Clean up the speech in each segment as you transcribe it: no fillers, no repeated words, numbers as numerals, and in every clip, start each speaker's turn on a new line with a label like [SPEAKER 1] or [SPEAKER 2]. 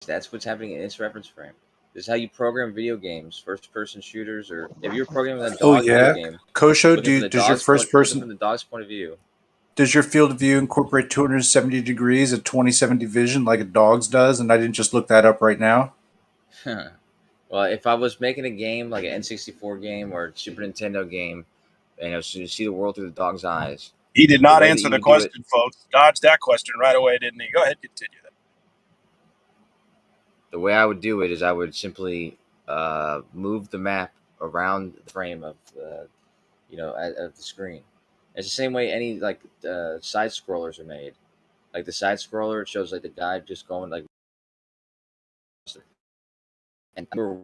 [SPEAKER 1] That's what's happening in this reference frame. This is how you program video games, first-person shooters, or if you're programming a
[SPEAKER 2] Oh
[SPEAKER 1] dog video
[SPEAKER 2] yeah,
[SPEAKER 1] game,
[SPEAKER 2] Kosho,
[SPEAKER 1] looking from the
[SPEAKER 2] does your
[SPEAKER 1] dog's
[SPEAKER 2] first
[SPEAKER 1] point, looking
[SPEAKER 2] person
[SPEAKER 1] from the dog's point of view.
[SPEAKER 2] does your field of view incorporate 270 degrees at 2070 vision like a dog's does? And I didn't just look that up right now.
[SPEAKER 1] Well, if I was making a game like an N64 game or a Super Nintendo game, and so you see the world through the dog's eyes.
[SPEAKER 3] He did not answer the question, folks. Dodged that question right away, didn't he? Go ahead, continue that.
[SPEAKER 1] The way I would do it is I would simply move the map around the frame of of the screen. It's the same way any side scrollers are made. Like the side scroller, it shows like the guy just going like, and I remember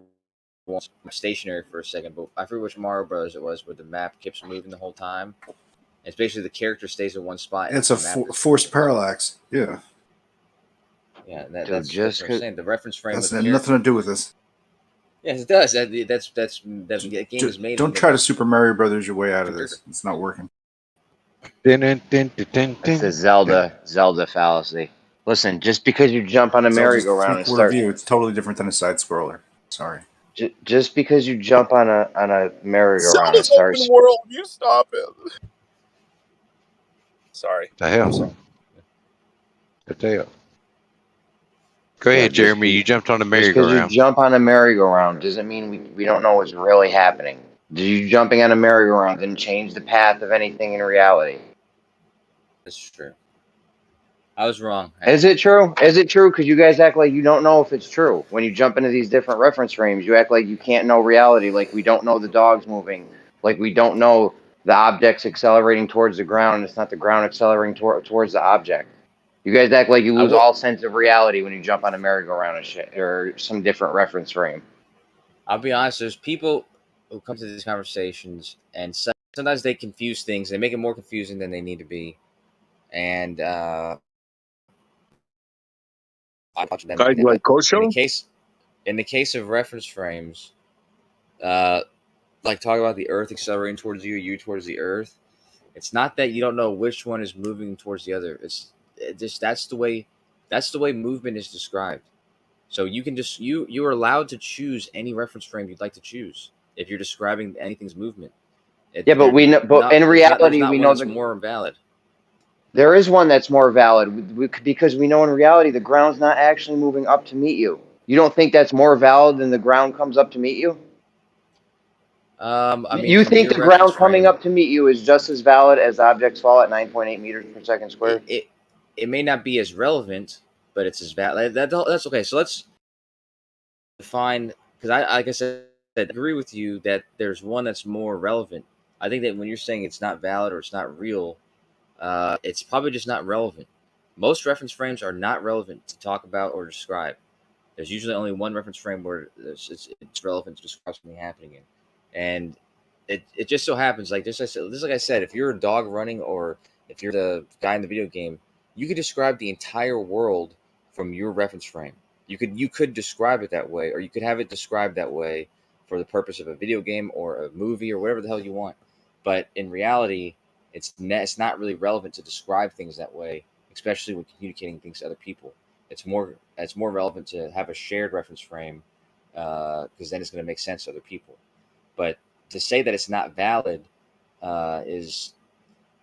[SPEAKER 1] once stationary for a second, but I forget which Mario Bros. It was where the map keeps moving the whole time. It's basically the character stays in one spot.
[SPEAKER 2] It's a forced parallax. Yeah.
[SPEAKER 1] Yeah, that's just what I'm saying. The reference frame
[SPEAKER 2] has nothing to do with this.
[SPEAKER 1] Yes, it does. That game is made.
[SPEAKER 2] Don't try to Super Mario Brothers your way out of this. It's not working.
[SPEAKER 4] It's a Zelda fallacy. Listen, just because you jump on a merry-go-round and start
[SPEAKER 2] view, it's totally different than a side scroller. Sorry.
[SPEAKER 4] Just because you jump on a merry-go-round and start
[SPEAKER 3] open world, you stop it. Sorry.
[SPEAKER 5] The hell. What the hell? Go ahead, Jeremy. You jumped on a merry-go-round.
[SPEAKER 4] Because you jump on a merry-go-round doesn't mean we don't know what's really happening. You jumping on a merry-go-round didn't change the path of anything in reality.
[SPEAKER 1] That's true. I was wrong.
[SPEAKER 4] Is it true? Is it true? Because you guys act like you don't know if it's true. When you jump into these different reference frames, you act like you can't know reality, like we don't know the dog's moving, like we don't know the object's accelerating towards the ground, and it's not the ground accelerating towards the object. You guys act like you lose all sense of reality when you jump on a merry-go-round and shit, or some different reference frame.
[SPEAKER 1] I'll be honest, there's people who come to these conversations, and sometimes they confuse things. They make it more confusing than they need to be. And
[SPEAKER 3] like Kosho?
[SPEAKER 1] In the case of reference frames, like talk about the Earth accelerating towards you towards the Earth. It's not that you don't know which one is moving towards the other. It's just that's the way movement is described. So you can just you are allowed to choose any reference frame you'd like to choose if you're describing anything's movement.
[SPEAKER 4] But we know, but in reality, we know
[SPEAKER 1] that's more valid.
[SPEAKER 4] There is one that's more valid because we know in reality the ground's not actually moving up to meet you. You don't think that's more valid than the ground comes up to meet you? You think the ground coming up to meet you is just as valid as objects fall at 9.8 meters per second squared?
[SPEAKER 1] It may not be as relevant, but it's as valid. That's okay. So let's define, because like I said, I agree with you that there's one that's more relevant. I think that when you're saying it's not valid or it's not real, it's probably just not relevant. Most reference frames are not relevant to talk about or describe. There's usually only one reference frame where it's relevant to describe something happening in. And it just so happens, like I said, if you're a dog running or if you're the guy in the video game, you could describe the entire world from your reference frame. You could describe it that way, or you could have it described that way for the purpose of a video game or a movie or whatever the hell you want. But in reality, it's not really relevant to describe things that way, especially when communicating things to other people. It's more relevant to have a shared reference frame, because then it's going to make sense to other people. But to say that it's not valid is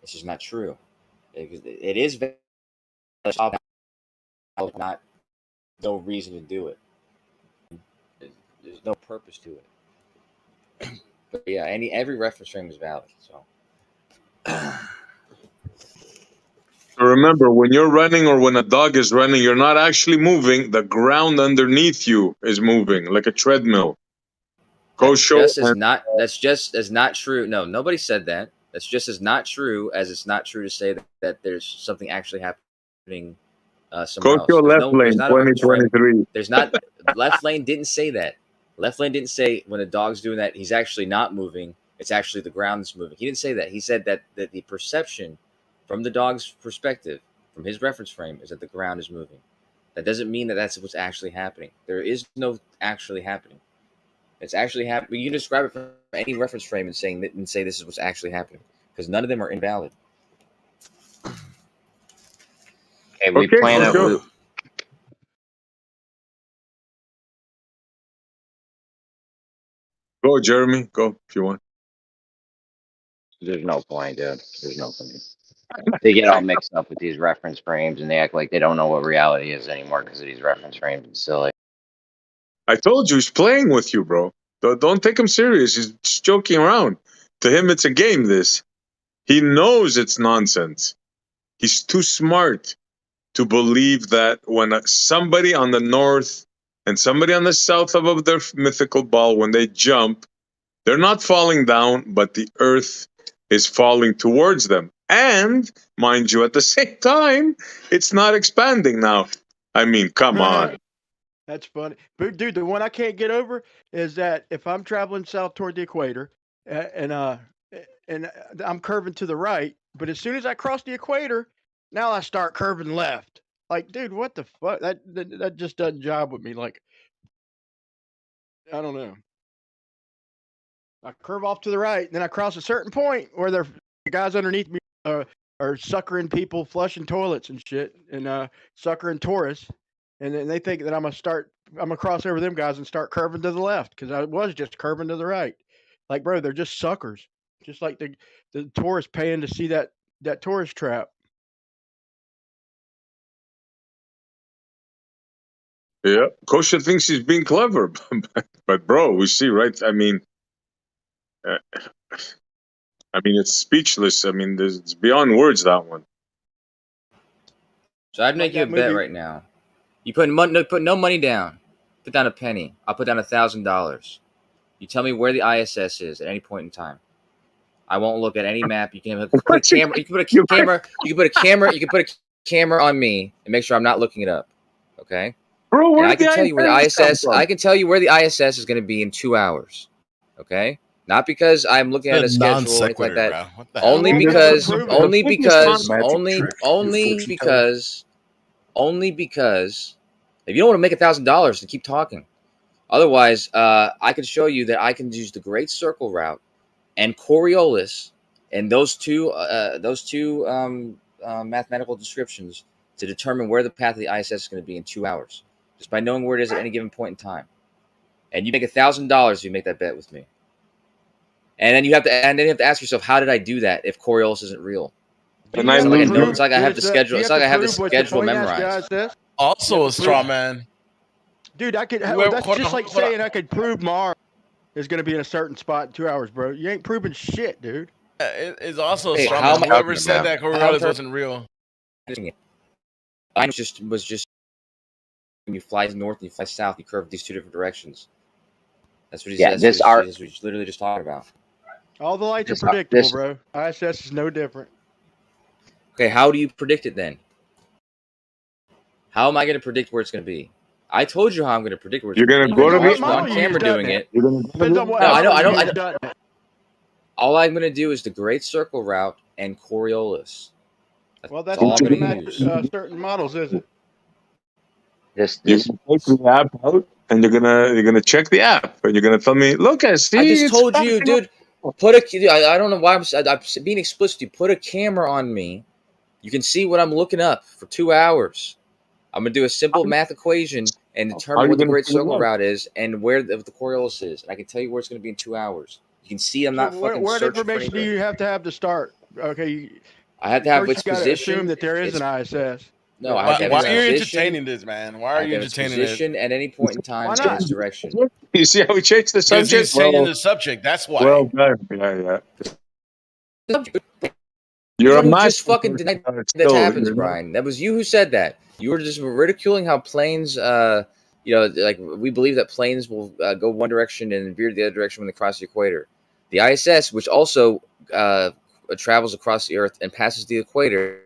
[SPEAKER 1] just not true. It is valid, not no reason to do it. There's no purpose to it. But yeah, every reference frame is valid. So.
[SPEAKER 3] So remember, when you're running or when a dog is running, you're not actually moving. The ground underneath you is moving like a treadmill.
[SPEAKER 1] That's just as not true. No, nobody said that. That's just as not true as it's not true to say that there's something actually happening somewhere else.
[SPEAKER 3] Left lane 2023.
[SPEAKER 1] There's not. Left lane didn't say that. Left lane didn't say when a dog's doing that he's actually not moving. It's actually the ground that's moving. He didn't say that. He said that the perception from the dog's perspective, from his reference frame, is that the ground is moving. That doesn't mean that that's what's actually happening. There is no actually happening. It's actually happening. You can describe it from any reference frame and say this is what's actually happening, because none of them are invalid.
[SPEAKER 4] Okay, we plan it.
[SPEAKER 3] Go, Jeremy. Go if you want.
[SPEAKER 4] There's no point, dude. There's no point. They get all mixed up with these reference frames, and they act like they don't know what reality is anymore because of these reference frames. It's silly.
[SPEAKER 3] I told you he's playing with you, bro. Don't take him serious. He's just joking around. To him, it's a game. This. He knows it's nonsense. He's too smart to believe that when somebody on the north and somebody on the south above their mythical ball, when they jump, they're not falling down, but the earth is falling towards them. And, mind you, at the same time, it's not expanding now. I mean, come on.
[SPEAKER 6] That's funny. But dude, the one I can't get over is that if I'm traveling south toward the equator and I'm curving to the right, but as soon as I cross the equator, now I start curving left. Like, dude, what the fuck? That just doesn't jive with me. Like, I don't know. I curve off to the right, and then I cross a certain point where the guys underneath me are suckering people, flushing toilets and shit, and suckering tourists. And then they think that I'm gonna cross over them guys and start curving to the left because I was just curving to the right. Like, bro, they're just suckers. Just like the tourists paying to see that tourist trap.
[SPEAKER 3] Yeah, Kosha thinks he's being clever, but bro, we see, right? I mean, it's speechless. I mean, it's beyond words, that one.
[SPEAKER 1] So I'd make you a bet right now. You put no money down. Put down a penny. I'll put down $1,000. You tell me where the ISS is at any point in time. I won't look at any map. You can put a camera. You can put a camera. You can put a camera. You can put a camera on me and make sure I'm not looking it up. Okay.
[SPEAKER 3] Bro,
[SPEAKER 1] I can tell you where the ISS. I can tell you where the ISS is going to be in 2 hours. Okay. Not because I'm looking at a schedule or anything like that. Only because if you don't want to make $1,000, then keep talking. Otherwise, I can show you that I can use the Great Circle route and Coriolis and those two mathematical descriptions to determine where the path of the ISS is going to be in 2 hours, just by knowing where it is at any given point in time. And you make $1,000 if you make that bet with me. And then you have to ask yourself, how did I do that if Coriolis isn't real?
[SPEAKER 3] And it's
[SPEAKER 1] like I have the schedule. It's like I have the schedule memorized.
[SPEAKER 7] Also a straw man.
[SPEAKER 6] Dude, that's just like saying I could prove Mars is going to be in a certain spot in 2 hours, bro. You ain't proving shit, dude.
[SPEAKER 7] It's also a straw man. Whoever said that Coriolis wasn't real.
[SPEAKER 1] I was just when you fly north and you fly south, you curve these two different directions. That's what he's literally just talking about.
[SPEAKER 6] All the lights are predictable, bro. ISS is no different.
[SPEAKER 1] Okay, how do you predict it then? How am I going to predict where it's going to be? I told you how I'm going to predict where it's going to be.
[SPEAKER 3] You're going to go to
[SPEAKER 1] me on camera doing it.
[SPEAKER 6] Depends on what
[SPEAKER 1] I don't. All I'm going to do is the Great Circle route and Coriolis.
[SPEAKER 6] Well, that's not going to match certain models, is it?
[SPEAKER 3] You can take the app out, and you're gonna check the app, and you're gonna tell me, look, I see.
[SPEAKER 1] I just told you, dude. I don't know why I'm being explicit. You put a camera on me. You can see what I'm looking up for 2 hours. I'm gonna do a simple math equation and determine what the Great Circle route is and where the Coriolis is. And I can tell you where it's gonna be in 2 hours. You can see I'm not fucking
[SPEAKER 6] what
[SPEAKER 1] searching
[SPEAKER 6] information
[SPEAKER 1] for anything.
[SPEAKER 6] do you have to start? Okay.
[SPEAKER 1] I have to have its position.
[SPEAKER 6] Assume that there is an ISS.
[SPEAKER 1] No,
[SPEAKER 7] why are you entertaining this, man? Why are you entertaining this?
[SPEAKER 1] Position at any point in time in its direction.
[SPEAKER 3] You see how we changed the subject?
[SPEAKER 7] He's changing the subject. That's why.
[SPEAKER 3] Well done. Yeah. You're a
[SPEAKER 1] just fucking denied that happens, Brian. That was you who said that. You were just ridiculing how planes, like we believe that planes will go one direction and veer the other direction when they cross the equator. The ISS, which also travels across the Earth and passes the equator,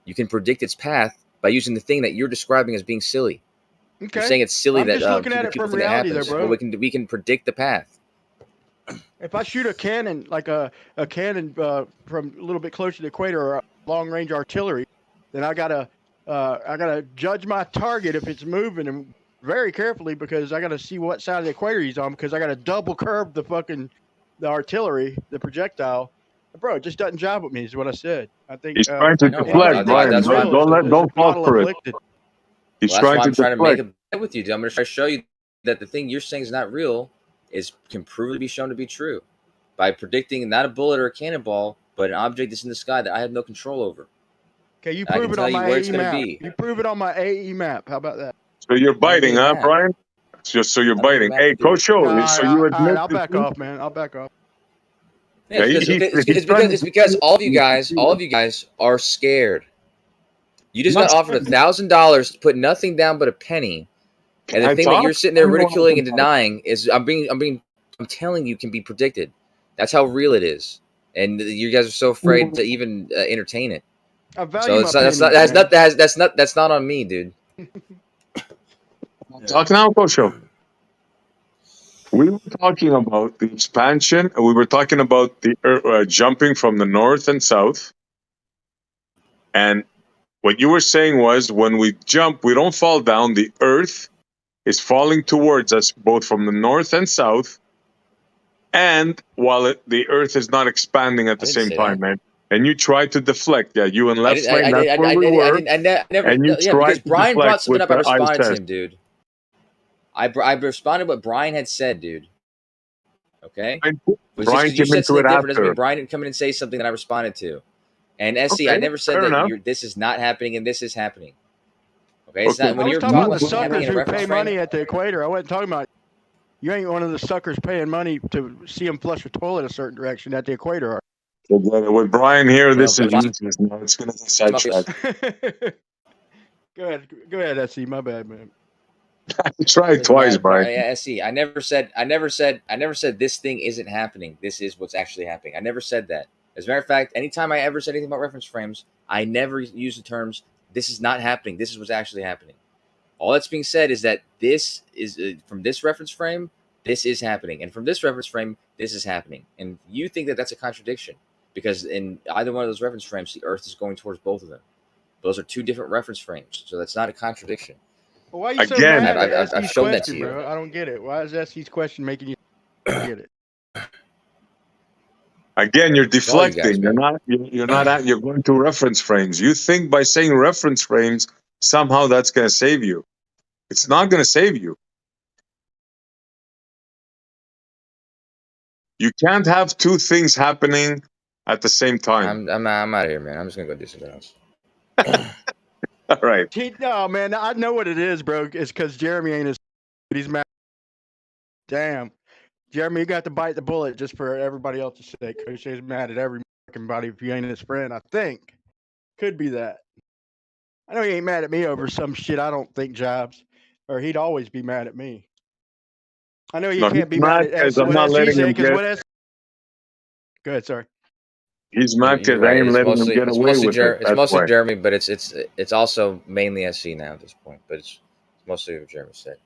[SPEAKER 1] you can predict its path by using the thing that you're describing as being silly.
[SPEAKER 6] Okay.
[SPEAKER 1] You're saying it's silly
[SPEAKER 6] I'm
[SPEAKER 1] that
[SPEAKER 6] just looking at it
[SPEAKER 1] people
[SPEAKER 6] from
[SPEAKER 1] think it
[SPEAKER 6] reality
[SPEAKER 1] happens.
[SPEAKER 6] there, bro.
[SPEAKER 1] But we can predict the path.
[SPEAKER 6] If I shoot a cannon, like a cannon from a little bit closer to the equator, or long range artillery, then I gotta judge my target if it's moving and very carefully because I gotta see what side of the equator he's on because I gotta double curve the artillery, the projectile. Bro, it just doesn't jive with me. Is what I said. I think
[SPEAKER 3] he's trying to deflect, Brian. Don't fall for it.
[SPEAKER 1] He's trying to make a bet with you. I'm going to try to show you that the thing you're saying is not real, can prove to be shown to be true by predicting not a bullet or a cannonball, but an object that's in the sky that I have no control over.
[SPEAKER 6] Okay, you
[SPEAKER 1] I
[SPEAKER 6] prove
[SPEAKER 1] can
[SPEAKER 6] it
[SPEAKER 1] tell
[SPEAKER 6] on
[SPEAKER 1] you
[SPEAKER 6] my
[SPEAKER 1] where
[SPEAKER 6] AE
[SPEAKER 1] it's going to
[SPEAKER 6] map.
[SPEAKER 1] be.
[SPEAKER 6] You prove it on my AE map. How about that?
[SPEAKER 3] So you're biting,
[SPEAKER 1] need a
[SPEAKER 3] huh,
[SPEAKER 1] map.
[SPEAKER 3] Brian? So you're
[SPEAKER 1] I don't need a
[SPEAKER 3] biting.
[SPEAKER 1] map
[SPEAKER 3] Hey,
[SPEAKER 1] to do
[SPEAKER 3] Coach
[SPEAKER 1] it.
[SPEAKER 3] Show.
[SPEAKER 6] All
[SPEAKER 3] So
[SPEAKER 6] right,
[SPEAKER 3] you
[SPEAKER 6] all
[SPEAKER 3] admit
[SPEAKER 6] right, I'll back
[SPEAKER 3] defeat?
[SPEAKER 6] off, man. I'll back off.
[SPEAKER 1] Yeah,
[SPEAKER 3] Yeah,
[SPEAKER 1] it's because all of you guys are scared. You just got offered $1,000 to put nothing down but a penny, and the thing that you're sitting there ridiculing and denying is I'm telling you can be predicted. That's how real it is, and you guys are so afraid to even entertain it.
[SPEAKER 6] I value
[SPEAKER 1] So
[SPEAKER 6] my
[SPEAKER 1] that's not on me, dude.
[SPEAKER 3] Talk now, Coach Show. We were talking about the expansion. We were talking about the jumping from the north and south. And what you were saying was when we jump, we don't fall down. The earth is falling towards us both from the north and south. And while the earth is not expanding at the same time, man. And you try to deflect. Yeah, you and Left Slang, that's where we were. And you tried
[SPEAKER 1] because
[SPEAKER 3] to
[SPEAKER 1] Brian brought
[SPEAKER 3] deflect
[SPEAKER 1] something
[SPEAKER 3] with
[SPEAKER 1] up. I
[SPEAKER 3] the eye
[SPEAKER 1] responded to
[SPEAKER 3] test.
[SPEAKER 1] him, dude. I responded what Brian had said, dude. Okay?
[SPEAKER 3] Brian
[SPEAKER 1] you
[SPEAKER 3] came
[SPEAKER 1] said
[SPEAKER 3] into
[SPEAKER 1] something
[SPEAKER 3] it
[SPEAKER 1] different doesn't mean
[SPEAKER 3] after.
[SPEAKER 1] Brian didn't come in and say something that I responded to. And SC,
[SPEAKER 3] Okay,
[SPEAKER 1] I never said
[SPEAKER 3] fair
[SPEAKER 1] that
[SPEAKER 3] enough.
[SPEAKER 1] this is not happening and this is happening. Okay? It's
[SPEAKER 3] Okay.
[SPEAKER 1] not, when
[SPEAKER 6] I was
[SPEAKER 1] you're
[SPEAKER 6] talking about the
[SPEAKER 1] something happening
[SPEAKER 6] suckers
[SPEAKER 1] in a
[SPEAKER 6] who
[SPEAKER 1] reference
[SPEAKER 6] pay
[SPEAKER 1] frame,
[SPEAKER 6] money at the equator. I wasn't talking about you. Ain't one of the suckers paying money to see them flush a toilet a certain direction at the equator.
[SPEAKER 3] With Brian here, this
[SPEAKER 1] but
[SPEAKER 3] is useless. No, it's going to get sidetracked.
[SPEAKER 6] Go ahead, SC. My bad, man.
[SPEAKER 3] I tried twice, Brian.
[SPEAKER 1] Yeah, SC. I never said this thing isn't happening. This is what's actually happening. I never said that. As a matter of fact, anytime I ever said anything about reference frames, I never use the terms "this is not happening." This is what's actually happening. All that's being said is that this is from this reference frame, this is happening, and from this reference frame, this is happening. And you think that that's a contradiction because in either one of those reference frames, the Earth is going towards both of them. Those are two different reference frames, so that's not a contradiction.
[SPEAKER 6] Well, why are you so mad at
[SPEAKER 1] I've
[SPEAKER 6] SC's
[SPEAKER 1] shown
[SPEAKER 6] question,
[SPEAKER 1] that to you.
[SPEAKER 6] bro? I don't get it. Why is SC's question making you get it?
[SPEAKER 3] Again, you're deflecting. You're going to reference frames. You think by saying reference frames, somehow that's going to save you. It's not going to save you. You can't have two things happening at the same time.
[SPEAKER 1] I'm out of here, man. I'm just going to go do something else.
[SPEAKER 3] All right.
[SPEAKER 6] No, man, I know what it is, bro. It's because Jeremy ain't his. He's mad. Damn. Jeremy, you got to bite the bullet just for everybody else's sake. He's mad at everybody if you ain't his friend, I think. Could be that. I know he ain't mad at me over some shit I don't think jibes. Or he'd always be mad at me. I know you can't be mad at SC.
[SPEAKER 3] I'm not letting him get...
[SPEAKER 6] Go ahead, sorry.
[SPEAKER 3] He's mad because I ain't letting him get away with it.
[SPEAKER 1] It's mostly Jeremy, but it's also mainly SC now at this point. But it's mostly what Jeremy said.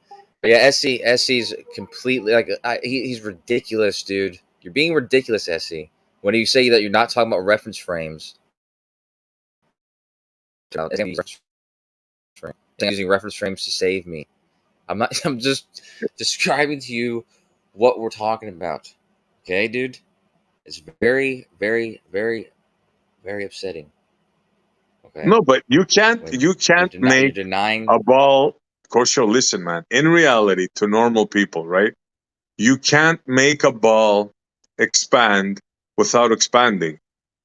[SPEAKER 1] But yeah, SC's completely like he's ridiculous, dude. You're being ridiculous, SC. When you say that you're not talking about reference frames, I'm using reference frames to save me. I'm just describing to you what we're talking about. Okay, dude? It's very, very, very, very upsetting. Okay.
[SPEAKER 3] No, but you can't make a ball. Kosho, listen, man. In reality, to normal people, right? You can't make a ball expand without expanding.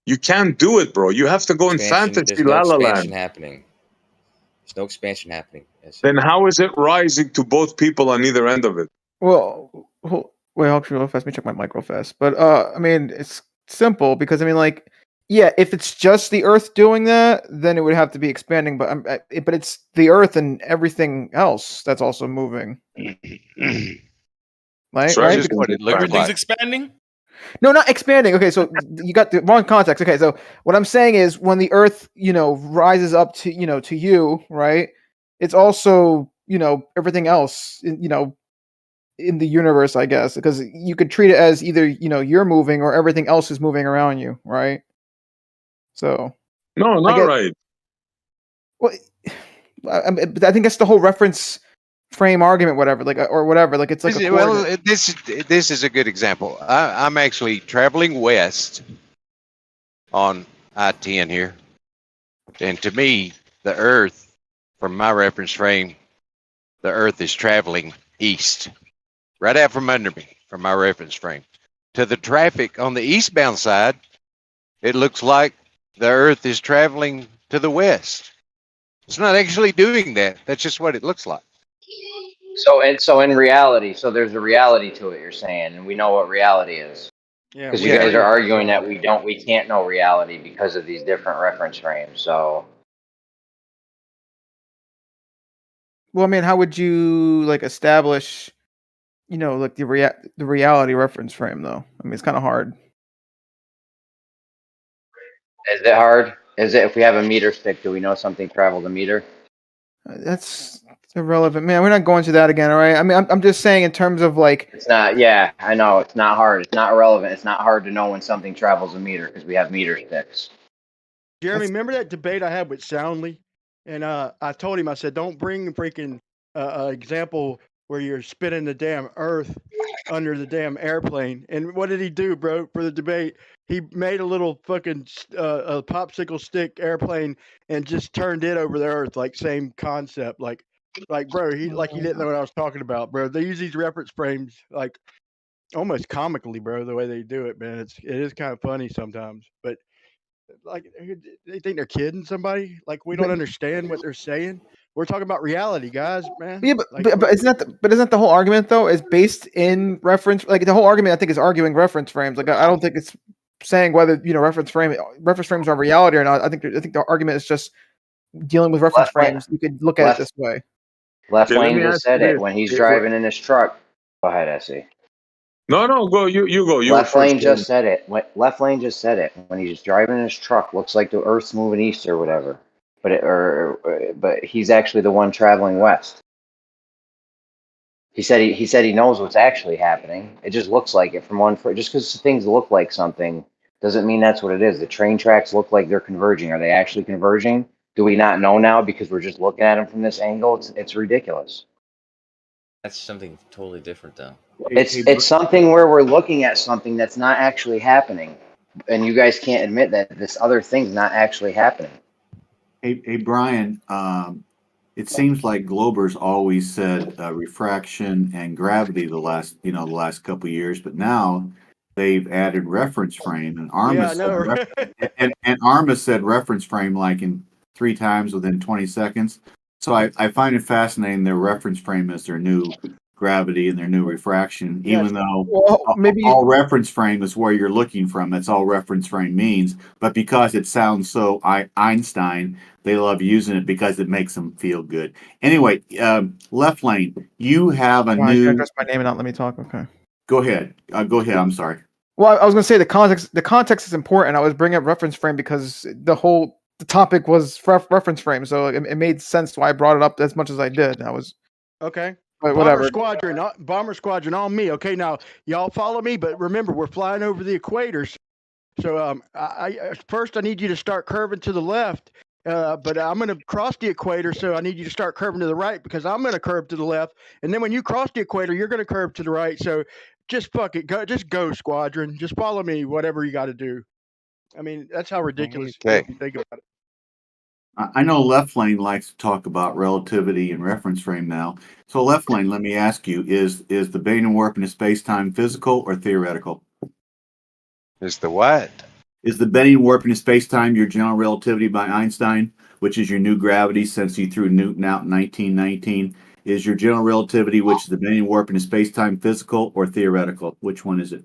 [SPEAKER 3] You can't do it, bro. You have to go in fantasy la la land.
[SPEAKER 1] Happening. There's no expansion happening.
[SPEAKER 3] Then how is it rising to both people on either end of it?
[SPEAKER 8] Well, wait, hold real fast. Let me check my mic real fast. But I mean, it's simple because I mean, like, yeah, if it's just the Earth doing that, then it would have to be expanding. But it's the Earth and everything else that's also moving. Right?
[SPEAKER 7] Everything's expanding?
[SPEAKER 8] No, not expanding. Okay, so you got the wrong context. Okay, so what I'm saying is when the Earth, rises up to, to you, right? It's also, everything else, in the universe, I guess, because you could treat it as either, you're moving or everything else is moving around you, right? So.
[SPEAKER 3] No, not right.
[SPEAKER 8] Well, I think that's the whole reference frame argument, whatever, like it's like
[SPEAKER 5] this is a good example. I'm actually traveling west on I-10 here, and to me, the Earth, from my reference frame, the Earth is traveling east, right out from under me, from my reference frame. To the traffic on the eastbound side, it looks like the Earth is traveling to the west. It's not actually doing that. That's just what it looks like.
[SPEAKER 4] So in reality, so there's a reality to it. You're saying, and we know what reality is.
[SPEAKER 6] Yeah,
[SPEAKER 4] Because
[SPEAKER 6] we
[SPEAKER 4] you guys
[SPEAKER 6] agree
[SPEAKER 4] are
[SPEAKER 6] with
[SPEAKER 4] arguing that
[SPEAKER 6] reality.
[SPEAKER 4] we can't know reality because of these different reference frames. So
[SPEAKER 8] Well, I mean, how would you like establish, like the reality reference frame though? I mean, it's kind of hard.
[SPEAKER 4] is it hard? Is it if we have a meter stick? Do we know something traveled a meter?
[SPEAKER 8] That's irrelevant, man. We're not going to that again, all right? I mean, I'm just saying in terms of like,
[SPEAKER 4] It's not. Yeah, I know it's not hard. It's not relevant. It's not hard to know when something travels a meter because we have meter sticks.
[SPEAKER 6] Jeremy,
[SPEAKER 8] That's-
[SPEAKER 6] remember that debate I had with Soundly? And I told him, I said, don't bring freaking example where you're spinning the damn Earth under the damn airplane. And what did he do, bro, for the debate? He made a little fucking a popsicle stick airplane and just turned it over the Earth, like same concept. Like, bro, he didn't know what I was talking about, bro. They use these reference frames like almost comically, bro. The way they do it, man, it is kind of funny sometimes, but. Like they think they're kidding somebody. Like we don't understand what they're saying. We're talking about reality, guys, man.
[SPEAKER 8] yeah, but,
[SPEAKER 6] Like,
[SPEAKER 8] but isn't the whole argument though is based in reference? Like the whole argument, I think, is arguing reference frames. Like I don't think it's saying whether reference frames are reality or not. I think the argument is just dealing with reference
[SPEAKER 4] Left lane,
[SPEAKER 8] frames. You could look at it
[SPEAKER 4] left,
[SPEAKER 8] this way.
[SPEAKER 4] left
[SPEAKER 3] Okay, let
[SPEAKER 4] lane
[SPEAKER 3] me
[SPEAKER 4] just
[SPEAKER 3] ask you
[SPEAKER 4] said it
[SPEAKER 3] this.
[SPEAKER 4] when he's
[SPEAKER 3] It- what-
[SPEAKER 4] driving in his truck. Go ahead, Essie.
[SPEAKER 3] No, no, go. You go. You were
[SPEAKER 4] Left lane
[SPEAKER 3] first.
[SPEAKER 4] just said it. Left lane just said it when he's driving in his truck. Looks like the Earth's moving east or whatever, but he's actually the one traveling west. He said he knows what's actually happening. It just looks like it from one. Just because things look like something doesn't mean that's what it is. The train tracks look like they're converging. Are they actually converging? Do we not know now because we're just looking at them from this angle? It's ridiculous.
[SPEAKER 1] That's something totally different, though.
[SPEAKER 4] It's something where we're looking at something that's not actually happening, and you guys can't admit that this other thing's not actually happening.
[SPEAKER 9] Hey, Brian. It seems like Glober's always said refraction and gravity the last couple of years, but now they've added reference frame, and
[SPEAKER 6] yeah, I know.
[SPEAKER 9] and Arma said reference frame like in 3 times within 20 seconds. So I find it fascinating their reference frame is their new gravity and their new refraction,
[SPEAKER 6] Yeah,
[SPEAKER 9] even though
[SPEAKER 8] Well, maybe
[SPEAKER 9] all reference frame is where you're looking from. That's all reference frame means. But because it sounds so Einstein, they love using it because it makes them feel good. Anyway, left lane, you have a
[SPEAKER 8] Why you
[SPEAKER 9] new.
[SPEAKER 8] address my name and not let me talk. Okay.
[SPEAKER 9] Go ahead. Go ahead. I'm sorry.
[SPEAKER 8] Well, I was going to say the context. The context is important. I was bringing up reference frame because the topic was reference frame, so it made sense why I brought it up as much as I did. I was
[SPEAKER 6] okay.
[SPEAKER 8] but whatever.
[SPEAKER 6] Bomber squadron on me. Okay, now y'all follow me, but remember we're flying over the equator. So first I need you to start curving to the left. But I'm going to cross the equator, so I need you to start curving to the right because I'm going to curve to the left. And then when you cross the equator, you're going to curve to the right. So just fuck it. Just go, squadron. Just follow me, whatever you got to do. I mean, that's how ridiculous it is if you think about it.
[SPEAKER 9] I know left lane likes to talk about relativity and reference frame now. So left lane, let me ask you, is the bending and warping of space-time physical or theoretical?
[SPEAKER 5] Is the what?
[SPEAKER 9] Is the bending and warping of space-time your general relativity by Einstein, which is your new gravity since he threw Newton out in 1919? Is your general relativity, which is the bending and warping of space-time, physical or theoretical? Which one is it?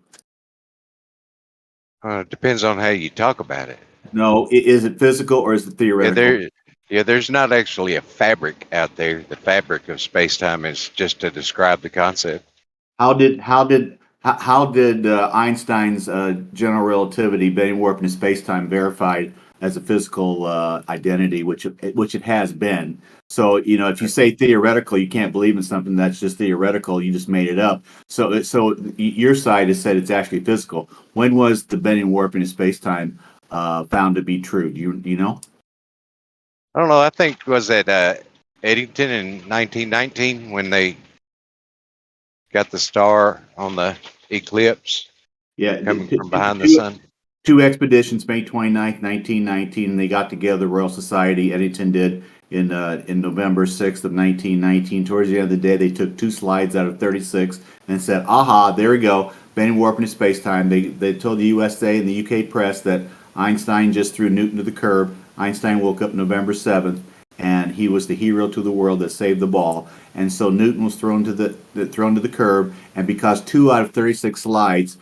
[SPEAKER 5] It depends on how you talk about it.
[SPEAKER 9] No, is it physical or is it theoretical?
[SPEAKER 5] There's not actually a fabric out there. The fabric of space-time is just to describe the concept.
[SPEAKER 9] How did Einstein's general relativity, bending warping of space-time, verified as a physical identity, which it has been? So if you say theoretical, you can't believe in something that's just theoretical. You just made it up. So your side has said it's actually physical. When was the bending warping of space-time found to be true? Do you know?
[SPEAKER 5] I don't know. I think was at Eddington in 1919 when they got the star on the eclipse.
[SPEAKER 9] Yeah,
[SPEAKER 5] coming from behind the sun.
[SPEAKER 9] 2 expeditions, May 29th, 1919, and they got together, Royal Society, Eddington did, in November 6th of 1919. Towards the end of the day, they took 2 slides out of 36 and said, "Aha, there we go, bending, warping to space-time." They told the USA and the UK press that Einstein just threw Newton to the curb. Einstein woke up November 7th, and he was the hero to the world that saved the ball. And so Newton was thrown to the curb, and because 2 out of 36 slides,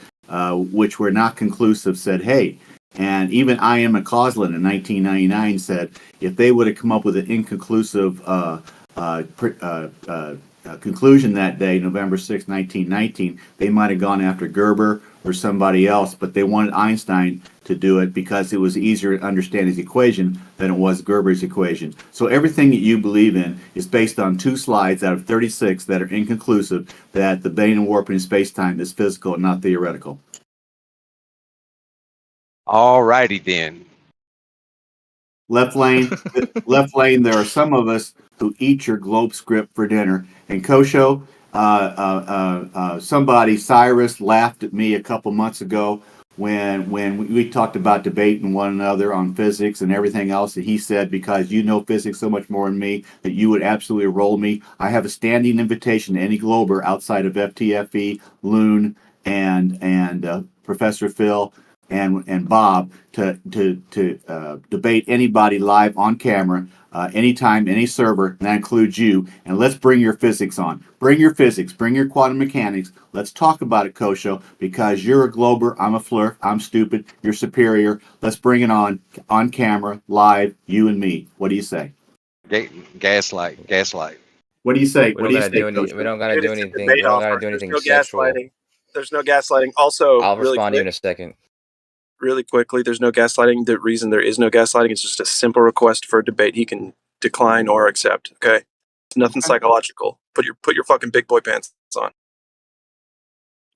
[SPEAKER 9] which were not conclusive, said, "Hey." And even I.M. McCausland in 1999 said if they would have come up with an inconclusive conclusion that day, November 6, 1919, they might have gone after Gerber or somebody else, but they wanted Einstein to do it because it was easier to understand his equation than it was Gerber's equation. So everything that you believe in is based on 2 slides out of 36 that are inconclusive, that the bending and warping in space-time is physical and not theoretical.
[SPEAKER 5] All righty then.
[SPEAKER 9] Left lane, there are some of us who eat your globe script for dinner. And Kosho, somebody, Cyrus, laughed at me a couple months ago when we talked about debating one another on physics and everything else. And he said, because you know physics so much more than me, that you would absolutely roll me. I have a standing invitation to any glober outside of FTFE, Loon, and Professor Phil and Bob to debate anybody live on camera, anytime, any server, and that includes you. And let's bring your physics on. Bring your physics. Bring your quantum mechanics. Let's talk about it, Kosho, because you're a glober. I'm a flirt. I'm stupid. You're superior. Let's bring it on camera, live, you and me. What do you say?
[SPEAKER 5] Gaslight.
[SPEAKER 9] What do you say?
[SPEAKER 1] We don't gotta do anything. We don't gotta do anything. We don't gotta do anything sexual.
[SPEAKER 10] Gaslighting. There's no gaslighting. Also,
[SPEAKER 1] I'll respond to you in a second.
[SPEAKER 10] Really quickly, there's no gaslighting. The reason there is no gaslighting is just a simple request for a debate. He can decline or accept. Okay, it's nothing psychological. Put your fucking big boy pants on.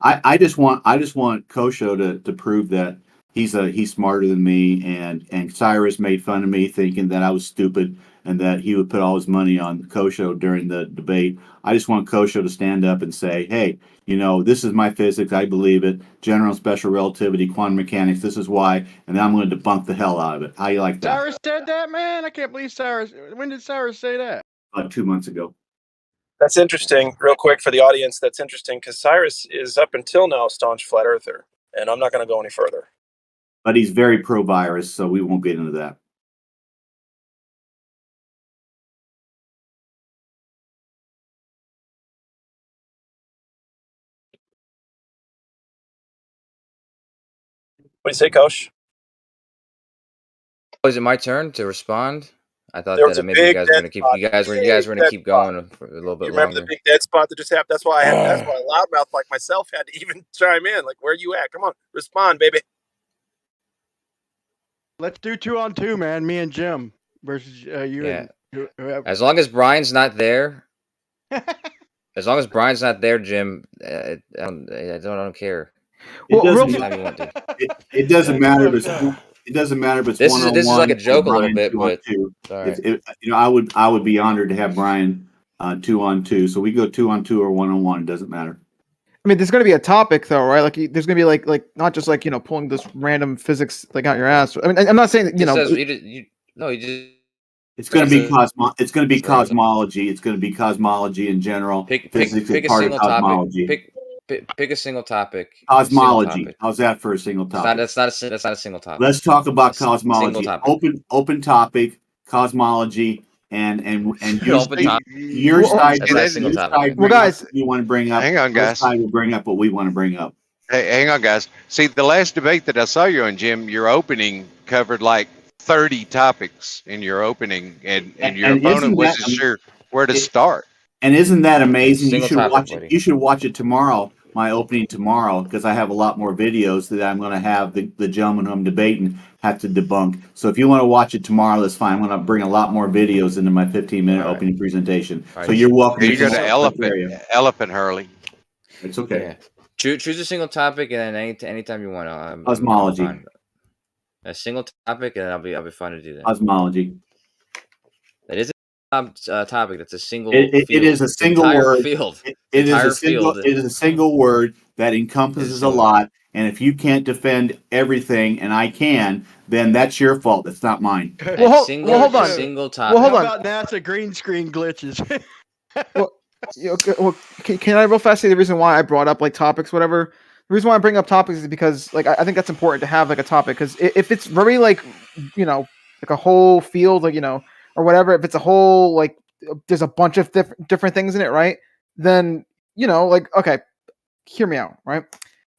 [SPEAKER 9] I just want Kosho to prove that he's smarter than me, and Cyrus made fun of me thinking that I was stupid and that he would put all his money on Kosho during the debate. I just want Kosho to stand up and say, hey, this is my physics, I believe it, general and special relativity, quantum mechanics, this is why, and then I'm going to debunk the hell out of it. How you like that?
[SPEAKER 6] Cyrus said that, man? I can't believe Cyrus. When did Cyrus say that?
[SPEAKER 9] About 2 months ago.
[SPEAKER 10] That's interesting. Real quick for the audience, that's interesting because Cyrus is up until now a staunch flat earther, and I'm not going to go any further.
[SPEAKER 9] But he's very pro-virus, so we won't get into that.
[SPEAKER 10] What do you say, Coach?
[SPEAKER 1] Oh, is it my turn to respond? I thought that maybe you guys were gonna keep keep going for a little bit longer.
[SPEAKER 10] Remember the big dead spot that just happened? That's why loudmouth like myself had to even chime in. Like, where you at? Come on, respond, baby.
[SPEAKER 6] Let's do 2-on-2, man. Me and Jim versus you.
[SPEAKER 1] Yeah.
[SPEAKER 6] And whoever.
[SPEAKER 1] As long as Brian's not there. Jim, I don't care.
[SPEAKER 9] It doesn't matter if it's. It doesn't matter if it's
[SPEAKER 1] this
[SPEAKER 9] one-on-one.
[SPEAKER 1] This is like a joke a little bit, but
[SPEAKER 9] I would be honored to have Brian 2-on-2. So we go 2-on-2 or 1-on-1. It doesn't matter.
[SPEAKER 8] I mean, there's going to be a topic though, right? Like, there's going to be like not just like pulling this random physics like out your ass. I mean, I'm not saying that
[SPEAKER 9] It's going to be cosmology. It's going to be cosmology in general.
[SPEAKER 1] Pick a single topic. Pick a single topic.
[SPEAKER 9] Cosmology. How's that for a single topic?
[SPEAKER 1] That's not a single topic.
[SPEAKER 9] Let's talk about cosmology. Open topic, cosmology, and your side.
[SPEAKER 8] Well, guys,
[SPEAKER 9] you want to bring up?
[SPEAKER 5] Hang on, guys.
[SPEAKER 9] Side will bring up what we want to bring up.
[SPEAKER 5] Hey, hang on, guys. See, the last debate that I saw you on, Jim, your opening covered like 30 topics in your opening, and your opponent wasn't sure where to start.
[SPEAKER 9] And isn't that amazing? You should watch it. You should watch it tomorrow. My opening tomorrow, because I have a lot more videos that I'm going to have the gentleman who I'm debating have to debunk. So if you want to watch it tomorrow, that's fine. I'm going to bring a lot more videos into my 15-minute opening presentation. So you're welcome.
[SPEAKER 5] You're going to elephant hurling.
[SPEAKER 9] It's okay.
[SPEAKER 1] Yeah. Choose a single topic, and then anytime you want.
[SPEAKER 9] Cosmology.
[SPEAKER 1] A single topic, and I'll be fine to do that.
[SPEAKER 9] Cosmology.
[SPEAKER 1] That is a topic. That's a single.
[SPEAKER 9] It is a single word.
[SPEAKER 1] Field.
[SPEAKER 9] It is a single word that encompasses a lot, And if you can't defend everything and I can, then that's your fault. That's not mine.
[SPEAKER 8] Well, hold on.
[SPEAKER 1] Single topic.
[SPEAKER 8] Well, hold
[SPEAKER 6] How
[SPEAKER 8] on.
[SPEAKER 6] about NASA green screen glitches?
[SPEAKER 8] Well, can I real fast say the reason why I brought up like topics, whatever? The reason why I bring up topics is because like I think that's important to have like a topic, because if it's very like like a whole field, like or whatever, if it's a whole like there's a bunch of different things in it, right? Then like okay, hear me out, right?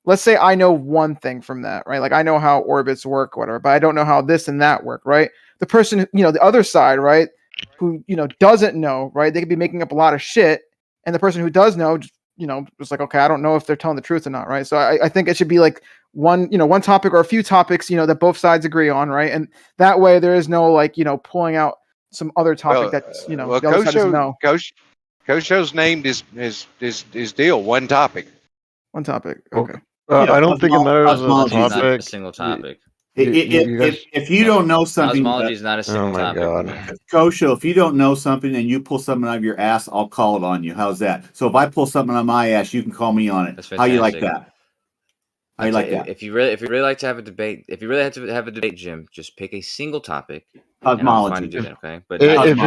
[SPEAKER 8] Let's say I know one thing from that, right? Like I know how orbits work, whatever, but I don't know how this and that work, right? The person, the other side, right, who doesn't know, right? They could be making up a lot of shit, and the person who does know, just like, okay, I don't know if they're telling the truth or not, right? So I think it should be like one topic or a few topics, that both sides agree on, right? And that way there is no like pulling out some other topic that's the other side doesn't know.
[SPEAKER 5] Kosho's named his deal one topic.
[SPEAKER 8] One topic, okay.
[SPEAKER 11] I don't think it matters
[SPEAKER 1] Cosmology
[SPEAKER 11] a
[SPEAKER 1] is not
[SPEAKER 11] topic.
[SPEAKER 1] a single topic.
[SPEAKER 9] If you don't know something,
[SPEAKER 1] Cosmology is not a single topic.
[SPEAKER 9] Kosho, if you don't know something and you pull something out of your ass, I'll call it on you. How's that? So if I pull something out of my ass, you can call me on it. How you like that? How you like that?
[SPEAKER 1] If you really like to have a debate, Jim, just pick a single topic.
[SPEAKER 9] Cosmology.
[SPEAKER 1] Do that, okay? But
[SPEAKER 11] if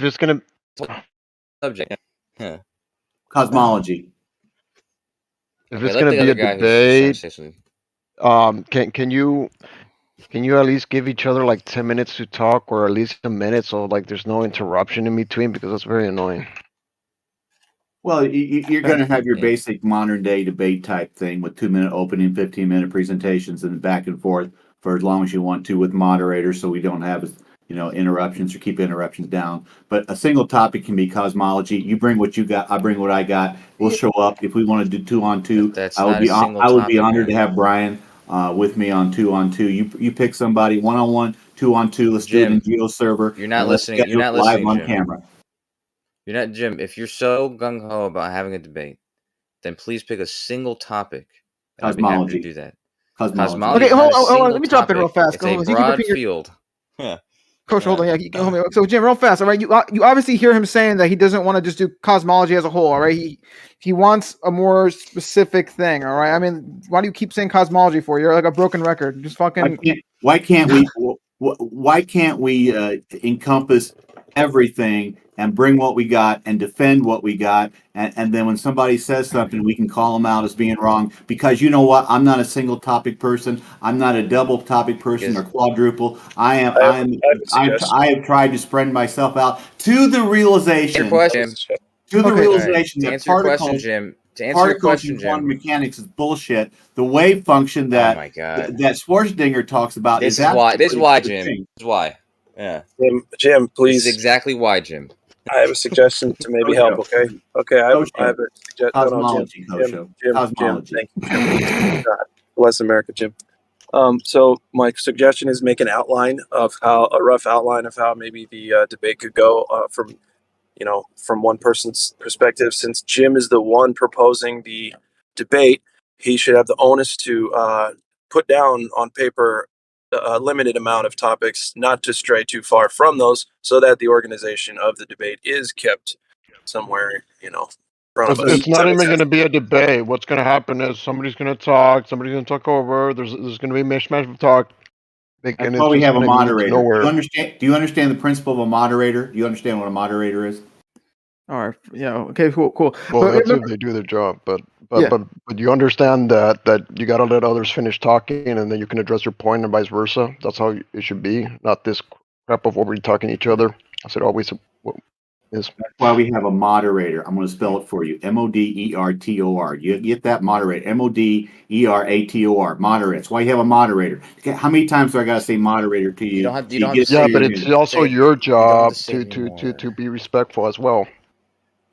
[SPEAKER 11] it's gonna
[SPEAKER 1] subject. Huh.
[SPEAKER 9] Cosmology.
[SPEAKER 11] If it's gonna be a debate, can you at least give each other like 10 minutes to talk, or at least a minute, so like there's no interruption in between, because that's very annoying.
[SPEAKER 9] Well, you're going to have your basic modern day debate type thing with 2-minute opening, 15-minute presentations, and back and forth for as long as you want to with moderators, so we don't have interruptions, or keep interruptions down. But a single topic can be cosmology. You bring what you got, I bring what I got. We'll show up. If we want to do 2-on-2, I would be honored to have Brian with me on 2-on-2. You pick somebody 1-on-1, 2-on-2. Let's do it in Geo server.
[SPEAKER 1] You're not listening. You're not listening
[SPEAKER 9] live on
[SPEAKER 1] Jim.
[SPEAKER 9] camera.
[SPEAKER 1] You're not, Jim. If you're so gung ho about having a debate, then please pick a single topic. I'd be happy to do that. Cosmology.
[SPEAKER 8] Okay, hold on. Let me jump in real fast.
[SPEAKER 1] It's a broad field. Yeah.
[SPEAKER 8] Coach, hold on. Yeah, so Jim, real fast. All right, you obviously hear him saying that he doesn't want to just do cosmology as a whole. All right, he wants a more specific thing. All right. I mean, why do you keep saying cosmology for? You're like a broken record. Just fucking.
[SPEAKER 9] Why can't we encompass everything and bring what we got and defend what we got, and then when somebody says something, we can call them out as being wrong, because you know what, I'm not a single topic person, I'm not a double topic person or quadruple. I have tried to spread myself out to the realization that particles in quantum mechanics is bullshit. The wave function that that Schwarzenegger talks about
[SPEAKER 1] This is why, Jim. This is why. Yeah.
[SPEAKER 10] Jim, please.
[SPEAKER 1] This is exactly why, Jim.
[SPEAKER 10] I have a suggestion to maybe help. Okay. I have a suggestion.
[SPEAKER 9] Cosmology,
[SPEAKER 10] Jim. Thank you. God bless America, Jim. So my suggestion is make an outline of a rough outline of how maybe the debate could go from one person's perspective. Since Jim is the one proposing the debate, he should have the onus to put down on paper a limited amount of topics, not to stray too far from those, so that the organization of the debate is kept somewhere, front of us.
[SPEAKER 11] It's not even going to be a debate. What's going to happen is somebody's going to talk, somebody's going to talk over. There's going to be a mishmash of talk.
[SPEAKER 9] That's why we have a moderator. Do you understand the principle of a moderator? Do you understand what a moderator is?
[SPEAKER 8] All right. Yeah. Okay. Cool.
[SPEAKER 11] Well, that's if they do their job, but you understand that you got to let others finish talking, and then you can address your point, and vice versa. That's how it should be, not this crap of over talking to each other. As it always is.
[SPEAKER 9] That's why we have a moderator. I'm going to spell it for you. MODERTOR. You get that? Moderator. MODERATOR. Moderator. That's why you have a moderator. Okay, how many times do I got to say moderator to you?
[SPEAKER 11] But it's also your job to be respectful as well.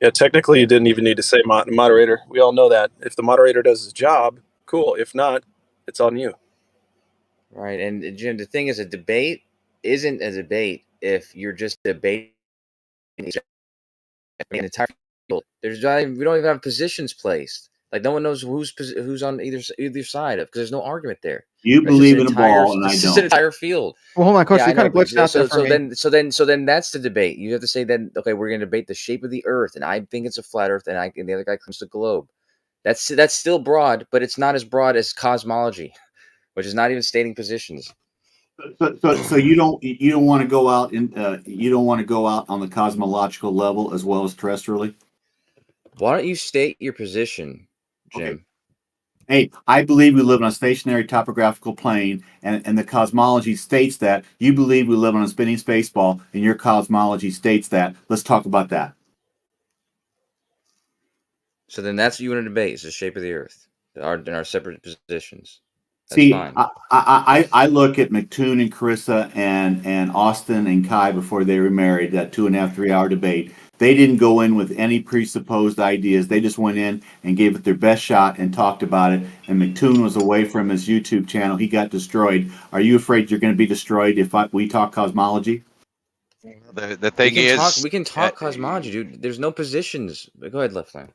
[SPEAKER 10] Yeah, technically, you didn't even need to say moderator. We all know that. If the moderator does his job, cool. If not, it's on you.
[SPEAKER 1] Right. And Jim, the thing is, a debate isn't a debate if you're just debating an entire field. We don't even have positions placed. Like, no one knows who's on either side of, because there's no argument there.
[SPEAKER 9] You believe in a ball, and I don't.
[SPEAKER 1] It's an entire field.
[SPEAKER 8] Well, hold on, Coach. You kind of glitched out there for me.
[SPEAKER 1] So then that's the debate. You have to say then, okay, we're going to debate the shape of the Earth, and I think it's a flat Earth, and the other guy claims the globe. That's still broad, but it's not as broad as cosmology, which is not even stating positions.
[SPEAKER 9] So you don't want to go out you don't want to go out on the cosmological level as well as terrestrially?
[SPEAKER 1] Why don't you state your position, Jim?
[SPEAKER 9] Okay. Hey, I believe we live on a stationary topographical plane, and the cosmology states that. You believe we live on a spinning space ball, and your cosmology states that. Let's talk about that.
[SPEAKER 1] So then that's what you want to debate, is the shape of the Earth, in our separate positions. That's
[SPEAKER 9] See,
[SPEAKER 1] fine.
[SPEAKER 9] I look at McToon and Carissa and Austin and Kai before they were married, that 2.5, 3 hour debate. They didn't go in with any presupposed ideas. They just went in and gave it their best shot and talked about it. And McToon was away from his YouTube channel. He got destroyed. Are you afraid you're going to be destroyed if we talk cosmology?
[SPEAKER 5] The thing
[SPEAKER 1] we can talk cosmology, dude. There's no positions. Go ahead, Leftland.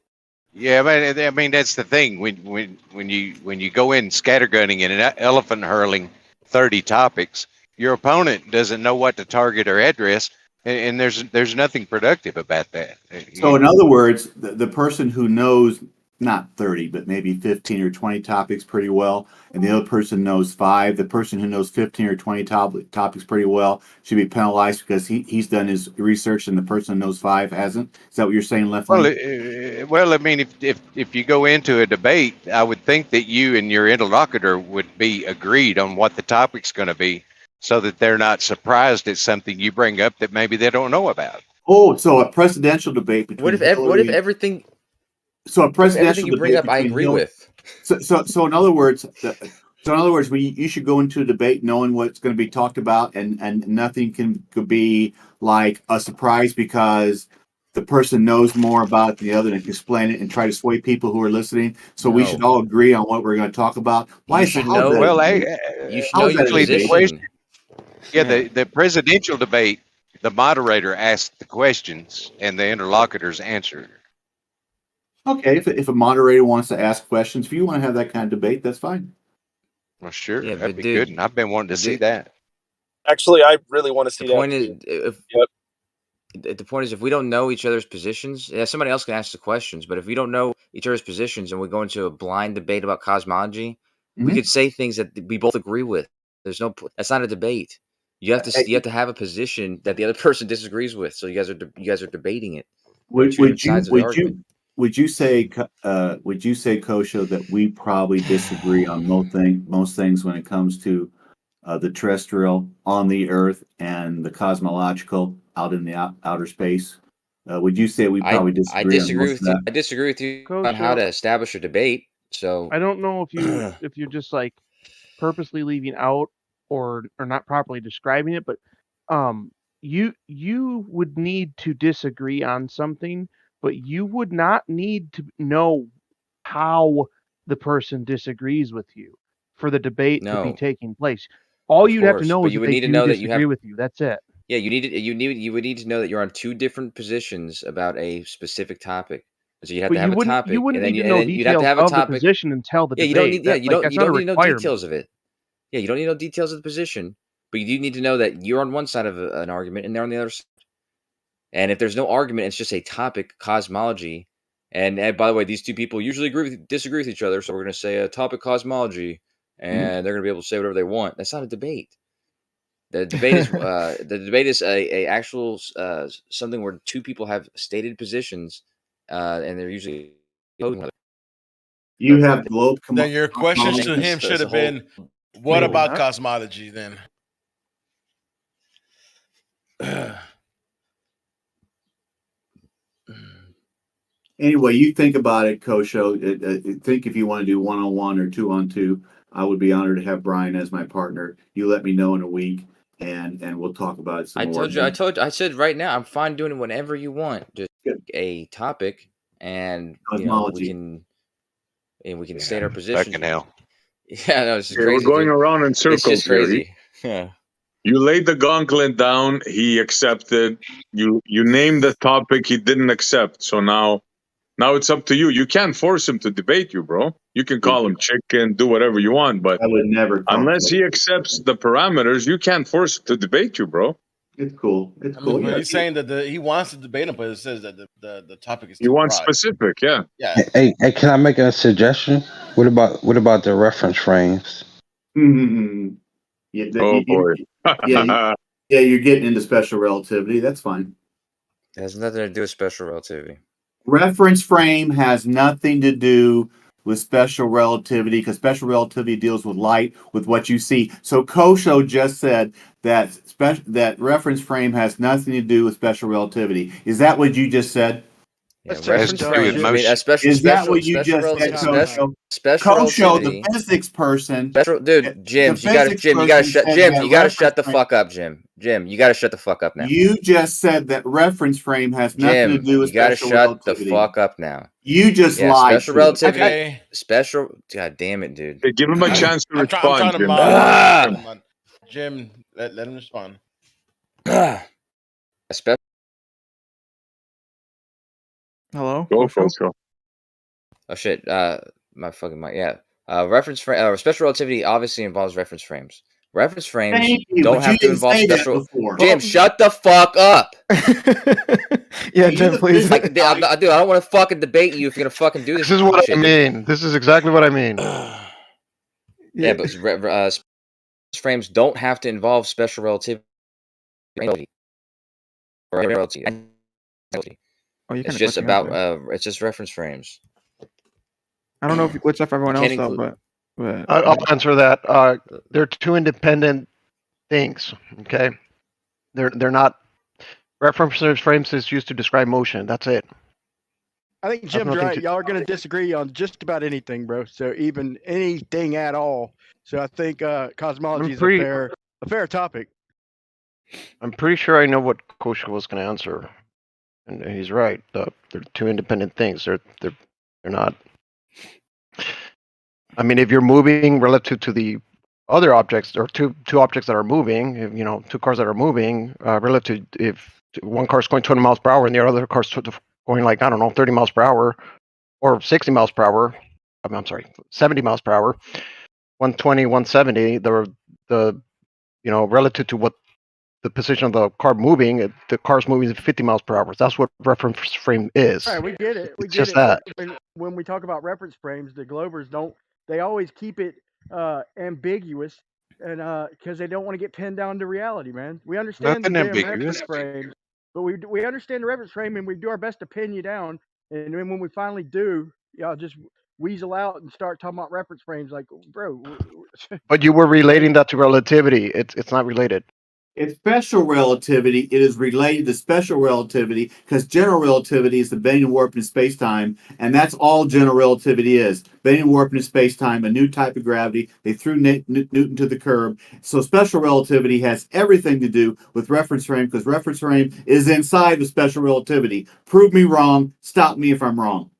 [SPEAKER 5] Yeah, but I mean that's the thing. When you go in scattergunning and elephant hurling 30 topics, your opponent doesn't know what to target or address, and there's nothing productive about that.
[SPEAKER 9] So in other words, the person who knows not 30, but maybe 15 or 20 topics pretty well, and the other person knows 5, the person who knows 15 or 20 topics pretty well should be penalized because he's done his research and the person who knows 5 hasn't. Is that what you're saying, Left?
[SPEAKER 5] Well, I mean, if you go into a debate, I would think that you and your interlocutor would be agreed on what the topic's going to be, so that they're not surprised at something you bring up that maybe they don't know about.
[SPEAKER 9] Oh, so a presidential debate between
[SPEAKER 1] what if everything?
[SPEAKER 9] So a presidential
[SPEAKER 1] everything you bring up, I agree with.
[SPEAKER 9] So in other words, you should go into a debate knowing what's going to be talked about, and nothing could be like a surprise because the person knows more about it than the other and can explain it and try to sway people who are listening. So we should all agree on what we're going to talk about. Why
[SPEAKER 1] you should know? You should know your position.
[SPEAKER 5] Yeah, the presidential debate, the moderator asks the questions and the interlocutors answer.
[SPEAKER 9] Okay, if a moderator wants to ask questions, if you want to have that kind of debate, that's fine.
[SPEAKER 5] Well, sure, that'd be good, and I've been wanting to see that.
[SPEAKER 10] Actually, I really want to see
[SPEAKER 1] the point is, the point is, if we don't know each other's positions, somebody else can ask the questions. But if we don't know each other's positions and we go into a blind debate about cosmology, we could say things that we both agree with. That's not a debate. You have to have a position that the other person disagrees with. So you guys are debating it.
[SPEAKER 9] Would you say, Kosho, that we probably disagree on most things when it comes to the terrestrial on the Earth and the cosmological out in the outer space? Would you say we probably disagree?
[SPEAKER 1] I disagree with you on how to establish a debate. So
[SPEAKER 8] I don't know if you're just like purposely leaving out or not properly describing it, but you would need to disagree on something, but you would not need to know how the person disagrees with you for the debate to be taking place. All you'd have to know is that they do disagree with you. That's it.
[SPEAKER 1] Yeah, you would need to know that you're on two different positions about a specific topic. So you have to have a topic.
[SPEAKER 8] You wouldn't need to know details of the position until the debate.
[SPEAKER 1] You don't need to know details of it. Yeah, you don't need to know details of the position, but you do need to know that you're on one side of an argument and they're on the other side. And if there's no argument, it's just a topic, cosmology. And by the way, these two people usually disagree with each other, so we're going to say a topic, cosmology, and they're going to be able to say whatever they want. That's not a debate. The debate is a actual something where two people have stated positions, and they're usually opposing one another.
[SPEAKER 9] You have globe.
[SPEAKER 7] Then your questions to him should have been, "What about cosmology?" Then.
[SPEAKER 9] Anyway, you think about it, Kosho. Think if you want to do 1-on-1 or 2-on-2, I would be honored to have Brian as my partner. You let me know in a week, and we'll talk about it some more.
[SPEAKER 1] I said right now, I'm fine doing it whenever you want. Just a topic, and we can state our position.
[SPEAKER 5] Fucking hell.
[SPEAKER 1] Yeah, no, it's crazy.
[SPEAKER 3] We're going around in circles.
[SPEAKER 1] It's just crazy. Yeah.
[SPEAKER 3] You laid the gauntlet down. He accepted. You named the topic. He didn't accept. So now it's up to you. You can't force him to debate you, bro. You can call him chicken, do whatever you want, but
[SPEAKER 9] I would never.
[SPEAKER 3] Unless he accepts the parameters, you can't force him to debate you, bro.
[SPEAKER 9] It's cool. It's
[SPEAKER 7] I
[SPEAKER 9] cool.
[SPEAKER 7] mean, but
[SPEAKER 9] Yeah.
[SPEAKER 7] he's saying that he wants to debate him, but it says that the topic is
[SPEAKER 3] You
[SPEAKER 7] too
[SPEAKER 3] want
[SPEAKER 7] broad.
[SPEAKER 3] specific, yeah.
[SPEAKER 7] Yeah.
[SPEAKER 12] Hey, can I make a suggestion? What about the reference frames?
[SPEAKER 9] Yeah,
[SPEAKER 3] Oh boy.
[SPEAKER 9] yeah, you're getting into special relativity. That's fine.
[SPEAKER 1] It has nothing to do with special relativity.
[SPEAKER 9] Reference frame has nothing to do with special relativity because special relativity deals with light, with what you see. So Kosho just said that that reference frame has nothing to do with special relativity. Is that what you just said?
[SPEAKER 1] Yeah,
[SPEAKER 6] That's
[SPEAKER 1] reference
[SPEAKER 6] dumb
[SPEAKER 1] frames.
[SPEAKER 6] shit.
[SPEAKER 1] I mean, a special
[SPEAKER 9] Is that
[SPEAKER 1] special
[SPEAKER 9] what you
[SPEAKER 1] special
[SPEAKER 9] just said,
[SPEAKER 1] relativity.
[SPEAKER 9] Kosho?
[SPEAKER 1] Special
[SPEAKER 9] Kosho, the
[SPEAKER 1] relativity.
[SPEAKER 9] physics person.
[SPEAKER 1] Special dude, Jim,
[SPEAKER 9] The
[SPEAKER 1] you gotta
[SPEAKER 9] physics
[SPEAKER 1] Jim, you gotta
[SPEAKER 9] person
[SPEAKER 1] shut
[SPEAKER 9] said
[SPEAKER 1] Jim,
[SPEAKER 9] that
[SPEAKER 1] you gotta
[SPEAKER 9] reference
[SPEAKER 1] shut the
[SPEAKER 9] frame-
[SPEAKER 1] fuck up, Jim. Jim, you gotta shut the fuck up now.
[SPEAKER 9] You just said that reference frame has nothing to
[SPEAKER 1] Jim,
[SPEAKER 9] do with
[SPEAKER 1] you gotta
[SPEAKER 9] special
[SPEAKER 1] shut the
[SPEAKER 9] relativity.
[SPEAKER 1] fuck up now.
[SPEAKER 9] You just
[SPEAKER 1] Yeah,
[SPEAKER 9] lied.
[SPEAKER 1] special
[SPEAKER 9] to us.
[SPEAKER 1] relativity.
[SPEAKER 7] Okay.
[SPEAKER 1] Special. God damn it, dude.
[SPEAKER 3] Hey, give him a chance to
[SPEAKER 7] I'm
[SPEAKER 3] respond,
[SPEAKER 7] trying to
[SPEAKER 3] Jim.
[SPEAKER 7] mod. Jim, let him respond.
[SPEAKER 1] A special.
[SPEAKER 8] Hello.
[SPEAKER 3] Go,
[SPEAKER 8] Kosho?
[SPEAKER 3] Kosho.
[SPEAKER 1] Oh shit. My fucking mic. Yeah. Reference frame. Special relativity obviously involves reference frames. Reference frames
[SPEAKER 9] Thank you,
[SPEAKER 1] don't
[SPEAKER 9] but
[SPEAKER 1] have
[SPEAKER 9] you
[SPEAKER 1] to
[SPEAKER 9] didn't
[SPEAKER 1] involve
[SPEAKER 9] say that
[SPEAKER 1] special.
[SPEAKER 9] before.
[SPEAKER 1] Jim, shut the fuck up.
[SPEAKER 8] Yeah, Jim, please.
[SPEAKER 1] Like, dude, I don't want to fucking debate you if you're gonna fucking do this.
[SPEAKER 11] This is what
[SPEAKER 1] shit,
[SPEAKER 11] I
[SPEAKER 1] dude.
[SPEAKER 11] mean. This is exactly what I mean.
[SPEAKER 1] Yeah, but frames don't have to involve special relativity.
[SPEAKER 8] Oh, you
[SPEAKER 1] It's
[SPEAKER 8] kinda
[SPEAKER 1] just
[SPEAKER 8] glitching
[SPEAKER 1] about
[SPEAKER 8] out there.
[SPEAKER 1] it's just reference frames.
[SPEAKER 8] I don't know if you glitched out for everyone else
[SPEAKER 1] Can't
[SPEAKER 8] though,
[SPEAKER 1] include-
[SPEAKER 8] but
[SPEAKER 11] I'll answer that. They're two independent things. Okay, they're not. Reference frames is used to describe motion. That's it.
[SPEAKER 6] I think Jim's
[SPEAKER 11] nothing
[SPEAKER 6] right.
[SPEAKER 11] to-
[SPEAKER 6] Y'all are going to disagree on just about anything, bro. So even anything at all. So I think cosmology is a fair topic.
[SPEAKER 11] I'm pretty sure I know what Kosho was going to answer, and he's right. They're two independent things. They're not. I mean, if you're moving relative to the other objects, or two objects that are moving, two cars that are moving, relative, if one car is going 20 miles per hour and the other car is going like, I don't know, 30 miles per hour or 60 miles per hour, I'm sorry, 70 miles per hour, 120, 170, the relative to what the position of the car moving, the car's moving at 50 miles per hour. That's what reference frame is.
[SPEAKER 6] All right, we get it.
[SPEAKER 11] It's just that.
[SPEAKER 6] When we talk about reference frames, the Glovers they always keep it ambiguous, and because they don't want to get pinned down to reality, man. We understand the
[SPEAKER 5] Nothing
[SPEAKER 6] damn
[SPEAKER 5] ambiguous.
[SPEAKER 6] reference frame, but we understand the reference frame, and we do our best to pin you down. And then when we finally do, y'all just weasel out and start talking about reference frames, like, bro.
[SPEAKER 11] But you were relating that to relativity. It's not related.
[SPEAKER 9] It's special relativity. It is related to special relativity because general relativity is the bending and warping of space-time, and that's all general relativity is. Bending and warping of space-time, a new type of gravity. They threw Newton to the curb. So special relativity has everything to do with reference frame because reference frame is inside of special relativity. Prove me wrong. Stop me if I'm wrong.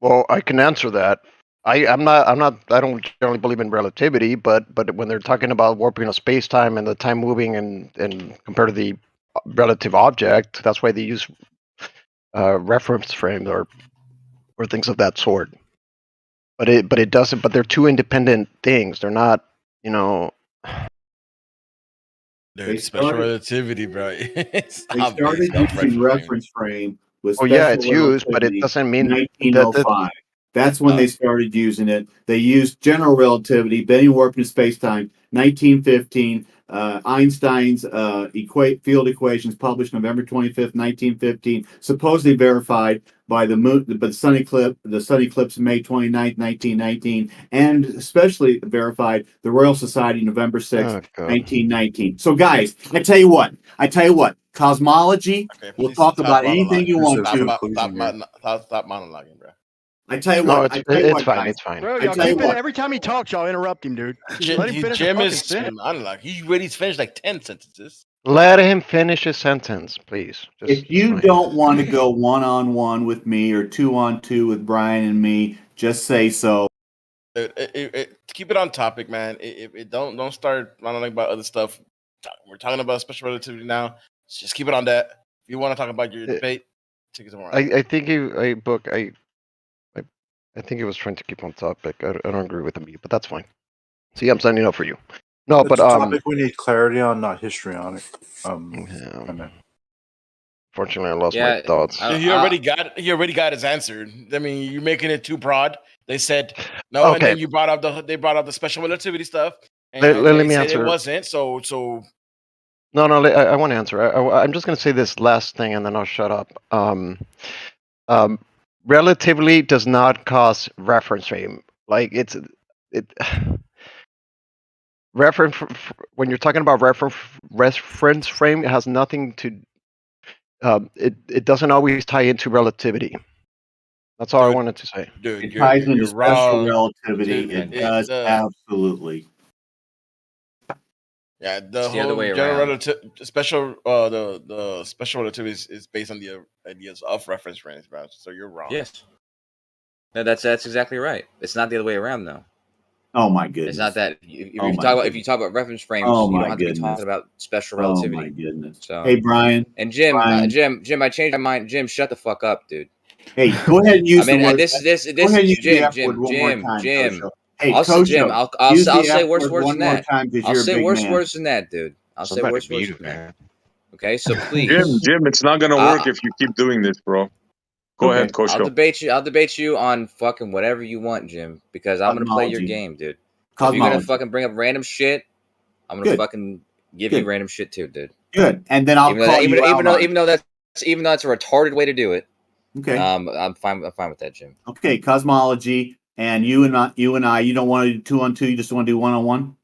[SPEAKER 11] Well, I can answer that. I don't generally believe in relativity, but when they're talking about warping of space time and the time moving and compared to the relative object, that's why they use reference frames or things of that sort. But it doesn't. But they're two independent things. They're not.
[SPEAKER 7] Dude, special relativity, bro.
[SPEAKER 9] They started using reference frame with
[SPEAKER 11] special
[SPEAKER 9] special
[SPEAKER 11] it's used, but it doesn't mean
[SPEAKER 9] 1905. That's when they started using it. They used general relativity, bending warping of space-time, 1915. Einstein's field equations published November 25th, 1915, supposedly verified by the sun eclipse May 29th, 1919, and especially verified the Royal Society November 6th, 1919. So guys, I tell you what, cosmology, we'll talk about anything you want to.
[SPEAKER 7] Stop monologuing, bro.
[SPEAKER 9] I tell you
[SPEAKER 11] No,
[SPEAKER 9] what.
[SPEAKER 11] it's fine. It's fine.
[SPEAKER 6] Bro, y'all keep it every time he talks, y'all interrupt him, dude. Just let him finish
[SPEAKER 7] Jim
[SPEAKER 6] the
[SPEAKER 7] is
[SPEAKER 6] fucking sentence.
[SPEAKER 7] monologue. He already finished like 10 sentences.
[SPEAKER 11] Let him finish his sentence, please.
[SPEAKER 9] If you don't want to go one-on-one with me or two-on-two with Brian and me, just say so.
[SPEAKER 7] Keep it on topic, man. Don't start monologuing about other stuff. We're talking about special relativity now. Just keep it on that. If you want to talk about your debate, take it tomorrow.
[SPEAKER 11] I think I think he was trying to keep on topic. I don't agree with him, but that's fine. See, I'm signing up for you. No,
[SPEAKER 2] It's
[SPEAKER 11] but
[SPEAKER 2] a topic we need clarity on, not histrionic.
[SPEAKER 11] yeah. Fortunately, I lost
[SPEAKER 1] Yeah,
[SPEAKER 11] my thoughts.
[SPEAKER 7] He already got his answer. I mean, you're making it too broad. They said no, and
[SPEAKER 11] Okay.
[SPEAKER 7] then you brought up they brought up the special relativity stuff, and
[SPEAKER 11] Let
[SPEAKER 7] they
[SPEAKER 11] me
[SPEAKER 7] said
[SPEAKER 11] answer.
[SPEAKER 7] it wasn't. So
[SPEAKER 11] No, I want to answer. I'm just going to say this last thing, and then I'll shut up. Relatively does not cause reference frame. Like it. Reference when you're talking about reference frame, it has nothing to. It doesn't always tie into relativity. That's all I wanted to say.
[SPEAKER 7] Dude,
[SPEAKER 9] It ties into
[SPEAKER 7] you're
[SPEAKER 9] special
[SPEAKER 7] wrong.
[SPEAKER 9] relativity.
[SPEAKER 7] Dude,
[SPEAKER 9] It does absolutely.
[SPEAKER 7] Yeah, the
[SPEAKER 1] It's the other
[SPEAKER 7] whole
[SPEAKER 1] way
[SPEAKER 7] general
[SPEAKER 1] around.
[SPEAKER 7] special the special relativity is based on the ideas of reference frames, bro. So you're wrong.
[SPEAKER 1] Yes. No, that's exactly right. It's not the other way around, though.
[SPEAKER 9] Oh my goodness!
[SPEAKER 1] It's not that. If
[SPEAKER 9] Oh
[SPEAKER 1] you
[SPEAKER 9] my
[SPEAKER 1] talk about
[SPEAKER 9] goodness.
[SPEAKER 1] if you talk about reference frames,
[SPEAKER 9] Oh
[SPEAKER 1] you
[SPEAKER 9] my
[SPEAKER 1] don't have to be
[SPEAKER 9] goodness.
[SPEAKER 1] talking about special
[SPEAKER 9] Oh
[SPEAKER 1] relativity.
[SPEAKER 9] my goodness!
[SPEAKER 1] So,
[SPEAKER 9] Hey, Brian.
[SPEAKER 1] And Jim,
[SPEAKER 9] Brian.
[SPEAKER 1] Jim, I changed my mind. Jim, shut the fuck up, dude.
[SPEAKER 9] Hey, go ahead and use
[SPEAKER 1] I mean,
[SPEAKER 9] the word.
[SPEAKER 1] this
[SPEAKER 9] Go ahead and use the
[SPEAKER 1] Jim,
[SPEAKER 9] F word one more time, Kosho. Hey,
[SPEAKER 1] I'll say Jim.
[SPEAKER 9] Kosho,
[SPEAKER 1] I'll
[SPEAKER 9] use the
[SPEAKER 1] say
[SPEAKER 9] F
[SPEAKER 1] worse
[SPEAKER 9] word
[SPEAKER 1] words
[SPEAKER 9] one
[SPEAKER 1] than
[SPEAKER 9] more
[SPEAKER 1] that.
[SPEAKER 9] time because
[SPEAKER 1] I'll
[SPEAKER 9] you're a
[SPEAKER 1] say
[SPEAKER 9] big
[SPEAKER 1] worse
[SPEAKER 9] man.
[SPEAKER 1] words than that, dude. I'll say
[SPEAKER 5] Somebody
[SPEAKER 1] worse words
[SPEAKER 5] mute
[SPEAKER 1] than that.
[SPEAKER 5] man.
[SPEAKER 1] Okay, so please,
[SPEAKER 3] Jim, it's not gonna work if you keep doing this, bro. Go
[SPEAKER 9] Okay.
[SPEAKER 3] ahead, Kosho.
[SPEAKER 1] I'll debate you on fucking whatever you want, Jim, because I'm gonna play your
[SPEAKER 9] Cosmology.
[SPEAKER 1] game, dude. So if you're gonna fucking bring up random shit, I'm gonna
[SPEAKER 9] Good.
[SPEAKER 1] fucking give
[SPEAKER 9] Good.
[SPEAKER 1] you random shit too, dude.
[SPEAKER 9] Good, and then I'll call you out on it.
[SPEAKER 1] Even though that's a retarded way to do it.
[SPEAKER 9] Okay.
[SPEAKER 1] I'm fine with that, Jim.
[SPEAKER 9] Okay, cosmology, and you and I, you don't want to do 2-on-2. You just want to do 1-on-1.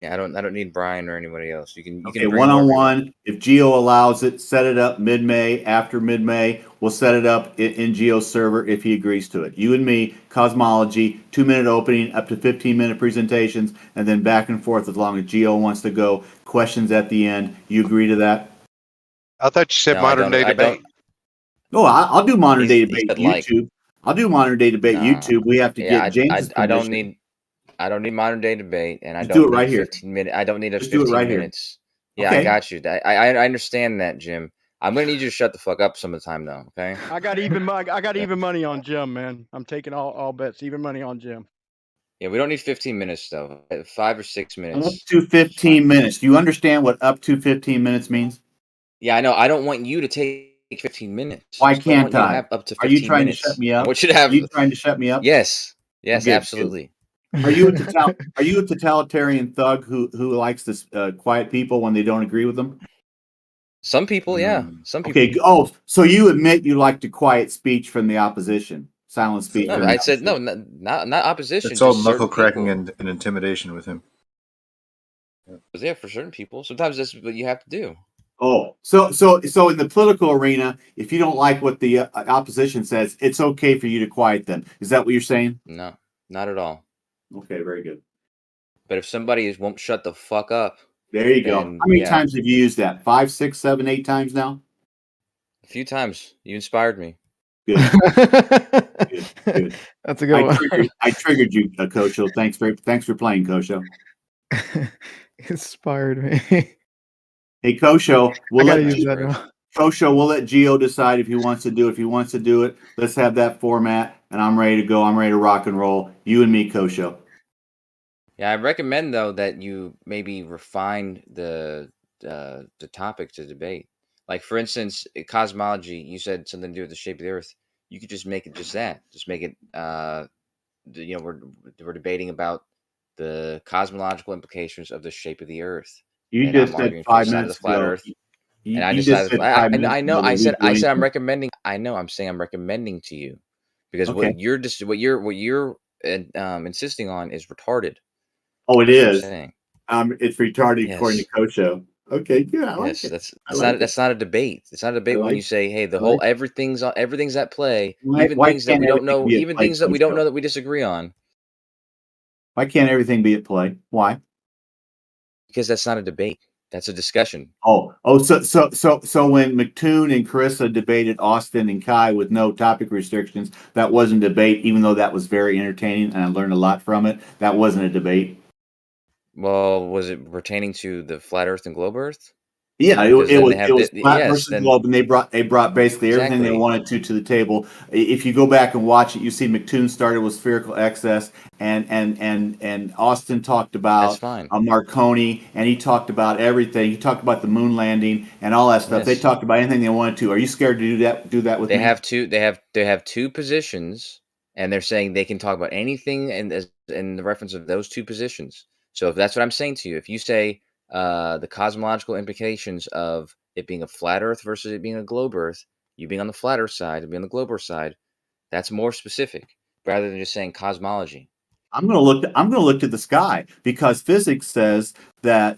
[SPEAKER 1] Yeah, I don't need Brian or anybody else. You can
[SPEAKER 9] Okay,
[SPEAKER 1] bring whoever you want.
[SPEAKER 9] 1-on-1. If Geo allows it, set it up mid-May. After mid-May, we'll set it up in Geo's server if he agrees to it. You and me, cosmology, 2-minute opening, up to 15-minute presentations, and then back and forth as long as Geo wants to go. Questions at the end. You agree to that?
[SPEAKER 5] I thought you said
[SPEAKER 1] No,
[SPEAKER 5] modern day
[SPEAKER 1] I don't.
[SPEAKER 5] debate.
[SPEAKER 9] Oh, I'll do modern day
[SPEAKER 1] He
[SPEAKER 9] debate
[SPEAKER 1] said
[SPEAKER 9] YouTube. I'll do modern day debate
[SPEAKER 1] Nah.
[SPEAKER 9] YouTube. We have to
[SPEAKER 1] Yeah,
[SPEAKER 9] get James's permission.
[SPEAKER 1] I don't need modern day debate, and I
[SPEAKER 9] Just do
[SPEAKER 1] don't
[SPEAKER 9] it right
[SPEAKER 1] need
[SPEAKER 9] here.
[SPEAKER 1] 15 minutes. I don't need a
[SPEAKER 9] Just do it
[SPEAKER 1] 15
[SPEAKER 9] right here.
[SPEAKER 1] minutes. Yeah,
[SPEAKER 9] Okay.
[SPEAKER 1] I got you. I understand that, Jim. I'm gonna need you to shut the fuck up some of the time, though. Okay.
[SPEAKER 6] I got even money on Jim, man. I'm taking all bets, even money on Jim.
[SPEAKER 1] Yeah, we don't need 15 minutes though. 5 or 6
[SPEAKER 9] Up
[SPEAKER 1] minutes.
[SPEAKER 9] to 15 minutes. Do you understand what up to 15 minutes means?
[SPEAKER 1] Yeah, I know. I don't want you to take 15 minutes.
[SPEAKER 9] Why
[SPEAKER 1] So I want
[SPEAKER 9] can't
[SPEAKER 1] you to
[SPEAKER 9] I?
[SPEAKER 1] have up to
[SPEAKER 9] Are
[SPEAKER 1] 15
[SPEAKER 9] you trying
[SPEAKER 1] minutes.
[SPEAKER 9] to shut me
[SPEAKER 1] I
[SPEAKER 9] up?
[SPEAKER 1] want you to have.
[SPEAKER 9] Are you trying to shut me up?
[SPEAKER 1] Yes. Yes,
[SPEAKER 9] Good,
[SPEAKER 1] absolutely.
[SPEAKER 9] Are you a totalitarian thug who likes to quiet people when they don't agree with them?
[SPEAKER 1] Some people, yeah. Some people.
[SPEAKER 9] Okay. Oh, so you admit you like to quiet speech from the opposition, silent speech.
[SPEAKER 1] No,
[SPEAKER 9] from the
[SPEAKER 1] I said
[SPEAKER 9] opposition.
[SPEAKER 1] no, not opposition.
[SPEAKER 2] It's all
[SPEAKER 1] just certain
[SPEAKER 2] knuckle cracking
[SPEAKER 1] people.
[SPEAKER 2] and intimidation with him.
[SPEAKER 1] Yeah, for certain people. Sometimes that's what you have to do.
[SPEAKER 9] Oh, so in the political arena, if you don't like what the opposition says, it's okay for you to quiet them. Is that what you're saying?
[SPEAKER 1] No, not at all.
[SPEAKER 9] Okay, very good.
[SPEAKER 1] But if somebody won't shut the fuck up,
[SPEAKER 9] there you go.
[SPEAKER 1] then,
[SPEAKER 9] How many
[SPEAKER 1] yeah,
[SPEAKER 9] times have you used that? 5, 6, 7, 8 times now?
[SPEAKER 1] a few times. You inspired me.
[SPEAKER 9] Good. Good.
[SPEAKER 8] That's a good one.
[SPEAKER 9] I triggered you, Kosho. Thanks for playing, Kosho.
[SPEAKER 8] Inspired me.
[SPEAKER 9] Hey, Kosho,
[SPEAKER 8] I gotta use that now.
[SPEAKER 9] Kosho, we'll let Gio decide if he wants to do it. If he wants to do it, let's have that format, and I'm ready to go. I'm ready to rock and roll. You and me, Kosho.
[SPEAKER 1] Yeah, I recommend though that you maybe refine the topic to debate. Like for instance, cosmology. You said something to do with the shape of the Earth. You could just make it just that. Just make it. We're debating about the cosmological implications of the shape of the Earth.
[SPEAKER 9] You
[SPEAKER 1] and
[SPEAKER 9] just
[SPEAKER 1] I'm
[SPEAKER 9] said
[SPEAKER 1] arguing for
[SPEAKER 9] 5
[SPEAKER 1] the side of the
[SPEAKER 9] minutes
[SPEAKER 1] flat
[SPEAKER 9] ago.
[SPEAKER 1] Earth. And I
[SPEAKER 9] You
[SPEAKER 1] just
[SPEAKER 9] said 5 minutes
[SPEAKER 1] I know.
[SPEAKER 9] ago
[SPEAKER 1] I said I'm
[SPEAKER 9] that
[SPEAKER 1] recommending. I know. I'm saying I'm recommending to you because
[SPEAKER 9] Okay.
[SPEAKER 1] what you're insisting on is retarded.
[SPEAKER 9] Oh, it
[SPEAKER 1] That's what I'm
[SPEAKER 9] is.
[SPEAKER 1] saying.
[SPEAKER 9] It's retarded according
[SPEAKER 1] Yes.
[SPEAKER 9] to Kosho. Okay, good. I like
[SPEAKER 1] Yes,
[SPEAKER 9] it.
[SPEAKER 1] that's not a debate. It's not a debate when you say, "Hey, the whole everything's at play." Even
[SPEAKER 9] Why
[SPEAKER 1] things that
[SPEAKER 9] can't
[SPEAKER 1] we don't
[SPEAKER 9] everything
[SPEAKER 1] know.
[SPEAKER 9] be at
[SPEAKER 1] Even
[SPEAKER 9] play,
[SPEAKER 1] things that we don't
[SPEAKER 9] Kosho?
[SPEAKER 1] know that we disagree on.
[SPEAKER 9] Why can't everything be at play? Why?
[SPEAKER 1] Because that's not a debate. That's a discussion.
[SPEAKER 9] So when McToon and Carissa debated Austin and Kai with no topic restrictions, that wasn't a debate, even though that was very entertaining and I learned a lot from it. That wasn't a debate.
[SPEAKER 1] Well, was it pertaining to the flat Earth and globe Earth?
[SPEAKER 9] Yeah,
[SPEAKER 1] because
[SPEAKER 9] it
[SPEAKER 1] then
[SPEAKER 9] was
[SPEAKER 1] they have
[SPEAKER 9] flat
[SPEAKER 1] yes,
[SPEAKER 9] versus
[SPEAKER 1] then
[SPEAKER 9] globe, and they brought basically everything they
[SPEAKER 1] exactly.
[SPEAKER 9] wanted to the table. If you go back and watch it, you see McToon started with spherical excess, and Austin talked
[SPEAKER 1] That's
[SPEAKER 9] about
[SPEAKER 1] fine.
[SPEAKER 9] Marconi, and he talked about everything. He talked about the moon landing and all that stuff. They
[SPEAKER 1] Yes.
[SPEAKER 9] talked about anything they wanted to. Are you scared to do that with
[SPEAKER 1] They
[SPEAKER 9] me?
[SPEAKER 1] have two. They have two positions, and they're saying they can talk about anything in the reference of those two positions. So if that's what I'm saying to you, if you say the cosmological implications of it being a flat Earth versus it being a globe Earth, you being on the flat Earth side and being on the globe Earth side, that's more specific rather than just saying cosmology.
[SPEAKER 9] I'm going to look to the sky because physics says that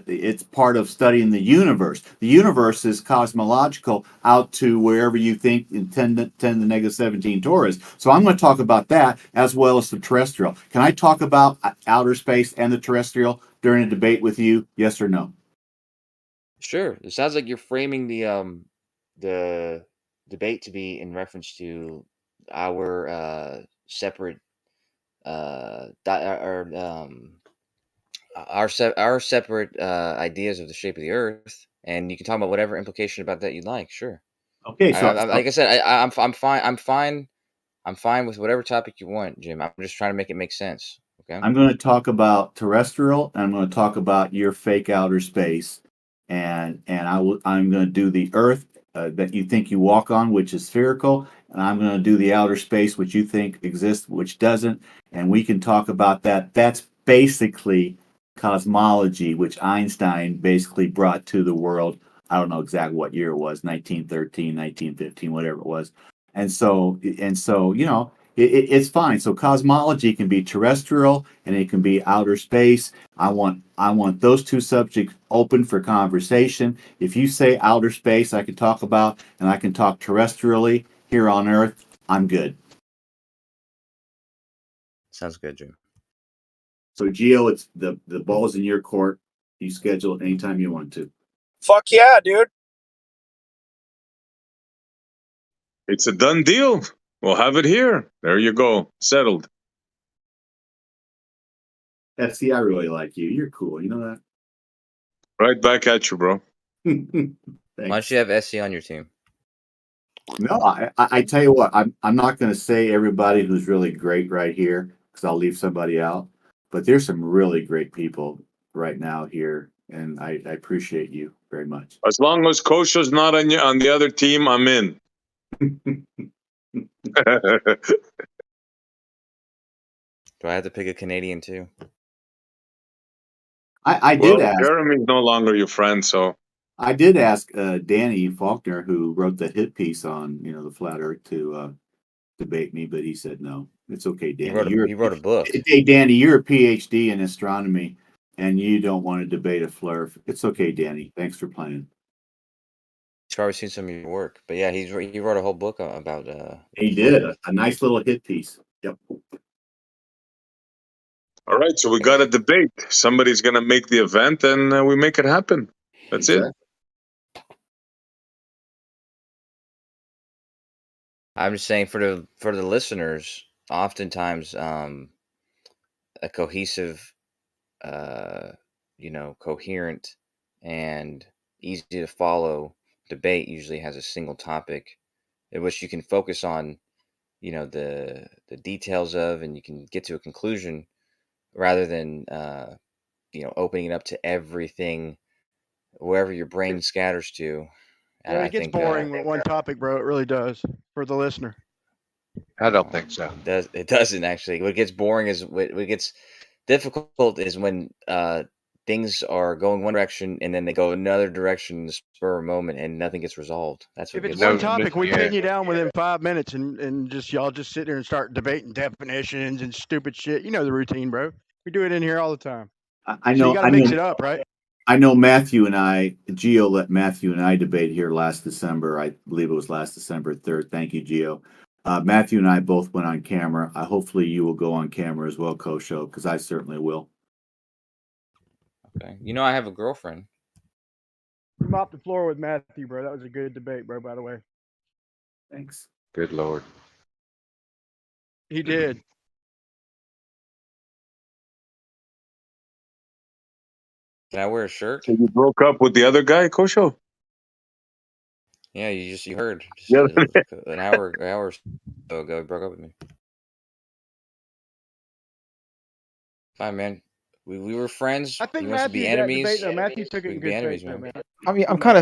[SPEAKER 9] it's part of studying the universe. The universe is cosmological out to wherever you think in 10 to the negative 17 Taurus. So I'm going to talk about that as well as the terrestrial. Can I talk about outer space and the terrestrial during a debate with you? Yes or no?
[SPEAKER 1] Sure. It sounds like you're framing the debate to be in reference to our separate our separate ideas of the shape of the Earth, and you can talk about whatever implication about that you'd like. Sure.
[SPEAKER 9] Okay,
[SPEAKER 1] Like I said, I'm fine. I'm fine with whatever topic you want, Jim. I'm just trying to make it make sense. Okay.
[SPEAKER 9] I'm going to talk about terrestrial, and I'm going to talk about your fake outer space, and I'm going to do the Earth that you think you walk on, which is spherical, and I'm going to do the outer space, which you think exists, which doesn't, and we can talk about that. That's basically cosmology, which Einstein basically brought to the world. I don't know exactly what year it was, 1913, 1915, whatever it was, and so it's fine. So cosmology can be terrestrial and it can be outer space. I want those two subjects open for conversation. If you say outer space, I can talk about, and I can talk terrestrially here on Earth. I'm good.
[SPEAKER 1] Sounds good, Jim.
[SPEAKER 9] So Gio, it's the ball's in your court. You schedule it anytime you want to.
[SPEAKER 10] Fuck yeah, dude.
[SPEAKER 3] It's a done deal. We'll have it here. There you go. Settled.
[SPEAKER 9] FC, I really like you. You're cool. You know that?
[SPEAKER 3] Right back at you, bro.
[SPEAKER 1] Why don't you have SC on your team?
[SPEAKER 9] No, I tell you what, I'm not going to say everybody who's really great right here because I'll leave somebody out. But there's some really great people right now here, and I appreciate you very much.
[SPEAKER 3] As long as Kosho's not on the other team, I'm in.
[SPEAKER 1] Do I have to pick a Canadian too?
[SPEAKER 9] I did
[SPEAKER 3] Well,
[SPEAKER 9] ask.
[SPEAKER 3] Jeremy's no longer your friend, so
[SPEAKER 9] I did ask Danny Faulkner, who wrote the hit piece on the flat Earth, to debate me, but he said no. It's okay, Danny.
[SPEAKER 1] He wrote a book.
[SPEAKER 9] Hey, Danny, you're a PhD in astronomy, and you don't want to debate a flurf. It's okay, Danny. Thanks for playing.
[SPEAKER 1] He's probably seen some of your work, but yeah, he wrote a whole book about.
[SPEAKER 9] He did a nice little hit piece. Yep.
[SPEAKER 3] all right. So we got a debate. Somebody's gonna make the event, and we make it happen. That's it.
[SPEAKER 1] I'm just saying for the listeners, oftentimes a cohesive, coherent and easy to follow debate usually has a single topic in which you can focus on, the details of, and you can get to a conclusion rather than opening it up to everything wherever your brain scatters to.
[SPEAKER 6] Yeah, it gets boring with one topic, bro. It really does for the listener.
[SPEAKER 5] I don't think so.
[SPEAKER 1] It doesn't actually. What gets boring is what gets difficult is when things are going one direction and then they go another direction in the spur of a moment and nothing gets resolved. That's what
[SPEAKER 6] If it's
[SPEAKER 1] gets
[SPEAKER 6] one topic, we pin you down within 5 minutes and just y'all just sit there and start debating definitions and stupid shit. You know the routine, bro. We do it in here all the time.
[SPEAKER 9] I
[SPEAKER 6] So
[SPEAKER 9] know.
[SPEAKER 6] you got to mix it up, right?
[SPEAKER 9] I know Matthew and I, Gio let Matthew and I debate here last December. I believe it was last December 3rd. Thank you, Gio. Matthew and I both went on camera. Hopefully you will go on camera as well, Kosho, because I certainly will.
[SPEAKER 1] Okay. I have a girlfriend.
[SPEAKER 6] You mopped the floor with Matthew, bro. That was a good debate, bro, by the way.
[SPEAKER 9] Thanks.
[SPEAKER 5] Good Lord.
[SPEAKER 6] He did.
[SPEAKER 1] Can I wear a shirt?
[SPEAKER 3] So you broke up with the other guy, Kosho?
[SPEAKER 1] Yeah, you heard. Just,
[SPEAKER 3] Yeah.
[SPEAKER 1] an hour or so ago, he broke up with me. Fine, man. We were friends.
[SPEAKER 6] I think
[SPEAKER 1] He wants to be
[SPEAKER 6] Matthew, that
[SPEAKER 1] enemies.
[SPEAKER 6] debate, though, Matthew took it
[SPEAKER 1] We
[SPEAKER 6] in
[SPEAKER 1] can be
[SPEAKER 6] good
[SPEAKER 1] enemies,
[SPEAKER 6] faith, though,
[SPEAKER 1] man.
[SPEAKER 6] man.
[SPEAKER 8] I mean, I'm kind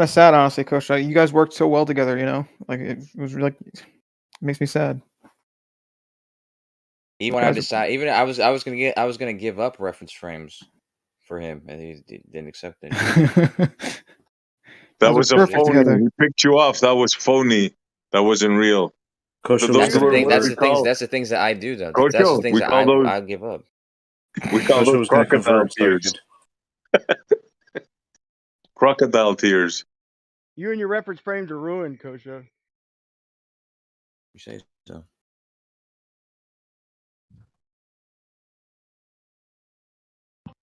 [SPEAKER 8] of sad, honestly, Coach. You guys worked so well together. You know, like it was really it makes me sad.
[SPEAKER 1] Even when I decided, even I was gonna give up reference frames for him, and he didn't accept it.
[SPEAKER 3] That was a
[SPEAKER 8] perfect
[SPEAKER 3] phony.
[SPEAKER 8] together.
[SPEAKER 3] He picked you off. That was phony. That wasn't real.
[SPEAKER 2] Kosho
[SPEAKER 1] That's the
[SPEAKER 2] was
[SPEAKER 1] thing.
[SPEAKER 2] gonna
[SPEAKER 1] That's the things that I do, though. That's the
[SPEAKER 3] Kosho,
[SPEAKER 1] things
[SPEAKER 3] we
[SPEAKER 1] that
[SPEAKER 3] call those
[SPEAKER 1] I give up.
[SPEAKER 3] we call
[SPEAKER 2] Kosho
[SPEAKER 3] those
[SPEAKER 2] was gonna
[SPEAKER 3] crocodile
[SPEAKER 2] convert, so you
[SPEAKER 3] tears. Crocodile tears.
[SPEAKER 6] You and your reference frames are ruined, Kosho.
[SPEAKER 1] You say so.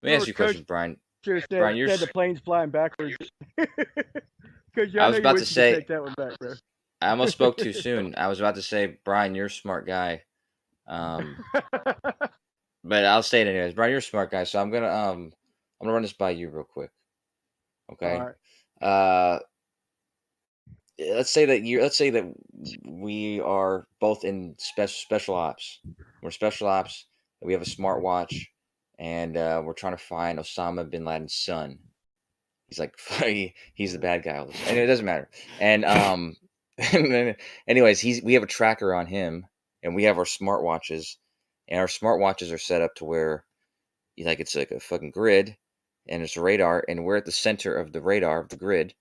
[SPEAKER 1] Let me ask you a question, Brian.
[SPEAKER 6] Should have
[SPEAKER 1] Brian, you're.
[SPEAKER 6] said the plane's flying backwards. Because
[SPEAKER 1] I was about to say.
[SPEAKER 6] Take that one back, bro.
[SPEAKER 1] I almost spoke too soon. I was about to say, Brian, you're a smart guy. But I'll say it anyways. Brian, you're a smart guy, so I'm gonna run this by you real quick. Okay.
[SPEAKER 6] All right.
[SPEAKER 1] Let's say that we are both in special ops. We're special ops. We have a smartwatch, and we're trying to find Osama bin Laden's son. He's like he's the bad guy. Anyway, it doesn't matter. And anyways, we have a tracker on him, and we have our smartwatches, and our smartwatches are set up to where it's like a fucking grid, and it's a radar, and we're at the center of the radar of the grid.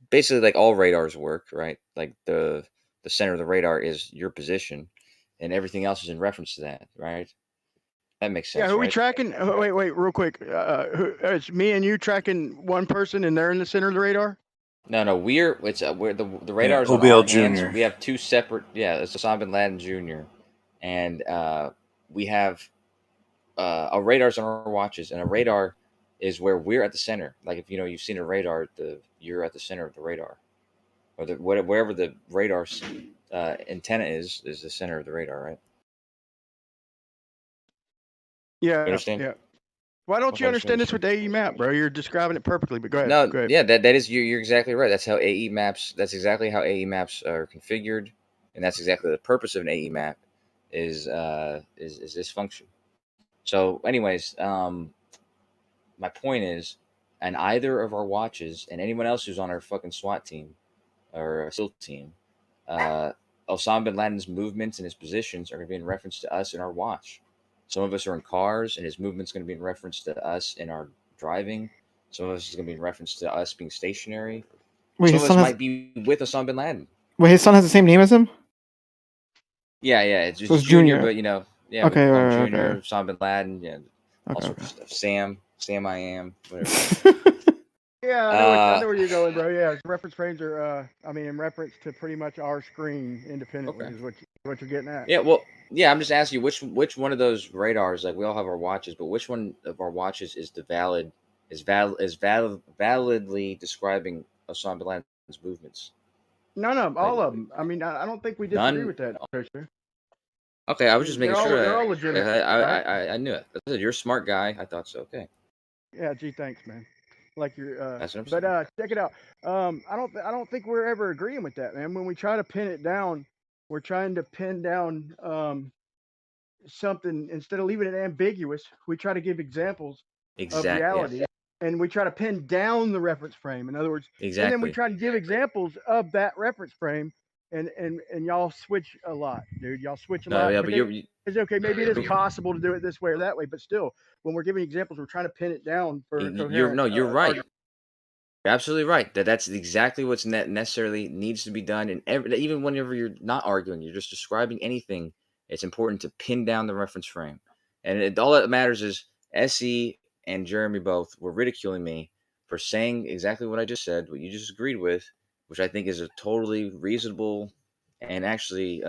[SPEAKER 1] Basically, like all radars work, right? Like the center of the radar is your position, and everything else is in reference to that, right? That makes sense.
[SPEAKER 6] Yeah, who
[SPEAKER 1] right?
[SPEAKER 6] we tracking? Wait, real quick. It's me and you tracking one person, and they're in the center of the radar.
[SPEAKER 1] No, we're the radars on
[SPEAKER 2] OBL
[SPEAKER 1] our hands.
[SPEAKER 2] Jr..
[SPEAKER 1] We have two separate. Yeah, it's Osama bin Laden Jr. And we have our radars on our watches, and a radar is where we're at the center. Like if you've seen a radar, you're at the center of the radar, or wherever the radar's antenna is the center of the radar, right?
[SPEAKER 6] Yeah,
[SPEAKER 1] You understand?
[SPEAKER 6] Yeah. Why don't you understand this with the AE map, bro? You're describing it perfectly, but go ahead.
[SPEAKER 1] No,
[SPEAKER 6] go ahead.
[SPEAKER 1] yeah, that is you're exactly right. That's how AE maps. That's exactly how AE maps are configured, and that's exactly the purpose of an AE map is this function. So, anyways, my point is, and either of our watches, and anyone else who's on our fucking SWAT team or SEAL team, Osama bin Laden's movements and his positions are going to be in reference to us in our watch. Some of us are in cars, and his movement's going to be in reference to us in our driving. Some of us is going to be in reference to us being stationary.
[SPEAKER 8] Wait,
[SPEAKER 1] Some of us might be with Osama bin Laden.
[SPEAKER 8] Wait, his son has the same name as him?
[SPEAKER 1] Yeah, it's just
[SPEAKER 8] So it's
[SPEAKER 1] Junior,
[SPEAKER 8] Junior.
[SPEAKER 1] but yeah,
[SPEAKER 8] Okay,
[SPEAKER 1] we call him
[SPEAKER 8] right,
[SPEAKER 1] Junior,
[SPEAKER 8] okay.
[SPEAKER 1] Osama bin Laden, yeah, all
[SPEAKER 8] Okay,
[SPEAKER 1] sorts of stuff. Sam, I am, whatever.
[SPEAKER 6] Yeah, I know where you're going, bro. Yeah, reference frames are, in reference to pretty much our screen independently is what you're getting at.
[SPEAKER 1] Yeah, well, yeah, I'm just asking you which one of those radars, like we all have our watches, but which one of our watches is validly describing Osama bin Laden's movements?
[SPEAKER 6] None of them, all of them. I mean, I don't think we disagree with that, Christian.
[SPEAKER 1] Okay, I was just making sure.
[SPEAKER 6] They're all legitimate.
[SPEAKER 1] I knew it. I said you're a smart guy. I thought so. Okay.
[SPEAKER 6] Yeah, gee, thanks, man. Like you're,
[SPEAKER 1] That's what I'm
[SPEAKER 6] but
[SPEAKER 1] saying.
[SPEAKER 6] check it out. I don't think we're ever agreeing with that, man. When we try to pin it down, we're trying to pin down something instead of leaving it ambiguous. We try to give examples of reality, and we try to pin down the reference frame. In other words, and then we try to give examples of that reference frame, and y'all switch a lot, dude. Y'all switch a lot.
[SPEAKER 1] Yeah, but
[SPEAKER 6] it's okay. Maybe it is possible to do it this way or that way, but still, when we're giving examples, we're trying to pin it down for coherent.
[SPEAKER 1] You're right. You're absolutely right. That's exactly what's necessarily needs to be done. And even whenever you're not arguing, you're just describing anything. It's important to pin down the reference frame. And all that matters is SE and Jeremy both were ridiculing me for saying exactly what I just said, what you just agreed with, which I think is a totally reasonable and actually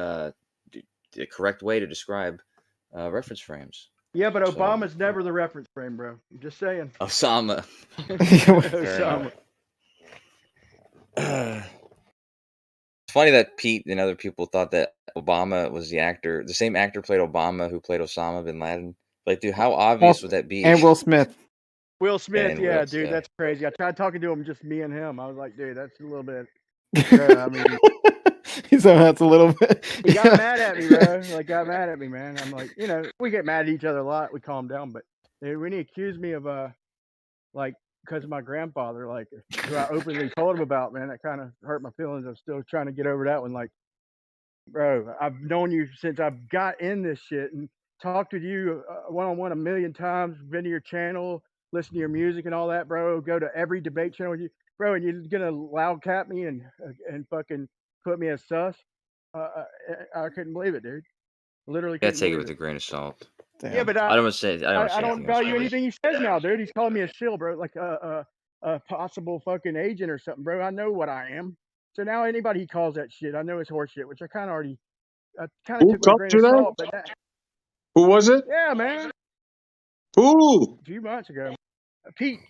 [SPEAKER 1] the correct way to describe reference frames.
[SPEAKER 6] Yeah, but Obama's never the reference frame, bro. I'm just saying.
[SPEAKER 1] Osama.
[SPEAKER 6] Osama.
[SPEAKER 1] It's funny that Pete and other people thought that Obama was the same actor played Obama who played Osama bin Laden. Like, dude, how obvious would that be?
[SPEAKER 8] And Will Smith.
[SPEAKER 6] Will Smith,
[SPEAKER 1] And
[SPEAKER 6] yeah,
[SPEAKER 1] Will,
[SPEAKER 6] dude,
[SPEAKER 1] yeah.
[SPEAKER 6] that's crazy. I tried talking to him, just me and him. I was like, dude, that's a little bit. Bro, I mean,
[SPEAKER 8] So that's a little bit.
[SPEAKER 6] he got mad at me, bro. Like, got mad at me, man. I'm like, we get mad at each other a lot. We calm down, but dude, when he accused me of like, because of my grandfather, like, who I openly told him about, man, that kind of hurt my feelings. I'm still trying to get over that one. Like, bro, I've known you since I've got in this shit and talked with you one-on-one a million times, been to your channel, listen to your music and all that, bro. Go to every debate channel with you, bro, and you're gonna loud cap me and fucking put me as sus. I couldn't believe it, dude. Literally
[SPEAKER 1] gotta
[SPEAKER 6] couldn't
[SPEAKER 1] take it
[SPEAKER 6] believe
[SPEAKER 1] with a grain of salt.
[SPEAKER 6] Yeah, but
[SPEAKER 1] I don't want to say. I don't want to
[SPEAKER 6] I
[SPEAKER 1] say
[SPEAKER 6] don't
[SPEAKER 1] anything else.
[SPEAKER 6] value anything he says now, dude. He's calling me a shill, bro, like a possible fucking agent or something, bro. I know what I am. So now anybody he calls that shit, I know it's horseshit, which I kind of
[SPEAKER 3] Who
[SPEAKER 6] took with a
[SPEAKER 3] called
[SPEAKER 6] grain
[SPEAKER 3] you
[SPEAKER 6] of
[SPEAKER 3] that?
[SPEAKER 6] salt, but
[SPEAKER 3] Who was it?
[SPEAKER 6] yeah, man,
[SPEAKER 3] Who?
[SPEAKER 6] a few months ago, Pete.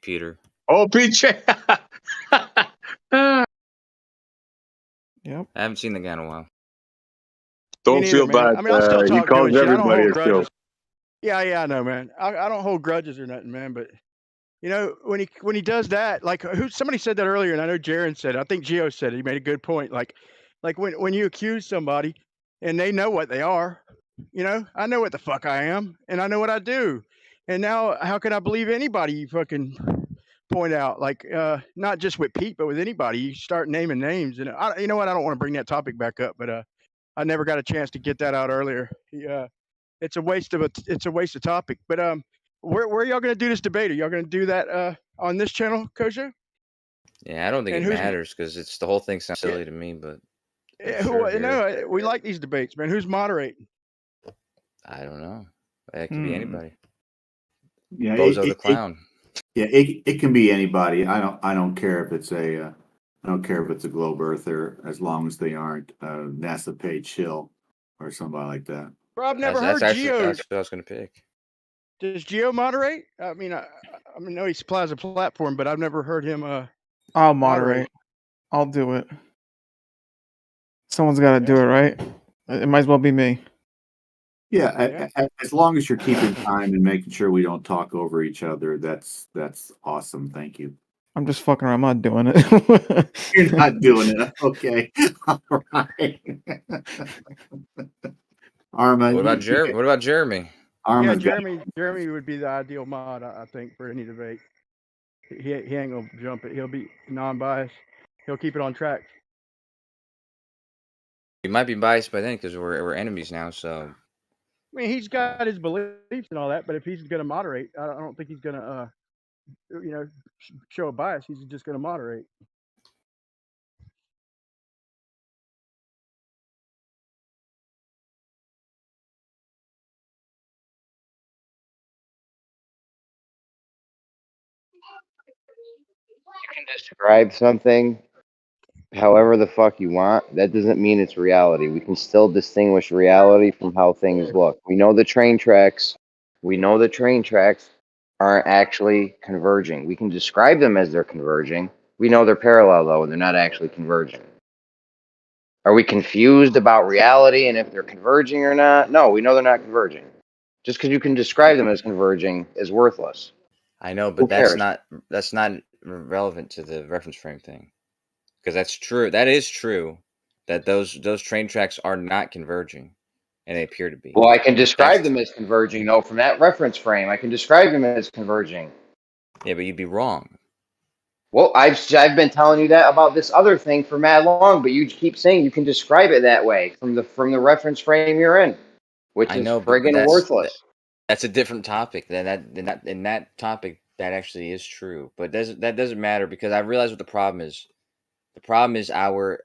[SPEAKER 1] Peter.
[SPEAKER 3] Oh, PJ.
[SPEAKER 8] Yep.
[SPEAKER 1] I haven't seen the guy in a while.
[SPEAKER 3] Don't
[SPEAKER 6] neither,
[SPEAKER 3] feel
[SPEAKER 6] man.
[SPEAKER 3] bad.
[SPEAKER 6] I mean, I still
[SPEAKER 3] He
[SPEAKER 6] talk to him
[SPEAKER 3] calls
[SPEAKER 6] and shit. I don't
[SPEAKER 3] everybody
[SPEAKER 6] hold
[SPEAKER 3] a
[SPEAKER 6] grudges.
[SPEAKER 3] shill.
[SPEAKER 6] Yeah, I know, man. I don't hold grudges or nothing, man. But when he does that, like somebody said that earlier, and I know Jaron said it. I think Gio said it. He made a good point. Like when you accuse somebody and they know what they are, I know what the fuck I am, and I know what I do. And now, how can I believe anybody you fucking point out? Like, not just with Pete, but with anybody. You start naming names, and you know what? I don't want to bring that topic back up, but I never got a chance to get that out earlier. It's a waste of topic. But where are y'all gonna do this debate? Are y'all gonna do that on this channel, Kojo?
[SPEAKER 1] Yeah, I don't think
[SPEAKER 6] And
[SPEAKER 1] it
[SPEAKER 6] who's
[SPEAKER 1] matters because it's the whole thing sounds silly to me. But
[SPEAKER 6] who? No, we like these debates, man. Who's moderating?
[SPEAKER 1] I don't know. It could be anybody.
[SPEAKER 9] Yeah,
[SPEAKER 1] Bozo the clown.
[SPEAKER 9] It can be anybody. I don't care if it's a I don't care if it's a globe earther, as long as they aren't NASA paid shill or somebody like that.
[SPEAKER 6] Bro, I've never
[SPEAKER 1] That's
[SPEAKER 6] heard
[SPEAKER 1] actually
[SPEAKER 6] Gio.
[SPEAKER 1] that's what I was gonna pick.
[SPEAKER 6] Does Gio moderate? I mean, I know he supplies a platform, but I've never heard him.
[SPEAKER 8] I'll moderate. I'll do it. Someone's got to do it, right? It might as well be me.
[SPEAKER 9] Yeah, as long as you're keeping time and making sure we don't talk over each other, that's awesome. Thank you.
[SPEAKER 8] I'm just fucking around. I'm not doing it.
[SPEAKER 9] You're not doing it. Okay. All right. Arma.
[SPEAKER 1] What about Jeremy? What about Jeremy?
[SPEAKER 6] Yeah, Jeremy would be the ideal mod, I think, for any debate. He ain't gonna jump it. He'll be non-biased. He'll keep it on track.
[SPEAKER 1] He might be biased by then because we're enemies now. So
[SPEAKER 6] I mean, he's got his beliefs and all that, but if he's gonna moderate, I don't think he's gonna show a bias. He's just gonna moderate.
[SPEAKER 4] You can describe something however the fuck you want. That doesn't mean it's reality. We can still distinguish reality from how things look. We know the train tracks. We know the train tracks aren't actually converging. We can describe them as they're converging. We know they're parallel though, and they're not actually converging. Are we confused about reality and if they're converging or not? No, we know they're not converging. Just because you can describe them as converging is worthless.
[SPEAKER 1] I know, but that's not relevant to the reference frame thing, because that's true. That is true that those train tracks are not converging, and they appear to be.
[SPEAKER 4] Well, I can describe them as converging though from that reference frame. I can describe them as converging.
[SPEAKER 1] Yeah, but you'd be wrong.
[SPEAKER 4] Well, I've been telling you that about this other thing for mad long, but you keep saying you can describe it that way from the reference frame you're in, which is friggin' worthless.
[SPEAKER 1] That's a different topic. In that topic, that actually is true, but that doesn't matter because I realize what the problem is. The problem is our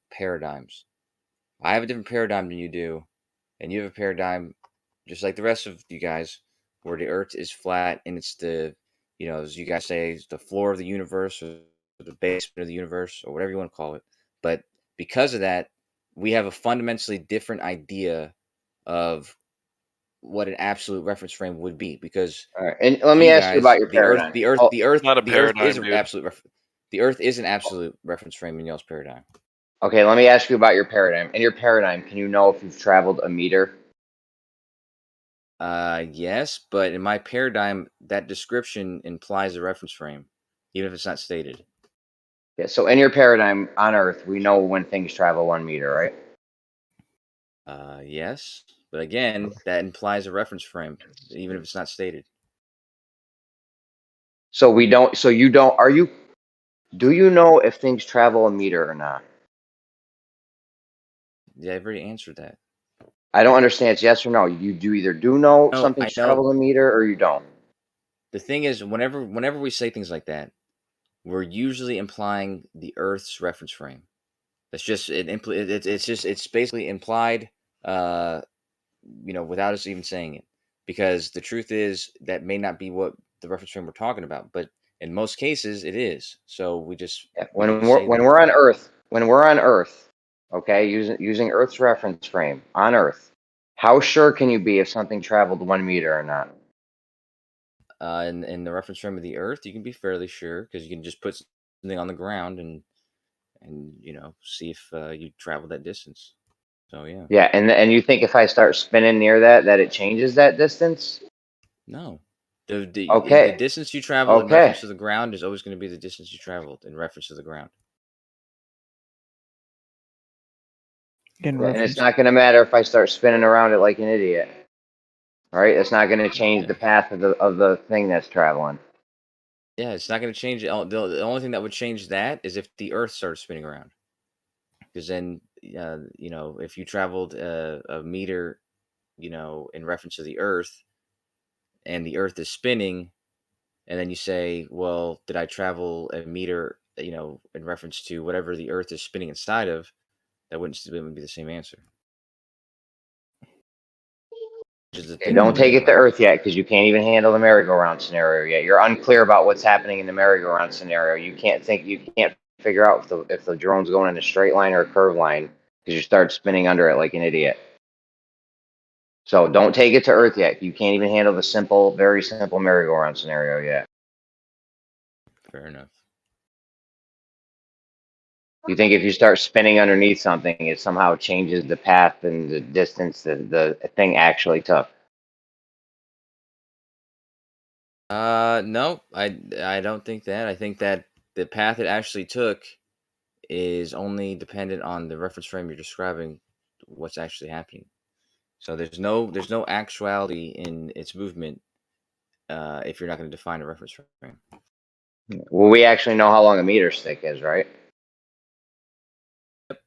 [SPEAKER 1] paradigms. I have a different paradigm than you do, and you have a paradigm just like the rest of you guys, where the Earth is flat and it's the, as you guys say, it's the floor of the universe or the basement of the universe or whatever you want to call it. But because of that, we have a fundamentally different idea of what an absolute reference frame would be. Because
[SPEAKER 4] all right, and let me ask you about your paradigm.
[SPEAKER 1] The Earth is an absolute. The Earth is an absolute reference frame in y'all's paradigm.
[SPEAKER 4] Okay, let me ask you about your paradigm. In your paradigm, can you know if you've traveled a meter?
[SPEAKER 1] Yes, but in my paradigm, that description implies a reference frame, even if it's not stated.
[SPEAKER 4] Yeah. So in your paradigm on Earth, we know when things travel 1 meter, right?
[SPEAKER 1] Yes, but again, that implies a reference frame, even if it's not stated.
[SPEAKER 4] So we don't. So you don't. Are you? Do you know if things travel 1 meter or not?
[SPEAKER 1] Yeah, I've already answered that.
[SPEAKER 4] I don't understand. It's yes or no. You do either do know
[SPEAKER 1] No,
[SPEAKER 4] something's
[SPEAKER 1] I know.
[SPEAKER 4] traveled 1 meter or you don't.
[SPEAKER 1] The thing is, whenever we say things like that, we're usually implying the Earth's reference frame. That's just it's basically implied, without us even saying it. Because the truth is that may not be what the reference frame we're talking about, but in most cases it is. So we just
[SPEAKER 4] Yeah.
[SPEAKER 1] we
[SPEAKER 4] When
[SPEAKER 1] just
[SPEAKER 4] we're
[SPEAKER 1] say
[SPEAKER 4] when
[SPEAKER 1] that.
[SPEAKER 4] we're on Earth, okay, using Earth's reference frame on Earth, how sure can you be if something traveled 1 meter or not?
[SPEAKER 1] In the reference frame of the Earth, you can be fairly sure because you can just put something on the ground and see if you travel that distance. So yeah.
[SPEAKER 4] Yeah, and you think if I start spinning near that it changes that distance?
[SPEAKER 1] No. The
[SPEAKER 4] Okay.
[SPEAKER 1] distance you travel in
[SPEAKER 4] Okay.
[SPEAKER 1] reference to the ground is always going to be the distance you traveled in reference to the ground.
[SPEAKER 4] And it's not going to matter if I start spinning around it like an idiot. All right, it's not going to change the path of the thing that's traveling.
[SPEAKER 1] Yeah, it's not going to change it. The only thing that would change that is if the Earth started spinning around. Because then, if you traveled a meter, in reference to the Earth, and the Earth is spinning, and then you say, well, did I travel a meter, in reference to whatever the Earth is spinning inside of? That wouldn't be the same answer.
[SPEAKER 4] Okay, don't take it to Earth yet because you can't even handle the merry-go-round scenario yet. You're unclear about what's happening in the merry-go-round scenario. You can't figure out if the drone's going in a straight line or a curved line because you start spinning under it like an idiot. So don't take it to Earth yet. You can't even handle the very simple merry-go-round scenario yet.
[SPEAKER 1] Fair enough.
[SPEAKER 4] You think if you start spinning underneath something, it somehow changes the path and the distance that the thing actually took?
[SPEAKER 1] No, I don't think that. I think that the path it actually took is only dependent on the reference frame you're describing what's actually happening. So there's no actuality in its movement if you're not going to define a reference frame.
[SPEAKER 4] Well, we actually know how long a meter stick is, right?
[SPEAKER 1] Yep.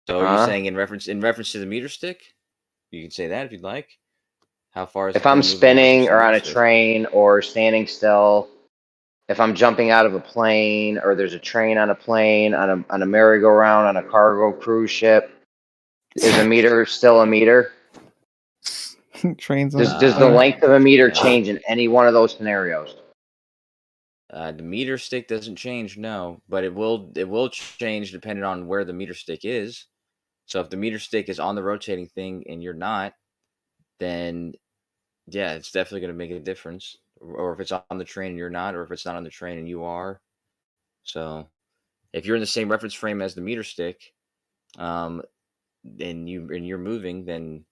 [SPEAKER 1] So are you saying in reference to the meter stick? You can say that if you'd like. How far is
[SPEAKER 4] If
[SPEAKER 1] the thing
[SPEAKER 4] I'm
[SPEAKER 1] moving in reference
[SPEAKER 4] spinning
[SPEAKER 1] to the
[SPEAKER 4] or
[SPEAKER 1] meter
[SPEAKER 4] on a
[SPEAKER 1] stick?
[SPEAKER 4] train or standing still, if I'm jumping out of a plane or there's a train on a plane, on a merry-go-round, on a cargo cruise ship, is a meter still a meter?
[SPEAKER 8] Trains on
[SPEAKER 4] Does the length of a meter change in any one of those scenarios?
[SPEAKER 1] The meter stick doesn't change, no, but it will change depending on where the meter stick is. So if the meter stick is on the rotating thing and you're not, then yeah, it's definitely going to make a difference. Or if it's on the train and you're not, or if it's not on the train and you are. So if you're in the same reference frame as the meter stick, and you're moving, then,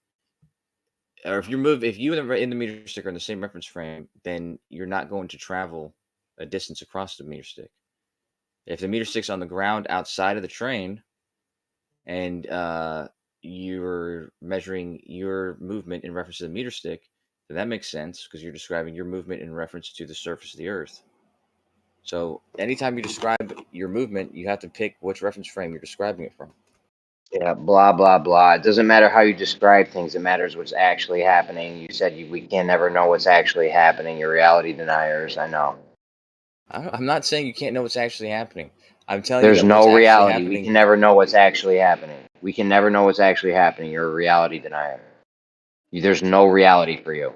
[SPEAKER 1] or if you in the meter stick are in the same reference frame, then you're not going to travel a distance across the meter stick. If the meter stick's on the ground outside of the train, and you're measuring your movement in reference to the meter stick, then that makes sense because you're describing your movement in reference to the surface of the Earth. So anytime you describe your movement, you have to pick which reference frame you're describing it from.
[SPEAKER 4] Yeah, blah, blah, blah. It doesn't matter how you describe things. It matters what's actually happening. You said we can never know what's actually happening. You're reality deniers. I know.
[SPEAKER 1] I'm not saying you can't know what's actually happening. I'm telling you
[SPEAKER 4] There's
[SPEAKER 1] that what's
[SPEAKER 4] no
[SPEAKER 1] actually
[SPEAKER 4] reality. We
[SPEAKER 1] happening.
[SPEAKER 4] can never know what's actually happening. We can never know what's actually happening. You're a reality denier. There's no reality for you.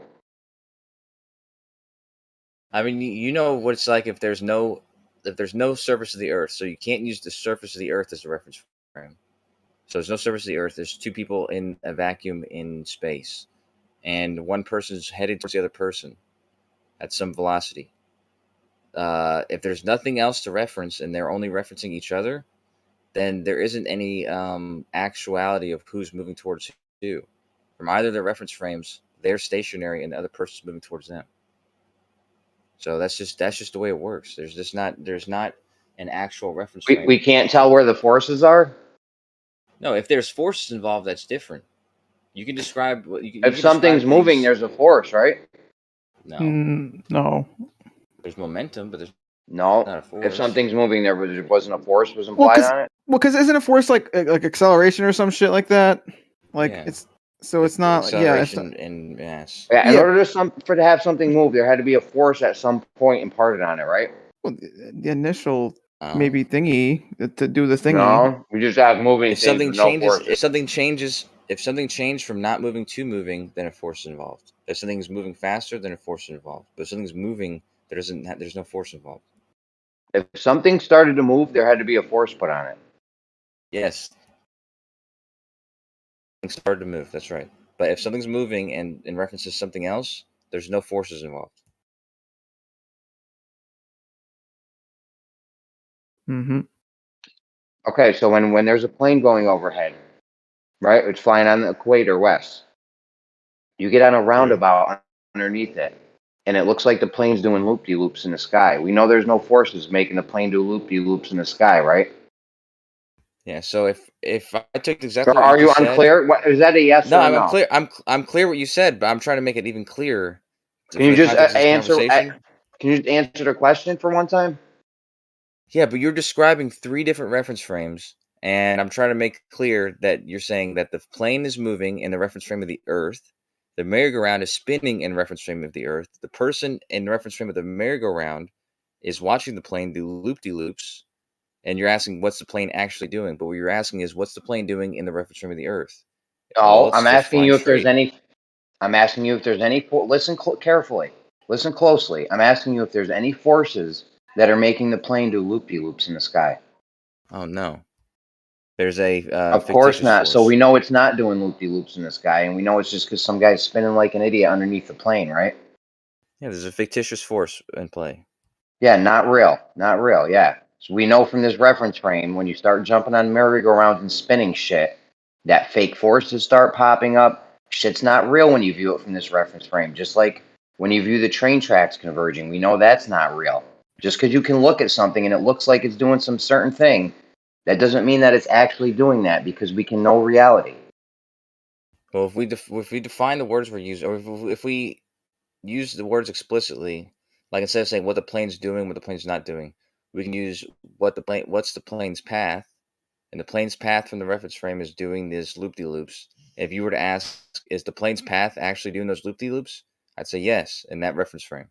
[SPEAKER 1] I mean, you know what it's like if there's no surface of the Earth, so you can't use the surface of the Earth as a reference frame. So there's no surface of the Earth. There's two people in a vacuum in space, and one person's headed towards the other person at some velocity. If there's nothing else to reference and they're only referencing each other, then there isn't any actuality of who's moving towards who. from either of their reference frames, they're stationary and the other person's moving towards them. So that's just the way it works. There's not an actual reference frame.
[SPEAKER 4] We can't tell where the forces are.
[SPEAKER 1] No, if there's forces involved, that's different. You can describe what you can.
[SPEAKER 4] If something's moving, there's a force, right?
[SPEAKER 1] No.
[SPEAKER 8] No.
[SPEAKER 1] There's momentum, but there's
[SPEAKER 4] no.
[SPEAKER 1] Not a force.
[SPEAKER 4] If something's moving, there wasn't a force was implied on it.
[SPEAKER 8] Well, because isn't a force like acceleration or some shit like that? Like it's not
[SPEAKER 1] acceleration in mass.
[SPEAKER 4] Yeah, in order to have something move, there had to be a force at some point imparted on it, right?
[SPEAKER 8] Well, the initial maybe thingy to do the thingy.
[SPEAKER 4] No, we just have moving.
[SPEAKER 1] If something changes, if something changed from not moving to moving, then a force is involved. If something's moving faster, then a force is involved. But if something's moving, there's no force involved.
[SPEAKER 4] If something started to move, there had to be a force put on it.
[SPEAKER 1] Yes. Something started to move. That's right. But if something's moving and in reference to something else, there's no forces involved.
[SPEAKER 8] Mm-hmm.
[SPEAKER 4] Okay, so when there's a plane going overhead, right? It's flying on the equator west. You get on a roundabout underneath it, and it looks like the plane's doing loop-de-loops in the sky. We know there's no forces making the plane do loop-de-loops in the sky, right?
[SPEAKER 1] Yeah. So if I took exactly,
[SPEAKER 4] so are you unclear? What is that? A yes or no?
[SPEAKER 1] I'm clear. I'm clear what you said, but I'm trying to make it even clearer.
[SPEAKER 4] Can you just answer? Can you just answer the question for one time?
[SPEAKER 1] Yeah, but you're describing 3 different reference frames, and I'm trying to make clear that you're saying that the plane is moving in the reference frame of the Earth, the merry-go-round is spinning in reference frame of the Earth, the person in the reference frame of the merry-go-round is watching the plane do loop-de-loops, and you're asking what's the plane actually doing. But what you're asking is what's the plane doing in the reference frame of the Earth?
[SPEAKER 4] No, I'm asking you if there's any. I'm asking you if there's any. Listen carefully. Listen closely. I'm asking you if there's any forces that are making the plane do loop-de-loops in the sky.
[SPEAKER 1] Oh no, there's a.
[SPEAKER 4] Of course not. So we know it's not doing loop-de-loops in the sky, and we know it's just because some guy's spinning like an idiot underneath the plane, right?
[SPEAKER 1] Yeah, there's a fictitious force in play.
[SPEAKER 4] Yeah, not real. Not real. Yeah. So we know from this reference frame when you start jumping on merry-go-rounds and spinning shit, that fake forces start popping up. Shit's not real when you view it from this reference frame. Just like when you view the train tracks converging, we know that's not real. Just because you can look at something and it looks like it's doing some certain thing, that doesn't mean that it's actually doing that, because we can know reality.
[SPEAKER 1] Well, if we define the words we're using, or if we use the words explicitly, like instead of saying what the plane's doing, what the plane's not doing, we can use what's the plane's path, and the plane's path from the reference frame is doing this loop-de-loops. If you were to ask, is the plane's path actually doing those loop-de-loops? I'd say yes in that reference frame.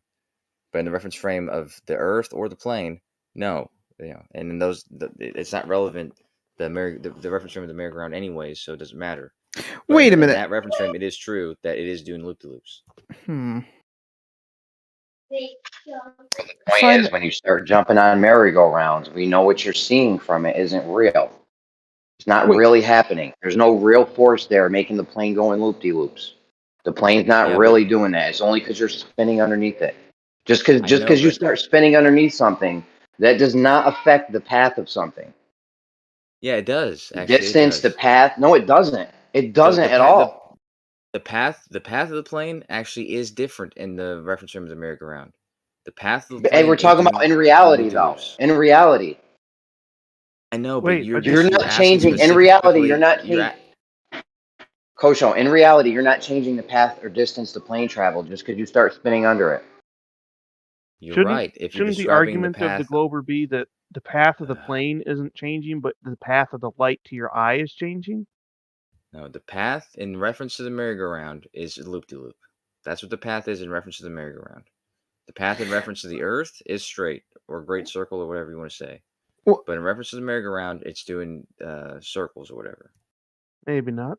[SPEAKER 1] But in the reference frame of the Earth or the plane, no. And in those, it's not relevant. The reference frame of the merry-go-round, anyways, so it doesn't matter. But
[SPEAKER 8] wait a minute.
[SPEAKER 1] In that reference frame, it is true that it is doing loop-de-loops.
[SPEAKER 4] The point is, when you start jumping on merry-go-rounds, we know what you're seeing from it isn't real. It's not really happening. There's no real force there making the plane go in loop-de-loops. The plane's not really doing that. It's only because you're spinning underneath it. Just because you start spinning underneath something, that does not affect the path of something.
[SPEAKER 1] Yeah, it does.
[SPEAKER 4] Actually, distance, the path. No, it doesn't. It doesn't at all.
[SPEAKER 1] The path of the plane actually is different in the reference frame of the merry-go-round. The path of the plane.
[SPEAKER 4] Hey, we're talking about in reality, though. In reality.
[SPEAKER 1] I know, but
[SPEAKER 4] you're not changing. In reality, you're not changing. Kosho, in reality, you're not changing the path or distance the plane traveled just because you start spinning under it.
[SPEAKER 1] You're right. If you're
[SPEAKER 13] shouldn't the argument of the Glober be that the path of the plane isn't changing, but the path of the light to your eye is changing?
[SPEAKER 1] No, the path in reference to the merry-go-round is loop-de-loop. That's what the path is in reference to the merry-go-round. The path in reference to the Earth is straight or great circle or whatever you want to say. Well, but in reference to the merry-go-round, it's doing circles or whatever.
[SPEAKER 13] Maybe not.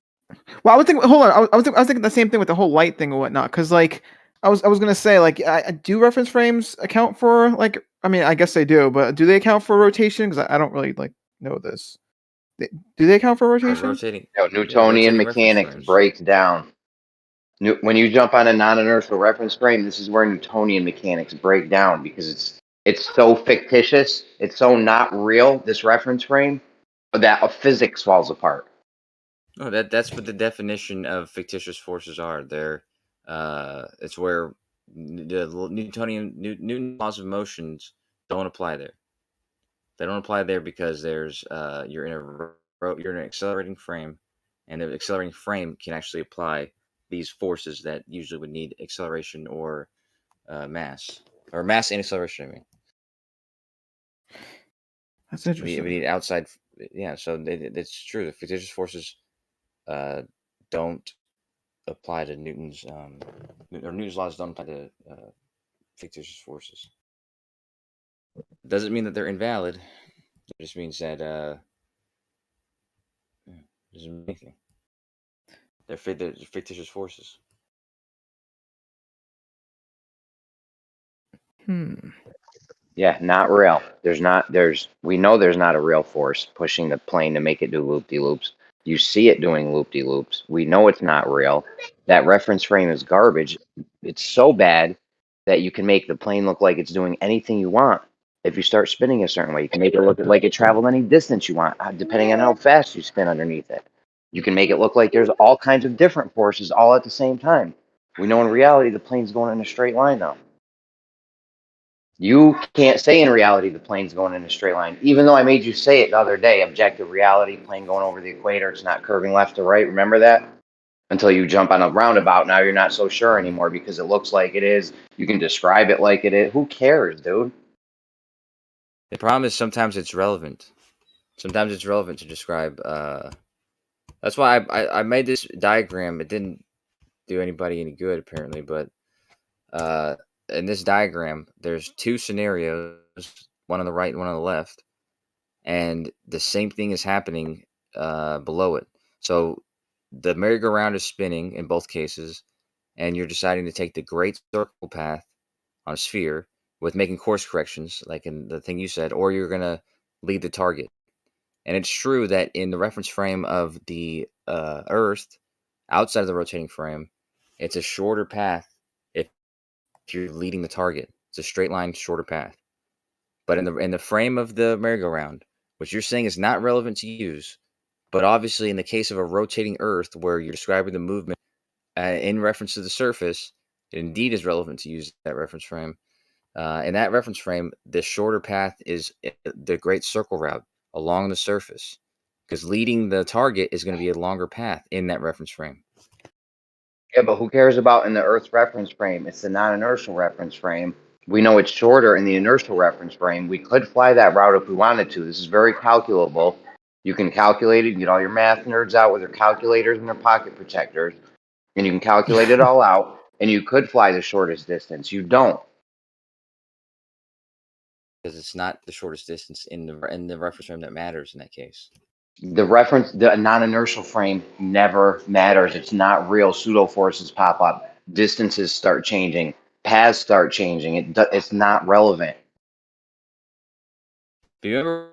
[SPEAKER 8] Well, I would think. Hold on. I was thinking the same thing with the whole light thing or whatnot. Because like I was gonna say, like, do reference frames account for, like, I mean, I guess they do, but do they account for rotation? Because I don't really like know this. Do they account for rotation?
[SPEAKER 1] Rotating.
[SPEAKER 4] No, Newtonian mechanics breaks down. When you jump on a non-inertial reference frame, this is where Newtonian mechanics break down, because it's so fictitious, it's so not real, this reference frame, that physics falls apart.
[SPEAKER 1] No, that's what the definition of fictitious forces are. They're it's where the Newton laws of motions don't apply there. They don't apply there because there's you're in an accelerating frame, and the accelerating frame can actually apply these forces that usually would need acceleration or mass and acceleration. I mean,
[SPEAKER 8] That's
[SPEAKER 1] we
[SPEAKER 8] interesting.
[SPEAKER 1] need outside. Yeah, so it's true. The fictitious forces don't apply to Newton's or Newton's laws don't apply to fictitious forces. It doesn't mean that they're invalid. It just means that doesn't mean anything. They're fictitious forces.
[SPEAKER 4] Yeah, not real. We know there's not a real force pushing the plane to make it do loop-de-loops. You see it doing loop-de-loops. We know it's not real. That reference frame is garbage. It's so bad that you can make the plane look like it's doing anything you want. If you start spinning a certain way, you can make it look like it traveled any distance you want, depending on how fast you spin underneath it. You can make it look like there's all kinds of different forces all at the same time. We know in reality the plane's going in a straight line now. You can't say in reality the plane's going in a straight line, even though I made you say it the other day. Objective reality, plane going over the equator, it's not curving left to right. Remember that? Until you jump on a roundabout, now you're not so sure anymore because it looks like it is. You can describe it like it is. Who cares, dude?
[SPEAKER 1] The problem is sometimes it's relevant. Sometimes it's relevant to describe. That's why I made this diagram. It didn't do anybody any good apparently, but in this diagram, there's two scenarios, one on the right and one on the left, and the same thing is happening below it. So the merry-go-round is spinning in both cases, and you're deciding to take the great circle path on a sphere with making course corrections, like in the thing you said, or you're going to lead the target. And it's true that in the reference frame of the Earth, outside of the rotating frame, it's a shorter path if you're leading the target. It's a straight line, shorter path. But in the frame of the merry-go-round, which you're saying is not relevant to use, but obviously in the case of a rotating Earth where you're describing the movement in reference to the surface, it indeed is relevant to use that reference frame. In that reference frame, the shorter path is the great circle route along the surface, because leading the target is going to be a longer path in that reference frame.
[SPEAKER 4] Yeah, but who cares about in the Earth's reference frame? It's the non-inertial reference frame. We know it's shorter in the inertial reference frame. We could fly that route if we wanted to. This is very calculable. You can calculate it. You get all your math nerds out with their calculators and their pocket protectors, and you can calculate it all out, and you could fly the shortest distance. You don't.
[SPEAKER 1] Because it's not the shortest distance in the reference frame that matters in that case.
[SPEAKER 4] The non-inertial frame never matters. It's not real. Pseudo forces pop up. Distances start changing. Paths start changing. It's not relevant.
[SPEAKER 1] Do you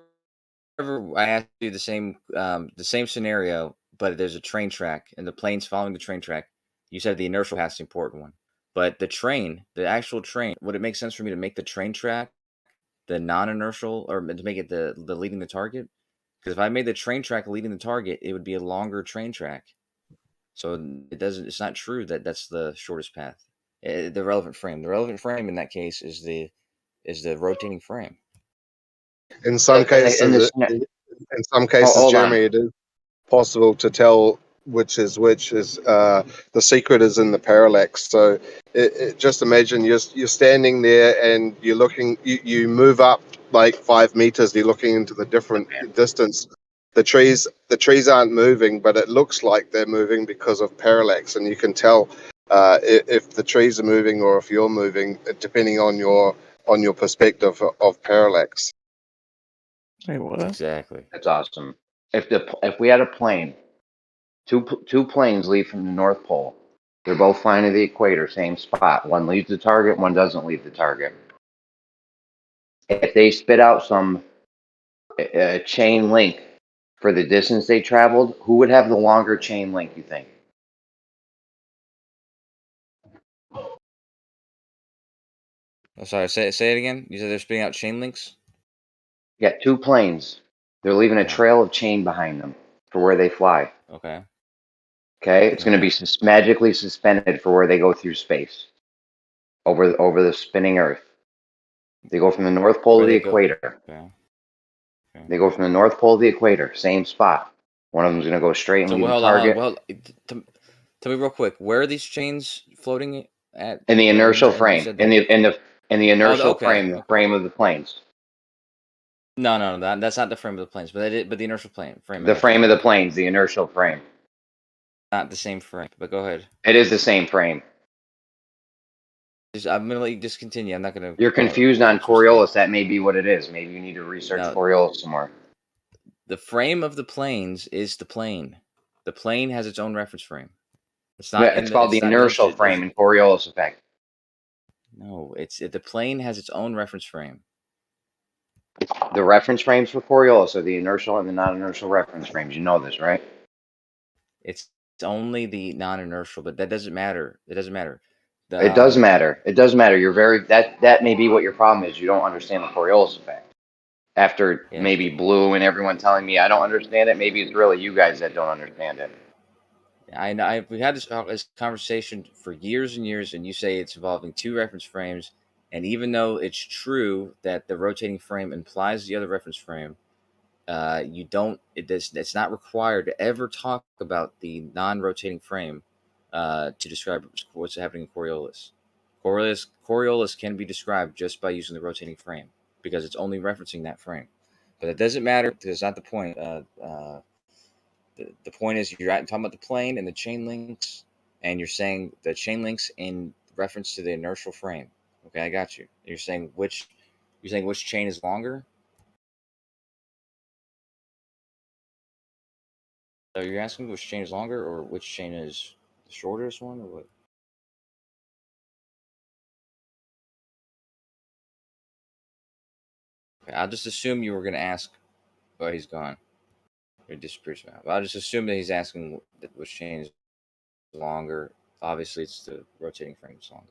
[SPEAKER 1] remember I asked you the same scenario, but there's a train track and the plane's following the train track? You said the inertial path is the important one, but the actual train, would it make sense for me to make the train track the non-inertial, or to make it the leading the target? Because if I made the train track leading the target, it would be a longer train track. So it's not true that that's the shortest path. The relevant frame in that case is the rotating frame.
[SPEAKER 14] In some cases, Jeremy, it is possible to tell which is which. The secret is in the parallax. So just imagine you're standing there and you're looking. You move up like 5 meters. You're looking into the different distance. The trees aren't moving, but it looks like they're moving because of parallax, and you can tell if the trees are moving or if you're moving, depending on your perspective of parallax.
[SPEAKER 8] Wait, what?
[SPEAKER 1] Exactly.
[SPEAKER 4] That's awesome. If we had a plane, two planes leave from the North Pole. They're both flying to the equator, same spot. One leaves the target, one doesn't leave the target. If they spit out some chain link for the distance they traveled, who would have the longer chain link, you think?
[SPEAKER 1] Oh, sorry, say it again. You said they're spitting out chain links?
[SPEAKER 4] Yeah, two planes. They're leaving a trail of chain behind them for where they fly.
[SPEAKER 1] Okay.
[SPEAKER 4] Okay, it's going to be magically suspended for where they go through space over the spinning Earth. They go from the North Pole to the equator.
[SPEAKER 1] Okay.
[SPEAKER 4] They go from the North Pole to the equator, same spot. One of them's going to go straight and leave the target.
[SPEAKER 1] Tell me real quick, where are these chains floating at?
[SPEAKER 4] In the inertial frame. In the inertial frame, the frame of the planes.
[SPEAKER 1] No, that's not the frame of the planes, but the inertial frame.
[SPEAKER 4] The frame of the planes, the inertial frame.
[SPEAKER 1] Not the same frame, but go ahead.
[SPEAKER 4] It is the same frame.
[SPEAKER 1] I'm gonna let you just continue. I'm not gonna.
[SPEAKER 4] You're confused on Coriolis. That may be what it is. Maybe you need to research Coriolis some more.
[SPEAKER 1] The frame of the planes is the plane. The plane has its own reference frame. It's not.
[SPEAKER 4] It's called the inertial frame in Coriolis effect.
[SPEAKER 1] No, the plane has its own reference frame.
[SPEAKER 4] The reference frames for Coriolis are the inertial and the non-inertial reference frames. You know this, right?
[SPEAKER 1] It's only the non-inertial, but that doesn't matter. It doesn't matter.
[SPEAKER 4] It does matter. It does matter. You're that may be what your problem is. You don't understand the Coriolis effect. After maybe Blue and everyone telling me I don't understand it, maybe it's really you guys that don't understand it.
[SPEAKER 1] I know. We had this conversation for years and years, and you say it's involving two reference frames. And even though it's true that the rotating frame implies the other reference frame, you don't. It's not required to ever talk about the non-rotating frame to describe what's happening in Coriolis. Coriolis can be described just by using the rotating frame because it's only referencing that frame. But it doesn't matter because it's not the point. The point is you're talking about the plane and the chain links, and you're saying the chain links in reference to the inertial frame. Okay, I got you. You're saying which chain is longer? So you're asking which chain is longer or which chain is the shortest one or what? Okay, I'll just assume you were going to ask. Oh, he's gone. He disappears now. But I'll just assume that he's asking which chain is longer. Obviously, it's the rotating frame is longer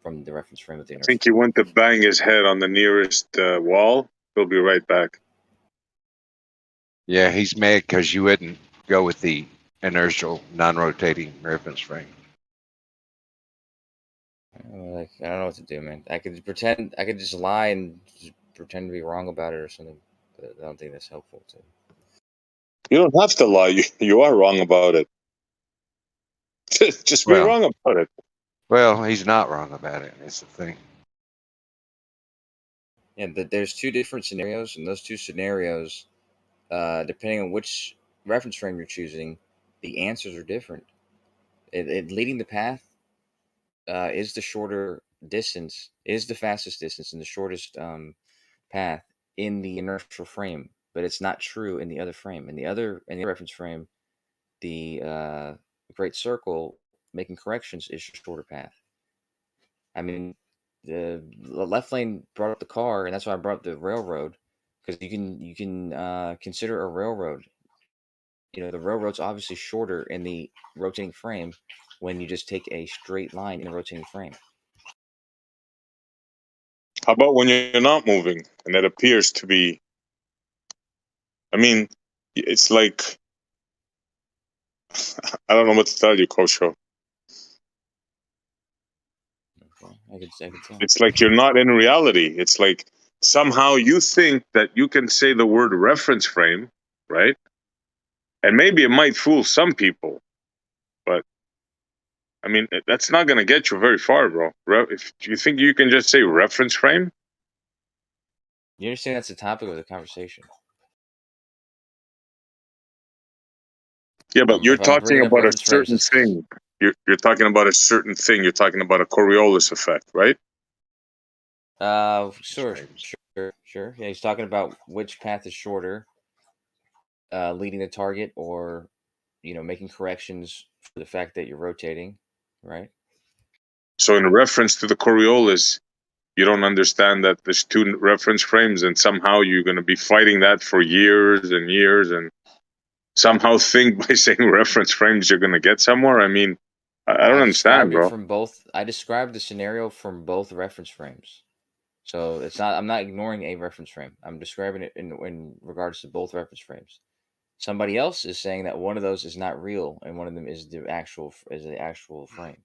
[SPEAKER 1] from the reference frame of the inertial.
[SPEAKER 3] I think he went to bang his head on the nearest wall. He'll be right back.
[SPEAKER 5] Yeah, he's mad because you wouldn't go with the inertial, non-rotating reference frame.
[SPEAKER 1] Like, I don't know what to do, man. I could just lie and just pretend to be wrong about it or something. But I don't think that's helpful.
[SPEAKER 3] You don't have to lie. You are wrong about it. Just be wrong about it.
[SPEAKER 5] Well, he's not wrong about it. That's the thing.
[SPEAKER 1] Yeah, there's two different scenarios, and those two scenarios, depending on which reference frame you're choosing, the answers are different. Leading the path is the shorter distance, is the fastest distance, and the shortest path in the inertial frame, but it's not true in the other frame. In the reference frame, the great circle making corrections is a shorter path. I mean, the left lane brought up the car, and that's why I brought up the railroad, because you can consider a railroad. You know, the railroad's obviously shorter in the rotating frame when you just take a straight line in the rotating frame.
[SPEAKER 3] How about when you're not moving and it appears to be? I mean, it's like I don't know what to tell you, Kosho.
[SPEAKER 1] I can tell.
[SPEAKER 3] It's like you're not in reality. It's like somehow you think that you can say the word reference frame, right? And maybe it might fool some people, but I mean, that's not going to get you very far, bro. If you think you can just say reference frame,
[SPEAKER 1] you understand that's the topic of the conversation.
[SPEAKER 3] Yeah, but you're talking about a certain thing. You're talking about a certain thing. You're talking about a Coriolis effect, right?
[SPEAKER 1] Sure. Yeah, he's talking about which path is shorter, leading the target, or making corrections for the fact that you're rotating, right?
[SPEAKER 3] So, in reference to the Coriolis, you don't understand that there's two reference frames, and somehow you're going to be fighting that for years and years, and somehow think by saying reference frames you're going to get somewhere. I mean, I don't understand, bro.
[SPEAKER 1] I described the scenario from both reference frames. So it's not. I'm not ignoring a reference frame. I'm describing it in regards to both reference frames. Somebody else is saying that one of those is not real and one of them is the actual frame.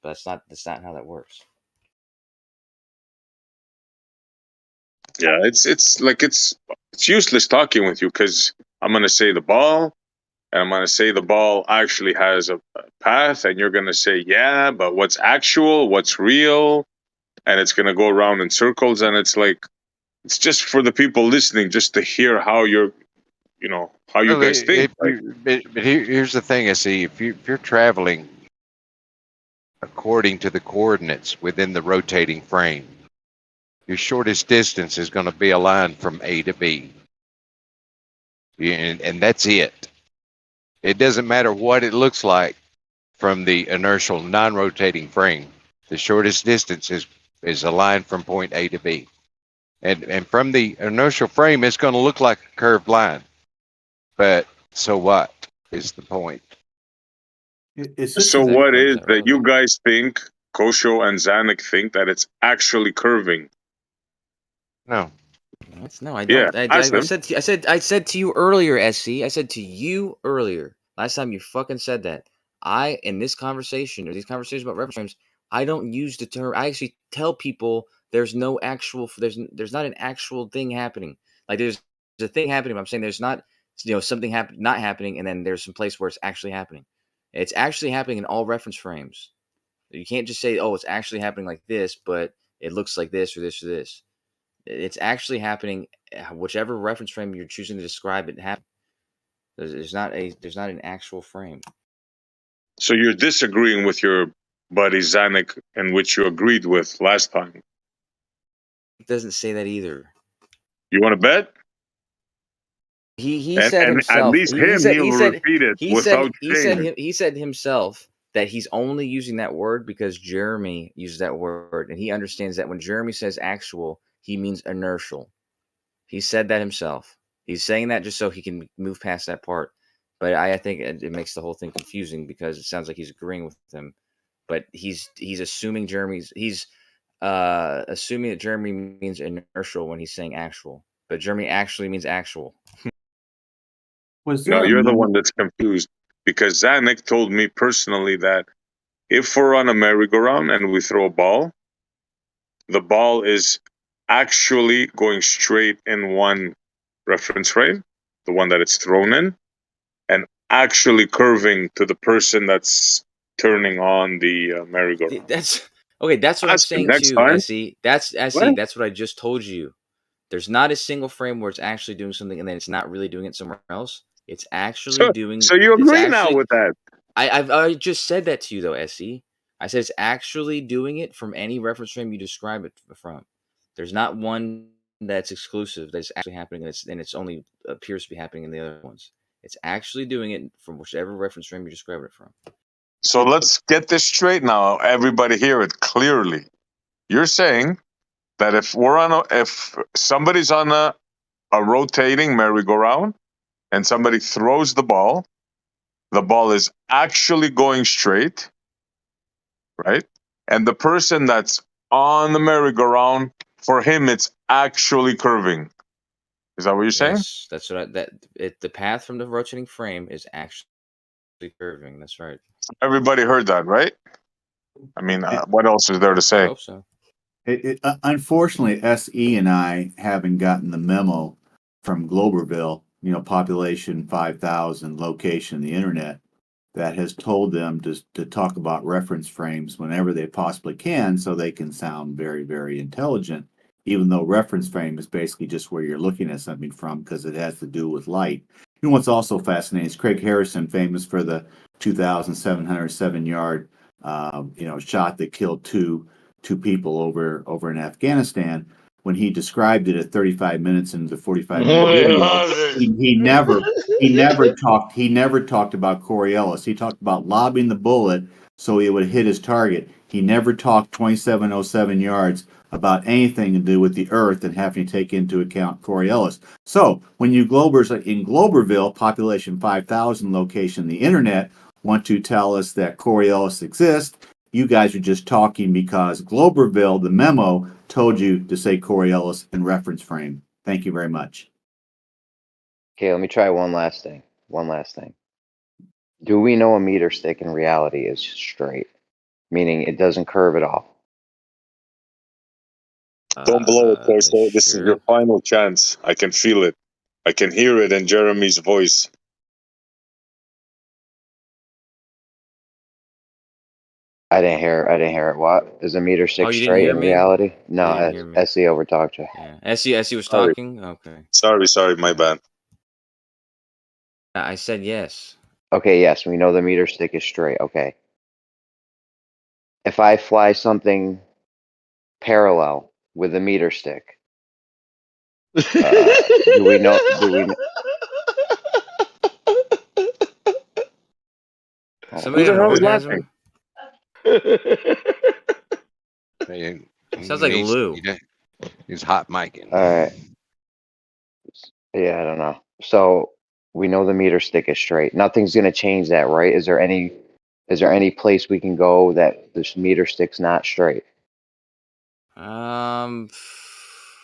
[SPEAKER 1] But that's not how that works.
[SPEAKER 3] Yeah, it's like it's useless talking with you because I'm gonna say the ball, and I'm gonna say the ball actually has a path, and you're gonna say yeah, but what's actual, what's real, and it's gonna go around in circles, and it's like it's just for the people listening, just to hear how you're, how you guys think.
[SPEAKER 5] But here's the thing: I see if you're traveling according to the coordinates within the rotating frame, your shortest distance is going to be a line from A to B. And that's it. It doesn't matter what it looks like from the inertial non-rotating frame. The shortest distance is a line from point A to B. And from the inertial frame, it's going to look like a curved line. But so what is the point?
[SPEAKER 3] So what is that you guys think, Kosho and Zanuck think that it's actually curving?
[SPEAKER 5] No.
[SPEAKER 1] No, I don't.
[SPEAKER 3] Yeah,
[SPEAKER 1] I said to you earlier, SC. I said to you earlier. Last time you fucking said that. In this conversation or these conversations about reference frames, I don't use the term. I actually tell people there's not an actual thing happening. Like there's a thing happening. But I'm saying there's not something not happening, and then there's some place where it's actually happening. It's actually happening in all reference frames. You can't just say, oh, it's actually happening like this, but it looks like this or this or this. It's actually happening, whichever reference frame you're choosing to describe it happen. There's not an actual frame.
[SPEAKER 3] So you're disagreeing with your buddy Zanuck, in which you agreed with last time.
[SPEAKER 1] It doesn't say that either.
[SPEAKER 3] You want to bet?
[SPEAKER 1] He said himself.
[SPEAKER 3] At least he'll repeat it without saying it.
[SPEAKER 1] He said himself that he's only using that word because Jeremy uses that word, and he understands that when Jeremy says actual, he means inertial. He said that himself. He's saying that just so he can move past that part. But I think it makes the whole thing confusing because it sounds like he's agreeing with him, but he's assuming assuming that Jeremy means inertial when he's saying actual, but Jeremy actually means actual.
[SPEAKER 3] No, you're the one that's confused because Zanuck told me personally that if we're on a merry-go-round and we throw a ball, the ball is actually going straight in one reference frame, the one that it's thrown in, and actually curving to the person that's turning on the merry-go-round.
[SPEAKER 1] That's okay. That's what I'm saying too, SE. That's what I just told you. There's not a single frame where it's actually doing something and then it's not really doing it somewhere else. It's actually doing.
[SPEAKER 3] So you agree now with that?
[SPEAKER 1] I just said that to you though, SE. I said it's actually doing it from any reference frame you describe it from. There's not one that's exclusive that's actually happening, and it's only appears to be happening in the other ones. It's actually doing it from whichever reference frame you describe it from.
[SPEAKER 3] So let's get this straight now. Everybody hear it clearly. You're saying that if somebody's on a rotating merry-go-round and somebody throws the ball is actually going straight, right? And the person that's on the merry-go-round, for him, it's actually curving. Is that what you're saying?
[SPEAKER 1] Yes, that's what the path from the rotating frame is actually curving. That's right.
[SPEAKER 3] Everybody heard that, right? I mean, what else is there to say?
[SPEAKER 1] I hope so.
[SPEAKER 9] Unfortunately, SE and I haven't gotten the memo from Globerville, population 5,000, location, the internet, that has told them to talk about reference frames whenever they possibly can so they can sound very, very intelligent, even though reference frame is basically just where you're looking at something from because it has to do with light. What's also fascinating is Craig Harrison, famous for the 2,707-yard shot that killed two people over in Afghanistan. When he described it at 35 minutes into the 45-minute video, he never talked about Coriolis. He talked about lobbing the bullet so it would hit his target. He never talked 2,707 yards about anything to do with the Earth and having to take into account Coriolis. So when you Globers in Globerville, population 5,000, location, the internet, want to tell us that Coriolis exists, you guys are just talking because Globerville, the memo, told you to say Coriolis in reference frame. Thank you very much.
[SPEAKER 4] Okay, let me try one last thing. one last thing. Do we know a meter stick in reality is straight, meaning it doesn't curve at all?
[SPEAKER 3] Don't blow it, Corso. This is your final chance. I can feel it. I can hear it in Jeremy's voice.
[SPEAKER 4] I didn't hear it. What? Is a meter stick
[SPEAKER 1] Oh, you didn't
[SPEAKER 4] straight
[SPEAKER 1] hear
[SPEAKER 4] in
[SPEAKER 1] me?
[SPEAKER 4] reality?
[SPEAKER 1] You
[SPEAKER 4] No,
[SPEAKER 1] didn't hear me.
[SPEAKER 4] SE overtalked you.
[SPEAKER 1] Yeah. SE was
[SPEAKER 3] Sorry.
[SPEAKER 1] talking? Okay.
[SPEAKER 3] Sorry, my bad.
[SPEAKER 1] I said yes.
[SPEAKER 4] Okay, yes, we know the meter stick is straight. Okay. If I fly something parallel with a meter stick, do we know?
[SPEAKER 1] Somebody
[SPEAKER 3] Who
[SPEAKER 1] have
[SPEAKER 3] the
[SPEAKER 1] an
[SPEAKER 3] hell is laughing?
[SPEAKER 1] orgasm? Sounds like Lou.
[SPEAKER 5] He's hot micing.
[SPEAKER 4] All right. Yeah, I don't know. So we know the meter stick is straight. Nothing's gonna change that, right? Is there any place we can go that this meter stick's not straight?
[SPEAKER 1] Um,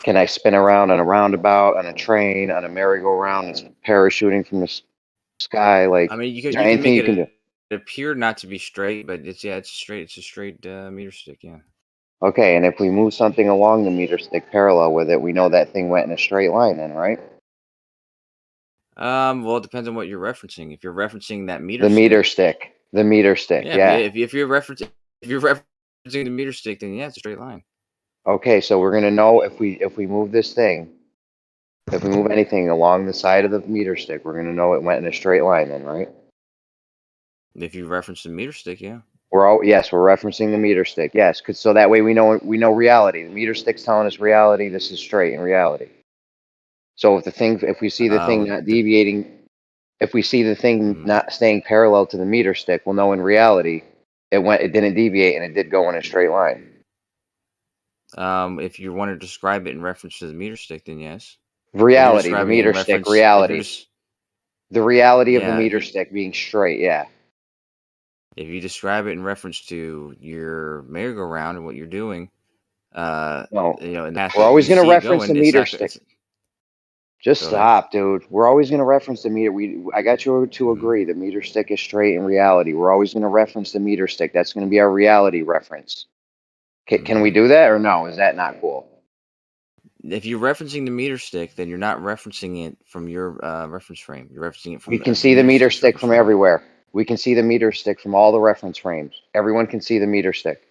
[SPEAKER 4] Can I spin around on a roundabout, on a train, on a merry-go-round, that's parachuting from the sky? Like,
[SPEAKER 1] I mean,
[SPEAKER 4] is
[SPEAKER 1] you
[SPEAKER 4] there
[SPEAKER 1] can
[SPEAKER 4] anything
[SPEAKER 1] make
[SPEAKER 4] you can do?
[SPEAKER 1] it appear not to be straight, but it's straight. It's a straight meter stick. Yeah.
[SPEAKER 4] Okay, and if we move something along the meter stick parallel with it, we know that thing went in a straight line then, right?
[SPEAKER 1] Well, it depends on what you're referencing. If you're referencing that meter
[SPEAKER 4] The
[SPEAKER 1] stick,
[SPEAKER 4] meter stick,
[SPEAKER 1] yeah.
[SPEAKER 4] yeah.
[SPEAKER 1] If you're referencing the meter stick, then yeah, it's a straight line.
[SPEAKER 4] Okay, so we're gonna know if we move this thing, if we move anything along the side of the meter stick, we're gonna know it went in a straight line then, right?
[SPEAKER 1] If you reference the meter stick, yeah.
[SPEAKER 4] Yes, we're referencing the meter stick. Yes, cause so that way we know reality. The meter stick's telling us reality. This is straight in reality. So if we see the thing not deviating, if we see the thing not staying parallel to the meter stick, we'll know in reality it didn't deviate and it did go in a straight line.
[SPEAKER 1] If you want to describe it in reference to the meter stick, then yes.
[SPEAKER 4] Reality, the meter stick, reality. The reality of the meter stick being straight, yeah.
[SPEAKER 1] If you describe it in reference to your merry-go-round and what you're doing,
[SPEAKER 4] No,
[SPEAKER 1] you know, and that
[SPEAKER 4] we're always
[SPEAKER 1] you
[SPEAKER 4] going to
[SPEAKER 1] see it
[SPEAKER 4] reference the
[SPEAKER 1] going, it's
[SPEAKER 4] meter
[SPEAKER 1] not.
[SPEAKER 4] stick. Just
[SPEAKER 1] Go
[SPEAKER 4] stop, dude. We're always going to reference the meter. I got you to agree. The meter stick is straight in reality. We're always going to reference the meter stick. That's going to be our reality reference. Can we do that or no? Is that not cool?
[SPEAKER 1] If you're referencing the meter stick, then you're not referencing it from your reference frame. You're referencing it from.
[SPEAKER 4] We can see the meter stick from everywhere. We can see the meter stick from all the reference frames. Everyone can see the meter stick.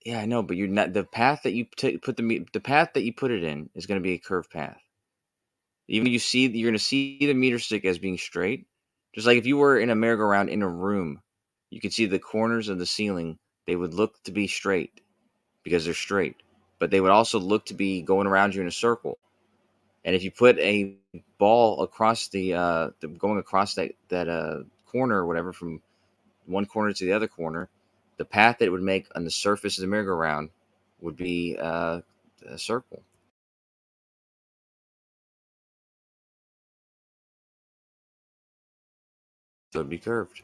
[SPEAKER 1] Yeah, I know, but you're not. The path that you put the path that you put it in is going to be a curved path. Even you're going to see the meter stick as being straight. Just like if you were in a merry-go-round in a room, you could see the corners of the ceiling. They would look to be straight because they're straight, but they would also look to be going around you in a circle. And if you put a ball across going across that corner or whatever from one corner to the other corner, the path that it would make on the surface of the merry-go-round would be a circle. So it'd be curved.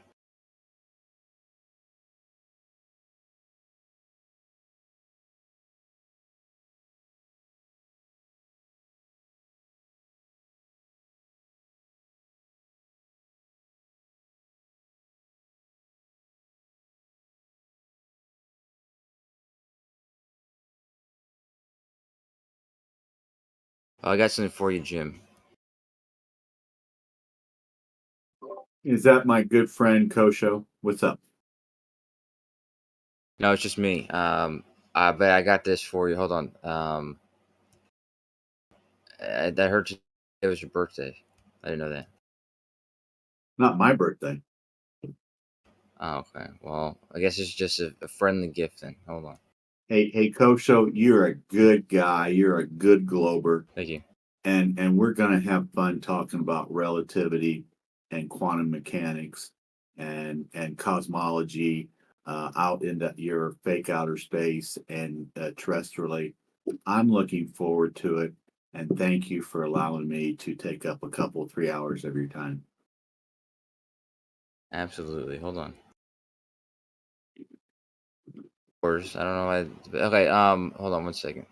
[SPEAKER 1] I got something for you, Jim.
[SPEAKER 9] Is that my good friend Kosho? What's up?
[SPEAKER 1] No, it's just me. But I got this for you. Hold on. That hurt. It was your birthday. I didn't know that.
[SPEAKER 9] Not my birthday.
[SPEAKER 1] Oh, okay. Well, I guess it's just a friendly gift then. Hold on.
[SPEAKER 9] Hey, Kosho, you're a good guy. You're a good glober.
[SPEAKER 1] Thank you.
[SPEAKER 9] And we're gonna have fun talking about relativity and quantum mechanics and cosmology out into your fake outer space and terrestrially. I'm looking forward to it, and thank you for allowing me to take up a couple 3 hours of your time.
[SPEAKER 1] Absolutely. Hold on. I don't know why. Okay. Hold on 1 second.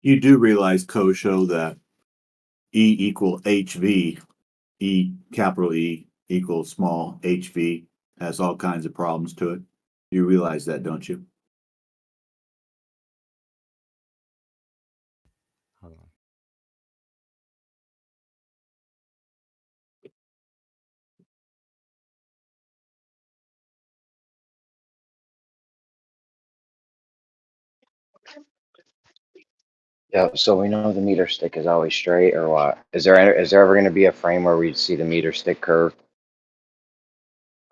[SPEAKER 9] You do realize, Kosho, that E equal HV, E capital E equals small HV has all kinds of problems to it. You realize that, don't you?
[SPEAKER 1] Hold on.
[SPEAKER 4] Yeah, so we know the meter stick is always straight, or what? Is there ever going to be a frame where we see the meter stick curve?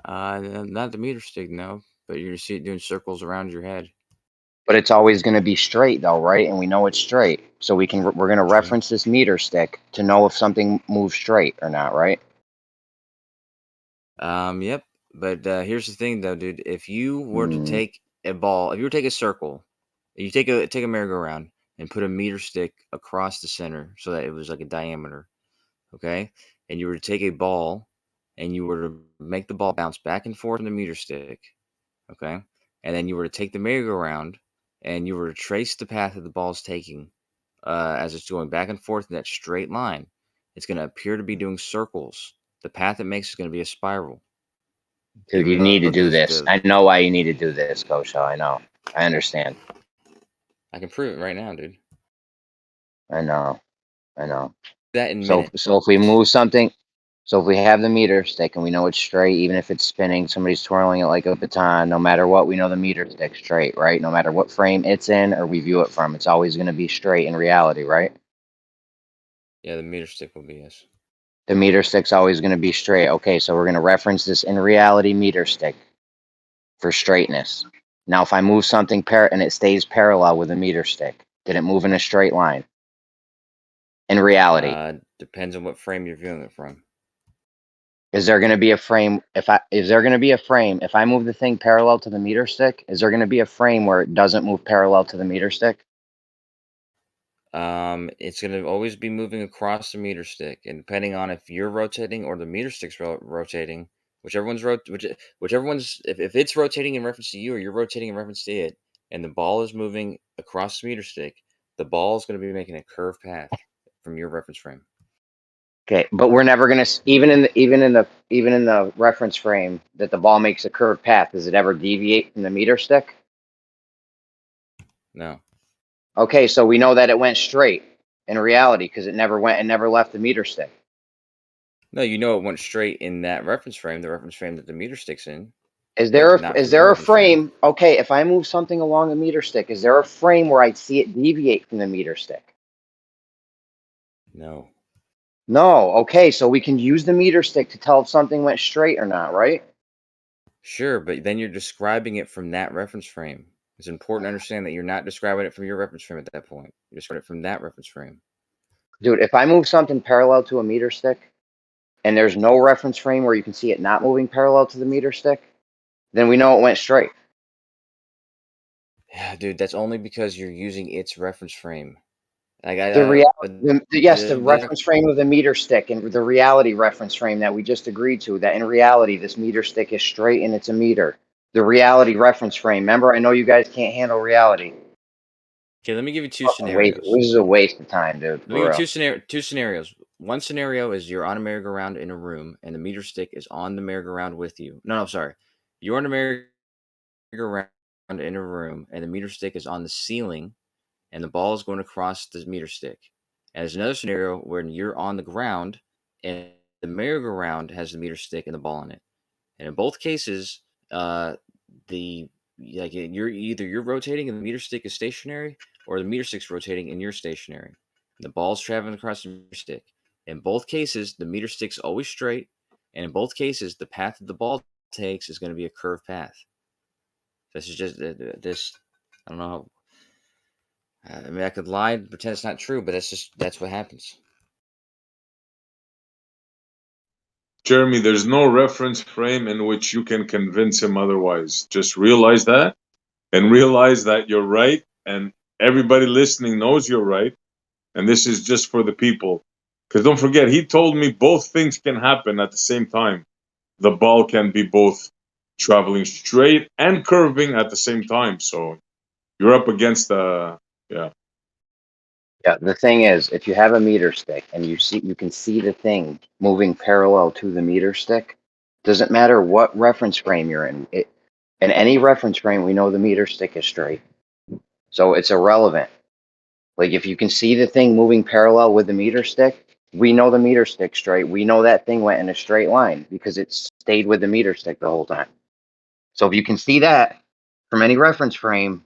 [SPEAKER 1] Not the meter stick, no, but you're gonna see it doing circles around your head.
[SPEAKER 4] But it's always going to be straight, though, right? And we know it's straight, so we're going to reference this meter stick to know if something moves straight or not, right?
[SPEAKER 1] Yep. But here's the thing, though, dude. If you were to
[SPEAKER 4] Hmm.
[SPEAKER 1] take a ball, if you were to take a circle, you take a merry-go-round and put a meter stick across the center so that it was like a diameter, okay? And you were to take a ball and you were to make the ball bounce back and forth on the meter stick, okay? And then you were to take the merry-go-round and you were to trace the path that the ball is taking as it's going back and forth in that straight line. It's going to appear to be doing circles. The path it makes is going to be a spiral.
[SPEAKER 4] Dude, you
[SPEAKER 1] Even
[SPEAKER 4] need to
[SPEAKER 1] though
[SPEAKER 4] do this. I know why you need to do this, Kosho. I know. I understand.
[SPEAKER 1] I can prove it right now, dude.
[SPEAKER 4] I know. I know.
[SPEAKER 1] That in
[SPEAKER 4] So
[SPEAKER 1] minutes.
[SPEAKER 4] if we move something, so if we have the meter stick and we know it's straight, even if it's spinning, somebody's twirling it like a baton, no matter what, we know the meter stick's straight, right? No matter what frame it's in or we view it from, it's always going to be straight in reality, right?
[SPEAKER 1] Yeah, the meter stick will be, yes.
[SPEAKER 4] The meter stick's always going to be straight. Okay, so we're going to reference this in reality meter stick for straightness. Now, if I move something and it stays parallel with the meter stick, did it move in a straight line? In reality.
[SPEAKER 1] Depends on what frame you're viewing it from.
[SPEAKER 4] Is there going to be a frame if I move the thing parallel to the meter stick? Is there going to be a frame where it doesn't move parallel to the meter stick?
[SPEAKER 1] It's going to always be moving across the meter stick, and depending on if you're rotating or the meter stick's rotating, whichever one's if it's rotating in reference to you or you're rotating in reference to it, and the ball is moving across the meter stick, the ball is going to be making a curved path from your reference frame.
[SPEAKER 4] Okay, but we're never going to even in the reference frame that the ball makes a curved path. Does it ever deviate from the meter stick?
[SPEAKER 1] No.
[SPEAKER 4] Okay, so we know that it went straight in reality because it never left the meter stick.
[SPEAKER 1] No, you know it went straight in that reference frame, the reference frame that the meter stick's in.
[SPEAKER 4] Is there a frame? Okay, if I move something along the meter stick, is there a frame where I see it deviate from the meter stick?
[SPEAKER 1] No.
[SPEAKER 4] No. Okay, so we can use the meter stick to tell if something went straight or not, right?
[SPEAKER 1] Sure, but then you're describing it from that reference frame. It's important to understand that you're not describing it from your reference frame at that point. You're describing it from that reference frame.
[SPEAKER 4] Dude, if I move something parallel to a meter stick and there's no reference frame where you can see it not moving parallel to the meter stick, then we know it went straight.
[SPEAKER 1] Yeah, dude, that's only because you're using its reference frame. Like
[SPEAKER 4] the reference frame of the meter stick and the reality reference frame that we just agreed to, that in reality, this meter stick is straight and it's a meter. The reality reference frame. Remember, I know you guys can't handle reality.
[SPEAKER 1] Okay, let me give you two scenarios.
[SPEAKER 4] This is a waste of time, dude.
[SPEAKER 1] Let me give you two scenarios. One scenario is you're on a merry-go-round in a room and the meter stick is on the merry-go-round with you. No, sorry. You're on a merry-go-round in a room and the meter stick is on the ceiling and the ball is going across the meter stick. And there's another scenario where you're on the ground and the merry-go-round has the meter stick and the ball in it. And in both cases, you're rotating and the meter stick is stationary, or the meter stick's rotating and you're stationary. The ball's traveling across the meter stick. In both cases, the meter stick's always straight, and in both cases, the path that the ball takes is going to be a curved path. This is just this. I don't know. I mean, I could lie and pretend it's not true, but that's what happens.
[SPEAKER 3] Jeremy, there's no reference frame in which you can convince him otherwise. Just realize that and realize that you're right, and everybody listening knows you're right. And this is just for the people. Because don't forget, he told me both things can happen at the same time. The ball can be both traveling straight and curving at the same time. So you're up against yeah.
[SPEAKER 4] Yeah, the thing is, if you have a meter stick and you can see the thing moving parallel to the meter stick, doesn't matter what reference frame you're in. In any reference frame, we know the meter stick is straight. So it's irrelevant. Like if you can see the thing moving parallel with the meter stick, we know the meter stick's straight. We know that thing went in a straight line because it stayed with the meter stick the whole time. So if you can see that from any reference frame,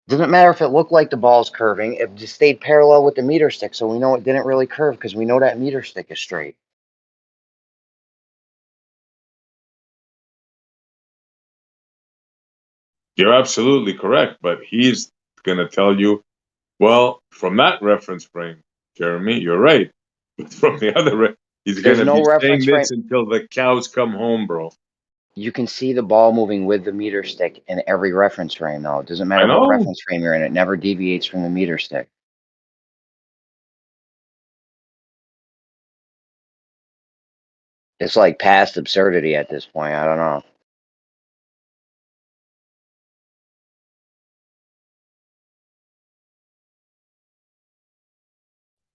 [SPEAKER 4] doesn't matter if it looked like the ball's curving, it just stayed parallel with the meter stick. So we know it didn't really curve because we know that meter stick is straight.
[SPEAKER 3] You're absolutely correct, but he's going to tell you, well, from that reference frame, Jeremy, you're right. But from the other, he's going
[SPEAKER 4] There's
[SPEAKER 3] to
[SPEAKER 4] no
[SPEAKER 3] be
[SPEAKER 4] reference
[SPEAKER 3] saying
[SPEAKER 4] frame.
[SPEAKER 3] this until the cows come home, bro.
[SPEAKER 4] You can see the ball moving with the meter stick in every reference frame, though. It doesn't matter
[SPEAKER 3] I
[SPEAKER 4] what
[SPEAKER 3] know.
[SPEAKER 4] reference frame you're in. It never deviates from the meter stick. It's like past absurdity at this point. I don't know.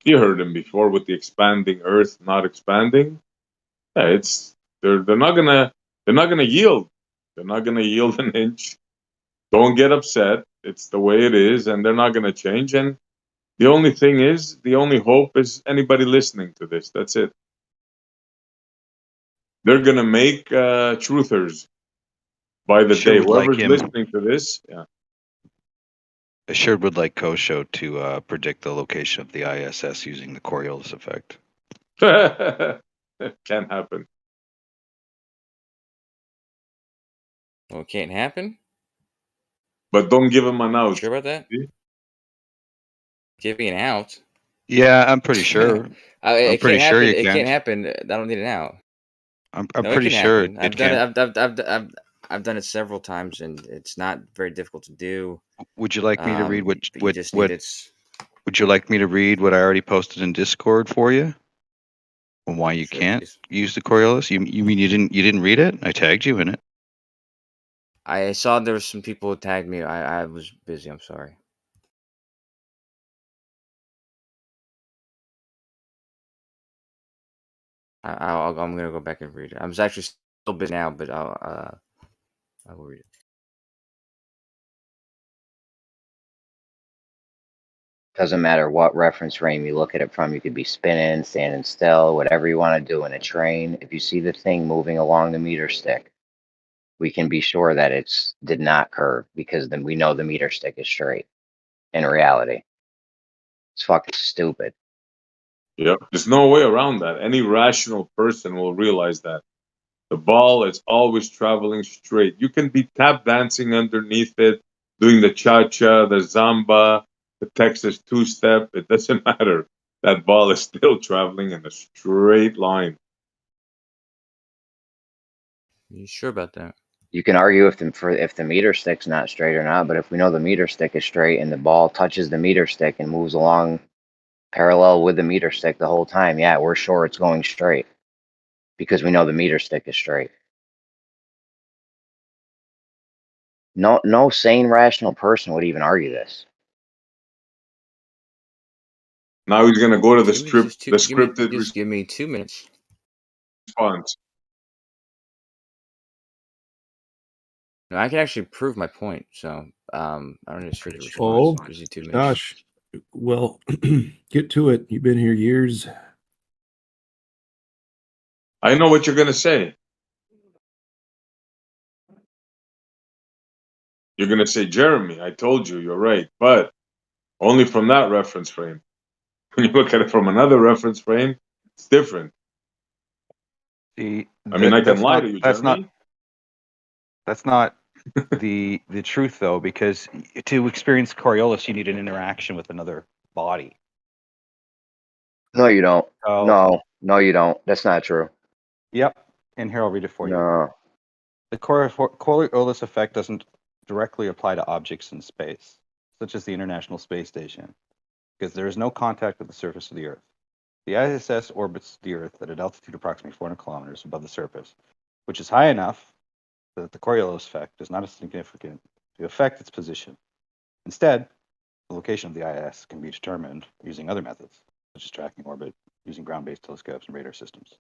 [SPEAKER 3] You heard him before with the expanding Earth not expanding. Yeah, it's they're not gonna yield. They're not gonna yield an inch. Don't get upset. It's the way it is, and they're not gonna change. And the only thing is, the only hope is anybody listening to this. That's it. They're gonna make truthers by the
[SPEAKER 15] Sure
[SPEAKER 3] day.
[SPEAKER 15] would like
[SPEAKER 3] Whoever's
[SPEAKER 15] him.
[SPEAKER 3] listening to this, yeah.
[SPEAKER 15] I sure would like Kosho to predict the location of the ISS using the Coriolis effect.
[SPEAKER 3] Can't happen.
[SPEAKER 1] Well, it can't happen.
[SPEAKER 3] But don't give him an out.
[SPEAKER 1] Sure about that? Give me an out.
[SPEAKER 15] Yeah, I'm pretty sure.
[SPEAKER 1] It
[SPEAKER 15] pretty
[SPEAKER 1] can't
[SPEAKER 15] sure
[SPEAKER 1] happen.
[SPEAKER 15] you
[SPEAKER 1] It
[SPEAKER 15] can't.
[SPEAKER 1] can't happen. I don't need an out.
[SPEAKER 15] I'm
[SPEAKER 1] No,
[SPEAKER 15] pretty
[SPEAKER 1] it can
[SPEAKER 15] sure
[SPEAKER 1] happen.
[SPEAKER 15] it
[SPEAKER 1] I've done
[SPEAKER 15] can.
[SPEAKER 1] it. I've done it several times, and it's not very difficult to do.
[SPEAKER 15] Would you like me to read
[SPEAKER 1] But you just need its.
[SPEAKER 15] Would you like me to read what I already posted in Discord for you? And why you
[SPEAKER 1] Sure,
[SPEAKER 15] can't
[SPEAKER 1] please.
[SPEAKER 15] use the Coriolis? You mean you didn't read it? I tagged you in it.
[SPEAKER 1] I saw there was some people who tagged me. I was busy. I'm sorry. I'm gonna go back and read it. I'm actually still busy now, but I will read it.
[SPEAKER 4] Doesn't matter what reference frame you look at it from. You could be spinning, standing still, whatever you want to do in a train. If you see the thing moving along the meter stick, we can be sure that it's did not curve because then we know the meter stick is straight. In reality, it's fucking stupid.
[SPEAKER 3] Yep. There's no way around that. Any rational person will realize that. The ball is always traveling straight. You can be tap dancing underneath it, doing the cha-cha, the zamba, the Texas two-step. It doesn't matter. That ball is still traveling in a straight line.
[SPEAKER 1] You sure about that?
[SPEAKER 4] You can argue if the meter stick's not straight or not, but if we know the meter stick is straight and the ball touches the meter stick and moves along parallel with the meter stick the whole time, yeah, we're sure it's going straight because we know the meter stick is straight. No sane, rational person would even argue this.
[SPEAKER 3] Now he's gonna go to the scripted
[SPEAKER 1] Just give me 2 minutes.
[SPEAKER 3] response.
[SPEAKER 1] No, I can actually prove my point. So I don't need a scripted response.
[SPEAKER 16] Oh,
[SPEAKER 1] Gives you 2 minutes.
[SPEAKER 16] gosh. Well, get to it. You've been here years.
[SPEAKER 3] I know what you're gonna say. You're gonna say, Jeremy, I told you, you're right, but only from that reference frame. When you look at it from another reference frame, it's different.
[SPEAKER 17] See,
[SPEAKER 3] I mean, I can
[SPEAKER 17] that's
[SPEAKER 3] lie
[SPEAKER 17] not,
[SPEAKER 3] to you,
[SPEAKER 17] that's
[SPEAKER 3] Jeremy.
[SPEAKER 17] that's not the truth though, because to experience Coriolis, you need an interaction with another body.
[SPEAKER 4] No, you don't.
[SPEAKER 17] Oh.
[SPEAKER 4] No, you don't. That's not true.
[SPEAKER 17] Yep. And here I'll read it for you.
[SPEAKER 4] No.
[SPEAKER 17] The Coriolis effect doesn't directly apply to objects in space, such as the International Space Station, because there is no contact with the surface of the Earth. The ISS orbits the Earth at an altitude approximately 400 kilometers above the surface, which is high enough that the Coriolis effect is not significant to affect its position. Instead, The location of the IS can be determined using other methods, such as tracking orbit, using ground-based telescopes and radar systems.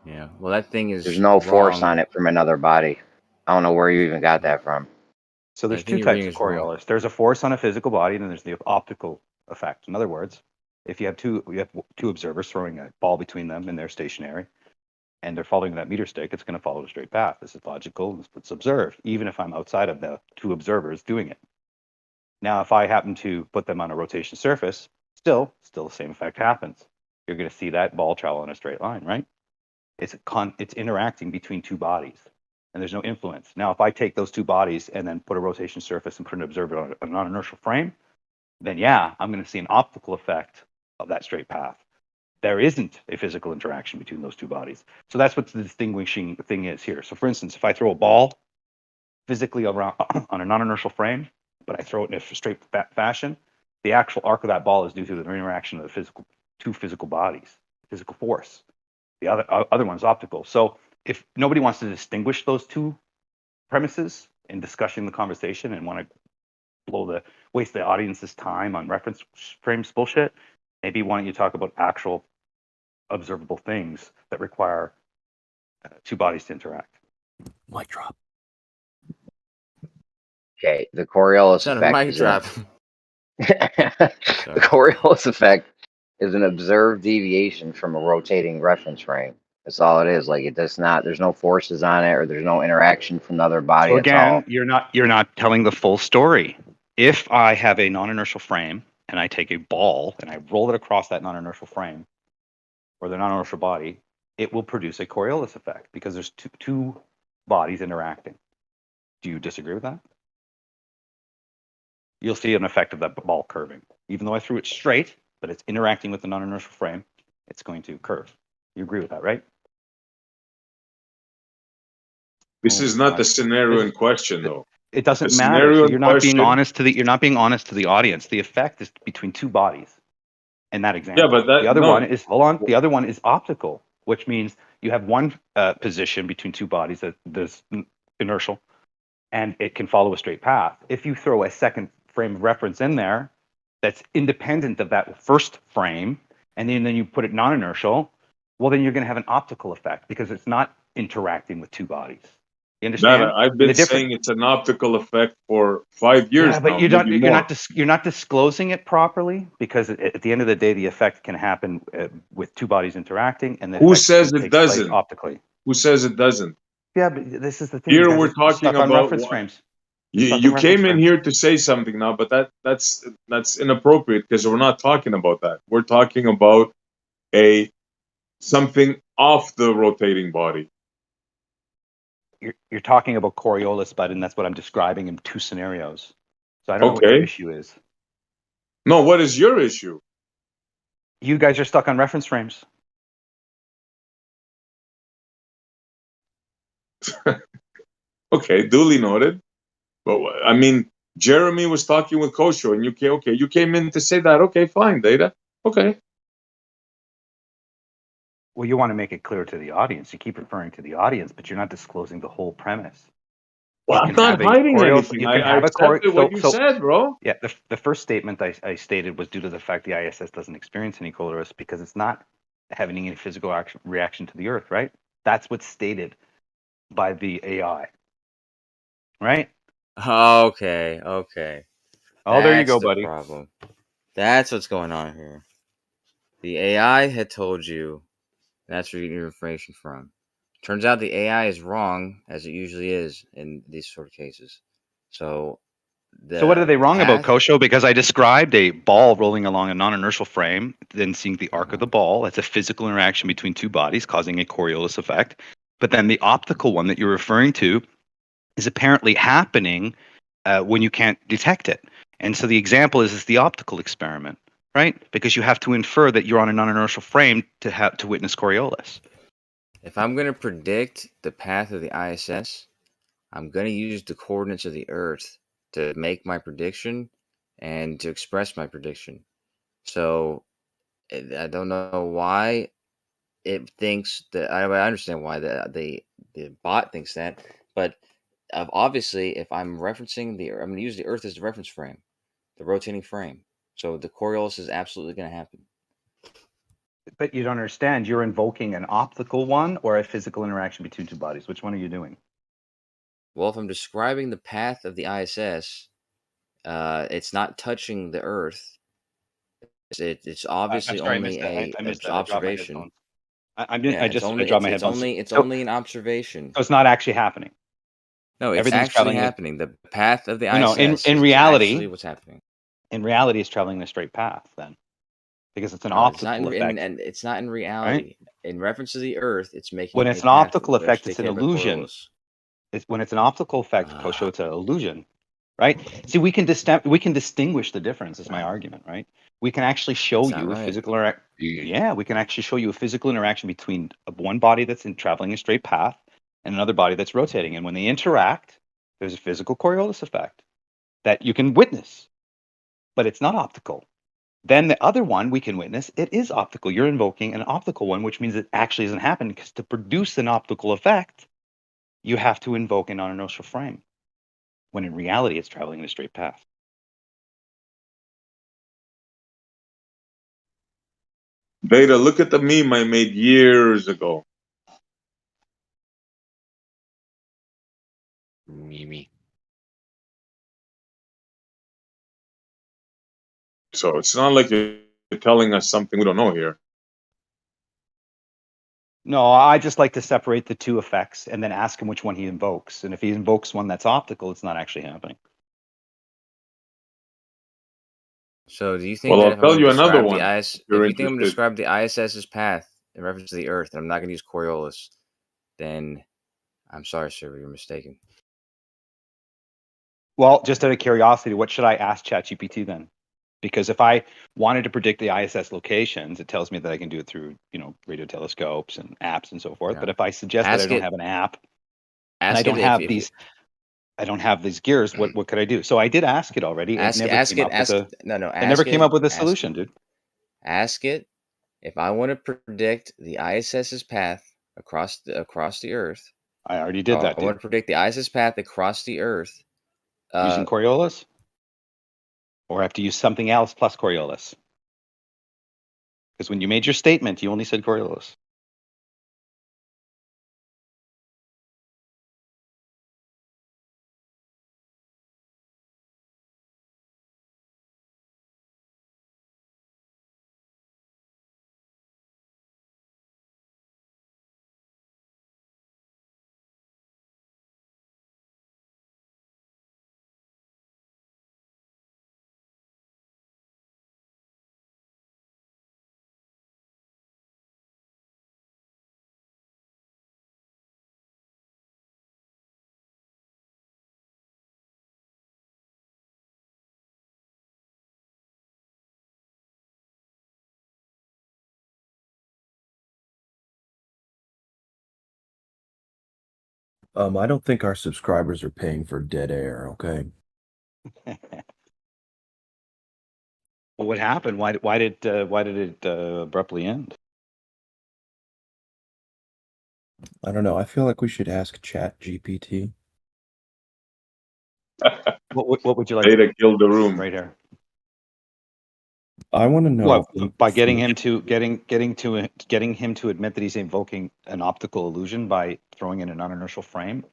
[SPEAKER 1] Yeah. Well, that thing is
[SPEAKER 4] There's no force
[SPEAKER 1] wrong.
[SPEAKER 4] on it from another body. I don't know where you even got that from.
[SPEAKER 17] So
[SPEAKER 1] I
[SPEAKER 17] there's
[SPEAKER 1] think
[SPEAKER 17] two
[SPEAKER 1] your
[SPEAKER 17] types
[SPEAKER 1] reading
[SPEAKER 17] of
[SPEAKER 1] is wrong.
[SPEAKER 17] Coriolis. There's a force on a physical body, and then there's the optical effect. In other words, if you have two observers throwing a ball between them and they're stationary, and they're following that meter stick, it's going to follow a straight path. This is logical. It's observed, even if I'm outside of the two observers doing it. Now, if I happen to put them on a rotation surface, still the same effect happens. You're going to see that ball travel in a straight line, right? It's interacting between two bodies, and there's no influence. Now, if I take those two bodies and then put a rotation surface and put an observer on a non-inertial frame, then yeah, I'm going to see an optical effect of that straight path. There isn't a physical interaction between those two bodies. So that's what the distinguishing thing is here. So for instance, if I throw a ball physically around on a non-inertial frame, but I throw it in a straight fashion, the actual arc of that ball is due to the interaction of the two physical bodies, physical force. The other one's optical. So if nobody wants to distinguish those two premises in discussing the conversation and want to waste the audience's time on reference frames bullshit, maybe why don't you talk about actual observable things that require two bodies to interact.
[SPEAKER 16] Mic drop.
[SPEAKER 4] Okay, the Coriolis
[SPEAKER 1] Sound a
[SPEAKER 4] effect.
[SPEAKER 1] mic drop.
[SPEAKER 4] The Coriolis effect is an observed deviation from a rotating reference frame. That's all it is. Like, it does not. There's no forces on it, or there's no interaction from the other body.
[SPEAKER 17] So
[SPEAKER 4] At all.
[SPEAKER 17] again, you're not telling the full story. If I have a non-inertial frame and I take a ball and I roll it across that non-inertial frame or the non-inertial body, it will produce a Coriolis effect because there's two bodies interacting. Do you disagree with that? You'll see an effect of that ball curving. Even though I threw it straight, but it's interacting with the non-inertial frame, it's going to curve. You agree with that, right?
[SPEAKER 3] This is not the scenario in question, though.
[SPEAKER 17] It doesn't
[SPEAKER 3] The
[SPEAKER 17] matter.
[SPEAKER 3] scenario
[SPEAKER 17] So
[SPEAKER 3] in
[SPEAKER 17] you're not being
[SPEAKER 3] question-
[SPEAKER 17] honest to the audience. The effect is between two bodies. In that example,
[SPEAKER 3] Yeah, but
[SPEAKER 17] the other
[SPEAKER 3] no.
[SPEAKER 17] one is The other one is optical, which means you have one position between two bodies that's inertial, and it can follow a straight path. If you throw a second frame of reference in there that's independent of that first frame, and then you put it non-inertial, well, then you're going to have an optical effect because it's not interacting with two bodies. You understand?
[SPEAKER 3] I've been saying it's an optical effect for 5 years
[SPEAKER 17] Yeah, but
[SPEAKER 3] now,
[SPEAKER 17] you're not disclosing it properly because at the end of the day, the effect can happen with two bodies interacting, and the
[SPEAKER 3] Who
[SPEAKER 17] effect
[SPEAKER 3] says it
[SPEAKER 17] takes place
[SPEAKER 3] doesn't?
[SPEAKER 17] optically.
[SPEAKER 3] Who says it doesn't?
[SPEAKER 17] Yeah, but this is the thing.
[SPEAKER 3] Here
[SPEAKER 17] You guys
[SPEAKER 3] we're
[SPEAKER 17] are
[SPEAKER 3] talking
[SPEAKER 17] stuck on
[SPEAKER 3] about
[SPEAKER 17] reference frames.
[SPEAKER 3] You came in here to say something now, but that's inappropriate because we're not talking about that. We're talking about something off the rotating body.
[SPEAKER 17] You're talking about Coriolis, bud, and that's what I'm describing in two scenarios. So I don't know what your issue is.
[SPEAKER 3] No, what is your issue?
[SPEAKER 17] You guys are stuck on reference frames.
[SPEAKER 3] Okay, duly noted. But I mean, Jeremy was talking with Kosho, and you came in to say that. Okay, fine, Data. Okay.
[SPEAKER 17] Well, you want to make it clear to the audience. You keep referring to the audience, but you're not disclosing the whole premise.
[SPEAKER 3] Well, I'm not hiding anything.
[SPEAKER 17] You can
[SPEAKER 3] I
[SPEAKER 17] have
[SPEAKER 3] accepted what you said, bro.
[SPEAKER 17] Yeah, the first statement I stated was due to the fact the ISS doesn't experience any Coriolis because it's not having any physical reaction to the Earth, right? That's what's stated by the AI, right?
[SPEAKER 1] Okay.
[SPEAKER 17] Oh, there you go,
[SPEAKER 1] the
[SPEAKER 17] buddy.
[SPEAKER 1] Problem. That's what's going on here. The AI had told you that's where you get your information from. Turns out the AI is wrong, as it usually is in these sort of cases. So
[SPEAKER 17] what are they wrong about, Kosho? Because I described a ball rolling along a non-inertial frame, then seeing the arc of the ball. That's a physical interaction between two bodies causing a Coriolis effect. But then the optical one that you're referring to is apparently happening when you can't detect it. And so the example is the optical experiment, right? Because you have to infer that you're on a non-inertial frame to witness Coriolis.
[SPEAKER 1] If I'm going to predict the path of the ISS, I'm going to use the coordinates of the Earth to make my prediction and to express my prediction. So I don't know why it thinks that. I understand why the bot thinks that, but obviously, if I'm referencing I'm going to use the Earth as the reference frame, the rotating frame. So the Coriolis is absolutely going to happen.
[SPEAKER 17] But you don't understand. You're invoking an optical one or a physical interaction between two bodies. Which one are you doing?
[SPEAKER 1] Well, if I'm describing the path of the ISS, it's not touching the Earth. It's obviously
[SPEAKER 17] I'm sorry, I
[SPEAKER 1] only
[SPEAKER 17] missed that. I
[SPEAKER 1] an
[SPEAKER 17] missed that. I dropped my
[SPEAKER 1] observation.
[SPEAKER 17] headphones. I
[SPEAKER 1] It's
[SPEAKER 17] dropped my
[SPEAKER 1] it's
[SPEAKER 17] headphones.
[SPEAKER 1] only an observation.
[SPEAKER 17] So it's not actually happening.
[SPEAKER 1] No, it's
[SPEAKER 17] Everything's
[SPEAKER 1] actually
[SPEAKER 17] traveling
[SPEAKER 1] happening. The path of the
[SPEAKER 17] No,
[SPEAKER 1] ISS
[SPEAKER 17] in
[SPEAKER 1] is
[SPEAKER 17] reality,
[SPEAKER 1] actually what's happening.
[SPEAKER 17] in reality, it's traveling in a straight path then, because it's an
[SPEAKER 1] No, it's not
[SPEAKER 17] optical
[SPEAKER 1] in,
[SPEAKER 17] effect.
[SPEAKER 1] and it's not in reality. In reference to the Earth, it's making
[SPEAKER 17] When
[SPEAKER 1] a
[SPEAKER 17] it's an
[SPEAKER 1] path
[SPEAKER 17] optical
[SPEAKER 1] which
[SPEAKER 17] effect,
[SPEAKER 1] they
[SPEAKER 17] it's an
[SPEAKER 1] care about
[SPEAKER 17] illusion.
[SPEAKER 1] Coriolis.
[SPEAKER 17] When it's an optical effect, Kosho, it's an illusion, right? See, we can distinguish the difference. Is my argument, right? We can actually show
[SPEAKER 1] That's not
[SPEAKER 17] you a
[SPEAKER 1] right.
[SPEAKER 17] physical Yeah, we can actually show you a physical interaction between one body that's traveling a straight path and another body that's rotating. And when they interact, there's a physical Coriolis effect that you can witness, but it's not optical. Then the other one we can witness, it is optical. You're invoking an optical one, which means it actually isn't happening, because to produce an optical effect, you have to invoke an universal frame, when in reality it's traveling in a straight path.
[SPEAKER 3] Beta, look at the meme I made years ago.
[SPEAKER 5] Mimi.
[SPEAKER 3] So it's not like you're telling us something we don't know here.
[SPEAKER 17] No, I just like to separate the two effects and then ask him which one he invokes. And if he invokes one that's optical, it's not actually happening.
[SPEAKER 1] So do you think
[SPEAKER 3] Well,
[SPEAKER 1] that
[SPEAKER 3] I'll
[SPEAKER 1] if I'm
[SPEAKER 3] tell
[SPEAKER 1] going
[SPEAKER 3] you
[SPEAKER 1] to
[SPEAKER 3] another
[SPEAKER 1] describe
[SPEAKER 3] one.
[SPEAKER 1] if
[SPEAKER 3] You're
[SPEAKER 1] you think I'm going to
[SPEAKER 3] interested.
[SPEAKER 1] describe the ISS's path in reference to the Earth, and I'm not going to use Coriolis, then I'm sorry, sir, you're mistaken.
[SPEAKER 17] Well, just out of curiosity, what should I ask ChatGPT then? Because if I wanted to predict the ISS locations, it tells me that I can do it through, radio telescopes and apps and so forth.
[SPEAKER 1] Yeah.
[SPEAKER 17] But if I suggest that I
[SPEAKER 1] Ask
[SPEAKER 17] don't
[SPEAKER 1] it-
[SPEAKER 17] have an app and I
[SPEAKER 1] Ask
[SPEAKER 17] don't
[SPEAKER 1] it
[SPEAKER 17] have
[SPEAKER 1] if
[SPEAKER 17] these, I don't have these gears, what could I do? So I did ask it already. It never came up with a solution, dude.
[SPEAKER 1] Ask it if I want to predict the ISS's path across the Earth.
[SPEAKER 17] I already did that,
[SPEAKER 1] I want to predict the ISS path across the Earth.
[SPEAKER 17] Using Coriolis? Or I have to use something else plus Coriolis? Because when you made your statement, you only said Coriolis.
[SPEAKER 16] I don't think our subscribers are paying for dead air, okay?
[SPEAKER 17] Well, what happened? Why did it abruptly end?
[SPEAKER 16] I don't know. I feel like we should ask Chat GPT.
[SPEAKER 17] What would you like?
[SPEAKER 3] Beta killed the room
[SPEAKER 17] right here.
[SPEAKER 16] I want to know
[SPEAKER 17] By getting him to admit that he's invoking an optical illusion by throwing in an universal frame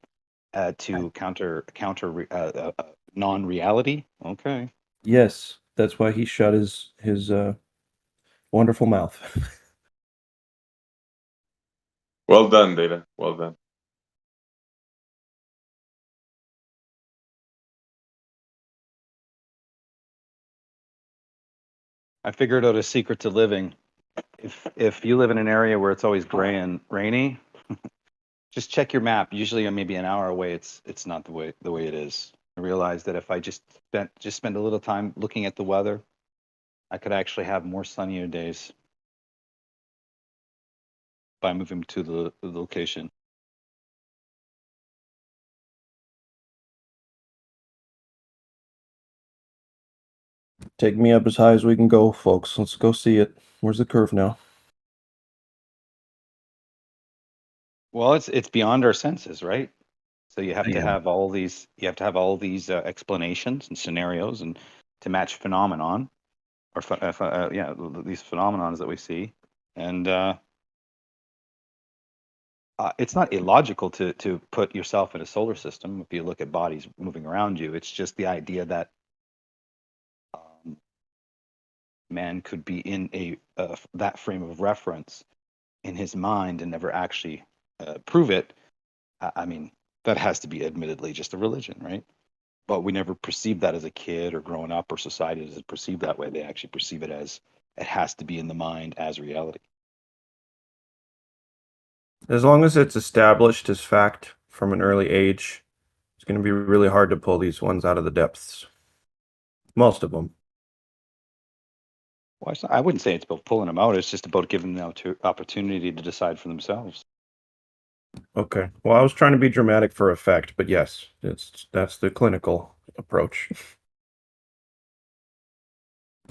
[SPEAKER 17] to counter non-reality. Okay.
[SPEAKER 16] Yes, that's why he shut his wonderful mouth.
[SPEAKER 3] Well done, Beta. Well done.
[SPEAKER 17] I figured out a secret to living. If you live in an area where it's always gray and rainy, just check your map. Usually, maybe an hour away, it's not the way it is. I realized that if I just spend a little time looking at the weather, I could actually have more sunnier days by moving to the location.
[SPEAKER 16] Take me up as high as we can go, folks. Let's go see it. Where's the curve now?
[SPEAKER 17] Well, it's beyond our senses, right? So you have to have all these. You have to have all these explanations and scenarios, and to match phenomenon, or these phenomenons that we see, and it's not illogical to put yourself in a solar system. If you look at bodies moving around you, it's just the idea that man could be in that frame of reference in his mind and never actually prove it. I mean, that has to be admittedly just a religion, right? But we never perceive that as a kid or growing up, or society doesn't perceive that way. They actually perceive it as it has to be in the mind as reality.
[SPEAKER 16] As long as it's established as fact from an early age, it's going to be really hard to pull these ones out of the depths. Most of them.
[SPEAKER 17] Well, I wouldn't say it's about pulling them out. It's just about giving them the opportunity to decide for themselves.
[SPEAKER 16] Okay. Well, I was trying to be dramatic for effect, but yes, that's the clinical approach.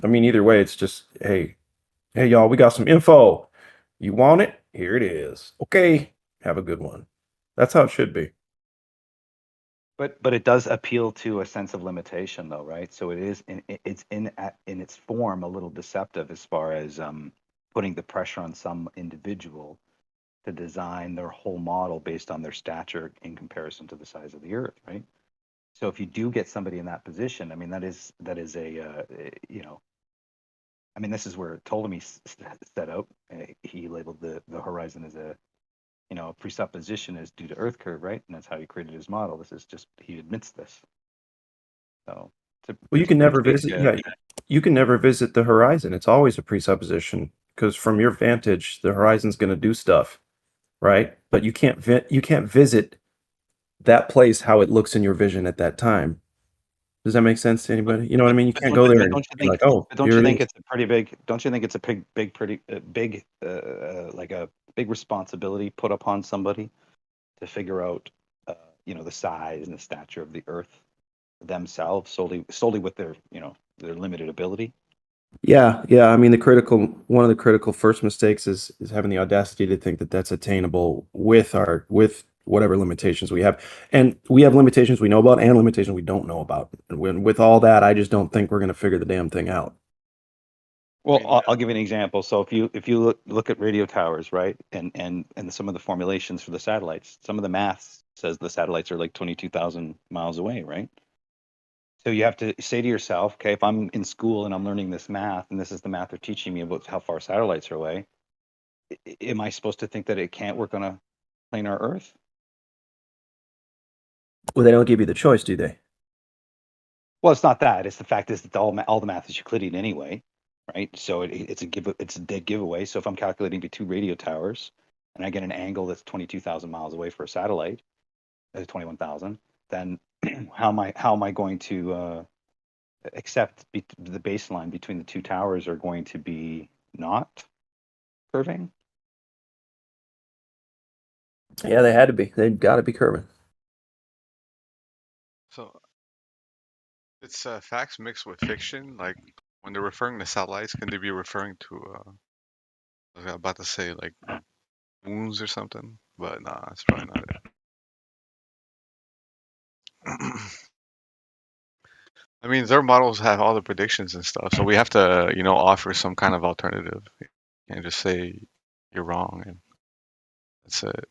[SPEAKER 16] I mean, either way, it's just, hey, y'all, we got some info. You want it? Here it is. Okay. Have a good one. That's how it should be.
[SPEAKER 17] But it does appeal to a sense of limitation, though, right? So it's in its form a little deceptive as far as putting the pressure on some individual to design their whole model based on their stature in comparison to the size of the Earth, right? So if you do get somebody in that position, I mean, that is a I mean, this is where Ptolemy set out. He labeled the horizon as a presupposition is due to Earth curve, right? And that's how he created his model. This is just, he admits this. So
[SPEAKER 16] well, you can never visit. Yeah, you can never visit the horizon. It's always a presupposition because from your vantage, the horizon's going to do stuff, right? But you can't visit that place how it looks in your vision at that time. Does that make sense to anybody? You know what I mean? You can't go there and be like, oh,
[SPEAKER 17] don't you think it's a pretty big? Don't you think it's a big like a big responsibility put upon somebody to figure out, the size and the stature of the Earth themselves solely with their their limited ability?
[SPEAKER 16] Yeah. I mean, one of the critical first mistakes is having the audacity to think that that's attainable with whatever limitations we have, and we have limitations we know about and limitations we don't know about. And with all that, I just don't think we're going to figure the damn thing out.
[SPEAKER 17] Well, I'll give you an example. So if you look at radio towers, right, and some of the formulations for the satellites, some of the math says the satellites are like 22,000 miles away, right? So you have to say to yourself, okay, if I'm in school and I'm learning this math, and this is the math they're teaching me about how far satellites are away, am I supposed to think that it can't work on a planar Earth?
[SPEAKER 16] Well, they don't give you the choice, do they?
[SPEAKER 17] Well, it's not that. It's the fact is that all the math is Euclidean anyway, right? So it's a dead giveaway. So if I'm calculating the two radio towers and I get an angle that's 22,000 miles away for a satellite, 21,000, then how am I going to accept the baseline between the two towers are going to be not curving?
[SPEAKER 16] Yeah, they had to be. They've got to be curving.
[SPEAKER 18] So it's facts mixed with fiction. Like when they're referring to satellites, can they be referring to? I was about to say like moons or something, but nah, that's probably not it. I mean, their models have all the predictions and stuff, so we have to, offer some kind of alternative. You can't just say you're wrong and that's it.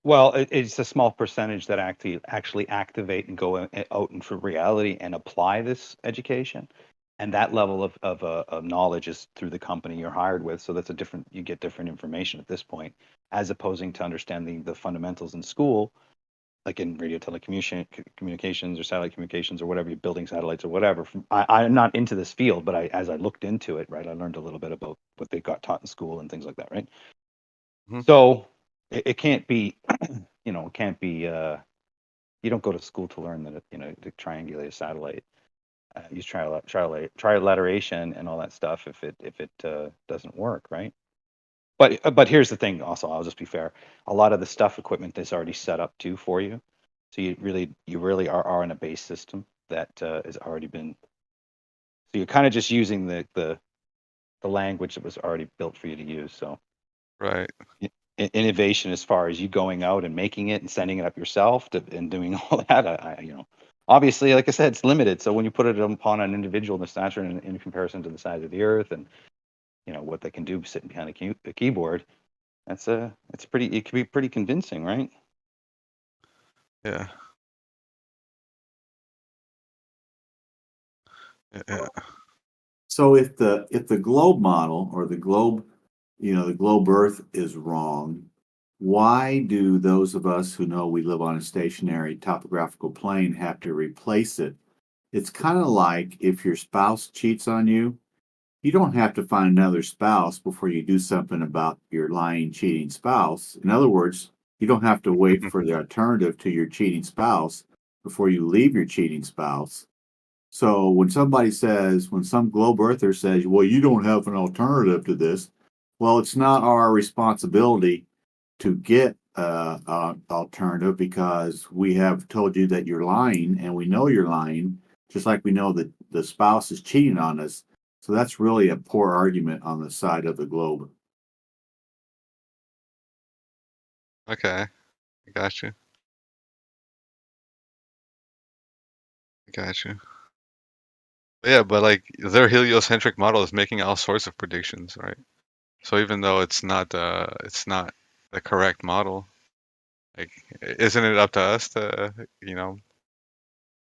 [SPEAKER 17] Well, it's a small percentage that actually activate and go out into reality and apply this education, and that level of knowledge is through the company you're hired with. So you get different information at this point, as opposing to understanding the fundamentals in school, like in radio communications or satellite communications or whatever, you're building satellites or whatever. I'm not into this field, but as I looked into it, right, I learned a little bit about what they got taught in school and things like that, right? Mm-hmm. So it can't be, it can't be. You don't go to school to learn that, to triangulate a satellite. Use trilateration and all that stuff if it doesn't work, right? But here's the thing. Also, I'll just be fair. A lot of the stuff equipment is already set up too for you, so you really are in a base system that has already been. So you're kind of just using the language that was already built for you to use. So
[SPEAKER 18] right.
[SPEAKER 17] innovation as far as you going out and making it and sending it up yourself and doing all that. Obviously, like I said, it's limited. So when you put it upon an individual in the stature in comparison to the size of the Earth and what they can do sitting behind a keyboard, it can be pretty convincing, right?
[SPEAKER 18] Yeah. Yeah.
[SPEAKER 9] So if the globe model or the globe, the globe Earth is wrong, why do those of us who know we live on a stationary topographical plane have to replace it? It's kind of like if your spouse cheats on you, you don't have to find another spouse before you do something about your lying, cheating spouse. In other words, you don't have to wait for the alternative to your cheating spouse before you leave your cheating spouse. So when some globe earther says, well, you don't have an alternative to this, well, it's not our responsibility to get an alternative because we have told you that you're lying and we know you're lying, just like we know that the spouse is cheating on us. So that's really a poor argument on the side of the globe.
[SPEAKER 18] Okay, I got you. Yeah, but like their heliocentric model is making all sorts of predictions, right? So even though it's not the correct model, like isn't it up to us to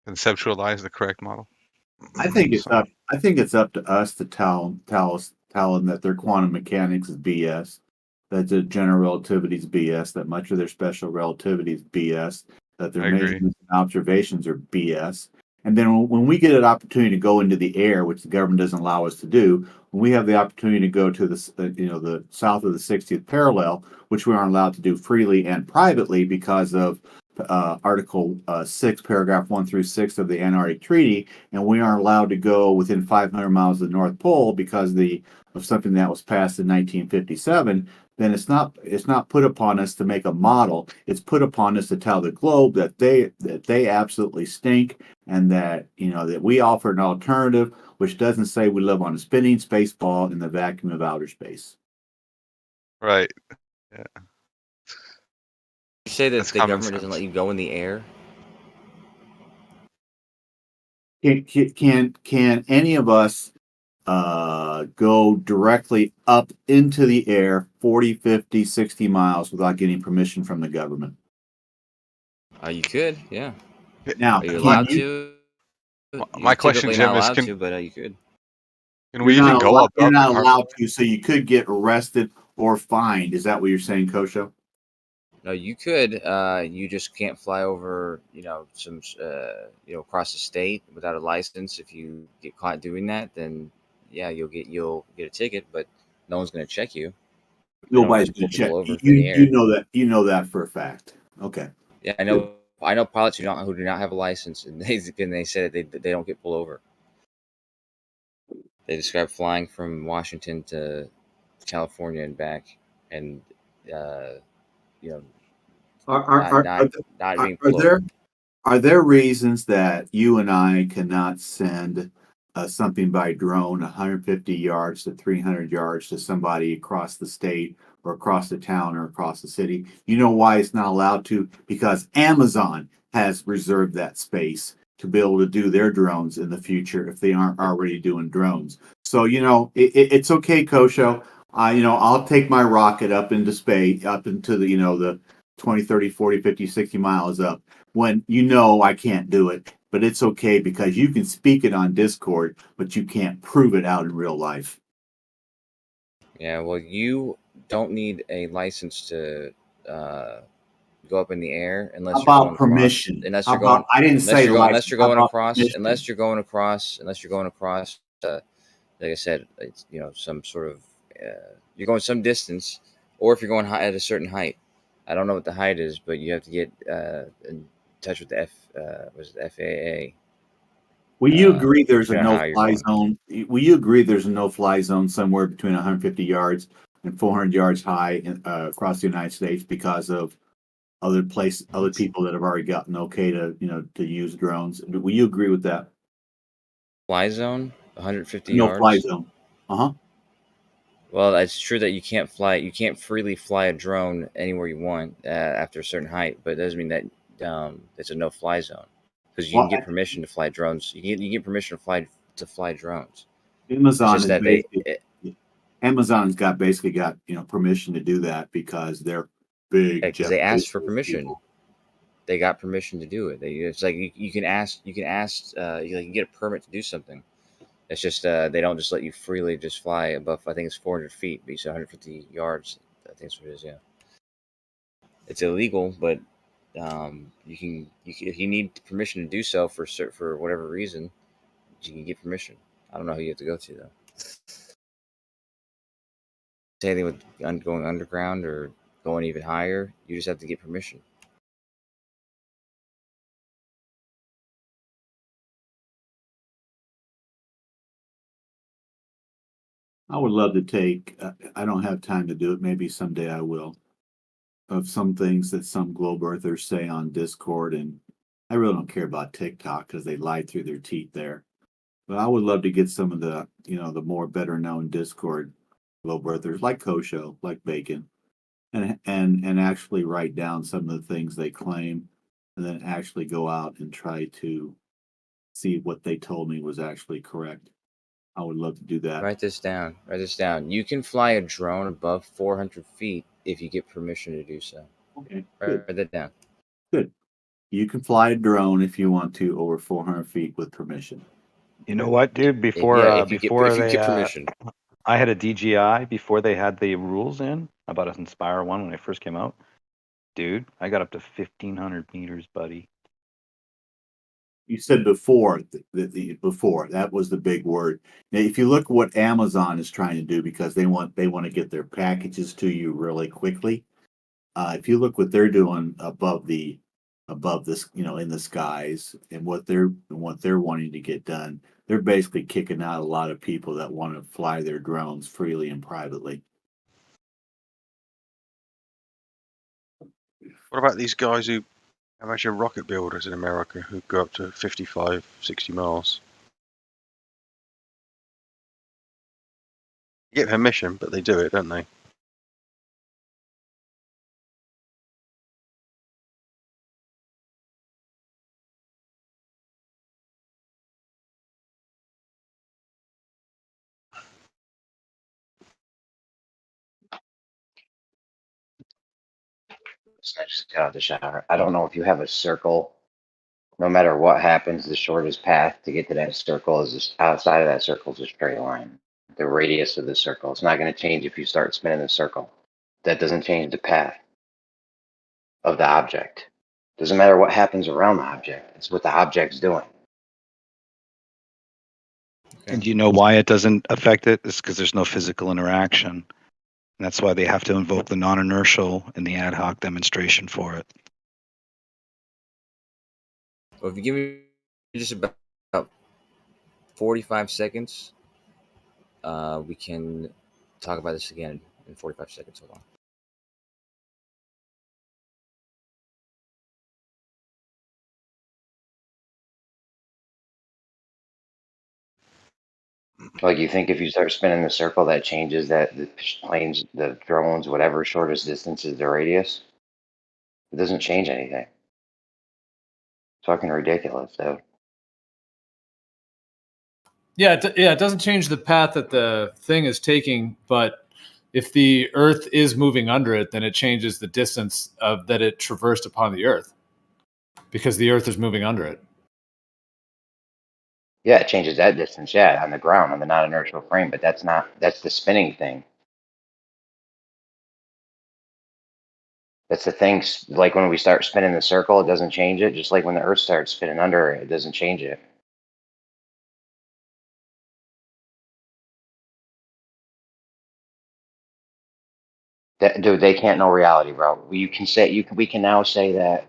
[SPEAKER 18] conceptualize the correct model?
[SPEAKER 9] I think it's up to us to tell them that their quantum mechanics is BS, that the general relativity is BS, that much of their special relativity is BS, that their measurements and observations are BS. And then when we get an opportunity to go into the air, which the government doesn't allow us to do, when we have the opportunity to go to the south of the 60th parallel, which we aren't allowed to do freely and privately because of Article 6, Paragraph 1 through 6 of the Antarctic Treaty, and we aren't allowed to go within 500 miles of the North Pole because of something that was passed in 1957, then it's not put upon us to make a model. It's put upon us to tell the globe that they absolutely stink, and that that we offer an alternative, which doesn't say we live on a spinning space ball in the vacuum of outer space.
[SPEAKER 18] Right. Yeah.
[SPEAKER 1] You say that the government doesn't let you go in the air?
[SPEAKER 9] Can any of us go directly up into the air 40, 50, 60 miles without getting permission from the government?
[SPEAKER 1] You could, yeah.
[SPEAKER 9] Now,
[SPEAKER 1] are you allowed to?
[SPEAKER 18] My question,
[SPEAKER 1] typically
[SPEAKER 18] Jim,
[SPEAKER 1] not
[SPEAKER 18] is
[SPEAKER 1] allowed to, but you could.
[SPEAKER 18] Can we even go above?
[SPEAKER 9] You're not allowed to, so you could get arrested or fined. Is that what you're saying, Kosho?
[SPEAKER 1] No, you could. You just can't fly over, some, across the state without a license. If you get caught doing that, then yeah, you'll get a ticket, but no one's going to check you.
[SPEAKER 9] Nobody's going to check. You know that for a fact. Okay.
[SPEAKER 1] Yeah, I know pilots who do not have a license, and they say that they don't get pulled over. They describe flying from Washington to California and back, and
[SPEAKER 9] Are there reasons that you and I cannot send something by drone 150 yards to 300 yards to somebody across the state or across the town or across the city? You know why it's not allowed to? Because Amazon has reserved that space to be able to do their drones in the future if they aren't already doing drones. So it's okay, Kosho. I'll take my rocket up into space, up into the 20, 30, 40, 50, 60 miles up when I can't do it. But it's okay because you can speak it on Discord, but you can't prove it out in real life.
[SPEAKER 1] Yeah, well, you don't need a license to go up in the air unless you're going
[SPEAKER 9] permission.
[SPEAKER 1] Unless you're going,
[SPEAKER 9] I didn't say
[SPEAKER 1] unless you're going across,
[SPEAKER 9] permission?
[SPEAKER 1] unless you're going across, like I said, it's, some sort of you're going some distance, or if you're going high, at a certain height. I don't know what the height is, but you have to get in touch with the FAA.
[SPEAKER 9] Will you agree there's a no-fly zone? Will you agree there's a no-fly zone somewhere between 150 yards and 400 yards high across the United States because of other people that have already gotten okay to use drones? Will you agree with that?
[SPEAKER 1] Fly zone, 150
[SPEAKER 9] no
[SPEAKER 1] yards.
[SPEAKER 9] No fly zone.
[SPEAKER 1] Well, it's true that you can't fly. You can't freely fly a drone anywhere you want after a certain height, but it doesn't mean that it's a no-fly zone because you can get permission to fly drones. You get permission to fly drones.
[SPEAKER 9] Amazon
[SPEAKER 1] it's just
[SPEAKER 9] is
[SPEAKER 1] that
[SPEAKER 9] basically Amazon's basically got permission to do that because they're big.
[SPEAKER 1] Because they asked for permission. People. They got permission to do it. It's like you can ask. You can get a permit to do something. It's just they don't just let you freely just fly above. I think it's 400 feet, but you said 150 yards. I think that's what it is. Yeah, it's illegal, but you can if you need permission to do so for whatever reason, you can get permission. I don't know who you have to go to though. Say anything with going underground or going even higher, you just have to get permission.
[SPEAKER 9] I would love to take, I don't have time to do it. Maybe someday I will, of some things that some globe earthers say on Discord. And I really don't care about TikTok because they lie through their teeth there. But I would love to get some of the, the more better known Discord globe earthers like Kosho, like Bacon, and actually write down some of the things they claim and then actually go out and try to see what they told me was actually correct. I would love to do that.
[SPEAKER 1] Write this down. Write this down. You can fly a drone above 400 feet if you get permission to do so.
[SPEAKER 9] Okay.
[SPEAKER 1] Write that down.
[SPEAKER 9] Good. You can fly a drone if you want to over 400 feet with permission.
[SPEAKER 17] You know what, dude? Before
[SPEAKER 1] if you
[SPEAKER 17] they
[SPEAKER 1] get permission.
[SPEAKER 17] I had a DJI before they had the rules in about an Inspire one when I first came out. Dude, I got up to 1,500 meters, buddy.
[SPEAKER 9] You said before, before, that was the big word. Now, if you look at what Amazon is trying to do, because they want to get their packages to you really quickly. If you look what they're doing above this, in the skies, and what they're wanting to get done, they're basically kicking out a lot of people that want to fly their drones freely and privately.
[SPEAKER 19] What about these guys who have actually rocket builders in America who go up to 55, 60 miles? You get permission, but they do it, don't they?
[SPEAKER 4] So I just got out of the shower. I don't know if you have a circle. No matter what happens, the shortest path to get to that circle is just outside of that circle is a straight line. The radius of the circle. It's not going to change if you start spinning the circle. That doesn't change the path of the object. Doesn't matter what happens around the object. It's what the object's doing.
[SPEAKER 17] And do you know why it doesn't affect it? It's because there's no physical interaction. And that's why they have to invoke the non-inertial and the ad hoc demonstration for it.
[SPEAKER 1] Well, if you give me just about 45 seconds, we can talk about this again in 45 seconds. Hold on.
[SPEAKER 4] Like, you think if you start spinning the circle, that changes that the planes, the drones, whatever shortest distance is the radius? It doesn't change anything. Fucking ridiculous, dude.
[SPEAKER 20] Yeah, it doesn't change the path that the thing is taking, but if the Earth is moving under it, then it changes the distance that it traversed upon the Earth, because the Earth is moving under it.
[SPEAKER 4] Yeah, it changes that distance, yeah, on the ground, on the non-inertial frame, but that's the spinning thing. That's the thing, like when we start spinning the circle, it doesn't change it, just like when the Earth starts spinning under it, it doesn't change it. Dude, they can't know reality, bro. We can now say that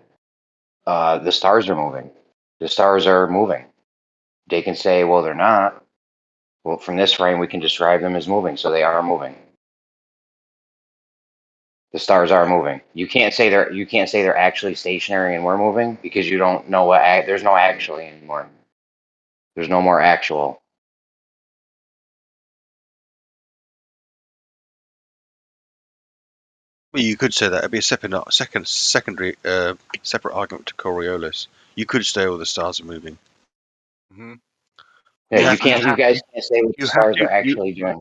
[SPEAKER 4] the stars are moving. The stars are moving. They can say, well, they're not. Well, from this frame, we can describe them as moving, so they are moving. The stars are moving. You can't say they're actually stationary and we're moving because you don't know there's no actually anymore. There's no more actual.
[SPEAKER 19] Well, you could say that it'd be a secondary, separate argument to Coriolis. You could say all the stars are moving.
[SPEAKER 18] Mm-hmm.
[SPEAKER 4] Yeah, you can't. You guys can't say what the
[SPEAKER 19] You have
[SPEAKER 4] stars
[SPEAKER 19] to.
[SPEAKER 4] are actually doing.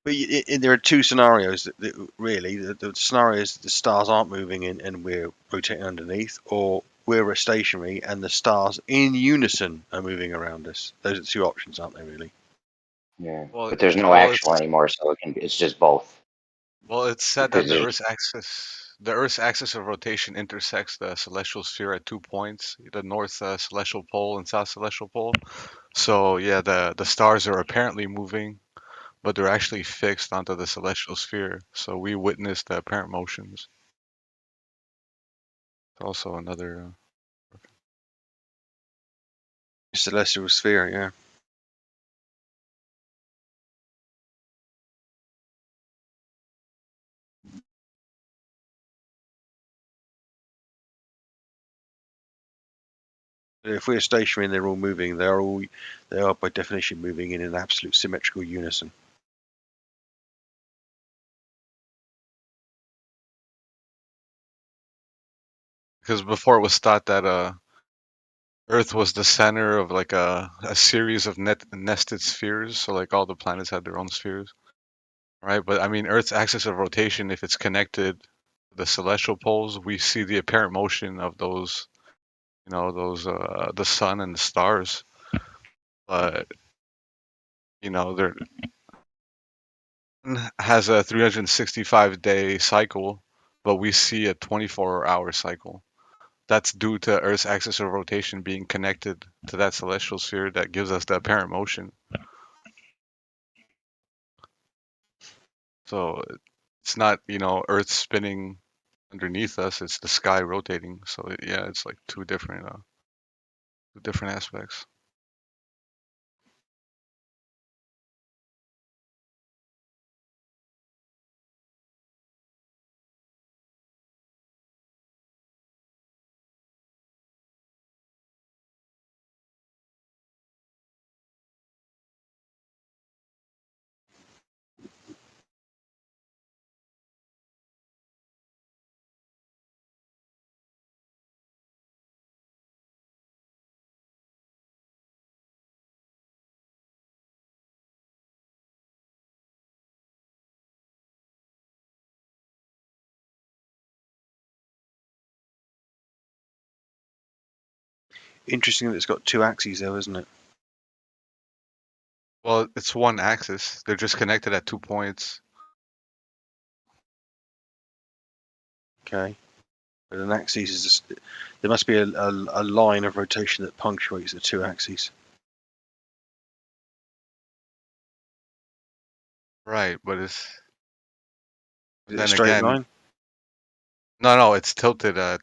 [SPEAKER 19] But there are two scenarios that really the scenario is the stars aren't moving and we're rotating underneath, or we're stationary and the stars in unison are moving around us. Those are the two options, aren't they? Really?
[SPEAKER 4] Yeah,
[SPEAKER 18] Well,
[SPEAKER 4] but there's no actual anymore, so it's just both.
[SPEAKER 18] Well, it's said
[SPEAKER 4] Because
[SPEAKER 18] that the Earth's axis of rotation intersects the celestial sphere at 2 points, the north celestial pole and south celestial pole. So yeah, the stars are apparently moving, but they're actually fixed onto the celestial sphere. So we witness the apparent motions. Also another
[SPEAKER 19] celestial sphere, yeah. If we're stationary and they're all moving, they are by definition moving in an absolute symmetrical unison.
[SPEAKER 18] because before it was thought that Earth was the center of like a series of nested spheres, so like all the planets had their own spheres, right? But I mean, Earth's axis of rotation, if it's connected to the celestial poles, we see the apparent motion of those, the sun and the stars. But there has a 365-day cycle, but we see a 24-hour cycle. That's due to Earth's axis of rotation being connected to that celestial sphere that gives us the apparent motion. So it's not, Earth spinning underneath us, it's the sky rotating. So yeah, it's like two different aspects.
[SPEAKER 19] Interesting that it's got two axes though, isn't it?
[SPEAKER 18] Well, it's one axis. They're just connected at 2 points.
[SPEAKER 19] Okay. But an axis is just, there must be a line of rotation that punctuates the two axes.
[SPEAKER 18] Right, but
[SPEAKER 19] Is it a straight line?
[SPEAKER 18] No, it's tilted at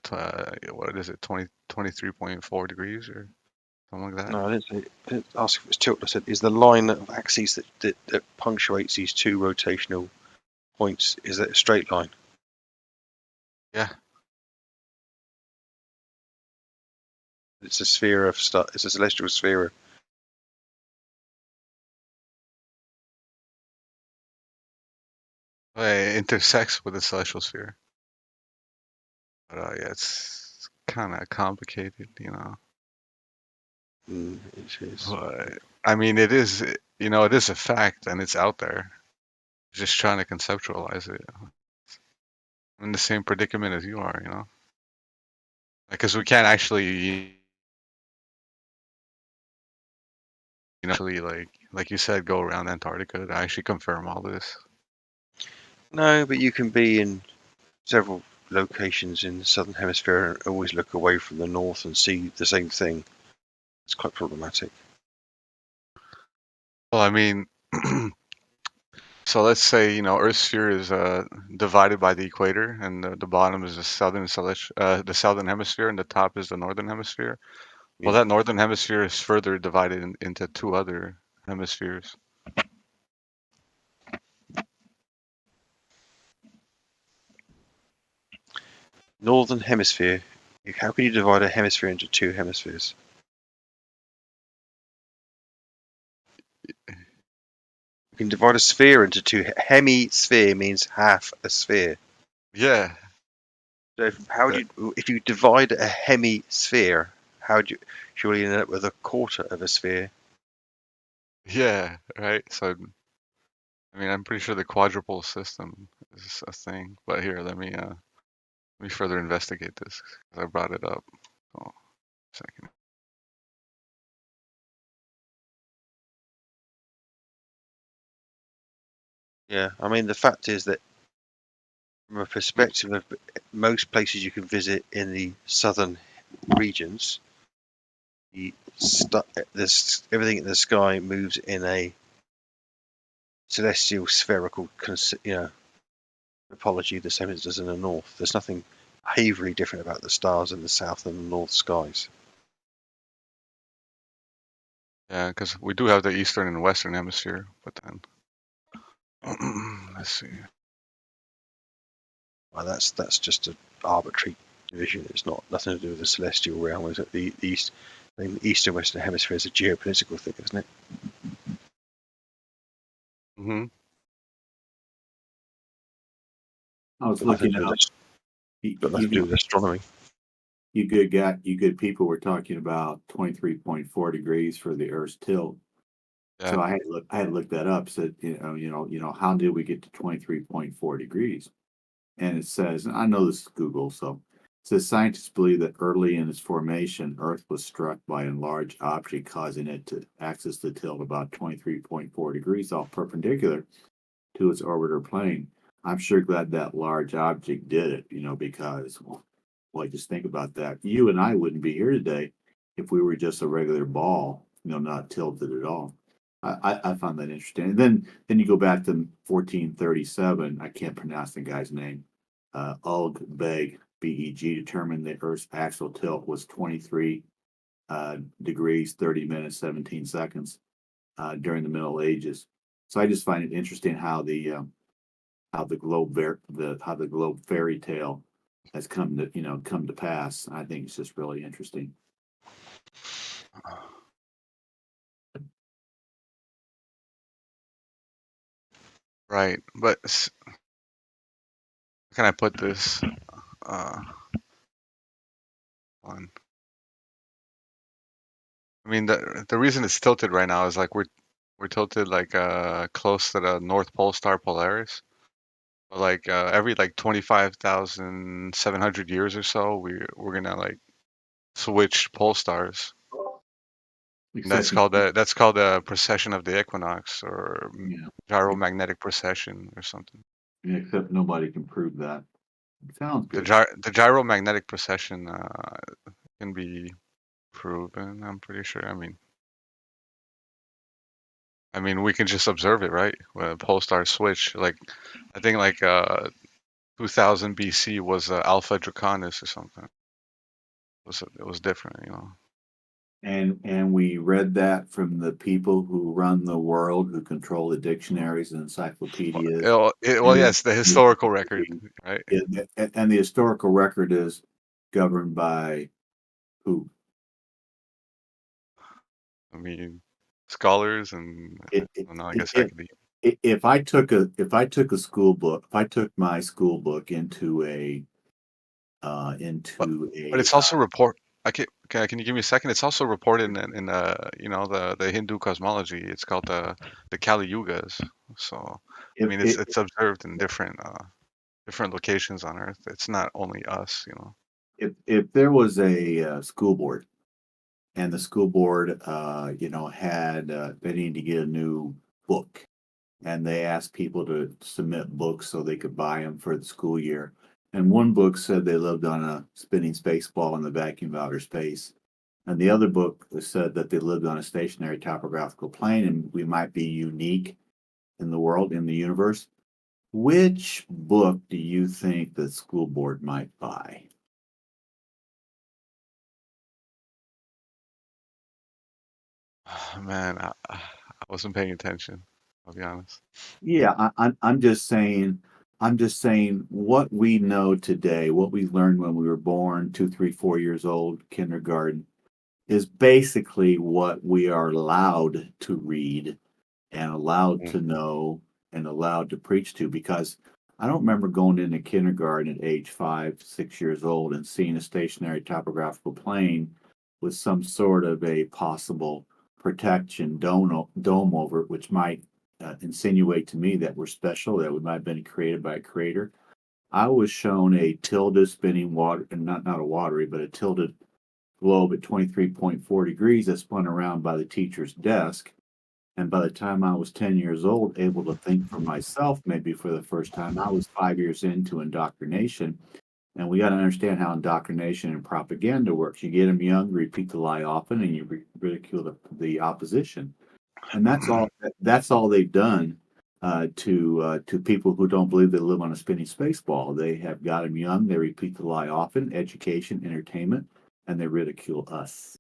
[SPEAKER 18] what is it, 23.4 degrees or something like that.
[SPEAKER 19] No, I didn't ask if it's tilted. I said, is the line of axes that punctuates these two rotational points, is that a straight line?
[SPEAKER 18] Yeah.
[SPEAKER 19] It's a sphere of it's a celestial sphere.
[SPEAKER 18] It intersects with the celestial sphere. But yeah, it's kind of complicated,
[SPEAKER 19] It is.
[SPEAKER 18] But I mean, it is, it is a fact and it's out there. Just trying to conceptualize it. I'm in the same predicament as you are, because we can't actually, actually like you said, go around Antarctica to actually confirm all this.
[SPEAKER 19] No, but you can be in several locations in the southern hemisphere and always look away from the north and see the same thing. It's quite problematic.
[SPEAKER 18] Well, I mean, so let's say Earth's sphere is divided by the equator, and the bottom is the southern hemisphere, and the top is the northern hemisphere. Well, that northern hemisphere is further divided into two other hemispheres.
[SPEAKER 19] Northern hemisphere. How can you divide a hemisphere into two hemispheres? You can divide a sphere into two. Hemisphere means half a sphere.
[SPEAKER 18] Yeah.
[SPEAKER 19] So how do you, if you divide a hemisphere, how do you surely end up with a quarter of a sphere?
[SPEAKER 18] Yeah, right. So, I mean, I'm pretty sure the quadruple system is a thing. But here, let me further investigate this because I brought it up. Oh, second.
[SPEAKER 19] Yeah, I mean, the fact is that from a perspective of most places you can visit in the southern regions, everything in the sky moves in a celestial spherical, topology, the same as it does in the north. There's nothing behaviorally different about the stars in the south and the north skies.
[SPEAKER 18] Yeah, because we do have the eastern and western hemisphere, but then let's see.
[SPEAKER 19] Well, that's just an arbitrary division. It's nothing to do with the celestial realm. Is it the east? I mean, the east and western hemisphere is a geopolitical thing, isn't it?
[SPEAKER 18] Mm-hmm.
[SPEAKER 9] I was looking up.
[SPEAKER 19] Got nothing to do with astronomy.
[SPEAKER 9] You good people were talking about 23.4 degrees for the Earth's tilt.
[SPEAKER 18] Yeah.
[SPEAKER 9] So I had looked that up. Said how did we get to 23.4 degrees? And it says, and I know this is Google, so it says scientists believe that early in its formation, Earth was struck by a large object, causing it to axis the tilt about 23.4 degrees off perpendicular to its orbiter plane. I'm sure glad that large object did it, because, well, just think about that. You and I wouldn't be here today if we were just a regular ball, not tilted at all. I found that interesting. And then you go back to 1437. I can't pronounce the guy's name. Ulg Beg, B-E-G, determined the Earth's axial tilt was 23 degrees, 30 minutes, 17 seconds during the Middle Ages. So I just find it interesting how the globe fairy tale has come to pass. I think it's just really interesting.
[SPEAKER 18] Right, but how can I put this? On. I mean, the reason it's tilted right now is like we're tilted like close to the North Pole star Polaris. But like every like 25,700 years or so, we're gonna like switch pole stars. And that's called a precession of the equinox or gyromagnetic precession or something.
[SPEAKER 9] Yeah, except nobody can prove that. It sounds good.
[SPEAKER 18] The gyromagnetic precession can be proven, I'm pretty sure. I mean, we can just observe it, right? When a pole star switch, like I think like 2000 BC was Alpha Draconis or something. It was different,
[SPEAKER 9] And we read that from the people who run the world, who control the dictionaries and encyclopedias.
[SPEAKER 18] Yes, the historical record, right?
[SPEAKER 9] And the historical record is governed by who?
[SPEAKER 18] I mean, scholars and I don't know, I guess academia.
[SPEAKER 9] If I took a school book, if I took my school book into a
[SPEAKER 18] But it's also can you give me a second? It's also reported in the Hindu cosmology. It's called the Kali Yugas. So it's observed in different locations on Earth. It's not only us,
[SPEAKER 9] If there was a school board, and the school board had they needed to get a new book, and they asked people to submit books so they could buy them for the school year. And one book said they lived on a spinning space ball in the vacuum of outer space. And the other book said that they lived on a stationary topographical plane and we might be unique in the world, in the universe. Which book do you think the school board might buy?
[SPEAKER 18] Man, I wasn't paying attention. I'll be honest.
[SPEAKER 9] Yeah, I'm just saying. I'm just saying what we know today, what we learned when we were born, 2, 3, 4 years old, kindergarten, is basically what we are allowed to read and allowed to know and allowed to preach to. Because I don't remember going into kindergarten at age 5, 6 years old and seeing a stationary topographical plane with some sort of a possible protection dome over it, which might insinuate to me that we're special, that we might have been created by a creator. I was shown a tilde spinning water, and not a watery, but a tilted globe at 23.4 degrees that spun around by the teacher's desk. And by the time I was 10 years old, able to think for myself, maybe for the first time, I was 5 years into indoctrination. And we got to understand how indoctrination and propaganda works. You get them young, repeat the lie often, and you ridicule the opposition. And that's all. That's all they've done to people who don't believe they live on a spinning space ball. They have got them young. They repeat the lie often. Education, entertainment, and they ridicule us.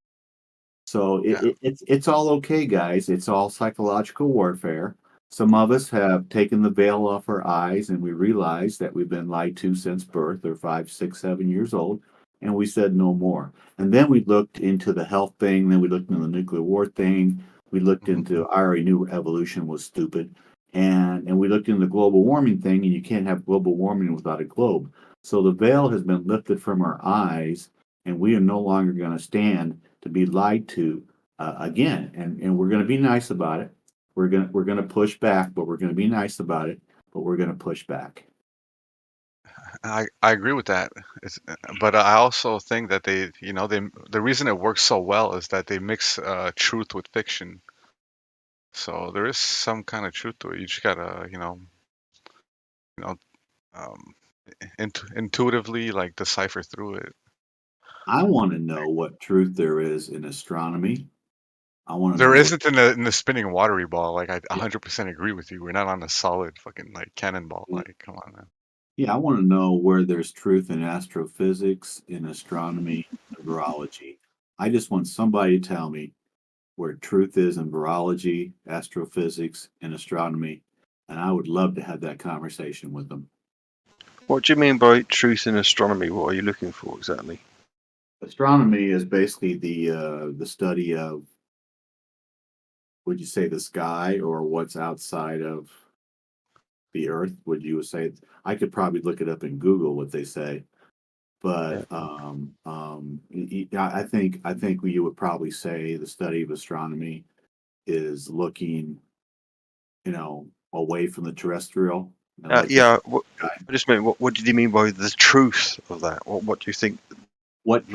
[SPEAKER 9] So it's all okay, guys. It's all psychological warfare. Some of us have taken the veil off our eyes, and we realize that we've been lied to since birth, or 5, 6, 7 years old, and we said no more. And then we looked into the health thing. Then we looked into the nuclear war thing. We looked into, I already knew evolution was stupid. And we looked into the global warming thing, and you can't have global warming without a globe. So the veil has been lifted from our eyes, and we are no longer going to stand to be lied to again. And we're going to be nice about it. We're going to push back, but we're going to be nice about it, but we're going to push back.
[SPEAKER 18] I agree with that. But I also think that the reason it works so well is that they mix truth with fiction. So there is some kind of truth to it. You just gotta, intuitively like decipher through it.
[SPEAKER 9] I want to know what truth there is in astronomy. I want to
[SPEAKER 18] There
[SPEAKER 9] know
[SPEAKER 18] isn't in the spinning watery ball. Like I 100% agree with you. We're not on a solid fucking like cannonball. Like come on, man.
[SPEAKER 9] Yeah, I want to know where there's truth in astrophysics, in astronomy, and virology. I just want somebody to tell me where truth is in virology, astrophysics, and astronomy, and I would love to have that conversation with them.
[SPEAKER 19] What do you mean by truth in astronomy? What are you looking for exactly?
[SPEAKER 9] Astronomy is basically the study of, would you say, the sky or what's outside of the Earth? Would you say? I could probably look it up in Google what they say, but I think you would probably say the study of astronomy is looking, away from the terrestrial.
[SPEAKER 19] Yeah, I just meant what did you mean by the truth of that? What do you think?
[SPEAKER 9] What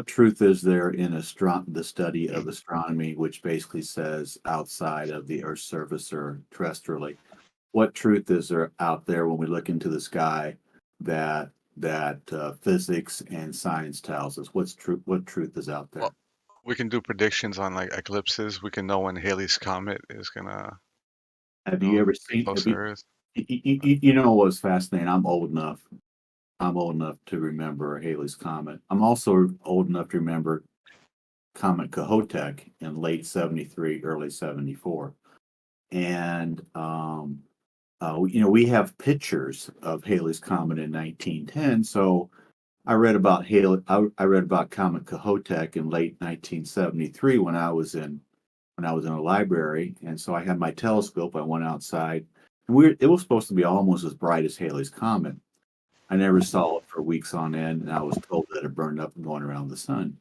[SPEAKER 9] truth is there in the study of astronomy, which basically says outside of the Earth's surface or terrestrially? What truth is there out there when we look into the sky that physics and science tells us? What truth is out there?
[SPEAKER 18] Well, we can do predictions on like eclipses. We can know when Halley's comet is gonna.
[SPEAKER 9] Have you ever seen?
[SPEAKER 18] Close to Earth.
[SPEAKER 9] You know what's fascinating? I'm old enough to remember Halley's Comet. I'm also old enough to remember Comet Kohoutek in late 73, early 74. And, we have pictures of Halley's Comet in 1910. So I read about I read about Comet Kohoutek in late 1973 when I was in a library. And so I had my telescope. I went outside, and it was supposed to be almost as bright as Halley's Comet. I never saw it for weeks on end, and I was told that it burned up and going around the sun.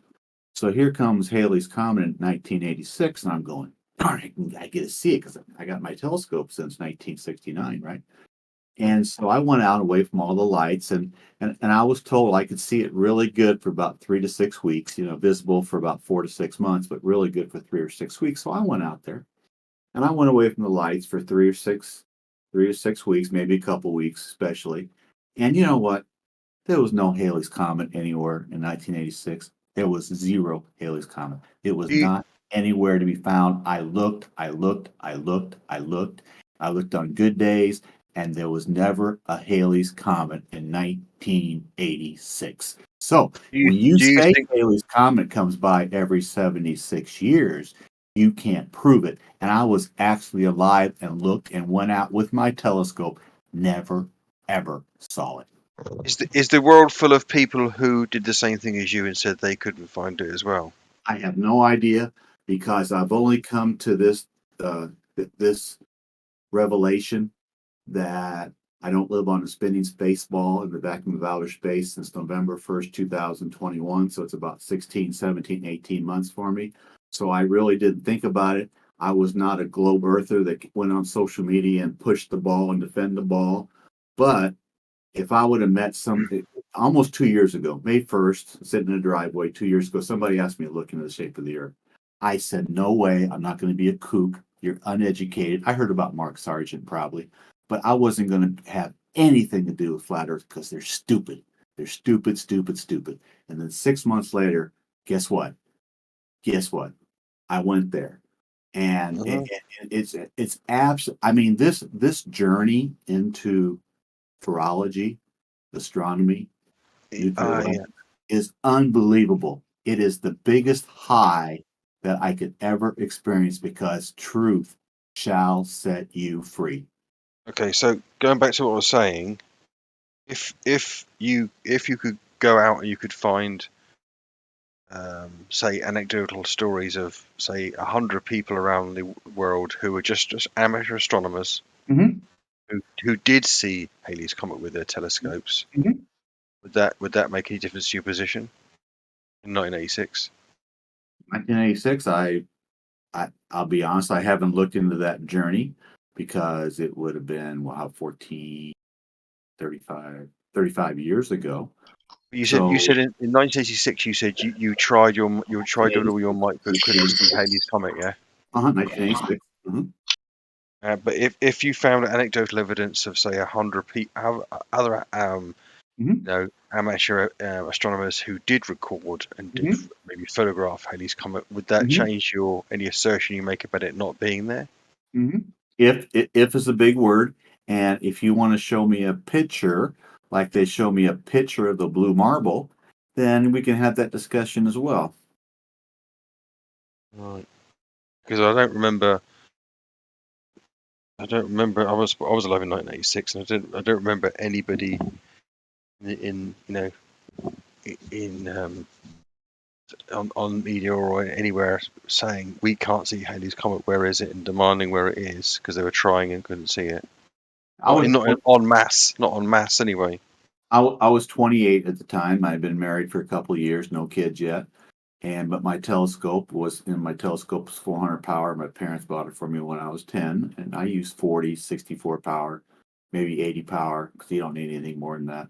[SPEAKER 9] So here comes Halley's Comet in 1986, and I'm going, darn it, I get to see it because I got my telescope since 1969, right? And so I went out away from all the lights, and I was told I could see it really good for about 3 to 6 weeks, visible for about 4 to 6 months, but really good for 3 or 6 weeks. So I went out there, and I went away from the lights for 3 or 6 weeks, maybe a couple weeks, especially. And you know what? There was no Halley's Comet anywhere in 1986. There was zero Halley's Comet. It was not anywhere to be found. I looked on good days, and there was never a Halley's Comet in 1986. So when you say Halley's Comet comes by every 76 years, you can't prove it. And I was actually alive and looked and went out with my telescope, never ever saw it.
[SPEAKER 19] Is the world full of people who did the same thing as you and said they couldn't find it as well?
[SPEAKER 9] I have no idea, because I've only come to this revelation that I don't live on a spinning space ball in the vacuum of outer space since November 1st, 2021. So it's about 16, 17, 18 months for me. So I really didn't think about it. I was not a globe earther that went on social media and pushed the ball and defend the ball. But if I would have met almost 2 years ago, May 1st, sitting in a driveway 2 years ago, somebody asked me to look into the shape of the earth. I said, no way, I'm not going to be a kook. You're uneducated. I heard about Mark Sargent probably, but I wasn't going to have anything to do with flat earth because they're stupid. They're stupid, stupid, stupid. And then 6 months later, guess what? I went there. And it's absolutely, I mean, this journey into phorology, astronomy, nuclear life is unbelievable. It is the biggest high that I could ever experience because truth shall set you free.
[SPEAKER 19] Okay, so going back to what I was saying, if you could go out and you could find, say, anecdotal stories of, say, 100 people around the world who were just amateur astronomers who did see Halley's Comet with their telescopes, would that make any difference to your position in 1986?
[SPEAKER 9] 1986, I'll be honest, I haven't looked into that journey because it would have been 35 years ago.
[SPEAKER 19] You said in 1986 you said you tried with all your might but couldn't see Halley's Comet, yeah?
[SPEAKER 9] 1986.
[SPEAKER 19] But if you found anecdotal evidence of, say, 100 other amateur astronomers who did record and did maybe photograph Halley's Comet, would that change any assertion you make about it not being there?
[SPEAKER 9] If is a big word, and if you want to show me a picture, like they show me a picture of the blue marble, then we can have that discussion as well.
[SPEAKER 19] Right. Because I don't remember. I was alive in 1986, and I don't remember anybody on media or anywhere saying we can't see Halley's Comet. Where is it? And demanding where it is because they were trying and couldn't see it. Not en masse anyway.
[SPEAKER 9] I was 28 at the time. I had been married for a couple of years, no kids yet. But my telescope was 400 power. My parents bought it for me when I was 10, and I used 40, 64 power, maybe 80 power because you don't need anything more than that.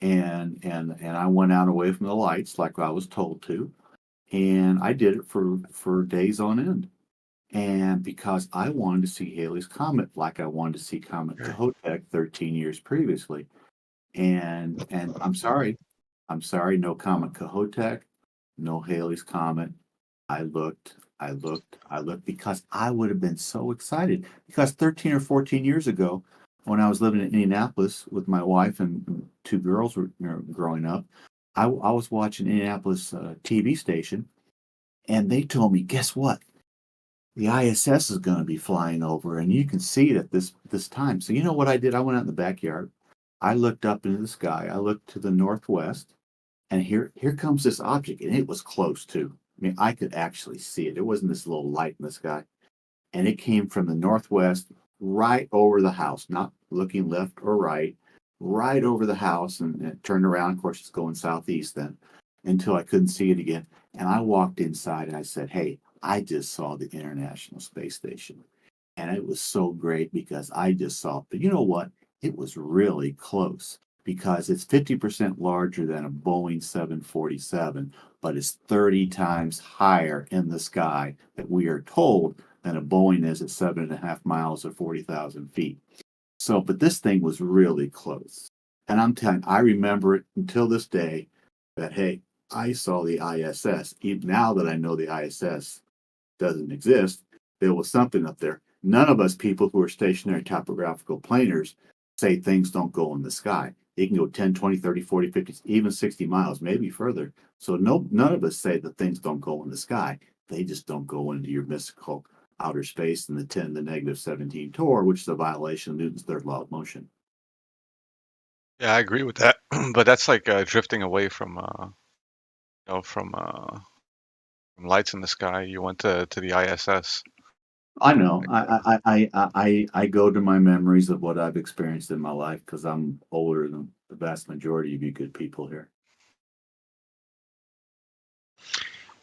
[SPEAKER 9] And I went out away from the lights like I was told to, and I did it for days on end. And because I wanted to see Halley's Comet like I wanted to see Comet Kohoutek 13 years previously. And I'm sorry, no Comet Kohoutek, no Halley's Comet. I looked because I would have been so excited because 13 or 14 years ago, when I was living in Indianapolis with my wife and two girls were growing up, I was watching Indianapolis TV station, and they told me, guess what? The ISS is going to be flying over, and you can see it at this time. So you know what I did? I went out in the backyard. I looked up into the sky. I looked to the northwest, and here comes this object, and it was close too. I mean, I could actually see it. It wasn't this little light in the sky. And it came from the northwest right over the house, not looking left or right over the house, and it turned around. Of course, it's going southeast then until I couldn't see it again. And I walked inside and I said, hey, I just saw the International Space Station. And it was so great because I just saw it. But you know what? It was really close because it's 50% larger than a Boeing 747, but it's 30 times higher in the sky that we are told than a Boeing is at 7.5 miles or 40,000 feet. So, but this thing was really close. And I'm telling you, I remember it until this day that, hey, I saw the ISS. Even now that I know the ISS doesn't exist, there was something up there. None of us people who are stationary topographical planers say things don't go in the sky. It can go 10, 20, 30, 40, 50, even 60 miles, maybe further. So none of us say that things don't go in the sky. They just don't go into your mystical outer space in the 10 to negative 17 torr, which is a violation of Newton's third law of motion.
[SPEAKER 18] Yeah, I agree with that. But that's like drifting away from from lights in the sky. You went to the ISS.
[SPEAKER 9] I know. I go to my memories of what I've experienced in my life because I'm older than the vast majority of you good people here.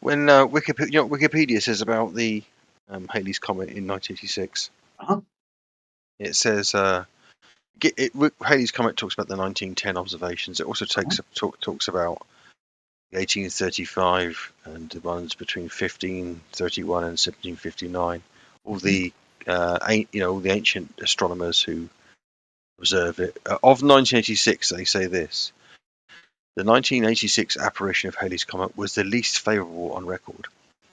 [SPEAKER 19] When Wikipedia, you know, what Wikipedia says about the Halley's Comet in 1986. It says Halley's Comet talks about the 1910 observations. It also talks about 1835 and the ones between 1531 and 1759. All the all the ancient astronomers who observe it. Of 1986, they say this: the 1986 apparition of Halley's Comet was the least favourable on record.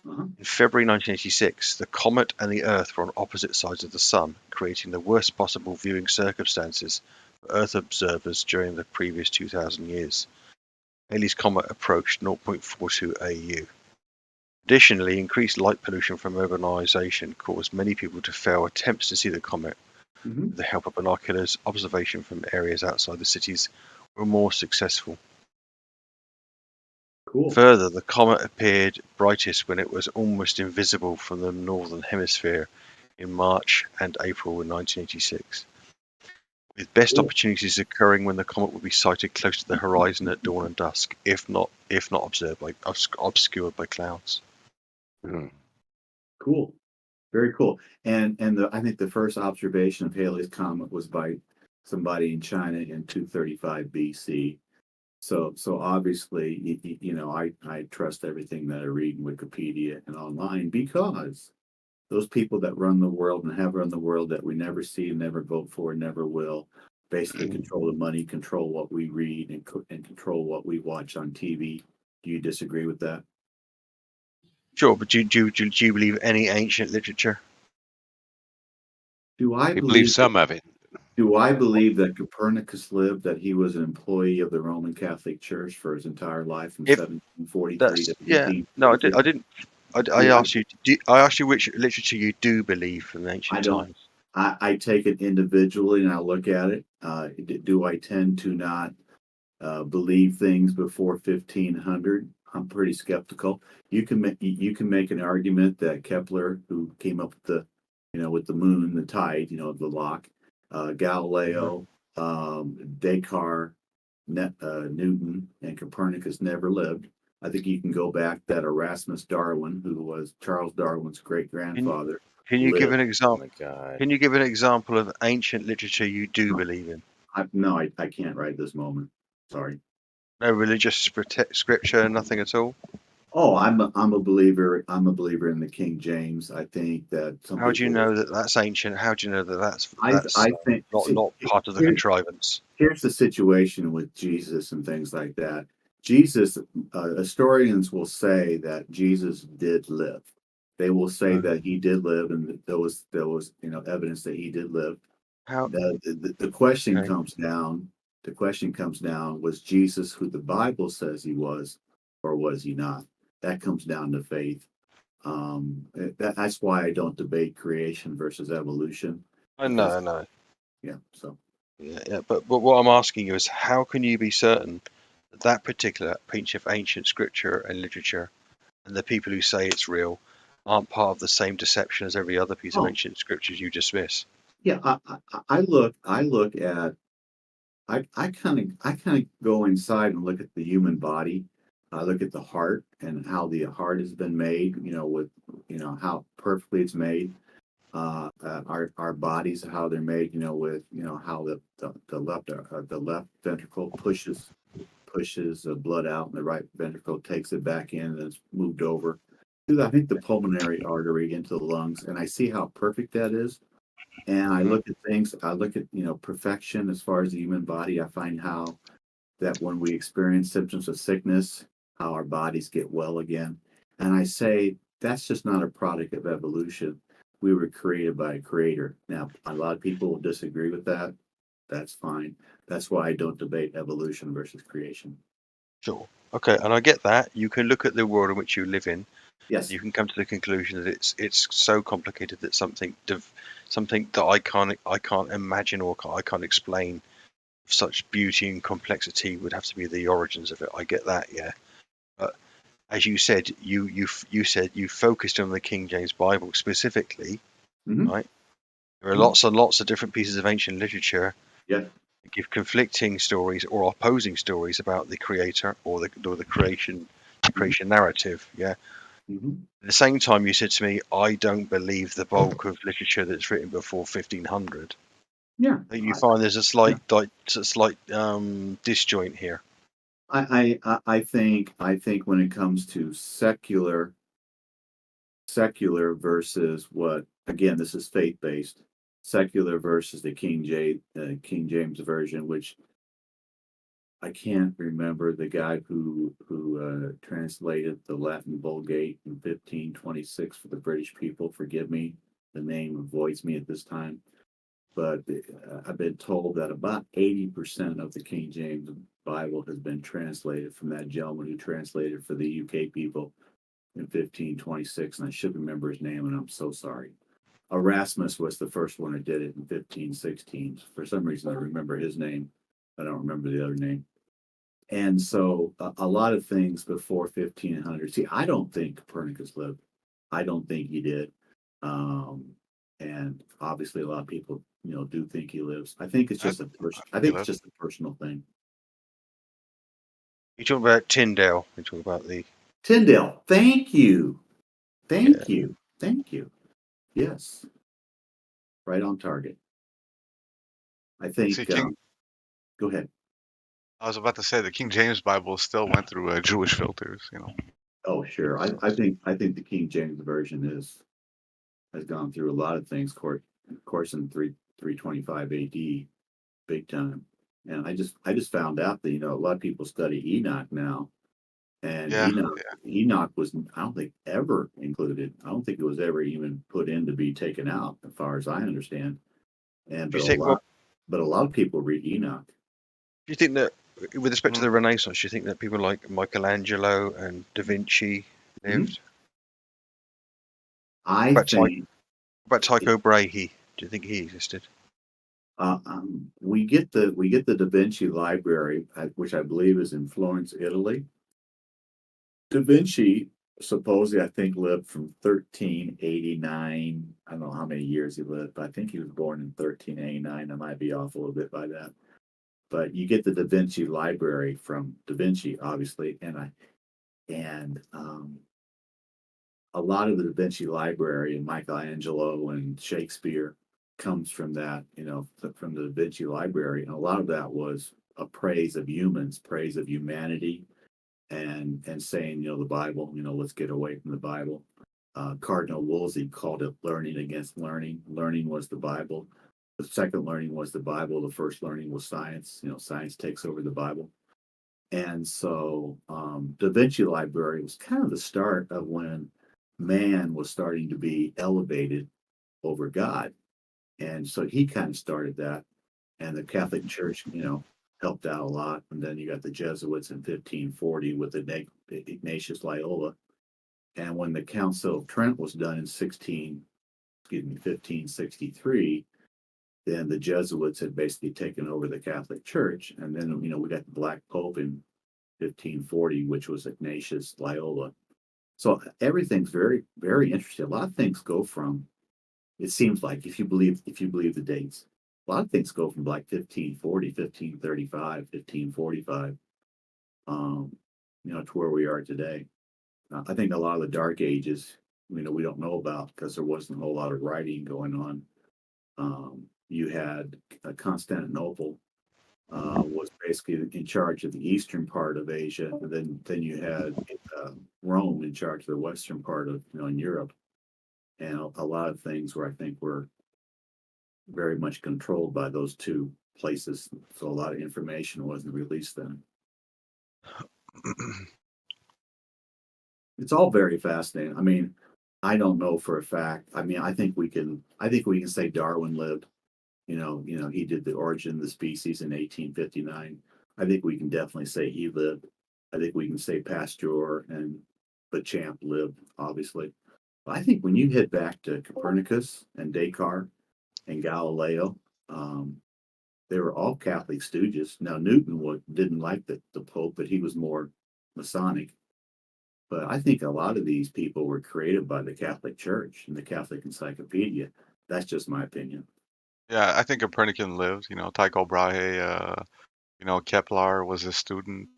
[SPEAKER 19] In February 1986, the comet and the Earth were on opposite sides of the Sun, creating the worst possible viewing circumstances for Earth observers during the previous 2,000 years. Halley's Comet approached 0.42 AU. Additionally, increased light pollution from urbanization caused many people to fail attempts to see the comet. With the help of binoculars, observation from areas outside the cities were more successful.
[SPEAKER 9] Cool.
[SPEAKER 19] Further, the comet appeared brightest when it was almost invisible from the northern hemisphere in March and April in 1986, with best opportunities occurring when the comet would be sighted close to the horizon at dawn and dusk, if not observed by obscured by clouds.
[SPEAKER 9] Cool. Very cool. And I think the first observation of Halley's Comet was by somebody in China in 235 BC. So obviously, I trust everything that I read in Wikipedia and online because those people that run the world and have run the world that we never see, never vote for, never will, basically control the money, control what we read, and control what we watch on TV. Do you disagree with that?
[SPEAKER 19] Sure, but do you believe any ancient literature?
[SPEAKER 9] Do I
[SPEAKER 5] believe some of it?
[SPEAKER 9] Do I believe that Copernicus lived, that he was an employee of the Roman Catholic Church for his entire life from 1743 to 1843?
[SPEAKER 19] No, I didn't. I asked you. I asked you which literature you do believe from ancient times.
[SPEAKER 9] I take it individually and I look at it. Do I tend to not believe things before 1500? I'm pretty skeptical. You can make an argument that Kepler, who came up with the moon, the tide, the lock, Galileo, Descartes, Newton, and Copernicus never lived. I think you can go back that Erasmus Darwin, who was Charles Darwin's great grandfather.
[SPEAKER 19] Can you give an example?
[SPEAKER 1] Oh my God.
[SPEAKER 19] Can you give an example of ancient literature you do believe in?
[SPEAKER 9] No, I can't right this moment. Sorry.
[SPEAKER 19] No religious scripture, nothing at all.
[SPEAKER 9] Oh, I'm a believer. I'm a believer in the King James. I think that
[SPEAKER 19] How do you know that that's ancient? How do you know that that's
[SPEAKER 9] I think
[SPEAKER 19] not part of the contrivance?
[SPEAKER 9] Here's the situation with Jesus and things like that. Jesus, historians will say that Jesus did live. They will say that he did live, and there was evidence that he did live.
[SPEAKER 19] How
[SPEAKER 9] the question comes down. The question comes down: was Jesus who the Bible says he was, or was he not? That comes down to faith. That's why I don't debate creation versus evolution.
[SPEAKER 19] I know.
[SPEAKER 9] Yeah. So.
[SPEAKER 19] Yeah. But what I'm asking you is, how can you be certain that particular piece of ancient scripture and literature, and the people who say it's real, aren't part of the same deception as every other piece of ancient scriptures you dismiss?
[SPEAKER 9] Yeah, I look at. I kind of go inside and look at the human body. I look at the heart and how the heart has been made. With how perfectly it's made. Our bodies, how they're made. With how the left ventricle pushes blood out, and the right ventricle takes it back in, and it's moved over through, I think, the pulmonary artery into the lungs. And I see how perfect that is. And I look at things. I look at perfection as far as the human body. I find how that when we experience symptoms of sickness, how our bodies get well again. And I say that's just not a product of evolution. We were created by a creator. Now, a lot of people will disagree with that. That's fine. That's why I don't debate evolution versus creation.
[SPEAKER 19] Sure. Okay, and I get that. You can look at the world in which you live in.
[SPEAKER 9] Yes.
[SPEAKER 19] You can come to the conclusion that it's so complicated that something that I can't imagine or I can't explain such beauty and complexity would have to be the origins of it. I get that, yeah. But as you said, you said you focused on the King James Bible specifically. right? There are lots and lots of different pieces of ancient literature
[SPEAKER 9] Yeah.
[SPEAKER 19] that give conflicting stories or opposing stories about the creator or the creation narrative. Yeah. At the same time, you said to me, I don't believe the bulk of literature that's written before 1500.
[SPEAKER 9] Yeah.
[SPEAKER 19] You find there's a slight disjoint here.
[SPEAKER 9] I think when it comes to secular versus what, again, this is faith based, secular versus the King James version, which I can't remember the guy who translated the Latin Vulgate in 1526 for the British people. Forgive me, the name avoids me at this time. But I've been told that about 80% of the King James Bible has been translated from that gentleman who translated for the UK people in 1526, and I should remember his name, and I'm so sorry. Erasmus was the first one who did it in 1516. For some reason, I remember his name. I don't remember the other name. And so a lot of things before 1500. See, I don't think Copernicus lived. I don't think he did. And obviously, a lot of people, do think he lives. I think it's just it's just a personal thing.
[SPEAKER 19] You talk about Tyndale. You talk about the
[SPEAKER 9] Tyndale. Thank you. Thank you. Yes. Right on target. I think.
[SPEAKER 18] See,
[SPEAKER 9] Go ahead.
[SPEAKER 18] I was about to say the King James Bible still went through Jewish filters,
[SPEAKER 9] Oh, sure. I think the King James version has gone through a lot of things. Of course, in 325 AD, big time. And I just found out that a lot of people study Enoch now, and Enoch was, I don't think, ever included. I don't think it was ever even put in to be taken out, as far as I understand. But a lot of people read Enoch.
[SPEAKER 19] Do you think that, with respect to the Renaissance, do you think that people like Michelangelo and Da Vinci lived?
[SPEAKER 9] I think.
[SPEAKER 19] What about Tycho Brahe? Do you think he existed?
[SPEAKER 9] We get the Da Vinci Library, which I believe is in Florence, Italy. Da Vinci supposedly, I think, lived from 1389. I don't know how many years he lived, but I think he was born in 1389. I might be off a little bit by that. But you get the Da Vinci Library from Da Vinci, obviously, and a lot of the Da Vinci Library and Michelangelo and Shakespeare comes from that, from the Da Vinci Library. And a lot of that was a praise of humans, praise of humanity, and saying, the Bible, let's get away from the Bible. Cardinal Wolsey called it learning against learning. Learning was the Bible. The second learning was the Bible. The first learning was science. Science takes over the Bible. And so Da Vinci Library was kind of the start of when man was starting to be elevated over God. And so he kind of started that. And the Catholic Church, helped out a lot. And then you got the Jesuits in 1540 with Ignatius Loyola. And when the Council of Trent was done in 1563, then the Jesuits had basically taken over the Catholic Church. And then, we got the Black Pope in 1540, which was Ignatius Loyola. So everything's very, very interesting. A lot of things go from, it seems like, if you believe the dates, a lot of things go from like 1540, 1535, 1545, to where we are today. I think a lot of the Dark Ages, we don't know about because there wasn't a whole lot of writing going on. You had Constantinople was basically in charge of the eastern part of Asia, and then you had Rome in charge of the western part of in Europe, and a lot of things where I think were very much controlled by those two places. So a lot of information wasn't released then. It's all very fascinating. I mean, I don't know for a fact. I mean, I think we can say Darwin lived. He did The Origin of the Species in 1859. I think we can definitely say he lived. I think we can say Pasteur and Béchamp lived, obviously. But I think when you head back to Copernicus and Descartes and Galileo, they were all Catholic stooges. Now, Newton didn't like the Pope, but he was more Masonic. But I think a lot of these people were created by the Catholic Church and the Catholic Encyclopedia. That's just my opinion.
[SPEAKER 18] Yeah, I think Copernican lived. Tycho Brahe. Kepler was a student.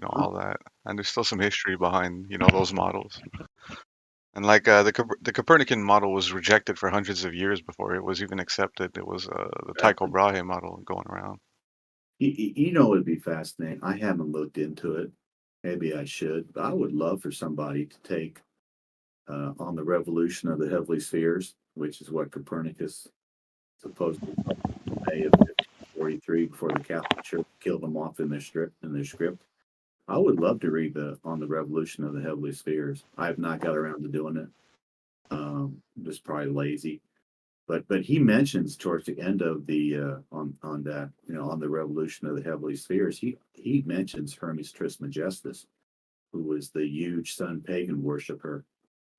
[SPEAKER 18] All that, and there's still some history behind those models. And like the Copernican model was rejected for hundreds of years before it was even accepted. It was the Tycho Brahe model going around.
[SPEAKER 9] It would be fascinating. I haven't looked into it. Maybe I should. But I would love for somebody to take on the revolution of the heavenly spheres, which is what Copernicus supposedly published in May of 1543 before the Catholic Church killed them off in their script. I would love to read on the revolution of the heavenly spheres. I have not got around to doing it. Just probably lazy. But he mentions towards the end of the on that on the revolution of the heavenly spheres, he mentions Hermes Trismegistus, who was the huge sun pagan worshiper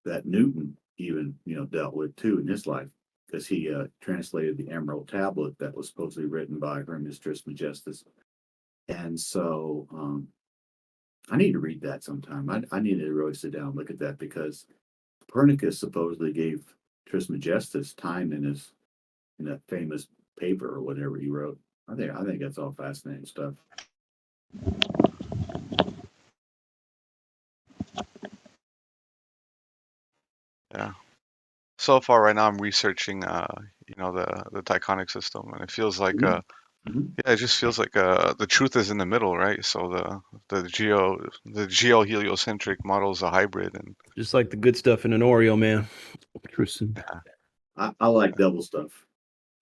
[SPEAKER 9] that Newton even dealt with too in his life, because he translated the Emerald Tablet that was supposedly written by Hermes Trismegistus. And so I need to read that sometime. I need to really sit down and look at that, because Copernicus supposedly gave Trismegistus time in that famous paper or whatever he wrote. I think that's all fascinating stuff.
[SPEAKER 18] Yeah. So far, right now, I'm researching, the Tychonic system, and it feels like, yeah, it just feels like the truth is in the middle, right? So the geoheliocentric model is a hybrid, and
[SPEAKER 16] just like the good stuff in an Oreo, man. Interesting.
[SPEAKER 18] Yeah.
[SPEAKER 9] I like double stuff.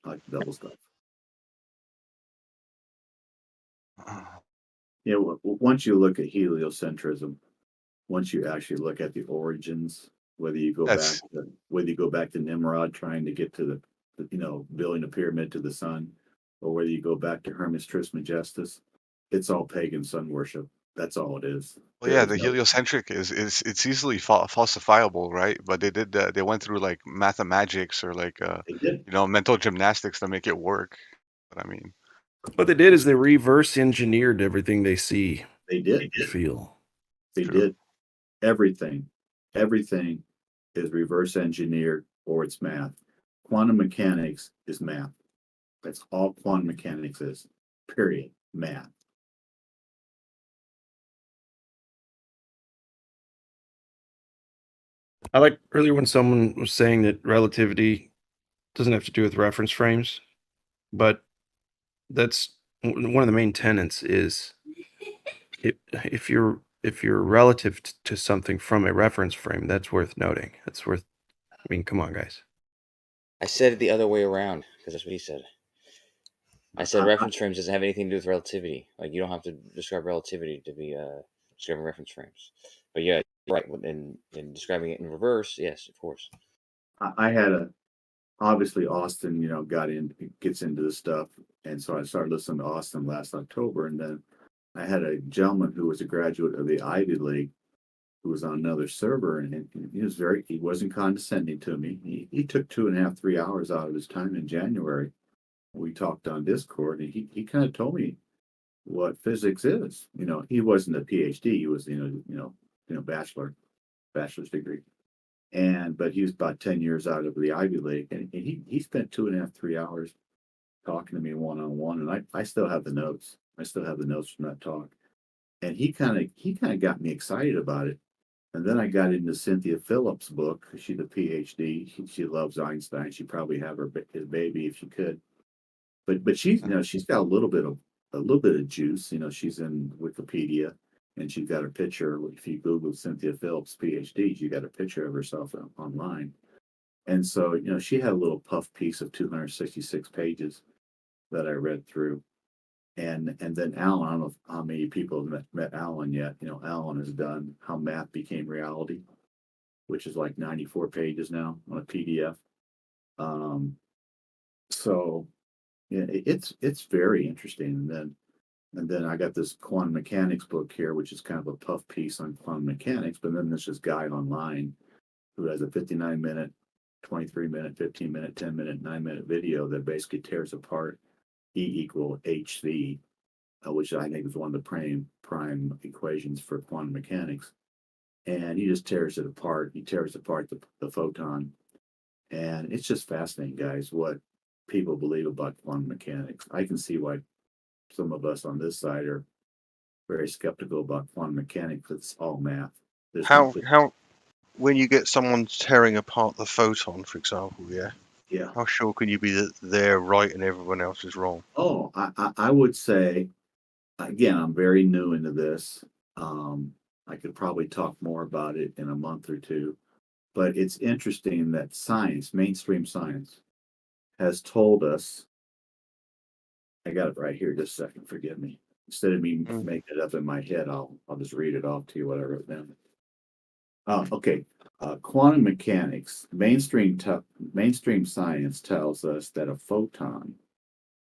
[SPEAKER 9] I like double stuff. Once you look at heliocentrism, once you actually look at the origins, whether you go back to Nimrod trying to get to the building a pyramid to the sun, or whether you go back to Hermes Trismegistus, it's all pagan sun worship. That's all it is.
[SPEAKER 18] Well, yeah, the heliocentric is it's easily falsifiable, right? But they went through like mathemagics or like mental gymnastics to make it work. But I mean,
[SPEAKER 16] what they did is they reverse engineered everything they see.
[SPEAKER 9] They did.
[SPEAKER 16] Feel.
[SPEAKER 9] They did. Everything is reverse engineered, or it's math. Quantum mechanics is math. That's all quantum mechanics is. Period. Math.
[SPEAKER 16] I like earlier when someone was saying that relativity doesn't have to do with reference frames, but that's one of the main tenets is if you're relative to something from a reference frame, that's worth noting. That's worth. I mean, come on, guys.
[SPEAKER 1] I said it the other way around because that's what he said. I said reference frames doesn't have anything to do with relativity. Like, you don't have to describe relativity to be describing reference frames. But yeah, right. In describing it in reverse, yes, of course.
[SPEAKER 9] I had obviously Austin, gets into this stuff, and so I started listening to Austin last October, and then I had a gentleman who was a graduate of the Ivy League who was on another server, and he wasn't condescending to me. He took 2.5, 3 hours out of his time in January. We talked on Discord, and he kind of told me what physics is. He wasn't a PhD; he was bachelor's degree, but he was about 10 years out of the Ivy League, and he spent 2.5, 3 hours talking to me one on one, and I still have the notes. I still have the notes from that talk, and he kind of got me excited about it. And then I got into Cynthia Phillips' book. She's a PhD. She loves Einstein. She'd probably have his baby if she could. But she's she's got a little bit of juice. She's in Wikipedia, and she's got a picture. If you Google Cynthia Phillips PhD, you got a picture of herself online. And so she had a little puff piece of 266 pages that I read through. And then Alan, I don't know how many people have met Alan yet. Alan has done How Math Became Reality, which is like 94 pages now on a PDF. So yeah, it's very interesting. And then I got this quantum mechanics book here, which is kind of a puff piece on quantum mechanics. But then there's this guy online who has a 59-minute, 23-minute, 15-minute, 10-minute, 9-minute video that basically tears apart E=hc, which I think is one of the prime equations for quantum mechanics. And he just tears it apart. He tears apart the photon And it's just fascinating, guys, what people believe about quantum mechanics. I can see why some of us on this side are very skeptical about quantum mechanics. It's all math. There's no
[SPEAKER 19] How when you get someone tearing apart the photon, for example, yeah,
[SPEAKER 9] Yeah.
[SPEAKER 19] how sure can you be that they're right and everyone else is wrong?
[SPEAKER 9] Oh, I would say, again, I'm very new into this. I could probably talk more about it in a month or two, but it's interesting that science, mainstream science, has told us. I got it right here. Just a second. Forgive me. Instead of me making it up in my head, I'll just read it off to you what I wrote down. Okay. Quantum mechanics, mainstream science tells us that a photon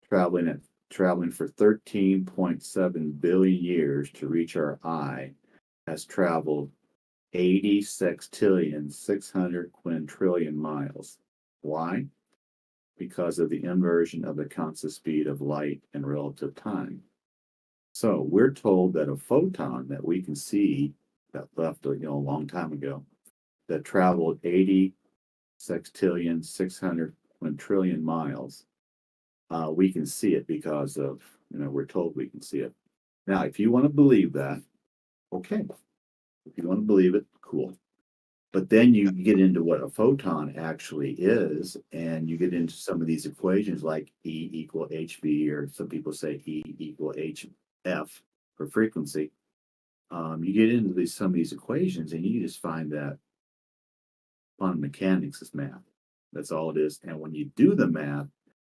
[SPEAKER 9] traveling for 13.7 billion years to reach our eye has traveled 80 sextillion 600 quintillion miles. Why? Because of the inversion of the constant speed of light in relative time. So we're told that a photon that we can see that left a long time ago that traveled 80 sextillion 600 quintillion miles, we can see it because of, we're told we can see it. Now, if you want to believe that, okay. If you want to believe it, cool. But then you get into what a photon actually is, and you get into some of these equations like E equal HV, or some people say E equal HF for frequency. You get into some of these equations, and you just find that quantum mechanics is math. That's all it is. And when you do the math,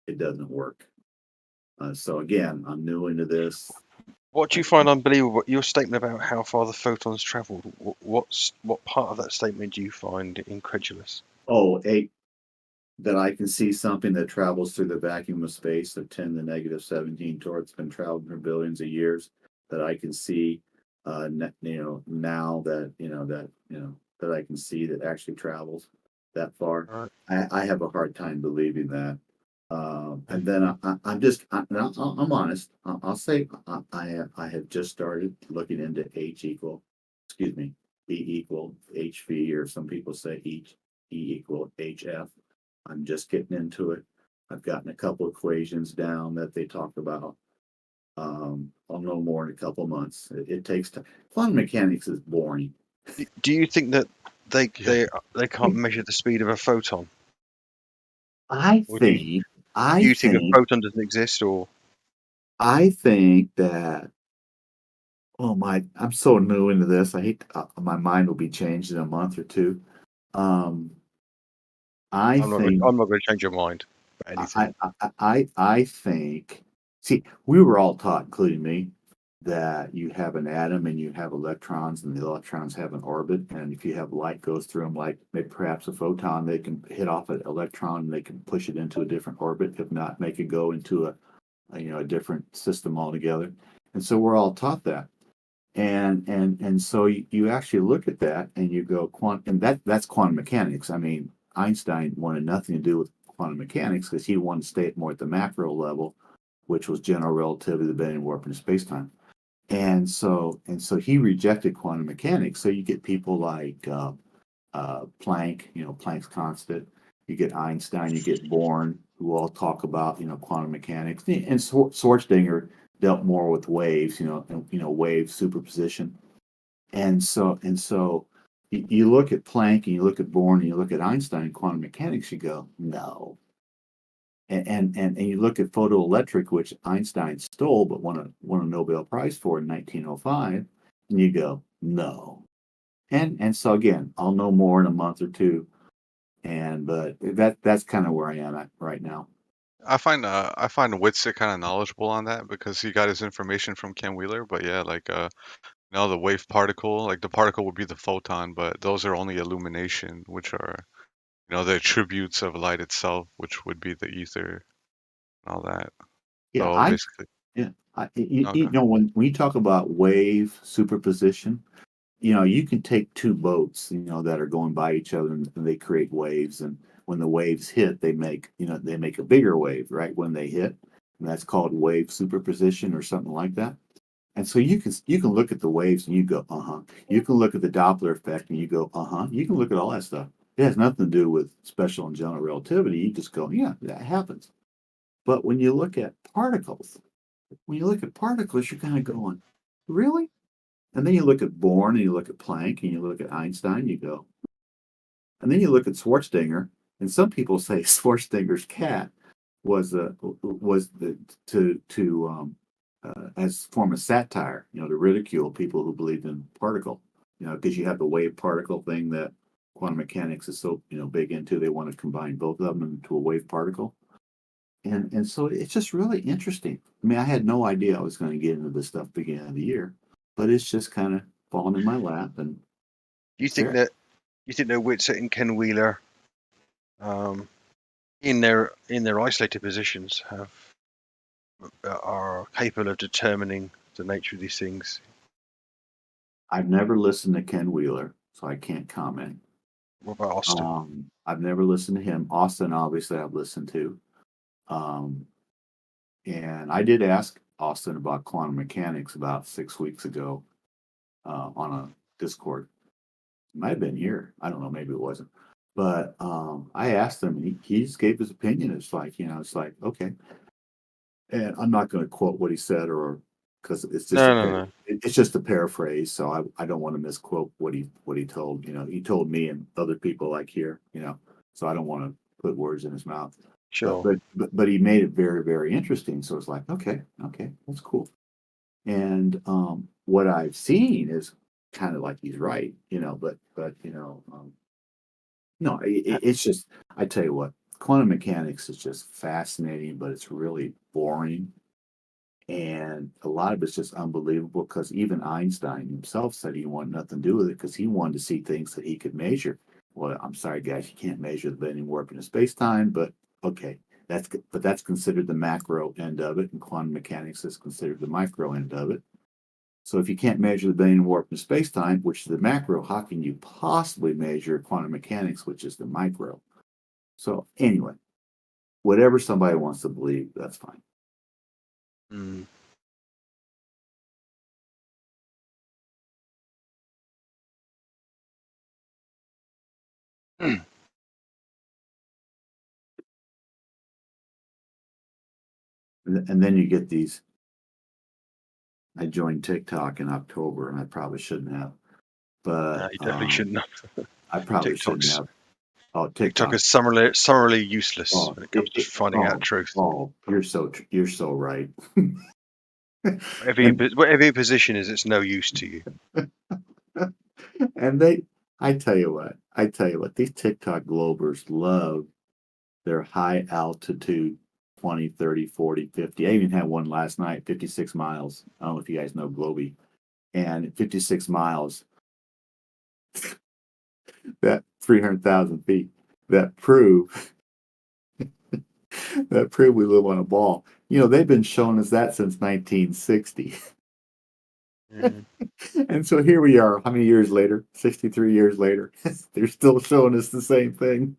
[SPEAKER 9] it doesn't work. So again, I'm new into this.
[SPEAKER 19] What do you find unbelievable? Your statement about how far the photons travelled. What part of that statement do you find incredulous?
[SPEAKER 9] Oh, that I can see something that travels through the vacuum of space of 10 to the negative 17 towards been traveling for billions of years. That I can see, now that that I can see that actually travels that far. Right. I have a hard time believing that. And then I'm honest. I'll say I have just started looking into E equal HV, or some people say E equal HF. I'm just getting into it. I've gotten a couple equations down that they talk about. I'll know more in a couple months. It takes time. Quantum mechanics is boring.
[SPEAKER 19] Do you think that they can't measure the speed of a photon?
[SPEAKER 9] Do you
[SPEAKER 19] think a photon doesn't exist, or?
[SPEAKER 9] I think that. Oh I'm so new into this. I hate my mind will be changed in a month or two. I'm
[SPEAKER 19] not going to change your mind for anything.
[SPEAKER 9] I think. See, we were all taught, including me, that you have an atom and you have electrons, and the electrons have an orbit, and if you have light goes through them, like maybe perhaps a photon, they can hit off an electron and they can push it into a different orbit. If not, make it go into a different system altogether. And so we're all taught that. And so you actually look at that and you go and that's quantum mechanics. I mean, Einstein wanted nothing to do with quantum mechanics because he wanted to stay more at the macro level, which was general relativity, the bending warp in space-time. And so he rejected quantum mechanics. So you get people like Planck, Planck's constant. You get Einstein, you get Born, who all talk about quantum mechanics. And Schwarzenegger dealt more with waves, wave superposition. And so you look at Planck and you look at Born and you look at Einstein quantum mechanics, you go, no. And you look at photoelectric, which Einstein stole but won a Nobel Prize for in 1905, and you go, no. And so again, I'll know more in a month or two. But that's kind of where I am at right now.
[SPEAKER 18] I find Witsit kind of knowledgeable on that because he got his information from Ken Wheeler. But yeah, the wave particle, like the particle would be the photon, but those are only illumination, which are the attributes of light itself, which would be the ether and all that.
[SPEAKER 9] Yeah,
[SPEAKER 18] so basically,
[SPEAKER 9] when we talk about wave superposition, you can take two boats, that are going by each other and they create waves. And when the waves hit, they make a bigger wave, right? When they hit, and that's called wave superposition or something like that. And so you can look at the waves and you go, uh-huh. You can look at the Doppler effect and you go, uh-huh. You can look at all that stuff. It has nothing to do with special and general relativity. You just go, yeah, that happens. But when you look at particles, you're kind of going, really? And then you look at Born and you look at Planck and you look at Einstein, you go. And then you look at Schwarzenegger, and some people say Schwarzenegger's cat was as form of satire, to ridicule people who believed in particle, because you have the wave particle thing that quantum mechanics is so big into. They want to combine both of them into a wave particle. And so it's just really interesting. I mean, I had no idea I was going to get into this stuff beginning of the year, but it's just kind of fallen in my lap. And
[SPEAKER 19] you think that Whitset and Ken Wheeler, in their isolated positions, are capable of determining the nature of these things?
[SPEAKER 9] I've never listened to Ken Wheeler, so I can't comment.
[SPEAKER 19] What about Austin?
[SPEAKER 9] I've never listened to him. Austin, obviously, I've listened to. And I did ask Austin about quantum mechanics about 6 weeks ago on a Discord. It might have been here. I don't know. Maybe it wasn't. But I asked him. He just gave his opinion. It's like, okay. And I'm not going to quote what he said, or because it's just it's just a paraphrase. So I don't want to misquote what he told. He told me and other people like here. So I don't want to put words in his mouth.
[SPEAKER 19] Sure.
[SPEAKER 9] But he made it very, very interesting. So it's like, okay, that's cool. And what I've seen is kind of like he's right, but no, it's just, I tell you what, quantum mechanics is just fascinating, but it's really boring. And a lot of it's just unbelievable, because even Einstein himself said he wanted nothing to do with it because he wanted to see things that he could measure. Well, I'm sorry, guys, you can't measure the bending warping of space-time, but okay, that's considered the macro end of it, and quantum mechanics is considered the micro end of it. So if you can't measure the bending warping of space-time, which is the macro, how can you possibly measure quantum mechanics, which is the micro? So anyway, whatever somebody wants to believe, that's fine.
[SPEAKER 19] Mm.
[SPEAKER 9] And then you get these. I joined TikTok in October, and I probably shouldn't have. But
[SPEAKER 19] you definitely shouldn't have.
[SPEAKER 9] I probably shouldn't have. Oh,
[SPEAKER 19] TikTok is summarily useless when it comes to finding out truth.
[SPEAKER 9] Oh, you're so right.
[SPEAKER 19] Whatever your position is, it's no use to you.
[SPEAKER 9] And I tell you what, these TikTok globers love their high altitude 20, 30, 40, 50. I even had one last night, 56 miles. I don't know if you guys know Globy. And 56 miles, that 300,000 feet, that prove we live on a ball. They've been showing us that since 1960. Mm-hmm. And so here we are, how many years later? 63 years later. They're still showing us the same thing.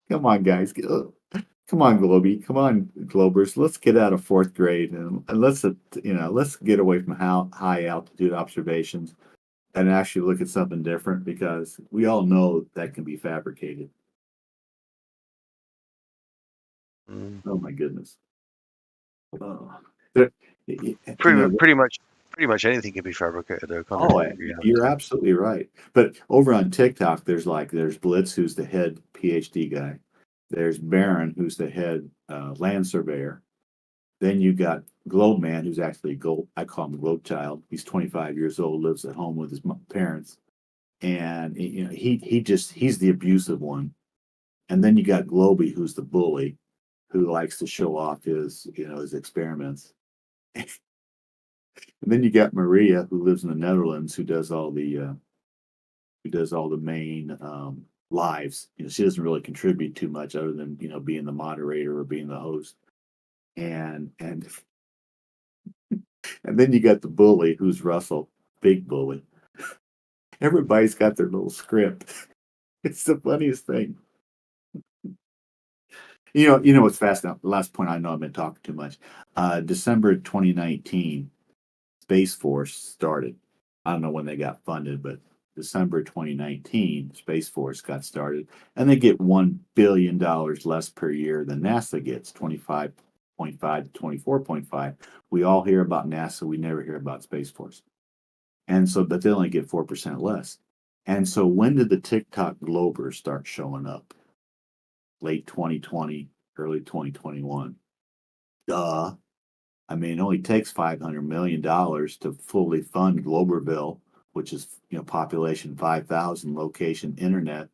[SPEAKER 9] Come on, guys. Come on, Globy. Come on, Globers. Let's get out of fourth grade and let's get away from high altitude observations and actually look at something different, because we all know that can be fabricated. Oh my goodness.
[SPEAKER 19] Pretty much anything can be fabricated, though.
[SPEAKER 9] You're absolutely right. But over on TikTok, there's Blitz, who's the head PhD guy. There's Barron, who's the head land surveyor. Then you got Globe Man, who's actually I call him Globe Child. He's 25 years old, lives at home with his parents, and he's the abusive one. And then you got Globy, who's the bully, who likes to show off his experiments. And then you got Maria, who lives in the Netherlands, who does all the main lives. She doesn't really contribute too much other than being the moderator or being the host. And then you got the bully, who's Russell, big bully. Everybody's got their little script. It's the funniest thing. What's fascinating? The last point, I know I've been talking too much. December 2019, Space Force started. I don't know when they got funded, but December 2019, Space Force got started, and they get $1 billion less per year than NASA gets, 25.5 to 24.5. We all hear about NASA, we never hear about Space Force. And so, but they only get 4% less. And so when did the TikTok Globers start showing up? Late 2020, early 2021. Duh. I mean, it only takes $500 million to fully fund Globerville, which is, population 5,000, location internet.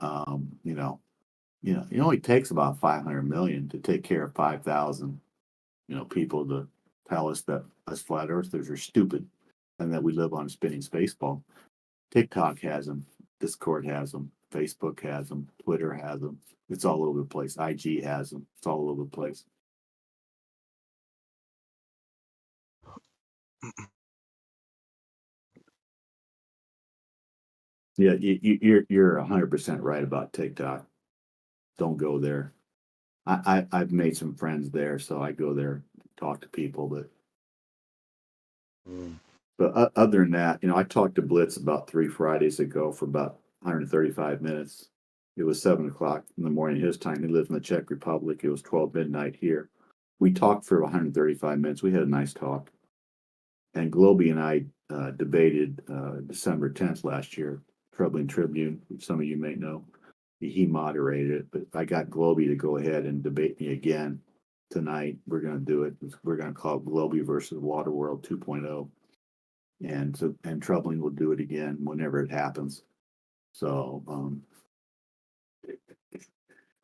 [SPEAKER 9] It only takes about 500 million to take care of 5,000, people to tell us that us flat earthers are stupid and that we live on a spinning space ball. TikTok has them, Discord has them, Facebook has them, Twitter has them. It's all over the place. IG has them. It's all over the place. Yeah, you're 100% right about TikTok. Don't go there. I've made some friends there, so I go there, talk to people. But other than that, I talked to Blitz about 3 Fridays ago for about 135 minutes. It was 7 o'clock in the morning his time. He lives in the Czech Republic. It was 12 midnight here. We talked for 135 minutes. We had a nice talk. And Globey and I debated December 10th last year, Troubling Tribune, which some of you may know. He moderated it, but I got Globey to go ahead and debate me again tonight. We're going to do it. We're going to call it Globey versus Waterworld 2.0. And Troubling will do it again whenever it happens. So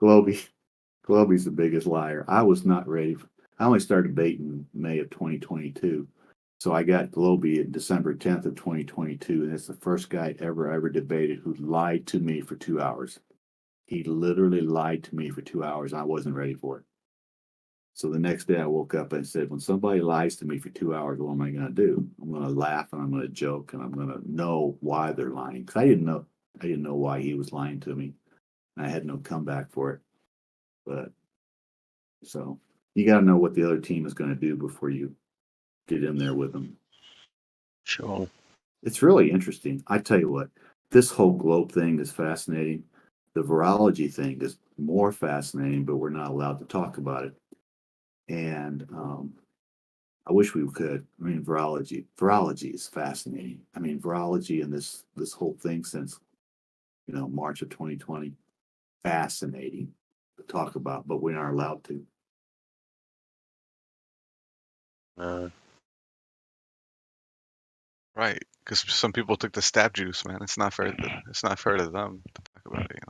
[SPEAKER 9] Globey's the biggest liar. I was not ready. I only started debating May of 2022. So I got Globey at December 10th of 2022, and it's the first guy I ever debated who lied to me for 2 hours. He literally lied to me for 2 hours. I wasn't ready for it. So the next day I woke up and said, when somebody lies to me for 2 hours, what am I going to do? I'm going to laugh and I'm going to joke and I'm going to know why they're lying. Because I didn't know why he was lying to me. And I had no comeback for it. But so you got to know what the other team is going to do before you get in there with them.
[SPEAKER 19] Sure.
[SPEAKER 9] It's really interesting. I tell you what, this whole globe thing is fascinating. The virology thing is more fascinating, but we're not allowed to talk about it. And I wish we could. I mean, virology is fascinating. I mean, virology and this whole thing since, March of 2020, fascinating to talk about, but we aren't allowed to.
[SPEAKER 18] Right, because some people took the stab juice, man. It's not fair. It's not fair to them to talk about it.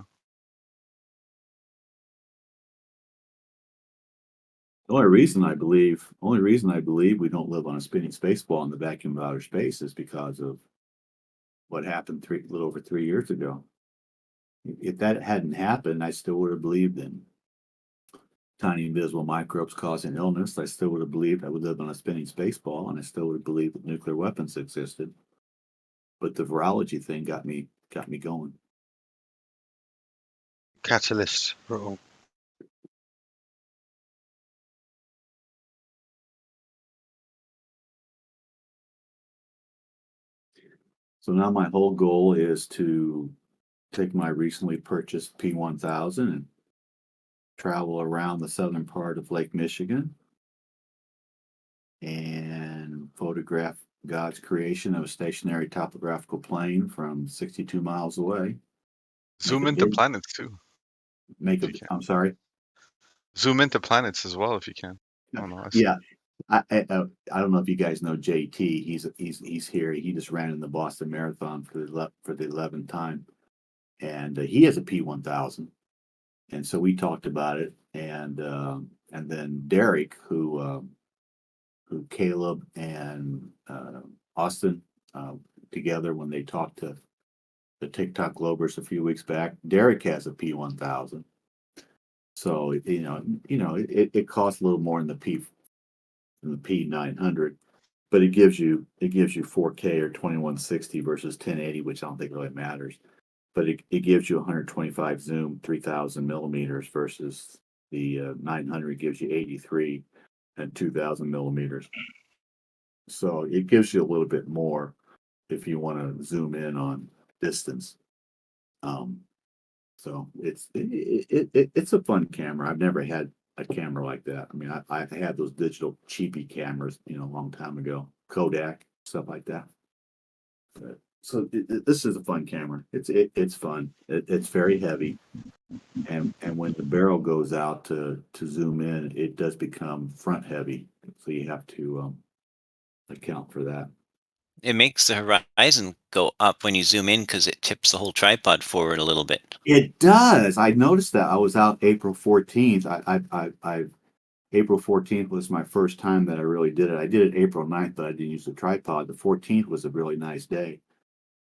[SPEAKER 9] The only reason I believe we don't live on a spinning space ball in the vacuum of outer space is because of what happened a little over 3 years ago. If that hadn't happened, I still would have believed in tiny invisible microbes causing illness. I still would have believed I would live on a spinning space ball, and I still would have believed that nuclear weapons existed. But the virology thing got me going.
[SPEAKER 19] Catalyst for all.
[SPEAKER 9] So now my whole goal is to take my recently purchased P1000 and travel around the southern part of Lake Michigan and photograph God's creation of a stationary topographical plane from 62 miles away.
[SPEAKER 18] Zoom into planets too.
[SPEAKER 9] I'm sorry.
[SPEAKER 18] Zoom into planets as well if you can. I don't know.
[SPEAKER 9] Yeah. I don't know if you guys know JT. He's here. He just ran in the Boston Marathon for the 11th time, and he has a P1000. And so we talked about it, and then Derek, who Caleb and Austin together when they talked to the TikTok Globers a few weeks back, Derek has a P1000. So it costs a little more than the P900, but it gives you 4K or 2160 versus 1080, which I don't think really matters. But it gives you 125 zoom, 3000 millimeters versus the 900 gives you 83 and 2000 millimeters. So it gives you a little bit more. if you want to zoom in on distance. So it's a fun camera. I've never had a camera like that. I mean, I had those digital cheapy cameras, a long time ago, Kodak, stuff like that. So this is a fun camera. It's fun. It's very heavy, and when the barrel goes out to zoom in, it does become front heavy. So you have to account for that.
[SPEAKER 21] It makes the horizon go up when you zoom in because it tips the whole tripod forward a little bit.
[SPEAKER 9] It does. I noticed that. I was out April 14th. April 14th was my first time that I really did it. I did it April 9th, but I didn't use the tripod. The 14th was a really nice day.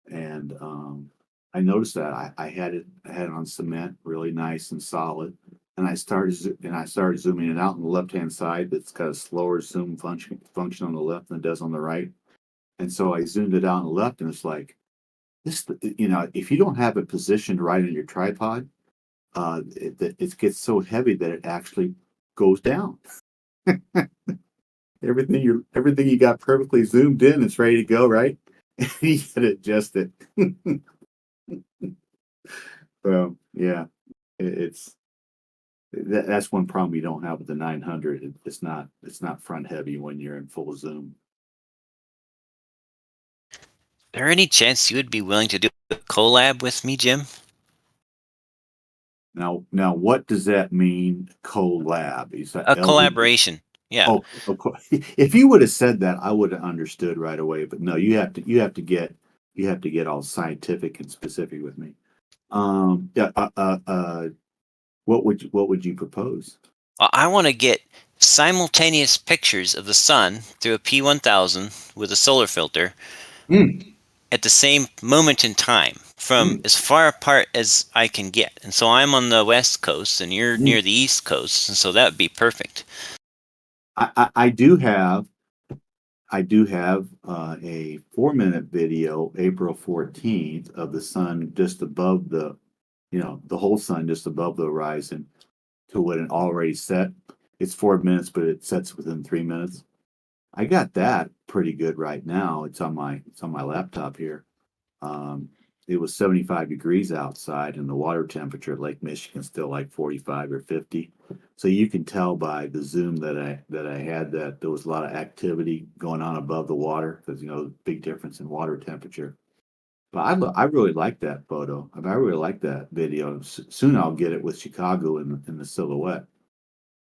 [SPEAKER 9] And I noticed that I had it on cement, really nice and solid. And I started zooming it out on the left-hand side. That's got a slower zoom function on the left than it does on the right. And so I zoomed it out on the left, and it's like this. If you don't have it positioned right on your tripod, it gets so heavy that it actually goes down. Everything you got perfectly zoomed in, it's ready to go, right? You gotta adjust it. So yeah, that's one problem you don't have with the 900. It's not front heavy when you're in full zoom.
[SPEAKER 21] Is there any chance you would be willing to do a collab with me, Jim?
[SPEAKER 9] Now, what does that mean? Collab?
[SPEAKER 21] A collaboration. Yeah.
[SPEAKER 9] Oh, if you would have said that, I would have understood right away. But no, you have to get all scientific and specific with me. What would you propose?
[SPEAKER 21] I want to get simultaneous pictures of the sun through a P1000 with a solar filter at the same moment in time from as far apart as I can get. And so I'm on the West Coast and you're near the East Coast. And so that would be perfect.
[SPEAKER 9] I do have a 4-minute video, April 14th, of the sun just above the whole sun just above the horizon to when it already set. It's 4 minutes, but it sets within 3 minutes. I got that pretty good right now. It's on my laptop here. It was 75 degrees outside, and the water temperature at Lake Michigan still like 45 or 50. So you can tell by the zoom that I had that there was a lot of activity going on above the water because big difference in water temperature. But I really like that photo. I really like that video. Soon I'll get it with Chicago in the silhouette.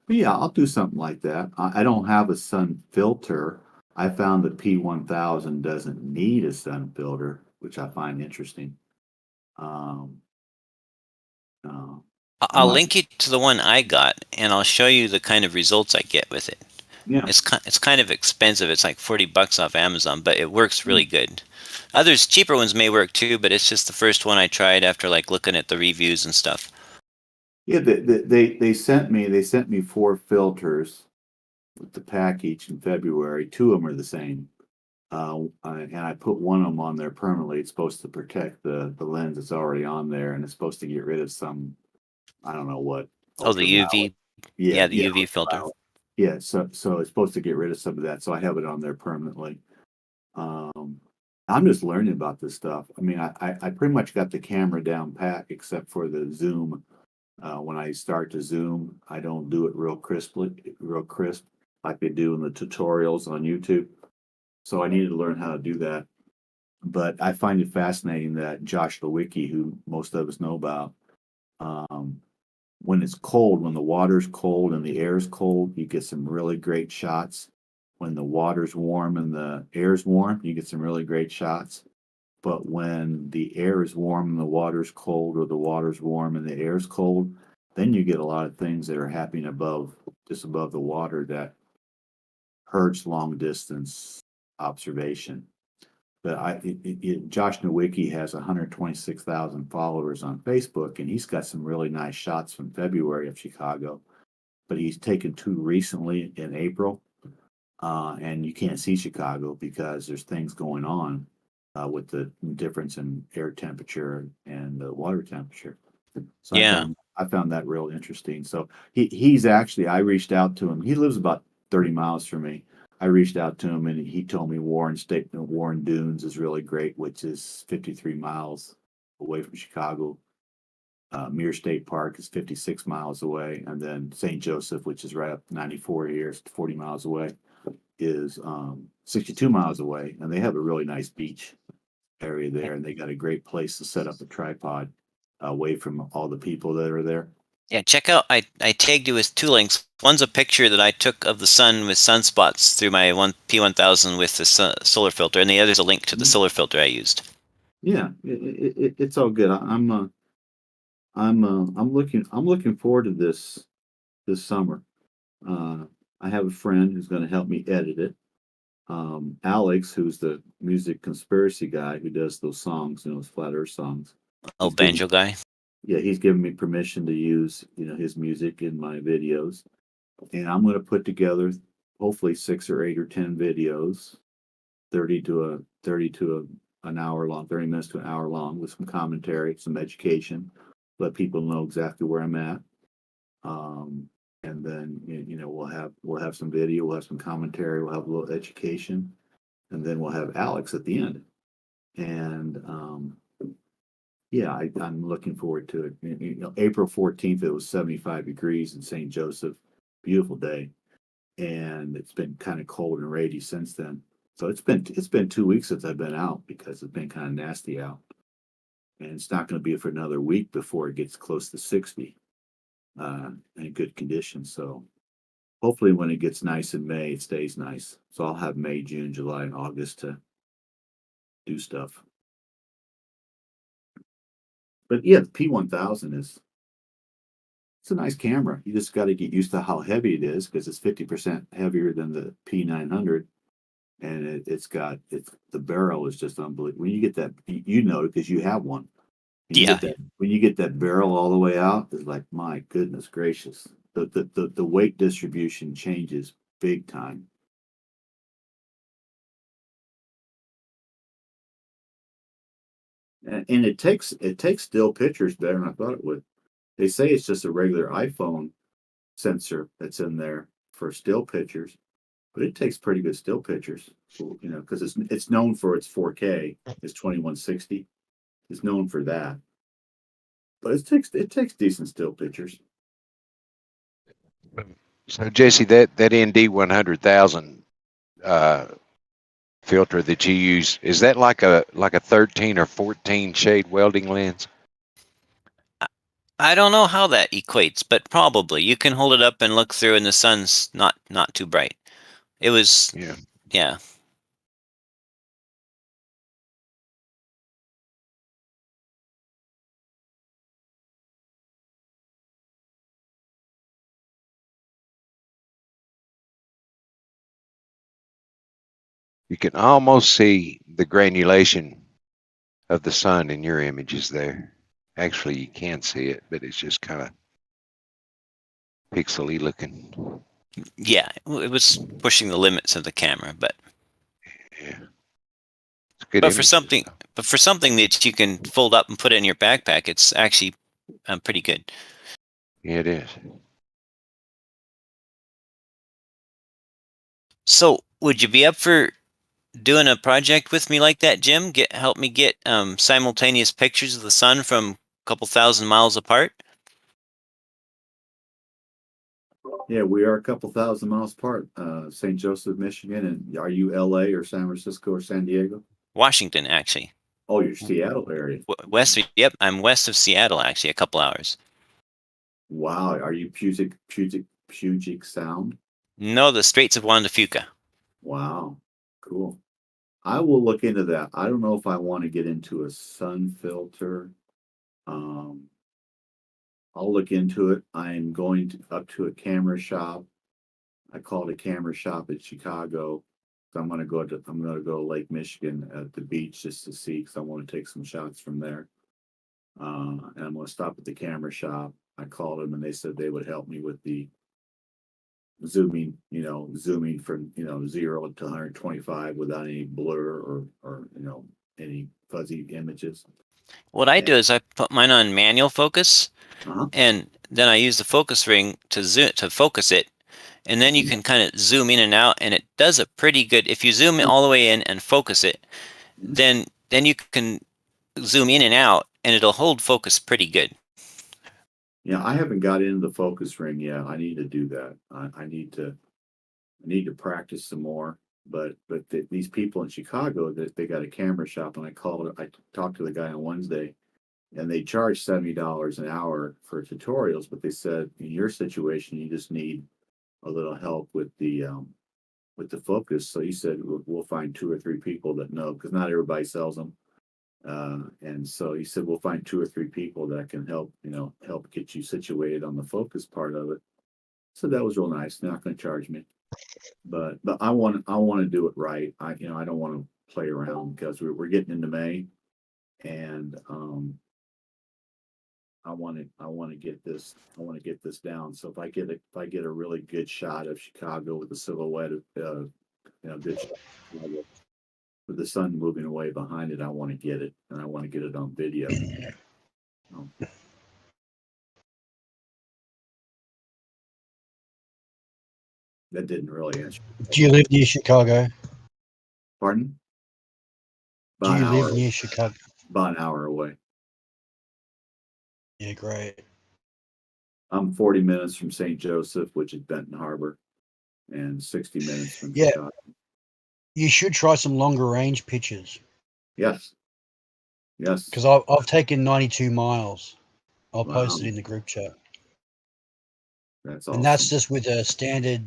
[SPEAKER 9] But yeah, I'll do something like that. I don't have a sun filter. I found the P1000 doesn't need a sun filter, which I find interesting.
[SPEAKER 21] I'll link you to the one I got, and I'll show you the kind of results I get with it.
[SPEAKER 9] Yeah,
[SPEAKER 21] it's kind of expensive. It's like $40 off Amazon, but it works really good. Others cheaper ones may work too, but it's just the first one I tried after like looking at the reviews and stuff.
[SPEAKER 9] Yeah, they sent me 4 filters with the package in February. 2 of them are the same. And I put one of them on there permanently. It's supposed to protect the lens that's already on there, and it's supposed to get rid of some, I don't know what.
[SPEAKER 21] Oh, the UV. Yeah, the UV filter.
[SPEAKER 9] Yeah, so it's supposed to get rid of some of that. So I have it on there permanently. I'm just learning about this stuff. I mean, I pretty much got the camera down pat except for the zoom. When I start to zoom, I don't do it real crisp like they do in the tutorials on YouTube. So I needed to learn how to do that. But I find it fascinating that Josh Lewicki, who most of us know about, when it's cold, when the water's cold and the air's cold, you get some really great shots. When the water's warm and the air's warm, you get some really great shots. But when the air is warm and the water's cold, or the water's warm and the air's cold, then you get a lot of things that are happening just above the water that hurts long distance observation. But Josh Nowicki has 126,000 followers on Facebook, and he's got some really nice shots from February of Chicago. But he's taken 2 recently in April, and you can't see Chicago because there's things going on with the difference in air temperature and the water temperature. So
[SPEAKER 21] yeah,
[SPEAKER 9] I found that real interesting. So he's actually, I reached out to him. He lives about 30 miles from me. I reached out to him and he told me Warren Dunes is really great, which is 53 miles away from Chicago. Muir State Park is 56 miles away, and then St. Joseph, which is right up 94 here, 40 miles away, is 62 miles away, and they have a really nice beach area there, and they got a great place to set up a tripod away from all the people that are there.
[SPEAKER 21] Yeah, check out. I tagged you with 2 links. One's a picture that I took of the sun with sunspots through my P1000 with the solar filter, and the other's a link to the solar filter I used.
[SPEAKER 9] Yeah, it's all good. I'm looking forward to this summer. I have a friend who's going to help me edit it. Alex, who's the music conspiracy guy who does those songs, those Flat Earth songs.
[SPEAKER 21] Oh, banjo guy.
[SPEAKER 9] Yeah, he's given me permission to use, his music in my videos, and I'm going to put together hopefully 6 or 8 or 10 videos, 30 to an hour long, 30 minutes to an hour long, with some commentary, some education, let people know exactly where I'm at. And then we'll have some video, we'll have some commentary, we'll have a little education, and then we'll have Alex at the end. And yeah, I'm looking forward to it. April 14th, it was 75 degrees in St. Joseph, beautiful day, and it's been kind of cold and rainy since then. So it's been 2 weeks since I've been out because it's been kind of nasty out, and it's not going to be for another week before it gets close to 60 in good condition. So hopefully when it gets nice in May, it stays nice. So I'll have May, June, July, and August to do stuff. But yeah, the P1000 it's a nice camera. You just got to get used to how heavy it is because it's 50% heavier than the P900. And the barrel is just unbelievable. When you get that, because you have one. When you get that barrel all the way out, it's like, my goodness gracious. The weight distribution changes big time. And it takes still pictures better than I thought it would. They say it's just a regular iPhone sensor that's in there for still pictures, but it takes pretty good still pictures. Because it's known for its 4K, it's 2160. It's known for that, but it takes decent still pictures.
[SPEAKER 5] So Jesse, that ND 100,000 filter that you use, is that like a 13 or 14 shade welding lens?
[SPEAKER 21] I don't know how that equates, but probably. You can hold it up and look through, and the sun's not too bright. It was yeah.
[SPEAKER 5] You can almost see the granulation of the sun in your images there. Actually, you can see it, but it's just kind of pixely looking.
[SPEAKER 21] Yeah, it was pushing the limits of the camera, but
[SPEAKER 5] yeah.
[SPEAKER 21] But for something that you can fold up and put in your backpack, it's actually pretty good.
[SPEAKER 5] Yeah, it is.
[SPEAKER 21] So, would you be up for doing a project with me like that, Jim? Help me get simultaneous pictures of the sun from a couple thousand miles apart?
[SPEAKER 9] Yeah, we are a couple thousand miles apart. St. Joseph, Michigan, and are you LA or San Francisco or San Diego?
[SPEAKER 21] Washington, actually.
[SPEAKER 9] Oh, you're Seattle area.
[SPEAKER 21] Yep, I'm west of Seattle, actually, a couple hours.
[SPEAKER 9] Wow, are you Puget Sound?
[SPEAKER 21] No, the Straits of Juan de Fuca.
[SPEAKER 9] Wow, cool. I will look into that. I don't know if I want to get into a sun filter. I'll look into it. I'm going up to a camera shop. I call it a camera shop in Chicago. So I'm gonna go to Lake Michigan at the beach just to see, because I want to take some shots from there. And I'm gonna stop at the camera shop. I called them and they said they would help me with the zooming from 0 to 125 without any blur or any fuzzy images.
[SPEAKER 21] What I do is I put mine on manual focus, and then I use the focus ring to focus it, and then you can kind of zoom in and out, and it does a pretty good. If you zoom all the way in and focus it, then you can zoom in and out, and it'll hold focus pretty good.
[SPEAKER 9] Yeah, I haven't got into the focus ring yet. I need to do that. I need to practice some more. But these people in Chicago, that they got a camera shop, and I talked to the guy on Wednesday, and they charge $70 an hour for tutorials. But they said in your situation, you just need a little help with the focus. So he said we'll find 2 or 3 people that know, because not everybody sells them. And so he said we'll find 2 or 3 people that can help get you situated on the focus part of it. So that was real nice. They're not going to charge me, but I want to do it right. I don't want to play around, because we're getting into May, and I want to get this down. So if I get a really good shot of Chicago with the silhouette of good shot with the sun moving away behind it, I want to get it, and I want to get it on video. That didn't really answer.
[SPEAKER 12] Do you live near Chicago?
[SPEAKER 9] Pardon?
[SPEAKER 12] Do you live near Chicago?
[SPEAKER 9] About an hour away.
[SPEAKER 12] Yeah, great.
[SPEAKER 9] I'm 40 minutes from St. Joseph, which is Benton Harbor, and 60 minutes from Chicago.
[SPEAKER 12] You should try some longer range pictures.
[SPEAKER 9] Yes.
[SPEAKER 12] Because I've taken 92 miles. I'll post it in the group chat.
[SPEAKER 9] That's awesome.
[SPEAKER 12] And that's just with a standard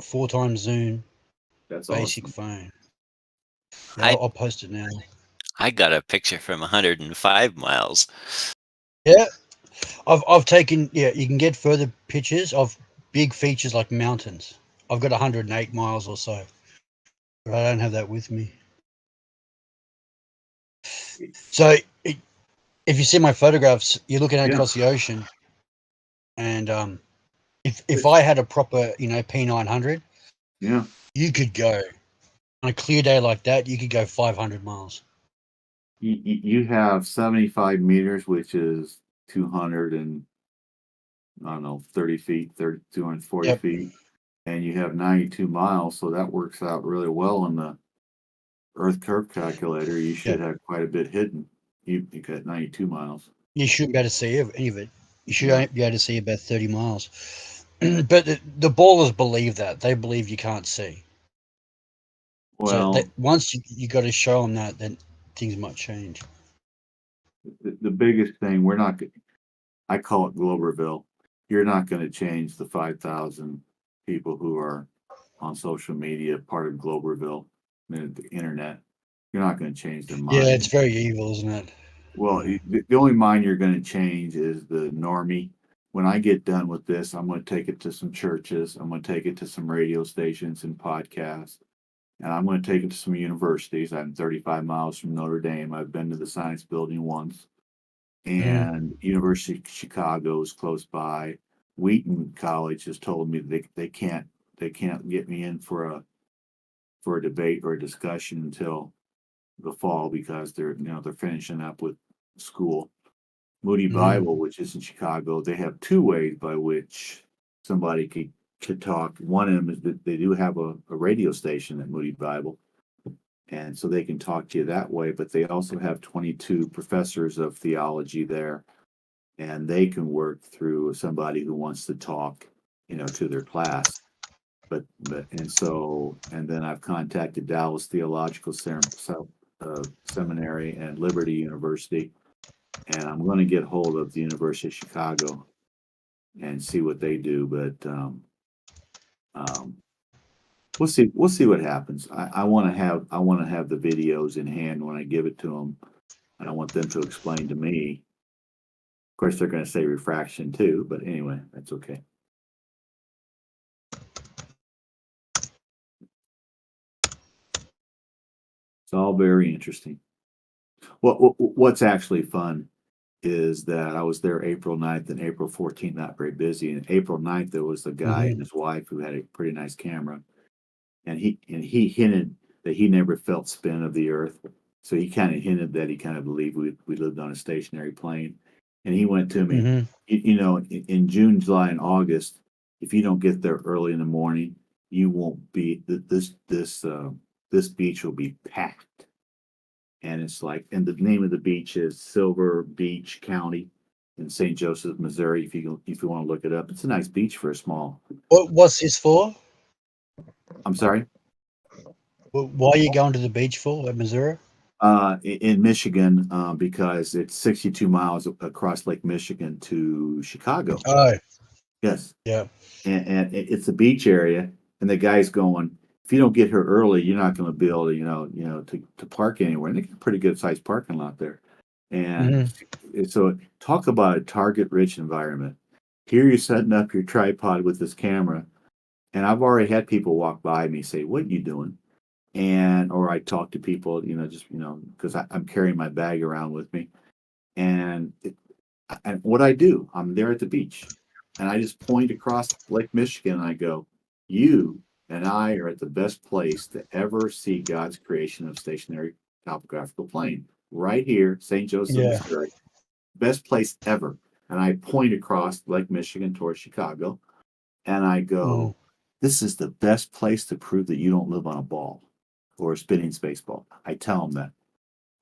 [SPEAKER 12] 4x zoom.
[SPEAKER 9] That's
[SPEAKER 12] basic
[SPEAKER 9] awesome.
[SPEAKER 12] phone. I'll post it now.
[SPEAKER 21] I got a picture from 105 miles.
[SPEAKER 12] Yeah, I've taken. Yeah, you can get further pictures of big features like mountains. I've got 108 miles or so, but I don't have that with me. So if you see my photographs, you're looking at across the ocean, and if I had a proper P900, you could go on a clear day like that. You could go 500 miles.
[SPEAKER 9] You have 75 meters, which is 200 and I don't know 30 feet, 240 feet, and you have 92 miles, so that works out really well on the Earth curve calculator. You should have quite a bit hidden. You got 92 miles.
[SPEAKER 12] You shouldn't be able to see any of it. You should only be able to see about 30 miles. But the ballers believe that. They believe you can't see.
[SPEAKER 9] Well,
[SPEAKER 12] so once you got to show them that, then things might change.
[SPEAKER 9] The biggest thing, I call it Globerville. You're not going to change the 5,000 people who are on social media, part of Globerville, the internet. You're not going to change their mind.
[SPEAKER 12] Yeah, it's very evil, isn't it?
[SPEAKER 9] Well, the only mind you're going to change is the normie. When I get done with this, I'm going to take it to some churches. I'm going to take it to some radio stations and podcasts. And I'm going to take it to some universities. I'm 35 miles from Notre Dame. I've been to the science building once. And University of Chicago is close by. Wheaton College has told me they can't get me in for a debate or a discussion until the fall, because they're finishing up with school. Moody Bible, which is in Chicago, they have 2 ways by which somebody could talk. One of them is that they do have a radio station at Moody Bible, and so they can talk to you that way. But they also have 22 professors of theology there, and they can work through somebody who wants to talk, to their class. And then I've contacted Dallas Theological Seminary and Liberty University, and I'm going to get hold of the University of Chicago and see what they do. But we'll see what happens. I want to have the videos in hand when I give it to them, and I want them to explain to me. Of course, they're going to say refraction too, but anyway, that's okay. It's all very interesting. What's actually fun is that I was there April 9th and April 14th, not very busy. And April 9th, there was a guy and his wife who had a pretty nice camera. And he hinted that he never felt spin of the Earth. So he kind of hinted that he kind of believed we lived on a stationary plane. And he went to me, in June, July, and August, if you don't get there early in the morning, you won't be this beach will be packed. And it's like, and the name of the beach is Silver Beach County in St. Joseph, Missouri. If you want to look it up, it's a nice beach for a small.
[SPEAKER 12] What's this for?
[SPEAKER 9] I'm sorry.
[SPEAKER 12] Why are you going to the beach for at Missouri?
[SPEAKER 9] In Michigan, because it's 62 miles across Lake Michigan to Chicago.
[SPEAKER 12] Oh,
[SPEAKER 9] yes.
[SPEAKER 12] Yeah.
[SPEAKER 9] And it's a beach area, and the guy's going, if you don't get here early, you're not going to be able to, to park anywhere. And they got a pretty good sized parking lot there. And so talk about a target rich environment. Here you're setting up your tripod with this camera, and I've already had people walk by me say, "What are you doing?" Or I talk to people, because I'm carrying my bag around with me. And what I do, I'm there at the beach, and I just point across Lake Michigan, and I go, "You and I are at the best place to ever see God's creation of stationary topographical plane, right here, St. Joseph,
[SPEAKER 12] Yeah.
[SPEAKER 9] Missouri, best place ever." And I point across Lake Michigan towards Chicago, and I go, "This is the best place to prove that you don't live on a ball or a spinning space ball." I tell them that.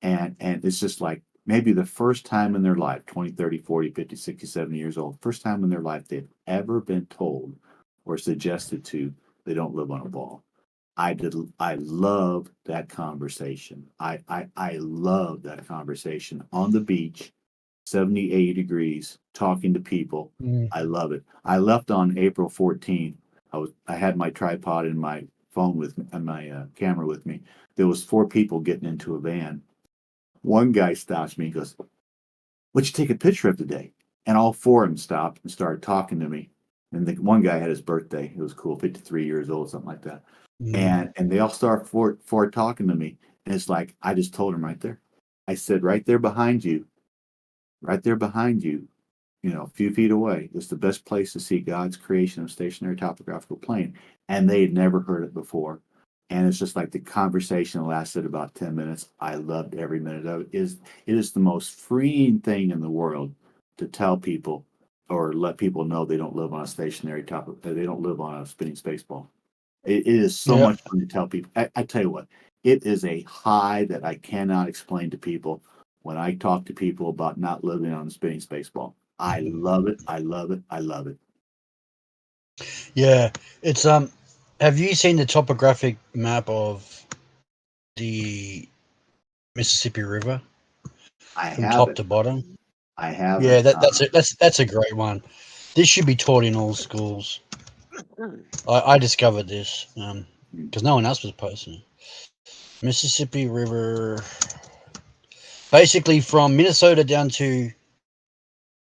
[SPEAKER 9] And it's just like maybe the first time in their life, 20, 30, 40, 50, 60, 70 years old, first time in their life they've ever been told or suggested to they don't live on a ball. I love that conversation. I love that conversation on the beach, 70, 80 degrees, talking to people. I love it. I left on April 14th. I had my tripod and my phone with me, and my camera with me. There was 4 people getting into a van. One guy stops me and goes, "What'd you take a picture of today?" And all 4 of them stopped and started talking to me. And the one guy had his birthday. It was cool, 53 years old, something like that. And they all start for talking to me. And it's like, I just told him right there. I said, right there behind you, a few feet away, is the best place to see God's creation of stationary topographical plane. And they had never heard it before. And it's just like the conversation lasted about 10 minutes. I loved every minute of it. It is the most freeing thing in the world to tell people or let people know they don't live on a stationary they don't live on a spinning space ball. It is so much fun to tell people. I tell you what, it is a high that I cannot explain to people when I talk to people about not living on a spinning space ball. I love it. I love it. I love it.
[SPEAKER 12] Yeah, it's have you seen the topographic map of the Mississippi River from top to bottom?
[SPEAKER 9] I have.
[SPEAKER 12] Yeah, that's a great one. This should be taught in all schools. I discovered this because no one else was posting. Mississippi River, basically from Minnesota down to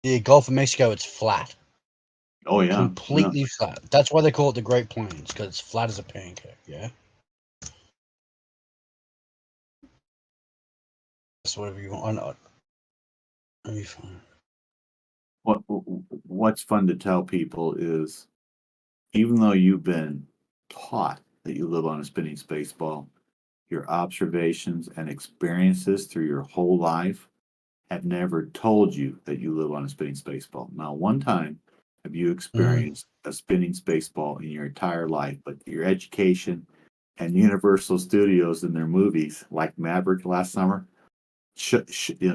[SPEAKER 12] the Gulf of Mexico, it's flat.
[SPEAKER 9] Oh yeah,
[SPEAKER 12] completely flat. That's why they call it the Great Plains, because it's flat as a pancake. Yeah. That's whatever you want. Let me find.
[SPEAKER 9] What's fun to tell people is, even though you've been taught that you live on a spinning space ball, your observations and experiences through your whole life have never told you that you live on a spinning space ball. Now, one time have you experienced a spinning space ball in your entire life, but your education and Universal Studios and their movies, like Maverick last summer,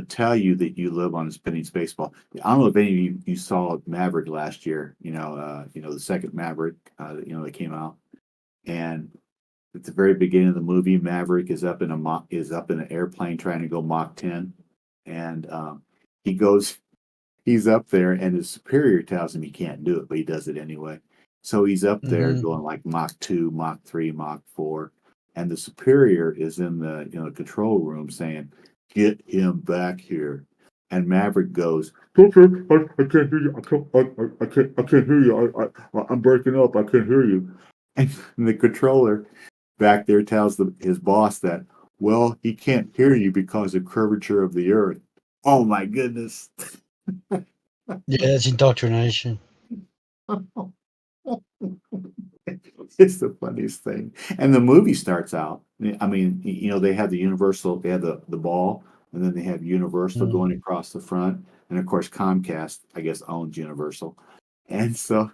[SPEAKER 9] tell you that you live on a spinning space ball. I don't know if any of you saw Maverick last year. The second Maverick. That came out, and at the very beginning of the movie, Maverick is up in an airplane trying to go Mach 10, and he's up there, and his superior tells him he can't do it, but he does it anyway. So he's up there going like Mach 2, Mach 3, Mach 4, and the superior is in the control room saying, "Get him back here." And Maverick goes, "I can't hear you. I can't hear you. I'm breaking up. I can't hear you." And the controller back there tells his boss that, "Well, he can't hear you because of curvature of the earth." Oh my goodness.
[SPEAKER 12] Yeah, that's indoctrination.
[SPEAKER 9] It's the funniest thing. And the movie starts out, I mean, they have the Universal, they have the ball, and then they have Universal going across the front. And of course, Comcast, I guess, owns Universal. And so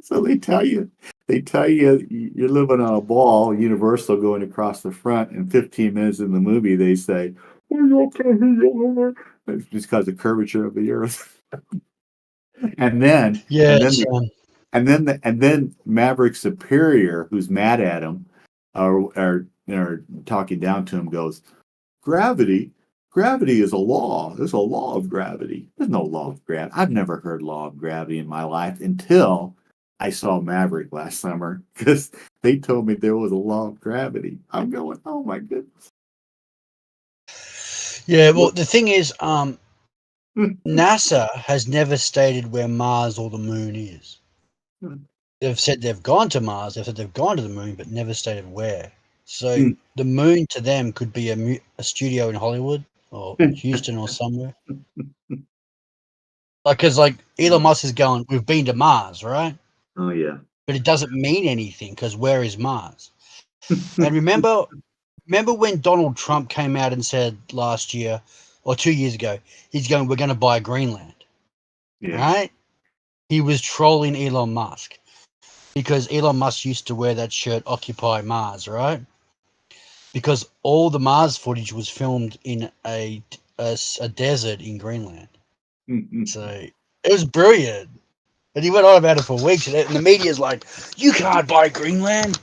[SPEAKER 9] So they tell you you're living on a ball, Universal going across the front, and 15 minutes in the movie they say, "Are you okay?" It's just because of the curvature of the Earth. and then
[SPEAKER 12] Yeah,
[SPEAKER 9] and then Maverick Superior, who's mad at him, or talking down to him, goes, "Gravity is a law. There's a law of gravity. There's no law of gravity. I've never heard law of gravity in my life until I saw Maverick last summer, because they told me there was a law of gravity." I'm going, oh my goodness.
[SPEAKER 12] Yeah, well, the thing is, NASA has never stated where Mars or the Moon is. They've said they've gone to Mars, they've said they've gone to the Moon, but never stated where. So the Moon to them could be a studio in Hollywood or Houston or somewhere. Because Elon Musk is going, we've been to Mars, right?
[SPEAKER 9] Oh yeah.
[SPEAKER 12] But it doesn't mean anything, because where is Mars? And remember when Donald Trump came out and said last year or 2 years ago, he's going, we're going to buy Greenland, right? He was trolling Elon Musk because Elon Musk used to wear that shirt, Occupy Mars, right? Because all the Mars footage was filmed in a desert in Greenland. So it was brilliant. And he went on about it for weeks, and the media's like, you can't buy Greenland.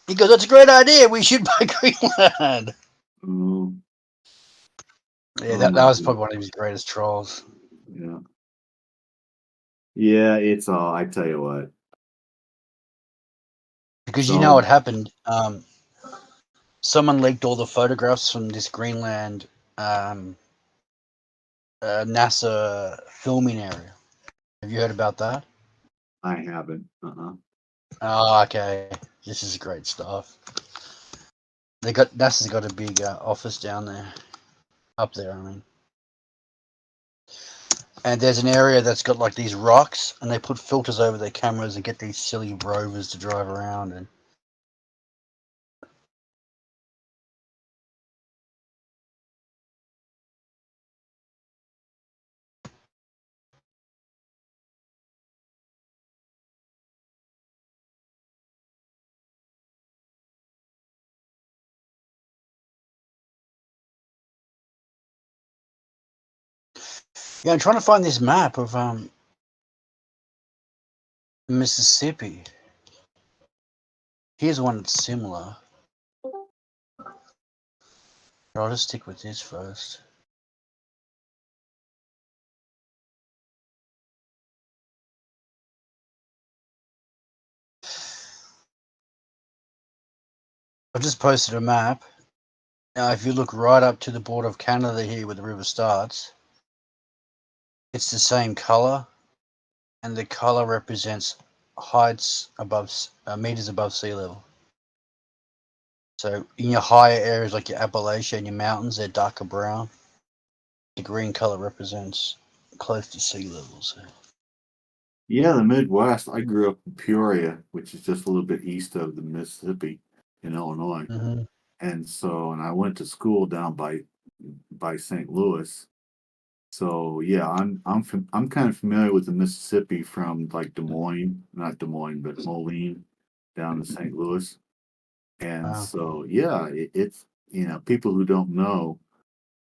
[SPEAKER 12] He goes, that's a great idea. We should buy Greenland. Yeah, that was probably one of his greatest trolls.
[SPEAKER 9] Yeah. Yeah, it's all, I tell you what.
[SPEAKER 12] Because you know what happened? Someone leaked all the photographs from this Greenland NASA filming area. Have you heard about that?
[SPEAKER 9] I haven't.
[SPEAKER 12] Oh, okay. This is great stuff. NASA's got a big office down there, up there. I mean, and there's an area that's got like these rocks, and they put filters over their cameras and get these silly rovers to drive around and. Yeah, I'm trying to find this map of Mississippi. Here's one that's similar. I'll just stick with this first. I've just posted a map. Now, if you look right up to the border of Canada here where the river starts, it's the same color, and the color represents heights above meters above sea level. So in your higher areas like your Appalachia and your mountains, they're darker brown. The green color represents close to sea level. So.
[SPEAKER 9] Yeah, the Midwest. I grew up in Peoria, which is just a little bit east of the Mississippi in Illinois. And I went to school down by St. Louis. So yeah, I'm kind of familiar with the Mississippi from like not Des Moines, but Moline down to St. Louis. And so yeah, it's people who don't know.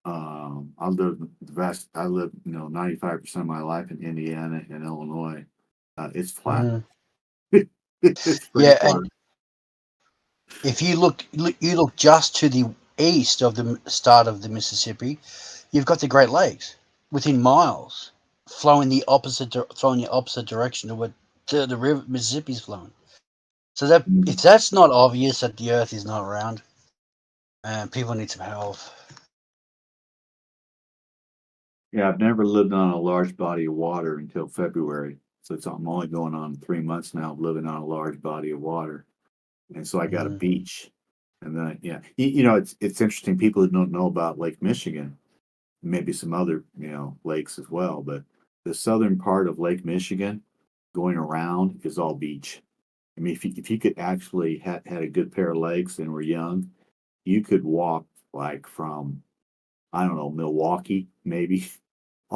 [SPEAKER 9] I lived 95% of my life in Indiana and Illinois. It's flat. It's pretty
[SPEAKER 12] Yeah,
[SPEAKER 9] flat.
[SPEAKER 12] and if you look just to the east of the start of the Mississippi, you've got the Great Lakes within miles, flowing the opposite direction to what the river Mississippi's flowing. So that if that's not obvious that the Earth is not round, people need some help.
[SPEAKER 9] Yeah, I've never lived on a large body of water until February. So I'm only going on 3 months now of living on a large body of water. And so I got a beach. And then, it's interesting. People who don't know about Lake Michigan, maybe some other, lakes as well, but the southern part of Lake Michigan going around is all beach. I mean, if you could actually had a good pair of legs and were young, you could walk like from, I don't know, Milwaukee, maybe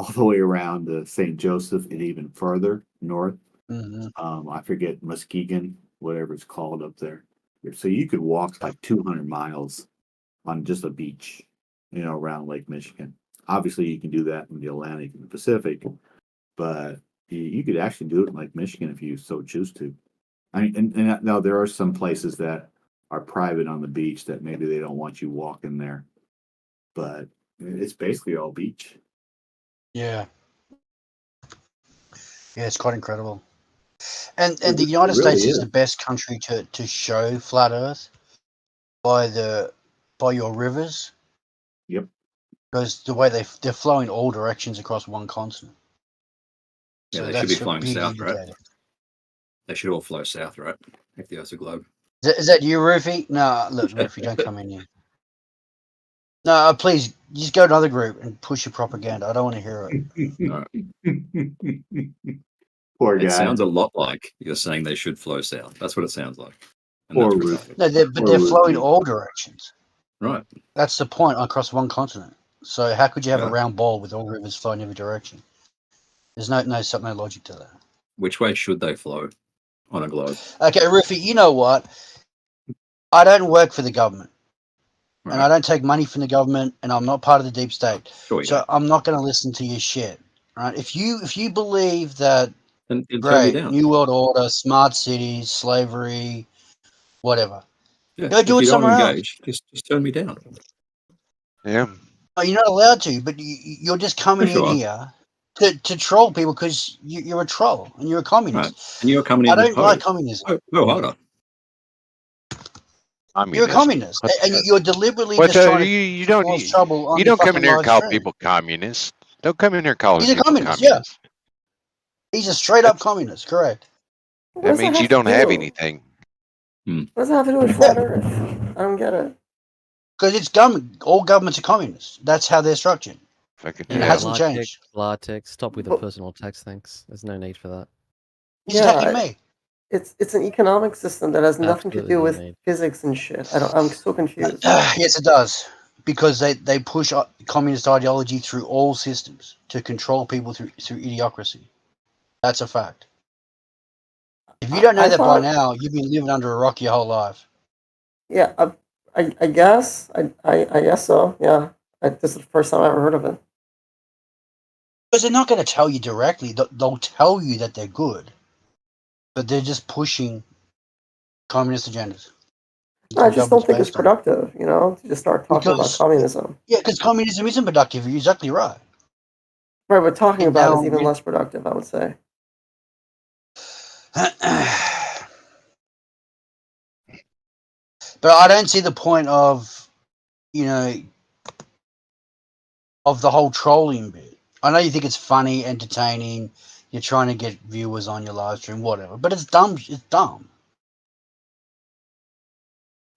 [SPEAKER 9] all the way around to St. Joseph and even further north. I forget Muskegon, whatever it's called up there. So you could walk like 200 miles on just a beach, around Lake Michigan. Obviously, you can do that in the Atlantic and the Pacific, but you could actually do it in Lake Michigan if you so choose to. I mean, and now there are some places that are private on the beach that maybe they don't want you walking there, but it's basically all beach.
[SPEAKER 12] Yeah. Yeah, it's quite incredible. And the United
[SPEAKER 9] really
[SPEAKER 12] States is
[SPEAKER 9] is.
[SPEAKER 12] the best country to show flat Earth by your rivers.
[SPEAKER 9] Yep.
[SPEAKER 12] Because the way they're flowing all directions across one continent.
[SPEAKER 11] Yeah,
[SPEAKER 12] So
[SPEAKER 11] they should be
[SPEAKER 12] that's a
[SPEAKER 11] flowing
[SPEAKER 12] big
[SPEAKER 11] south, right?
[SPEAKER 12] indicator.
[SPEAKER 11] They should all flow south, right? If the Earth's a globe.
[SPEAKER 12] Is that you, Rufy? No, look, Rufy, don't come in here. No, please, just go to another group and push your propaganda. I don't want to hear it.
[SPEAKER 11] No.
[SPEAKER 9] Poor
[SPEAKER 11] It
[SPEAKER 9] guy.
[SPEAKER 11] sounds a lot like you're saying they should flow south. That's what it sounds like. And
[SPEAKER 9] Poor
[SPEAKER 11] that's
[SPEAKER 9] Ruth.
[SPEAKER 11] retarded.
[SPEAKER 12] No, they're flowing all directions.
[SPEAKER 11] Right.
[SPEAKER 12] That's the point across one continent. So how could you have a
[SPEAKER 11] Yeah.
[SPEAKER 12] round ball with all rivers flowing every direction? There's no logic to that.
[SPEAKER 11] Which way should they flow on a globe?
[SPEAKER 12] Okay, Rufy, you know what? I don't work for the government.
[SPEAKER 11] Right.
[SPEAKER 12] And I don't take money from the government, and I'm not part of the deep state.
[SPEAKER 11] Sure you
[SPEAKER 12] So
[SPEAKER 11] don't.
[SPEAKER 12] I'm not going to listen to your shit. Right? If you believe that,
[SPEAKER 11] Then turn me
[SPEAKER 12] great,
[SPEAKER 11] down.
[SPEAKER 12] New World Order, smart cities, slavery, whatever,
[SPEAKER 11] Yeah.
[SPEAKER 12] go do
[SPEAKER 11] If
[SPEAKER 12] it
[SPEAKER 11] you don't
[SPEAKER 12] somewhere else.
[SPEAKER 11] engage, just turn me down.
[SPEAKER 5] Yeah.
[SPEAKER 12] Oh, you're not allowed to, but you're just coming
[SPEAKER 11] For sure.
[SPEAKER 12] in here to troll people because you're a troll and you're a communist.
[SPEAKER 11] Right. And you're coming
[SPEAKER 12] I
[SPEAKER 11] in to
[SPEAKER 12] don't like
[SPEAKER 11] pose.
[SPEAKER 12] communism.
[SPEAKER 11] Oh, hold on.
[SPEAKER 12] You're a communist, and you're deliberately
[SPEAKER 5] What
[SPEAKER 12] just trying
[SPEAKER 5] you
[SPEAKER 12] to
[SPEAKER 5] don't
[SPEAKER 12] cause trouble on
[SPEAKER 5] you
[SPEAKER 12] your
[SPEAKER 5] don't come
[SPEAKER 12] fucking
[SPEAKER 5] in here and
[SPEAKER 12] live
[SPEAKER 5] call
[SPEAKER 12] stream.
[SPEAKER 5] people communists. Don't come in here calling
[SPEAKER 12] He's a
[SPEAKER 5] people
[SPEAKER 12] communist, yeah.
[SPEAKER 5] communists.
[SPEAKER 12] He's a straight up communist, correct?
[SPEAKER 5] That means you don't have anything.
[SPEAKER 22] What does that have to do with flat Earth? I don't get it.
[SPEAKER 12] Because it's government. All governments are communists. That's how they're structured.
[SPEAKER 5] Fucking
[SPEAKER 12] And it hasn't changed.
[SPEAKER 23] Lartic, stop with the personal attacks, thanks. There's no need for that.
[SPEAKER 12] He's attacking me.
[SPEAKER 22] It's an economic system that has nothing to
[SPEAKER 23] Absolutely
[SPEAKER 22] do
[SPEAKER 23] no
[SPEAKER 22] with
[SPEAKER 23] need.
[SPEAKER 22] physics and shit. I'm so confused.
[SPEAKER 12] Yes, it does. Because they push communist ideology through all systems to control people through idiocracy. That's a fact. If you don't know
[SPEAKER 22] I
[SPEAKER 12] that
[SPEAKER 22] thought-
[SPEAKER 12] by now, you've been living under a rock your whole life.
[SPEAKER 22] Yeah, I guess I guess so. Yeah, this is the first time I ever heard of it.
[SPEAKER 12] Because they're not going to tell you directly. They'll tell you that they're good, but they're just pushing communist agendas.
[SPEAKER 22] I just don't think it's
[SPEAKER 12] Government's based on it.
[SPEAKER 22] productive, to just start talking about communism.
[SPEAKER 12] Yeah, because communism isn't productive. You're exactly right.
[SPEAKER 22] Right, but talking
[SPEAKER 12] And
[SPEAKER 22] about it
[SPEAKER 12] now
[SPEAKER 22] is even
[SPEAKER 12] we-
[SPEAKER 22] less productive, I would say.
[SPEAKER 12] But I don't see the point of, of the whole trolling bit. I know you think it's funny, entertaining. You're trying to get viewers on your live stream, whatever. But it's dumb. It's dumb.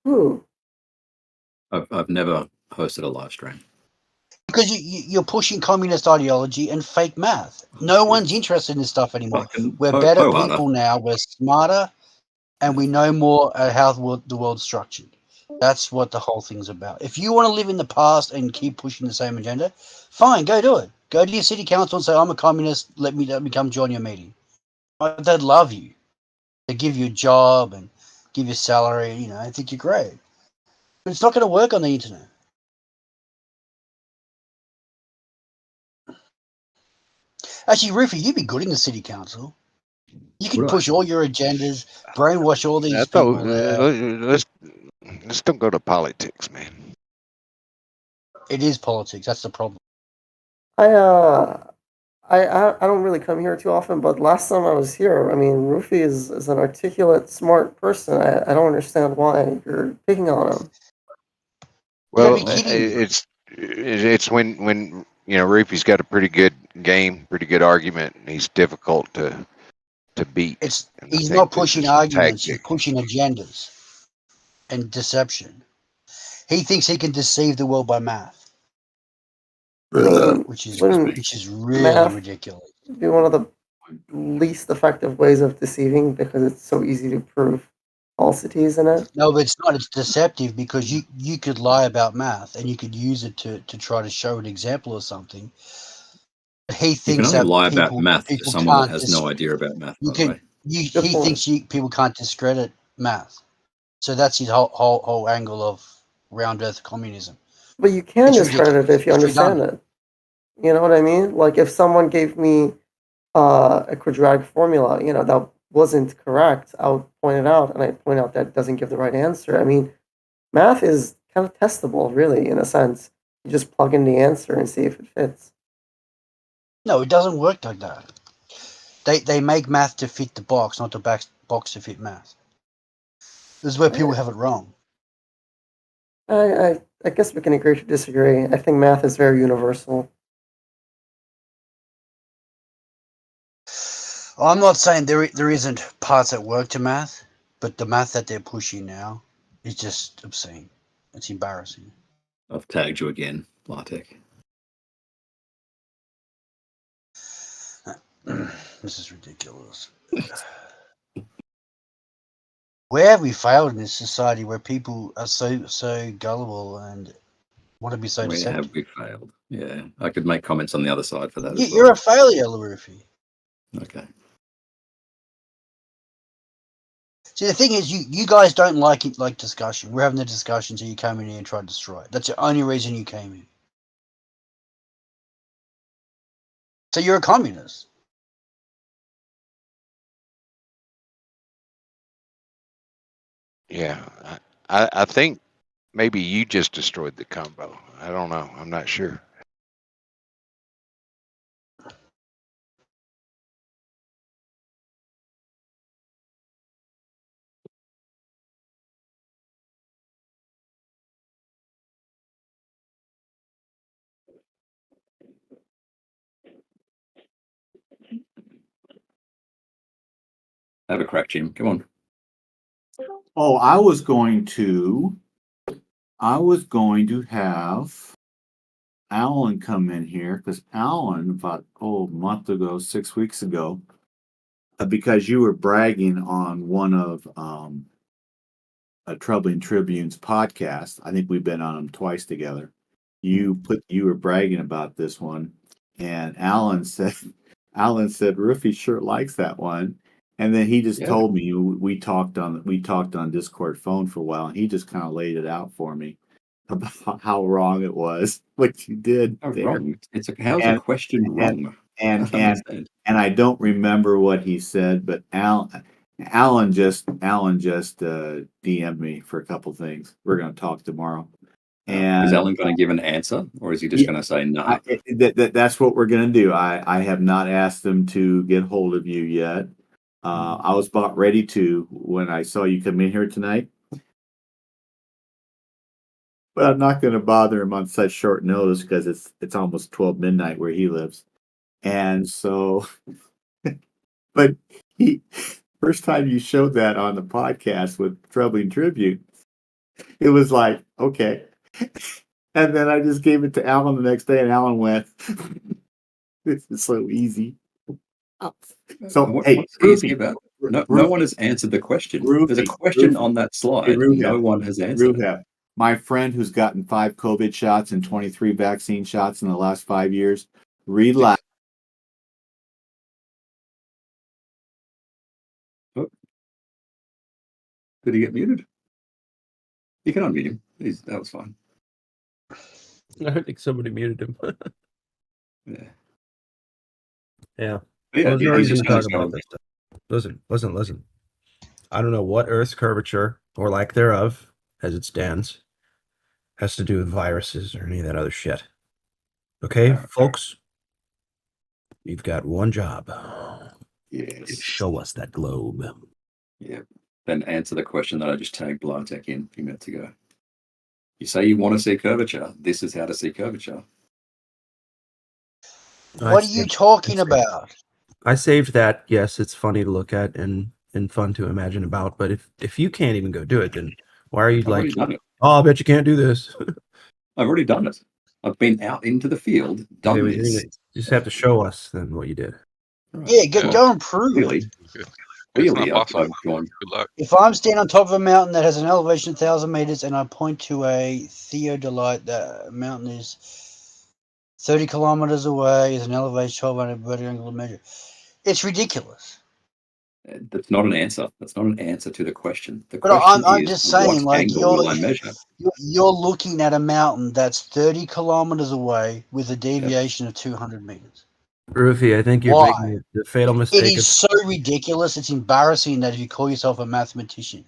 [SPEAKER 22] Who?
[SPEAKER 11] I've never hosted a live stream.
[SPEAKER 12] Because you're pushing communist ideology and fake math. No one's interested in this stuff anymore. We're better people now. We're smarter, and we know more how the world's structured. That's what the whole thing's about. If you want to live in the past and keep pushing the same agenda, fine, go do it. Go to your city council and say, I'm a communist, let me come join your meeting. They'd love you. They give you a job and give you a salary, I think you're great. But it's not going to work on the internet. Actually, Rufy, you'd be good in the city council. You could push all your agendas, brainwash all these people.
[SPEAKER 5] Let's don't go to politics, man.
[SPEAKER 12] It is politics. That's the problem.
[SPEAKER 22] I don't really come here too often, but last time I was here, I mean, Rufy is an articulate, smart person. I don't understand why you're picking on him.
[SPEAKER 5] Well, it's when Rufy's got a pretty good game, pretty good argument, and he's difficult to beat.
[SPEAKER 12] He's not pushing arguments. He's pushing agendas and deception. He thinks he can deceive the world by math. Which is really
[SPEAKER 22] math
[SPEAKER 12] ridiculous.
[SPEAKER 22] Be one of the least effective ways of deceiving because it's so easy to prove falsities in it.
[SPEAKER 12] No, but it's not. It's deceptive because you could lie about math and you could use it to try to show an example of something. he
[SPEAKER 11] You can
[SPEAKER 12] thinks
[SPEAKER 11] only
[SPEAKER 12] that
[SPEAKER 11] lie about
[SPEAKER 12] people
[SPEAKER 11] math to
[SPEAKER 12] people
[SPEAKER 11] someone that
[SPEAKER 12] can't
[SPEAKER 11] has
[SPEAKER 12] dis-
[SPEAKER 11] no idea about math,
[SPEAKER 12] you
[SPEAKER 11] by the
[SPEAKER 12] can
[SPEAKER 11] way.
[SPEAKER 12] you
[SPEAKER 22] Good
[SPEAKER 12] he
[SPEAKER 22] point.
[SPEAKER 12] thinks people can't discredit math. So that's his whole angle of round earth communism.
[SPEAKER 22] But you can
[SPEAKER 12] It's
[SPEAKER 22] discredit
[SPEAKER 12] ridiculous.
[SPEAKER 22] it if you
[SPEAKER 12] It's
[SPEAKER 22] understand
[SPEAKER 12] redundant.
[SPEAKER 22] it. You know what I mean? Like if someone gave me a quadratic formula, that wasn't correct, I would point it out, and I point out that doesn't give the right answer. I mean, math is kind of testable, really, in a sense. You just plug in the answer and see if it fits.
[SPEAKER 12] No, it doesn't work like that. They make math to fit the box, not the box to fit math. This is where people have it wrong.
[SPEAKER 22] I guess we can agree to disagree. I think math is very universal.
[SPEAKER 12] I'm not saying there isn't parts that work to math, but the math that they're pushing now is just obscene. It's embarrassing.
[SPEAKER 11] I've tagged you again, Blatek.
[SPEAKER 12] This is ridiculous. Where have we failed in this society where people are so gullible and want to be so
[SPEAKER 11] Where
[SPEAKER 12] deceptive?
[SPEAKER 11] have we failed? Yeah, I could make comments on the other side for that as well.
[SPEAKER 12] You're a failure, Larufi.
[SPEAKER 11] Okay.
[SPEAKER 12] See, the thing is, you guys don't like discussion. We're having a discussion, so you came in here and tried to destroy it. That's the only reason you came in. So you're a communist.
[SPEAKER 5] Yeah, I think maybe you just destroyed the combo. I don't know. I'm not sure.
[SPEAKER 11] Have a crack, Jim. Come on.
[SPEAKER 9] Oh, I was going to have Alan come in here because Alan, about a month ago, 6 weeks ago, because you were bragging on one of a Troubling Tribune's podcast. I think we've been on them twice together. You were bragging about this one, and Alan said Ruffy sure likes that one. And then he just told me we talked on Discord phone for a while, and he just kind of laid it out for me about how wrong it was what you did there.
[SPEAKER 11] Wrong. How's a question wrong?
[SPEAKER 9] And I don't remember what he said, but Alan just DM'd me for a couple things. We're going to talk tomorrow. And
[SPEAKER 11] is Alan going to give an answer, or is he just going to say no?
[SPEAKER 9] That's what we're going to do. I have not asked him to get hold of you yet. I was about ready to when I saw you come in here tonight, but I'm not going to bother him on such short notice because it's almost 12 midnight where he lives, and so. But first time you showed that on the podcast with Troubling Tribute, it was like, okay. And then I just gave it to Alan the next day, and Alan went, this is so easy. So,
[SPEAKER 11] what's easy about it? No one has answered the question. There's a question on that slide. No one has answered it.
[SPEAKER 9] My friend who's gotten 5 COVID shots and 23 vaccine shots in the last 5 years, relax.
[SPEAKER 11] Did he get muted? You can unmute him. That was fine.
[SPEAKER 16] I think somebody muted him.
[SPEAKER 11] Yeah.
[SPEAKER 16] Yeah.
[SPEAKER 11] Yeah,
[SPEAKER 16] Well, there's no
[SPEAKER 11] he's
[SPEAKER 16] reason
[SPEAKER 11] just
[SPEAKER 16] to
[SPEAKER 11] gonna
[SPEAKER 16] talk
[SPEAKER 11] go-
[SPEAKER 16] about this stuff. Listen. I don't know what Earth's curvature, or lack thereof, as it stands, has to do with viruses or any of that other shit. Okay, folks? We've got one job.
[SPEAKER 11] Yes.
[SPEAKER 16] Show us that globe.
[SPEAKER 11] Yeah. Then answer the question that I just tagged Blatek in a few minutes ago. You say you want to see curvature. This is how to see curvature.
[SPEAKER 12] What are you talking about?
[SPEAKER 16] I saved that. Yes, it's funny to look at and fun to imagine about. But if you can't even go do it, then why are you
[SPEAKER 11] I've already
[SPEAKER 16] like,
[SPEAKER 11] done it.
[SPEAKER 16] oh, I bet you can't do this?
[SPEAKER 11] I've already done it. I've been out into the field, done
[SPEAKER 16] Okay,
[SPEAKER 11] this.
[SPEAKER 16] you just have to show us then what you did.
[SPEAKER 12] Yeah, go and prove
[SPEAKER 11] Really?
[SPEAKER 12] it.
[SPEAKER 11] Really, I've gone.
[SPEAKER 12] If I'm standing on top of a mountain that has an elevation of 1,000 meters and I point to a theodolite, that mountain is 30 kilometers away is an elevation 1200 vertical angle of measure. It's ridiculous.
[SPEAKER 11] That's not an answer. That's not an answer to the question. The
[SPEAKER 12] But
[SPEAKER 11] question
[SPEAKER 12] I'm
[SPEAKER 11] is,
[SPEAKER 12] just
[SPEAKER 11] what
[SPEAKER 12] saying, like,
[SPEAKER 11] angle will I measure?
[SPEAKER 12] you're looking at a mountain that's 30 kilometers away with a deviation of 200 meters.
[SPEAKER 16] Rufy, I think you're
[SPEAKER 12] Why?
[SPEAKER 16] making the fatal
[SPEAKER 12] It
[SPEAKER 16] mistake
[SPEAKER 12] is so ridiculous. It's embarrassing that if you call yourself a mathematician.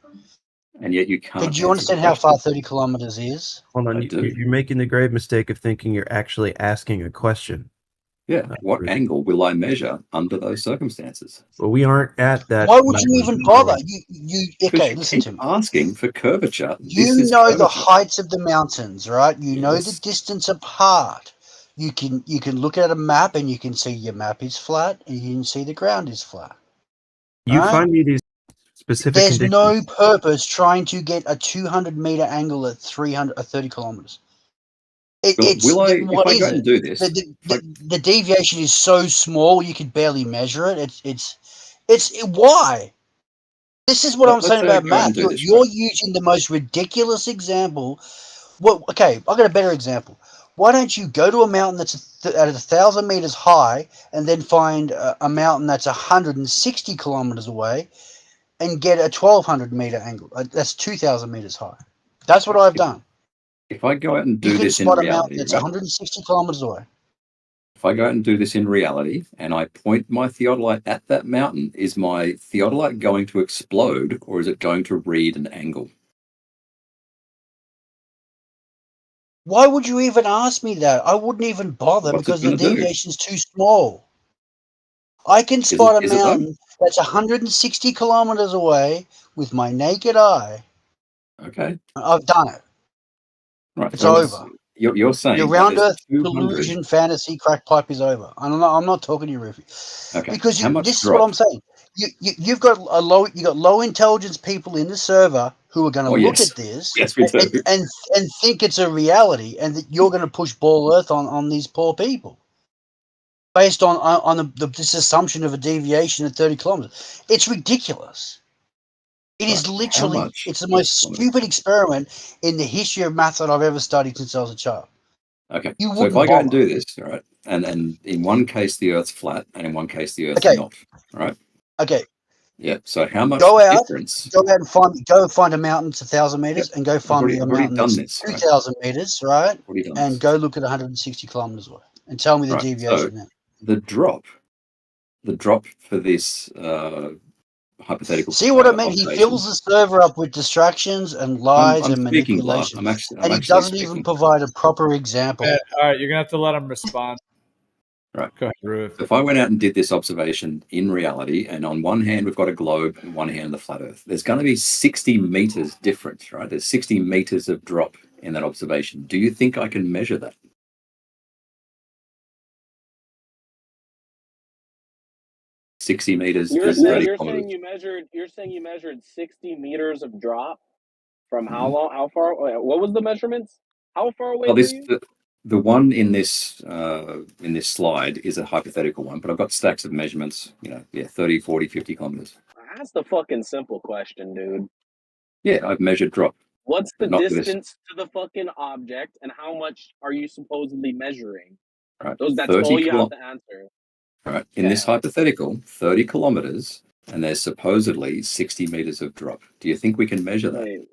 [SPEAKER 11] And yet you can't.
[SPEAKER 12] Did you understand how far 30 kilometers is?
[SPEAKER 16] Hold on, you're making the grave mistake of thinking you're actually asking a question.
[SPEAKER 11] Yeah, what angle will I measure under those circumstances?
[SPEAKER 16] Well, we aren't at that.
[SPEAKER 12] Why would you even bother? Okay, listen to me.
[SPEAKER 11] Asking for curvature.
[SPEAKER 12] You know the heights of the mountains, right? You know the distance apart. You can look at a map and you can see your map is flat and you can see the ground is flat.
[SPEAKER 16] You
[SPEAKER 12] right?
[SPEAKER 16] find me these specific
[SPEAKER 12] There's
[SPEAKER 16] conditions.
[SPEAKER 12] no purpose trying to get a 200-meter angle at 30 kilometers.
[SPEAKER 11] Will I, if I go and do this,
[SPEAKER 12] The deviation is so small you could barely measure it. It's why. This is what I'm
[SPEAKER 11] let's
[SPEAKER 12] saying
[SPEAKER 11] say I
[SPEAKER 12] about
[SPEAKER 11] go out and
[SPEAKER 12] math.
[SPEAKER 11] do this,
[SPEAKER 12] You're using the most ridiculous example. Well, okay, I've got a better example. Why don't you go to a mountain that's at 1,000 meters high and then find a mountain that's 160 kilometers away and get a 1,200 meter angle? That's 2,000 meters high. That's what I've done.
[SPEAKER 11] if I go out and do
[SPEAKER 12] You can
[SPEAKER 11] this in
[SPEAKER 12] spot a mountain
[SPEAKER 11] reality,
[SPEAKER 12] that's
[SPEAKER 11] right?
[SPEAKER 12] 160 kilometers away.
[SPEAKER 11] If I go out and do this in reality and I point my theodolite at that mountain, is my theodolite going to explode or is it going to read an angle?
[SPEAKER 12] Why would you even ask me that? I wouldn't even bother
[SPEAKER 11] What's it
[SPEAKER 12] because the
[SPEAKER 11] gonna do?
[SPEAKER 12] deviation is too small. I can spot a
[SPEAKER 11] is it though?
[SPEAKER 12] mountain that's 160 kilometers away with my naked eye.
[SPEAKER 11] Okay.
[SPEAKER 12] I've done it.
[SPEAKER 11] Right.
[SPEAKER 12] It's
[SPEAKER 11] So
[SPEAKER 12] over.
[SPEAKER 11] you're saying
[SPEAKER 12] Your
[SPEAKER 11] that
[SPEAKER 12] round
[SPEAKER 11] there's
[SPEAKER 12] earth
[SPEAKER 11] 200.
[SPEAKER 12] collusion fantasy crack pipe is over. I'm not talking to you, Rufy.
[SPEAKER 11] Okay.
[SPEAKER 12] Because
[SPEAKER 11] How much
[SPEAKER 12] this is
[SPEAKER 11] drop?
[SPEAKER 12] what I'm saying. You've got low intelligence people in the server who are going to
[SPEAKER 11] Oh,
[SPEAKER 12] look
[SPEAKER 11] yes.
[SPEAKER 12] at this
[SPEAKER 11] Yes, we do.
[SPEAKER 12] and think it's a reality, and that you're going to push ball earth on these poor people based on this assumption of a deviation at 30 kilometers. It's ridiculous. It is literally,
[SPEAKER 11] much?
[SPEAKER 12] it's the most stupid experiment in the history of math that I've ever studied since I was a child.
[SPEAKER 11] Okay.
[SPEAKER 12] You
[SPEAKER 11] So if
[SPEAKER 12] wouldn't
[SPEAKER 11] I go and
[SPEAKER 12] bother.
[SPEAKER 11] do this, all right, and in one case the Earth's flat, and in one case the Earth's
[SPEAKER 12] Okay.
[SPEAKER 11] not, right?
[SPEAKER 12] Okay.
[SPEAKER 11] Yeah. So how much
[SPEAKER 12] Go out
[SPEAKER 11] difference?
[SPEAKER 12] and find a mountain that's 1,000 meters, and go
[SPEAKER 11] I've
[SPEAKER 12] find me a
[SPEAKER 11] already
[SPEAKER 12] mountain
[SPEAKER 11] done
[SPEAKER 12] that's
[SPEAKER 11] this, right?
[SPEAKER 12] 2,000 meters, right?
[SPEAKER 11] Already done
[SPEAKER 12] And
[SPEAKER 11] this.
[SPEAKER 12] go look at 160 kilometers away, and tell me the
[SPEAKER 11] Right. So
[SPEAKER 12] deviation there.
[SPEAKER 11] the drop for this hypothetical.
[SPEAKER 12] See what I mean? He
[SPEAKER 11] observation.
[SPEAKER 12] fills the server up with distractions and lies
[SPEAKER 11] I'm
[SPEAKER 12] and
[SPEAKER 11] speaking, Blah.
[SPEAKER 12] manipulation,
[SPEAKER 11] I'm
[SPEAKER 12] and he
[SPEAKER 11] actually
[SPEAKER 12] doesn't even
[SPEAKER 11] speaking.
[SPEAKER 12] provide a proper example.
[SPEAKER 20] Yeah, all right, you're gonna have to let him respond.
[SPEAKER 11] Right.
[SPEAKER 20] Go ahead, Roof.
[SPEAKER 11] If I went out and did this observation in reality, and on one hand we've got a globe, and one hand the flat Earth, there's going to be 60 meters difference, right? There's 60 meters of drop in that observation. Do you think I can measure that? $60 meters.
[SPEAKER 2] You're
[SPEAKER 11] 30
[SPEAKER 2] saying
[SPEAKER 11] kilometers.
[SPEAKER 2] you're saying you measured 60 meters of drop from how long? How far? What was the measurements? How far away were you?
[SPEAKER 11] The one in this slide is a hypothetical one, but I've got stacks of measurements, 30, 40, 50 kilometers.
[SPEAKER 2] That's the fucking simple question, dude.
[SPEAKER 11] Yeah, I've measured drop.
[SPEAKER 2] What's the
[SPEAKER 11] Not this.
[SPEAKER 2] distance to the fucking object, and how much are you supposedly measuring?
[SPEAKER 11] Right.
[SPEAKER 2] That's all you have to answer.
[SPEAKER 11] Right. In this hypothetical, 30 kilometers, and there's supposedly 60 meters of drop. Do you think we can measure that?
[SPEAKER 2] Wait,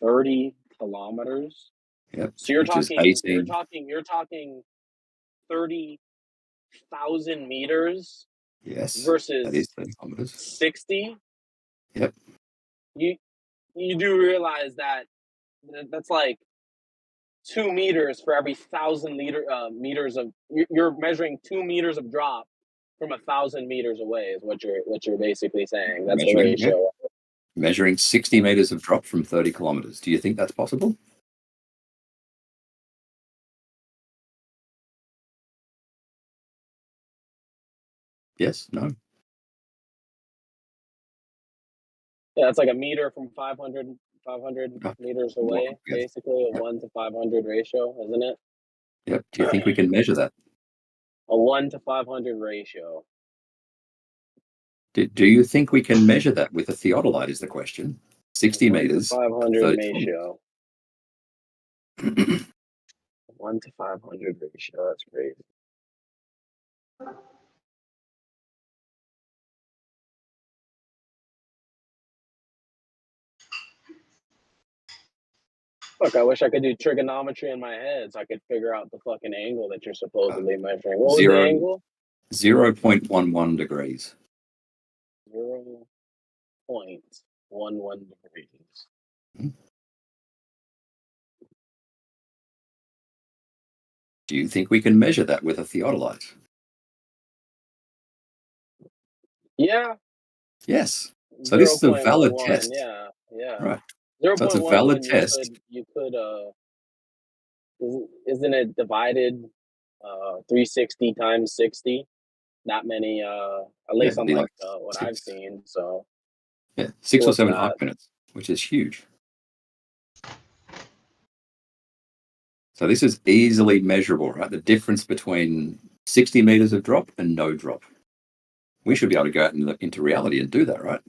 [SPEAKER 2] 30 kilometers?
[SPEAKER 11] Yep.
[SPEAKER 2] So you're
[SPEAKER 11] Which is
[SPEAKER 2] talking
[SPEAKER 11] 18.
[SPEAKER 2] you're talking 30,000 meters
[SPEAKER 11] Yes. That is
[SPEAKER 2] versus
[SPEAKER 11] 30 kilometers.
[SPEAKER 2] 60.
[SPEAKER 11] Yep.
[SPEAKER 2] You do realize that's like 2 meters for every 1,000 meters of you're measuring 2 meters of drop from 1,000 meters away is what you're basically saying. That's the ratio.
[SPEAKER 11] Measuring 60 meters of drop from 30 kilometers. Do you think that's possible? Yes, no.
[SPEAKER 2] Yeah, it's like a meter from 500 meters away, basically a 1 to 500 ratio, isn't it?
[SPEAKER 11] Yep. Do you think we can measure that?
[SPEAKER 2] A 1 to 500 ratio.
[SPEAKER 11] Do you think we can measure that with a theodolite is the question. 60 meters.
[SPEAKER 2] 500 ratio. 1 1 to 500 ratio. That's crazy. Fuck, I wish I could do trigonometry in my head so I could figure out the fucking angle that you're supposedly measuring. What was the angle?
[SPEAKER 11] 0.11 degrees.
[SPEAKER 2] 0.11 degrees.
[SPEAKER 11] Do you think we can measure that with a theodolite?
[SPEAKER 2] Yeah.
[SPEAKER 11] Yes. So this is a valid test.
[SPEAKER 2] Yeah, yeah.
[SPEAKER 11] Right.
[SPEAKER 2] 0.11.
[SPEAKER 11] So it's a valid test.
[SPEAKER 2] You could isn't it divided 360 times 60? That many at least on like what I've seen. So
[SPEAKER 11] yeah, 6 or 7 arc minutes, which is huge. So this is easily measurable, right? The difference between 60 meters of drop and no drop. We should be able to go out into reality and do that, right?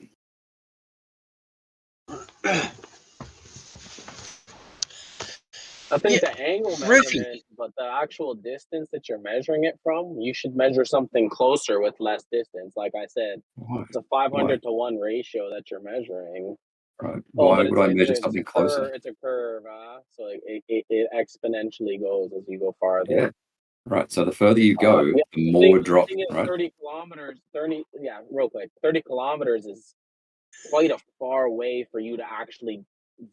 [SPEAKER 2] I think the angle measurement, but the actual distance that you're measuring it from, you should measure something closer with less distance. Like I said, it's a 500 to 1 ratio that you're measuring.
[SPEAKER 11] Right. Why would I measure something closer?
[SPEAKER 2] It's a curve, so it exponentially goes as you go farther.
[SPEAKER 11] Yeah. Right. So the further you go, the more drop, right?
[SPEAKER 2] 30 kilometers, real quick. 30 kilometers is quite a far way for you to actually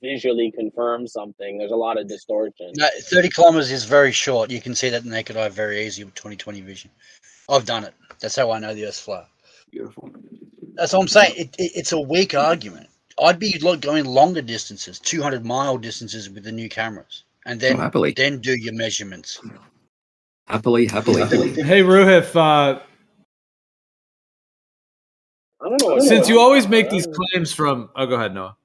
[SPEAKER 2] visually confirm something. There's a lot of distortion.
[SPEAKER 12] No, 30 kilometers is very short. You can see that in the naked eye very easy with 20/20 vision. I've done it. That's how I know the Earth's flat.
[SPEAKER 11] Beautiful.
[SPEAKER 12] That's what I'm saying. It's a weak argument. I'd be going longer distances, 200-mile distances with the new cameras, and then then do your measurements.
[SPEAKER 11] Happily.
[SPEAKER 20] Hey, Ruhif,
[SPEAKER 2] I don't know.
[SPEAKER 20] Since you always make these claims from, go ahead, Noah.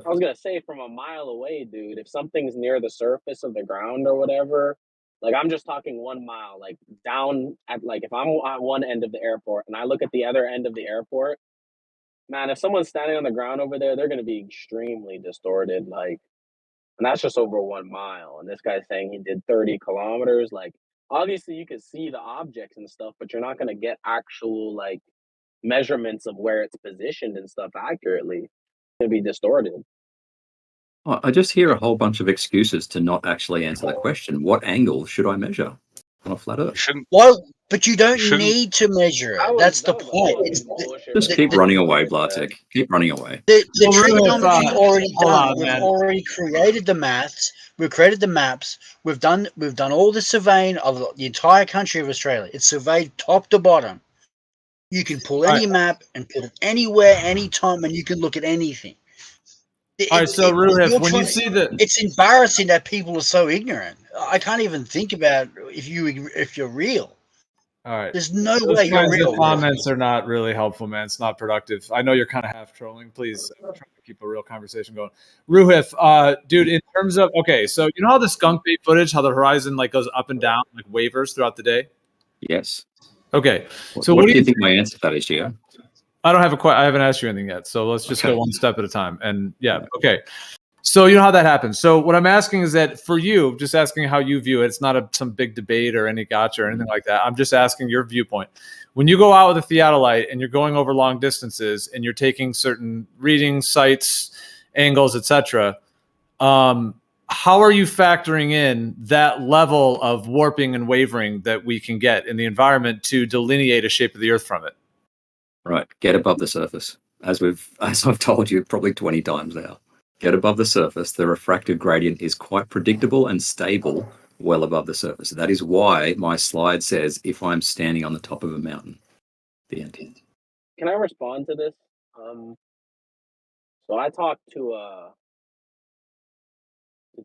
[SPEAKER 2] I was gonna say from a mile away, dude. If something's near the surface of the ground or whatever, like I'm just talking 1 mile, like down at like if I'm at one end of the airport and I look at the other end of the airport, man, if someone's standing on the ground over there, they're gonna be extremely distorted. Like, and that's just over 1 mile. And this guy's saying he did 30 kilometers. Like, obviously you can see the objects and stuff, but you're not gonna get actual like measurements of where it's positioned and stuff accurately. It's gonna be distorted.
[SPEAKER 11] I just hear a whole bunch of excuses to not actually answer the question. What angle should I measure on a flat Earth?
[SPEAKER 12] Well, but you don't need to measure it. That's the point.
[SPEAKER 11] Just keep running away, Blartek. Keep running away.
[SPEAKER 12] The trigonometry is already done. We've already created the maths. We've created the maps. We've done all the surveying of the entire country of Australia. It's surveyed top to bottom. You can pull any map and put it anywhere, anytime, and you can look at anything.
[SPEAKER 20] All right, so Ruhif, when you see
[SPEAKER 12] it's embarrassing that people are so ignorant. I can't even think about if you're real.
[SPEAKER 20] All right.
[SPEAKER 12] There's no
[SPEAKER 20] Those
[SPEAKER 12] way you're
[SPEAKER 20] kinds
[SPEAKER 12] real.
[SPEAKER 20] of comments are not really helpful, man. It's not productive. I know you're kind of half trolling. Please try to keep a real conversation going. Ruhif, dude, in terms of so you know how the skunk bait footage, how the horizon like goes up and down, like wavers throughout the day?
[SPEAKER 11] Yes.
[SPEAKER 20] Okay.
[SPEAKER 11] So what do you think my answer to that is, Gio?
[SPEAKER 20] I don't have I haven't asked you anything yet. So let's just go one step at a time. And okay. So you know how that happens. So what I'm asking is that for you, just asking how you view it. It's not some big debate or any gotcha or anything like that. I'm just asking your viewpoint. When you go out with a theodolite and you're going over long distances and you're taking certain readings, sights, angles, etc., how are you factoring in that level of warping and wavering that we can get in the environment to delineate a shape of the Earth from it?
[SPEAKER 11] Right. Get above the surface. As I've told you probably 20 times now. Get above the surface. The refractive gradient is quite predictable and stable well above the surface. That is why my slide says if I'm standing on the top of a mountain. The end.
[SPEAKER 2] Can I respond to this? So I talked to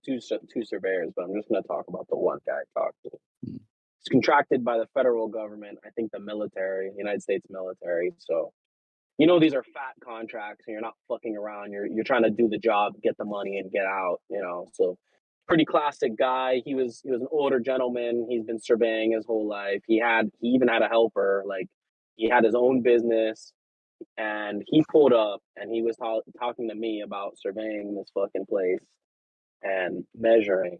[SPEAKER 2] two surveyors, but I'm just going to talk about the one guy I talked to. It's contracted by the federal government, I think the military, United States military. So, you know, these are fat contracts and you're not fucking around. You're trying to do the job, get the money and get out, you know. So pretty classic guy. He was an older gentleman. He's been surveying his whole life. He even had a helper. Like, he had his own business, and he pulled up and he was talking to me about surveying this fucking place and measuring.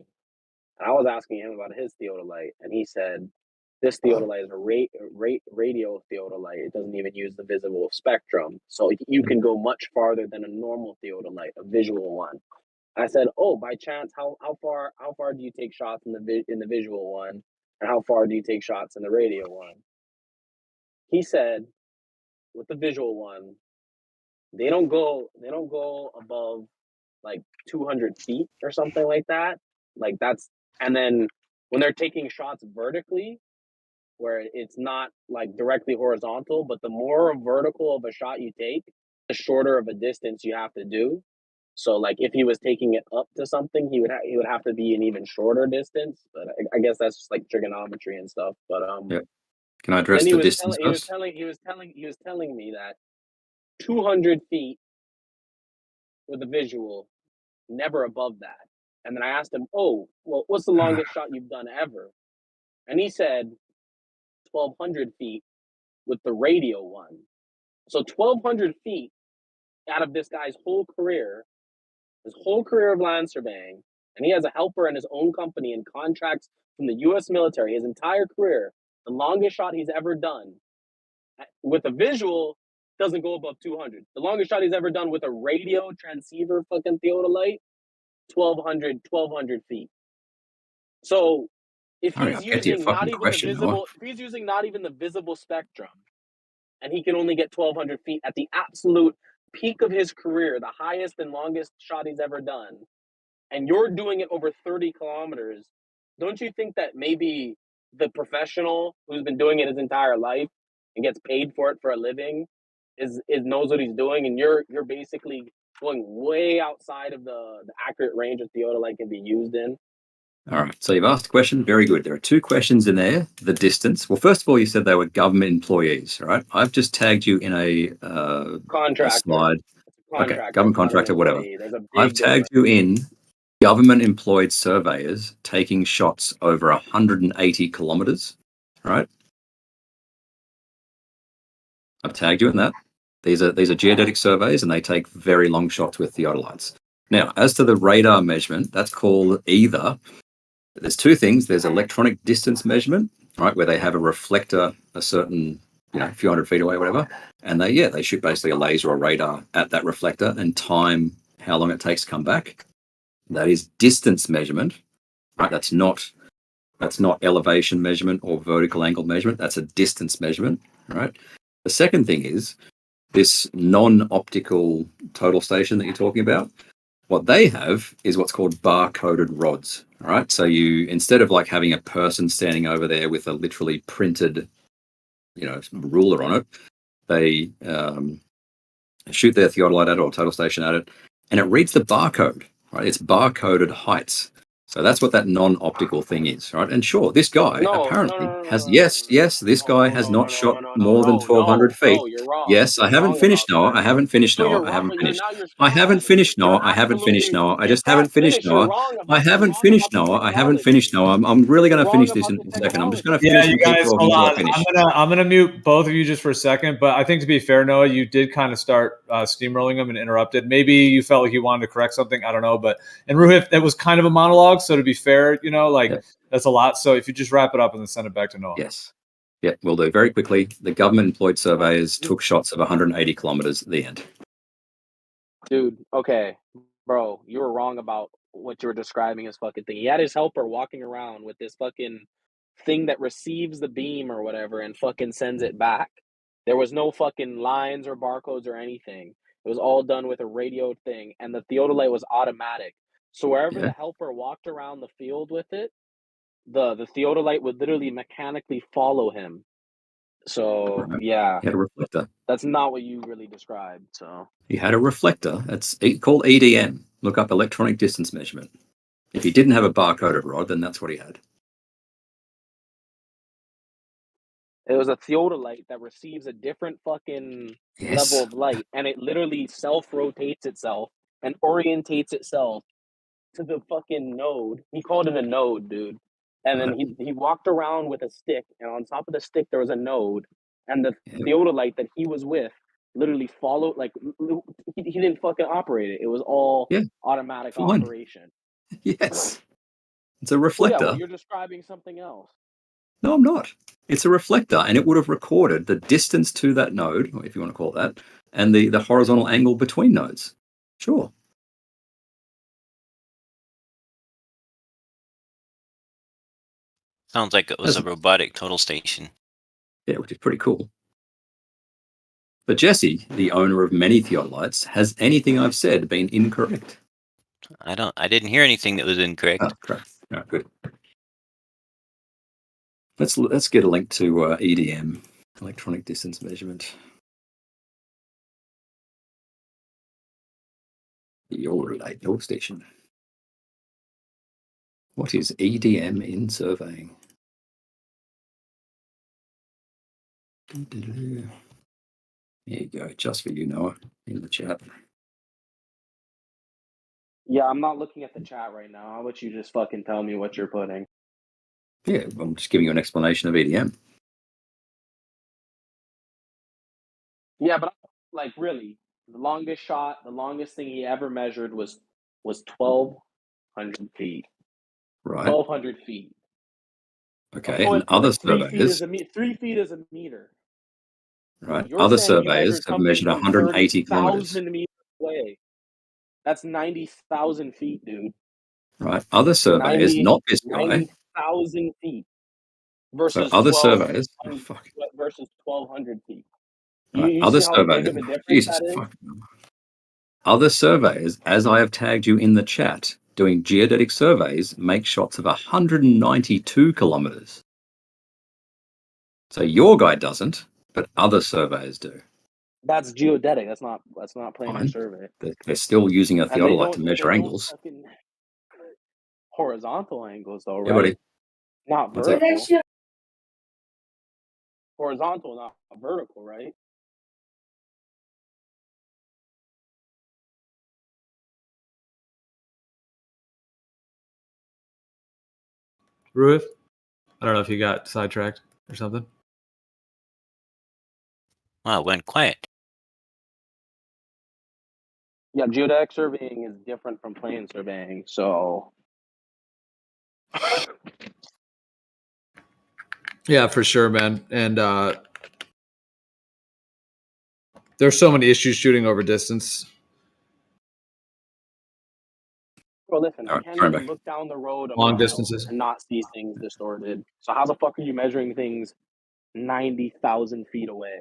[SPEAKER 2] And I was asking him about his theodolite, and he said this theodolite is a radio theodolite. It doesn't even use the visible spectrum, so you can go much farther than a normal theodolite, a visual one. I said, "Oh, by chance, how far do you take shots in the visual one, and how far do you take shots in the radio one?" He said, with the visual one, they don't go above like 200 feet or something like that. Like that's, and then when they're taking shots vertically, where it's not like directly horizontal, but the more vertical of a shot you take, the shorter of a distance you have to do. So like if he was taking it up to something, he would have to be an even shorter distance. But I guess that's just like trigonometry and stuff. But
[SPEAKER 11] Yeah. Can I address
[SPEAKER 2] then he
[SPEAKER 11] the
[SPEAKER 2] was
[SPEAKER 11] distance
[SPEAKER 2] telling
[SPEAKER 11] first?
[SPEAKER 2] he was telling me that 200 feet with a visual, never above that. And then I asked him, "Oh, well, what's the longest shot you've done ever?" And he said 1,200 feet with the radio one. So 1,200 feet out of this guy's whole career, his whole career of land surveying, and he has a helper in his own company and contracts from the U.S. military his entire career. The longest shot he's ever done with a visual doesn't go above 200. The longest shot he's ever done with a radio transceiver fucking theodolite, 1,200 feet. So if
[SPEAKER 11] Hurry
[SPEAKER 2] he's
[SPEAKER 11] up, get to your
[SPEAKER 2] using not
[SPEAKER 11] fucking
[SPEAKER 2] even the
[SPEAKER 11] question, Noah.
[SPEAKER 2] visible, if he's using not even the visible spectrum, and he can only get 1,200 feet at the absolute peak of his career, the highest and longest shot he's ever done, and you're doing it over 30 kilometers, don't you think that maybe the professional who's been doing it his entire life and gets paid for it for a living is knows what he's doing, and you're basically going way outside of the accurate range that theodolite can be used in?
[SPEAKER 11] All right. So you've asked a question. Very good. There are two questions in there. The distance. Well, first of all, you said they were government employees, right? I've just tagged you in a
[SPEAKER 2] Contractor.
[SPEAKER 11] slide.
[SPEAKER 2] It's a contractor.
[SPEAKER 11] Okay, government
[SPEAKER 2] It's not an
[SPEAKER 11] contractor, whatever.
[SPEAKER 2] employee. There's a
[SPEAKER 11] I've
[SPEAKER 2] big
[SPEAKER 11] tagged
[SPEAKER 2] difference.
[SPEAKER 11] you in government employed surveyors taking shots over 180 kilometers, right? I've tagged you in that. These are geodetic surveys, and they take very long shots with theodolites. Now, as to the radar measurement, that's called either. There's two things. There's electronic distance measurement, right, where they have a reflector a certain, a few hundred feet away, whatever, and they shoot basically a laser or radar at that reflector and time how long it takes to come back. That is distance measurement, right? That's not elevation measurement or vertical angle measurement. That's a distance measurement, right? The second thing is this non-optical total station that you're talking about. What they have is what's called bar-coded rods, right? So you, instead of like having a person standing over there with a literally printed, ruler on it, they shoot their theodolite at it or total station at it, and it reads the barcode, right? It's bar-coded heights. So that's what that non-optical thing is, right? And sure, this guy apparently has, yes, this guy has not shot more than 1,200 feet.
[SPEAKER 2] You're wrong.
[SPEAKER 11] Yes, I haven't finished, Noah. I haven't finished,
[SPEAKER 2] No,
[SPEAKER 11] Noah.
[SPEAKER 2] you're
[SPEAKER 11] I
[SPEAKER 2] wrong,
[SPEAKER 11] haven't
[SPEAKER 2] but
[SPEAKER 11] finished.
[SPEAKER 2] now you're
[SPEAKER 11] I haven't finished, Noah. I haven't finished,
[SPEAKER 2] absolutely-
[SPEAKER 11] Noah. I
[SPEAKER 2] you
[SPEAKER 11] just
[SPEAKER 2] can't
[SPEAKER 11] haven't finished,
[SPEAKER 2] finish. You're
[SPEAKER 11] Noah.
[SPEAKER 2] wrong
[SPEAKER 11] I
[SPEAKER 2] about
[SPEAKER 11] haven't
[SPEAKER 2] the
[SPEAKER 11] finished, Noah. I haven't finished, Noah. I'm really going to finish this in a second. I'm just going to finish
[SPEAKER 20] Yeah, you
[SPEAKER 11] and keep
[SPEAKER 20] guys,
[SPEAKER 11] talking
[SPEAKER 20] hold
[SPEAKER 11] until I
[SPEAKER 20] on.
[SPEAKER 11] finish.
[SPEAKER 20] I'm gonna mute both of you just for a second. But I think to be fair, Noah, you did kind of start steamrolling him and interrupted. Maybe you felt like you wanted to correct something. I don't know. But and Ruhif, that was kind of a monologue. So to be fair, that's a lot. So if you just wrap it up and then send it back to Noah.
[SPEAKER 11] Yes. Yeah, we'll do. Very quickly, the government employed surveyors took shots of 180 kilometers at the end.
[SPEAKER 2] Dude, okay, bro, you were wrong about what you were describing as fucking thing. He had his helper walking around with this fucking thing that receives the beam or whatever and fucking sends it back. There was no fucking lines or barcodes or anything. It was all done with a radio thing, and the theodolite was automatic. So wherever the helper walked around the field with it, the theodolite would literally mechanically follow him. So yeah,
[SPEAKER 11] He had a reflector.
[SPEAKER 2] that's not what you really described. So
[SPEAKER 11] He had a reflector. It's called EDM. Look up electronic distance measurement. If he didn't have a bar-coded rod, then that's what he had.
[SPEAKER 2] it was a theodolite that receives a different fucking level of light, and it literally self-rotates itself and orientates itself to the fucking node. He called it a node, dude. And then he walked around with a stick, and on top of the stick there was a node, and the theodolite that he was with literally followed. Like he didn't fucking operate it. It was all automatic operation.
[SPEAKER 11] Yes. It's a
[SPEAKER 2] Well, yeah,
[SPEAKER 11] reflector.
[SPEAKER 2] well, you're describing something else.
[SPEAKER 11] No, I'm not. It's a reflector, and it would have recorded the distance to that node, if you want to call it that, and the horizontal angle between nodes. Sure.
[SPEAKER 21] Sounds like it was a robotic total station.
[SPEAKER 11] Yeah, which is pretty cool. But Jesse, the owner of many theodolites, has anything I've said been incorrect?
[SPEAKER 21] I didn't hear anything that was incorrect.
[SPEAKER 11] Oh, crap. All right, good. Let's get a link to EDM, electronic distance measurement. Your station. What is EDM in surveying? There you go, just for you, Noah, in the chat.
[SPEAKER 2] Yeah, I'm not looking at the chat right now. How about you just fucking tell me what you're putting?
[SPEAKER 11] Yeah, I'm just giving you an explanation of EDM.
[SPEAKER 2] Yeah, but like really, the longest thing he ever measured was 1,200 feet.
[SPEAKER 11] Right.
[SPEAKER 2] 1,200 feet.
[SPEAKER 11] Okay, and other surveys.
[SPEAKER 2] 3 feet is a meter.
[SPEAKER 11] Right.
[SPEAKER 2] You're
[SPEAKER 11] Other
[SPEAKER 2] saying he
[SPEAKER 11] surveys have measured
[SPEAKER 2] from
[SPEAKER 11] 180 kilometers.
[SPEAKER 2] 30,000 meters away. That's 90,000 feet, dude.
[SPEAKER 11] Right. Other surveys, not this guy.
[SPEAKER 2] 90,000 feet versus
[SPEAKER 11] So other surveys. Oh, fuck.
[SPEAKER 2] versus 1,200 feet.
[SPEAKER 11] Right.
[SPEAKER 2] You
[SPEAKER 11] Other
[SPEAKER 2] see how big
[SPEAKER 11] surveys.
[SPEAKER 2] of a difference
[SPEAKER 11] Jesus
[SPEAKER 2] that is?
[SPEAKER 11] fuck. Other surveys, as I have tagged you in the chat, doing geodetic surveys, make shots of 192 kilometers. So your guy doesn't, but other surveys do.
[SPEAKER 2] That's geodetic. That's not planar
[SPEAKER 11] Fine.
[SPEAKER 2] survey.
[SPEAKER 11] They're still using a
[SPEAKER 2] And they
[SPEAKER 11] theodolite to
[SPEAKER 2] don't
[SPEAKER 11] measure angles.
[SPEAKER 2] fucking horizontal angles though,
[SPEAKER 11] Yeah,
[SPEAKER 2] right?
[SPEAKER 11] buddy.
[SPEAKER 2] Not
[SPEAKER 11] What's that?
[SPEAKER 2] vertical. Horizontal, not vertical, right?
[SPEAKER 20] Ruth, I don't know if you got sidetracked or something.
[SPEAKER 21] Wow, it went quiet.
[SPEAKER 2] Yeah, geodetic surveying is different from plane surveying, so
[SPEAKER 20] Yeah, for sure, man. And there's so many issues shooting over distance.
[SPEAKER 2] well, listen, I
[SPEAKER 11] All right,
[SPEAKER 2] can't
[SPEAKER 11] turn
[SPEAKER 2] even
[SPEAKER 11] back.
[SPEAKER 2] look down the road a
[SPEAKER 20] Long
[SPEAKER 2] mile
[SPEAKER 20] distances.
[SPEAKER 2] and not see things distorted. So how the fuck are you measuring things 90,000 feet away?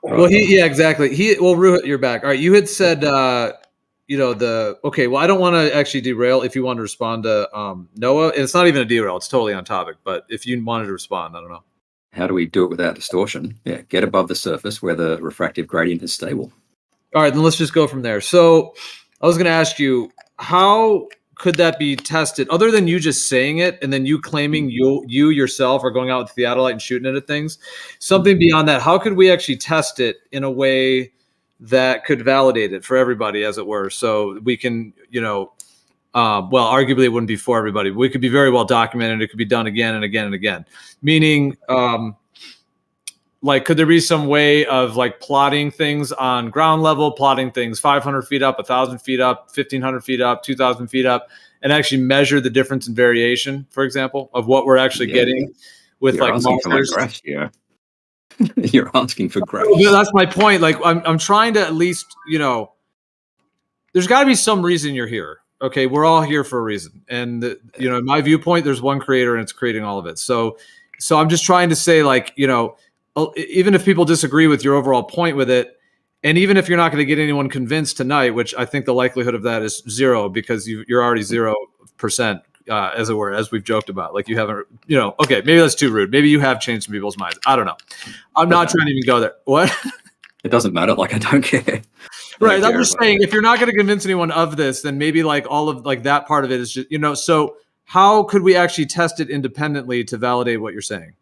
[SPEAKER 20] Well, yeah, exactly. Ruhit, you're back. All right, you had said, okay. Well, I don't want to actually derail. If you want to respond to Noah, and it's not even a derail; it's totally on topic. But if you wanted to respond, I don't know.
[SPEAKER 11] How do we do it without distortion? Yeah, get above the surface where the refractive gradient is stable.
[SPEAKER 20] All right, then let's just go from there. So, I was going to ask you, how could that be tested, other than you just saying it and then you claiming you yourself are going out with theodolite and shooting it at things? Something beyond that, how could we actually test it in a way that could validate it for everybody, as it were, so we can, arguably it wouldn't be for everybody, but we could be very well documented. It could be done again and again and again. Meaning, could there be some way of plotting things on ground level, plotting things 500 feet up, 1,000 feet up, 1,500 feet up, 2,000 feet up, and actually measure the difference in variation, for example, of what we're actually getting with
[SPEAKER 11] You're asking for my
[SPEAKER 20] markers?
[SPEAKER 11] graphs here. You're asking for graphs.
[SPEAKER 20] Well, that's my point. I'm trying to at least, there's got to be some reason you're here. Okay, we're all here for a reason, and in my viewpoint, there's one creator, and it's creating all of it. So I'm just trying to say, even if people disagree with your overall point with it, and even if you're not going to get anyone convinced tonight, which I think the likelihood of that is zero, because you're already 0%, as it were, as we've joked about. You haven't, okay, maybe that's too rude. Maybe you have changed some people's minds. I don't know. I'm not trying to even go there. What?
[SPEAKER 11] It doesn't matter. I don't care.
[SPEAKER 20] Right. I'm just saying, if you're not going to convince anyone of this, then maybe all of that part of it is just, so how could we actually test it independently to validate what you're saying?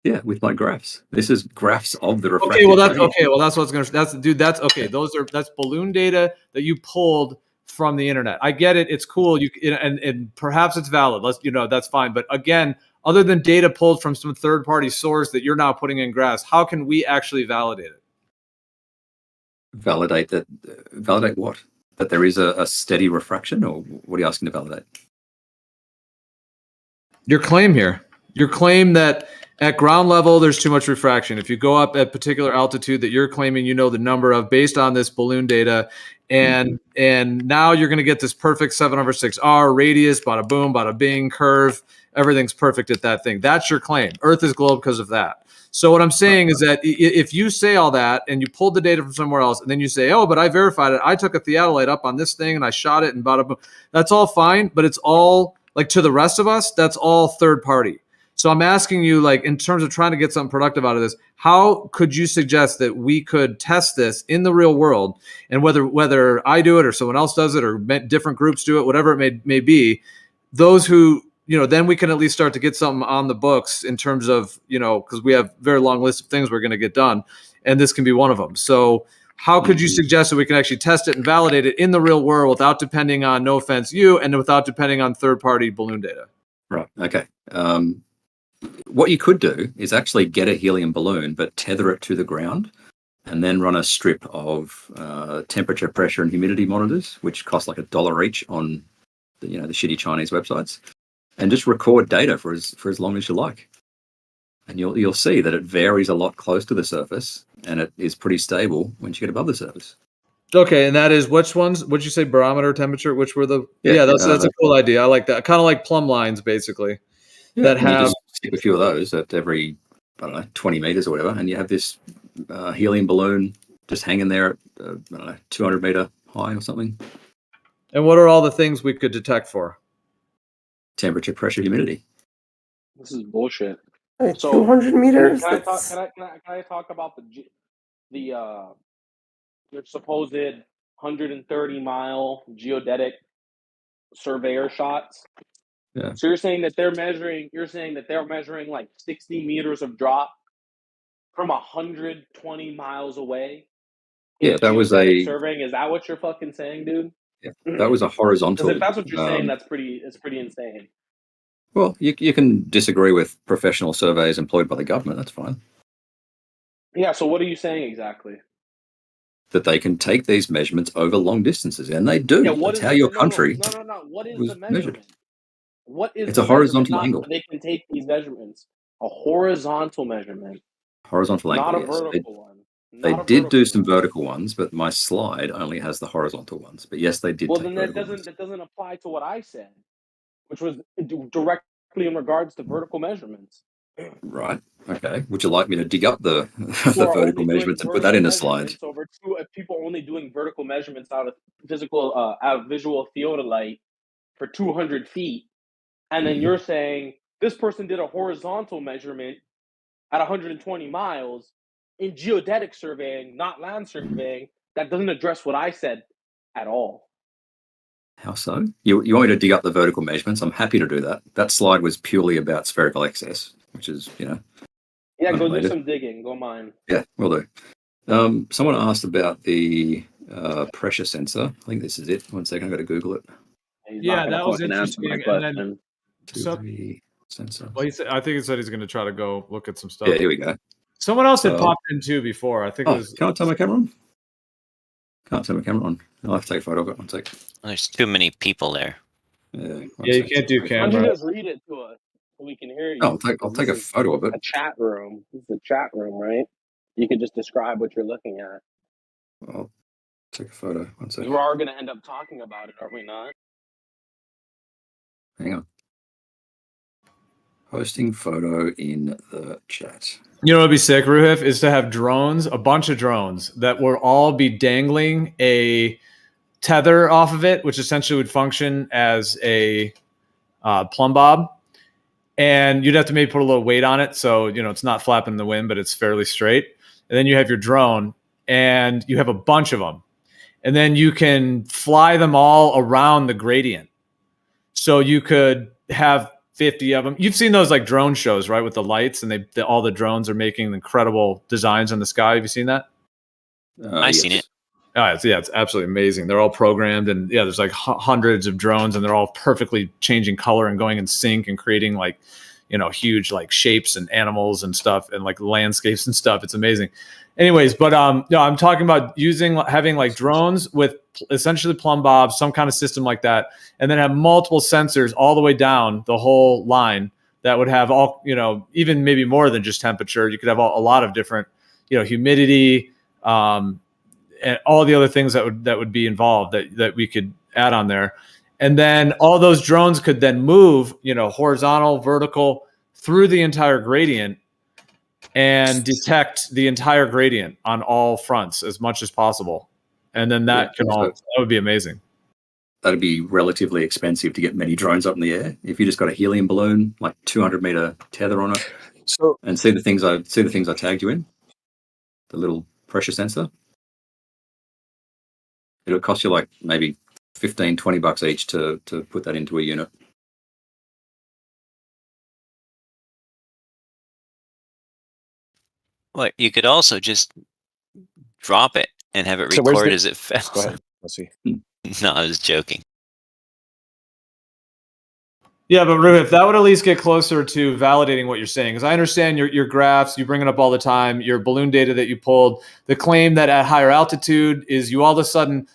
[SPEAKER 11] Yeah, with my graphs. This is graphs of the refractive.
[SPEAKER 20] Okay, well that's okay. Well, that's what's gonna. That's okay. That's balloon data that you pulled from the internet. I get it. It's cool. And perhaps it's valid. That's fine. But again, other than data pulled from some third party source that you're now putting in graphs, how can we actually validate it?
[SPEAKER 11] Validate that. Validate what? That there is a steady refraction, or what are you asking to validate?
[SPEAKER 20] Your claim here. Your claim that at ground level, there's too much refraction. If you go up at particular altitude that you're claiming you know the number of based on this balloon data, and now you're going to get this perfect 7/6R radius, bada boom, bada bing, curve. Everything's perfect at that thing. That's your claim. Earth is globe because of that. So what I'm saying is that if you say all that and you pulled the data from somewhere else and then you say, oh, but I verified it. I took a theodolite up on this thing and I shot it and bada boom. That's all fine, but it's all like to the rest of us, that's all third party. So I'm asking you, like, in terms of trying to get something productive out of this, how could you suggest that we could test this in the real world, and whether I do it or someone else does it or different groups do it, whatever it may be, those who, then we can at least start to get something on the books in terms of, because we have very long list of things we're going to get done, and this can be one of them. So how could you suggest that we can actually test it and validate it in the real world without depending on, no offense, you, and without depending on third-party balloon data?
[SPEAKER 11] Right. Okay. What you could do is actually get a helium balloon, but tether it to the ground, and then run a strip of temperature, pressure, and humidity monitors, which cost like $1 each on the shitty Chinese websites, and just record data for as long as you like. And you'll see that it varies a lot close to the surface, and it is pretty stable once you get above the surface.
[SPEAKER 20] Okay, and that is which ones? What'd you say? Barometer, temperature? Which were the? Yeah, that's a cool idea. I like that. Kind of like plumb lines, basically.
[SPEAKER 11] Yeah, that have. You just stick a few of those at every, 20 meters or whatever, and you have this helium balloon just hanging there at 200 meter high or something.
[SPEAKER 20] And what are all the things we could detect for?
[SPEAKER 11] Temperature, pressure, humidity.
[SPEAKER 2] This is bullshit.
[SPEAKER 22] Hey, 200 meters.
[SPEAKER 2] Can I talk about your supposed 130-mile geodetic surveyor shots?
[SPEAKER 11] Yeah.
[SPEAKER 2] So you're saying that they're measuring like 60 meters of drop from 120 miles away?
[SPEAKER 11] Yeah, that was
[SPEAKER 2] surveying. Is that what you're fucking saying, dude?
[SPEAKER 11] Yeah, that was a horizontal.
[SPEAKER 2] Because if that's what you're saying, it's pretty insane.
[SPEAKER 11] Well, you can disagree with professional surveys employed by the government. That's fine.
[SPEAKER 2] Yeah. So what are you saying exactly?
[SPEAKER 11] That they can take these measurements over long distances, and they do.
[SPEAKER 2] Yeah,
[SPEAKER 11] that's how your country
[SPEAKER 2] No. What is
[SPEAKER 11] was
[SPEAKER 2] the measurement?
[SPEAKER 11] measured.
[SPEAKER 2] What is
[SPEAKER 11] It's
[SPEAKER 2] the
[SPEAKER 11] a horizontal
[SPEAKER 2] measurement?
[SPEAKER 11] angle.
[SPEAKER 2] They can take these measurements. A horizontal measurement.
[SPEAKER 11] Horizontal angle.
[SPEAKER 2] Not a
[SPEAKER 11] yes.
[SPEAKER 2] vertical one.
[SPEAKER 11] They did do some vertical ones, but my slide only has the horizontal ones. But yes, they did.
[SPEAKER 2] Well,
[SPEAKER 11] take
[SPEAKER 2] then
[SPEAKER 11] vertical
[SPEAKER 2] that doesn't apply to what I said, which was directly in regards to vertical measurements.
[SPEAKER 11] Right. Okay. Would you like me to dig up the vertical measurements and put that in a slide?
[SPEAKER 2] If people only doing vertical measurements out of visual theodolite for 200 feet, and then you're saying this person did a horizontal measurement at 120 miles in geodetic surveying, not land surveying, that doesn't address what I said at all.
[SPEAKER 11] How so? You want me to dig up the vertical measurements? I'm happy to do that. That slide was purely about spherical excess, which is,
[SPEAKER 2] Yeah, go do some digging. Go mine.
[SPEAKER 11] Yeah, will do. Someone asked about the pressure sensor. I think this is it. 1 second, I've got to Google it.
[SPEAKER 20] Yeah, that was interesting. And then,
[SPEAKER 11] sensor.
[SPEAKER 20] Well, I think he said he's going to try to go look at some stuff.
[SPEAKER 11] Yeah, here we go.
[SPEAKER 20] Someone else had popped in too before. I think it was.
[SPEAKER 11] Can't turn my camera on. Can't turn my camera on. I'll have to take a photo of it. 1 sec.
[SPEAKER 21] There's too many people there.
[SPEAKER 11] Yeah,
[SPEAKER 20] you can't do camera.
[SPEAKER 2] Why don't you just read it to us so we can hear you?
[SPEAKER 11] Oh, I'll take a photo of it.
[SPEAKER 2] A chat room. This is a chat room, right? You can just describe what you're looking at.
[SPEAKER 11] I'll take a photo. 1 second.
[SPEAKER 2] We are going to end up talking about it, are we not?
[SPEAKER 11] Hang on. Posting photo in the chat.
[SPEAKER 20] You know what would be sick, Ruhif, is to have drones, a bunch of drones that will all be dangling a tether off of it, which essentially would function as a plumb bob. And you'd have to maybe put a little weight on it. So, it's not flapping in the wind, but it's fairly straight. And then you have your drone and you have a bunch of them. And then you can fly them all around the gradient. So you could have 50 of them. You've seen those like drone shows, right? With the lights and all the drones are making incredible designs in the sky. Have you seen that?
[SPEAKER 21] I've seen it.
[SPEAKER 20] Oh, it's absolutely amazing. They're all programmed and there's like hundreds of drones and they're all perfectly changing color and going in sync and creating like, huge like shapes and animals and stuff and like landscapes and stuff. It's amazing. Anyways, but I'm talking about having like drones with essentially plumb bobs, some kind of system like that, and then have multiple sensors all the way down the whole line that would have all, even maybe more than just temperature. You could have a lot of different, humidity, and all the other things that would be involved that we could add on there. And then all those drones could then move, horizontal, vertical, through the entire gradient and detect the entire gradient on all fronts as much as possible. And then that would be amazing.
[SPEAKER 11] That'd be relatively expensive to get many drones up in the air. If you just got a helium balloon, like 200-meter tether on it, and see the things I tagged you in, the little pressure sensor, it'll cost you like maybe $15-20 each to put that into a unit.
[SPEAKER 21] Well, you could also just drop it and have it record as it fell.
[SPEAKER 6] Go ahead. Let's see.
[SPEAKER 21] No, I was joking.
[SPEAKER 20] Yeah, but if that would at least get closer to validating what you're saying, because I understand your graphs, you bring it up all the time, your balloon data that you pulled, the claim that at higher altitude is you all of a sudden,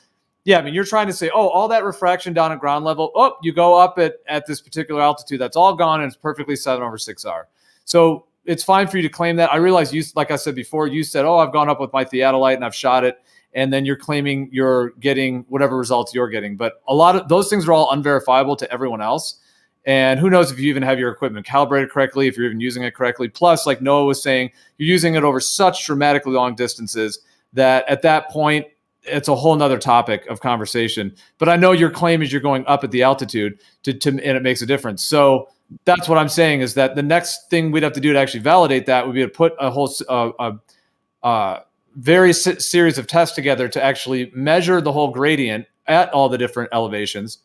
[SPEAKER 20] you're trying to say, all that refraction down at ground level, you go up at this particular altitude, that's all gone, and it's perfectly 7/6R. So it's fine for you to claim that. I realize you, like I said before, you said, I've gone up with my theodolite and I've shot it, and then you're claiming you're getting whatever results you're getting. But a lot of those things are all unverifiable to everyone else. And who knows if you even have your equipment calibrated correctly, if you're even using it correctly. Plus, like Noah was saying, you're using it over such dramatically long distances that at that point, it's a whole nother topic of conversation. But I know your claim is you're going up at the altitude and it makes a difference. So that's what I'm saying is that the next thing we'd have to do to actually validate that would be to put a whole various series of tests together to actually measure the whole gradient at all the different elevations,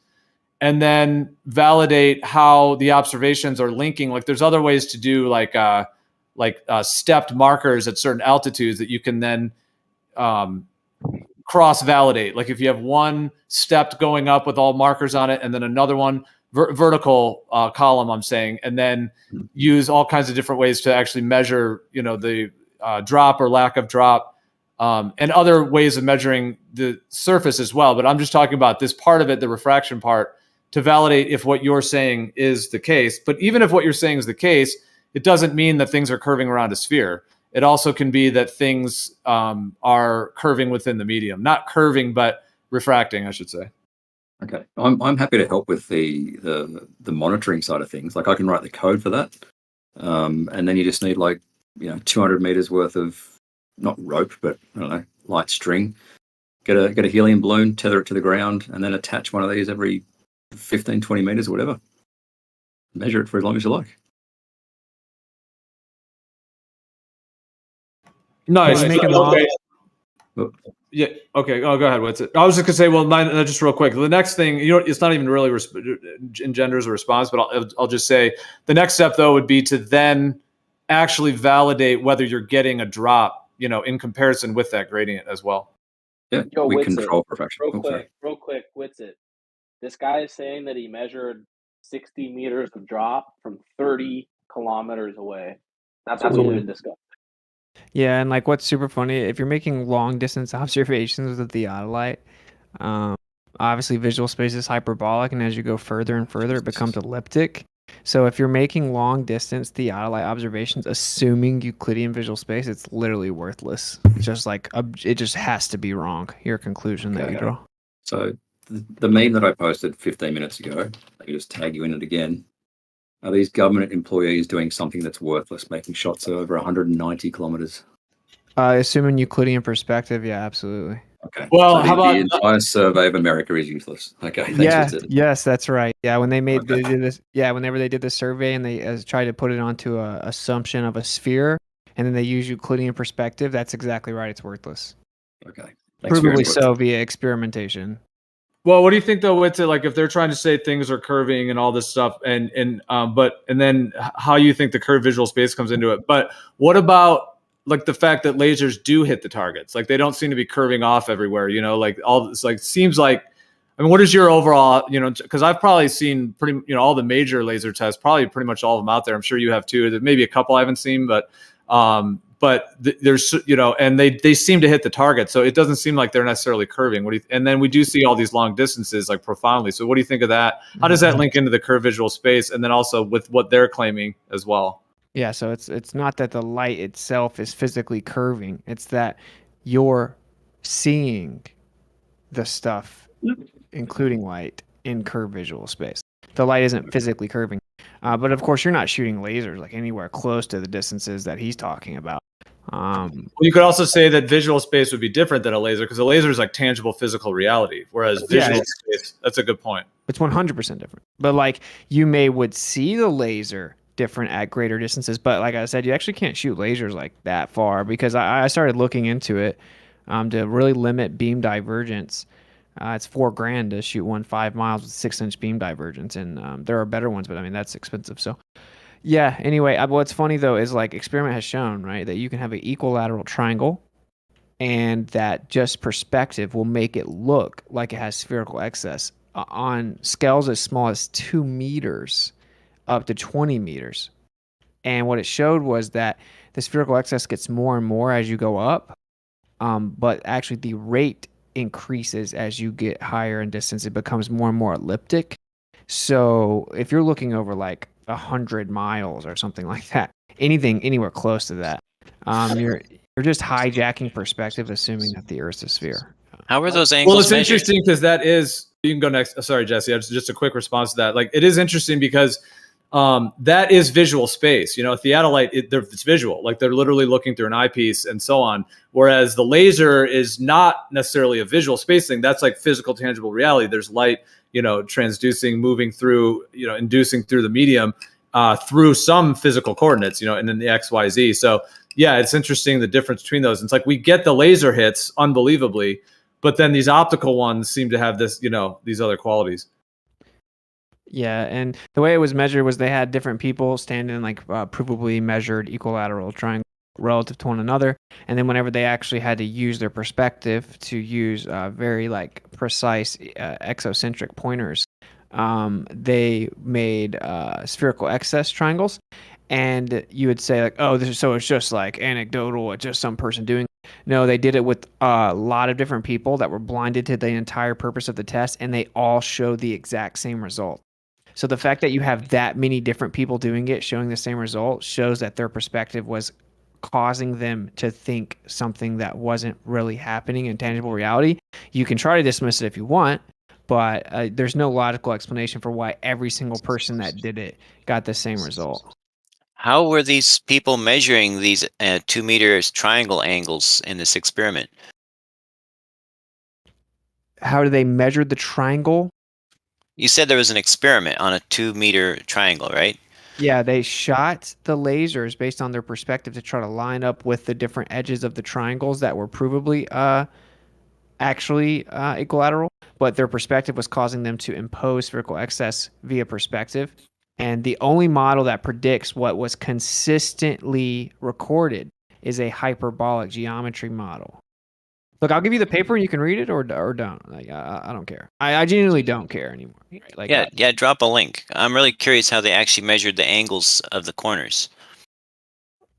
[SPEAKER 20] and then validate how the observations are linking. Like there's other ways to do like stepped markers at certain altitudes that you can then cross-validate. Like if you have one stepped going up with all markers on it and then another one vertical column, I'm saying, and then use all kinds of different ways to actually measure, the drop or lack of drop, and other ways of measuring the surface as well. But I'm just talking about this part of it, the refraction part, to validate if what you're saying is the case. But even if what you're saying is the case, it doesn't mean that things are curving around a sphere. It also can be that things are curving within the medium. Not curving, but refracting, I should say.
[SPEAKER 11] Okay, I'm happy to help with the monitoring side of things. Like I can write the code for that, and then you just need 200 meters worth of not rope, but I don't know, light string. Get a helium balloon, tether it to the ground, and then attach one of these every 15-20 meters or whatever. Measure it for as long as you like.
[SPEAKER 20] Nice.
[SPEAKER 2] Okay.
[SPEAKER 20] Yeah. Okay. Oh, go ahead. What's it? I was just gonna say. Well, just real quick. The next thing, it's not even really engenders a response, but I'll just say the next step though would be to then actually validate whether you're getting a drop, in comparison with that gradient as well.
[SPEAKER 11] Yeah. We control refraction.
[SPEAKER 2] Real quick, Witsit. This guy is saying that he measured 60 meters of drop from 30 kilometers away. That's what we discussed.
[SPEAKER 7] Yeah, and what's super funny, if you're making long distance observations with the theodolite, obviously visual space is hyperbolic, and as you go further and further, it becomes elliptic. So if you're making long distance theodolite observations, assuming Euclidean visual space, it's literally worthless. It's just it just has to be wrong, your conclusion that you draw.
[SPEAKER 11] So the meme that I posted 15 minutes ago, I can just tag you in it again. Are these government employees doing something that's worthless, making shots over 190 kilometers?
[SPEAKER 7] Assuming Euclidean perspective, yeah, absolutely.
[SPEAKER 11] Okay.
[SPEAKER 20] Well,
[SPEAKER 11] so
[SPEAKER 20] how about
[SPEAKER 11] the entire survey of America is useless? Okay. Thanks,
[SPEAKER 7] yes, that's right. Yeah, when they did this, whenever they did the survey and they tried to put it onto a assumption of a sphere, and then they use Euclidean perspective, that's exactly right. It's worthless.
[SPEAKER 11] Okay.
[SPEAKER 7] Provably so via experimentation.
[SPEAKER 20] Well, what do you think though, with it, if they're trying to say things are curving and all this stuff, and then how you think the curved visual space comes into it? But what about the fact that lasers do hit the targets? They don't seem to be curving off everywhere. All this seems like. I mean, what is your overall? Because I've probably seen all the major laser tests, probably pretty much all of them out there. I'm sure you have too. There may be a couple I haven't seen, but but there's, and they seem to hit the target. So it doesn't seem like they're necessarily curving. And then we do see all these long distances like profoundly. So what do you think of that? How does that link into the curved visual space? And then also with what they're claiming as well?
[SPEAKER 7] Yeah, so it's not that the light itself is physically curving. It's that you're seeing the stuff, including light, in curved visual space. The light isn't physically curving. But of course, you're not shooting lasers like anywhere close to the distances that he's talking about.
[SPEAKER 20] Well, you could also say that visual space would be different than a laser because a laser is like tangible physical reality, whereas visual space, that's a good point.
[SPEAKER 7] It's 100% different. But like you would see the laser different at greater distances, but like I said, you actually can't shoot lasers like that far because I started looking into it to really limit beam divergence. It's $4,000 to shoot one 5 miles with 6-inch beam divergence, and there are better ones, but I mean that's expensive. So, yeah. Anyway, what's funny though is like experiment has shown that you can have an equilateral triangle, and that just perspective will make it look like it has spherical excess on scales as small as 2 meters up to 20 meters. And what it showed was that the spherical excess gets more and more as you go up, but actually the rate increases as you get higher in distance. It becomes more and more elliptic. So if you're looking over like 100 miles or something like that, anything anywhere close to that, you're just hijacking perspective, assuming that the Earth's a sphere.
[SPEAKER 21] How are those angles
[SPEAKER 20] Well, it's
[SPEAKER 21] measured?
[SPEAKER 20] interesting because that is, you can go next. Sorry, Jesse, just a quick response to that. Like, it is interesting because that is visual space. A theodolite, it's visual. Like they're literally looking through an eyepiece and so on. Whereas the laser is not necessarily a visual space thing. That's like physical, tangible reality. There's light, transducing, moving through, inducing through the medium through some physical coordinates, and then the X, Y, Z. So yeah, it's interesting the difference between those. It's like we get the laser hits unbelievably, but then these optical ones seem to have this, these other qualities.
[SPEAKER 7] Yeah, and the way it was measured was they had different people stand in like provably measured equilateral triangle relative to one another, and then whenever they actually had to use their perspective to use very like precise exocentric pointers, they made spherical excess triangles. And you would say like, oh, it's just like anecdotal, it's just some person doing it. No, they did it with a lot of different people that were blinded to the entire purpose of the test, and they all showed the exact same result. So the fact that you have that many different people doing it, showing the same result, shows that their perspective was causing them to think something that wasn't really happening in tangible reality. You can try to dismiss it if you want, but there's no logical explanation for why every single person that did it got the same result.
[SPEAKER 21] How were these people measuring these 2 meters triangle angles in this experiment?
[SPEAKER 7] How do they measure the triangle?
[SPEAKER 21] You said there was an experiment on a 2 meter triangle, right?
[SPEAKER 7] Yeah, they shot the lasers based on their perspective to try to line up with the different edges of the triangles that were provably actually equilateral, but their perspective was causing them to impose spherical excess via perspective. And the only model that predicts what was consistently recorded is a hyperbolic geometry model. Look, I'll give you the paper and you can read it or don't. Like, I don't care. I genuinely don't care anymore. Like,
[SPEAKER 21] yeah, drop a link. I'm really curious how they actually measured the angles of the corners.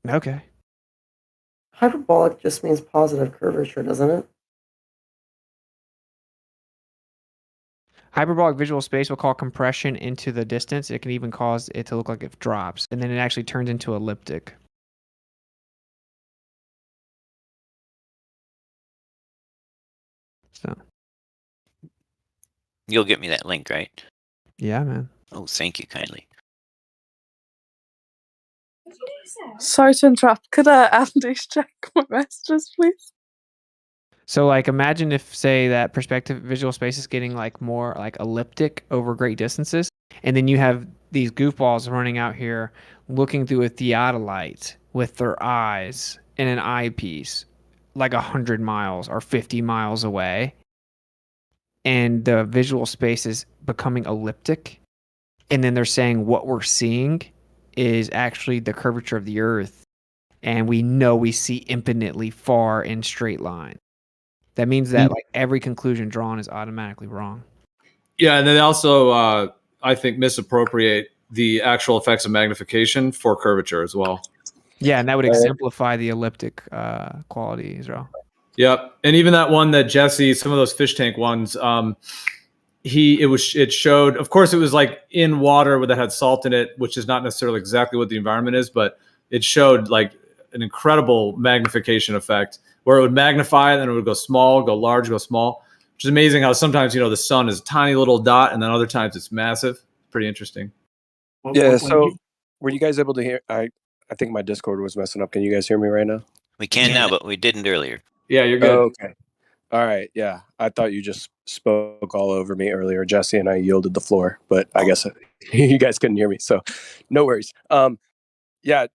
[SPEAKER 7] Okay.
[SPEAKER 22] Hyperbolic just means positive curvature, doesn't it?
[SPEAKER 7] Hyperbolic visual space will call compression into the distance. It can even cause it to look like it drops, and then it actually turns into elliptic. So
[SPEAKER 21] you'll get me that link, right?
[SPEAKER 7] Yeah, man.
[SPEAKER 21] Oh, thank you kindly.
[SPEAKER 6] Sorry to interrupt. Could Andy check my messages, please?
[SPEAKER 7] So, like, imagine if, say, that perspective visual space is getting like more like elliptic over great distances, and then you have these goofballs running out here looking through a theodolite with their eyes in an eyepiece, like 100 miles or 50 miles away, and the visual space is becoming elliptic, and then they're saying what we're seeing is actually the curvature of the Earth, and we know we see infinitely far in straight line. That means that like every conclusion drawn is automatically wrong.
[SPEAKER 20] Yeah, and then they also, I think, misappropriate the actual effects of magnification for curvature as well.
[SPEAKER 7] Yeah, and that would
[SPEAKER 10] Right.
[SPEAKER 7] exemplify the elliptic quality as well.
[SPEAKER 20] Yep, and even that one that Jesse, some of those fish tank ones, it showed. Of course, it was like in water that had salt in it, which is not necessarily exactly what the environment is, but it showed like an incredible magnification effect where it would magnify and then it would go small, go large, go small. Which is amazing how sometimes the sun is a tiny little dot, and then other times it's massive. Pretty interesting.
[SPEAKER 10] Yeah. So, were you guys able to hear? I think my Discord was messing up. Can you guys hear me right now?
[SPEAKER 21] We can now, but we didn't earlier.
[SPEAKER 20] Yeah, you're good.
[SPEAKER 10] Okay. All right. Yeah. I thought you just spoke all over me earlier, Jesse, and I yielded the floor, but I guess you guys couldn't hear me. So no worries. Yeah,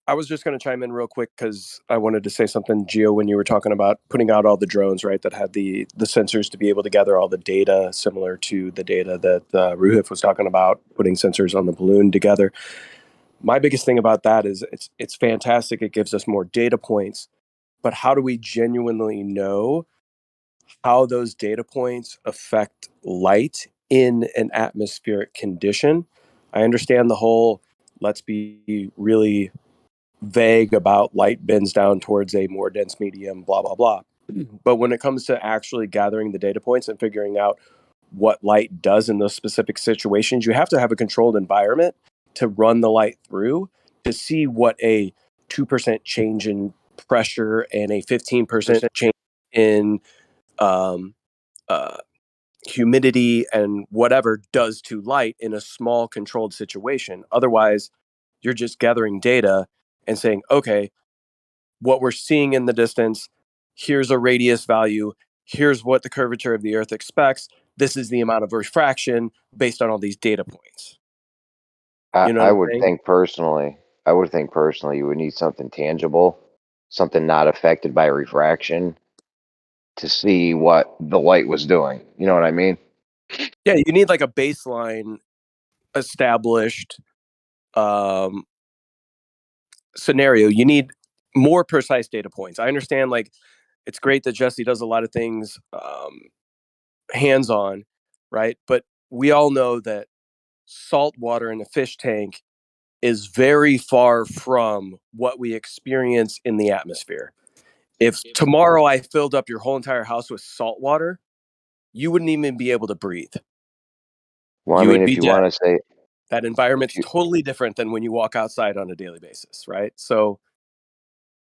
[SPEAKER 10] I was just going to chime in real quick because I wanted to say something, Gio, when you were talking about putting out all the drones, right, that had the sensors to be able to gather all the data that the data that Ruhif was talking about, putting sensors on the balloon together. My biggest thing about that is it's fantastic. It gives us more data points, but how do we genuinely know how those data points affect light in an atmospheric condition? I understand the whole let's be really vague about light bends down towards a more dense medium, blah, blah, blah. But when it comes to actually gathering the data points and figuring out what light does in those specific situations, you have to have a controlled environment to run the light through to see what a 2% change in pressure and a 15% change in humidity and whatever does to light in a small controlled situation. Otherwise, you're just gathering data and saying, okay, what we're seeing in the distance, here's a radius value, here's what the curvature of the Earth expects, this is the amount of refraction based on all these data points. You know what
[SPEAKER 4] I
[SPEAKER 10] I'm
[SPEAKER 4] would
[SPEAKER 10] saying?
[SPEAKER 4] think personally, you would need something tangible, something not affected by refraction to see what the light was doing. You know what I mean?
[SPEAKER 10] Yeah, you need like a baseline established scenario. You need more precise data points. I understand, like, it's great that Jesse does a lot of things hands-on, right? But we all know that salt water in a fish tank is very far from what we experience in the atmosphere. If tomorrow I filled up your whole entire house with salt water, you wouldn't even be able to breathe.
[SPEAKER 4] Well, I
[SPEAKER 10] You
[SPEAKER 4] mean,
[SPEAKER 10] would
[SPEAKER 4] if
[SPEAKER 10] be
[SPEAKER 4] you
[SPEAKER 10] dead.
[SPEAKER 4] want to say,
[SPEAKER 10] That environment's totally different than when you walk outside on a daily basis, right? So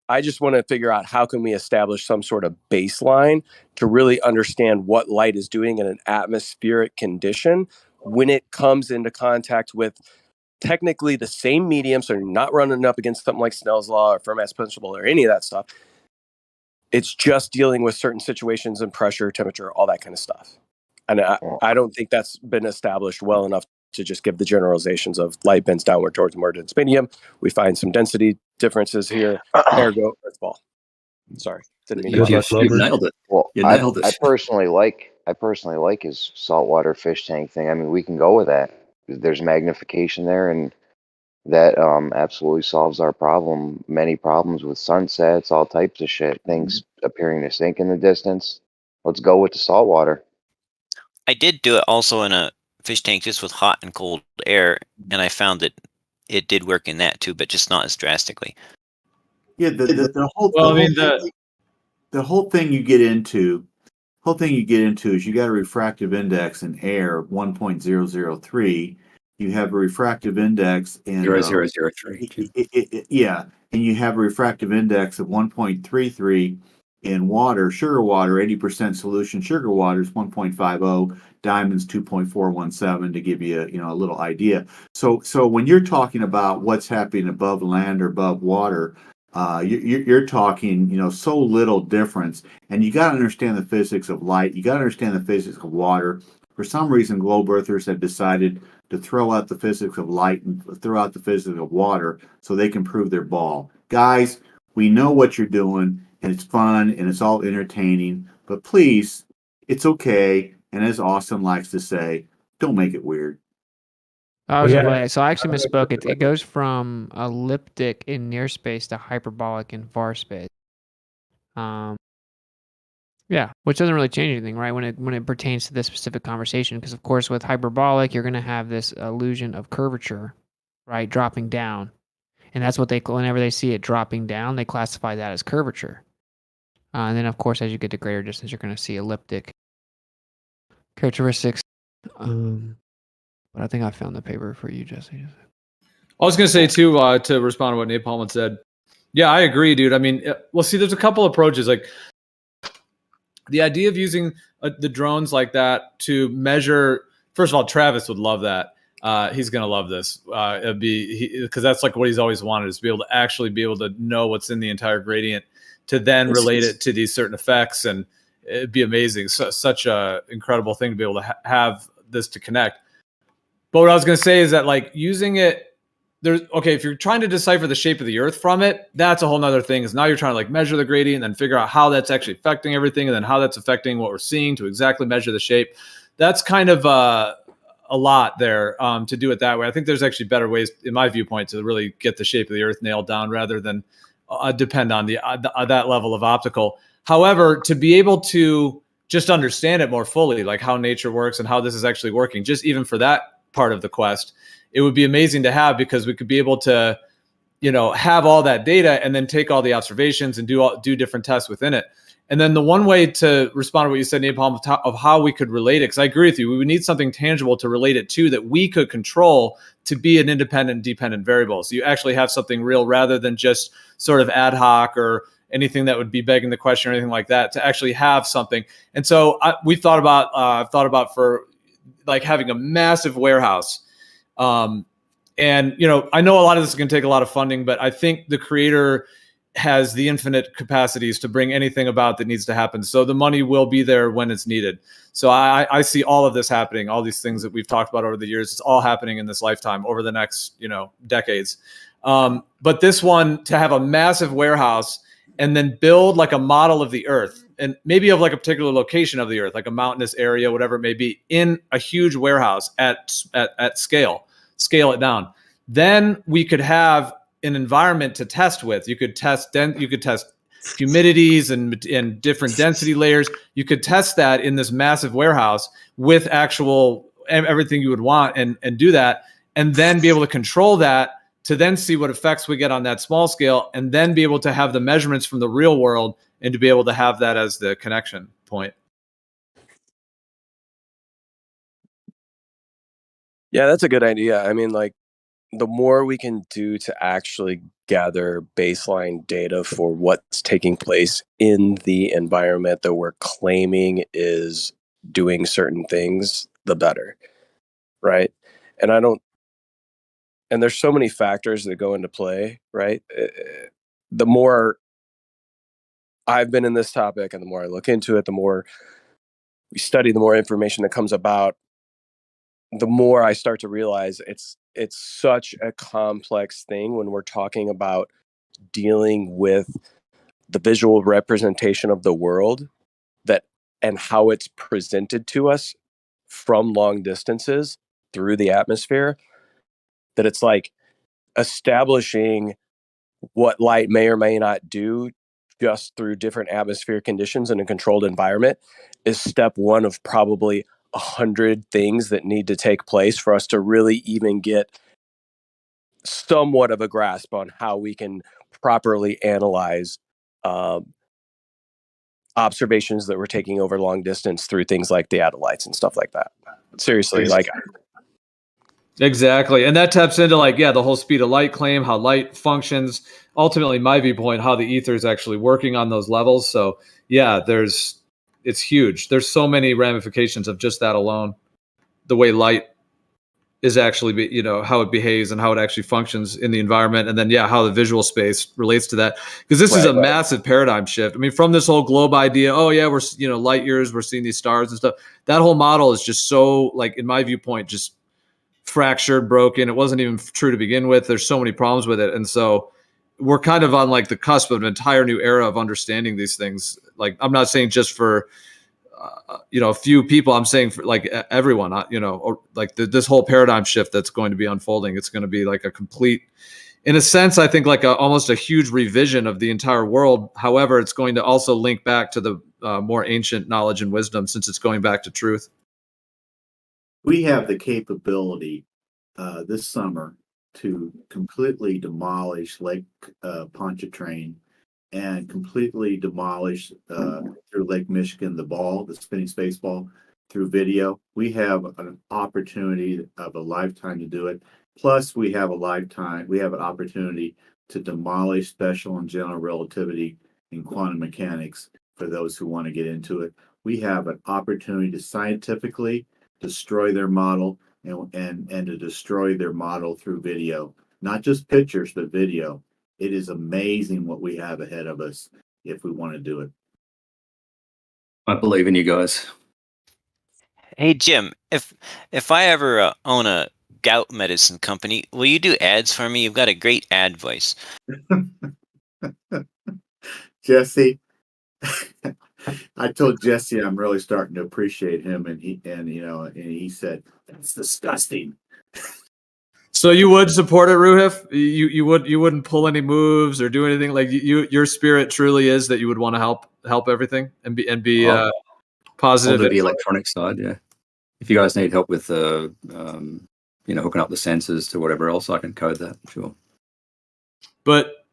[SPEAKER 10] I just want to figure out how can we establish some sort of baseline to really understand what light is doing in an atmospheric condition when it comes into contact with technically the same medium. So you're not running up against something like Snell's law or Fermat's principle or any of that stuff. It's just dealing with certain situations and pressure, temperature, all that kind of stuff. And I don't think that's been established well enough to just give the generalizations of light bends downward towards more dense medium. We find some density differences here. Ergo, earthball. Sorry, didn't mean to
[SPEAKER 11] You've
[SPEAKER 10] interrupt.
[SPEAKER 11] nailed it.
[SPEAKER 4] well,
[SPEAKER 11] You nailed it.
[SPEAKER 4] I personally like his saltwater fish tank thing. I mean, we can go with that. There's magnification there, and that absolutely solves our problem. Many problems with sunsets, all types of shit, things appearing to sink in the distance. Let's go with the saltwater.
[SPEAKER 21] I did do it also in a fish tank just with hot and cold air, and I found that it did work in that too, but just not as drastically.
[SPEAKER 9] Yeah, the whole
[SPEAKER 20] Well,
[SPEAKER 9] the
[SPEAKER 20] I
[SPEAKER 9] whole
[SPEAKER 20] mean,
[SPEAKER 9] thing, the whole thing you get into is you got a refractive index in air of 1.003. You have a refractive index in
[SPEAKER 11] 0.003.
[SPEAKER 9] yeah, and you have a refractive index of 1.33 in water, sugar water, 80% solution sugar water is 1.50, diamonds 2.417 to give you a little idea. So when you're talking about what's happening above land or above water, you're talking so little difference, and you got to understand the physics of light. You got to understand the physics of water. For some reason, globe earthers have decided to throw out the physics of light and throw out the physics of water so they can prove their ball. Guys, we know what you're doing, and it's fun, and it's all entertaining, but please, it's okay, and as Austin likes to say, don't make it weird.
[SPEAKER 7] So I actually misspoke. It goes from elliptic in near space to hyperbolic in far space. Yeah, which doesn't really change anything, right? When it pertains to this specific conversation, because of course with hyperbolic, you're going to have this illusion of curvature, right, dropping down. and that's what they whenever they see it dropping down, they classify that as curvature. And then, of course, as you get to greater distance, you're going to see elliptic characteristics. But I think I found the paper for you, Jesse.
[SPEAKER 20] I was going to say, too, to respond to what Napalm had said. Yeah, I agree, dude. I mean, well, see, there's a couple approaches. Like, the idea of using the drones like that to measure, first of all, Travis would love that. He's going to love this. It'd be because that's like what he's always wanted, is to be able to actually be able to know what's in the entire gradient to then relate it to these certain effects. And it'd be amazing. Such a incredible thing to be able to have this to connect. But what I was going to say is that, like, using it, if you're trying to decipher the shape of the Earth from it, that's a whole nother thing. Is now you're trying to like measure the gradient and then figure out how that's actually affecting everything, and then how that's affecting what we're seeing to exactly measure the shape. That's kind of a lot there to do it that way. I think there's actually better ways, in my viewpoint, to really get the shape of the Earth nailed down rather than depend on that level of optical. However, to be able to just understand it more fully, like how nature works and how this is actually working, just even for that part of the quest, it would be amazing to have, because we could be able to, have all that data and then take all the observations and do different tests within it. And then the one way to respond to what you said, Napalm, of how we could relate it, because I agree with you, we would need something tangible to relate it to that we could control to be an independent, dependent variable. So you actually have something real rather than just sort of ad hoc or anything that would be begging the question or anything like that, to actually have something. And so I've thought about for like having a massive warehouse. And, I know a lot of this is going to take a lot of funding, but I think the creator has the infinite capacities to bring anything about that needs to happen. So the money will be there when it's needed. So I see all of this happening, all these things that we've talked about over the years. It's all happening in this lifetime over the next, decades. But this one, to have a massive warehouse and then build like a model of the Earth, and maybe of like a particular location of the Earth, like a mountainous area, whatever it may be, in a huge warehouse at scale it down. Then we could have an environment to test with. You could test humidities and different density layers. You could test that in this massive warehouse with actual everything you would want and do that, and then be able to control that to then see what effects we get on that small scale, and then be able to have the measurements from the real world and to be able to have that as the connection point.
[SPEAKER 10] Yeah, that's a good idea. I mean, like, the more we can do to actually gather baseline data for what's taking place in the environment that we're claiming is doing certain things, the better, right? And there's so many factors that go into play, right? The more I've been in this topic and the more I look into it, the more we study, the more information that comes about, the more I start to realize it's such a complex thing when we're talking about dealing with the visual representation of the world and how it's presented to us from long distances through the atmosphere, that it's like establishing what light may or may not do just through different atmospheric conditions in a controlled environment is step one of probably 100 things that need to take place for us to really even get somewhat of a grasp on how we can properly analyze observations that we're taking over long distance through things like the Adelites and stuff like that. Seriously, like,
[SPEAKER 20] exactly. And that taps into the whole speed of light claim, how light functions, ultimately my viewpoint, how the ether is actually working on those levels. So yeah, it's huge. There's so many ramifications of just that alone. The way light is actually, how it behaves and how it actually functions in the environment. And then, how the visual space relates to that. Because this is a massive paradigm shift. I mean, from this whole globe idea, we're, light years, we're seeing these stars and stuff. That whole model is just so, in my viewpoint, just fractured, broken. It wasn't even true to begin with. There's so many problems with it. And so we're kind of on the cusp of an entire new era of understanding these things. I'm not saying just for, a few people, I'm saying for everyone, or this whole paradigm shift that's going to be unfolding. It's going to be a complete, in a sense, I think almost a huge revision of the entire world. However, it's going to also link back to the more ancient knowledge and wisdom, since it's going back to truth.
[SPEAKER 9] We have the capability this summer to completely demolish Lake Pontchartrain and completely demolish through Lake Michigan the spinning space ball through video. We have an opportunity of a lifetime to do it. Plus, we have an opportunity to demolish special and general relativity in quantum mechanics for those who want to get into it. We have an opportunity to scientifically destroy their model and to destroy their model through video, not just pictures, but video. It is amazing what we have ahead of us if we want to do it.
[SPEAKER 11] I believe in you guys.
[SPEAKER 21] Hey Jim, if I ever own a gout medicine company, will you do ads for me? You've got a great ad voice.
[SPEAKER 9] Jesse, I told Jesse I'm really starting to appreciate him, and he said that's disgusting.
[SPEAKER 20] So you would support it, Ruhif? You wouldn't pull any moves or do anything, like your spirit truly is that you would want to help everything and be positive.
[SPEAKER 11] I'll do the electronic side, yeah. If you guys need help with hooking up the sensors to whatever else, I can code that, sure.
[SPEAKER 20] But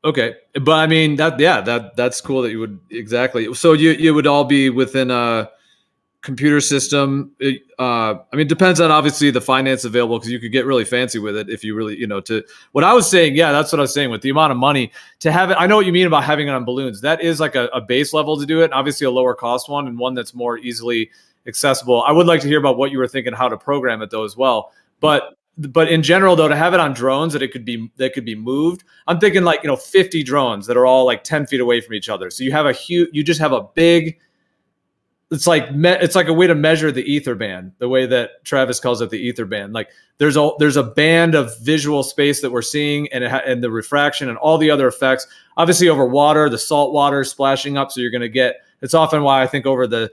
[SPEAKER 20] okay, but I mean that's cool that you would exactly. So you would all be within a computer system. I mean, depends on obviously the finance available, because you could get really fancy with it if you really, to what I was saying. Yeah, that's what I was saying with the amount of money to have it. I know what you mean about having it on balloons. That is like a base level to do it, and obviously a lower cost one and one that's more easily accessible. I would like to hear about what you were thinking, how to program it though as well. But in general though, to have it on drones that could be moved, I'm thinking like 50 drones that are all like 10 feet away from each other. So you have you just have a big. It's like a way to measure the ether band, the way that Travis calls it, the ether band. Like there's a band of visual space that we're seeing, and the refraction and all the other effects. Obviously over water, the salt water splashing up, so you're going to get. It's often why I think over the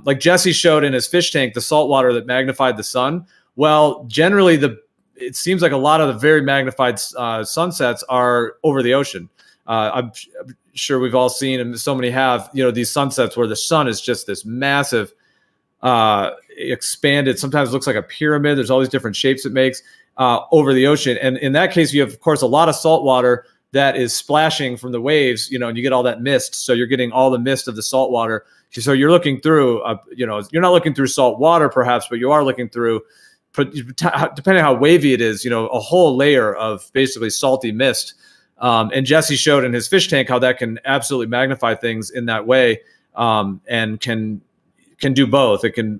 [SPEAKER 20] like Jesse showed in his fish tank, the salt water that magnified the sun. Well, generally it seems like a lot of the very magnified sunsets are over the ocean. I'm sure we've all seen, and so many have, these sunsets where the sun is just this massive, expanded, sometimes looks like a pyramid. There's all these different shapes it makes over the ocean. And in that case, you have, of course, a lot of salt water that is splashing from the waves, and you get all that mist. So you're getting all the mist of the salt water. So you're looking through, you're not looking through salt water perhaps, but you are looking through, depending on how wavy it is, a whole layer of basically salty mist. And Jesse showed in his fish tank how that can absolutely magnify things in that way, and can do both. It can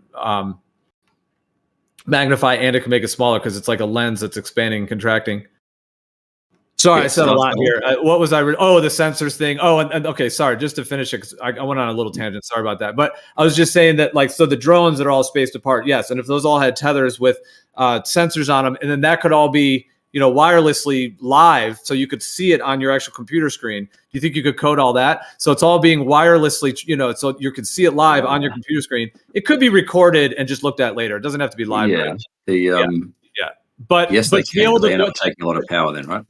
[SPEAKER 20] magnify and it can make it smaller because it's like a lens that's expanding and contracting. Sorry, I said a lot here. What was I? The sensors thing. Oh, and okay, sorry. Just to finish it, because I went on a little tangent. Sorry about that. But I was just saying that, so the drones that are all spaced apart, yes. And if those all had tethers with sensors on them, and then that could all be, wirelessly live, so you could see it on your actual computer screen. Do you think you could code all that? So it's all being wirelessly, so you can see it live on your computer screen. It could be recorded and just looked at later. It doesn't have to be live.
[SPEAKER 11] Yeah.
[SPEAKER 20] Yeah. But
[SPEAKER 11] yes,
[SPEAKER 20] but
[SPEAKER 11] they end up taking a lot of power then, right?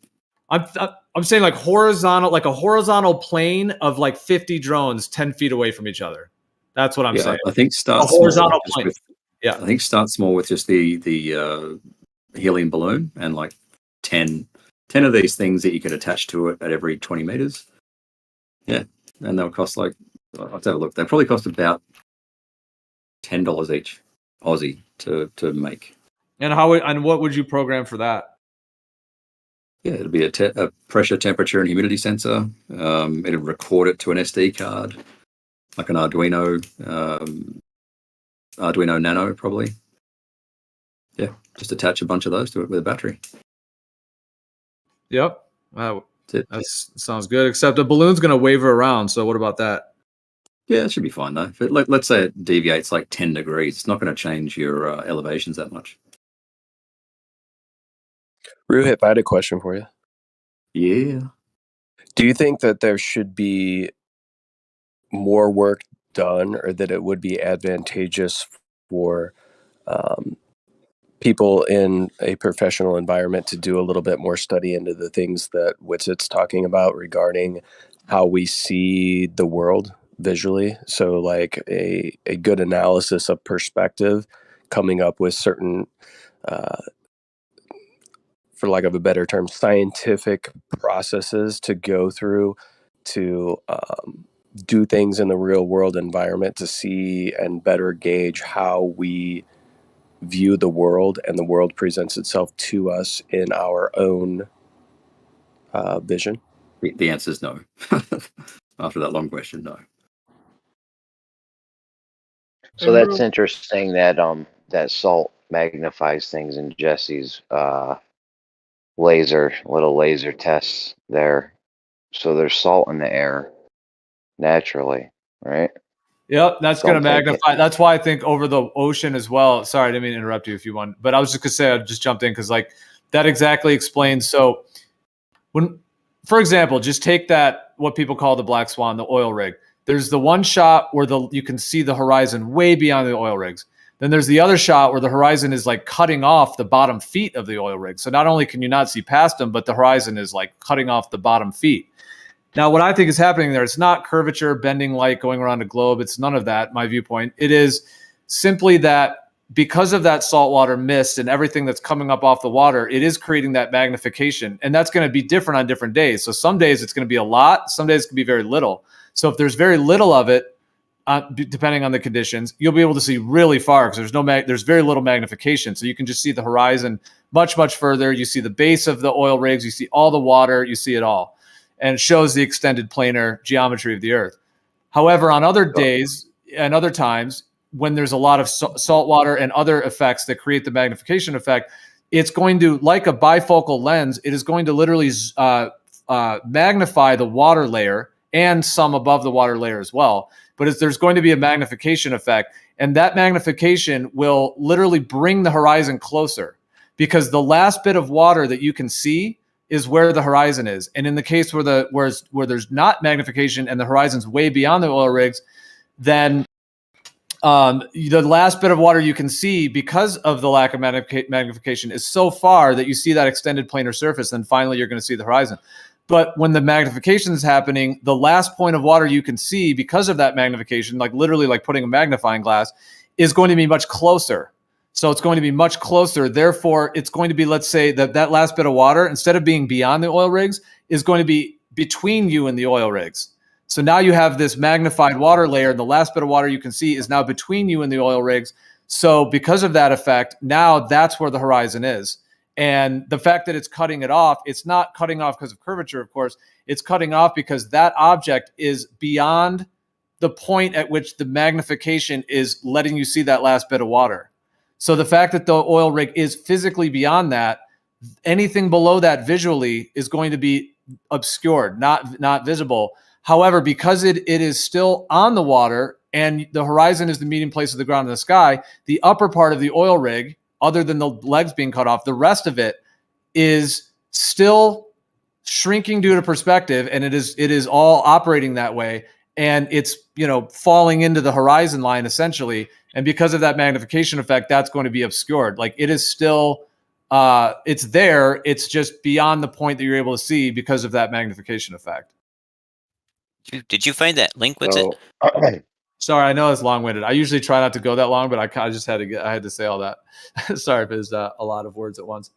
[SPEAKER 20] I'm saying like a horizontal plane of like 50 drones 10 feet away from each other. That's what I'm saying.
[SPEAKER 11] I think start
[SPEAKER 20] a horizontal
[SPEAKER 11] small
[SPEAKER 20] plane.
[SPEAKER 11] I think start small with just the helium balloon and like 10 of these things that you could attach to it at every 20 meters. Yeah, and they'll cost like, let's have a look. They probably cost about $10 each Aussie to make.
[SPEAKER 20] And what would you program for that?
[SPEAKER 11] Yeah, it'll be a pressure, temperature, and humidity sensor. It'll record it to an SD card, like an Arduino Nano, probably. Yeah, just attach a bunch of those to it with a battery.
[SPEAKER 20] Yep. Wow. That sounds good, except a balloon's going to waver around, so what about that?
[SPEAKER 11] Yeah, it should be fine, though. But let's say it deviates like 10 degrees. It's not going to change your elevations that much.
[SPEAKER 10] Ruhip, I had a question for you.
[SPEAKER 11] Yeah.
[SPEAKER 10] Do you think that there should be more work done, or that it would be advantageous for people in a professional environment to do a little bit more study into the things that Witsit's talking about regarding how we see the world visually? So like a good analysis of perspective, coming up with certain for lack of a better term, scientific processes to go through to do things in the real world environment to see and better gauge how we view the world and the world presents itself to us in our own vision?
[SPEAKER 11] The answer is no. After that long question, no.
[SPEAKER 4] So that's interesting that that salt magnifies things in Jesse's little laser tests there. So there's salt in the air naturally, right?
[SPEAKER 20] Yep, that's going to
[SPEAKER 4] Something
[SPEAKER 20] magnify. That's why I think over the ocean as well. Sorry, I didn't mean to interrupt you if you want, but I was just going to say, I just jumped in because like that exactly explains. So when, for example, just take that, what people call the black swan, the oil rig. There's the one shot where you can see the horizon way beyond the oil rigs. Then there's the other shot where the horizon is like cutting off the bottom feet of the oil rig. So not only can you not see past them, but the horizon is like cutting off the bottom feet. Now, what I think is happening there, it's not curvature, bending light, going around a globe. It's none of that, my viewpoint. It is simply that because of that saltwater mist and everything that's coming up off the water, it is creating that magnification. And that's going to be different on different days. So some days it's going to be a lot. Some days it can be very little. So if there's very little of it, depending on the conditions, you'll be able to see really far because there's very little magnification. So you can just see the horizon much, much further. You see the base of the oil rigs. You see all the water. You see it all. And it shows the extended planar geometry of the Earth. However, on other days and other times, when there's a lot of salt water and other effects that create the magnification effect, it's going to, like a bifocal lens, it is going to literally magnify the water layer and some above the water layer as well. But there's going to be a magnification effect, and that magnification will literally bring the horizon closer because the last bit of water that you can see is where the horizon is. And in the case where there's not magnification and the horizon's way beyond the oil rigs, then the last bit of water you can see because of the lack of magnification is so far that you see that extended planar surface, and finally you're going to see the horizon. But when the magnification is happening, the last point of water you can see because of that magnification, like literally like putting a magnifying glass, is going to be much closer. So it's going to be much closer. Therefore, it's going to be, let's say that last bit of water, instead of being beyond the oil rigs, is going to be between you and the oil rigs. So now you have this magnified water layer, and the last bit of water you can see is now between you and the oil rigs. So because of that effect, now that's where the horizon is. And the fact that it's cutting it off, it's not cutting off because of curvature, of course. It's cutting off because that object is beyond the point at which the magnification is letting you see that last bit of water. So the fact that the oil rig is physically beyond that, anything below that visually is going to be obscured, not visible. However, because it is still on the water and the horizon is the meeting place of the ground and the sky, the upper part of the oil rig, other than the legs being cut off, the rest of it is still shrinking due to perspective, and it is all operating that way. And it's, falling into the horizon line essentially. And because of that magnification effect, that's going to be obscured. Like it is still, it's there. It's just beyond the point that you're able to see because of that magnification effect.
[SPEAKER 21] Did you find that link? What's it?
[SPEAKER 20] Sorry, I know it's long-winded. I usually try not to go that long, but I just had to say all that. Sorry if it's a lot of words at once.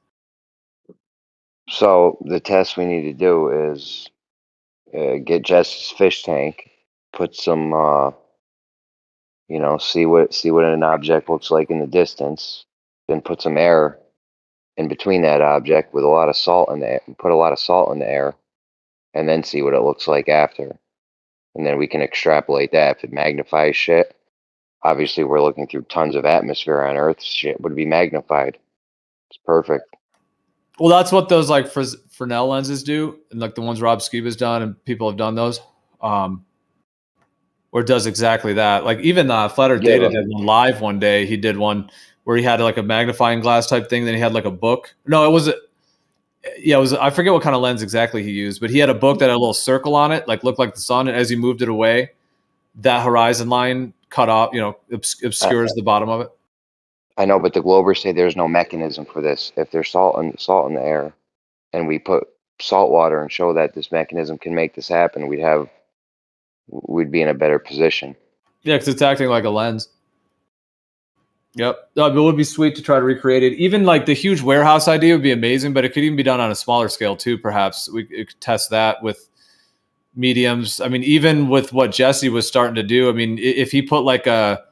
[SPEAKER 4] So the test we need to do is get Jess's fish tank, put some, see what an object looks like in the distance, then put some air in between that object with a lot of salt in the air, put a lot of salt in the air, and then see what it looks like after. And then we can extrapolate that. If it magnifies shit, obviously we're looking through tons of atmosphere on Earth, shit would be magnified. It's perfect.
[SPEAKER 20] Well, that's what those like Fresnel lenses do, and like the ones Rob Skiba's done, and people have done those, where it does exactly that. Like even Flat Earth Data did one live one day. He did one where he had like a magnifying glass type thing. Then he had like a book. No, it was I forget what kind of lens exactly he used, but he had a book that had a little circle on it, like looked like the sun. And as he moved it away, that horizon line cut off, obscures the bottom of it.
[SPEAKER 4] I know, but the Globers say there's no mechanism for this. If there's salt in the air, and we put salt water and show that this mechanism can make this happen, we'd be in a better position.
[SPEAKER 20] Yeah, because it's acting like a lens. Yep. It would be sweet to try to recreate it. Even like the huge warehouse idea would be amazing, but it could even be done on a smaller scale too. Perhaps we could test that with mediums. I mean, even with what Jesse was starting to do, I mean, if he put like a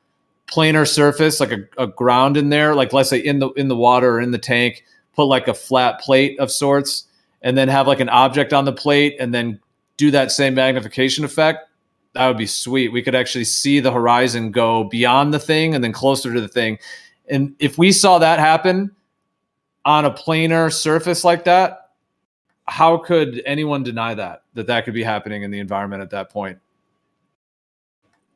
[SPEAKER 20] planar surface, like a ground in there, like let's say in the water or in the tank, put like a flat plate of sorts, and then have like an object on the plate and then do that same magnification effect, that would be sweet. We could actually see the horizon go beyond the thing and then closer to the thing. And if we saw that happen on a planar surface like that, how could anyone deny that could be happening in the environment at that point?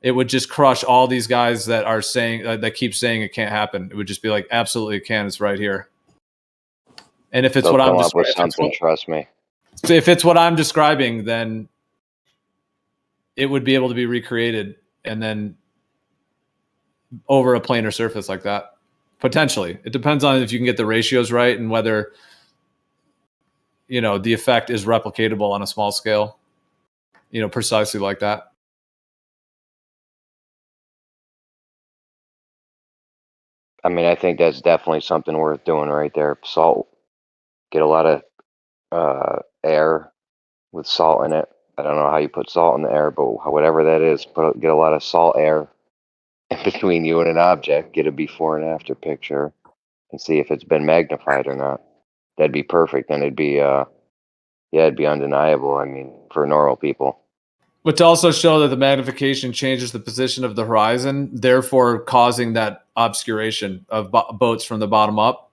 [SPEAKER 20] It would just crush all these guys that are saying that keep saying it can't happen. It would just be like, absolutely it can. It's right here. And if it's
[SPEAKER 4] They'll
[SPEAKER 20] what I'm
[SPEAKER 4] come up with
[SPEAKER 20] describing,
[SPEAKER 4] something, trust me.
[SPEAKER 20] if it's what I'm describing, then it would be able to be recreated and then over a planar surface like that. Potentially. It depends on if you can get the ratios right and whether, you know, the effect is replicatable on a small scale, you know, precisely like that.
[SPEAKER 4] I mean, I think that's definitely something worth doing right there. Salt, get a lot of air with salt in it. I don't know how you put salt in the air, but whatever that is, get a lot of salt air in between you and an object, get a before and after picture, and see if it's been magnified or not. That'd be perfect, and it'd be it'd be undeniable. I mean, for normal people.
[SPEAKER 20] But to also show that the magnification changes the position of the horizon, therefore causing that obscuration of boats from the bottom up.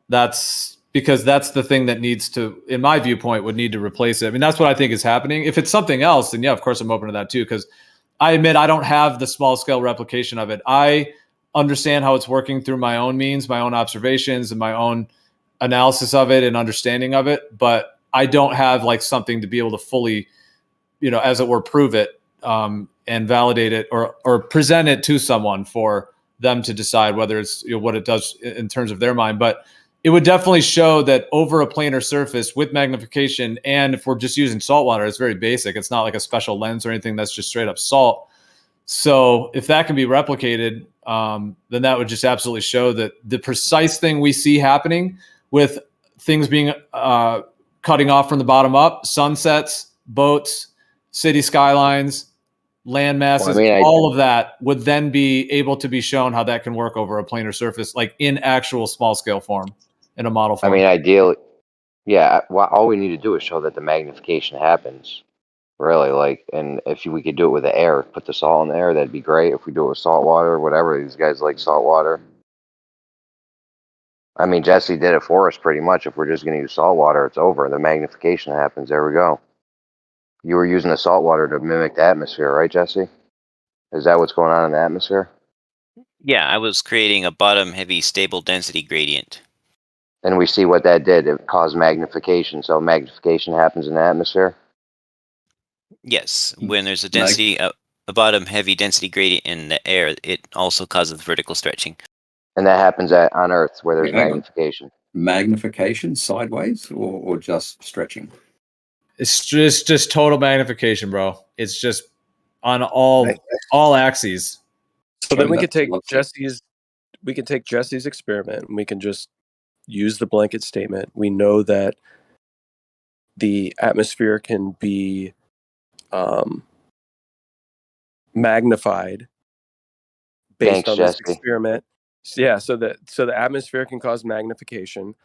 [SPEAKER 20] That's because that's the thing that needs to, in my viewpoint, would need to replace it. I mean, that's what I think is happening. If it's something else, then yeah, of course I'm open to that too, because I admit I don't have the small scale replication of it. I understand how it's working through my own means, my own observations, and my own analysis of it and understanding of it, but I don't have like something to be able to fully, you know, as it were, prove it and validate it or present it to someone for them to decide whether it's, you know, what it does in terms of their mind. But it would definitely show that over a planar surface with magnification, and if we're just using salt water, it's very basic. It's not like a special lens or anything. That's just straight up salt. So if that can be replicated, then that would just absolutely show that the precise thing we see happening with things being cutting off from the bottom up, sunsets, boats, city skylines, land masses,
[SPEAKER 4] Well, I mean,
[SPEAKER 20] all of that would then be able to be shown how that can work over a planar surface, like in actual small scale form, in a model form.
[SPEAKER 4] I mean, ideally, yeah. Well, all we need to do is show that the magnification happens. Really, like, and if we could do it with the air, put the salt in the air, that'd be great. If we do it with salt water or whatever, these guys like salt water. I mean, Jesse did it for us pretty much. If we're just going to use salt water, it's over. The magnification happens. There we go. You were using the salt water to mimic the atmosphere, right, Jesse? Is that what's going on in the atmosphere?
[SPEAKER 21] Yeah, I was creating a bottom heavy stable density gradient.
[SPEAKER 4] And we see what that did. It caused magnification. So magnification happens in the atmosphere.
[SPEAKER 21] Yes, when there's a density, a bottom heavy density gradient in the air, it also causes vertical stretching.
[SPEAKER 4] And that happens on Earth where there's magnification.
[SPEAKER 11] Magnification sideways or just stretching?
[SPEAKER 20] It's just total magnification, bro. It's just on all axes.
[SPEAKER 10] So then we could take Jesse's experiment and we can just use the blanket statement. We know that the atmosphere can be magnified based on this experiment. Yeah, so the atmosphere can cause magnification.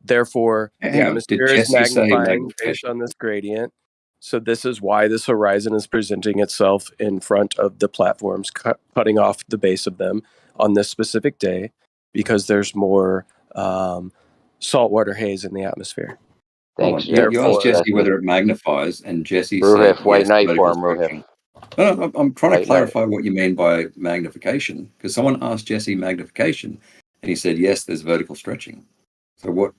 [SPEAKER 10] Therefore, the atmosphere is magnifying based on this gradient. So this is why this horizon is presenting itself in front of the platforms, cutting off the base of them on this specific day, because there's more saltwater haze in the atmosphere.
[SPEAKER 11] Thanks. You asked Jesse whether it magnifies, and Jesse
[SPEAKER 4] Ruhif,
[SPEAKER 11] said
[SPEAKER 4] white
[SPEAKER 11] yes,
[SPEAKER 4] knight
[SPEAKER 11] vertical
[SPEAKER 4] for him,
[SPEAKER 11] stretching.
[SPEAKER 4] Ruhif.
[SPEAKER 11] No, I'm trying
[SPEAKER 4] White
[SPEAKER 11] to clarify what you mean by magnification, because someone asked Jesse magnification, and he said yes, there's vertical stretching. So what?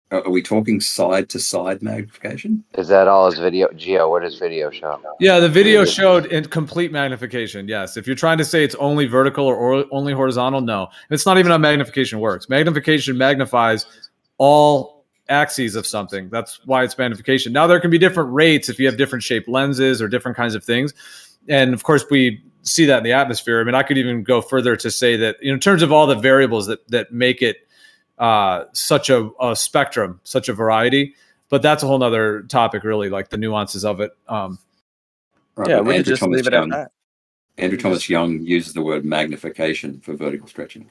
[SPEAKER 11] Are we talking side to side magnification?
[SPEAKER 4] Is that all his video? Gio, what does video show?
[SPEAKER 20] Yeah, the video showed in complete magnification. Yes. If you're trying to say it's only vertical or only horizontal, no. It's not even how magnification works. Magnification magnifies all axes of something. That's why it's magnification. Now, there can be different rates if you have different shaped lenses or different kinds of things. And of course, we see that in the atmosphere. I mean, I could even go further to say that in terms of all the variables that make it such a spectrum, such a variety. But that's a whole nother topic, really, like the nuances of it.
[SPEAKER 11] Right,
[SPEAKER 10] Yeah,
[SPEAKER 11] but
[SPEAKER 10] we could
[SPEAKER 11] Andrew
[SPEAKER 10] just
[SPEAKER 11] Thomas
[SPEAKER 10] leave it at
[SPEAKER 11] Young,
[SPEAKER 10] that.
[SPEAKER 11] Andrew Thomas Young uses the word magnification for vertical stretching.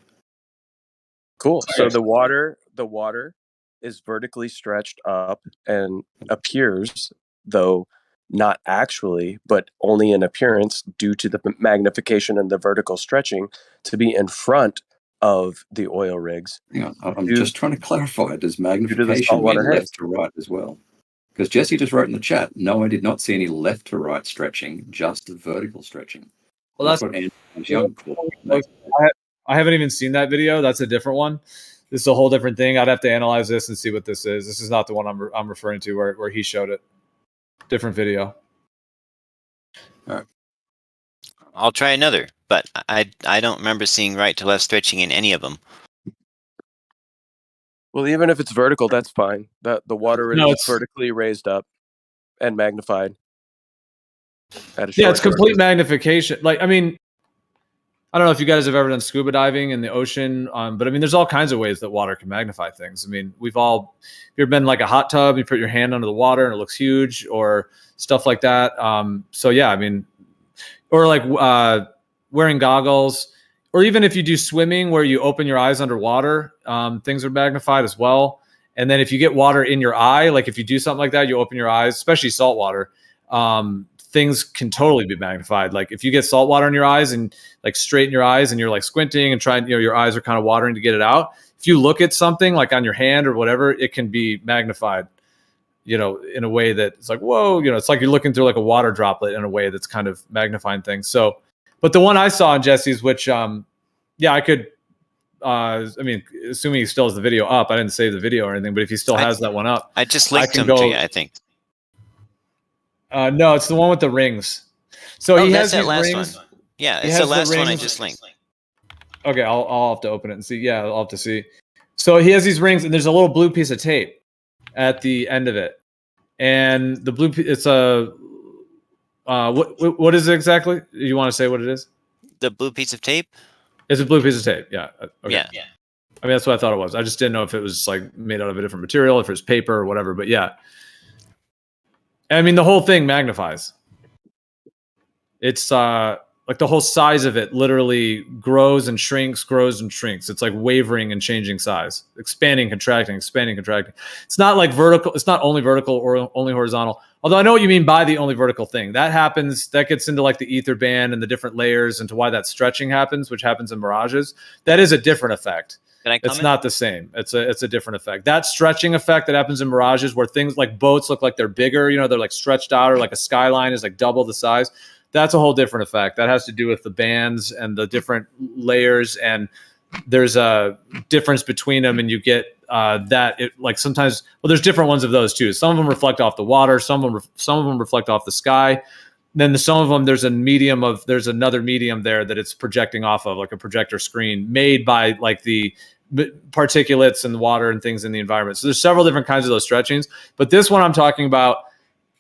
[SPEAKER 10] Cool. So the water is vertically stretched up and appears, though not actually, but only in appearance due to the magnification and the vertical stretching, to be in front of the oil rigs.
[SPEAKER 11] Hang on, I'm just trying to clarify. Does
[SPEAKER 10] Due to the
[SPEAKER 11] magnification
[SPEAKER 10] saltwater
[SPEAKER 11] mean
[SPEAKER 10] haze.
[SPEAKER 11] left to right as well? Because Jesse just wrote in the chat, no, I did not see any left to right stretching, just vertical stretching.
[SPEAKER 20] Well, that's
[SPEAKER 11] what Andrew Thomas Young called.
[SPEAKER 20] I haven't even seen that video. That's a different one. This is a whole different thing. I'd have to analyze this and see what this is. This is not the one I'm referring to where he showed it. Different video.
[SPEAKER 11] All right.
[SPEAKER 21] I'll try another, but I don't remember seeing right to left stretching in any of them.
[SPEAKER 10] Well, even if it's vertical, that's fine. The water
[SPEAKER 20] No,
[SPEAKER 10] is
[SPEAKER 20] it's-
[SPEAKER 10] vertically raised up and magnified.
[SPEAKER 20] Yeah, it's complete magnification. Like, I mean, I don't know if you guys have ever done scuba diving in the ocean, but I mean, there's all kinds of ways that water can magnify things. I mean, you've ever been in like a hot tub, you put your hand under the water and it looks huge, or stuff like that. So yeah, I mean, or like wearing goggles, or even if you do swimming where you open your eyes underwater, things are magnified as well. And then if you get water in your eye, like if you do something like that, you open your eyes, especially salt water, things can totally be magnified. Like if you get salt water in your eyes and like straighten your eyes and you're like squinting and trying, your eyes are kind of watering to get it out. If you look at something like on your hand or whatever, it can be magnified, in a way that it's like, whoa, it's like you're looking through like a water droplet in a way that's kind of magnifying things. So, but the one I saw in Jesse's, which, I could, I mean, assuming he still has the video up, I didn't save the video or anything, but if he still has that one up,
[SPEAKER 21] I just linked him to you, I think.
[SPEAKER 20] No, it's the one with the rings. So he has
[SPEAKER 21] that
[SPEAKER 20] these
[SPEAKER 21] last
[SPEAKER 20] rings.
[SPEAKER 21] one. Yeah,
[SPEAKER 20] He
[SPEAKER 21] it's
[SPEAKER 20] has
[SPEAKER 21] the last one I
[SPEAKER 20] rings.
[SPEAKER 21] just linked.
[SPEAKER 20] Okay, I'll have to open it and see. Yeah, I'll have to see. So he has these rings, and there's a little blue piece of tape at the end of it, and the blue. It's a what is it exactly? You want to say what it is?
[SPEAKER 21] The blue piece of tape.
[SPEAKER 20] It's a blue piece of tape. Yeah. Okay.
[SPEAKER 21] Yeah.
[SPEAKER 20] I mean, that's what I thought it was. I just didn't know if it was like made out of a different material, if it's paper or whatever. But yeah, I mean, the whole thing magnifies. It's like the whole size of it literally grows and shrinks. It's like wavering and changing size, expanding, contracting. It's not like vertical. It's not only vertical or only horizontal. Although I know what you mean by the only vertical thing. That happens, that gets into like the ether band and the different layers and to why that stretching happens, which happens in mirages. That is a different effect. It's not the same. It's a different effect. That stretching effect that happens in mirages where things like boats look like they're bigger, they're like stretched out, or like a skyline is like double the size. That's a whole different effect. That has to do with the bands and the different layers, and there's a difference between them, and you get like sometimes, well, there's different ones of those too. Some of them reflect off the water, some of them reflect off the sky. Then some of them, there's another medium there that it's projecting off of, like a projector screen made by like the particulates and water and things in the environment. So there's several different kinds of those stretchings, but this one I'm talking about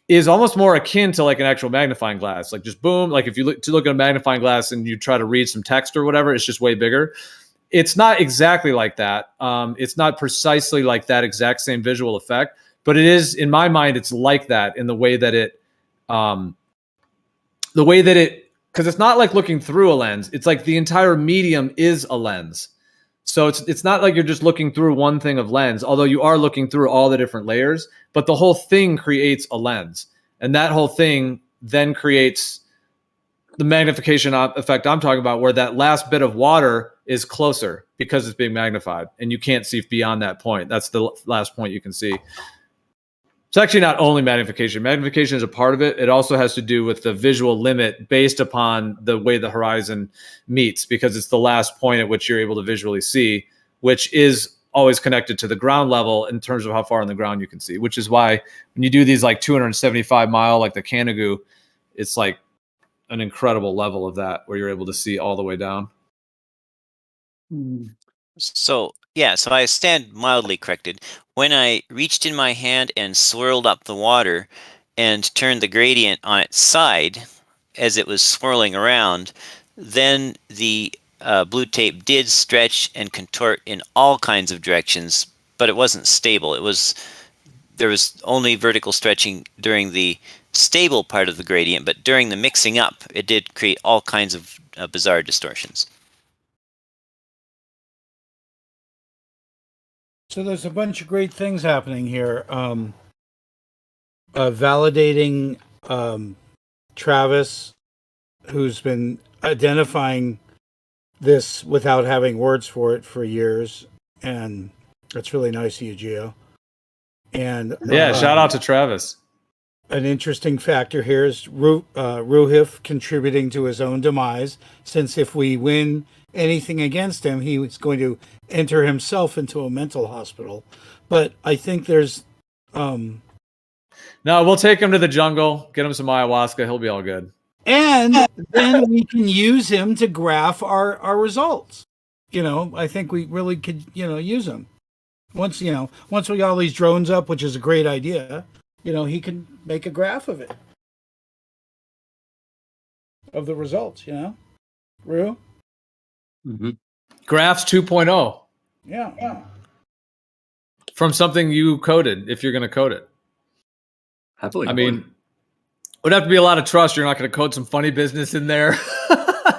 [SPEAKER 20] is almost more akin to like an actual magnifying glass. Like just boom, like if you look at a magnifying glass and you try to read some text or whatever, it's just way bigger. It's not exactly like that. It's not precisely like that exact same visual effect, but it is, in my mind, it's like that in the way that because it's not like looking through a lens. It's like the entire medium is a lens. So it's not like you're just looking through one thing of lens, although you are looking through all the different layers, but the whole thing creates a lens. And that whole thing then creates the magnification effect I'm talking about, where that last bit of water is closer because it's being magnified and you can't see beyond that point. That's the last point you can see. It's actually not only magnification. Magnification is a part of it. It also has to do with the visual limit based upon the way the horizon meets, because it's the last point at which you're able to visually see, which is always connected to the ground level in terms of how far on the ground you can see, which is why when you do these like 275 mile, like the Canigou, it's like an incredible level of that where you're able to see all the way down.
[SPEAKER 21] So I stand mildly corrected. When I reached in my hand and swirled up the water and turned the gradient on its side, as it was swirling around, then the blue tape did stretch and contort in all kinds of directions, but it wasn't stable. There was only vertical stretching during the stable part of the gradient, but during the mixing up, it did create all kinds of bizarre distortions.
[SPEAKER 8] So there's a bunch of great things happening here. Validating Travis, who's been identifying this without having words for it for years, and that's really nice of you, Gio. And
[SPEAKER 20] yeah, shout out to Travis.
[SPEAKER 8] An interesting factor here is Ruhif contributing to his own demise, since if we win anything against him, he was going to enter himself into a mental hospital. But I think there's
[SPEAKER 20] no, we'll take him to the jungle, get him some ayahuasca, he'll be all good.
[SPEAKER 8] And then we can use him to graph our results. I think we really could, use him. Once we got all these drones up, which is a great idea, he can make a graph of it. Of the results, Rue?
[SPEAKER 11] Mm-hmm.
[SPEAKER 20] Graphs 2.0.
[SPEAKER 8] Yeah.
[SPEAKER 20] From something you coded, if you're going to code it.
[SPEAKER 11] Happily.
[SPEAKER 20] I mean, would have to be a lot of trust. You're not going to code some funny business in there.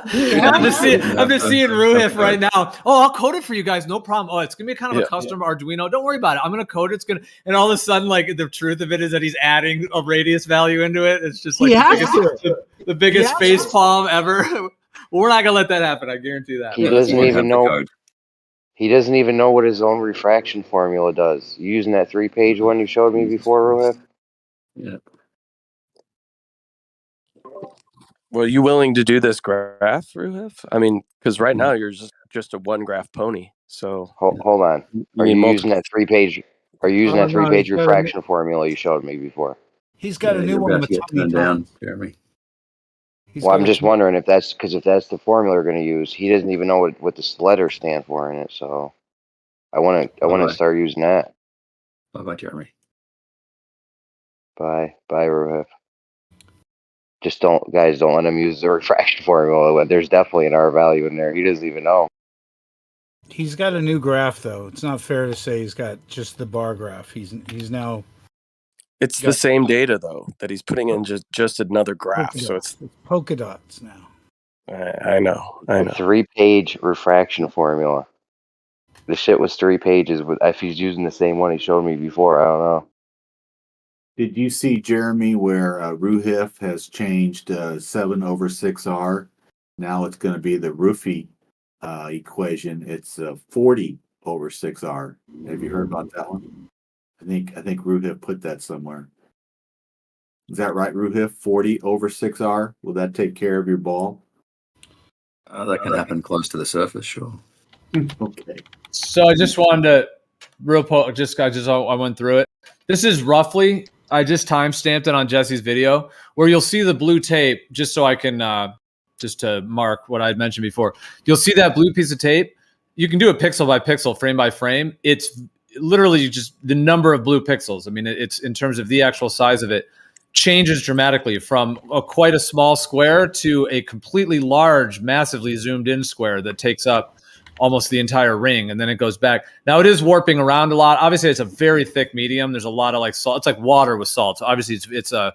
[SPEAKER 20] I'm just seeing Ruhif right now. Oh, I'll code it for you guys. No problem. Oh, it's going to be kind of a custom Arduino. Don't worry about it. I'm going to code it. And all of a sudden, like, the truth of it is that he's adding a radius value into it. It's just like the biggest face palm ever. Well, we're not going to let that happen. I guarantee that.
[SPEAKER 4] He doesn't even know. He doesn't even know what his own refraction formula does. You using that 3-page one you showed me before, Ruhif?
[SPEAKER 11] Yeah.
[SPEAKER 10] Well, are you willing to do this graph, Ruhif? I mean, because right now you're just a one graph pony. So
[SPEAKER 4] hold on. Are you using that 3-page? Are you using that 3-page refraction formula you showed me before?
[SPEAKER 8] He's got a new one with tummy
[SPEAKER 11] down, Jeremy.
[SPEAKER 4] Well, I'm just wondering if that's the formula we're going to use. He doesn't even know what the letters stand for in it. So I want to start using that.
[SPEAKER 11] Bye, Jeremy.
[SPEAKER 4] Bye, Ruhif. Just don't let him use the refraction formula. There's definitely an R value in there. He doesn't even know.
[SPEAKER 8] He's got a new graph, though. It's not fair to say he's got just the bar graph. He's now.
[SPEAKER 10] It's the same data though that he's putting in just another graph. So it's
[SPEAKER 8] polka dots now.
[SPEAKER 10] I know.
[SPEAKER 4] A 3-page refraction formula. The shit was 3 pages. If he's using the same one he showed me before, I don't know.
[SPEAKER 9] Did you see, Jeremy, where Ruhif has changed 7/6R? Now it's going to be the Roofy equation. It's 40/6R. Have you heard about that one? I think Ruhif put that somewhere. Is that right, Ruhif? 40/6R. Will that take care of your ball?
[SPEAKER 11] That can happen close to the surface, sure.
[SPEAKER 9] Okay.
[SPEAKER 20] So I just wanted to I went through it. This is roughly. I just timestamped it on Jesse's video where you'll see the blue tape, just so I can just to mark what I had mentioned before. You'll see that blue piece of tape. You can do it pixel by pixel, frame by frame. It's literally just the number of blue pixels. I mean, it's in terms of the actual size of it changes dramatically from quite a small square to a completely large, massively zoomed in square that takes up almost the entire ring, and then it goes back. Now it is warping around a lot. Obviously, it's a very thick medium. There's a lot of like salt. It's like water with salt. So obviously, it's a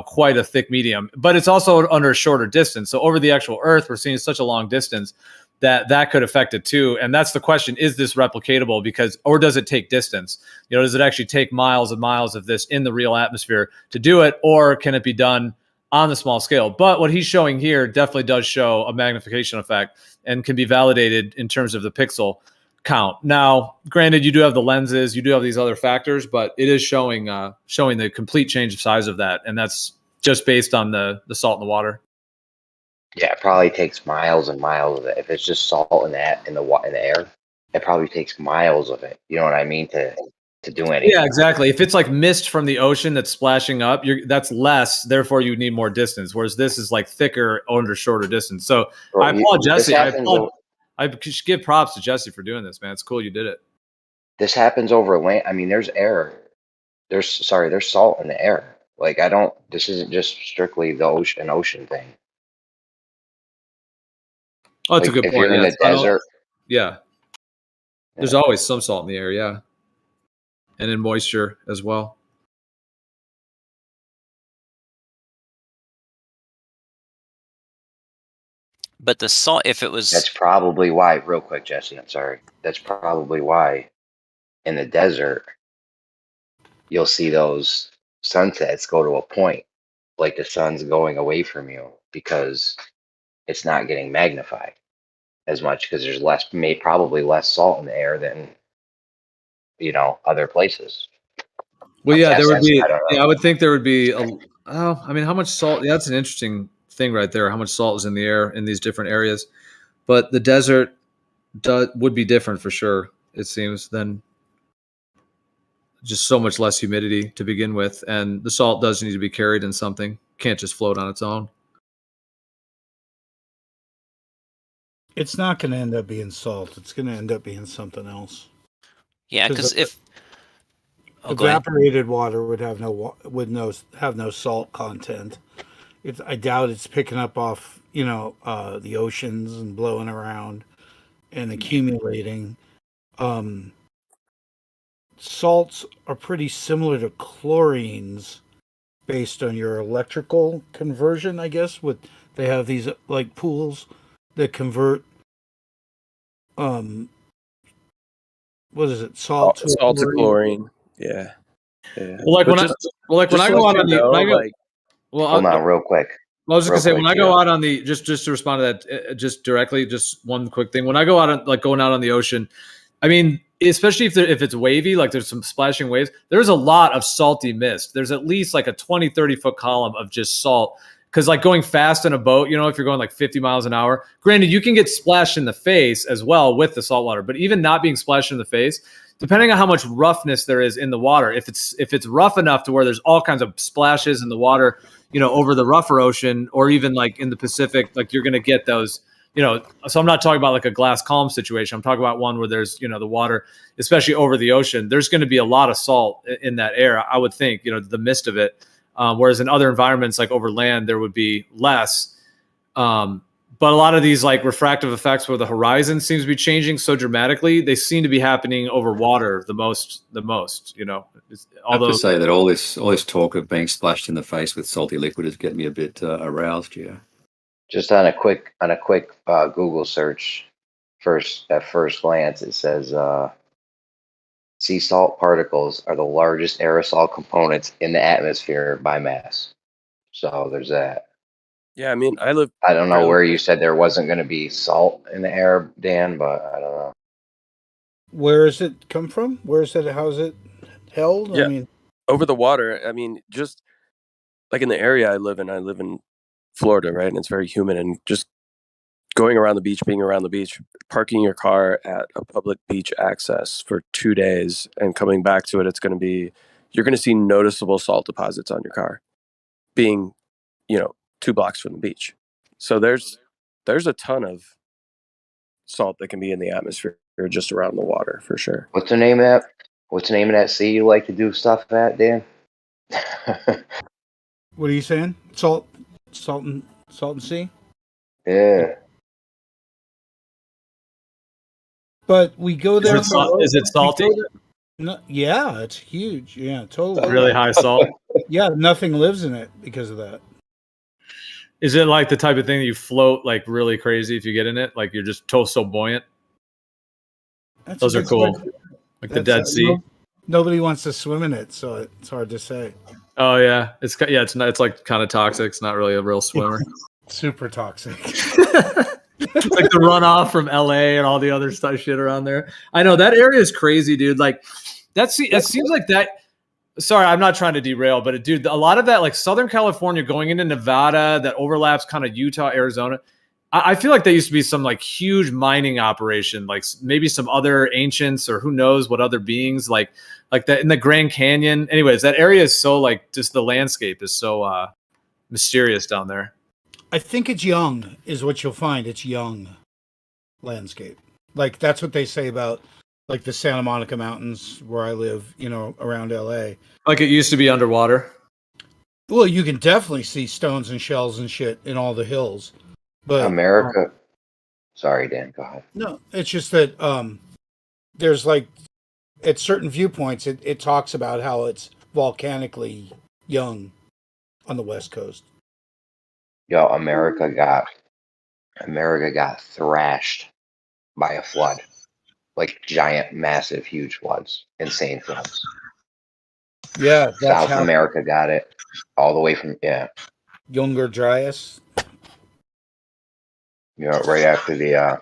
[SPEAKER 20] quite a thick medium, but it's also under a shorter distance. So over the actual Earth, we're seeing such a long distance that could affect it too. And that's the question: is this replicatable? Or does it take distance? Does it actually take miles and miles of this in the real atmosphere to do it, or can it be done on the small scale? But what he's showing here definitely does show a magnification effect and can be validated in terms of the pixel count. Now, granted, you do have the lenses, you do have these other factors, but it is showing the complete change of size of that, and that's just based on the salt in the water.
[SPEAKER 4] Yeah, it probably takes miles and miles of it. If it's just salt in the air, it probably takes miles of it. You know what I mean? To do anything.
[SPEAKER 20] Yeah, exactly. If it's like mist from the ocean that's splashing up, that's less. Therefore, you need more distance. Whereas this is like thicker under shorter distance. So I applaud Jesse. I give props to Jesse for doing this, man. It's cool you did it.
[SPEAKER 4] This happens over land. I mean, there's air. There's salt in the air. Like I don't. This isn't just strictly the ocean thing.
[SPEAKER 20] Oh, that's
[SPEAKER 4] Like
[SPEAKER 20] a good
[SPEAKER 4] if
[SPEAKER 20] point.
[SPEAKER 4] you're in
[SPEAKER 20] Yeah,
[SPEAKER 4] the desert,
[SPEAKER 20] yeah. There's always some salt in the air, yeah, and in moisture as well.
[SPEAKER 21] But the salt, if it was,
[SPEAKER 4] that's probably why. Real quick, Jesse. I'm sorry. That's probably why in the desert you'll see those sunsets go to a point, like the sun's going away from you because it's not getting magnified as much because there's probably less salt in the air than other places.
[SPEAKER 20] Well,
[SPEAKER 4] I'm
[SPEAKER 20] yeah, there would
[SPEAKER 4] guessing.
[SPEAKER 20] be.
[SPEAKER 4] I don't
[SPEAKER 20] Yeah,
[SPEAKER 4] know.
[SPEAKER 20] I would think there would be. Oh, I mean, how much salt? Yeah, that's an interesting thing right there. How much salt is in the air in these different areas? But the desert would be different for sure. It seems than just so much less humidity to begin with, and the salt does need to be carried in something. Can't just float on its own.
[SPEAKER 8] It's not going to end up being salt. It's going to end up being something else.
[SPEAKER 21] yeah, because if go ahead.
[SPEAKER 8] Evaporated water would have no salt content. I doubt it's picking up off the oceans and blowing around and accumulating. Salts are pretty similar to chlorines based on your electrical conversion, I guess. They have these like pools that convert what is it, salt to
[SPEAKER 10] Salt to
[SPEAKER 8] chlorine.
[SPEAKER 10] chlorine. Yeah.
[SPEAKER 20] Well, like
[SPEAKER 10] But
[SPEAKER 20] when I go out on the
[SPEAKER 4] Hold on, real quick.
[SPEAKER 20] I was just gonna say when I
[SPEAKER 4] Gio.
[SPEAKER 20] go out on the just to respond to that just directly, just one quick thing. When I go out on going out on the ocean, I mean, especially if it's wavy, like there's some splashing waves, there's a lot of salty mist. There's at least like a 20, 30-foot column of just salt. Because like going fast in a boat, if you're going like 50 miles an hour, granted, you can get splashed in the face as well with the salt water. But even not being splashed in the face, depending on how much roughness there is in the water, if it's rough enough to where there's all kinds of splashes in the water, over the rougher ocean, or even like in the Pacific, like you're going to get those. So I'm not talking about like a glass calm situation. I'm talking about one where there's, the water, especially over the ocean, there's going to be a lot of salt in that air, I would think, the mist of it. Whereas in other environments, like over land, there would be less. But a lot of these like refractive effects where the horizon seems to be changing so dramatically, they seem to be happening over water the most,
[SPEAKER 11] I have to say that all this talk of being splashed in the face with salty liquid is getting me a bit aroused here.
[SPEAKER 4] Just on a quick Google search, at first glance, it says sea salt particles are the largest aerosol components in the atmosphere by mass. So there's that.
[SPEAKER 10] Yeah, I mean, I
[SPEAKER 4] don't know where you said there wasn't going to be salt in the air, Dan, but I don't know.
[SPEAKER 8] Where does it come from? How's it held?
[SPEAKER 10] Yeah.
[SPEAKER 8] I mean,
[SPEAKER 10] over the water. I mean, just like in the area I live in Florida, right? And it's very humid, and just going around the beach, being around the beach, parking your car at a public beach access for 2 days and coming back to it, you're going to see noticeable salt deposits on your car being, 2 blocks from the beach. So there's a ton of salt that can be in the atmosphere just around the water for sure.
[SPEAKER 4] What's the name of that sea you like to do stuff at, Dan?
[SPEAKER 8] what are you saying? Salt and sea?
[SPEAKER 4] Yeah.
[SPEAKER 8] But we go there.
[SPEAKER 20] Is it salty?
[SPEAKER 8] No, yeah, it's huge. Yeah, totally.
[SPEAKER 20] Really high salt.
[SPEAKER 8] Yeah, nothing lives in it because of that.
[SPEAKER 20] Is it like the type of thing that you float like really crazy if you get in it? Like you're just so buoyant? Those are cool. Like the Dead Sea.
[SPEAKER 8] Nobody wants to swim in it, so it's hard to say.
[SPEAKER 20] Oh yeah, it's like kind of toxic. It's not really a real swimmer.
[SPEAKER 8] Super toxic.
[SPEAKER 20] It's like the runoff from LA and all the other shit around there. I know that area is crazy, dude. Like it seems like that. Sorry, I'm not trying to derail, but dude, a lot of that, like Southern California going into Nevada, that overlaps kind of Utah, Arizona. I feel like there used to be some like huge mining operation, like maybe some other ancients or who knows what other beings, like that in the Grand Canyon. Anyways, that area is so like just the landscape is so mysterious down there.
[SPEAKER 8] I think it's young, is what you'll find. It's young landscape. Like that's what they say about like the Santa Monica Mountains where I live, around LA.
[SPEAKER 20] Like it used to be underwater.
[SPEAKER 8] Well, you can definitely see stones and shells and shit in all the hills, but
[SPEAKER 4] America. Sorry, Dan. Go ahead.
[SPEAKER 8] no, it's just that there's like at certain viewpoints, it talks about how it's volcanically young on the West Coast.
[SPEAKER 4] Yo, America got thrashed by a flood, like giant, massive, huge floods, insane floods.
[SPEAKER 8] Yeah, that's
[SPEAKER 4] South
[SPEAKER 8] how
[SPEAKER 4] America got it all the way from
[SPEAKER 8] Younger Dryas.
[SPEAKER 4] right after the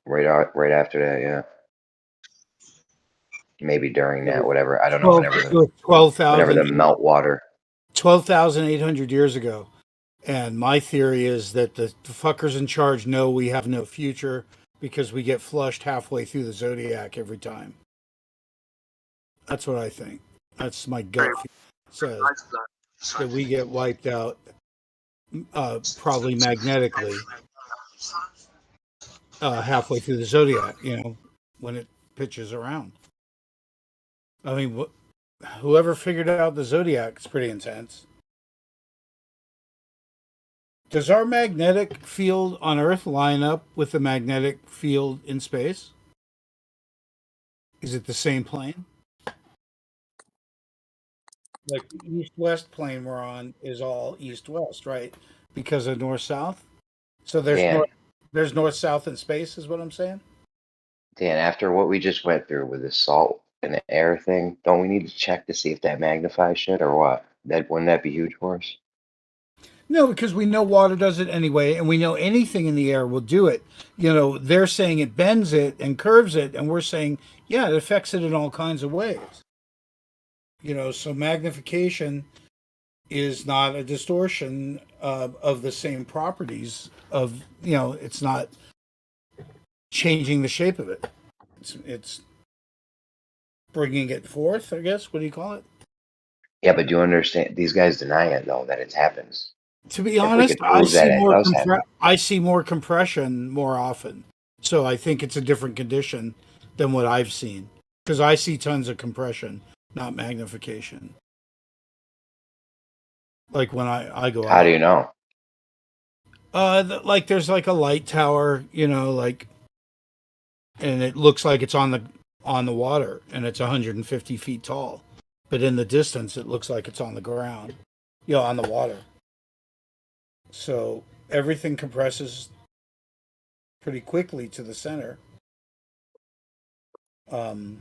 [SPEAKER 4] right after that, maybe during that, whatever. I don't know. Whenever the
[SPEAKER 8] 12,000
[SPEAKER 4] meltwater.
[SPEAKER 8] 12,800 years ago. And my theory is that the fuckers in charge know we have no future because we get flushed halfway through the zodiac every time. That's what I think. That's my gut feeling. Says that we get wiped out, probably magnetically, halfway through the zodiac. When it pitches around. I mean, whoever figured out the zodiac is pretty intense. Does our magnetic field on Earth line up with the magnetic field in space? Is it the same plane? Like the east-west plane we're on is all east-west, right? Because of north-south. So
[SPEAKER 4] Dan,
[SPEAKER 8] there's north-south in space, is what I'm saying.
[SPEAKER 4] Dan, after what we just went through with the salt and the air thing, don't we need to check to see if that magnifies shit or what? Wouldn't that be huge for us?
[SPEAKER 8] No, because we know water does it anyway, and we know anything in the air will do it. They're saying it bends it and curves it, and we're saying, yeah, it affects it in all kinds of ways. So magnification is not a distortion of the same properties of, it's not changing the shape of it. It's bringing it forth, I guess. What do you call it?
[SPEAKER 4] Yeah, but do you understand? These guys deny it though that it happens.
[SPEAKER 8] To be
[SPEAKER 4] If we
[SPEAKER 8] honest,
[SPEAKER 4] could prove that it does happen.
[SPEAKER 8] I see more compression more often. So I think it's a different condition than what I've seen. Because I see tons of compression, not magnification. Like when I go out.
[SPEAKER 4] How do you know?
[SPEAKER 8] Like there's like a light tower, and it looks like it's on the water, and it's 150 feet tall. But in the distance, it looks like it's on the ground, on the water. So everything compresses pretty quickly to the center.
[SPEAKER 4] I mean,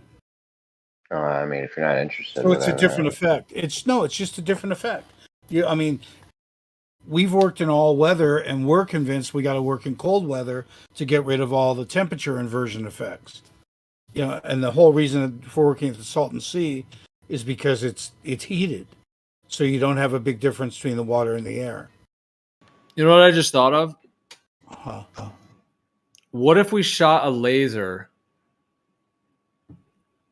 [SPEAKER 4] if you're not interested,
[SPEAKER 8] So it's a
[SPEAKER 4] whatever.
[SPEAKER 8] different effect. It's just a different effect. We've worked in all weather, and we're convinced we got to work in cold weather to get rid of all the temperature inversion effects. And the whole reason for working at the Salton Sea is because it's heated, so you don't have a big difference between the water and the air.
[SPEAKER 20] You know what I just thought of? What if we shot a laser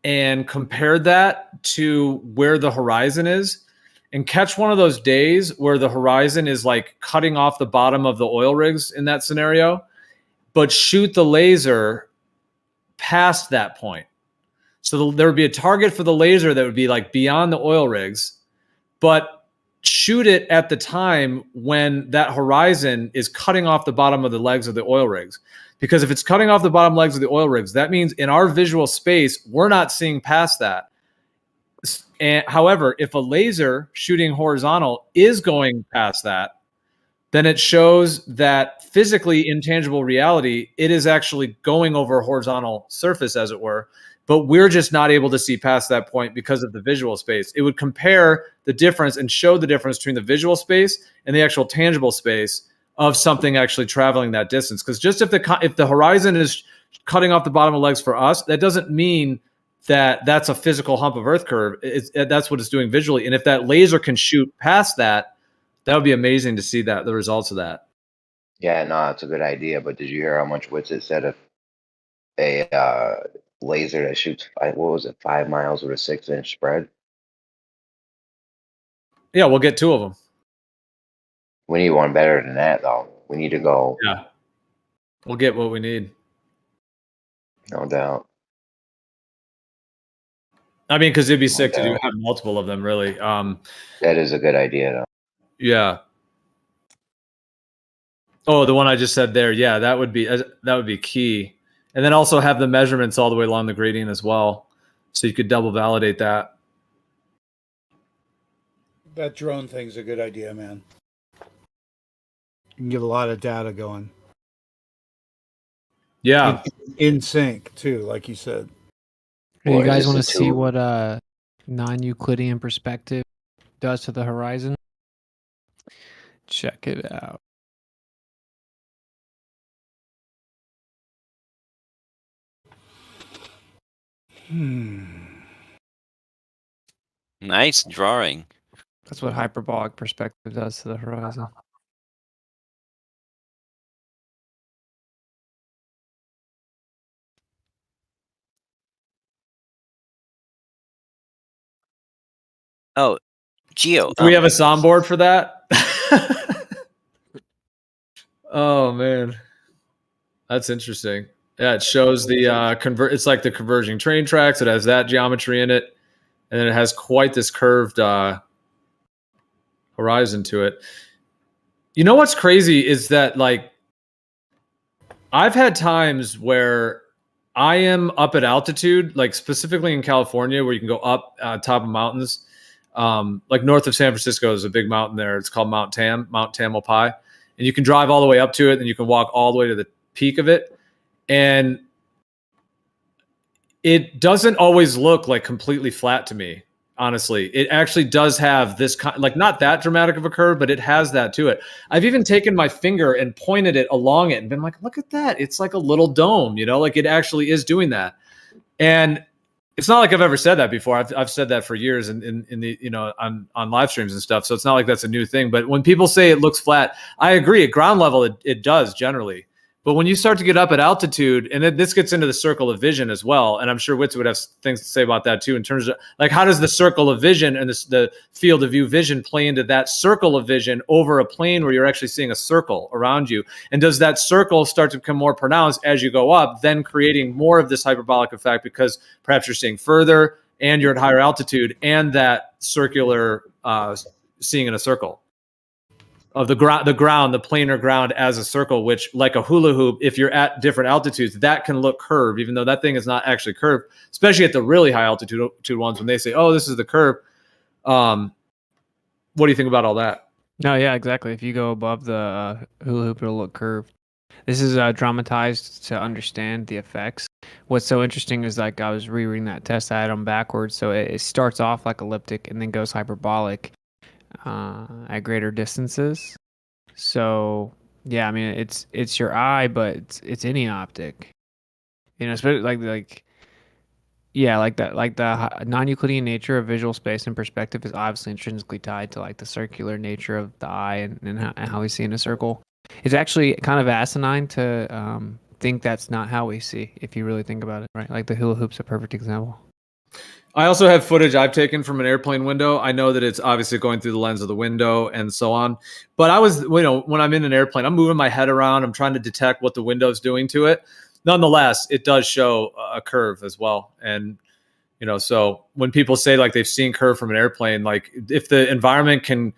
[SPEAKER 20] and compared that to where the horizon is, and catch one of those days where the horizon is like cutting off the bottom of the oil rigs in that scenario, but shoot the laser past that point. So there would be a target for the laser that would be like beyond the oil rigs, but shoot it at the time when that horizon is cutting off the bottom of the legs of the oil rigs. Because if it's cutting off the bottom legs of the oil rigs, that means in our visual space, we're not seeing past that. And however, if a laser shooting horizontal is going past that, then it shows that physically in tangible reality, it is actually going over a horizontal surface, as it were. But we're just not able to see past that point because of the visual space. It would compare the difference and show the difference between the visual space and the actual tangible space of something actually traveling that distance. Because just if the horizon is cutting off the bottom of legs for us, that doesn't mean that that's a physical hump of Earth curve. That's what it's doing visually. And if that laser can shoot past that, that would be amazing to see the results of that.
[SPEAKER 4] Yeah, no, it's a good idea. But did you hear how much Witz it said if a laser that shoots 5 miles with a 6-inch spread?
[SPEAKER 20] Yeah, we'll get 2 of them.
[SPEAKER 4] We need one better than that, though. We need to go.
[SPEAKER 20] Yeah, we'll get what we need.
[SPEAKER 4] No doubt.
[SPEAKER 20] I mean, because it'd be sick to have multiple of them, really.
[SPEAKER 4] That is a good idea, though.
[SPEAKER 20] Yeah. Oh, the one I just said there. Yeah, that would be key. And then also have the measurements all the way along the gradient as well, so you could double validate that.
[SPEAKER 8] That drone thing's a good idea, man. You can get a lot of data going.
[SPEAKER 20] Yeah.
[SPEAKER 8] In sync too, like you said.
[SPEAKER 7] Do you guys want to see what non-Euclidean perspective does to the horizon? Check it out.
[SPEAKER 21] Nice drawing.
[SPEAKER 7] That's what hyperbolic perspective does to the horizon.
[SPEAKER 21] Oh, Geo.
[SPEAKER 20] Do we have a soundboard for that? Oh man, that's interesting. Yeah, it shows the It's like the converging train tracks. It has that geometry in it, and then it has quite this curved horizon to it. You know what's crazy is that, like, I've had times where I am up at altitude, like specifically in California, where you can go up top of mountains. Like north of San Francisco is a big mountain there. It's called Mount Tamalpais. And you can drive all the way up to it, and you can walk all the way to the peak of it. And it doesn't always look like completely flat to me, honestly. It actually does have this like not that dramatic of a curve, but it has that to it. I've even taken my finger and pointed it along it and been like, look at that. It's like a little dome, like it actually is doing that. And it's not like I've ever said that before. I've said that for years in the on live streams and stuff. So it's not like that's a new thing. But when people say it looks flat, I agree. At ground level, it does generally. But when you start to get up at altitude, and this gets into the circle of vision as well, and I'm sure Witz would have things to say about that too, in terms of like how does the circle of vision and the field of view vision play into that circle of vision over a plane where you're actually seeing a circle around you, and does that circle start to become more pronounced as you go up, then creating more of this hyperbolic effect because perhaps you're seeing further and you're at higher altitude, and that circular seeing in a circle of the ground, the planar ground as a circle, which like a hula hoop, if you're at different altitudes, that can look curved, even though that thing is not actually curved, especially at the really high altitude ones when they say, oh, this is the curve. What do you think about all that?
[SPEAKER 7] No, yeah, exactly. If you go above the hula hoop, it'll look curved. This is dramatized to understand the effects. What's so interesting is like I was rereading that test I had on backwards. So it starts off like elliptic and then goes hyperbolic at greater distances. So yeah, I mean it's your eye, but it's any optic. Especially like the non-Euclidean nature of visual space and perspective is obviously intrinsically tied to like the circular nature of the eye and how we see in a circle. It's actually kind of asinine to think that's not how we see, if you really think about it, right? Like the hula hoop's a perfect example.
[SPEAKER 20] I also have footage I've taken from an airplane window. I know that it's obviously going through the lens of the window and so on. But I was, when I'm in an airplane, I'm moving my head around. I'm trying to detect what the window's doing to it. Nonetheless, it does show a curve as well. And, so when people say like they've seen curve from an airplane, like if the environment can,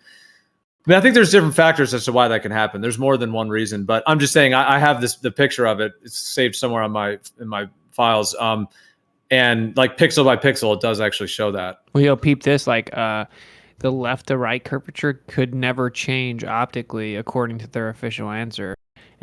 [SPEAKER 20] I think there's different factors as to why that can happen. There's more than one reason, but I'm just saying I have the picture of it. It's saved somewhere in my files. And like pixel by pixel, it does actually show that.
[SPEAKER 7] Well, peep this, like the left to right curvature could never change optically according to their official answer.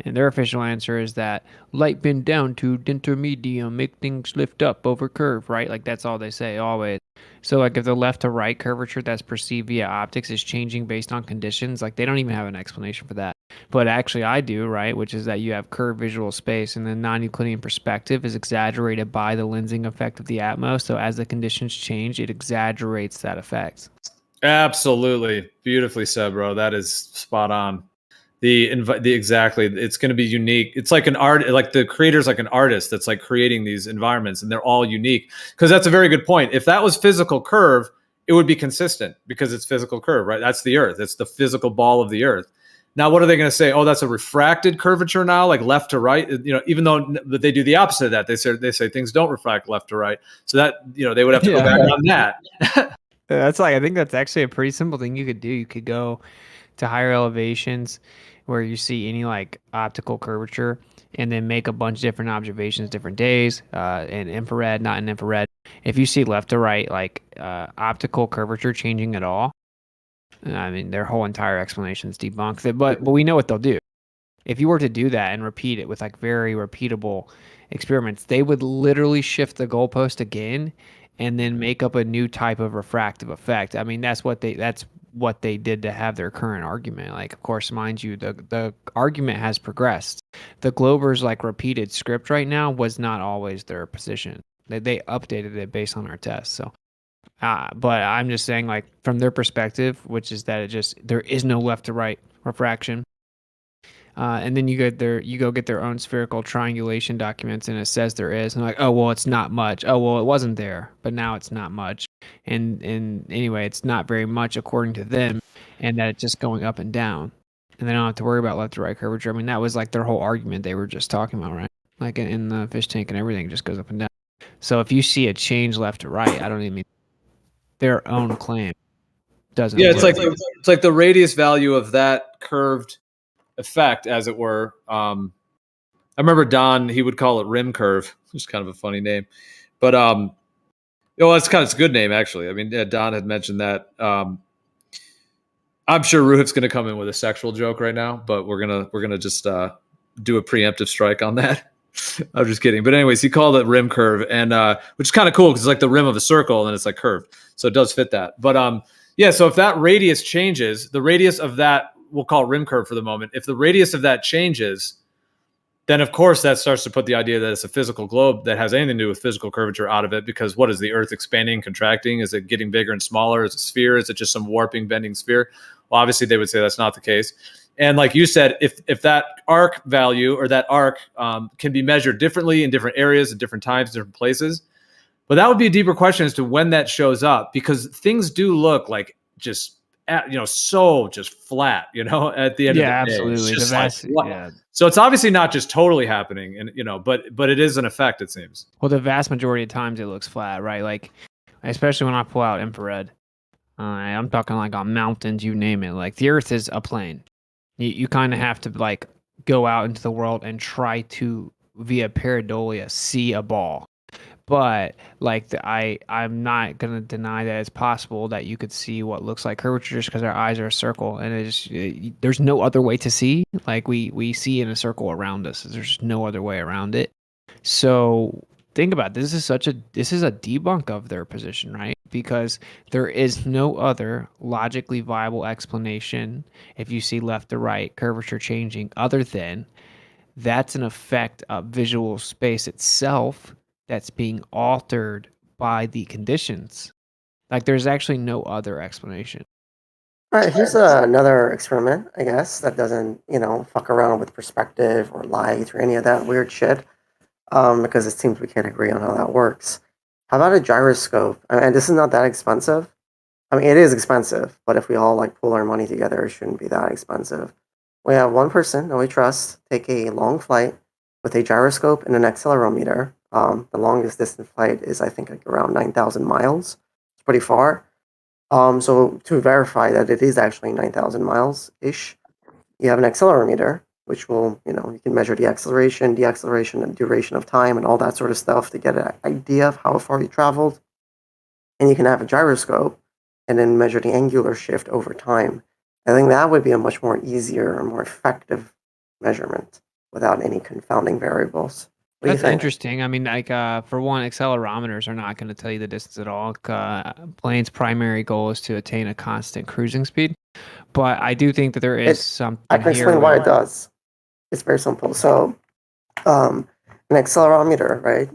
[SPEAKER 7] And their official answer is that light bend down to intermedium, make things lift up over curve, right? Like that's all they say always. So like if the left to right curvature that's perceived via optics is changing based on conditions, like they don't even have an explanation for that. But actually I do, right? Which is that you have curved visual space and the non-Euclidean perspective is exaggerated by the lensing effect of the atmos. So as the conditions change, it exaggerates that effect.
[SPEAKER 20] Absolutely. Beautifully said, bro. That is spot on. Exactly. It's going to be unique. It's like an art, like the creator's like an artist that's like creating these environments and they're all unique. Because that's a very good point. If that was physical curve, it would be consistent because it's physical curve, right? That's the earth. It's the physical ball of the earth. Now, what are they going to say? Oh, that's a refracted curvature now, like left to right. Even though they do the opposite of that, they say things don't refract left to right. So that they would have to go back on that.
[SPEAKER 7] That's I think that's actually a pretty simple thing you could do. You could go to higher elevations where you see any like optical curvature, and then make a bunch of different observations, different days, in infrared, not in infrared. If you see left to right, like optical curvature changing at all, I mean, their whole entire explanation is debunked. But we know what they'll do. If you were to do that and repeat it with like very repeatable experiments, they would literally shift the goalpost again and then make up a new type of refractive effect. I mean, that's what they did to have their current argument. Like, of course, mind you, the argument has progressed. The Glober's like repeated script right now was not always their position. They updated it based on our tests. So, but I'm just saying, like, from their perspective, which is that there is no left to right refraction. And then you go get their own spherical triangulation documents, and it says there is. And like, oh well, it's not much. Oh well, it wasn't there, but now it's not much. And anyway, it's not very much according to them, and that it's just going up and down. And they don't have to worry about left to right curvature. I mean, that was like their whole argument they were just talking about, right? Like in the fish tank and everything, it just goes up and down. So if you see a change left to right, I don't even mean their own claim doesn't.
[SPEAKER 20] Yeah, it's like the radius value of that curved effect, as it were. I remember Don, he would call it rim curve, which is kind of a funny name, but it's a good name actually. I mean, yeah, Don had mentioned that. I'm sure Ruhif's going to come in with a sexual joke right now, but we're gonna just do a preemptive strike on that. I'm just kidding. But anyways, he called it rim curve, and which is kind of cool because it's like the rim of a circle and it's like curved, so it does fit that. But yeah, so if that radius changes, the radius of that, we'll call rim curve for the moment. If the radius of that changes, then of course that starts to put the idea that it's a physical globe that has anything to do with physical curvature out of it. Because what is the Earth expanding, contracting? Is it getting bigger and smaller? Is it a sphere? Is it just some warping, bending sphere? Well, obviously they would say that's not the case. And like you said, if that arc value or that arc can be measured differently in different areas at different times, different places, but that would be a deeper question as to when that shows up, because things do look like just so just flat, at the end of the day.
[SPEAKER 7] Absolutely.
[SPEAKER 20] It's just so it's obviously not just totally happening, and but it is an effect, it seems.
[SPEAKER 7] Well, the vast majority of times it looks flat, right? Like, especially when I pull out infrared. I'm talking like on mountains, you name it. Like the Earth is a plane. You kind of have to like go out into the world and try to, via pareidolia, see a ball. But like I'm not gonna deny that it's possible that you could see what looks like curvature just because our eyes are a circle, and there's no other way to see. Like we see in a circle around us. There's no other way around it. So think about it. This is a debunk of their position, right? Because there is no other logically viable explanation if you see left to right curvature changing other than that's an effect of visual space itself that's being altered by the conditions. Like there's actually no other explanation.
[SPEAKER 22] All right, here's another experiment, I guess, that doesn't, fuck around with perspective or light or any of that weird shit, because it seems we can't agree on how that works. How about a gyroscope? And this is not that expensive. I mean, it is expensive, but if we all like pool our money together, it shouldn't be that expensive. We have one person that we trust take a long flight with a gyroscope and an accelerometer. The longest distance flight is, I think, like around 9,000 miles. It's pretty far. So to verify that it is actually 9,000 miles-ish, you have an accelerometer, which will, you can measure the acceleration, deceleration, and duration of time, and all that sort of stuff to get an idea of how far you traveled. And you can have a gyroscope and then measure the angular shift over time. I think that would be a much more easier and more effective measurement without any confounding variables.
[SPEAKER 7] That's interesting. I mean, like, for one, accelerometers are not going to tell you the distance at all. Plane's primary goal is to attain a constant cruising speed. But I do think that there is something
[SPEAKER 22] I can explain why it does. It's very simple. So, an accelerometer, right,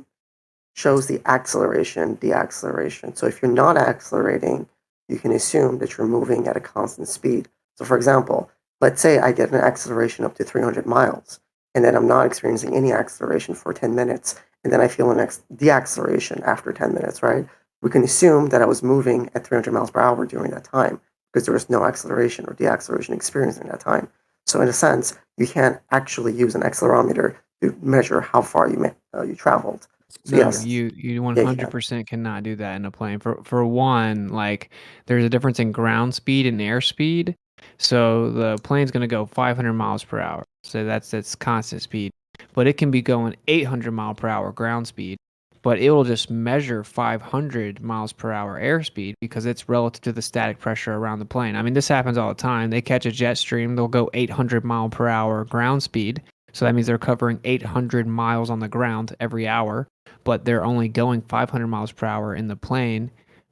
[SPEAKER 22] shows the acceleration, deceleration. So if you're not accelerating, you can assume that you're moving at a constant speed. So for example, let's say I get an acceleration up to 300 miles, and then I'm not experiencing any acceleration for 10 minutes, and then I feel an deceleration after 10 minutes, right? We can assume that I was moving at 300 miles per hour during that time because there was no acceleration or deceleration experienced in that time. So in a sense, you can't actually use an accelerometer to measure how far you traveled. So
[SPEAKER 7] No,
[SPEAKER 22] yes,
[SPEAKER 7] you
[SPEAKER 22] yeah, you can.
[SPEAKER 7] 100% cannot do that in a plane. For one, like there's a difference in ground speed and airspeed. So the plane's going to go 500 miles per hour. So that's constant speed. But it can be going 800 mile per hour ground speed, but it will just measure 500 miles per hour airspeed because it's relative to the static pressure around the plane. I mean, this happens all the time. They catch a jet stream, they'll go 800 mile per hour ground speed. So that means they're covering 800 miles on the ground every hour, but they're only going 500 miles per hour in the plane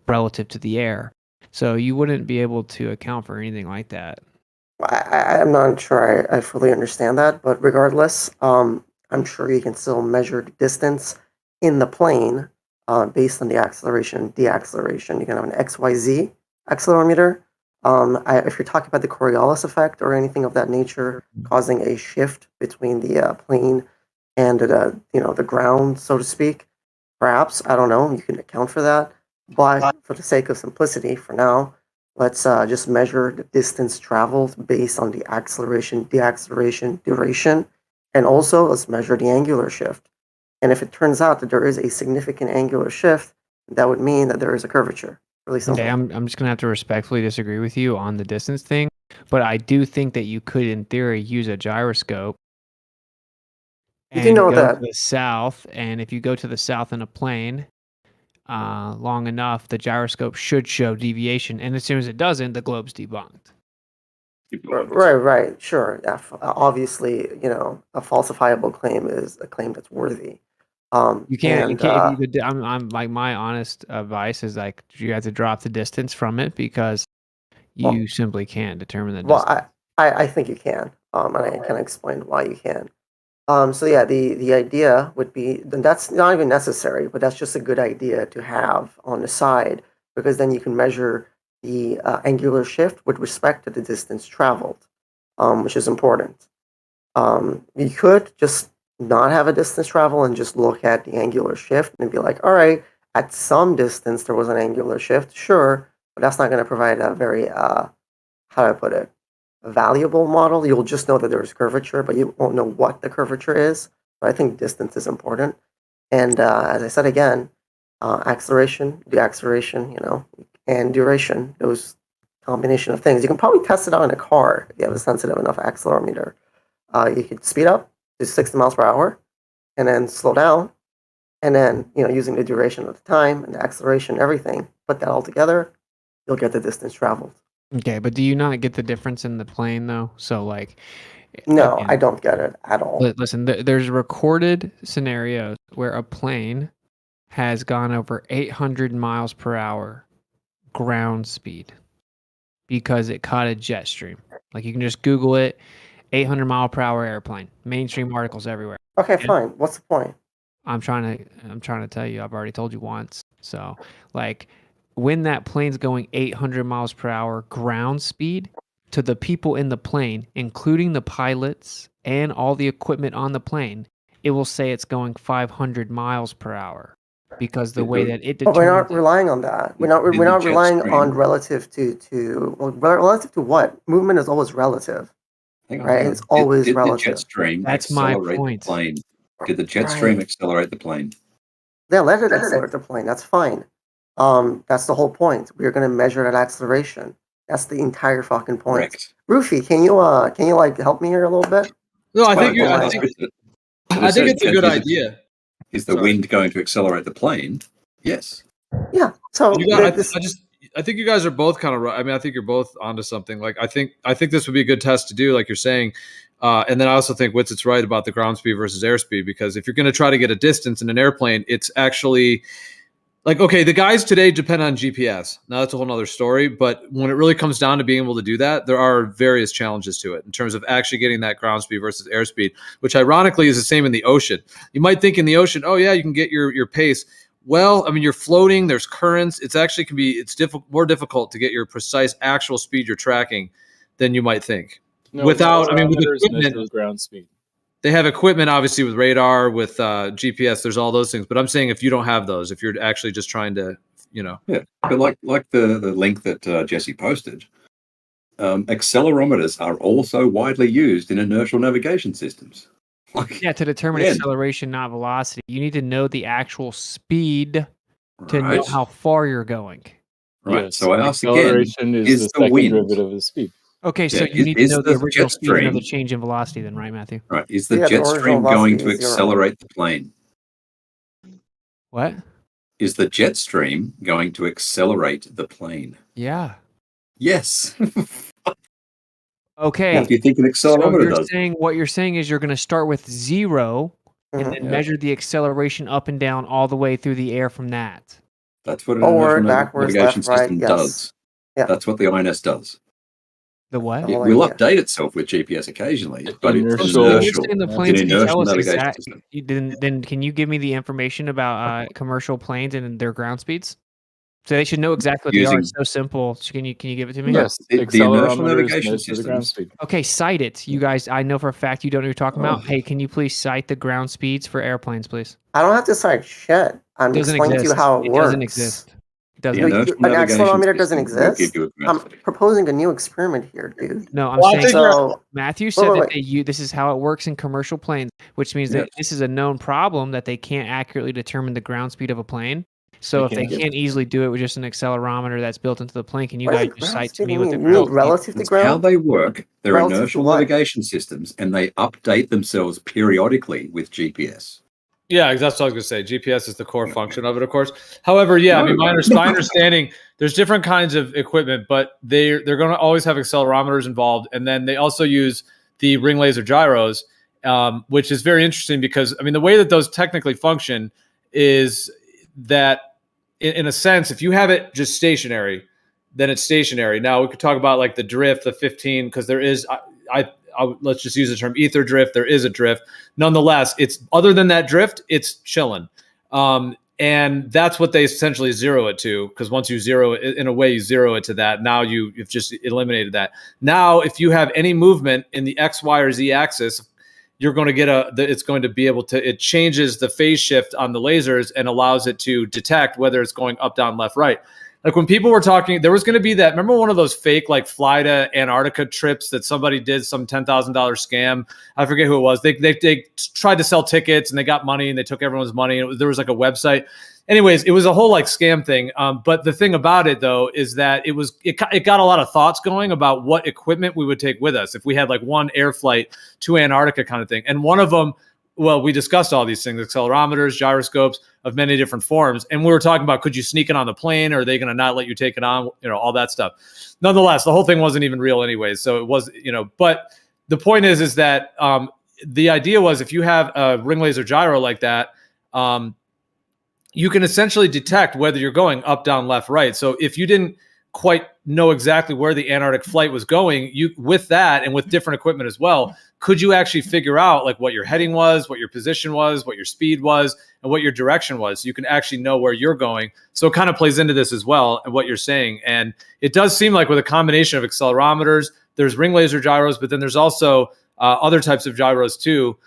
[SPEAKER 7] relative to the air. So you wouldn't be able to account for anything like that.
[SPEAKER 22] I'm not sure I fully understand that, but regardless, I'm sure you can still measure the distance in the plane based on the acceleration, deceleration. You can have an XYZ accelerometer. If you're talking about the Coriolis effect or anything of that nature, causing a shift between the plane and the ground, so to speak, perhaps, I don't know, you can account for that. But for the sake of simplicity, for now, let's just measure the distance traveled based on the acceleration, deceleration, duration, and also let's measure the angular shift. And if it turns out that there is a significant angular shift, that would mean that there is a curvature. Really simple.
[SPEAKER 7] Okay, I'm just gonna have to respectfully disagree with you on the distance thing, but I do think that you could, in theory, use a gyroscope
[SPEAKER 22] You do
[SPEAKER 7] and
[SPEAKER 22] know
[SPEAKER 7] go to
[SPEAKER 22] that.
[SPEAKER 7] the south. And if you go to the south in a plane long enough, the gyroscope should show deviation. And as soon as it doesn't, the globe's debunked.
[SPEAKER 22] Right, sure. Yeah, obviously, a falsifiable claim is a claim that's worthy.
[SPEAKER 7] You can't. If you
[SPEAKER 22] And
[SPEAKER 7] could, I'm like my honest advice is like you have to drop the distance from it because
[SPEAKER 22] well,
[SPEAKER 7] you simply can't determine the
[SPEAKER 22] well,
[SPEAKER 7] distance.
[SPEAKER 22] I think you can, and I can explain why you can. So yeah, the idea would be, then that's not even necessary, but that's just a good idea to have on the side because then you can measure the angular shift with respect to the distance traveled, which is important. You could just not have a distance travel and just look at the angular shift and be like, all right, at some distance there was an angular shift, sure, but that's not going to provide a very, how do I put it, a valuable model. You'll just know that there's curvature, but you won't know what the curvature is. So I think distance is important. And as I said again, acceleration, deceleration, and duration, those combination of things. You can probably test it out in a car if you have a sensitive enough accelerometer. You could speed up to 60 miles per hour and then slow down. And then, using the duration of the time and the acceleration, everything, put that all together, you'll get the distance traveled.
[SPEAKER 7] Okay, but do you not get the difference in the plane though? So like,
[SPEAKER 22] No, I
[SPEAKER 7] again,
[SPEAKER 22] don't get it at all.
[SPEAKER 7] listen, there's recorded scenarios where a plane has gone over 800 miles per hour ground speed because it caught a jet stream. Like you can just Google it, 800 mile per hour airplane. Mainstream articles everywhere.
[SPEAKER 22] Okay, fine. What's the point?
[SPEAKER 7] I'm trying to tell you. I've already told you once. So, like, when that plane's going 800 miles per hour ground speed, to the people in the plane, including the pilots and all the equipment on the plane, it will say it's going 500 miles per hour because the way that it
[SPEAKER 22] But we're
[SPEAKER 7] determines
[SPEAKER 22] not relying on that. We're not relying on relative to relative to what? Movement is always relative,
[SPEAKER 11] Hang on,
[SPEAKER 22] right?
[SPEAKER 11] hang on.
[SPEAKER 22] It's always
[SPEAKER 11] Did the
[SPEAKER 22] relative.
[SPEAKER 11] jet stream
[SPEAKER 7] That's my
[SPEAKER 11] accelerate the
[SPEAKER 7] point.
[SPEAKER 11] plane? Did the jet stream
[SPEAKER 22] Right.
[SPEAKER 11] accelerate the plane?
[SPEAKER 22] Yeah, let it accelerate the plane. That's fine. That's the whole point. We're gonna measure that acceleration. That's the entire fucking point.
[SPEAKER 11] Correct.
[SPEAKER 22] Rufy, can you like help me here a little bit?
[SPEAKER 20] No, I
[SPEAKER 11] Well,
[SPEAKER 20] think you.
[SPEAKER 11] well,
[SPEAKER 20] I
[SPEAKER 11] that's
[SPEAKER 20] think.
[SPEAKER 11] with it. But
[SPEAKER 20] I think it's a good
[SPEAKER 11] is it-
[SPEAKER 20] idea.
[SPEAKER 11] Is the
[SPEAKER 20] Sorry.
[SPEAKER 11] wind going to accelerate the plane? Yes.
[SPEAKER 22] Yeah. So
[SPEAKER 20] You guys, I think you guys are both kind of right. I mean, I think you're both onto something. Like, I think this would be a good test to do, like you're saying. And then I also think Witzett's right about the ground speed versus airspeed, because if you're going to try to get a distance in an airplane, it's actually like, okay, the guys today depend on GPS. Now that's a whole nother story. But when it really comes down to being able to do that, there are various challenges to it in terms of actually getting that ground speed versus airspeed, which ironically is the same in the ocean. You might think in the ocean, oh yeah, you can get your pace. Well, I mean, you're floating. There's currents. It's actually more difficult to get your precise actual speed you're tracking than you might think.
[SPEAKER 13] No,
[SPEAKER 20] with
[SPEAKER 13] accelerometers
[SPEAKER 20] equipment,
[SPEAKER 13] measure ground speed.
[SPEAKER 20] they have equipment, obviously, with radar, with GPS. There's all those things. But I'm saying if you don't have those, if you're actually just trying to,
[SPEAKER 11] Yeah, but like the link that Jesse posted, accelerometers are also widely used in inertial navigation systems.
[SPEAKER 7] Yeah, to determine
[SPEAKER 11] Again.
[SPEAKER 7] acceleration, not velocity. You need to know the actual speed to know
[SPEAKER 11] Right.
[SPEAKER 7] how far you're going.
[SPEAKER 11] Right.
[SPEAKER 13] Yes,
[SPEAKER 11] So I ask again,
[SPEAKER 13] acceleration is the
[SPEAKER 11] is the
[SPEAKER 13] second
[SPEAKER 11] wind?
[SPEAKER 13] derivative of speed.
[SPEAKER 7] Okay, so
[SPEAKER 11] Yeah,
[SPEAKER 7] you need to
[SPEAKER 11] is
[SPEAKER 7] know the
[SPEAKER 11] the
[SPEAKER 7] original
[SPEAKER 11] jet
[SPEAKER 7] speed to know the
[SPEAKER 11] stream
[SPEAKER 7] change in velocity then, right, Matthew?
[SPEAKER 11] right? Is the
[SPEAKER 22] Yeah, the
[SPEAKER 11] jet
[SPEAKER 22] original
[SPEAKER 11] stream
[SPEAKER 22] velocity
[SPEAKER 11] going to
[SPEAKER 22] is 0.
[SPEAKER 11] accelerate the plane?
[SPEAKER 7] What?
[SPEAKER 11] Is the jet stream going to accelerate the plane?
[SPEAKER 7] Yeah.
[SPEAKER 11] Yes.
[SPEAKER 7] Okay.
[SPEAKER 11] What do you think an
[SPEAKER 7] So
[SPEAKER 11] accelerometer
[SPEAKER 7] you're
[SPEAKER 11] does?
[SPEAKER 7] saying what you're saying is you're going to start with 0 and then
[SPEAKER 11] Yeah.
[SPEAKER 7] measure the acceleration up and down all the way through the air from that.
[SPEAKER 11] That's what an
[SPEAKER 22] Forward,
[SPEAKER 11] inertial
[SPEAKER 22] backwards,
[SPEAKER 11] navigation
[SPEAKER 22] left, right,
[SPEAKER 11] system
[SPEAKER 22] yes.
[SPEAKER 11] does.
[SPEAKER 22] Yeah.
[SPEAKER 11] That's what the INS does.
[SPEAKER 7] The what?
[SPEAKER 22] The
[SPEAKER 11] It
[SPEAKER 22] whole
[SPEAKER 11] will
[SPEAKER 22] idea.
[SPEAKER 11] update itself with GPS occasionally, but it's
[SPEAKER 7] So you're
[SPEAKER 11] inertial.
[SPEAKER 7] saying the
[SPEAKER 11] It's an
[SPEAKER 7] planes can tell
[SPEAKER 11] inertial
[SPEAKER 7] us
[SPEAKER 11] navigation
[SPEAKER 7] exact.
[SPEAKER 11] system.
[SPEAKER 7] Then can you give me the information about commercial planes and their ground speeds? So they should know exactly what they are.
[SPEAKER 11] Using
[SPEAKER 7] It's so simple. Can you give it to me?
[SPEAKER 13] Yes,
[SPEAKER 11] the inertial
[SPEAKER 13] accelerometers
[SPEAKER 11] navigation
[SPEAKER 13] measure the ground
[SPEAKER 11] systems.
[SPEAKER 13] speed.
[SPEAKER 7] Okay, cite it. You guys, I know for a fact you don't know what you're talking about.
[SPEAKER 11] Oh.
[SPEAKER 7] Hey, can you please cite the ground speeds for airplanes, please?
[SPEAKER 22] I don't have to cite shit. I'm
[SPEAKER 7] It doesn't
[SPEAKER 22] explaining to you
[SPEAKER 7] exist.
[SPEAKER 22] how it
[SPEAKER 7] It
[SPEAKER 22] works.
[SPEAKER 7] doesn't exist. It doesn't
[SPEAKER 11] The
[SPEAKER 22] No,
[SPEAKER 7] exist.
[SPEAKER 11] inertial
[SPEAKER 22] an
[SPEAKER 11] navigation
[SPEAKER 22] accelerometer doesn't
[SPEAKER 11] system will give
[SPEAKER 22] exist.
[SPEAKER 11] you a
[SPEAKER 22] I'm
[SPEAKER 11] ground speed.
[SPEAKER 22] proposing a new experiment here, dude.
[SPEAKER 7] No, I'm
[SPEAKER 2] Well, I
[SPEAKER 7] saying
[SPEAKER 2] think you're.
[SPEAKER 22] So,
[SPEAKER 7] Matthew said
[SPEAKER 22] wait,
[SPEAKER 7] that
[SPEAKER 22] wait.
[SPEAKER 7] this is how it works in commercial planes, which means
[SPEAKER 11] Yes.
[SPEAKER 7] that this is a known problem that they can't accurately determine the ground speed of a plane. So
[SPEAKER 13] They
[SPEAKER 7] if they
[SPEAKER 13] can't.
[SPEAKER 7] can't easily do it with just an accelerometer that's built into the plane, can you
[SPEAKER 22] What is
[SPEAKER 7] guys
[SPEAKER 22] the
[SPEAKER 7] just
[SPEAKER 22] ground
[SPEAKER 7] cite to
[SPEAKER 22] speed?
[SPEAKER 7] me
[SPEAKER 22] You
[SPEAKER 7] what the
[SPEAKER 22] mean
[SPEAKER 7] ground speed?
[SPEAKER 22] relative to
[SPEAKER 11] That's how
[SPEAKER 22] ground?
[SPEAKER 11] they work. They're
[SPEAKER 22] Relative to
[SPEAKER 11] inertial
[SPEAKER 22] what?
[SPEAKER 11] navigation systems, and they update themselves periodically with GPS.
[SPEAKER 20] Yeah, that's what I was going to say. GPS is the core function of it, of course. However, yeah, I mean, my understanding, there's different kinds of equipment, but they're going to always have accelerometers involved, and then they also use the ring laser gyros, which is very interesting because, I mean, the way that those technically function is that, in a sense, if you have it just stationary, then it's stationary. Now we could talk about like the drift, the 15, because there is, let's just use the term ether drift. There is a drift. Nonetheless, it's other than that drift, it's chilling. And that's what they essentially zero it to, because once you zero it, in a way, you zero it to that. Now you've just eliminated that. Now, if you have any movement in the X, Y, or Z axis, you're going to get it's going to be able to, it changes the phase shift on the lasers and allows it to detect whether it's going up, down, left, right. Like when people were talking, there was going to be that, remember one of those fake like fly to Antarctica trips that somebody did, some $10,000 scam? I forget who it was. They tried to sell tickets and they got money and they took everyone's money. And there was like a website. Anyways, it was a whole like scam thing. But the thing about it though, is that it got a lot of thoughts going about what equipment we would take with us if we had like one air flight to Antarctica kind of thing. And one of them, well, we discussed all these things, accelerometers, gyroscopes of many different forms. And we were talking about, could you sneak it on the plane? Or are they going to not let you take it on? You know, all that stuff. Nonetheless, the whole thing wasn't even real anyways. So it was, but the point is that the idea was if you have a ring laser gyro like that, you can essentially detect whether you're going up, down, left, right. So if you didn't quite know exactly where the Antarctic flight was going, you with that and with different equipment as well, could you actually figure out like what your heading was, what your position was, what your speed was, and what your direction was? So you can actually know where you're going. So it kind of plays into this as well and what you're saying. And it does seem like with a combination of accelerometers, there's ring laser gyros, but then there's also other types of gyros too.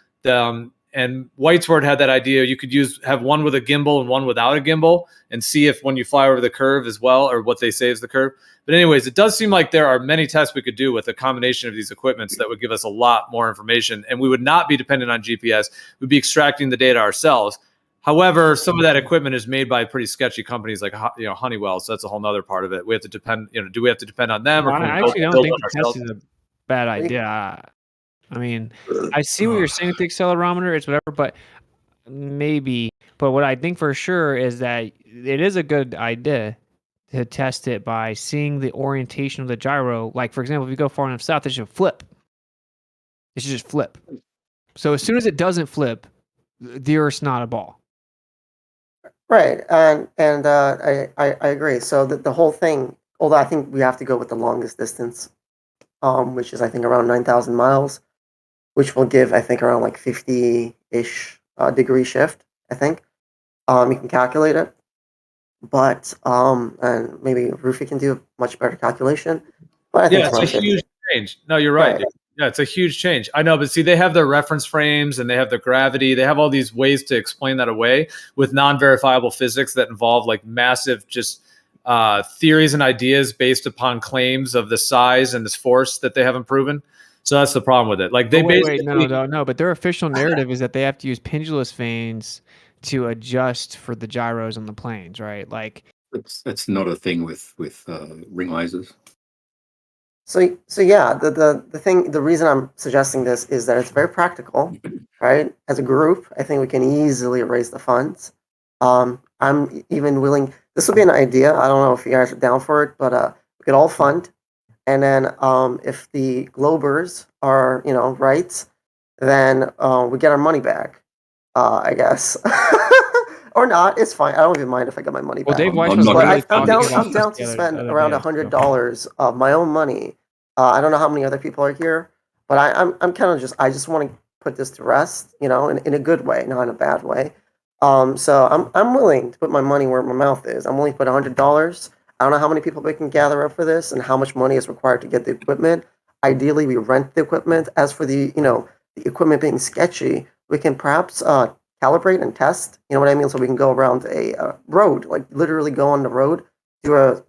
[SPEAKER 20] And Whitesword had that idea. You could have one with a gimbal and one without a gimbal and see if when you fly over the curve as well, or what they say is the curve. But anyways, it does seem like there are many tests we could do with a combination of these equipments that would give us a lot more information. And we would not be dependent on GPS. We'd be extracting the data ourselves. However, some of that equipment is made by pretty sketchy companies like Honeywell. So that's a whole nother part of it. We have to depend, do we have to depend on them?
[SPEAKER 7] Well,
[SPEAKER 20] Or can
[SPEAKER 7] I
[SPEAKER 20] we
[SPEAKER 7] actually don't
[SPEAKER 20] build
[SPEAKER 7] think
[SPEAKER 20] it
[SPEAKER 7] the test
[SPEAKER 20] ourselves?
[SPEAKER 7] is a bad idea. I mean, I see what you're saying with the accelerometer. It's whatever, but maybe. But what I think for sure is that it is a good idea to test it by seeing the orientation of the gyro. Like, for example, if you go far enough south, it should flip. It should just flip. So as soon as it doesn't flip, the Earth's not a ball.
[SPEAKER 22] Right, and I agree. So the whole thing, although I think we have to go with the longest distance, which is I think around 9,000 miles, which will give I think around like 50-ish degree shift. I think you can calculate it, but and maybe Rufy can do a much better calculation. But I think
[SPEAKER 20] Yeah, it's a huge change. No, you're right.
[SPEAKER 22] Right.
[SPEAKER 20] Yeah, it's a huge change. I know, but see, they have their reference frames and they have their gravity. They have all these ways to explain that away with non-verifiable physics that involve like massive just theories and ideas based upon claims of the size and this force that they haven't proven. So that's the problem with it. Like they basically
[SPEAKER 7] no. But their official narrative is that they have to use pendulous vanes to adjust for the gyros on the planes, right? Like
[SPEAKER 11] It's not a thing with ring lasers.
[SPEAKER 22] So yeah, the reason I'm suggesting this is that it's very practical, right? As a group, I think we can easily raise the funds. I'm even willing. This would be an idea. I don't know if you guys are down for it, but we could all fund, and then if the Globers are right, then we get our money back. I guess. Or not, it's fine. I don't even mind if I get my money
[SPEAKER 7] Well,
[SPEAKER 22] back.
[SPEAKER 7] Dave Weiss was literally
[SPEAKER 22] I'm
[SPEAKER 7] talking about
[SPEAKER 22] down
[SPEAKER 7] this
[SPEAKER 22] to
[SPEAKER 7] the
[SPEAKER 22] spend
[SPEAKER 7] other
[SPEAKER 22] around
[SPEAKER 7] day,
[SPEAKER 22] $100 of my own money. I don't know how many other people are here, but I'm kind of I just want to put this to rest, in a good way, not in a bad way. So I'm willing to put my money where my mouth is. I'm willing to put $100. I don't know how many people we can gather up for this and how much money is required to get the equipment. Ideally, we rent the equipment. As for the the equipment being sketchy, we can perhaps calibrate and test. You know what I mean? So we can go around a road, like literally go on the road, do a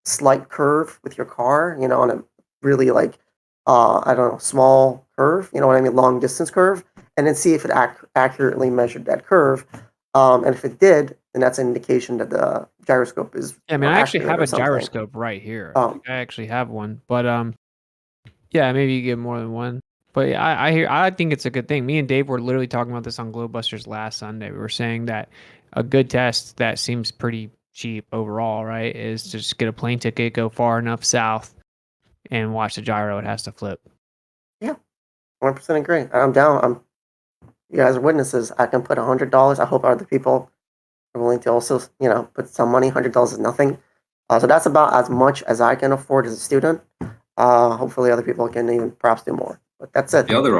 [SPEAKER 22] slight curve with your car, on a really I don't know, small curve. You know what I mean? Long distance curve, and then see if it accurately measured that curve. And if it did, then that's an indication that the gyroscope is.
[SPEAKER 7] Yeah, I mean, I actually
[SPEAKER 22] accurate
[SPEAKER 7] have
[SPEAKER 22] or
[SPEAKER 7] a
[SPEAKER 22] something.
[SPEAKER 7] gyroscope right here. Like, I actually have one, but yeah, maybe you get more than one. But yeah, I think it's a good thing. Me and Dave were literally talking about this on Globebusters last Sunday. We were saying that a good test that seems pretty cheap overall, right, is to just get a plane ticket, go far enough south, and watch the gyro. It has to flip.
[SPEAKER 22] Yeah, 100% agree. I'm down. You guys are witnesses. I can put $100. I hope other people are willing to also, put some money. $100 is nothing. So that's about as much as I can afford as a student. Hopefully other people can even perhaps do more. But that's it.
[SPEAKER 11] The other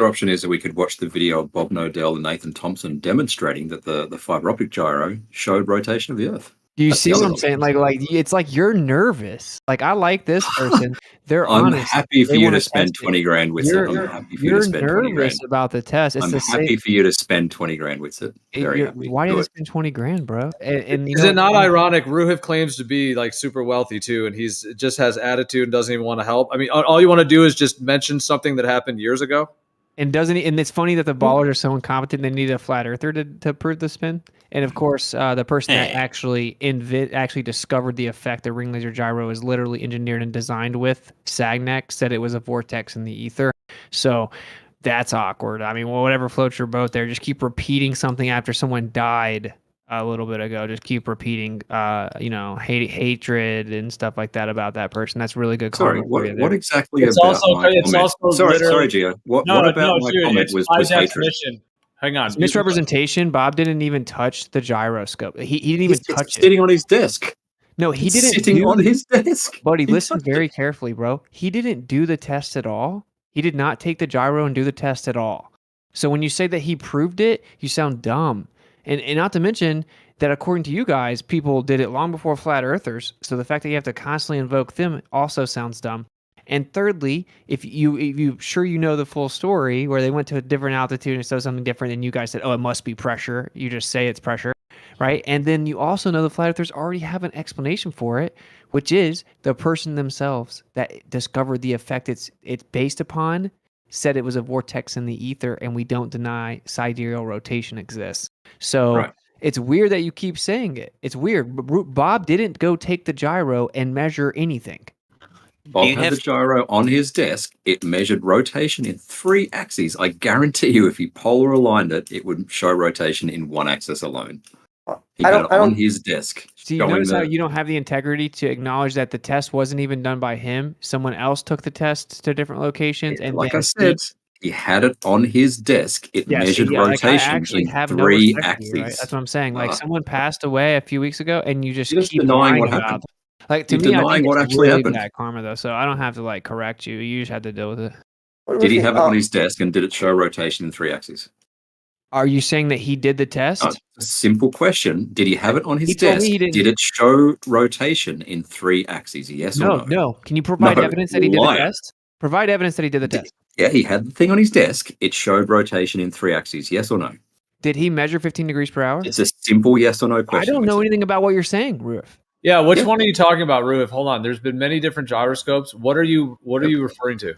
[SPEAKER 11] option is that we could watch the video of Bob Nodell and Nathan Thompson demonstrating that the fiber optic gyro showed rotation of the Earth.
[SPEAKER 7] Do you
[SPEAKER 11] That's
[SPEAKER 7] see
[SPEAKER 11] the
[SPEAKER 7] what
[SPEAKER 11] other
[SPEAKER 7] I'm saying? Like it's like you're nervous. Like I like this person. They're
[SPEAKER 11] I'm
[SPEAKER 7] honest.
[SPEAKER 11] happy for
[SPEAKER 7] They
[SPEAKER 11] you
[SPEAKER 7] wanna
[SPEAKER 11] to spend
[SPEAKER 7] test it.
[SPEAKER 11] 20 grand with it. I'm happy for you to spend 20 grand.
[SPEAKER 7] nervous about the test. It's
[SPEAKER 11] I'm
[SPEAKER 7] the
[SPEAKER 11] happy
[SPEAKER 7] same.
[SPEAKER 11] for you to spend 20 grand with it. Very happy.
[SPEAKER 7] Why did
[SPEAKER 11] Do
[SPEAKER 7] I
[SPEAKER 11] it.
[SPEAKER 7] spend 20 grand, bro? And
[SPEAKER 20] Is it not ironic? Ruhiv claims to be like super wealthy too, and he's just has attitude and doesn't even want to help. I mean, all you want to do is just mention something that happened years ago.
[SPEAKER 7] And doesn't he, and it's funny that the ballers are so incompetent they need a flat earther to prove the spin. And of course, the person that actually discovered the effect the ring laser gyro is literally engineered and designed with Sagnac said it was a vortex in the ether. So that's awkward. I mean, whatever floats your boat there. Just keep repeating something after someone died a little bit ago. Just keep repeating, hatred and stuff like that about that person. That's really good.
[SPEAKER 11] Sorry,
[SPEAKER 7] karma for you there.
[SPEAKER 11] what exactly
[SPEAKER 20] It's
[SPEAKER 11] about
[SPEAKER 20] also
[SPEAKER 11] my
[SPEAKER 20] it's
[SPEAKER 11] comment?
[SPEAKER 20] also
[SPEAKER 11] Sorry,
[SPEAKER 20] literally
[SPEAKER 11] Gio. What
[SPEAKER 20] no,
[SPEAKER 11] about my
[SPEAKER 20] dude,
[SPEAKER 11] comment
[SPEAKER 20] it's
[SPEAKER 11] was
[SPEAKER 20] by
[SPEAKER 11] hatred?
[SPEAKER 20] definition. Hang on,
[SPEAKER 7] It's misrepresentation. Bob didn't even touch the gyroscope. He didn't even touch it.
[SPEAKER 11] Sitting on his desk.
[SPEAKER 7] No, he
[SPEAKER 11] It's
[SPEAKER 7] didn't.
[SPEAKER 11] sitting on his desk.
[SPEAKER 7] Buddy,
[SPEAKER 11] He
[SPEAKER 7] listen
[SPEAKER 11] touched
[SPEAKER 7] very carefully, bro. He didn't do the test at all. He did not take the gyro and do the test at all. So when you say that he proved it, you sound dumb. And not to mention that according to you guys, people did it long before flat earthers. So the fact that you have to constantly invoke them also sounds dumb. And thirdly, if you sure you know the full story where they went to a different altitude and saw something different and you guys said, oh, it must be pressure. You just say it's pressure, right? And then you also know the flat earthers already have an explanation for it, which is the person themselves that discovered the effect it's based upon said it was a vortex in the ether, and we don't deny sidereal rotation exists. So it's weird that you keep saying it. It's weird. Bob didn't go take the gyro and measure anything.
[SPEAKER 11] Bob had the gyro on his desk. It measured rotation in 3 axes. I guarantee you, if he polar aligned it, it would show rotation in 1 axis alone. He had it on his desk.
[SPEAKER 7] Do you notice how you don't have the integrity to acknowledge that the test wasn't even done by him? Someone else took the test to different locations, and
[SPEAKER 11] like I said, he had it on his desk. It measured rotation in 3 axes.
[SPEAKER 7] Right? That's what I'm saying. Like someone passed away a few weeks ago, and you just
[SPEAKER 11] You're just
[SPEAKER 7] keep
[SPEAKER 11] denying
[SPEAKER 7] lying
[SPEAKER 11] what
[SPEAKER 7] about
[SPEAKER 11] happened.
[SPEAKER 7] it. Like to
[SPEAKER 11] You're
[SPEAKER 7] me, I
[SPEAKER 11] denying
[SPEAKER 7] think
[SPEAKER 11] what
[SPEAKER 7] it's
[SPEAKER 11] actually
[SPEAKER 7] really
[SPEAKER 11] happened.
[SPEAKER 7] bad karma, though. So I don't have to like correct you. You just have to deal with it.
[SPEAKER 11] Did he have it on his desk, and did it show rotation in 3 axes?
[SPEAKER 7] Are you saying that he did the test?
[SPEAKER 11] No, a simple question. Did he have it on his
[SPEAKER 7] He told me
[SPEAKER 11] desk?
[SPEAKER 7] he didn't.
[SPEAKER 11] Did it show rotation in 3 axes? Yes or no?
[SPEAKER 7] No. Can you provide
[SPEAKER 11] No,
[SPEAKER 7] evidence that he did the
[SPEAKER 11] liar.
[SPEAKER 7] test? Provide evidence that he did the test.
[SPEAKER 11] Yeah, he had the thing on his desk. It showed rotation in 3 axes. Yes or no?
[SPEAKER 7] Did he measure 15 degrees per hour?
[SPEAKER 11] It's a simple yes or no
[SPEAKER 7] I
[SPEAKER 11] question.
[SPEAKER 7] don't know anything about what you're saying, Roof.
[SPEAKER 20] Yeah, which
[SPEAKER 11] Yeah.
[SPEAKER 20] one are you talking about, Ruif? Hold on. There's been many different gyroscopes. What are you referring to?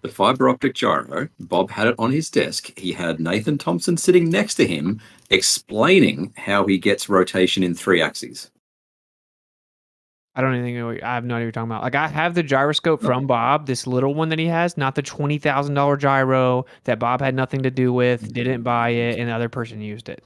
[SPEAKER 11] The fiber optic gyro, Bob had it on his desk. He had Nathan Thompson sitting next to him explaining how he gets rotation in 3 axes.
[SPEAKER 7] I don't even know. I have no idea what you're talking about. Like, I have the gyroscope from Bob, this little one that he has, not the $20,000 gyro that Bob had nothing to do with, didn't buy it, and the other person used it.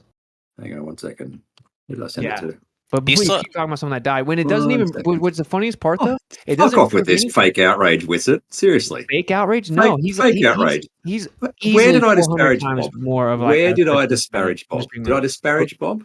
[SPEAKER 11] Hang on 1 second. Who did I send it to?
[SPEAKER 7] But please keep talking about someone that died. When it doesn't even. What's the funniest part though? It
[SPEAKER 11] Fuck
[SPEAKER 7] doesn't
[SPEAKER 11] off with
[SPEAKER 7] prove
[SPEAKER 11] this
[SPEAKER 7] anything.
[SPEAKER 11] fake outrage, Wizard. Seriously.
[SPEAKER 7] Fake outrage? No,
[SPEAKER 11] fake outrage.
[SPEAKER 7] He's
[SPEAKER 11] Where
[SPEAKER 7] easily
[SPEAKER 11] did I
[SPEAKER 7] 400
[SPEAKER 11] disparage
[SPEAKER 7] times
[SPEAKER 11] Bob?
[SPEAKER 7] more of
[SPEAKER 11] Where
[SPEAKER 7] like.
[SPEAKER 11] did I disparage Bob? Did I disparage Bob?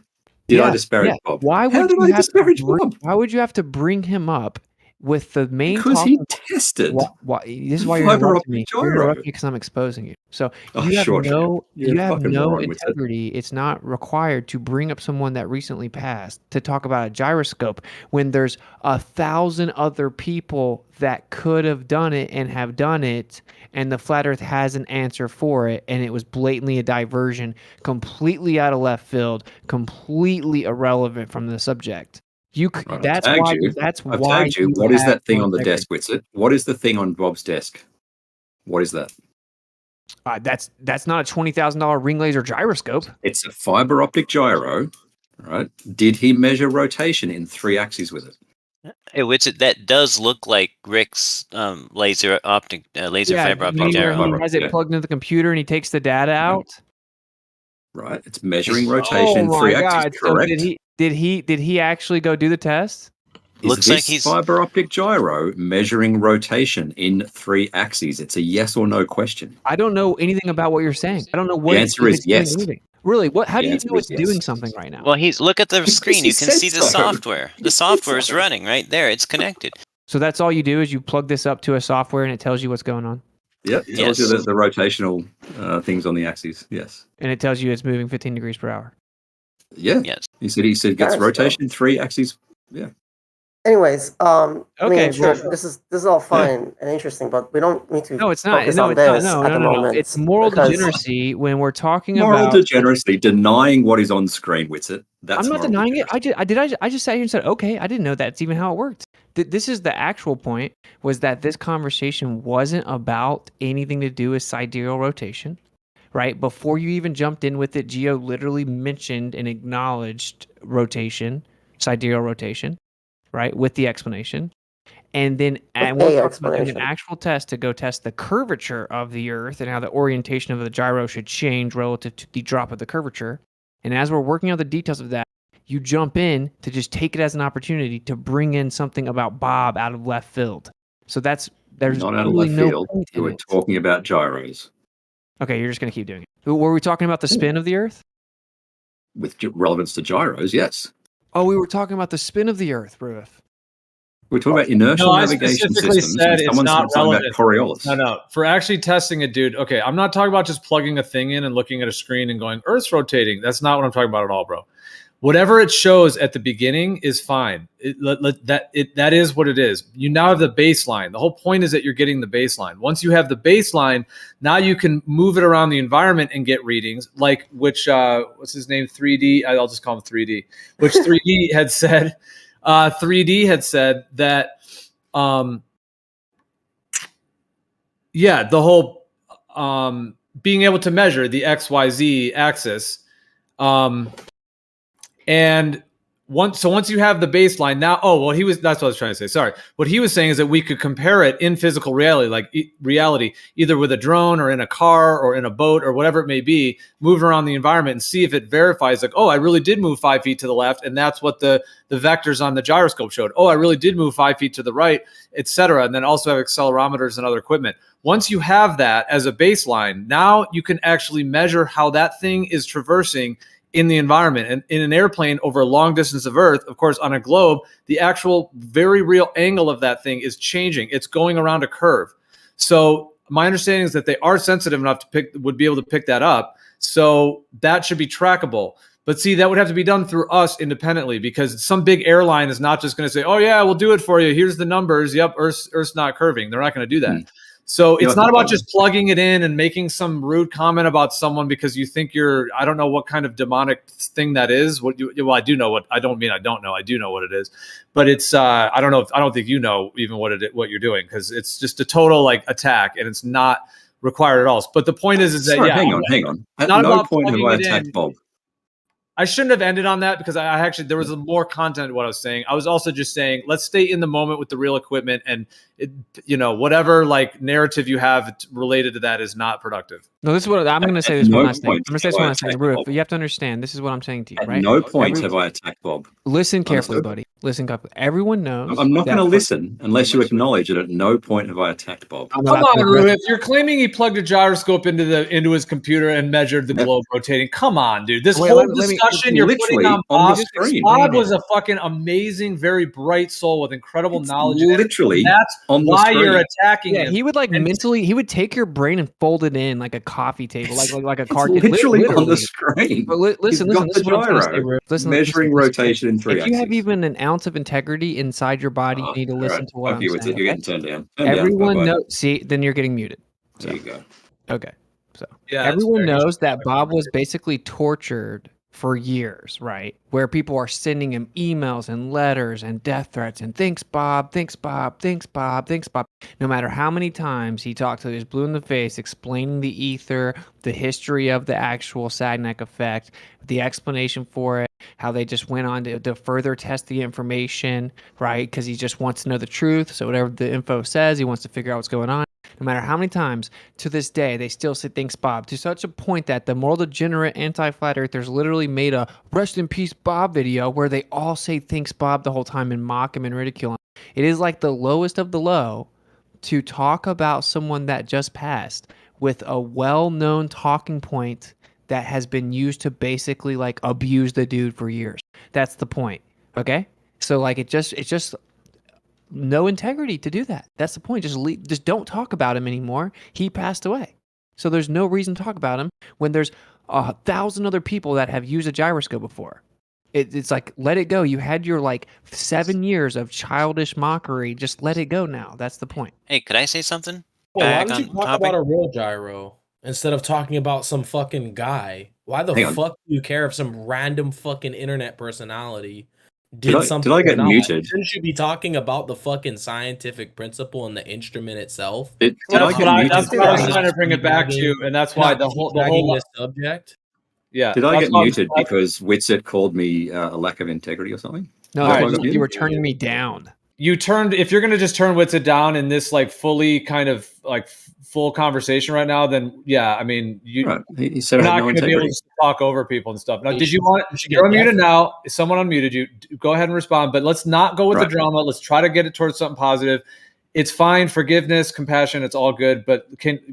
[SPEAKER 11] Did I disparage Bob?
[SPEAKER 7] Why
[SPEAKER 11] How
[SPEAKER 7] would
[SPEAKER 11] did
[SPEAKER 7] you
[SPEAKER 11] I
[SPEAKER 7] have
[SPEAKER 11] disparage
[SPEAKER 7] to bring,
[SPEAKER 11] Bob?
[SPEAKER 7] Why would you have to bring him up with the main?
[SPEAKER 11] Because he tested.
[SPEAKER 7] Why, this is why you're
[SPEAKER 11] fiber
[SPEAKER 7] interrupting
[SPEAKER 11] optic
[SPEAKER 7] me. You're
[SPEAKER 11] gyro.
[SPEAKER 7] interrupting because I'm exposing you. So
[SPEAKER 11] Oh,
[SPEAKER 7] you have
[SPEAKER 11] shut up.
[SPEAKER 7] no,
[SPEAKER 11] You're
[SPEAKER 7] you
[SPEAKER 11] a
[SPEAKER 7] have
[SPEAKER 11] fucking
[SPEAKER 7] no
[SPEAKER 11] moron with it.
[SPEAKER 7] integrity. It's not required to bring up someone that recently passed to talk about a gyroscope when there's 1,000 other people that could have done it and have done it, and the flat Earth has an answer for it, and it was blatantly a diversion, completely out of left field, completely irrelevant from the subject.
[SPEAKER 11] Right,
[SPEAKER 7] That's
[SPEAKER 11] I've
[SPEAKER 7] why.
[SPEAKER 11] tagged you.
[SPEAKER 7] That's
[SPEAKER 11] I've
[SPEAKER 7] why
[SPEAKER 11] tagged you.
[SPEAKER 7] you
[SPEAKER 11] What is
[SPEAKER 7] have
[SPEAKER 11] that thing
[SPEAKER 7] no
[SPEAKER 11] on the
[SPEAKER 7] integrity.
[SPEAKER 11] desk, Witsit? What is the thing on Bob's desk? What is that?
[SPEAKER 7] That's not a $20,000 ring laser gyroscope.
[SPEAKER 11] It's a fiber optic gyro, right? Did he measure rotation in 3 axes with it?
[SPEAKER 21] That does look like Rick's laser fiber optic gyro.
[SPEAKER 7] He has it plugged into the computer and he takes the data out.
[SPEAKER 11] Right, it's measuring rotation in 3 axes. Correct.
[SPEAKER 7] So did he actually go do the test?
[SPEAKER 11] Looks like he's fiber optic gyro measuring rotation in 3 axes. It's a yes or no question.
[SPEAKER 7] I don't know anything about what you're saying. I don't know what
[SPEAKER 11] The answer is yes.
[SPEAKER 7] Really? What? How do you
[SPEAKER 11] answer
[SPEAKER 7] know
[SPEAKER 11] is
[SPEAKER 7] it's
[SPEAKER 11] yes.
[SPEAKER 7] doing something right now?
[SPEAKER 21] Well, look at the screen.
[SPEAKER 11] he
[SPEAKER 21] You can
[SPEAKER 11] said
[SPEAKER 21] see the
[SPEAKER 11] so.
[SPEAKER 21] software. The software is running right there. It's connected.
[SPEAKER 7] So that's all you do is you plug this up to a software and it tells you what's going on.
[SPEAKER 11] Yep, it tells you the rotational things on the axes. Yes.
[SPEAKER 7] And it tells you it's moving 15 degrees per hour.
[SPEAKER 11] Yeah.
[SPEAKER 21] Yes.
[SPEAKER 11] He said gets rotation in 3 axes. Yeah.
[SPEAKER 22] Anyways, I
[SPEAKER 7] Okay,
[SPEAKER 22] mean, sure,
[SPEAKER 7] well-
[SPEAKER 22] this is all fine and interesting, but we don't need to
[SPEAKER 7] No, it's not.
[SPEAKER 22] focus
[SPEAKER 7] No,
[SPEAKER 22] on
[SPEAKER 7] it's not.
[SPEAKER 22] this
[SPEAKER 7] No,
[SPEAKER 22] at
[SPEAKER 7] no,
[SPEAKER 22] the
[SPEAKER 7] no, no.
[SPEAKER 22] moment.
[SPEAKER 7] It's moral
[SPEAKER 22] because-
[SPEAKER 7] degeneracy when we're talking
[SPEAKER 11] Moral
[SPEAKER 7] about.
[SPEAKER 11] degeneracy, denying what is on screen, Witsit. That's
[SPEAKER 7] I'm not
[SPEAKER 11] moral
[SPEAKER 7] denying it. I just sat here and said, okay, I didn't know that's even how it worked. This is the actual point, was that this conversation wasn't about anything to do with sidereal rotation, right? Before you even jumped in with it, Gio literally mentioned and acknowledged rotation, sidereal rotation, right, with the explanation. And then we're talking about doing an actual test to go test the curvature of the Earth and how the orientation of the gyro should change relative to the drop of the curvature. And as we're working out the details of that, you jump in to just take it as an opportunity to bring in something about Bob out of left field. So there's
[SPEAKER 11] not out of
[SPEAKER 7] really
[SPEAKER 11] left
[SPEAKER 7] no
[SPEAKER 11] field.
[SPEAKER 7] point in
[SPEAKER 11] We're
[SPEAKER 7] it.
[SPEAKER 11] talking about gyros
[SPEAKER 7] Okay, you're just going to keep doing it. Were we talking about the spin of the Earth?
[SPEAKER 11] with relevance to gyros. Yes.
[SPEAKER 7] Oh, we were talking about the spin of the Earth, Ruif.
[SPEAKER 11] We're talking about inertial
[SPEAKER 20] No, I
[SPEAKER 11] navigation
[SPEAKER 20] specifically
[SPEAKER 11] systems.
[SPEAKER 20] said
[SPEAKER 11] and
[SPEAKER 20] it's
[SPEAKER 11] someone's
[SPEAKER 20] not
[SPEAKER 11] talking
[SPEAKER 20] relevant.
[SPEAKER 11] about Coriolis.
[SPEAKER 20] No. For actually testing it, dude. Okay, I'm not talking about just plugging a thing in and looking at a screen and going, Earth's rotating. That's not what I'm talking about at all, bro. Whatever it shows at the beginning is fine. That is what it is. You now have the baseline. The whole point is that you're getting the baseline. Once you have the baseline, now you can move it around the environment and get readings, like which what's his name? 3D. I'll just call him 3D. Which 3D had said. 3D had said that. The whole being able to measure the XYZ axis. And once you have the baseline, now, that's what I was trying to say. Sorry. What he was saying is that we could compare it in physical reality, like reality, either with a drone or in a car or in a boat or whatever it may be, move around the environment and see if it verifies like, I really did move 5 feet to the left. And that's what the vectors on the gyroscope showed. I really did move 5 feet to the right, et cetera. And then also have accelerometers and other equipment. Once you have that as a baseline, now you can actually measure how that thing is traversing in the environment. And in an airplane over a long distance of Earth, of course, on a globe, the actual very real angle of that thing is changing. It's going around a curve. So my understanding is that they are sensitive enough would be able to pick that up. So that should be trackable. But see, that would have to be done through us independently, because some big airline is not just going to say, we'll do it for you. Here's the numbers. Yep, Earth's not curving. They're not going to do that. So
[SPEAKER 11] You
[SPEAKER 20] it's
[SPEAKER 11] know,
[SPEAKER 20] not about just plugging it in and making some rude comment about someone because you think you're, I don't know what kind of demonic thing that is. Well, I do know what, I don't mean I don't know. I do know what it is, but it's, I don't think you know even what you're doing, because it's just a total like attack and it's not required at all. But the point is that,
[SPEAKER 11] Sorry,
[SPEAKER 20] yeah.
[SPEAKER 11] hang on. At
[SPEAKER 20] Not
[SPEAKER 11] no
[SPEAKER 20] about
[SPEAKER 11] point have
[SPEAKER 20] plugging
[SPEAKER 11] I
[SPEAKER 20] it
[SPEAKER 11] attacked
[SPEAKER 20] in.
[SPEAKER 11] Bob.
[SPEAKER 20] I shouldn't have ended on that because I actually, there was more content to what I was saying. I was also just saying, let's stay in the moment with the real equipment, and whatever like narrative you have related to that is not productive.
[SPEAKER 7] No, this is what I'm going to say.
[SPEAKER 11] At
[SPEAKER 7] This one
[SPEAKER 11] no
[SPEAKER 7] last thing. I'm
[SPEAKER 11] point
[SPEAKER 7] going to say this
[SPEAKER 11] have I
[SPEAKER 7] one last thing.
[SPEAKER 11] attacked
[SPEAKER 7] Roof,
[SPEAKER 11] Bob.
[SPEAKER 7] you have to understand. This is what I'm saying to you,
[SPEAKER 11] At
[SPEAKER 7] right?
[SPEAKER 11] no point have I attacked Bob.
[SPEAKER 7] Listen carefully,
[SPEAKER 11] Understood?
[SPEAKER 7] buddy. Listen carefully. Everyone knows.
[SPEAKER 11] I'm not going
[SPEAKER 7] that
[SPEAKER 11] to
[SPEAKER 7] for-
[SPEAKER 11] listen unless you acknowledge that at no point have I attacked Bob.
[SPEAKER 7] I'm
[SPEAKER 20] Come
[SPEAKER 7] about to
[SPEAKER 20] on,
[SPEAKER 7] address-
[SPEAKER 20] Ruhif, you're claiming he plugged a gyroscope into his computer and measured the globe rotating. Come on, dude. This
[SPEAKER 7] Wait,
[SPEAKER 20] whole
[SPEAKER 7] let me-
[SPEAKER 20] discussion you're putting
[SPEAKER 11] literally
[SPEAKER 20] on
[SPEAKER 11] on
[SPEAKER 20] Bob.
[SPEAKER 11] the screen.
[SPEAKER 20] Bob was a fucking amazing, very bright soul with incredible knowledge. and
[SPEAKER 11] literally
[SPEAKER 20] that's
[SPEAKER 11] on the
[SPEAKER 20] why you're
[SPEAKER 11] screen.
[SPEAKER 20] attacking
[SPEAKER 7] Yeah,
[SPEAKER 20] him.
[SPEAKER 7] he would like mentally. He would take your brain and fold it in like a coffee table, like a card.
[SPEAKER 11] Literally on the screen.
[SPEAKER 7] But listen.
[SPEAKER 11] You've got
[SPEAKER 7] This is
[SPEAKER 11] the
[SPEAKER 7] what I'm trying to say,
[SPEAKER 11] gyro
[SPEAKER 7] Rip. Listen,
[SPEAKER 11] measuring rotation in 3
[SPEAKER 7] If you have
[SPEAKER 11] axes.
[SPEAKER 7] even an ounce of integrity inside your body, you need to listen to what I'm saying.
[SPEAKER 11] You're getting turned down.
[SPEAKER 7] Everyone
[SPEAKER 11] Bye-bye.
[SPEAKER 7] knows. See, then you're getting muted. So.
[SPEAKER 11] There you go.
[SPEAKER 7] Okay. So
[SPEAKER 20] Yeah, that's
[SPEAKER 7] everyone
[SPEAKER 20] fair.
[SPEAKER 7] knows that Bob was basically tortured for years, right? Where people are sending him emails and letters and death threats and thanks Bob, thanks Bob, thanks Bob, thanks Bob. No matter how many times he talked till he was blue in the face, explaining the ether, the history of the actual Sagnac effect, the explanation for it, how they just went on to further test the information, right? Because he just wants to know the truth. So whatever the info says, he wants to figure out what's going on. No matter how many times, to this day, they still say thanks Bob, to such a point that the moral degenerate anti-flat earthers literally made a rest in peace Bob video where they all say thanks Bob the whole time and mock him and ridicule him. It is like the lowest of the low to talk about someone that just passed with a well-known talking point that has been used to basically like abuse the dude for years. That's the point. Okay? So like it's just no integrity to do that. That's the point. Just don't talk about him anymore. He passed away. So there's no reason to talk about him when there's 1,000 other people that have used a gyroscope before. It's like, let it go. You had your like 7 years of childish mockery. Just let it go now. That's the point.
[SPEAKER 21] Hey, could I say something?
[SPEAKER 13] Well, why
[SPEAKER 21] Back
[SPEAKER 13] don't you
[SPEAKER 21] on
[SPEAKER 13] talk
[SPEAKER 21] topic?
[SPEAKER 13] about a real gyro instead of talking about some fucking guy? Why the
[SPEAKER 11] Hang on.
[SPEAKER 13] fuck do you care if some random fucking internet personality
[SPEAKER 11] Did I
[SPEAKER 13] something?
[SPEAKER 11] get
[SPEAKER 13] or not?
[SPEAKER 11] muted?
[SPEAKER 13] Shouldn't you be talking about the fucking scientific principle and the instrument itself?
[SPEAKER 11] Did
[SPEAKER 20] That's
[SPEAKER 11] I
[SPEAKER 20] what
[SPEAKER 11] get
[SPEAKER 20] I
[SPEAKER 11] muted?
[SPEAKER 20] was trying to bring it back to, and that's why the whole
[SPEAKER 13] this subject.
[SPEAKER 20] yeah.
[SPEAKER 11] Did I
[SPEAKER 20] that's
[SPEAKER 11] get
[SPEAKER 20] why
[SPEAKER 11] muted because Witsit called me a lack of integrity or something?
[SPEAKER 7] No,
[SPEAKER 11] That's why I
[SPEAKER 7] you
[SPEAKER 11] got muted?
[SPEAKER 7] were turning me down.
[SPEAKER 20] you turned, if you're going to just turn Witsit down in this like fully kind of like full conversation right now, then yeah, I mean
[SPEAKER 11] Right. He said
[SPEAKER 20] you're
[SPEAKER 11] I
[SPEAKER 20] not
[SPEAKER 11] had no
[SPEAKER 20] going to be able
[SPEAKER 11] integrity.
[SPEAKER 20] to talk over people and stuff. Now,
[SPEAKER 13] You
[SPEAKER 20] did you
[SPEAKER 13] should-
[SPEAKER 20] want?
[SPEAKER 13] you should
[SPEAKER 20] You're
[SPEAKER 13] get
[SPEAKER 20] unmuted
[SPEAKER 13] death.
[SPEAKER 20] now. Someone unmuted you. Go ahead and respond, but let's not go with the
[SPEAKER 11] Right.
[SPEAKER 20] drama. Let's try to get it towards something positive. It's fine, forgiveness, compassion. It's all good, but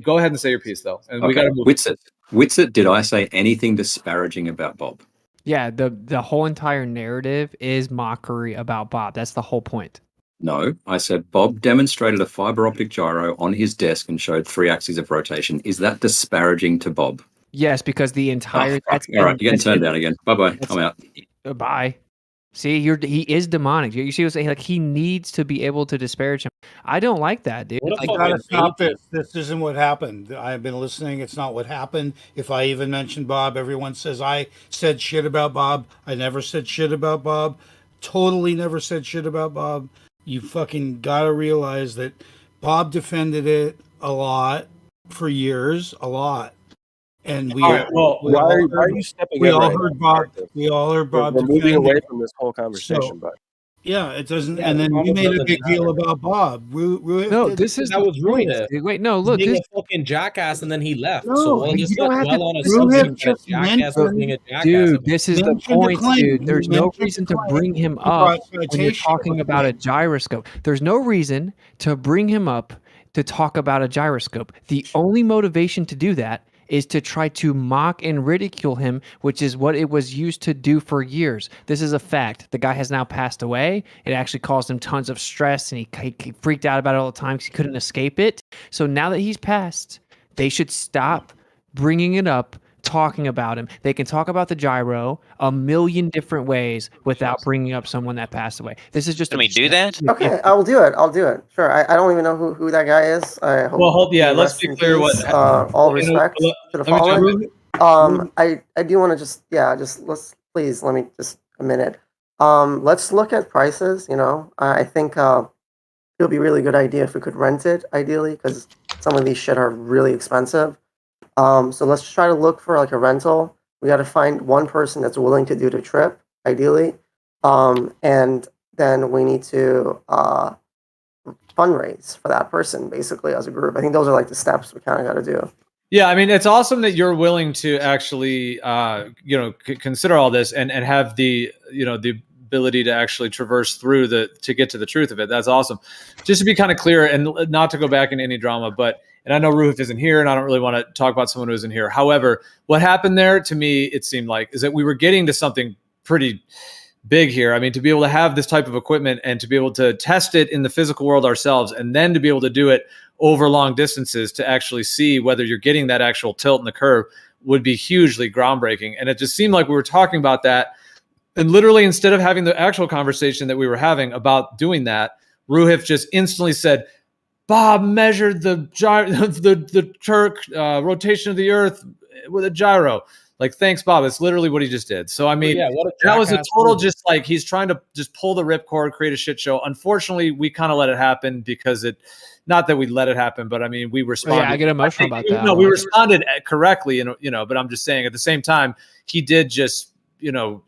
[SPEAKER 20] go ahead and say your piece though, and we got
[SPEAKER 11] Okay.
[SPEAKER 20] to move.
[SPEAKER 11] Witsit, did I say anything disparaging about Bob?
[SPEAKER 7] Yeah, the whole entire narrative is mockery about Bob. That's the whole point.
[SPEAKER 11] No, I said Bob demonstrated a fiber optic gyro on his desk and showed 3 axes of rotation. Is that disparaging to Bob?
[SPEAKER 7] Yes, because the
[SPEAKER 11] Oh,
[SPEAKER 7] entire
[SPEAKER 11] fuck. All right, you're getting turned down again. Bye-bye. I'm out.
[SPEAKER 7] Bye. See, he is demonic. You see what I'm saying? Like he needs to be able to disparage him. I don't like that, dude.
[SPEAKER 8] What
[SPEAKER 7] Like,
[SPEAKER 8] you gotta stop this. This isn't what happened. I've been listening. It's not what happened. If I even mention Bob, everyone says I said shit about Bob. I never said shit about Bob. Totally never said shit about Bob. You fucking gotta realize that Bob defended it a lot for years, a lot. And we,
[SPEAKER 10] All right, well,
[SPEAKER 8] we
[SPEAKER 10] why
[SPEAKER 8] all
[SPEAKER 10] are
[SPEAKER 8] heard,
[SPEAKER 10] you stepping
[SPEAKER 8] we
[SPEAKER 10] in
[SPEAKER 8] all
[SPEAKER 10] right
[SPEAKER 8] heard
[SPEAKER 10] now?
[SPEAKER 8] Bob. We all heard Bob.
[SPEAKER 10] We're moving
[SPEAKER 8] defend
[SPEAKER 10] away
[SPEAKER 8] it.
[SPEAKER 10] from this whole conversation,
[SPEAKER 8] So,
[SPEAKER 10] but
[SPEAKER 8] yeah, it doesn't.
[SPEAKER 13] Yeah,
[SPEAKER 8] and then
[SPEAKER 13] Bob
[SPEAKER 8] you made a
[SPEAKER 13] doesn't
[SPEAKER 8] big deal
[SPEAKER 13] matter.
[SPEAKER 8] about Bob.
[SPEAKER 7] no, this is
[SPEAKER 13] That
[SPEAKER 7] the
[SPEAKER 13] was
[SPEAKER 7] point.
[SPEAKER 13] Ruhif.
[SPEAKER 7] Dude. Wait, no,
[SPEAKER 13] He's
[SPEAKER 7] look,
[SPEAKER 13] being
[SPEAKER 7] this,
[SPEAKER 13] a fucking jackass, and then he left. so
[SPEAKER 8] No,
[SPEAKER 13] we'll
[SPEAKER 8] you
[SPEAKER 13] just
[SPEAKER 8] don't have to.
[SPEAKER 13] dwell on a
[SPEAKER 8] Ruhif
[SPEAKER 13] subject that a
[SPEAKER 8] just
[SPEAKER 13] jackass was being a jackass
[SPEAKER 7] dude,
[SPEAKER 13] about.
[SPEAKER 7] this is the
[SPEAKER 8] mentioned a
[SPEAKER 7] point,
[SPEAKER 8] claim.
[SPEAKER 7] dude.
[SPEAKER 8] You
[SPEAKER 7] There's no
[SPEAKER 8] mentioned
[SPEAKER 7] reason
[SPEAKER 8] a
[SPEAKER 7] to
[SPEAKER 8] claim.
[SPEAKER 7] bring him
[SPEAKER 8] You
[SPEAKER 7] up
[SPEAKER 8] brought
[SPEAKER 7] when you're
[SPEAKER 8] citation of
[SPEAKER 7] talking
[SPEAKER 8] a
[SPEAKER 7] about a
[SPEAKER 8] claim.
[SPEAKER 7] gyroscope. There's no reason to bring him up to talk about a gyroscope. The only motivation to do that is to try to mock and ridicule him, which is what it was used to do for years. This is a fact. The guy has now passed away. It actually caused him tons of stress, and he freaked out about it all the time because he couldn't escape it. So now that he's passed, they should stop bringing it up, talking about him. They can talk about the gyro a million different ways without bringing up someone that passed away. This is just.
[SPEAKER 21] Can we do that?
[SPEAKER 22] Okay, I'll do it. I'll do it. Sure. I don't even know who that guy is. I hope.
[SPEAKER 20] Well,
[SPEAKER 22] he
[SPEAKER 20] let's
[SPEAKER 22] rests
[SPEAKER 20] be
[SPEAKER 22] in
[SPEAKER 20] clear what.
[SPEAKER 22] peace. All respect to the
[SPEAKER 20] let me
[SPEAKER 22] fallen.
[SPEAKER 20] jump
[SPEAKER 22] I do want to let's please let me just a minute. Let's look at prices. I think it would be a really good idea if we could rent it, ideally, because some of these shit are really expensive. So let's try to look for like a rental. We got to find one person that's willing to do the trip, ideally, and then we need to fundraise for that person, basically, as a group. I think those are like the steps we kind of got to do.
[SPEAKER 20] Yeah, I mean, it's awesome that you're willing to actually, consider all this and have the ability to actually traverse through to get to the truth of it. That's awesome. Just to be kind of clear and not to go back into any drama, and I know Ruhif isn't here and I don't really want to talk about someone who isn't here. However, what happened there to me, it seemed like, is that we were getting to something pretty big here. I mean, to be able to have this type of equipment and to be able to test it in the physical world ourselves, and then to be able to do it over long distances to actually see whether you're getting that actual tilt in the curve would be hugely groundbreaking. And it just seemed like we were talking about that. And literally, instead of having the actual conversation that we were having about doing that, Ruhif just instantly said, Bob measured the rotation of the Earth with a gyro. Like, thanks, Bob. It's literally what he just did. So, I mean, that was a total just like he's trying to just pull the ripcord, create a shit show. Unfortunately, we kind of let it happen because not that we let it happen, but I mean, we responded.
[SPEAKER 7] I get emotional about that.
[SPEAKER 20] No, we responded correctly, and but I'm just saying at the same time, he did just,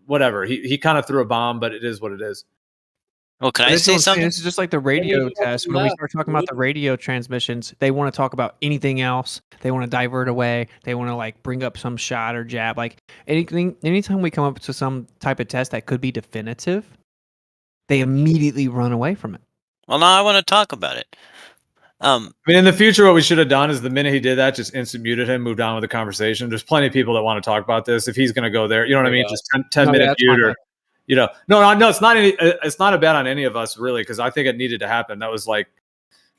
[SPEAKER 20] whatever. He kind of threw a bomb, but it is what it is.
[SPEAKER 21] Well, can I say something?
[SPEAKER 7] This is just like the radio test. When we start talking about the radio transmissions, they want to talk about anything else. They want to divert away. They want to like bring up some shot or jab. Like anytime we come up to some type of test that could be definitive, they immediately run away from it.
[SPEAKER 21] Well, now I want to talk about it.
[SPEAKER 20] I mean, in the future, what we should have done is the minute he did that, just instant muted him, moved on with the conversation. There's plenty of people that want to talk about this. If he's going to go there, you know what I mean? Just 10 minute mute or. No, it's not it's not a bad on any of us really, because I think it needed to happen. That was like,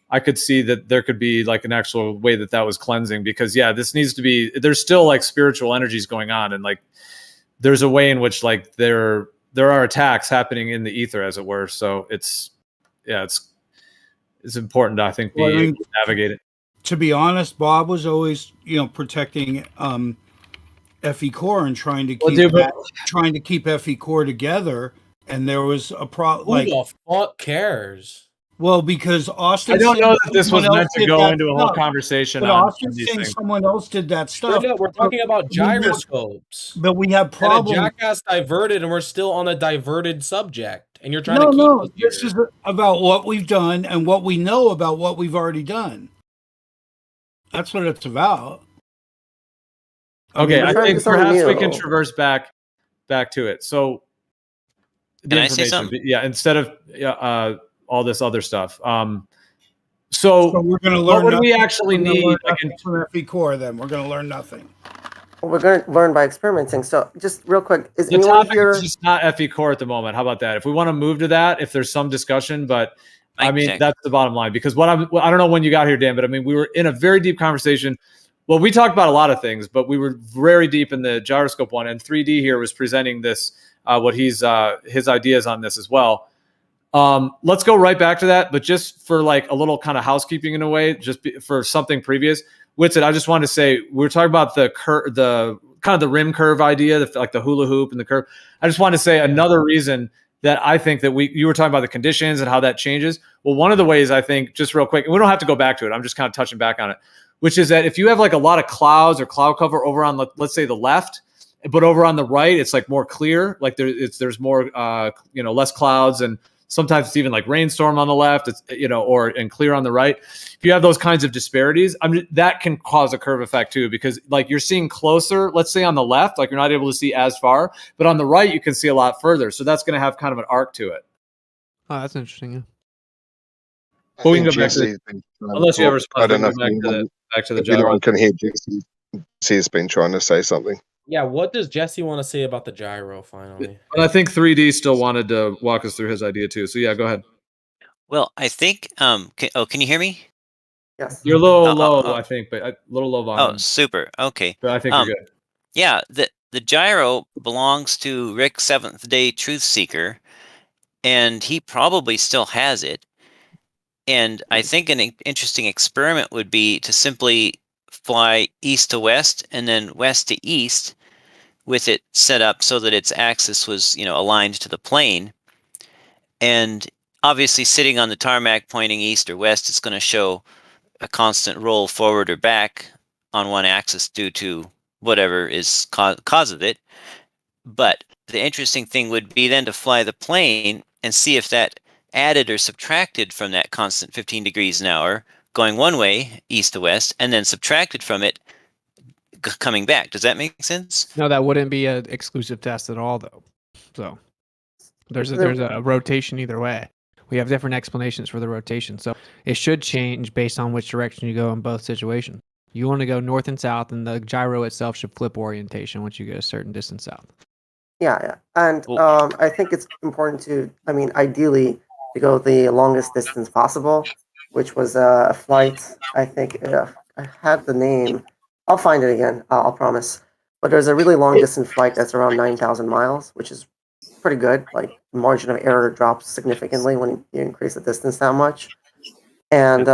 [SPEAKER 20] I could see that there could be like an actual way that was cleansing, because this needs to be, there's still like spiritual energies going on, and like there's a way in which like there are attacks happening in the ether, as it were. So it's important to, I think, navigate it.
[SPEAKER 8] To be honest, Bob was always protecting FE Core and trying to keep FE Core together, and there was a problem.
[SPEAKER 13] Who the fuck cares?
[SPEAKER 8] Well, because Austin.
[SPEAKER 20] I don't know that this was meant to go into a whole conversation.
[SPEAKER 8] But Austin's saying someone else did that stuff.
[SPEAKER 13] We're talking about gyroscopes.
[SPEAKER 8] But we have problems.
[SPEAKER 13] And a jackass diverted, and we're still on a diverted subject. And you're trying to keep.
[SPEAKER 8] No, this is about what we've done and what we know about what we've already done. That's what it's about.
[SPEAKER 20] Okay, I think perhaps we can traverse back to it. So,
[SPEAKER 21] can I say something?
[SPEAKER 20] Yeah, instead of all this other stuff. So
[SPEAKER 8] we're going to learn.
[SPEAKER 20] What would we actually need?
[SPEAKER 8] From FE Core, then we're going to learn nothing.
[SPEAKER 22] Well, we're going to learn by experimenting. So, just real quick, is
[SPEAKER 20] the
[SPEAKER 22] anyone
[SPEAKER 20] topic
[SPEAKER 22] here?
[SPEAKER 20] Is just not FE Core at the moment. How about that? If we want to move to that, if there's some discussion, but I mean that's the bottom line. Because I don't know when you got here, Dan, but I mean we were in a very deep conversation. Well, we talked about a lot of things, but we were very deep in the gyroscope one, and 3D here was presenting this, his ideas on this as well. Let's go right back to that, but just for like a little kind of housekeeping in a way, for something previous. Whitsit, I just wanted to say, we were talking about the kind of the rim curve idea, like the hula hoop and the curve. I just wanted to say another reason that I think that you were talking about the conditions and how that changes. Well, one of the ways I think, just real quick, and we don't have to go back to it, I'm just kind of touching back on it, which is that if you have like a lot of clouds or cloud cover over on, let's say the left, but over on the right, it's like more clear, like there's more, less clouds, and sometimes it's even like rainstorm on the left, it's, and clear on the right. If you have those kinds of disparities, that can cause a curve effect too, because like you're seeing closer, let's say on the left, like you're not able to see as far, but on the right, you can see a lot further. So that's going to have kind of an arc to it.
[SPEAKER 7] Oh, that's interesting. Yeah.
[SPEAKER 20] But we can go back to unless you have a response.
[SPEAKER 3] I don't know
[SPEAKER 20] back to the
[SPEAKER 3] if anyone can hear Jesse. Jesse's been trying to say something.
[SPEAKER 13] Yeah, what does Jesse want to say about the gyro finally?
[SPEAKER 20] And I think 3D still wanted to walk us through his idea too. So yeah, go ahead.
[SPEAKER 21] Well, I think can you hear me?
[SPEAKER 22] Yes.
[SPEAKER 20] You're a little low, I think, but a little low volume.
[SPEAKER 21] Oh, super. Okay.
[SPEAKER 20] But I think you're good.
[SPEAKER 21] Yeah, the gyro belongs to Rick Seventh Day Truth Seeker, and he probably still has it. And I think an interesting experiment would be to simply fly east to west and then west to east with it set up so that its axis was, aligned to the plane. And obviously sitting on the tarmac pointing east or west, it's going to show a constant roll forward or back on one axis due to whatever is cause of it. But the interesting thing would be then to fly the plane and see if that added or subtracted from that constant 15 degrees an hour going one way, east to west, and then subtracted from it coming back. Does that make sense?
[SPEAKER 7] No, that wouldn't be an exclusive test at all, though. So there's a rotation either way. We have different explanations for the rotation, so it should change based on which direction you go in both situations. You want to go north and south, and the gyro itself should flip orientation once you get a certain distance south.
[SPEAKER 22] Yeah. And I think it's important to, ideally, to go the longest distance possible, which was a flight. I think I had the name. I'll find it again. I'll promise. But there's a really long distance flight that's around 9,000 miles, which is pretty good. Like, the margin of error drops significantly when you increase the distance that much. And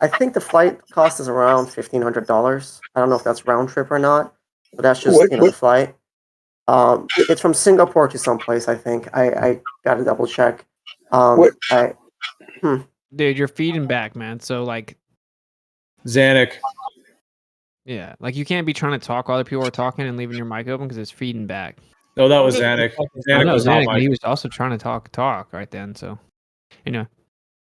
[SPEAKER 22] I think the flight cost is around $1,500. I don't know if that's round trip or not, but that's just the flight. It's from Singapore to someplace. I think I got to double check.
[SPEAKER 7] Dude, you're feeding back, man. So like,
[SPEAKER 20] Xanic.
[SPEAKER 7] Yeah, like you can't be trying to talk while other people are talking and leaving your mic open because it's feeding back.
[SPEAKER 20] No, that was Xanic.
[SPEAKER 7] I know
[SPEAKER 20] was
[SPEAKER 7] Xanic,
[SPEAKER 20] not
[SPEAKER 7] but he
[SPEAKER 20] Mike.
[SPEAKER 7] was also trying to talk right then. So,
[SPEAKER 22] All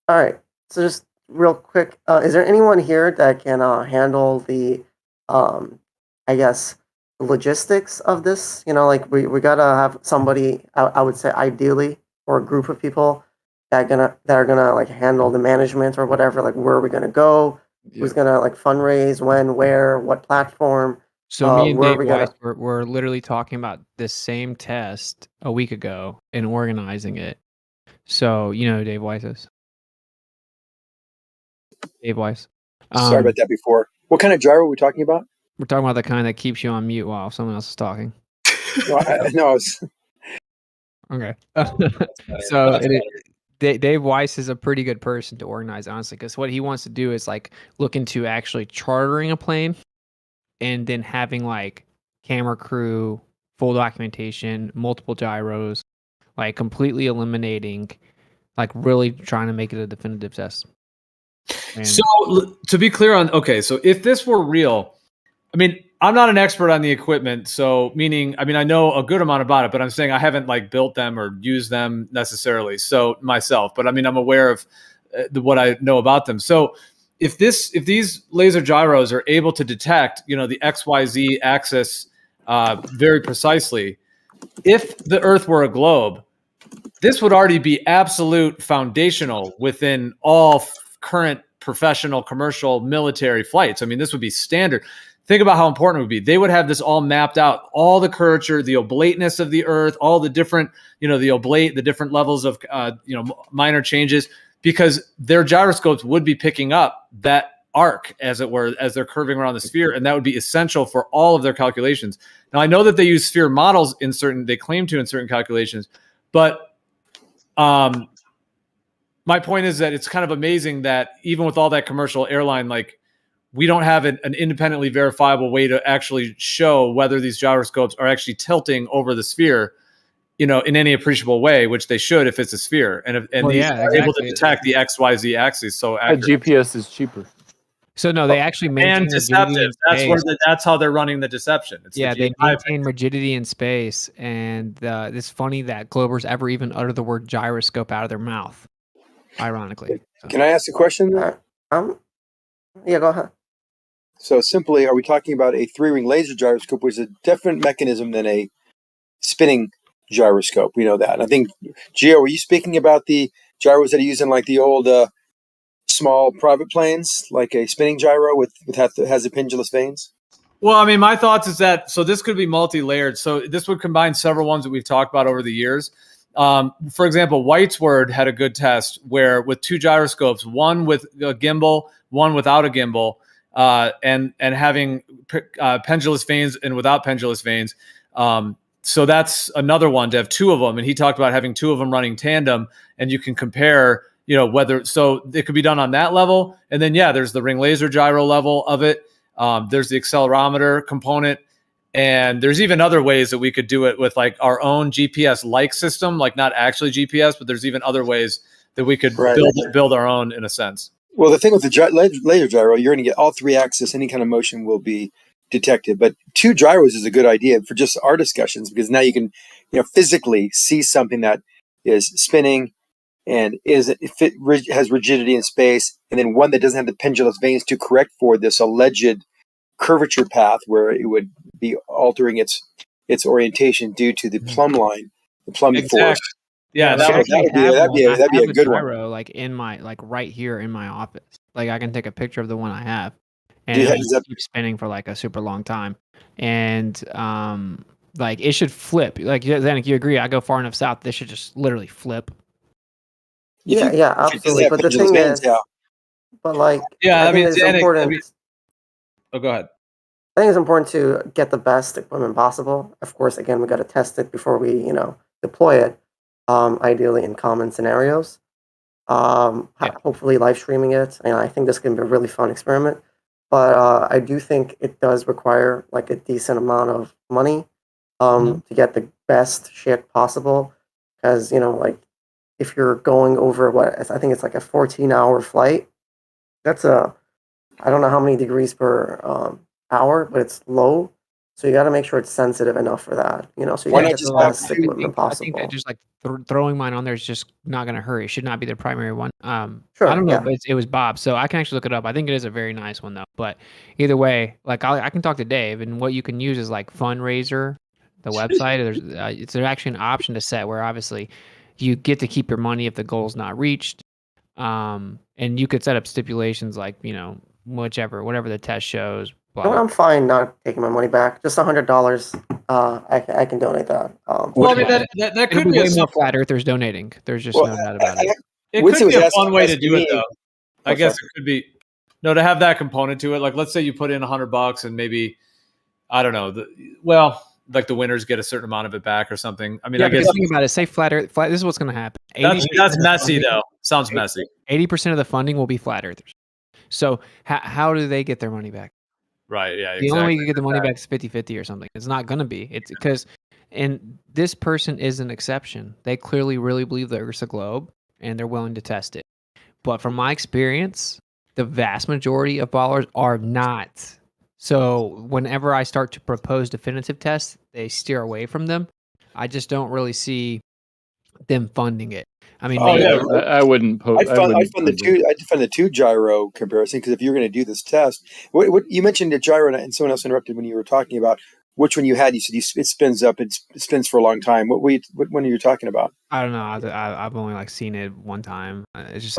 [SPEAKER 22] right. So just real quick, is there anyone here that can handle the, I guess, logistics of this? We gotta have somebody. I would say ideally, or a group of people that are gonna like handle the management or whatever. Like, where are we gonna go? Who's gonna like fundraise? When? Where? What platform?
[SPEAKER 7] So me and
[SPEAKER 22] where are
[SPEAKER 7] Dave
[SPEAKER 22] we
[SPEAKER 7] Weiss
[SPEAKER 22] gonna?
[SPEAKER 7] were literally talking about this same test a week ago and organizing it. So you know who Dave Weiss is. Dave Weiss.
[SPEAKER 14] Sorry about that before. What kind of gyro are we talking about?
[SPEAKER 7] We're talking about the kind that keeps you on mute while someone else is talking.
[SPEAKER 14] No,
[SPEAKER 7] Okay. So Dave Weiss is a pretty good person to organize, honestly, because what he wants to do is like look into actually chartering a plane and then having like camera crew, full documentation, multiple gyros, like completely eliminating, like really trying to make it a definitive test. And
[SPEAKER 20] So to be clear on, okay, so if this were real, I mean, I'm not an expert on the equipment, so meaning, I know a good amount about it, but I'm saying I haven't like built them or used them necessarily, so myself, but I'm aware of what I know about them. So if these laser gyros are able to detect, the XYZ axis very precisely, if the Earth were a globe, this would already be absolute foundational within all current professional, commercial, military flights. This would be standard. Think about how important it would be. They would have this all mapped out, all the curvature, the oblateness of the Earth, all the different, the oblate, the different levels of, minor changes, because their gyroscopes would be picking up that arc, as it were, as they're curving around the sphere, and that would be essential for all of their calculations. Now, I know that they use sphere models they claim to in certain calculations, but my point is that it's kind of amazing that even with all that commercial airline, like, we don't have an independently verifiable way to actually show whether these gyroscopes are actually tilting over the sphere, in any appreciable way, which they should if it's a sphere, and these are able to detect the XYZ axis so accurately.
[SPEAKER 15] GPS is cheaper.
[SPEAKER 7] So no, they actually maintain
[SPEAKER 20] and
[SPEAKER 7] rigidity
[SPEAKER 20] deceptive.
[SPEAKER 7] in
[SPEAKER 20] That's how they're running the deception. It's
[SPEAKER 7] yeah,
[SPEAKER 20] the
[SPEAKER 7] they
[SPEAKER 20] GI
[SPEAKER 7] maintain rigidity in space, and it's funny that Globers ever even utter the word gyroscope out of their mouth. Ironically,
[SPEAKER 14] Can I ask a question?
[SPEAKER 22] Yeah, go ahead.
[SPEAKER 14] So simply, are we talking about a 3-ring laser gyroscope, which is a different mechanism than a spinning gyroscope? We know that. I think, Gio, were you speaking about the gyros that are used in like the old small private planes, like a spinning gyro has the pendulous vanes?
[SPEAKER 20] Well, my thoughts is that, so this could be multi-layered. So this would combine several ones that we've talked about over the years. For example, White's Word had a good test where with 2 gyroscopes, one with a gimbal, one without a gimbal, and having pendulous veins and without pendulous veins. So that's another one to have two of them. And he talked about having two of them running tandem, and you can compare, whether, so it could be done on that level. And then, there's the ring laser gyro level of it. There's the accelerometer component. And there's even other ways that we could do it with like our own GPS-like system, like not actually GPS, but there's even other ways that we could build our own in a sense.
[SPEAKER 14] Well, the thing with the laser gyro, you're going to get all three axis. Any kind of motion will be detected. But two gyros is a good idea for just our discussions, because now you can, physically see something that is spinning and has rigidity in space, and then one that doesn't have the pendulous veins to correct for this alleged curvature path where it would be altering its orientation due to the plumb line, the plumb force.
[SPEAKER 7] Yeah,
[SPEAKER 14] that'd be a good
[SPEAKER 7] gyro,
[SPEAKER 14] one.
[SPEAKER 7] like in my right here in my office. Like I can take a picture of the one I have, and
[SPEAKER 14] Do you
[SPEAKER 7] it'll
[SPEAKER 14] have-
[SPEAKER 7] just keep spinning for like a super long time. And like it should flip. Like Zanuck, you agree? I go far enough south, this should just literally flip.
[SPEAKER 22] Yeah, absolutely. But the thing is, but like, I think it's important.
[SPEAKER 20] Oh, go ahead.
[SPEAKER 22] I think it's important to get the best equipment possible. Of course, again, we got to test it before we, deploy it. Ideally in common scenarios. Hopefully live streaming it. And I think this can be a really fun experiment. But I do think it does require like a decent amount of money to get the best shit possible. Because, like if you're going over I think it's like a 14-hour flight. That's I don't know how many degrees per hour, but it's low. So you got to make sure it's sensitive enough for that, so you can get the best equipment
[SPEAKER 7] I think
[SPEAKER 22] possible.
[SPEAKER 7] that just like throwing mine on there is just not going to hurt. It should not be the primary one.
[SPEAKER 22] Sure,
[SPEAKER 7] I don't know,
[SPEAKER 22] yeah.
[SPEAKER 7] but it was Bob, so I can actually look it up. I think it is a very nice one though. But either way, like I can talk to Dave, and what you can use is like Fundraiser, the website. There's actually an option to set where obviously you get to keep your money if the goal's not reached, and you could set up stipulations like whatever the test shows. Blah,
[SPEAKER 22] No,
[SPEAKER 7] blah.
[SPEAKER 22] I'm fine not taking my money back. Just $100. I can donate that.
[SPEAKER 20] Well, I mean, that
[SPEAKER 7] It'll
[SPEAKER 20] could
[SPEAKER 7] be
[SPEAKER 20] be
[SPEAKER 7] way
[SPEAKER 20] a
[SPEAKER 7] more flat earthers donating. There's just no doubt about it.
[SPEAKER 20] It
[SPEAKER 14] Winston
[SPEAKER 20] could be
[SPEAKER 14] was
[SPEAKER 20] a fun way to
[SPEAKER 14] asking
[SPEAKER 20] do it,
[SPEAKER 14] me-
[SPEAKER 20] though. I
[SPEAKER 14] Oh,
[SPEAKER 20] guess
[SPEAKER 14] sorry.
[SPEAKER 20] it could be to have that component to it. Like, let's say you put in $100 and maybe, I don't know, like the winners get a certain amount of it back or something. I mean,
[SPEAKER 7] Yeah,
[SPEAKER 20] I guess
[SPEAKER 7] because think about it. Say flat Earth. This is what's going to happen.
[SPEAKER 20] that's messy, though. Sounds messy.
[SPEAKER 7] 80% of the funding will be flat earthers. So how do they get their money back?
[SPEAKER 20] Right. Yeah.
[SPEAKER 7] The only way you can get the money back is 50-50 or something. It's not going to be. It's because, and this person is an exception. They clearly really believe the Earth's a globe, and they're willing to test it. But from my experience, the vast majority of ballers are not. So whenever I start to propose definitive tests, they steer away from them. I just don't really see them funding it. I mean, maybe,
[SPEAKER 1] I wouldn't.
[SPEAKER 14] I'd fund the two gyro comparison, because if you're going to do this test, what you mentioned the gyro, and someone else interrupted when you were talking about which one you had. You said it spins up. It spins for a long time. What one are you talking about?
[SPEAKER 7] I don't know. I've only like seen it one time. It's just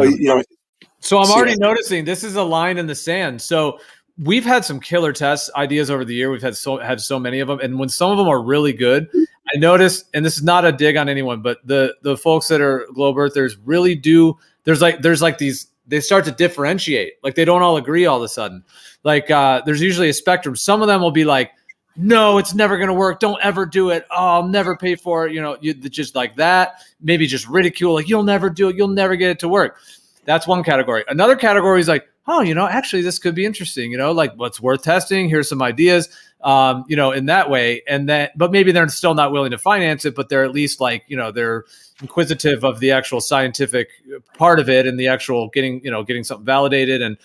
[SPEAKER 20] So I'm already noticing this is a line in the sand. So we've had some killer test ideas over the year. We've had so many of them, and when some of them are really good, I noticed, and this is not a dig on anyone, but the folks that are globe earthers really do. There's like these. They start to differentiate. Like they don't all agree all of a sudden. Like there's usually a spectrum. Some of them will be like, no, it's never going to work. Don't ever do it. Oh, I'll never pay for it. Just like that. Maybe just ridicule. Like you'll never do it. You'll never get it to work. That's one category. Another category is like, oh, actually this could be interesting. Like what's worth testing. Here's some ideas. In that way. But maybe they're still not willing to finance it, but they're at least like, they're inquisitive of the actual scientific part of it and the actual getting something validated and,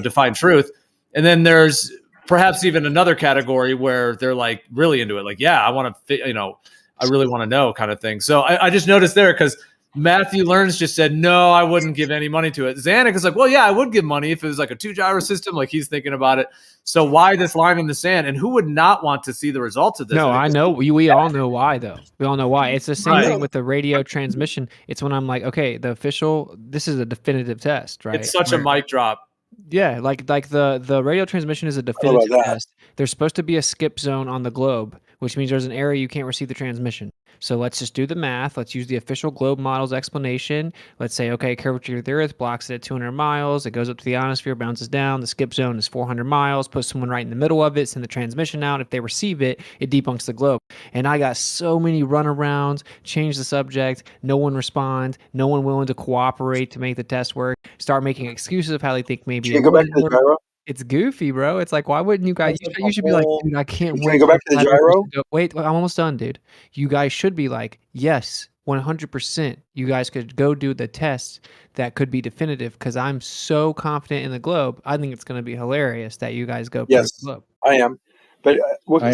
[SPEAKER 20] define truth. And then there's perhaps even another category where they're like really into it. Like, yeah, I want to, I really want to know kind of thing. So I just noticed there because Matthew Learns just said, no, I wouldn't give any money to it. Zanuck is like, well, yeah, I would give money if it was like a 2-gyro system. Like he's thinking about it. So why this line in the sand? And who would not want to see the results of this?
[SPEAKER 7] No, I know. We all know why, though. We all know why. It's the same thing with the radio transmission. It's when I'm like, okay, this is a definitive test, right?
[SPEAKER 20] It's such a mic drop.
[SPEAKER 7] Yeah, like the radio transmission is a definitive test. There's supposed to be a skip zone on the globe which means there's an area you can't receive the transmission. So let's just do the math. Let's use the official globe model's explanation. Let's say, okay, curvature of the Earth blocks it at 200 miles. It goes up to the ionosphere, bounces down. The skip zone is 400 miles. Put someone right in the middle of it, send the transmission out. If they receive it, it debunks the globe. And I got so many runarounds, change the subject, no one respond, no one willing to cooperate to make the test work, start making excuses of how they think maybe
[SPEAKER 14] Can
[SPEAKER 7] it
[SPEAKER 14] you go back
[SPEAKER 7] would
[SPEAKER 14] to the
[SPEAKER 7] work.
[SPEAKER 14] gyro?
[SPEAKER 7] It's goofy, bro. It's like, why wouldn't you guys? You should be like, dude, I can't
[SPEAKER 14] Can
[SPEAKER 7] wait.
[SPEAKER 14] we go
[SPEAKER 7] for
[SPEAKER 14] back to the
[SPEAKER 7] flat earthers
[SPEAKER 14] gyro?
[SPEAKER 7] to go- Wait, I'm almost done, dude. You guys should be like, yes, 100%. You guys could go do the tests that could be definitive because I'm so confident in the globe. I think it's going to be hilarious that you guys go prove the
[SPEAKER 14] Yes,
[SPEAKER 7] globe.
[SPEAKER 14] I am. But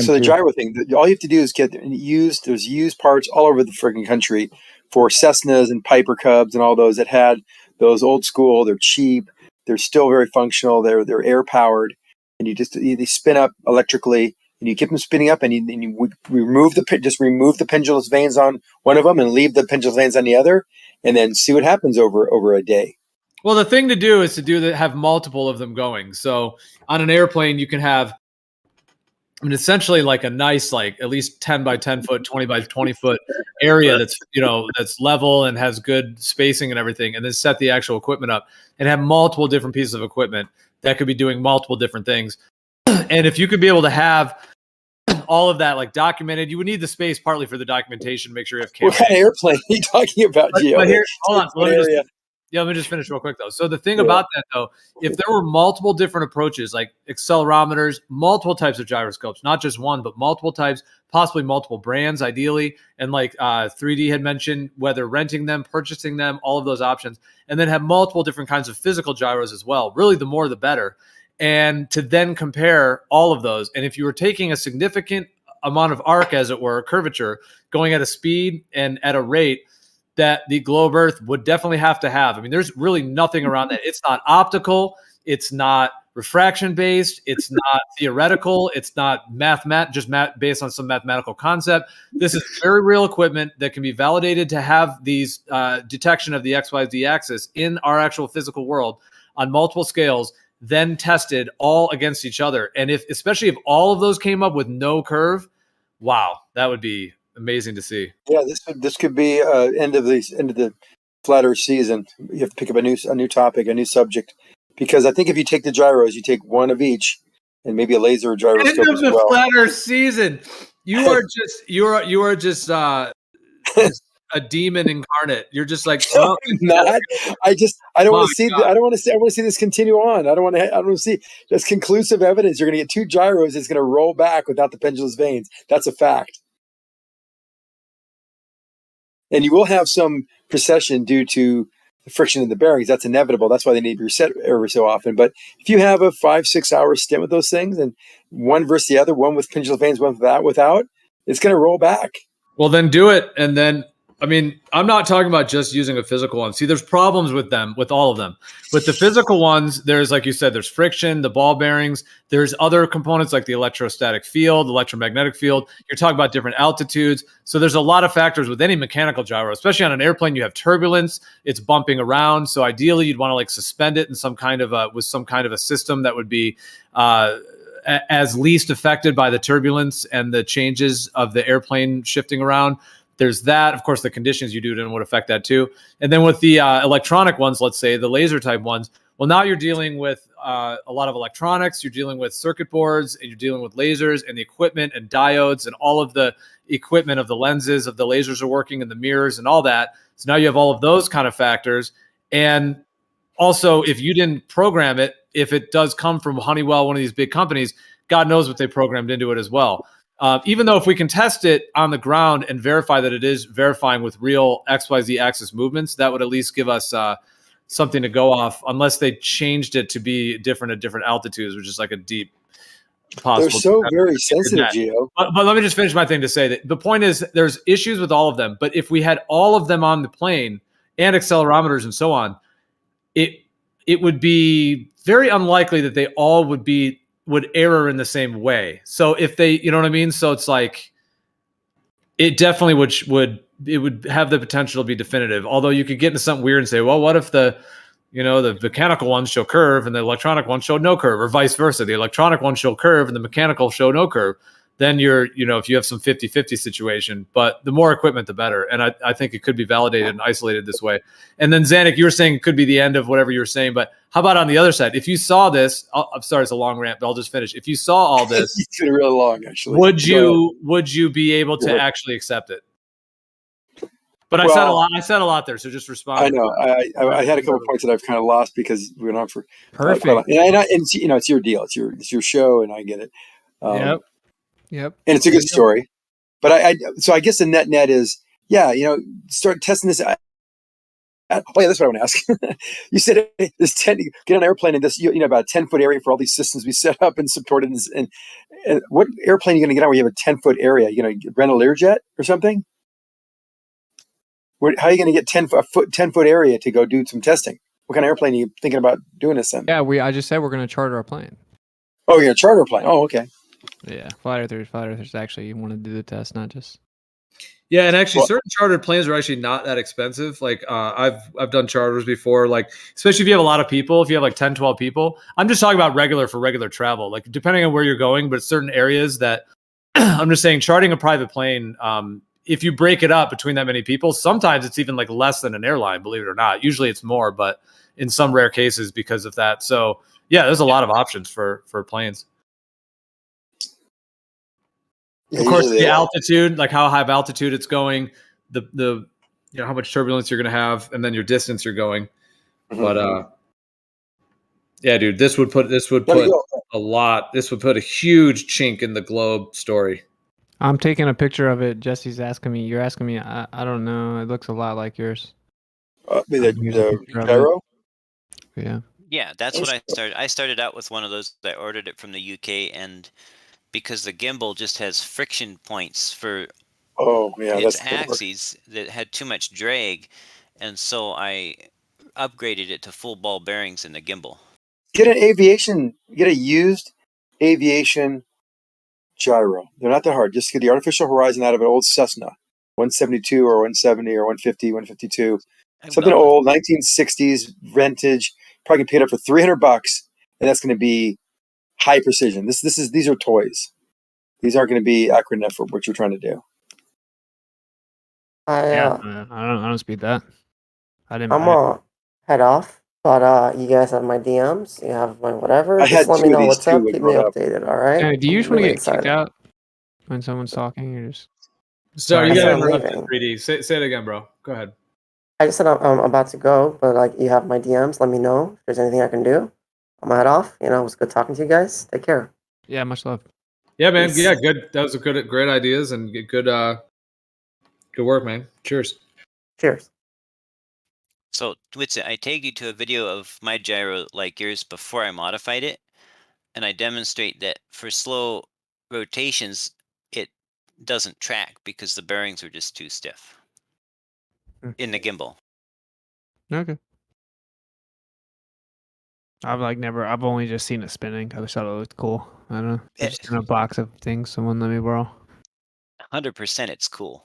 [SPEAKER 14] so the gyro thing, all you have to do is get used. There's used parts all over the freaking country for Cessnas and Piper Cubs and all those that had those old school. They're cheap. They're still very functional. They're air powered, and they spin up electrically, and you keep them spinning up, and you remove the pendulous vanes on one of them and leave the pendulous vanes on the other, and then see what happens over a day.
[SPEAKER 20] Well, the thing to do is have multiple of them going. So on an airplane, you can have, I mean, essentially like a nice, like at least 10 by 10 foot, 20 by 20 foot area that's, that's level and has good spacing and everything. And then set the actual equipment up and have multiple different pieces of equipment that could be doing multiple different things. And if you could be able to have all of that like documented, you would need the space partly for the documentation, make sure you have cameras.
[SPEAKER 14] What kind of airplane are you talking about, Gio?
[SPEAKER 20] But here, hold on. Let me just finish real quick though. So the thing about that though, if there were multiple different approaches like accelerometers, multiple types of gyroscopes, not just one, but multiple types, possibly multiple brands ideally, and like 3D had mentioned, whether renting them, purchasing them, all of those options, and then have multiple different kinds of physical gyros as well. Really, the more the better. And to then compare all of those. And if you were taking a significant amount of arc, as it were, curvature, going at a speed and at a rate that the globe Earth would definitely have to have. I mean, there's really nothing around that. It's not optical. It's not refraction based. It's not theoretical. It's not based on some mathematical concept. This is very real equipment that can be validated to have these detection of the XYZ axis in our actual physical world on multiple scales, then tested all against each other. And especially if all of those came up with no curve, wow, that would be amazing to see.
[SPEAKER 14] Yeah, this could be end of the flat Earth season. You have to pick up a new topic, a new subject, because I think if you take the gyros, you take one of each, and maybe a laser gyroscope
[SPEAKER 20] End of
[SPEAKER 14] as
[SPEAKER 20] the
[SPEAKER 14] well.
[SPEAKER 20] flat Earth season. You are just a demon incarnate. You're just like,
[SPEAKER 14] no, I'm not. I don't want to see. I want to see this continue on. I don't want to see. There's conclusive evidence. You're going to get two gyros. It's going to roll back without the pendulous vanes. That's a fact. And you will have some precession due to the friction in the bearings. That's inevitable. That's why they need to be reset every so often. But if you have a 5-6 hour stint with those things, and one versus the other, one with pendulous vanes, one without, it's going to roll back.
[SPEAKER 20] Well, then do it. And then, I mean, I'm not talking about just using a physical one. See, there's problems with them, with all of them. With the physical ones, there's, like you said, there's friction, the ball bearings. There's other components like the electrostatic field, electromagnetic field. You're talking about different altitudes. So there's a lot of factors with any mechanical gyro, especially on an airplane. You have turbulence, it's bumping around. So ideally, you'd want to like suspend it in some kind of a system that would be as least affected by the turbulence and the changes of the airplane shifting around. There's that. Of course, the conditions you do it in would affect that too. And then with the electronic ones, let's say the laser type ones, well, now you're dealing with a lot of electronics. You're dealing with circuit boards, and you're dealing with lasers and the equipment and diodes and all of the equipment of the lenses of the lasers are working and the mirrors and all that. So now you have all of those kind of factors. And also, if you didn't program it, if it does come from Honeywell, one of these big companies, God knows what they programmed into it as well. Even though if we can test it on the ground and verify that it is verifying with real XYZ axis movements, that would at least give us something to go off, unless they changed it to be different at different altitudes, which is like a deep possible.
[SPEAKER 14] They're so very sensitive, Gio.
[SPEAKER 20] But let me just finish my thing to say that the point is there's issues with all of them, but if we had all of them on the plane and accelerometers and so on, it would be very unlikely that they all would error in the same way. So if they, you know what I mean? So it's like, it definitely would have the potential to be definitive. Although you could get into something weird and say, well, what if the mechanical ones show curve and the electronic ones show no curve, or vice versa? The electronic ones show curve and the mechanical show no curve. then you're, if you have some 50-50 situation, but the more equipment, the better. And I think it could be validated and isolated this way. And then Zanuck, you were saying it could be the end of whatever you were saying, but how about on the other side? If you saw this, I'm sorry, it's a long rant, but I'll just finish. If you saw all this,
[SPEAKER 14] it's been really long, actually.
[SPEAKER 20] would you be able to actually accept it? But I said a lot there, so just respond.
[SPEAKER 14] I know. I had a couple points that I've kind of lost because we went on for
[SPEAKER 7] perfect.
[SPEAKER 14] And it's your deal. It's your show, and I get it.
[SPEAKER 7] Yep.
[SPEAKER 14] And it's a good story. But so I guess the net is, start testing this. That's what I want to ask. You said there's 10. Get on an airplane and this, about a 10-foot area for all these systems we set up and supported. And what airplane are you going to get on where you have a 10-foot area? You going to rent a Learjet or something? How are you going to get 10-foot area to go do some testing? What kind of airplane are you thinking about doing this in?
[SPEAKER 7] Yeah, I just said we're going to charter a plane.
[SPEAKER 14] Oh, you're going to charter a plane. Oh, okay.
[SPEAKER 7] Yeah, flat earthers actually want to do the test, not just.
[SPEAKER 20] Yeah, and actually, certain chartered planes are actually not that expensive. Like I've done charters before, like especially if you have a lot of people, if you have like 10, 12 people. I'm just talking about regular travel, like depending on where you're going, but certain areas that I'm just saying charting a private plane. If you break it up between that many people, sometimes it's even like less than an airline, believe it or not. Usually it's more, but in some rare cases because of that. So yeah, there's a lot of options for planes.
[SPEAKER 14] Yeah,
[SPEAKER 20] of course, the altitude, like how high of altitude it's going, the how much turbulence you're going to have, and then your distance you're going. Mm-hmm. But yeah, dude, this would put a lot. This would put a huge chink in the globe story.
[SPEAKER 7] I'm taking a picture of it. Jesse's asking me. You're asking me. I don't know. It looks a lot like yours.
[SPEAKER 14] The gyro?
[SPEAKER 7] Yeah.
[SPEAKER 21] Yeah, that's what I started. I started out with one of those. I ordered it from the UK, and because the gimbal just has friction points for its axes that had too much drag, and so I upgraded it to full ball bearings in the gimbal.
[SPEAKER 14] Get a used aviation gyro. They're not that hard. Just get the artificial horizon out of an old Cessna, 172 or 170 or 150, 152. Something old, 1960s vintage. Probably can pick it up for $300, and that's going to be high precision. These are toys. These aren't going to be accurate enough for what you're trying to do.
[SPEAKER 7] I don't speak that.
[SPEAKER 22] I'm gonna head off, but you guys have my DMs. You have my whatever. Just let me know what's up. Keep me updated. All right.
[SPEAKER 7] Hey, do you just want to get kicked out when someone's talking? Or just.
[SPEAKER 20] Sorry, you got interrupted. 3D. Say it again, bro. Go ahead.
[SPEAKER 22] I just said I'm about to go, but you have my DMs. Let me know if there's anything I can do. I'm gonna head off. It was good talking to you guys. Take care.
[SPEAKER 7] Yeah, much love.
[SPEAKER 20] Yeah, man. Yeah, good. That was great ideas and good work, man. Cheers.
[SPEAKER 22] Cheers.
[SPEAKER 21] So, Twitsit, I tagged you to a video of my gyro like yours before I modified it, and I demonstrate that for slow rotations, it doesn't track because the bearings are just too stiff in the gimbal.
[SPEAKER 7] Okay. I've only just seen it spinning. I just thought it looked cool. I don't know. It's just in a box of things someone let me borrow.
[SPEAKER 21] 100% it's cool.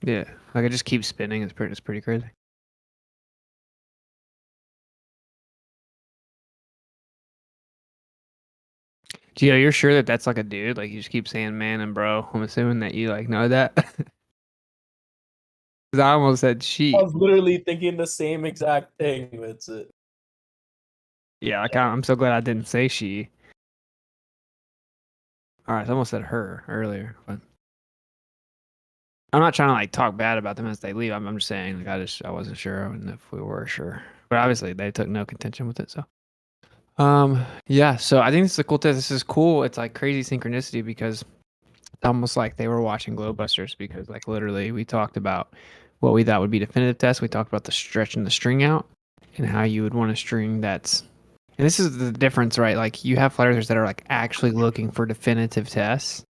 [SPEAKER 7] Yeah. Like it just keeps spinning. It's pretty crazy. Gio, you're sure that that's like a dude? Like you just keep saying man and bro. I'm assuming that you know that. Because I almost said she.
[SPEAKER 2] I was literally thinking the same exact thing. That's it.
[SPEAKER 7] Yeah, I'm so glad I didn't say she. All right, I almost said her earlier, but I'm not trying to talk bad about them as they leave. I'm just saying I wasn't sure if we were sure, but obviously they took no contention with it. So, yeah. So I think this is a cool test. This is cool. It's like crazy synchronicity because it's almost like they were watching Globebusters because literally we talked about what we thought would be definitive tests. We talked about the stretching the string out and how you would want a string that's. And this is the difference, right? You have flat earthers that are actually looking for definitive tests.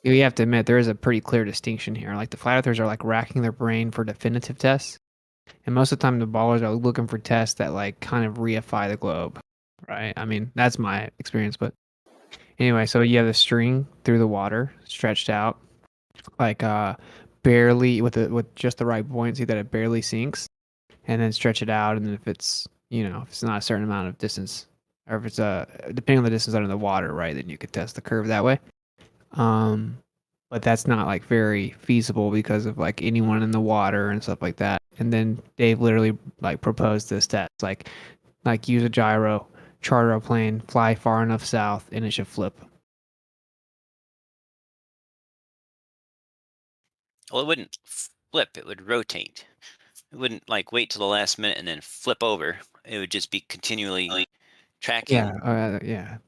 [SPEAKER 7] You have to admit there is a pretty clear distinction here. The flat earthers are racking their brain for definitive tests, and most of the time the ballers are looking for tests that kind of reify the globe, right? I mean that's my experience, but anyway, so you have the string through the water stretched out, barely with just the right buoyancy that it barely sinks, and then stretch it out, and then if it's if it's not a certain amount of distance, or if it's depending on the distance under the water, right, then you could test the curve that way. But that's not like very feasible because of like anyone in the water and stuff like that. And then Dave literally like proposed this test, like use a gyro, charter a plane, fly far enough south, and it should flip.
[SPEAKER 21] Well, it wouldn't flip; it would rotate. It wouldn't like wait till the last minute and then flip over. It would just be continually tracking.
[SPEAKER 7] Yeah.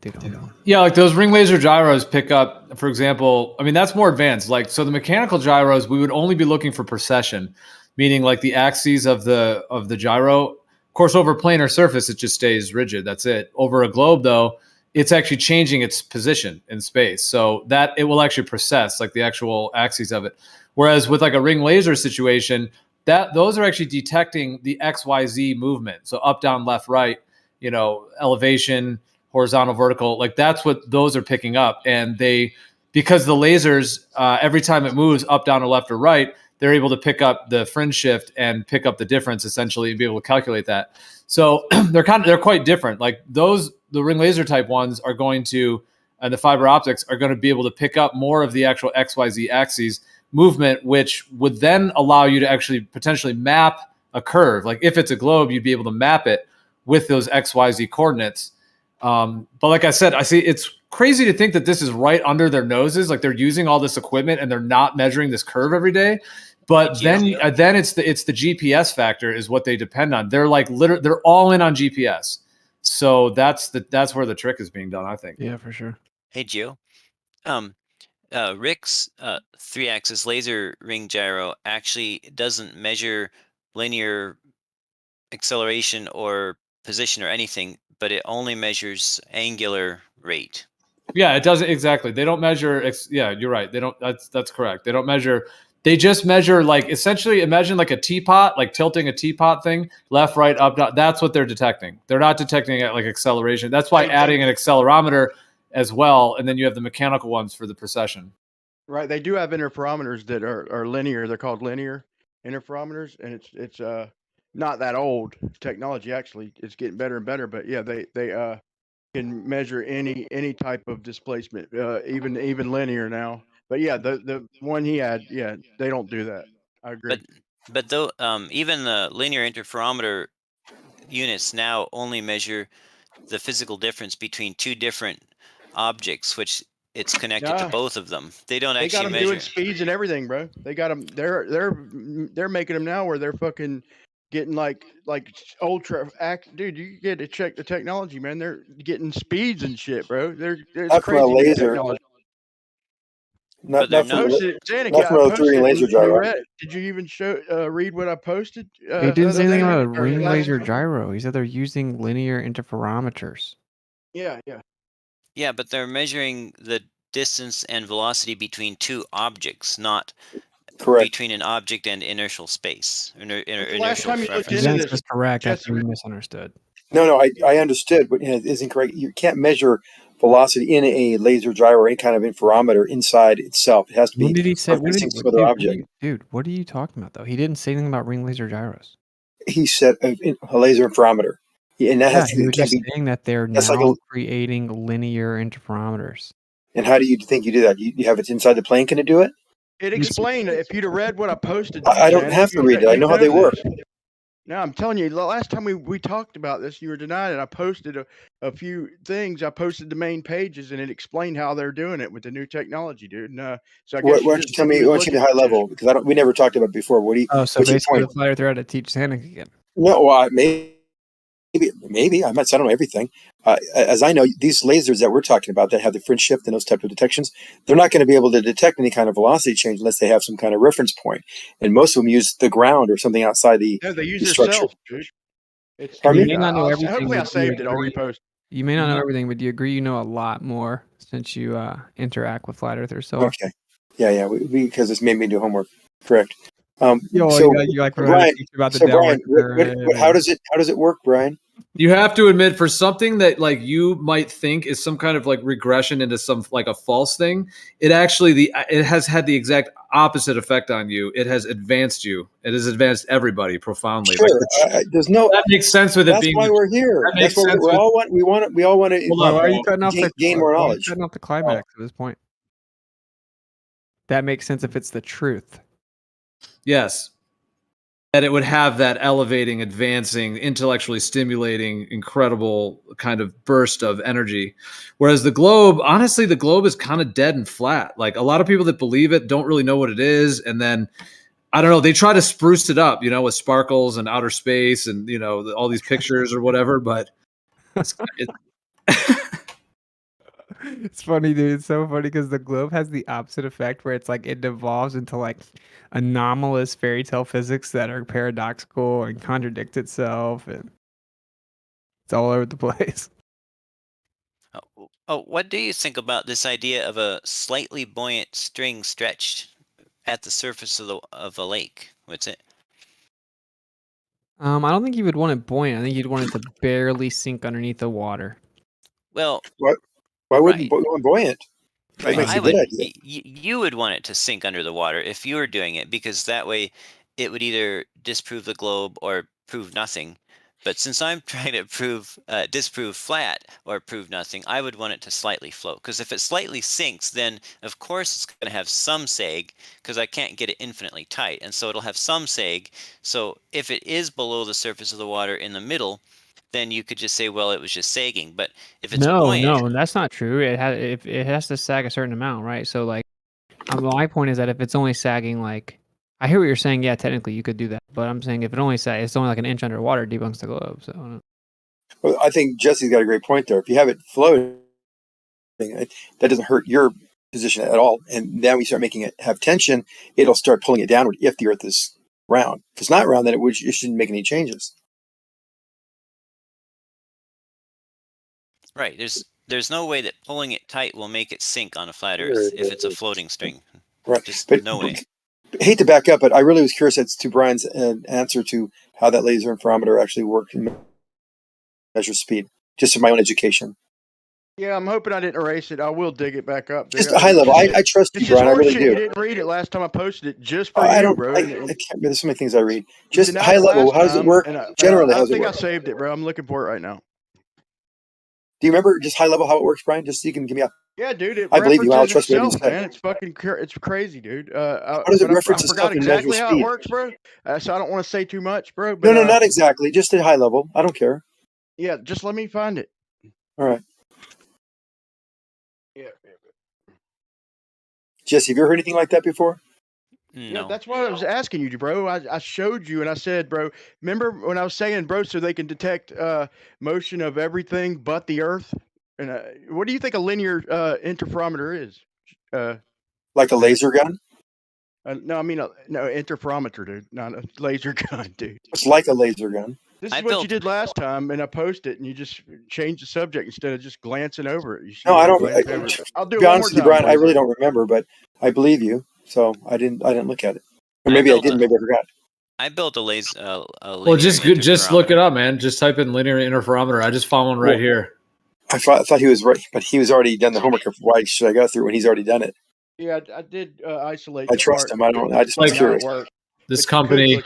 [SPEAKER 20] Yeah, like those ring laser gyros pick up, for example, I mean, that's more advanced. Like, so the mechanical gyros, we would only be looking for precession, meaning like the axes of the gyro. Of course, over planar surface, it just stays rigid. That's it. Over a globe, though, it's actually changing its position in space. So that it will actually precess like the actual axes of it. Whereas with like a ring laser situation, that those are actually detecting the XYZ movement. So up, down, left, right, elevation, horizontal, vertical, like that's what those are picking up. And because the lasers, every time it moves up, down, or left, or right, they're able to pick up the fringe shift and pick up the difference essentially and be able to calculate that. So they're quite different. Like the ring laser type ones are going to, and the fiber optics are going to be able to pick up more of the actual XYZ axes movement, which would then allow you to actually potentially map a curve. Like if it's a globe, you'd be able to map it with those XYZ coordinates. But like I said, I see it's crazy to think that this is right under their noses. Like they're using all this equipment and they're not measuring this curve every day. But then it's the GPS factor is what they depend on. They're like they're all in on GPS. So that's where the trick is being done, I think.
[SPEAKER 7] Yeah, for sure.
[SPEAKER 21] Hey, Gio. Rick's 3-axis laser ring gyro actually doesn't measure linear acceleration or position or anything, but it only measures angular rate.
[SPEAKER 20] Yeah, it doesn't exactly. They don't measure. Yeah, you're right. They don't. That's correct. They don't measure. They just measure like essentially. Imagine like a teapot, like tilting a teapot thing, left, right, up, down. That's what they're detecting. They're not detecting like acceleration. That's why adding an accelerometer as well, and then you have the mechanical ones for the precession.
[SPEAKER 1] Right. They do have interferometers that are linear. They're called linear interferometers, and it's not that old technology. Actually, it's getting better and better. But yeah, they can measure any type of displacement, even linear now. But yeah, the one he had, yeah, they don't do that. I agree.
[SPEAKER 21] But though even the linear interferometer units now only measure the physical difference between two different objects, which it's connected to both of them. They don't
[SPEAKER 1] They got
[SPEAKER 21] actually
[SPEAKER 1] them
[SPEAKER 21] measure
[SPEAKER 1] doing speeds and everything, bro. They got them. They're making them now where they're fucking getting like ultra act. Dude, you get to check the technology, man. They're getting speeds and shit, bro. It's
[SPEAKER 14] Not from a
[SPEAKER 1] crazy new
[SPEAKER 14] laser.
[SPEAKER 1] technology.
[SPEAKER 14] Not from
[SPEAKER 1] I
[SPEAKER 14] a
[SPEAKER 1] posted, Zanuck,
[SPEAKER 14] not from a
[SPEAKER 1] I
[SPEAKER 14] 3
[SPEAKER 1] posted.
[SPEAKER 14] laser gyro.
[SPEAKER 1] Did you even read what I posted?
[SPEAKER 7] He didn't say anything about a ring
[SPEAKER 1] last-
[SPEAKER 7] laser gyro. He said they're using linear interferometers.
[SPEAKER 1] Yeah.
[SPEAKER 21] Yeah, but they're measuring the distance and velocity between two objects, not between an object and inertial space.
[SPEAKER 1] last time you looked into
[SPEAKER 7] Zen
[SPEAKER 1] this,
[SPEAKER 7] is correct. I think we misunderstood.
[SPEAKER 14] No, I understood, but it isn't correct. You can't measure velocity in a laser gyro or any kind of interferometer inside itself. It has to be
[SPEAKER 7] When did he say?
[SPEAKER 14] facing some other object.
[SPEAKER 7] Dude, what are you talking about though? He didn't say anything about ring laser gyros.
[SPEAKER 14] He said a laser interferometer, and that has to
[SPEAKER 7] he
[SPEAKER 14] be.
[SPEAKER 7] was just saying that they're
[SPEAKER 14] That's
[SPEAKER 7] now
[SPEAKER 14] like
[SPEAKER 7] creating linear interferometers.
[SPEAKER 14] And how do you think you do that? You have it inside the plane? Can it do it?
[SPEAKER 1] It explained if you'd have read what I posted.
[SPEAKER 14] I don't have to read it. I know how they work.
[SPEAKER 1] No, I'm telling you, the last time we talked about this, you were denying it. I posted a few things. I posted the main pages, and it explained how they're doing it with the new technology, dude. And, so I
[SPEAKER 14] Why
[SPEAKER 1] guess
[SPEAKER 14] don't you tell me? Why don't you get high level? Because we never talked about it before. What do you?
[SPEAKER 7] Oh, so
[SPEAKER 14] what's your
[SPEAKER 7] basically,
[SPEAKER 14] point?
[SPEAKER 7] the flight earth had to teach Zanuck again.
[SPEAKER 14] No, well, maybe I don't know everything. As I know, these lasers that we're talking about that have the fringe shift and those type of detections, they're not going to be able to detect any kind of velocity change unless they have some kind of reference point. And most of them use the ground or something outside the,
[SPEAKER 1] Yeah, they use
[SPEAKER 14] the
[SPEAKER 1] their
[SPEAKER 14] structure.
[SPEAKER 1] cells, dude.
[SPEAKER 14] Pardon
[SPEAKER 7] You
[SPEAKER 14] me?
[SPEAKER 7] may not know everything.
[SPEAKER 1] Hopefully, I
[SPEAKER 7] but do you
[SPEAKER 1] saved it. I'll
[SPEAKER 7] agree-
[SPEAKER 1] repost.
[SPEAKER 7] You may not know everything, but do you agree you know a lot more since you interact with flat earthers so often?
[SPEAKER 14] Okay. Yeah. Because it's made me do homework. Correct.
[SPEAKER 7] You like
[SPEAKER 14] Brian,
[SPEAKER 7] teach about the
[SPEAKER 14] so Brian,
[SPEAKER 7] Delaware.
[SPEAKER 14] how does it work, Brian?
[SPEAKER 20] You have to admit, for something that like you might think is some kind of like regression into some like a false thing, it actually it has had the exact opposite effect on you. It has advanced you. It has advanced everybody profoundly.
[SPEAKER 14] Sure,
[SPEAKER 20] Like,
[SPEAKER 14] there's no.
[SPEAKER 20] that makes sense with it
[SPEAKER 14] That's
[SPEAKER 20] being.
[SPEAKER 14] why we're here.
[SPEAKER 20] That
[SPEAKER 14] That's
[SPEAKER 20] makes
[SPEAKER 14] why
[SPEAKER 20] sense.
[SPEAKER 14] we all want to.
[SPEAKER 7] Hold on, why are you cutting off
[SPEAKER 14] gain more
[SPEAKER 7] why are you
[SPEAKER 14] knowledge.
[SPEAKER 7] cutting off the climax of this point? that makes sense if it's the truth.
[SPEAKER 20] Yes. That it would have that elevating, advancing, intellectually stimulating, incredible kind of burst of energy. Whereas the globe, honestly, the globe is kind of dead and flat. Like a lot of people that believe it don't really know what it is. And then, I don't know, they try to spruce it up, with sparkles and outer space and, all these pictures or whatever. But
[SPEAKER 7] It's funny, dude. It's so funny because the globe has the opposite effect where it's like it devolves into like anomalous fairy tale physics that are paradoxical and contradict itself, and it's all over the place.
[SPEAKER 21] Oh, what do you think about this idea of a slightly buoyant string stretched at the surface of a lake? What's it?
[SPEAKER 7] I don't think you would want it buoyant. I think you'd want it to barely sink underneath the water.
[SPEAKER 21] Well,
[SPEAKER 14] What? Why wouldn't you want buoyant? That
[SPEAKER 21] right.
[SPEAKER 14] makes a good idea.
[SPEAKER 21] You would want it to sink under the water if you were doing it, because that way it would either disprove the globe or prove nothing. But since I'm trying to disprove flat or prove nothing, I would want it to slightly float. Because if it slightly sinks, then of course it's going to have some sag, because I can't get it infinitely tight. And so it'll have some sag. So if it is below the surface of the water in the middle, then you could just say, well, it was just sagging. But if it's buoyant,
[SPEAKER 7] No, that's not true. It has to sag a certain amount, right? So like, my point is that if it's only sagging like, I hear what you're saying. Yeah, technically you could do that, but I'm saying if it's only like an inch underwater, it debunks the globe. So
[SPEAKER 14] Well, I think Jesse's got a great point there. If you have it floating, that doesn't hurt your position at all. And then we start making it have tension, it'll start pulling it downward if the Earth is round. If it's not round, then it shouldn't make any changes.
[SPEAKER 21] right? There's no way that pulling it tight will make it sink on a flat Earth if it's a floating string.
[SPEAKER 14] Right.
[SPEAKER 21] Just
[SPEAKER 14] But
[SPEAKER 21] no way.
[SPEAKER 14] I hate to back up, but I really was curious as to Brian's answer to how that laser interferometer actually works and measures speed, just for my own education.
[SPEAKER 1] Yeah, I'm hoping I didn't erase it. I will dig it back up.
[SPEAKER 14] Just a high level. I trust you, Brian. I really do.
[SPEAKER 1] You didn't read it last time I posted it just for
[SPEAKER 14] I
[SPEAKER 1] you,
[SPEAKER 14] don't,
[SPEAKER 1] bro.
[SPEAKER 14] I can't, there's so many things I read. Just
[SPEAKER 1] denied
[SPEAKER 14] high
[SPEAKER 1] it
[SPEAKER 14] level.
[SPEAKER 1] last
[SPEAKER 14] How does it
[SPEAKER 1] time,
[SPEAKER 14] work? Generally,
[SPEAKER 1] I
[SPEAKER 14] how does it
[SPEAKER 1] think
[SPEAKER 14] work?
[SPEAKER 1] I saved it, bro. I'm looking for it right now.
[SPEAKER 14] Do you remember just high level how it works, Brian? Just so you can give me a.
[SPEAKER 1] Yeah, dude. It
[SPEAKER 14] I believe you. I'll
[SPEAKER 1] references
[SPEAKER 14] trust whatever you
[SPEAKER 1] itself,
[SPEAKER 14] say.
[SPEAKER 1] man. It's fucking. It's crazy, dude.
[SPEAKER 14] How does it reference
[SPEAKER 1] I
[SPEAKER 14] itself
[SPEAKER 1] forgot
[SPEAKER 14] and measure
[SPEAKER 1] exactly how it
[SPEAKER 14] speed?
[SPEAKER 1] works, bro. So I don't want to say too much, bro. But,
[SPEAKER 14] No, not exactly. Just at high level. I don't care.
[SPEAKER 1] Yeah, just let me find it.
[SPEAKER 14] All right.
[SPEAKER 1] Yeah.
[SPEAKER 14] Jesse, have you ever heard anything like that before?
[SPEAKER 1] No. Yeah, that's why I was asking you, bro. I showed you and I said, bro, remember when I was saying, bro, so they can detect motion of everything but the Earth? And what do you think a linear interferometer is?
[SPEAKER 14] Like a laser gun?
[SPEAKER 1] No, I mean, no, interferometer, dude. Not a laser gun, dude.
[SPEAKER 14] It's like a laser gun.
[SPEAKER 1] This is what you did last time, and I posted it, and you just changed the subject instead of just glancing over it.
[SPEAKER 14] No, I don't.
[SPEAKER 1] I'll do
[SPEAKER 14] to be
[SPEAKER 1] it one
[SPEAKER 14] honest
[SPEAKER 1] more
[SPEAKER 14] with you,
[SPEAKER 1] time.
[SPEAKER 14] Brian, I
[SPEAKER 1] please.
[SPEAKER 14] really don't remember, but I believe you. So I didn't look at it, or maybe I didn't. Maybe I forgot.
[SPEAKER 21] I built a laser.
[SPEAKER 20] Well, just look it up, man. Just type in linear interferometer. I just found one right here.
[SPEAKER 14] I thought he was right, but he was already done the homework. Why should I go through when he's already done it?
[SPEAKER 1] Yeah, I did isolate.
[SPEAKER 14] I trust him. I don't. I just was curious.
[SPEAKER 20] This company,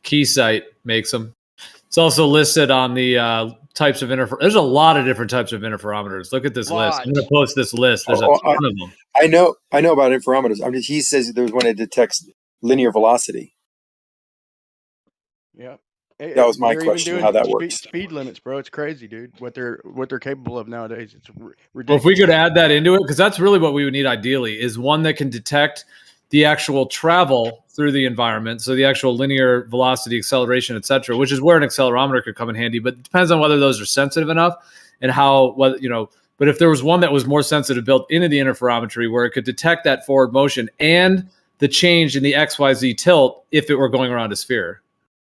[SPEAKER 20] Keysight, makes them. It's also listed on the types of interferometers. There's a lot of different types of interferometers. Look at this list. I'm going to post this list. There's a ton of them.
[SPEAKER 14] I know about interferometers. He says there's one that detects linear velocity.
[SPEAKER 1] Yeah.
[SPEAKER 14] That was my question. How that works.
[SPEAKER 1] Speed limits, bro. It's crazy, dude. What they're capable of nowadays. It's ridiculous.
[SPEAKER 20] Well, if we could add that into it, because that's really what we would need ideally, is one that can detect the actual travel through the environment, so the actual linear velocity, acceleration, etc., which is where an accelerometer could come in handy. But it depends on whether those are sensitive enough and how, But if there was one that was more sensitive built into the interferometry, where it could detect that forward motion and the change in the XYZ tilt if it were going around a sphere.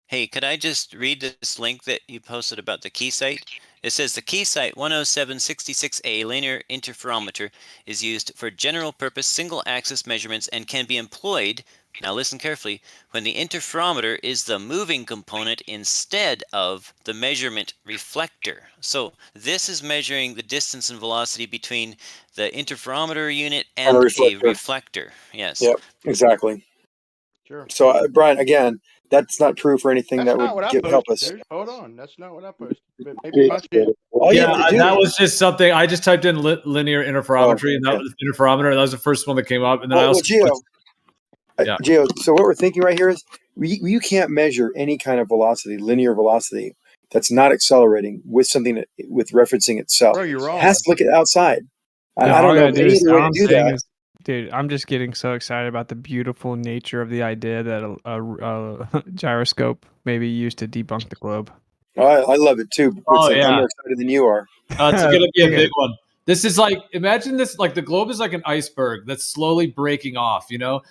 [SPEAKER 21] Hey, could I just read this link that you posted about the Keysight? It says the Keysight 10766A linear interferometer is used for general purpose single axis measurements and can be employed, now listen carefully, when the interferometer is the moving component instead of the measurement reflector. So this is measuring the distance and velocity between the interferometer unit and a reflector. Yes.
[SPEAKER 14] Yep, exactly.
[SPEAKER 1] Sure.
[SPEAKER 14] So, Brian, again, that's not proof or anything
[SPEAKER 1] That's
[SPEAKER 14] that
[SPEAKER 1] not
[SPEAKER 14] would
[SPEAKER 1] what I
[SPEAKER 14] help
[SPEAKER 1] posted,
[SPEAKER 14] us.
[SPEAKER 1] dude. Hold on. That's not what I posted. But maybe my shit.
[SPEAKER 14] All you
[SPEAKER 20] Yeah,
[SPEAKER 14] have to do.
[SPEAKER 20] that was just something I just typed in linear interferometry, and that
[SPEAKER 14] yeah.
[SPEAKER 20] was interferometer. That was the first one that came up, and then I
[SPEAKER 14] Well,
[SPEAKER 20] also
[SPEAKER 14] Gio,
[SPEAKER 20] yeah.
[SPEAKER 14] Gio, so what we're thinking right here is you can't measure any kind of velocity, linear velocity, that's not accelerating with something with referencing itself.
[SPEAKER 1] Bro, you're
[SPEAKER 14] It
[SPEAKER 1] wrong.
[SPEAKER 14] has to look at outside.
[SPEAKER 7] Yeah,
[SPEAKER 14] I
[SPEAKER 7] all
[SPEAKER 14] don't
[SPEAKER 7] I
[SPEAKER 14] know
[SPEAKER 7] gotta
[SPEAKER 14] of
[SPEAKER 7] do
[SPEAKER 14] any
[SPEAKER 7] is
[SPEAKER 14] other
[SPEAKER 7] all
[SPEAKER 14] way to
[SPEAKER 7] I'm
[SPEAKER 14] do
[SPEAKER 7] saying
[SPEAKER 14] that.
[SPEAKER 7] is, dude, I'm just getting so excited about the beautiful nature of the idea that a gyroscope may be used to debunk the globe.
[SPEAKER 14] I love it too. But
[SPEAKER 20] Oh
[SPEAKER 14] I'm
[SPEAKER 20] yeah,
[SPEAKER 14] more excited than you are.
[SPEAKER 20] it's gonna be a
[SPEAKER 7] Yeah.
[SPEAKER 20] big one. This is like, imagine this, like the globe is like an iceberg that's slowly breaking off. You know,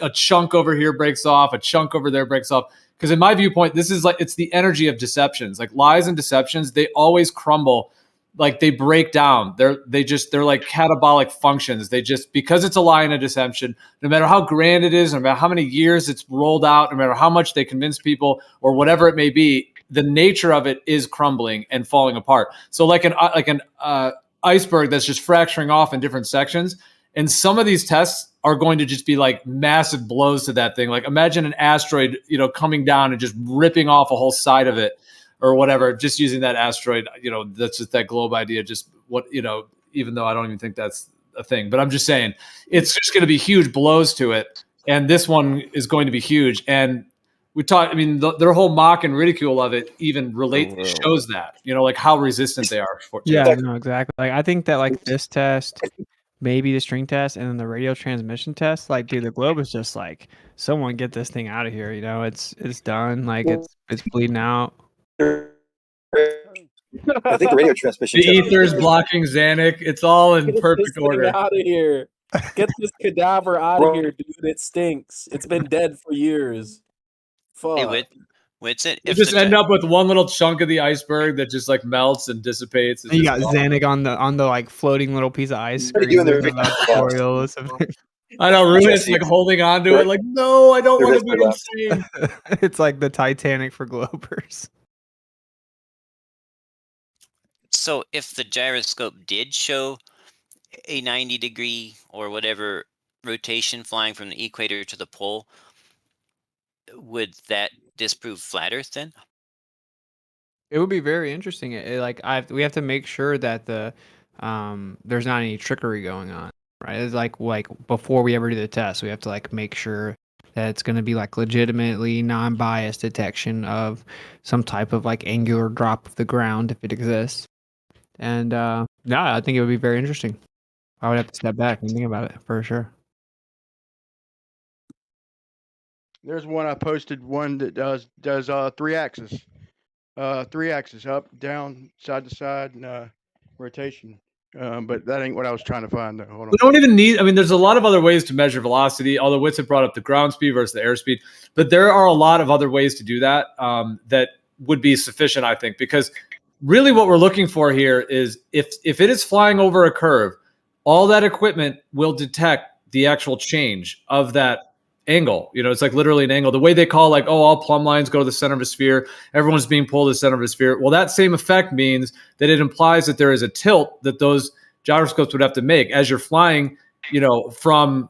[SPEAKER 20] a chunk over here breaks off, a chunk over there breaks off. Because in my viewpoint, this is like, it's the energy of deceptions. Like lies and deceptions, they always crumble. Like they break down. They're like catabolic functions. They just, because it's a lie and a deception, no matter how grand it is, no matter how many years it's rolled out, no matter how much they convince people or whatever it may be, the nature of it is crumbling and falling apart. So like an iceberg that's just fracturing off in different sections. And some of these tests are going to just be like massive blows to that thing. Like imagine an asteroid, you know, coming down and just ripping off a whole side of it or whatever, just using that asteroid, you know, that's just that globe idea. Just what, you know, even though I don't even think that's a thing, but I'm just saying it's just going to be huge blows to it. And this one is going to be huge. And we talked, I mean, their whole mock and ridicule of it even shows that, you know, like how resistant they are for it.
[SPEAKER 7] Yeah, no, exactly. Like I think that like this test, maybe the string test, and then the radio transmission test, like dude, the globe is just like, someone get this thing out of here. You know, it's done. Like it's bleeding out.
[SPEAKER 14] I think the radio transmission.
[SPEAKER 20] The ether's blocking Xanic. It's all in perfect order.
[SPEAKER 15] Out of here. Get this cadaver out of here, dude. It stinks. It's been dead for years. Fuck.
[SPEAKER 21] Hey, what's it?
[SPEAKER 20] You just end up with one little chunk of the iceberg that just like melts and dissipates.
[SPEAKER 7] And you got Xanic on the like floating little piece of ice cream.
[SPEAKER 20] I know, Ruin's like holding on to it, like, no, I don't want to be insane.
[SPEAKER 7] It's like the Titanic for globers.
[SPEAKER 21] So if the gyroscope did show a 90-degree or whatever rotation flying from the equator to the pole, would that disprove flat Earth then?
[SPEAKER 7] It would be very interesting. We have to make sure that the there's not any trickery going on, right? It's like before we ever do the test, we have to like make sure that it's going to be like legitimately non-biased detection of some type of like angular drop of the ground if it exists. And I think it would be very interesting. I would have to step back and think about it for sure.
[SPEAKER 1] There's one I posted, one that does 3 axis. 3 axis, up, down, side to side, and rotation. But that ain't what I was trying to find though. Hold on.
[SPEAKER 20] We don't even need, I mean, there's a lot of other ways to measure velocity, although Witz had brought up the ground speed versus the airspeed, but there are a lot of other ways to do that that would be sufficient, I think, because really what we're looking for here is if it is flying over a curve, all that equipment will detect the actual change of that angle. You know, it's like literally an angle. The way they call like, oh, all plumb lines go to the center of a sphere. Everyone's being pulled to the center of a sphere. Well, that same effect means that it implies that there is a tilt that those gyroscopes would have to make as you're flying, you know, from,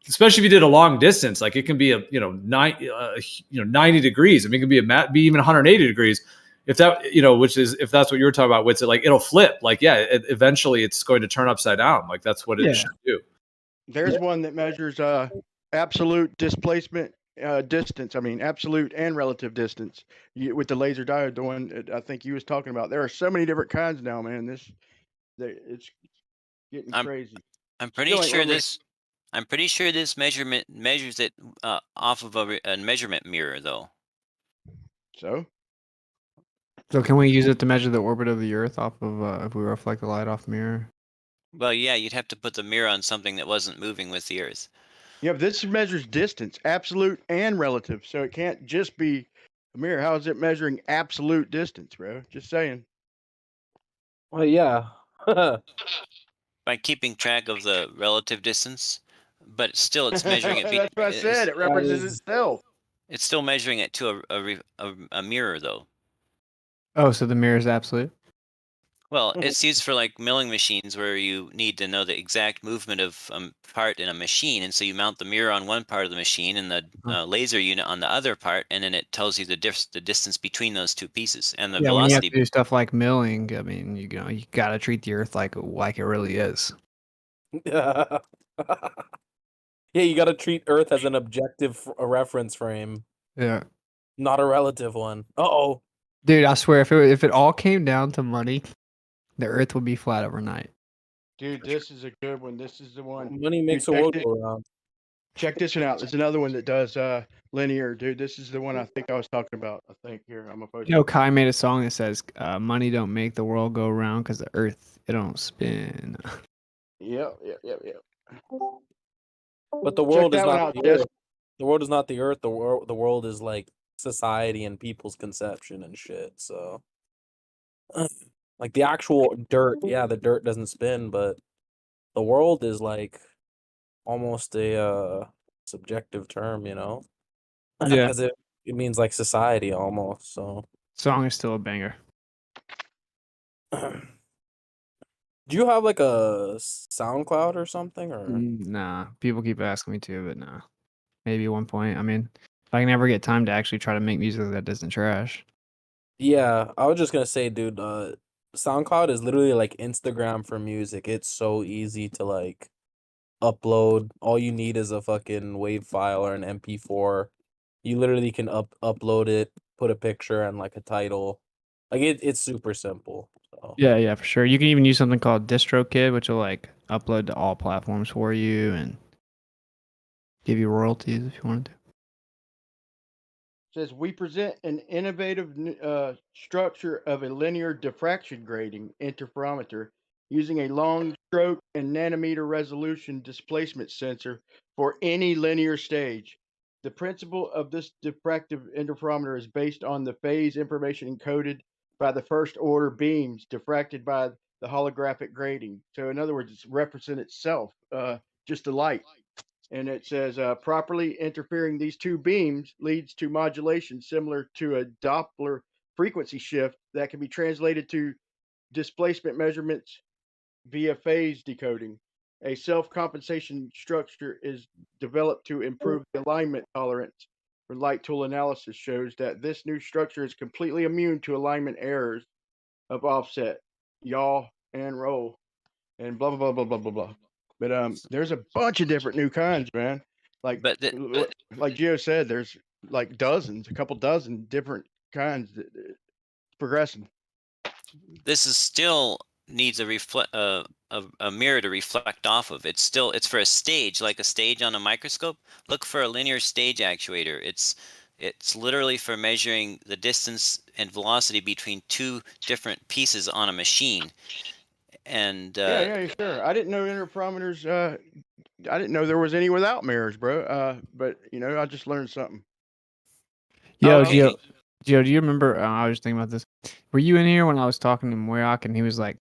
[SPEAKER 20] especially if you did a long distance, like it can be 90 degrees. I mean, it can be even 180 degrees. If that, you know, which is, if that's what you're talking about, with it, like it'll flip. Like, yeah, eventually it's going to turn upside down. Like that's what it should do.
[SPEAKER 1] There's one that measures absolute displacement distance. I mean, absolute and relative distance with the laser diode. The one I think you was talking about. There are so many different kinds now, man. It's getting crazy.
[SPEAKER 21] I'm pretty sure this measurement measures it off of a measurement mirror, though.
[SPEAKER 1] So
[SPEAKER 7] can we use it to measure the orbit of the Earth off of if we reflect the light off the mirror?
[SPEAKER 21] Well, yeah, you'd have to put the mirror on something that wasn't moving with the Earth.
[SPEAKER 1] Yeah, but this measures distance, absolute and relative. So it can't just be a mirror. How is it measuring absolute distance, bro? Just saying.
[SPEAKER 15] Well, yeah.
[SPEAKER 21] By keeping track of the relative distance, but still it's measuring it.
[SPEAKER 1] That's what I said. It represents itself.
[SPEAKER 21] It's still measuring it to a mirror, though.
[SPEAKER 7] Oh, so the mirror is absolute?
[SPEAKER 21] Well, it's used for like milling machines where you need to know the exact movement of part in a machine, and so you mount the mirror on one part of the machine and the laser unit on the other part, and then it tells you the distance between those two pieces and the
[SPEAKER 7] Yeah, when you have
[SPEAKER 21] velocity.
[SPEAKER 7] to do stuff like milling, I mean, you gotta treat the Earth like it really is.
[SPEAKER 15] Yeah, you got to treat Earth as an objective reference frame,
[SPEAKER 7] Yeah.
[SPEAKER 15] not a relative one. Uh-oh.
[SPEAKER 7] Dude, I swear, if it all came down to money, the Earth would be flat overnight.
[SPEAKER 1] Dude, this is a good one. This is the one.
[SPEAKER 15] Money makes the
[SPEAKER 1] Dude,
[SPEAKER 15] world go round.
[SPEAKER 1] check this one out. There's another one that does linear, dude. This is the one I think I was talking about. I think here I'm gonna post.
[SPEAKER 7] You know, Kai made a song that says, "Money don't make the world go round because the Earth it don't spin."
[SPEAKER 1] Yep.
[SPEAKER 15] But the
[SPEAKER 1] Check
[SPEAKER 15] world is
[SPEAKER 1] that one
[SPEAKER 15] not
[SPEAKER 1] out,
[SPEAKER 15] the
[SPEAKER 1] Jess.
[SPEAKER 15] Earth. The world is not the Earth. The world is like society and people's conception and shit. So, like the actual dirt, yeah, the dirt doesn't spin, but the world is like almost a subjective term, you know?
[SPEAKER 7] Yeah.
[SPEAKER 15] Because it means like society almost. So,
[SPEAKER 7] Song is still a banger.
[SPEAKER 15] do you have like a SoundCloud or something, or?
[SPEAKER 7] Nah, people keep asking me to, but nah. Maybe at one point. I mean, if I can ever get time to actually try to make music that isn't trash.
[SPEAKER 15] Yeah, I was just gonna say, dude, SoundCloud is literally like Instagram for music. It's so easy to like upload. All you need is a fucking WAV file or an MP4. You literally can upload it, put a picture and like a title. Like it's super simple. So.
[SPEAKER 7] Yeah, for sure. You can even use something called DistroKid, which will like upload to all platforms for you and give you royalties if you wanted to.
[SPEAKER 1] Says we present an innovative structure of a linear diffraction grating interferometer using a long stroke and nanometer resolution displacement sensor for any linear stage. The principle of this diffractive interferometer is based on the phase information encoded by the first order beams diffracted by the holographic grating. So in other words, it's representing itself, just the light. And it says properly interfering these two beams leads to modulation similar to a Doppler frequency shift that can be translated to displacement measurements via phase decoding. A self-compensation structure is developed to improve the alignment tolerance. For light tool analysis shows that this new structure is completely immune to alignment errors of offset, yaw, and roll, and blah blah blah blah blah blah blah. But there's a bunch of different new kinds, man. Like like Gio said, there's like a couple dozen different kinds that progressing.
[SPEAKER 21] This is still needs a mirror to reflect off of. It's for a stage, like a stage on a microscope. Look for a linear stage actuator. It's literally for measuring the distance and velocity between two different pieces on a machine. And
[SPEAKER 1] yeah, sure. I didn't know interferometers. I didn't know there was any without mirrors, bro. But I just learned something.
[SPEAKER 7] Yo, Gio, do you remember? I was just thinking about this. Were you in here when I was talking to Moyak and he was like,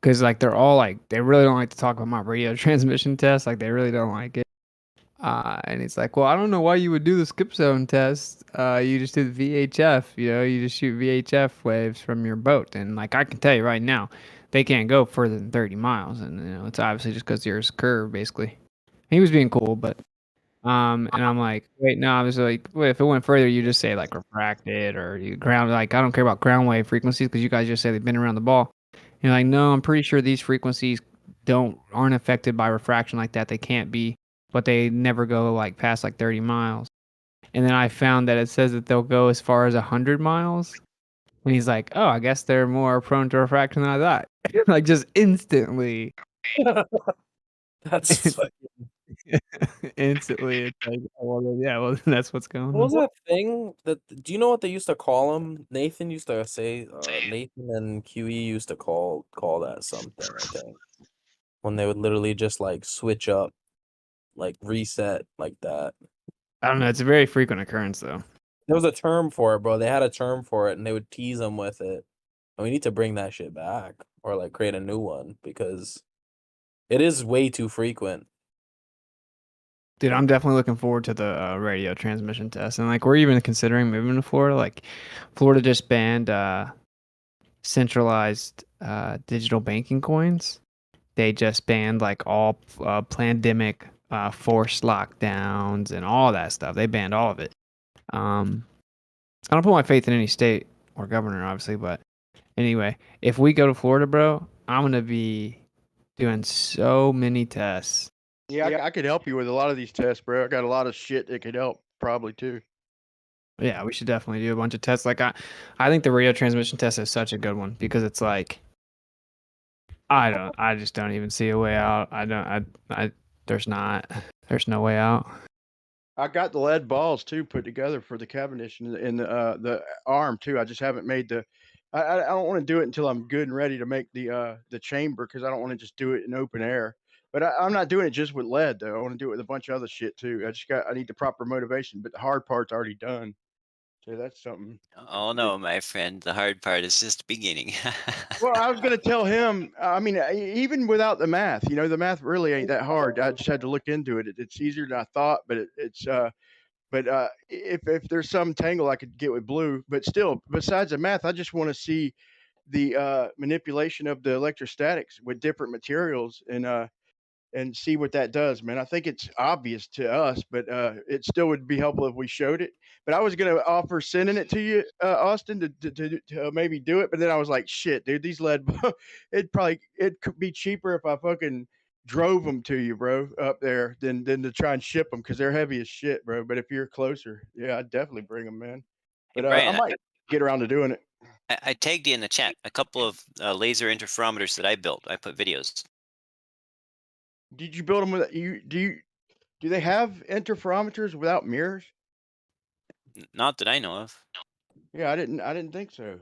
[SPEAKER 7] because like they're all like they really don't like to talk about my radio transmission test. Like they really don't like it. And it's like, well, I don't know why you would do the skip zone test. You just do the VHF. You just shoot VHF waves from your boat, and like I can tell you right now, they can't go further than 30 miles, and it's obviously just because there's a curve, basically. He was being cool, but and I'm like, wait, no, I was like, wait, if it went further, you just say like refracted or you ground. Like I don't care about ground wave frequencies because you guys just say they've been around the ball. You're like, no, I'm pretty sure these frequencies aren't affected by refraction like that. They can't be, but they never go like past like 30 miles. And then I found that it says that they'll go as far as 100 miles. And he's like, oh, I guess they're more prone to refraction than I thought. Like just instantly.
[SPEAKER 15] That's
[SPEAKER 7] instantly. It's like, well, that's what's going on.
[SPEAKER 15] What was that thing do you know what they used to call them? Nathan used to say, Nathan and QE used to call that something, I think. When they would literally just like switch up, like reset like that.
[SPEAKER 7] I don't know. It's a very frequent occurrence, though.
[SPEAKER 15] There was a term for it, bro. They had a term for it, and they would tease them with it. And we need to bring that shit back, or like create a new one, because it is way too frequent.
[SPEAKER 7] Dude, I'm definitely looking forward to the radio transmission test, and like we're even considering moving to Florida. Like, Florida just banned centralized digital banking coins. They just banned like all pandemic forced lockdowns and all that stuff. They banned all of it. I don't put my faith in any state or governor, obviously, but anyway, if we go to Florida, bro, I'm gonna be doing so many tests.
[SPEAKER 1] Yeah, I could help you with a lot of these tests, bro. I got a lot of shit that could help, probably too.
[SPEAKER 7] Yeah, we should definitely do a bunch of tests. Like I think the radio transmission test is such a good one because it's like I just don't even see a way out. There's no way out.
[SPEAKER 1] I got the lead balls too put together for the Cavendish and the arm too. I just haven't made the. I don't want to do it until I'm good and ready to make the chamber because I don't want to just do it in open air. But I'm not doing it just with lead though. I want to do it with a bunch of other shit too. I need the proper motivation, but the hard part's already done. So that's something.
[SPEAKER 21] Oh no, my friend, the hard part is just beginning.
[SPEAKER 1] Well, I was going to tell him. I mean, even without the math, the math really ain't that hard. I just had to look into it. It's easier than I thought, but if there's some tangle I could get with blue, but still, besides the math, I just want to see the manipulation of the electrostatics with different materials and see what that does, man. I think it's obvious to us, but it still would be helpful if we showed it. But I was gonna offer sending it to you, Austin, to maybe do it. But then I was like, shit, dude, these lead, it could be cheaper if I fucking drove them to you, bro, up there than to try and ship them because they're heavy as shit, bro. But if you're closer, yeah, I'd definitely bring them, man. But
[SPEAKER 21] Brian,
[SPEAKER 1] I might get around to doing it.
[SPEAKER 21] I tagged you in the chat a couple of laser interferometers that I built. I put videos.
[SPEAKER 1] Did you build them with you? Do they have interferometers without mirrors?
[SPEAKER 21] Not that I know of.
[SPEAKER 1] Yeah, I didn't think so.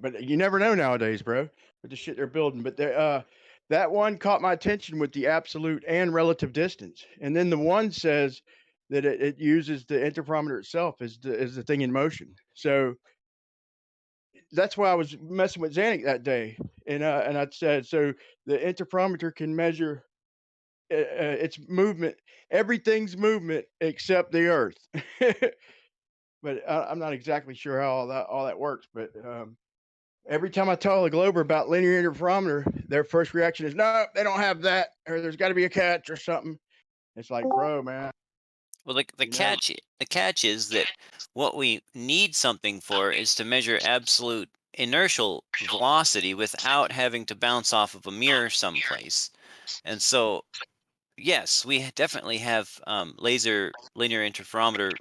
[SPEAKER 1] But you never know nowadays, bro, with the shit they're building. But that one caught my attention with the absolute and relative distance. And then the one says that it uses the interferometer itself as the thing in motion. So that's why I was messing with Zanuck that day. And I said, so the interferometer can measure its movement, everything's movement except the Earth. But I'm not exactly sure how all that works. But every time I tell a Glober about linear interferometer, their first reaction is, no, they don't have that, or there's got to be a catch or something. It's like, bro, man.
[SPEAKER 21] Well, the catch is that what we need something for is to measure absolute inertial velocity without having to bounce off of a mirror someplace. And so, yes, we definitely have laser linear interferometer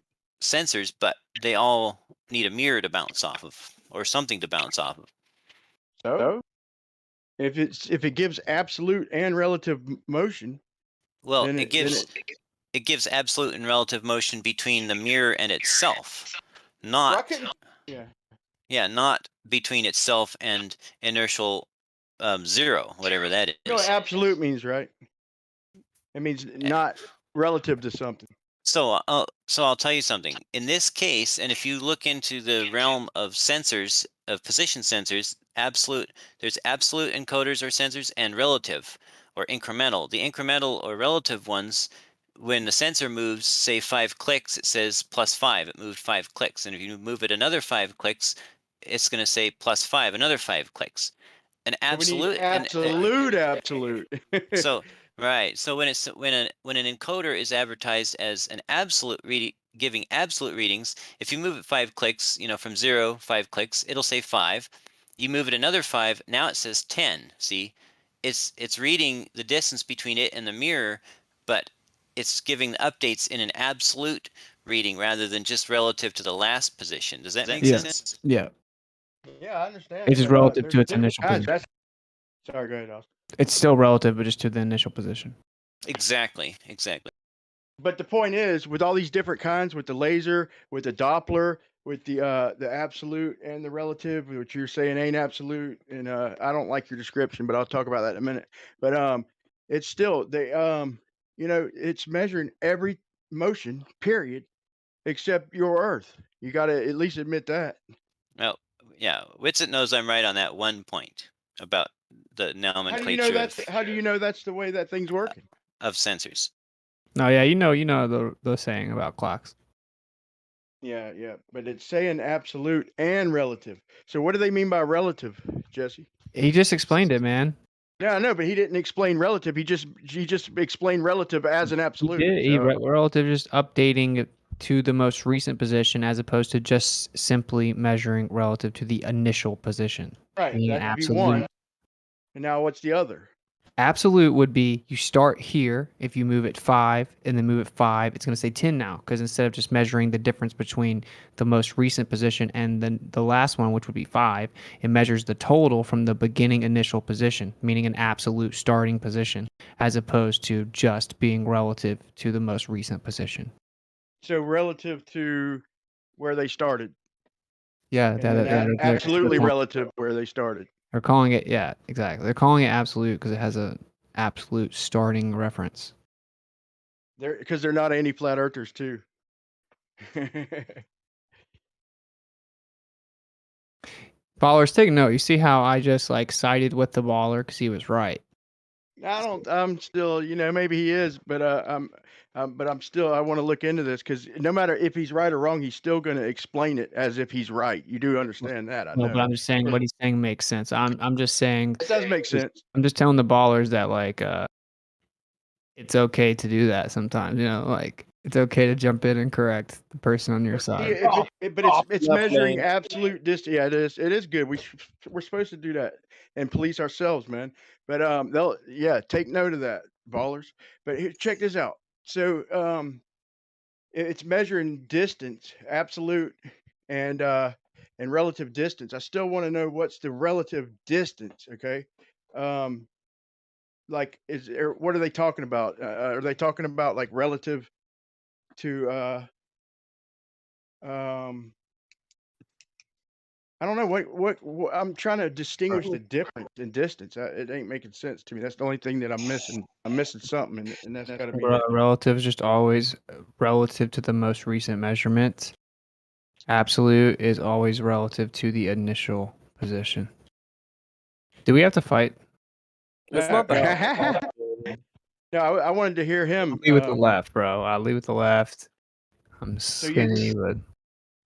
[SPEAKER 21] sensors, but they all need a mirror to bounce off of or something to bounce off of.
[SPEAKER 1] So if it gives absolute and relative motion,
[SPEAKER 21] well,
[SPEAKER 1] then
[SPEAKER 21] it gives absolute and relative motion between the mirror and itself, not not between itself and inertial zero, whatever that is.
[SPEAKER 1] You know what absolute means, right? It means not relative to something.
[SPEAKER 21] So I'll tell you something. In this case, and if you look into the realm of sensors, of position sensors, there's absolute encoders or sensors and relative or incremental. The incremental or relative ones, when the sensor moves, say 5 clicks, it says +5. It moved 5 clicks. And if you move it another 5 clicks, it's going to say +5, another 5 clicks. An absolute,
[SPEAKER 1] absolute.
[SPEAKER 21] So right. So when an encoder is advertised as an absolute giving absolute readings, if you move it 5 clicks, from 0, 5 clicks, it'll say 5. You move it another 5, now it says 10. See, it's reading the distance between it and the mirror, but it's giving updates in an absolute reading rather than just relative to the last position. Does that make sense?
[SPEAKER 7] Yeah.
[SPEAKER 1] Yeah, I understand.
[SPEAKER 7] It's just relative to its initial position.
[SPEAKER 1] Sorry, go ahead, Austin.
[SPEAKER 7] It's still relative, but just to the initial position.
[SPEAKER 21] Exactly.
[SPEAKER 1] But the point is, with all these different kinds, with the laser, with the Doppler, with the absolute and the relative, which you're saying ain't absolute, and I don't like your description, but I'll talk about that in a minute. But it's still it's measuring every motion, period, except your Earth. You got to at least admit that.
[SPEAKER 21] Well, yeah, Witsit knows I'm right on that one point about the nomenclature.
[SPEAKER 1] How do you know that's the way that thing's working?
[SPEAKER 21] Of sensors.
[SPEAKER 7] No, yeah, you know the saying about clocks.
[SPEAKER 1] Yeah, but it's saying absolute and relative. So what do they mean by relative, Jesse?
[SPEAKER 7] He just explained it, man.
[SPEAKER 1] Yeah, I know, but he didn't explain relative. He just explained relative as an
[SPEAKER 7] He
[SPEAKER 1] absolute.
[SPEAKER 7] did.
[SPEAKER 1] So,
[SPEAKER 7] Relative, just updating it to the most recent position as opposed to just simply measuring relative to the initial position.
[SPEAKER 1] right,
[SPEAKER 7] Meaning
[SPEAKER 1] that could be
[SPEAKER 7] absolute.
[SPEAKER 1] one. And now what's the other?
[SPEAKER 7] Absolute would be you start here. If you move it 5 and then move it 5, it's going to say 10 now, because instead of just measuring the difference between the most recent position and then the last one, which would be 5, it measures the total from the beginning initial position, meaning an absolute starting position, as opposed to just being relative to the most recent position.
[SPEAKER 1] So relative to where they started.
[SPEAKER 7] Yeah,
[SPEAKER 1] And then absolutely relative where they started.
[SPEAKER 7] They're calling it, yeah, exactly. They're calling it absolute because it has a absolute starting reference.
[SPEAKER 1] Because they're not any flat earthers too.
[SPEAKER 7] Ballers, take note. You see how I just like sided with the baller because he was right.
[SPEAKER 1] I'm still, maybe he is, but I'm still, I want to look into this because no matter if he's right or wrong, he's still going to explain it as if he's right. You do understand that, I
[SPEAKER 7] No,
[SPEAKER 1] know.
[SPEAKER 7] but I'm just saying what he's saying makes sense. I'm just saying
[SPEAKER 1] it does make sense.
[SPEAKER 7] I'm just telling the ballers that like it's okay to do that sometimes. Like it's okay to jump in and correct the person on your side.
[SPEAKER 1] But it's measuring absolute distance. Yeah, it is. It is good. We're supposed to do that and police ourselves, man. But take note of that, ballers. But here, check this out. So it's measuring distance, absolute and relative distance. I still want to know what's the relative distance. Okay. Like what are they talking about? Are they talking about like relative to I don't know what I'm trying to distinguish the difference in distance. It ain't making sense to me. That's the only thing that I'm missing. I'm missing something, and that's got to be it.
[SPEAKER 7] Relative is just always relative to the most recent measurement. Absolute is always relative to the initial position. Do we have to fight?
[SPEAKER 15] It's not that.
[SPEAKER 1] No, I wanted to hear him.
[SPEAKER 7] I'll lead with the left, bro. I'll lead with the left. I'm skinny, but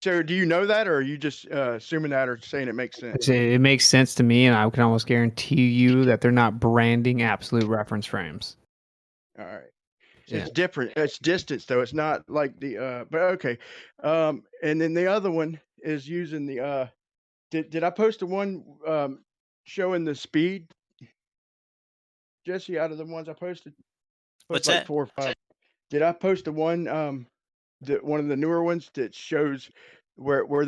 [SPEAKER 1] so do you know that, or are you just assuming that, or saying it makes sense?
[SPEAKER 7] it makes sense to me, and I can almost guarantee you that they're not branding absolute reference frames.
[SPEAKER 1] All right. So it's different. It's distance, though. It's not like the. But okay. And then the other one is using the. Did I post the one showing the speed? Jesse, out of the ones I posted.
[SPEAKER 21] What's
[SPEAKER 1] like
[SPEAKER 21] that?
[SPEAKER 1] 4 or 5. Did I post the one one of the newer ones that shows where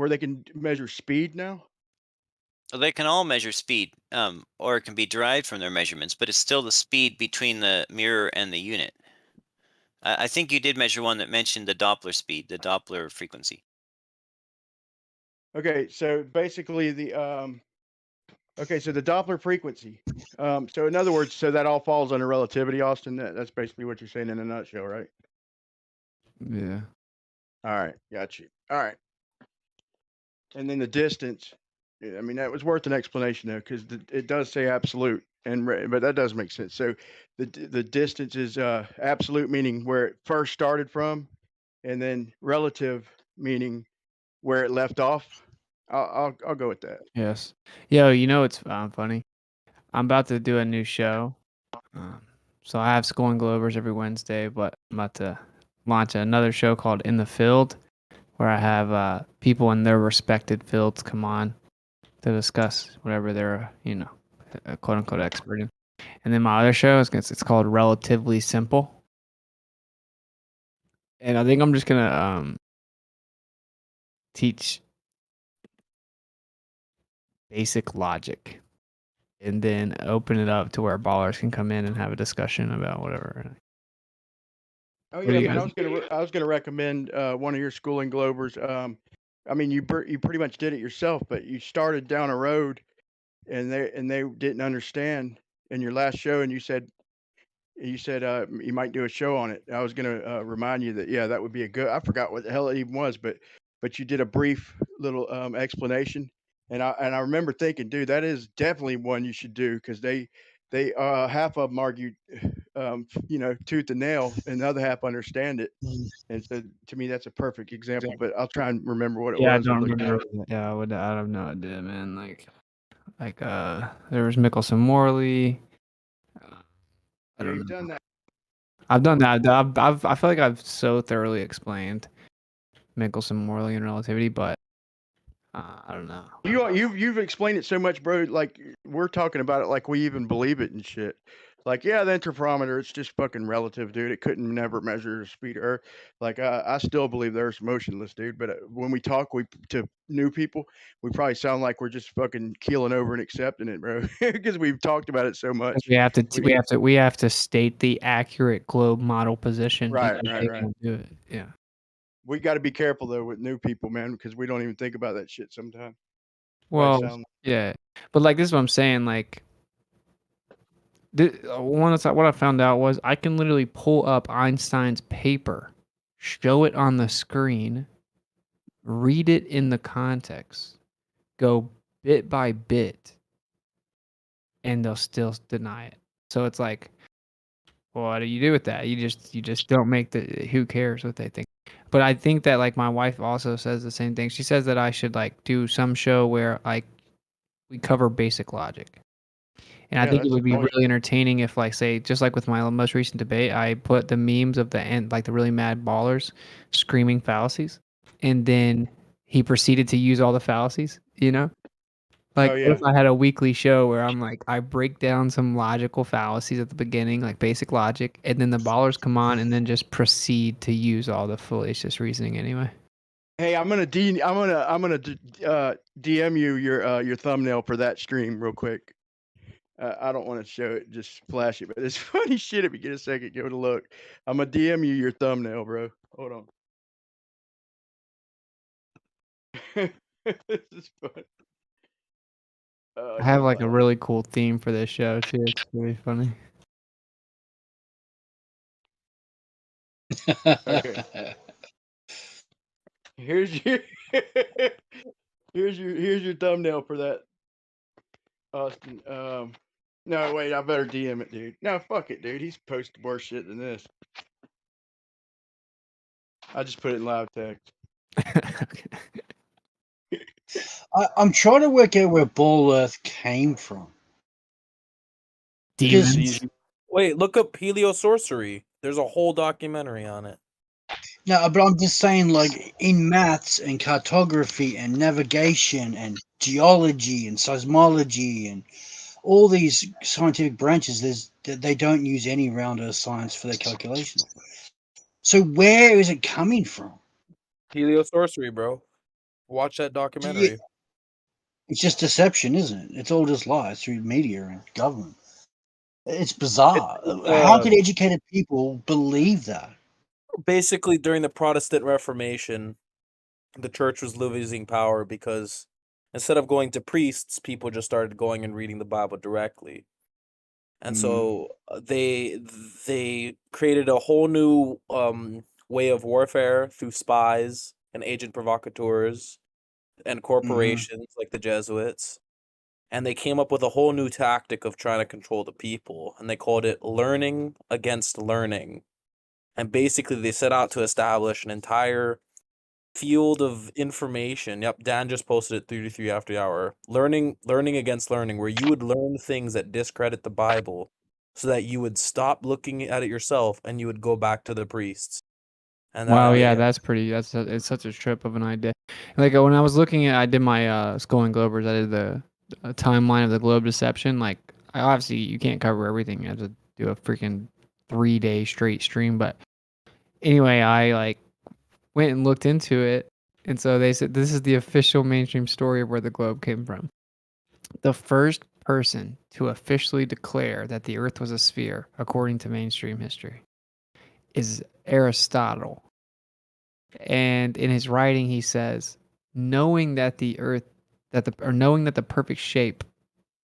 [SPEAKER 1] they can measure speed now?
[SPEAKER 21] Well, they can all measure speed, or it can be derived from their measurements, but it's still the speed between the mirror and the unit. I think you did measure one that mentioned the Doppler speed, the Doppler frequency.
[SPEAKER 1] Okay, so basically the so the Doppler frequency. So in other words, so that all falls under relativity, Austin. That's basically what you're saying in a nutshell, right?
[SPEAKER 7] Yeah.
[SPEAKER 1] All right, got you. All right. And then the distance. I mean, that was worth an explanation though, because it does say absolute, but that does make sense. So the distance is absolute, meaning where it first started from, and then relative, meaning where it left off. I'll go with that.
[SPEAKER 7] Yes. Yo, it's funny. I'm about to do a new show. So I have Skull and Glovers every Wednesday, but I'm about to launch another show called In the Field, where I have people in their respected fields come on to discuss whatever they're, a quote unquote expert in. And then my other show it's called Relatively Simple. And I think I'm just gonna teach basic logic and then open it up to where ballers can come in and have a discussion about whatever.
[SPEAKER 1] Oh yeah, man. I was gonna recommend one of your schooling Globers. I mean, you pretty much did it yourself, but you started down a road, and they didn't understand in your last show, and you said you might do a show on it. I was gonna remind you that that would be a good. I forgot what the hell it even was, but you did a brief little explanation, and I remember thinking, dude, that is definitely one you should do because they half of them argued tooth and nail, and the other half understand it. And so to me, that's a perfect example. But I'll try and remember what it
[SPEAKER 7] Yeah, I
[SPEAKER 1] was. and
[SPEAKER 7] don't
[SPEAKER 1] look at
[SPEAKER 7] remember.
[SPEAKER 1] it.
[SPEAKER 7] Yeah, I have no idea, man. There was Mickelson Morley. I
[SPEAKER 1] Yeah,
[SPEAKER 7] don't
[SPEAKER 1] you've
[SPEAKER 7] know.
[SPEAKER 1] done that.
[SPEAKER 7] I've done that. I feel like I've so thoroughly explained Mickelson Morley and relativity, but I don't know.
[SPEAKER 1] You've explained it so much, bro. Like we're talking about it like we even believe it and shit. Like, yeah, the interferometer, it's just fucking relative, dude. It couldn't never measure the speed of Earth. Like, I still believe the Earth's motionless, dude. But when we talk to new people, we probably sound like we're just fucking keeling over and accepting it, bro, because we've talked about it so much.
[SPEAKER 7] We have to state the accurate globe model position.
[SPEAKER 1] Right,
[SPEAKER 7] because
[SPEAKER 1] right,
[SPEAKER 7] they
[SPEAKER 1] right.
[SPEAKER 7] won't do it. Yeah.
[SPEAKER 1] We got to be careful though with new people, man, because we don't even think about that shit sometimes.
[SPEAKER 7] Well, yeah, but like this is what I'm saying. Like, what I found out was I can literally pull up Einstein's paper, show it on the screen, read it in the context, go bit by bit, and they'll still deny it. So it's like, well, what do you do with that? You just don't make who cares what they think. But I think that like my wife also says the same thing. She says that I should like do some show where like we cover basic logic. And I
[SPEAKER 1] Yeah,
[SPEAKER 7] think it
[SPEAKER 1] that's
[SPEAKER 7] would be
[SPEAKER 1] always
[SPEAKER 7] really entertaining if, like, say, just like with my most recent debate, I put the memes of the end, like the really mad ballers screaming fallacies, and then he proceeded to use all the fallacies. Like,
[SPEAKER 1] Oh,
[SPEAKER 7] what if
[SPEAKER 1] yeah.
[SPEAKER 7] I had a weekly show where I'm like, I break down some logical fallacies at the beginning, like basic logic, and then the ballers come on and then just proceed to use all the fallacious reasoning anyway.
[SPEAKER 1] Hey, I'm gonna DM you your thumbnail for that stream real quick. I don't want to show it, just flash it, but it's funny shit. If you get a second, give it a look. I'm gonna DM you your thumbnail, bro. Hold on. This is fun.
[SPEAKER 7] I have like a really cool theme for this show too. It's really funny.
[SPEAKER 1] Okay. Here's your here's your thumbnail for that, Austin. No, wait, I better DM it, dude. No, fuck it, dude. He's posted worse shit than this. I just put it in live text.
[SPEAKER 12] I'm trying to work out where Ball Earth came from.
[SPEAKER 7] Demons.
[SPEAKER 15] Wait, look up heliosorcery. There's a whole documentary on it.
[SPEAKER 12] No, but I'm just saying, like, in maths and cartography and navigation and geology and seismology and all these scientific branches, they don't use any round earth science for their calculations. So where is it coming from?
[SPEAKER 15] Heliosorcery, bro. Watch that documentary.
[SPEAKER 12] It's just deception, isn't it? It's all just lies through media and government. It's bizarre. How could educated people believe that?
[SPEAKER 15] Basically, during the Protestant Reformation, the church was losing power because instead of going to priests, people just started going and reading the Bible directly. And so they created a whole new way of warfare through spies and agent provocateurs and corporations like the Jesuits. And they came up with a whole new tactic of trying to control the people, and they called it learning against learning. And basically, they set out to establish an entire field of information. Yep, Dan just posted it 33 after the hour. Learning against learning, where you would learn things that discredit the Bible, so that you would stop looking at it yourself and you would go back to the priests. And
[SPEAKER 7] Wow, yeah, that's pretty. It's such a trip of an idea. Like when I was looking at, I did my Skull and Globers. I did the timeline of the globe deception. Like, obviously, you can't cover everything. You have to do a freaking 3-day straight stream. But anyway, I like went and looked into it, and so they said this is the official mainstream story of where the globe came from. The first person to officially declare that the Earth was a sphere, according to mainstream history, is Aristotle. And in his writing, he says, knowing that the perfect shape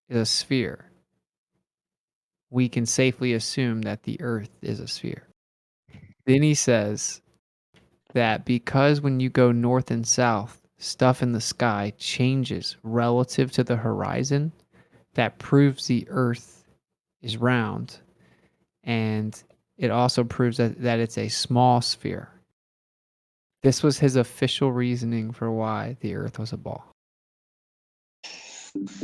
[SPEAKER 7] is a sphere, we can safely assume that the Earth is a sphere. Then he says that because when you go north and south, stuff in the sky changes relative to the horizon, that proves the Earth is round. and it also proves that it's a small sphere. This was his official reasoning for why the Earth was a ball.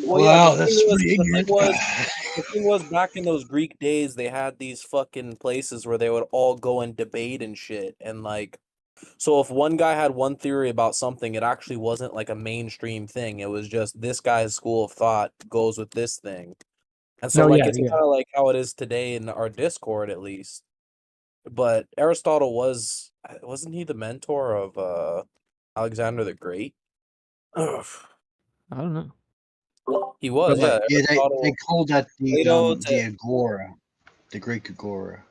[SPEAKER 15] Well,
[SPEAKER 12] Wow,
[SPEAKER 15] the thing
[SPEAKER 12] that's
[SPEAKER 15] was,
[SPEAKER 12] pretty ignorant.
[SPEAKER 15] the thing was, back in those Greek days, they had these fucking places where they would all go and debate and shit, and like, so if one guy had one theory about something, it actually wasn't like a mainstream thing. It was just this guy's school of thought goes with this thing, and so
[SPEAKER 7] No,
[SPEAKER 15] like
[SPEAKER 7] yeah,
[SPEAKER 15] it's
[SPEAKER 7] yeah.
[SPEAKER 15] kind of like how it is today in our Discord, at least. But Aristotle wasn't he the mentor of Alexander the Great? Ugh.
[SPEAKER 7] I don't know.
[SPEAKER 15] He was,
[SPEAKER 7] But
[SPEAKER 15] yeah.
[SPEAKER 12] Yeah, they
[SPEAKER 15] Aristotle,
[SPEAKER 12] called that
[SPEAKER 15] Plato
[SPEAKER 12] the agora, the Greek agora.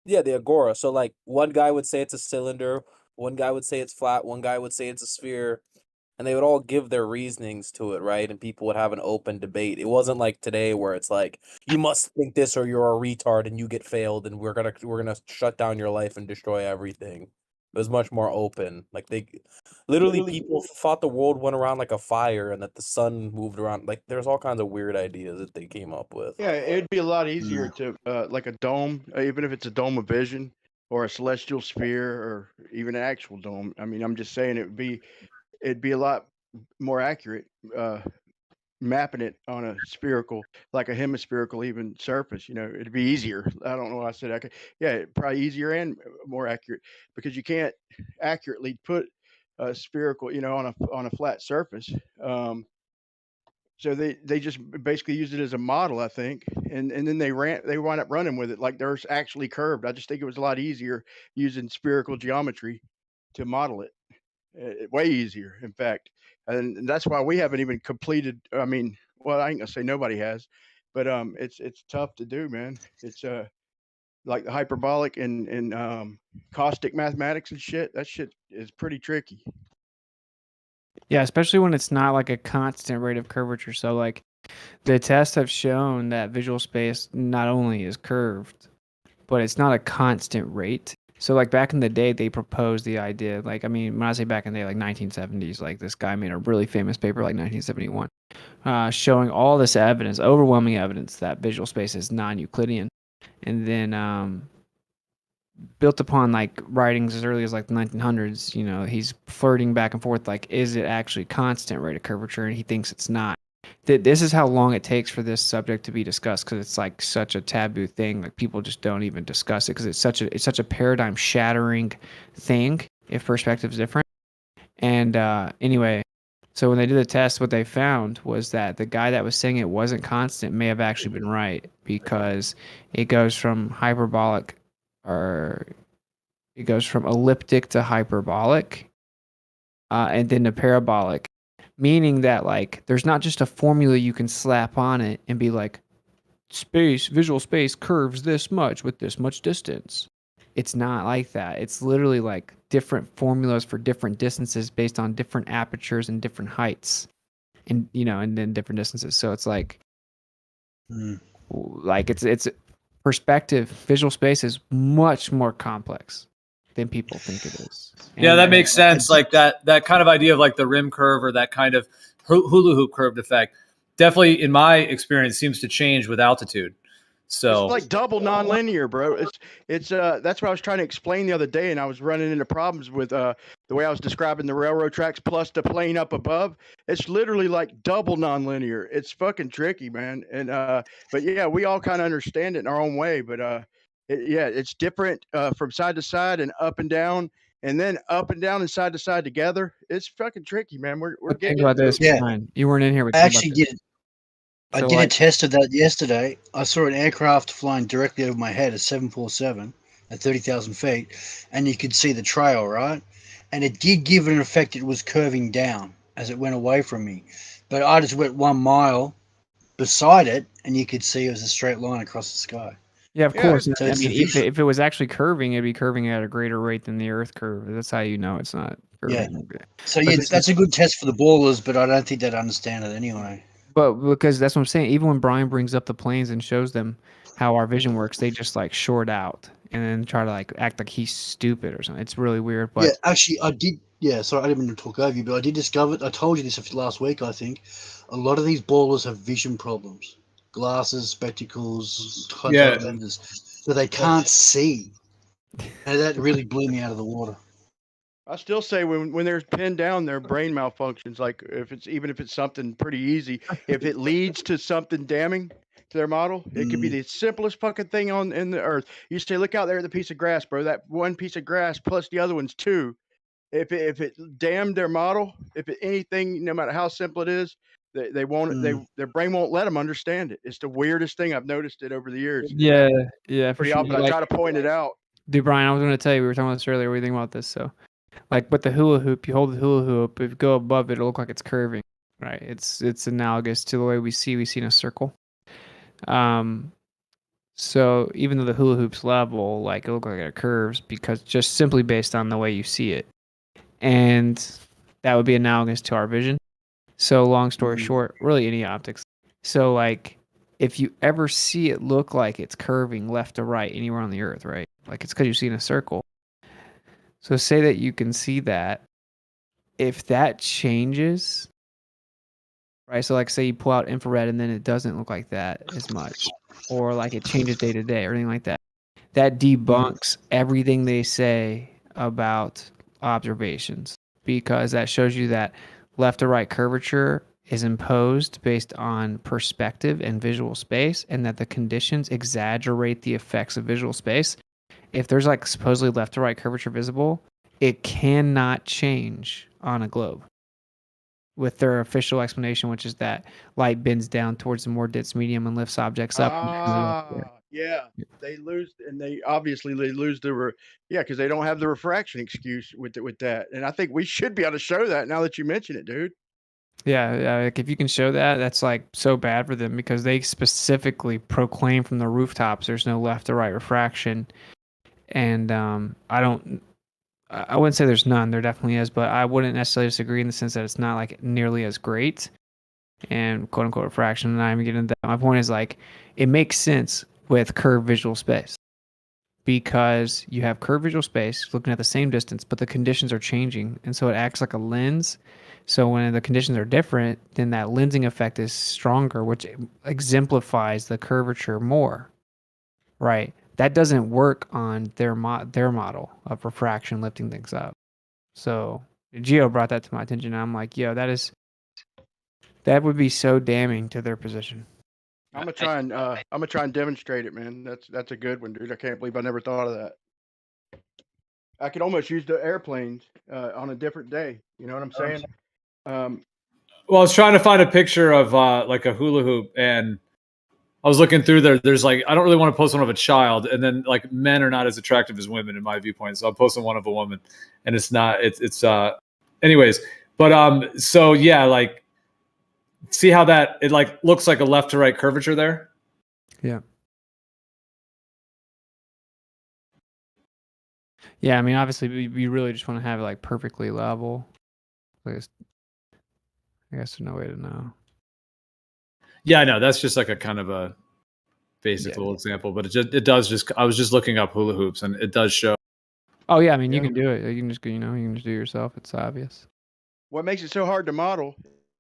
[SPEAKER 15] yeah, the agora. So like one guy would say it's a cylinder, one guy would say it's flat, one guy would say it's a sphere, and they would all give their reasonings to it, right? And people would have an open debate. It wasn't like today where it's like you must think this or you're a retard and you get failed and we're gonna shut down your life and destroy everything. It was much more open. Like they literally people thought the world went around like a fire and that the sun moved around. Like there's all kinds of weird ideas that they came up with.
[SPEAKER 1] Yeah, it'd be a lot easier to like a dome, even if it's a dome of vision or a celestial sphere or even an actual dome. I mean, I'm just saying it'd be a lot more accurate mapping it on a spherical, like a hemispherical even surface. You know, it'd be easier. I don't know why I said I could. Yeah, probably easier and more accurate because you can't accurately put a spherical, you know, on a flat surface. So they just basically used it as a model, I think, and then they wound up running with it like they're actually curved. I just think it was a lot easier using spherical geometry to model it. Way easier, in fact, and that's why we haven't even completed. I mean, well, I ain't gonna say nobody has, but it's tough to do, man. It's like the hyperbolic and caustic mathematics and shit. That shit is pretty tricky.
[SPEAKER 7] Yeah, especially when it's not like a constant rate of curvature. So like the tests have shown that visual space not only is curved, but it's not a constant rate. So like back in the day, they proposed the idea, like, I mean, when I say back in the day, like 1970s, like this guy made a really famous paper like 1971, showing all this evidence, overwhelming evidence that visual space is non-Euclidean. And then built upon like writings as early as like the 1900s, you know, he's flirting back and forth, like, is it actually constant rate of curvature? And he thinks it's not. This is how long it takes for this subject to be discussed because it's like such a taboo thing. Like people just don't even discuss it because it's such a paradigm shattering thing if perspective's different. And anyway, so when they did the test, what they found was that the guy that was saying it wasn't constant may have actually been right because it goes from hyperbolic, or it goes from elliptic to hyperbolic, and then to parabolic, meaning that like there's not just a formula you can slap on it and be like, visual space curves this much with this much distance. It's not like that. It's literally like different formulas for different distances based on different apertures and different heights, and you know, and then different distances. So it's like, like it's perspective. Visual space is much more complex than people think it is.
[SPEAKER 20] Yeah, that makes sense. Like that kind of idea of like the rim curve or that kind of hula hoop curved effect definitely, in my experience, seems to change with altitude. So
[SPEAKER 1] It's like double nonlinear, bro. It's that's what I was trying to explain the other day, and I was running into problems with the way I was describing the railroad tracks plus the plane up above. It's literally like double nonlinear. It's fucking tricky, man. And but yeah, we all kind of understand it in our own way. But yeah, it's different from side to side and up and down, and then up and down and side to side together. It's fucking tricky, man. We're
[SPEAKER 7] Think
[SPEAKER 1] getting
[SPEAKER 7] about
[SPEAKER 1] into
[SPEAKER 7] this,
[SPEAKER 1] it.
[SPEAKER 7] Brian. You weren't in here. But
[SPEAKER 12] I
[SPEAKER 7] think about
[SPEAKER 12] actually
[SPEAKER 7] this.
[SPEAKER 12] did. I
[SPEAKER 7] So,
[SPEAKER 12] did
[SPEAKER 7] like-
[SPEAKER 12] a test of that yesterday. I saw an aircraft flying directly over my head, a 747 at 30,000 feet, and you could see the trail, right? And it did give it an effect. It was curving down as it went away from me. But I just went 1 mile beside it, and you could see it was a straight line across the sky.
[SPEAKER 7] Yeah, of course.
[SPEAKER 12] So
[SPEAKER 7] I
[SPEAKER 12] it's
[SPEAKER 7] mean,
[SPEAKER 12] the
[SPEAKER 7] if it was actually curving, it'd be curving at a greater rate than the Earth curve. That's how you know it's not
[SPEAKER 12] Yeah.
[SPEAKER 7] curving.
[SPEAKER 12] So
[SPEAKER 7] But
[SPEAKER 12] yeah,
[SPEAKER 7] this
[SPEAKER 12] that's
[SPEAKER 7] is-
[SPEAKER 12] a good test for the ballers, but I don't think they'd understand it anyway.
[SPEAKER 7] But because that's what I'm saying. Even when Brian brings up the planes and shows them how our vision works, they just like short out and then try to like act like he's stupid or something. It's really weird. But
[SPEAKER 12] Yeah, actually, I did. Yeah, sorry, I didn't mean to talk over you, but I did discover. I told you this last week. I think a lot of these ballers have vision problems. glasses, spectacles,
[SPEAKER 20] Yeah.
[SPEAKER 12] contact lenses, so they can't see. And that really blew me out of the water.
[SPEAKER 1] I still say when they're pinned down, their brain malfunctions. Like even if it's something pretty easy, if it leads to something damning to their model, it could be the simplest fucking thing in the earth. You say, look out there at the piece of grass, bro. That one piece of grass plus the other one's two. If it damned their model, anything, no matter how simple it is, they won't. Their brain won't let them understand it. It's the weirdest thing. I've noticed it over the years.
[SPEAKER 7] Yeah, yeah, for
[SPEAKER 1] Pretty
[SPEAKER 7] sure.
[SPEAKER 1] obvious. I try to point it out.
[SPEAKER 7] Dude, Brian, I was going to tell you, we were talking about this earlier. What do you think about this? So, like with the hula hoop, you hold the hula hoop. If you go above it, it'll look like it's curving, right? It's analogous to the way we see in a circle. So even though the hula hoop's level, like it looks like it curves because just simply based on the way you see it, and that would be analogous to our vision. So long story short, really any optics. So like if you ever see it look like it's curving left to right anywhere on the earth, right? Like it's because you see in a circle. So say that you can see that. If that changes, right? So like say you pull out infrared and then it doesn't look like that as much, or like it changes day to day or anything like that. That debunks everything they say about observations, because that shows you that left to right curvature is imposed based on perspective and visual space, and that the conditions exaggerate the effects of visual space. If there's like supposedly left to right curvature visible, it cannot change on a globe with their official explanation, which is that light bends down towards the more dense medium and lifts objects up.
[SPEAKER 1] Yeah, they lose, and they obviously lose because they don't have the refraction excuse with that. And I think we should be able to show that now that you mention it, dude.
[SPEAKER 7] Yeah, like if you can show that, that's like so bad for them because they specifically proclaim from the rooftops there's no left or right refraction. And I wouldn't say there's none. There definitely is, but I wouldn't necessarily disagree in the sense that it's not like nearly as great and quote unquote refraction. And I'm getting into that. My point is like it makes sense with curved visual space because you have curved visual space looking at the same distance, but the conditions are changing. And so it acts like a lens. So when the conditions are different, then that lensing effect is stronger, which exemplifies the curvature more, right? That doesn't work on their model of refraction lifting things up. So Geo brought that to my attention, and I'm like, yo, that would be so damning to their position.
[SPEAKER 1] I'm gonna try and demonstrate it, man. That's a good one, dude. I can't believe I never thought of that. I could almost use the airplanes on a different day. You know what I'm saying?
[SPEAKER 20] Well, I was trying to find a picture of like a hula hoop, and I was looking through there. There's like, I don't really want to post one of a child, and then like men are not as attractive as women in my viewpoint. So I'm posting one of a woman, and it's not. It's anyways. But so yeah, like, see how that it like looks like a left to right curvature there.
[SPEAKER 7] Yeah. Yeah, I mean, obviously, we really just want to have it like perfectly level. I guess there's no way to know.
[SPEAKER 20] Yeah, I know. That's just like a kind of a basic little example, but it does just. I was just looking up hula hoops, and it does show.
[SPEAKER 7] Oh yeah, I mean, you can do it. You can just you can just do it yourself. It's obvious.
[SPEAKER 1] What makes it so hard to model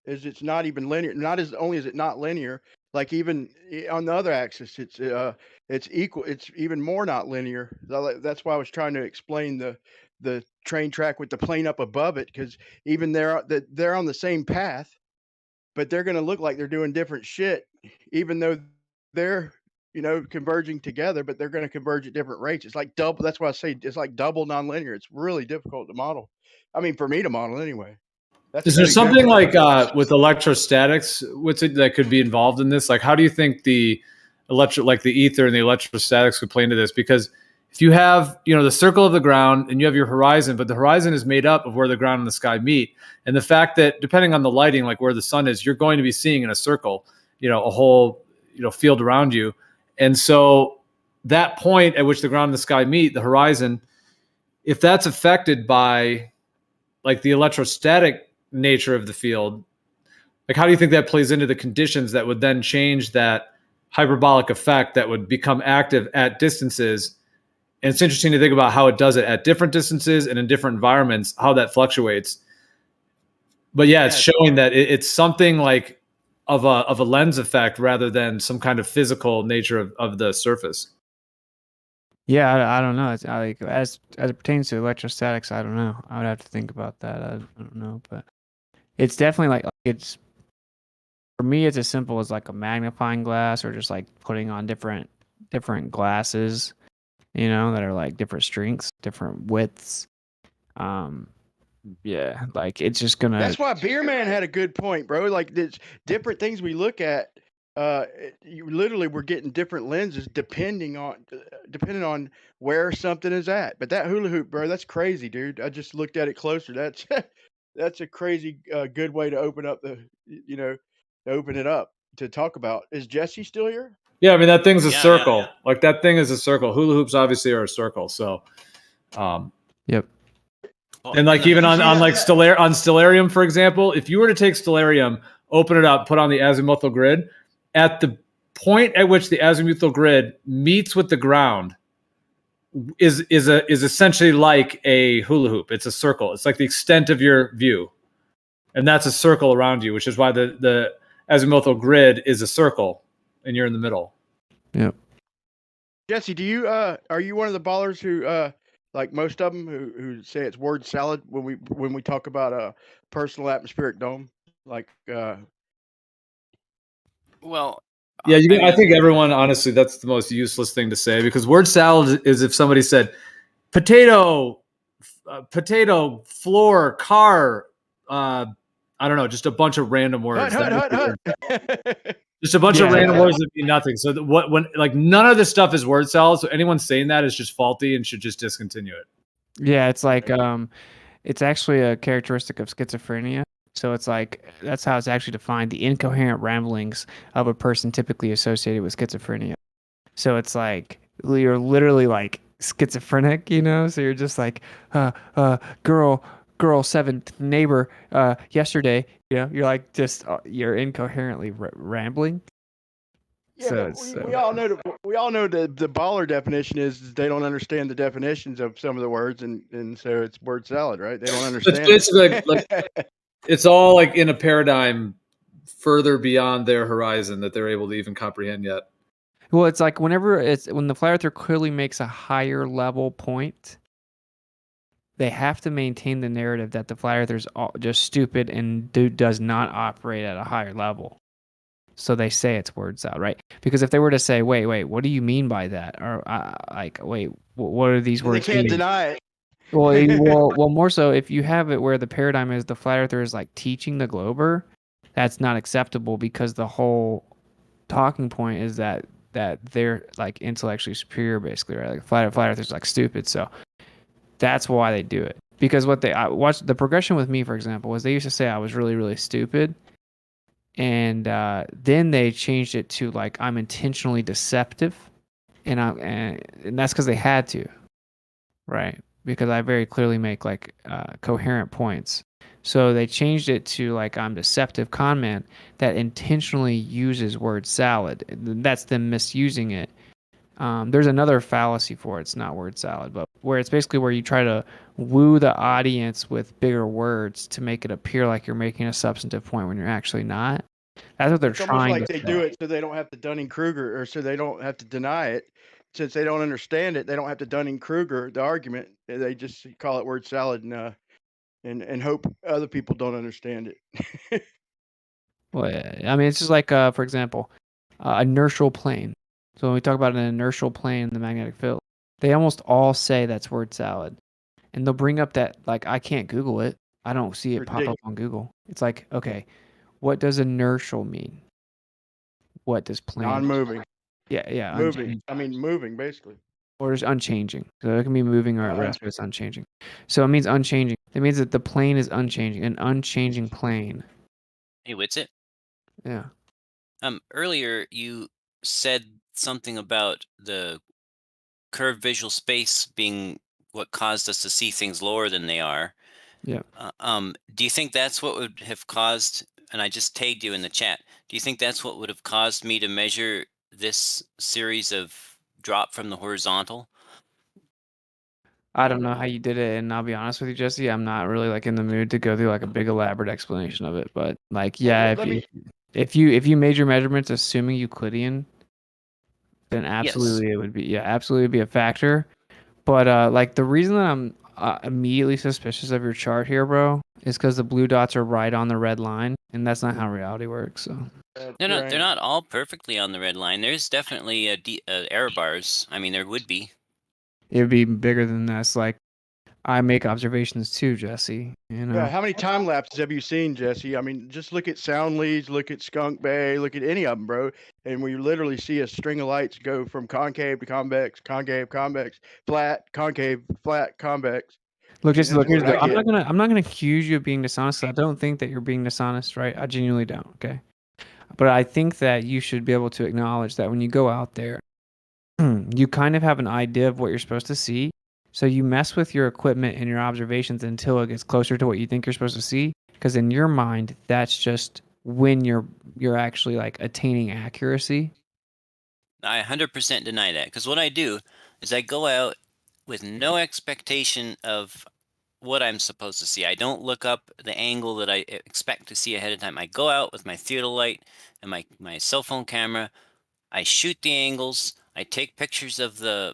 [SPEAKER 1] is it's not even linear. Not as only is it not linear, like even on the other axis, it's equal. It's even more not linear. That's why I was trying to explain the train track with the plane up above it, because even they're on the same path, but they're going to look like they're doing different shit, even though they're converging together, but they're going to converge at different rates. It's like double. That's why I say it's like double nonlinear. It's really difficult to model. I mean, for me to model anyway.
[SPEAKER 20] Is there something like with electrostatics that could be involved in this? Like, how do you think the ether and the electrostatics could play into this? Because if you have, the circle of the ground and you have your horizon, but the horizon is made up of where the ground and the sky meet. And the fact that depending on the lighting, like where the sun is, you're going to be seeing in a circle, a whole, field around you. And so that point at which the ground and the sky meet, the horizon, if that's affected by like the electrostatic nature of the field, like how do you think that plays into the conditions that would then change that hyperbolic effect that would become active at distances? And it's interesting to think about how it does it at different distances and in different environments, how that fluctuates. But yeah, it's showing that it's something like of a lens effect rather than some kind of physical nature of the surface.
[SPEAKER 7] Yeah, I don't know. It's like as it pertains to electrostatics, I don't know. I would have to think about that. I don't know, but it's definitely like it's for me. It's as simple as like a magnifying glass or just like putting on different glasses, you know, that are like different strengths, different widths. Yeah, like it's just gonna.
[SPEAKER 1] That's why Beer Man had a good point, bro. Like there's different things we look at. You literally we're getting different lenses depending on where something is at. But that hula hoop, bro, that's crazy, dude. I just looked at it closer. That's that's a crazy good way to open up to open it up to talk about. Is Jesse still here?
[SPEAKER 20] Yeah, I mean that thing's a circle. Like that thing is a circle. Hula hoops obviously are a circle. So,
[SPEAKER 7] yep.
[SPEAKER 20] And like even on like Stellarium, for example, if you were to take Stellarium, open it up, put on the azimuthal grid, at the point at which the azimuthal grid meets with the ground, is essentially like a hula hoop. It's a circle. It's like the extent of your view, and that's a circle around you, which is why the azimuthal grid is a circle, and you're in the middle.
[SPEAKER 7] Yep.
[SPEAKER 1] Jesse, do you are you one of the ballers who like most of them who say it's word salad when we talk about a personal atmospheric dome? Like
[SPEAKER 21] Well,
[SPEAKER 20] yeah, I think everyone, honestly, that's the most useless thing to say, because word salad is if somebody said potato, floor, car, I don't know, just a bunch of random words.
[SPEAKER 1] Hut.
[SPEAKER 20] Just a bunch of random words that mean nothing. So when like none of this stuff is word salad. So anyone saying that is just faulty and should just discontinue it.
[SPEAKER 7] Yeah, it's like it's actually a characteristic of schizophrenia. So it's like that's how it's actually defined: the incoherent ramblings of a person typically associated with schizophrenia. So it's like you're literally like schizophrenic, you know? So you're just like girl 7th neighbor yesterday, you know? You're like just you're incoherently rambling.
[SPEAKER 1] Yeah,
[SPEAKER 7] So
[SPEAKER 1] we all know the baller definition is they don't understand the definitions of some of the words, and so it's word salad, right? They don't understand.
[SPEAKER 20] It's basically like it's all like in a paradigm further beyond their horizon that they're able to even comprehend yet.
[SPEAKER 7] Well, it's like when the flat earther clearly makes a higher level point, they have to maintain the narrative that the flat earther's just stupid and does not operate at a higher level. So they say it's word salad, right? Because if they were to say, wait, what do you mean by that? Or like, wait, what are these words?
[SPEAKER 1] They can't deny it.
[SPEAKER 7] Well, more so if you have it where the paradigm is the flat earther is like teaching the glober, that's not acceptable, because the whole talking point is that they're like intellectually superior, basically, right? Like flat earthers like stupid. So that's why they do it. Because I watched the progression with me, for example, was they used to say I was really, really stupid. And then they changed it to like I'm intentionally deceptive, and that's because they had to, right? Because I very clearly make like coherent points. So they changed it to like I'm deceptive con man that intentionally uses word salad. That's them misusing it. There's another fallacy for it. It's not word salad, but where it's basically where you try to woo the audience with bigger words to make it appear like you're making a substantive point when you're actually not. That's what they're
[SPEAKER 1] It's
[SPEAKER 7] trying
[SPEAKER 1] almost like
[SPEAKER 7] to
[SPEAKER 1] they
[SPEAKER 7] say.
[SPEAKER 1] do it so they don't have to Dunning-Kruger, or so they don't have to deny it. Since they don't understand it, they don't have to Dunning-Kruger the argument. They just call it word salad and hope other people don't understand it.
[SPEAKER 7] Well, I mean, it's just like, for example, inertial plane. So when we talk about an inertial plane in the magnetic field, they almost all say that's word salad. And they'll bring up that, like, I can't Google it. I don't see it pop up on Google. It's like, okay, what does inertial mean? What does plane?
[SPEAKER 1] Non-moving.
[SPEAKER 7] Yeah.
[SPEAKER 1] Moving.
[SPEAKER 7] Unchanging.
[SPEAKER 1] I mean, moving, basically.
[SPEAKER 7] Or just unchanging. So it can be moving or at rest, but it's unchanging. So it means unchanging. It means that the plane is unchanging, an unchanging plane.
[SPEAKER 21] Hey, Witsit.
[SPEAKER 7] Yeah.
[SPEAKER 21] Earlier you said something about the curved visual space being what caused us to see things lower than they are.
[SPEAKER 7] Yeah.
[SPEAKER 21] Do you think that's what would have caused, and I just tagged you in the chat, do you think that's what would have caused me to measure this series of drop from the horizontal?
[SPEAKER 7] I don't know how you did it, and I'll be honest with you, Jesse, I'm not really like in the mood to go through like a big elaborate explanation of it. But like, yeah, If you made your measurements assuming Euclidean, then
[SPEAKER 21] Yes.
[SPEAKER 7] absolutely it would be absolutely be a factor. But like the reason that I'm immediately suspicious of your chart here, bro, is because the blue dots are right on the red line, and that's not how reality works. So
[SPEAKER 21] They're not all perfectly on the red line. There's definitely error bars. I mean, there would be.
[SPEAKER 7] it would be bigger than this. Like I make observations too, Jesse. You know.
[SPEAKER 1] Yeah, how many time lapses have you seen, Jesse? I mean, just look at Sound Leads, look at Skunk Bay, look at any of them, bro, and we literally see a string of lights go from concave to convex, concave, convex, flat, concave, flat, convex.
[SPEAKER 7] Look, just look.
[SPEAKER 1] That's
[SPEAKER 7] Here's
[SPEAKER 1] what
[SPEAKER 7] the.
[SPEAKER 1] I get.
[SPEAKER 7] I'm not gonna accuse you of being dishonest. I don't think that you're being dishonest, right? I genuinely don't. Okay, but I think that you should be able to acknowledge that when you go out there, you kind of have an idea of what you're supposed to see. So you mess with your equipment and your observations until it gets closer to what you think you're supposed to see. Because in your mind, that's just when you're actually like attaining accuracy.
[SPEAKER 21] I 100% deny that, because what I do is I go out with no expectation of what I'm supposed to see. I don't look up the angle that I expect to see ahead of time. I go out with my theodolite and my cell phone camera. I shoot the angles. I take pictures of the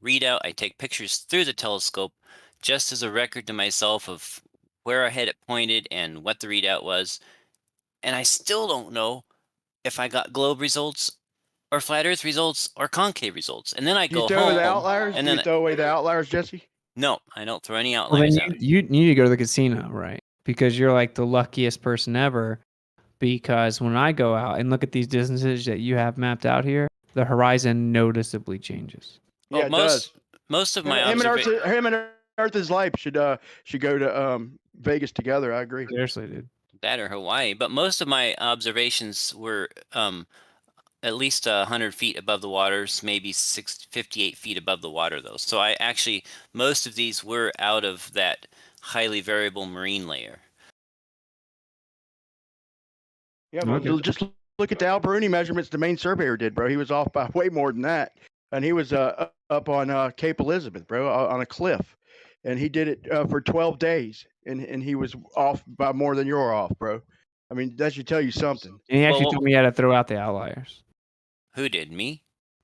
[SPEAKER 21] readout. I take pictures through the telescope just as a record to myself of where I had it pointed and what the readout was. And I still don't know if I got globe results or flat earth results or concave results. And then I
[SPEAKER 1] Do you
[SPEAKER 21] go
[SPEAKER 1] throw
[SPEAKER 21] home
[SPEAKER 1] the outliers?
[SPEAKER 21] and
[SPEAKER 1] Do you
[SPEAKER 21] then
[SPEAKER 1] throw away the outliers, Jesse?
[SPEAKER 21] no, I don't throw any
[SPEAKER 7] Well, then
[SPEAKER 21] outliers out.
[SPEAKER 7] you need to go to the casino, right? Because you're like the luckiest person ever. Because when I go out and look at these distances that you have mapped out here, the horizon noticeably changes.
[SPEAKER 21] Well,
[SPEAKER 1] Yeah, it does.
[SPEAKER 21] most of my
[SPEAKER 1] Him and
[SPEAKER 21] observations.
[SPEAKER 1] Him and Earth's Life should go to Vegas together. I agree.
[SPEAKER 7] Seriously, dude.
[SPEAKER 21] That or Hawaii, but most of my observations were at least 100 feet above the waters, maybe 58 feet above the water, though. So I actually, most of these were out of that highly variable marine layer.
[SPEAKER 1] Yeah, but just look at the Al Bruni measurements the main surveyor did, bro. He was off by way more than that, and he was up on Cape Elizabeth, bro, on a cliff, and he did it for 12 days, and he was off by more than you're off, bro. I mean, that should tell you something.
[SPEAKER 7] And he actually told me how to throw out the outliers.
[SPEAKER 21] Who did? Me?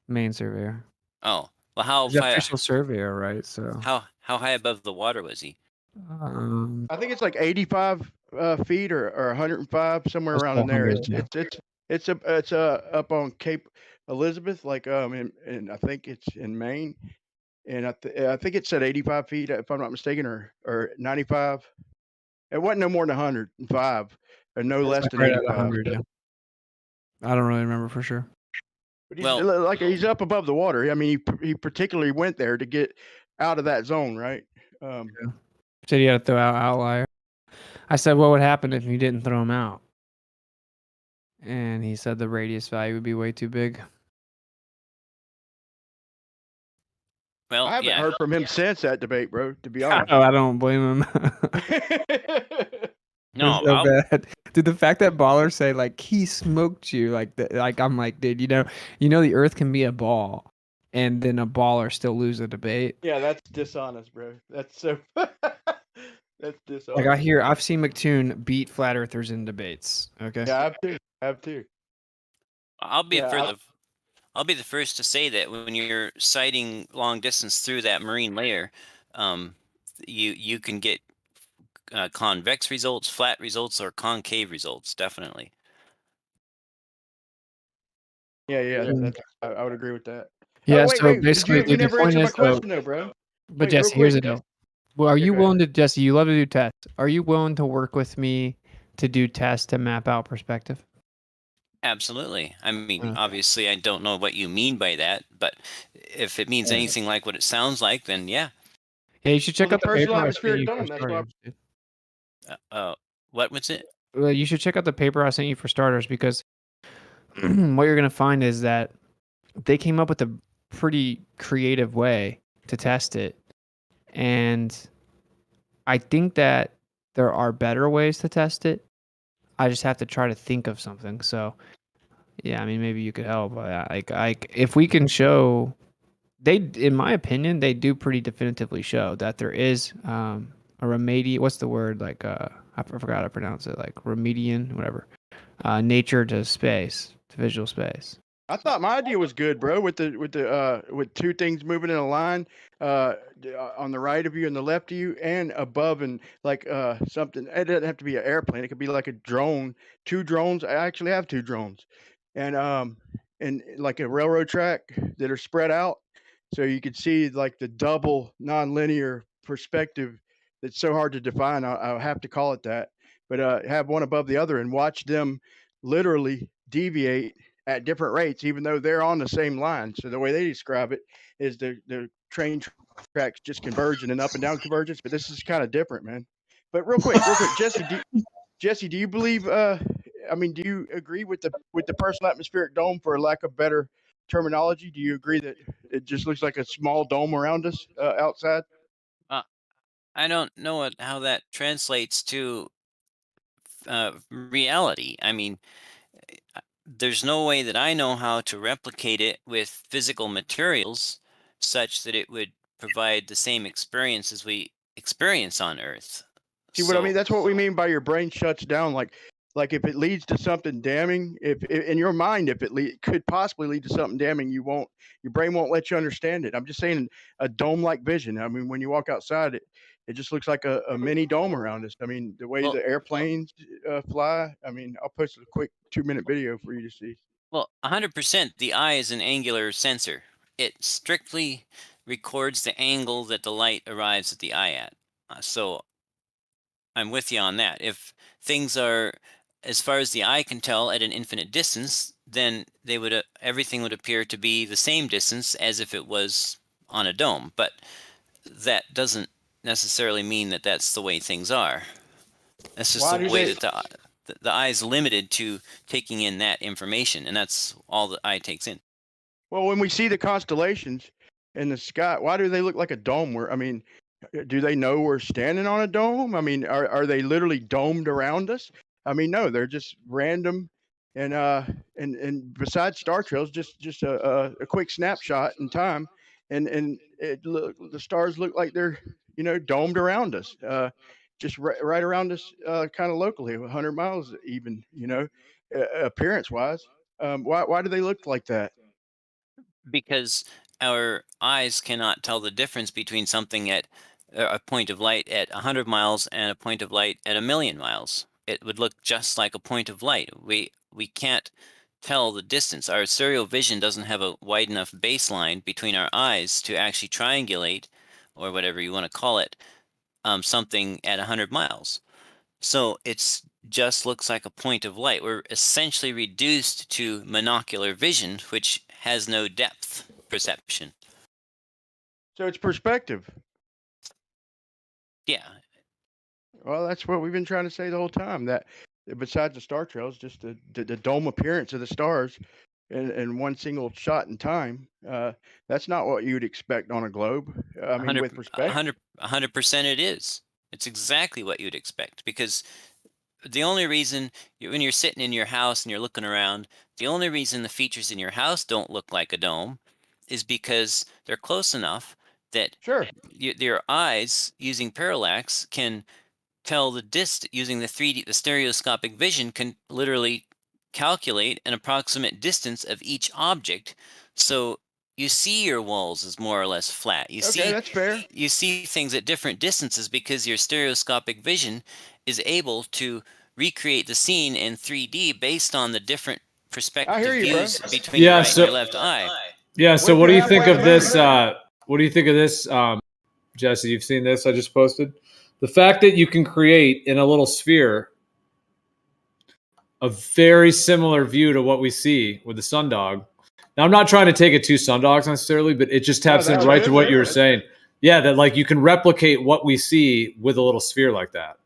[SPEAKER 7] Main surveyor.
[SPEAKER 21] Oh, well, how
[SPEAKER 7] He's the
[SPEAKER 21] high?
[SPEAKER 7] official surveyor, right? So
[SPEAKER 21] How high above the water was he?
[SPEAKER 1] I think it's like 85 feet or 105, somewhere
[SPEAKER 7] Close
[SPEAKER 1] around
[SPEAKER 7] to
[SPEAKER 1] in there.
[SPEAKER 7] 100,
[SPEAKER 1] It's up on Cape Elizabeth, like and I think it's in Maine, and I think it said 85 feet if I'm not mistaken, or 95. It wasn't no more than 105, or no less than
[SPEAKER 7] right at
[SPEAKER 1] 85.
[SPEAKER 7] 100, yeah. I don't really remember for sure.
[SPEAKER 1] But he's up above the water. I mean, he particularly went there to get out of that zone, right?
[SPEAKER 7] Said he had to throw out outlier. I said, what would happen if you didn't throw him out? And he said the radius value would be way too big.
[SPEAKER 21] Well,
[SPEAKER 1] I haven't heard from him since that debate, bro. To be honest.
[SPEAKER 7] Oh, I don't blame him.
[SPEAKER 21] No,
[SPEAKER 7] It's so bad. Dude, the fact that ballers say like he smoked you, like I'm like, dude, you know the Earth can be a ball, and then a baller still lose a debate.
[SPEAKER 1] Yeah, that's dishonest, bro. That's so. That's dishonest.
[SPEAKER 7] Like I've seen McToon beat flat earthers in debates. Okay.
[SPEAKER 1] Yeah, I have too.
[SPEAKER 21] I'll be the first to say that when you're sighting long distance through that marine layer, you can get convex results, flat results, or concave results. Definitely.
[SPEAKER 1] Yeah. I would agree with that.
[SPEAKER 7] Yeah.
[SPEAKER 1] Wait,
[SPEAKER 7] So basically,
[SPEAKER 1] you
[SPEAKER 7] the
[SPEAKER 1] never
[SPEAKER 7] point
[SPEAKER 1] answered my
[SPEAKER 7] is, though,
[SPEAKER 1] question, though, bro.
[SPEAKER 7] But
[SPEAKER 1] Wait,
[SPEAKER 7] Jesse,
[SPEAKER 1] real
[SPEAKER 7] here's the
[SPEAKER 1] quick.
[SPEAKER 7] deal. Well, are you
[SPEAKER 1] go ahead.
[SPEAKER 7] willing to, Jesse? You love to do tests. Are you willing to work with me to do tests to map out perspective?
[SPEAKER 21] Absolutely. I mean, obviously, I don't know what you mean by that, but if it means anything like what it sounds like, then yeah.
[SPEAKER 7] Yeah, you should check out the paper I sent you for
[SPEAKER 1] That's why.
[SPEAKER 7] starters, dude.
[SPEAKER 21] What was it?
[SPEAKER 7] Well, you should check out the paper I sent you for starters, because what you're going to find is that they came up with a pretty creative way to test it. And I think that there are better ways to test it. I just have to try to think of something. So, yeah, I mean, maybe you could help. Like if we can show, in my opinion, they do pretty definitively show that there is a remedial. What's the word? Like I forgot how to pronounce it. Like remedian, whatever. nature to space, to visual space.
[SPEAKER 1] I thought my idea was good, bro. With two things moving in a line, on the right of you and the left of you, and above, and like something. It doesn't have to be an airplane. It could be like a drone. Two drones. I actually have two drones, and like a railroad track that are spread out, so you could see like the double nonlinear perspective. That's so hard to define. I'll have to call it that. But have one above the other and watch them literally deviate at different rates, even though they're on the same line. So the way they describe it is the train tracks just converging and up and down convergence. But this is kind of different, man. But real quick, Jesse, do you believe? I mean, do you agree with the personal atmospheric dome, for lack of better terminology? Do you agree that it just looks like a small dome around us outside?
[SPEAKER 21] I don't know how that translates to reality. I mean, there's no way that I know how to replicate it with physical materials such that it would provide the same experience as we experience on Earth.
[SPEAKER 1] See what I mean? That's what we mean by your brain shuts down. Like if it leads to something damning, if in your mind, if it could possibly lead to something damning, your brain won't let you understand it. I'm just saying a dome-like vision. I mean, when you walk outside, it just looks like a mini dome around us. I mean, the way the airplanes fly. I mean, I'll post a quick 2-minute video for you to see.
[SPEAKER 21] Well, 100%, the eye is an angular sensor. It strictly records the angle that the light arrives at the eye at. So I'm with you on that. If things are, as far as the eye can tell, at an infinite distance, then everything would appear to be the same distance as if it was on a dome. But that doesn't necessarily mean that that's the way things are. That's just the way that the eye is limited to taking in that information, and that's all the eye takes in.
[SPEAKER 1] Well, when we see the constellations in the sky, why do they look like a dome? I mean, do they know we're standing on a dome? I mean, are they literally domed around us? I mean, no, they're just random, and besides star trails, just a quick snapshot in time, and the stars look like they're domed around us, just right around us, kind of locally, 100 miles even, appearance wise. Why do they look like that?
[SPEAKER 21] Because our eyes cannot tell the difference between something at a point of light at 100 miles and a point of light at 1,000,000 miles. It would look just like a point of light. We can't tell the distance. Our stereo vision doesn't have a wide enough baseline between our eyes to actually triangulate, or whatever you want to call it, something at 100 miles. So it's just looks like a point of light. We're essentially reduced to monocular vision, which has no depth perception.
[SPEAKER 1] So it's perspective.
[SPEAKER 21] Yeah.
[SPEAKER 1] Well, that's what we've been trying to say the whole time. That besides the star trails, just the dome appearance of the stars in one single shot in time. That's not what you'd expect on a globe. I mean, with perspective.
[SPEAKER 21] 100% it is. It's exactly what you'd expect, because the only reason when you're sitting in your house and you're looking around, the only reason the features in your house don't look like a dome is because they're close enough that your eyes, using parallax, can tell the distance. Using the 3D, the stereoscopic vision can literally calculate an approximate distance of each object. So you see your walls as more or less flat.
[SPEAKER 1] That's fair.
[SPEAKER 21] You see things at different distances because your stereoscopic vision is able to recreate the scene in 3D based on the different perspective views between your right and your left eye.
[SPEAKER 20] Yeah. So what do you think of this? What do you think of this, Jesse? You've seen this? I just posted the fact that you can create in a little sphere a very similar view to what we see with the sundog. Now, I'm not trying to take it to sundogs necessarily, but it just taps in right to what you were saying. Yeah, that like you can replicate what we see with a little sphere like that.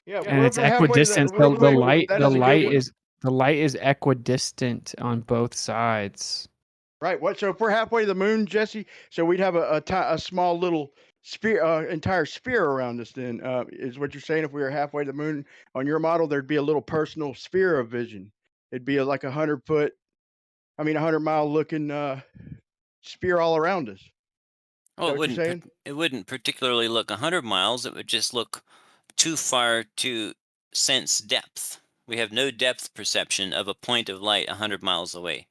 [SPEAKER 1] Yeah,
[SPEAKER 7] and it's equidistant. The light is equidistant on both sides.
[SPEAKER 1] Right. So if we're halfway to the moon, Jesse, so we'd have a small little sphere, entire sphere around us. Then is what you're saying. If we were halfway to the moon on your model, there'd be a little personal sphere of vision. It'd be like 100-mile looking sphere all around us.
[SPEAKER 21] Well, it wouldn't particularly look 100 miles. It would just look too far to sense depth. We have no depth perception of a point of light 100 miles away.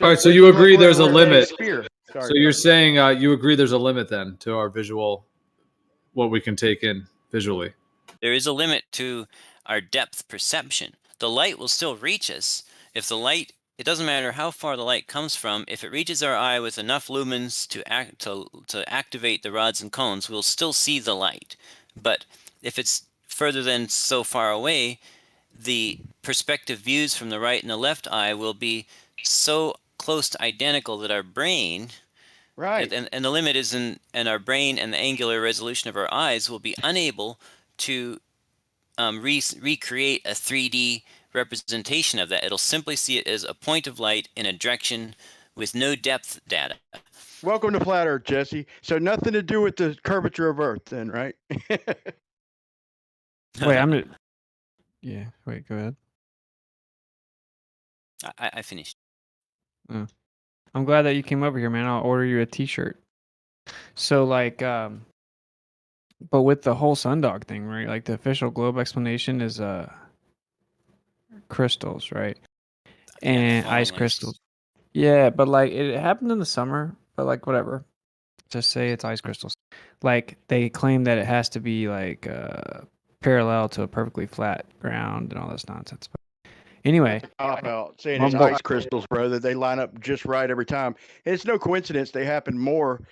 [SPEAKER 20] All right, so you agree there's a limit. So you're saying you agree there's a limit then to our visual, what we can take in visually.
[SPEAKER 21] There is a limit to our depth perception. The light will still reach us. If the light, it doesn't matter how far the light comes from, if it reaches our eye with enough lumens to activate the rods and cones, we'll still see the light. But if it's further than so far away, the perspective views from the right and the left eye will be so close to identical that our brain,
[SPEAKER 1] right,
[SPEAKER 21] and the limit is in our brain, and the angular resolution of our eyes will be unable to recreate a 3D representation of that. It'll simply see it as a point of light in a direction with no depth data.
[SPEAKER 1] Welcome to Flat Earth, Jesse. So nothing to do with the curvature of Earth, then, right?
[SPEAKER 7] Wait, I'm. Yeah. Wait. Go ahead.
[SPEAKER 21] I finished.
[SPEAKER 7] Oh. I'm glad that you came over here, man. I'll order you a T-shirt. So, like, but with the whole sundog thing, right? Like, the official globe explanation is crystals, right? And ice crystals. Yeah, but like it happened in the summer, but like whatever. Just say it's ice crystals. Like they claim that it has to be like parallel to a perfectly flat ground and all this nonsense. But anyway,
[SPEAKER 1] Cop out saying it's ice crystals, bro, that they line up just right every time. And it's no coincidence they happen more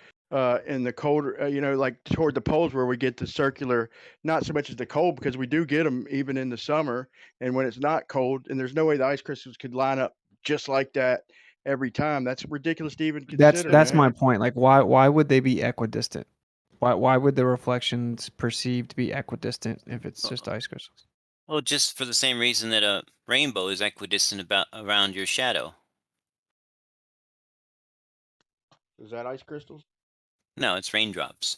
[SPEAKER 1] in the colder, like toward the poles where we get the circular, not so much as the cold, because we do get them even in the summer and when it's not cold. And there's no way the ice crystals could line up just like that every time. That's ridiculous to even consider.
[SPEAKER 7] that's
[SPEAKER 1] man.
[SPEAKER 7] my point. Like why would they be equidistant? Why would the reflections perceived to be equidistant if it's just ice crystals?
[SPEAKER 21] Well, just for the same reason that a rainbow is equidistant around your shadow.
[SPEAKER 1] Is that ice crystals?
[SPEAKER 21] No, it's raindrops.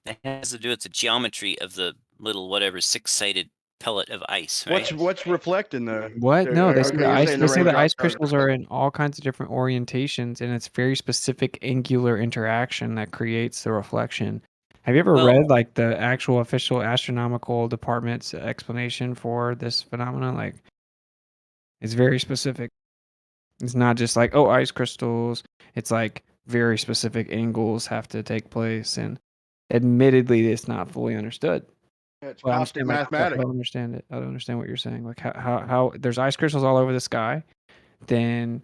[SPEAKER 21] It has to do with the geometry of the little whatever six-sided pellet of ice, right?
[SPEAKER 1] What's reflecting the
[SPEAKER 7] What? No, they say the ice. They say the ice
[SPEAKER 1] raindrops
[SPEAKER 7] crystals are in all kinds of different orientations, and it's very specific angular interaction that creates the reflection. Have you ever read like the actual official astronomical department's explanation for this phenomenon? Like, it's very specific. It's not just like, oh, ice crystals. It's like very specific angles have to take place, and admittedly, it's not fully understood.
[SPEAKER 1] Yeah, it's
[SPEAKER 7] Well, I'm
[SPEAKER 1] cosmic
[SPEAKER 7] saying, like, I
[SPEAKER 1] mathematics.
[SPEAKER 7] don't understand it. I don't understand what you're saying. Like how there's ice crystals all over the sky, then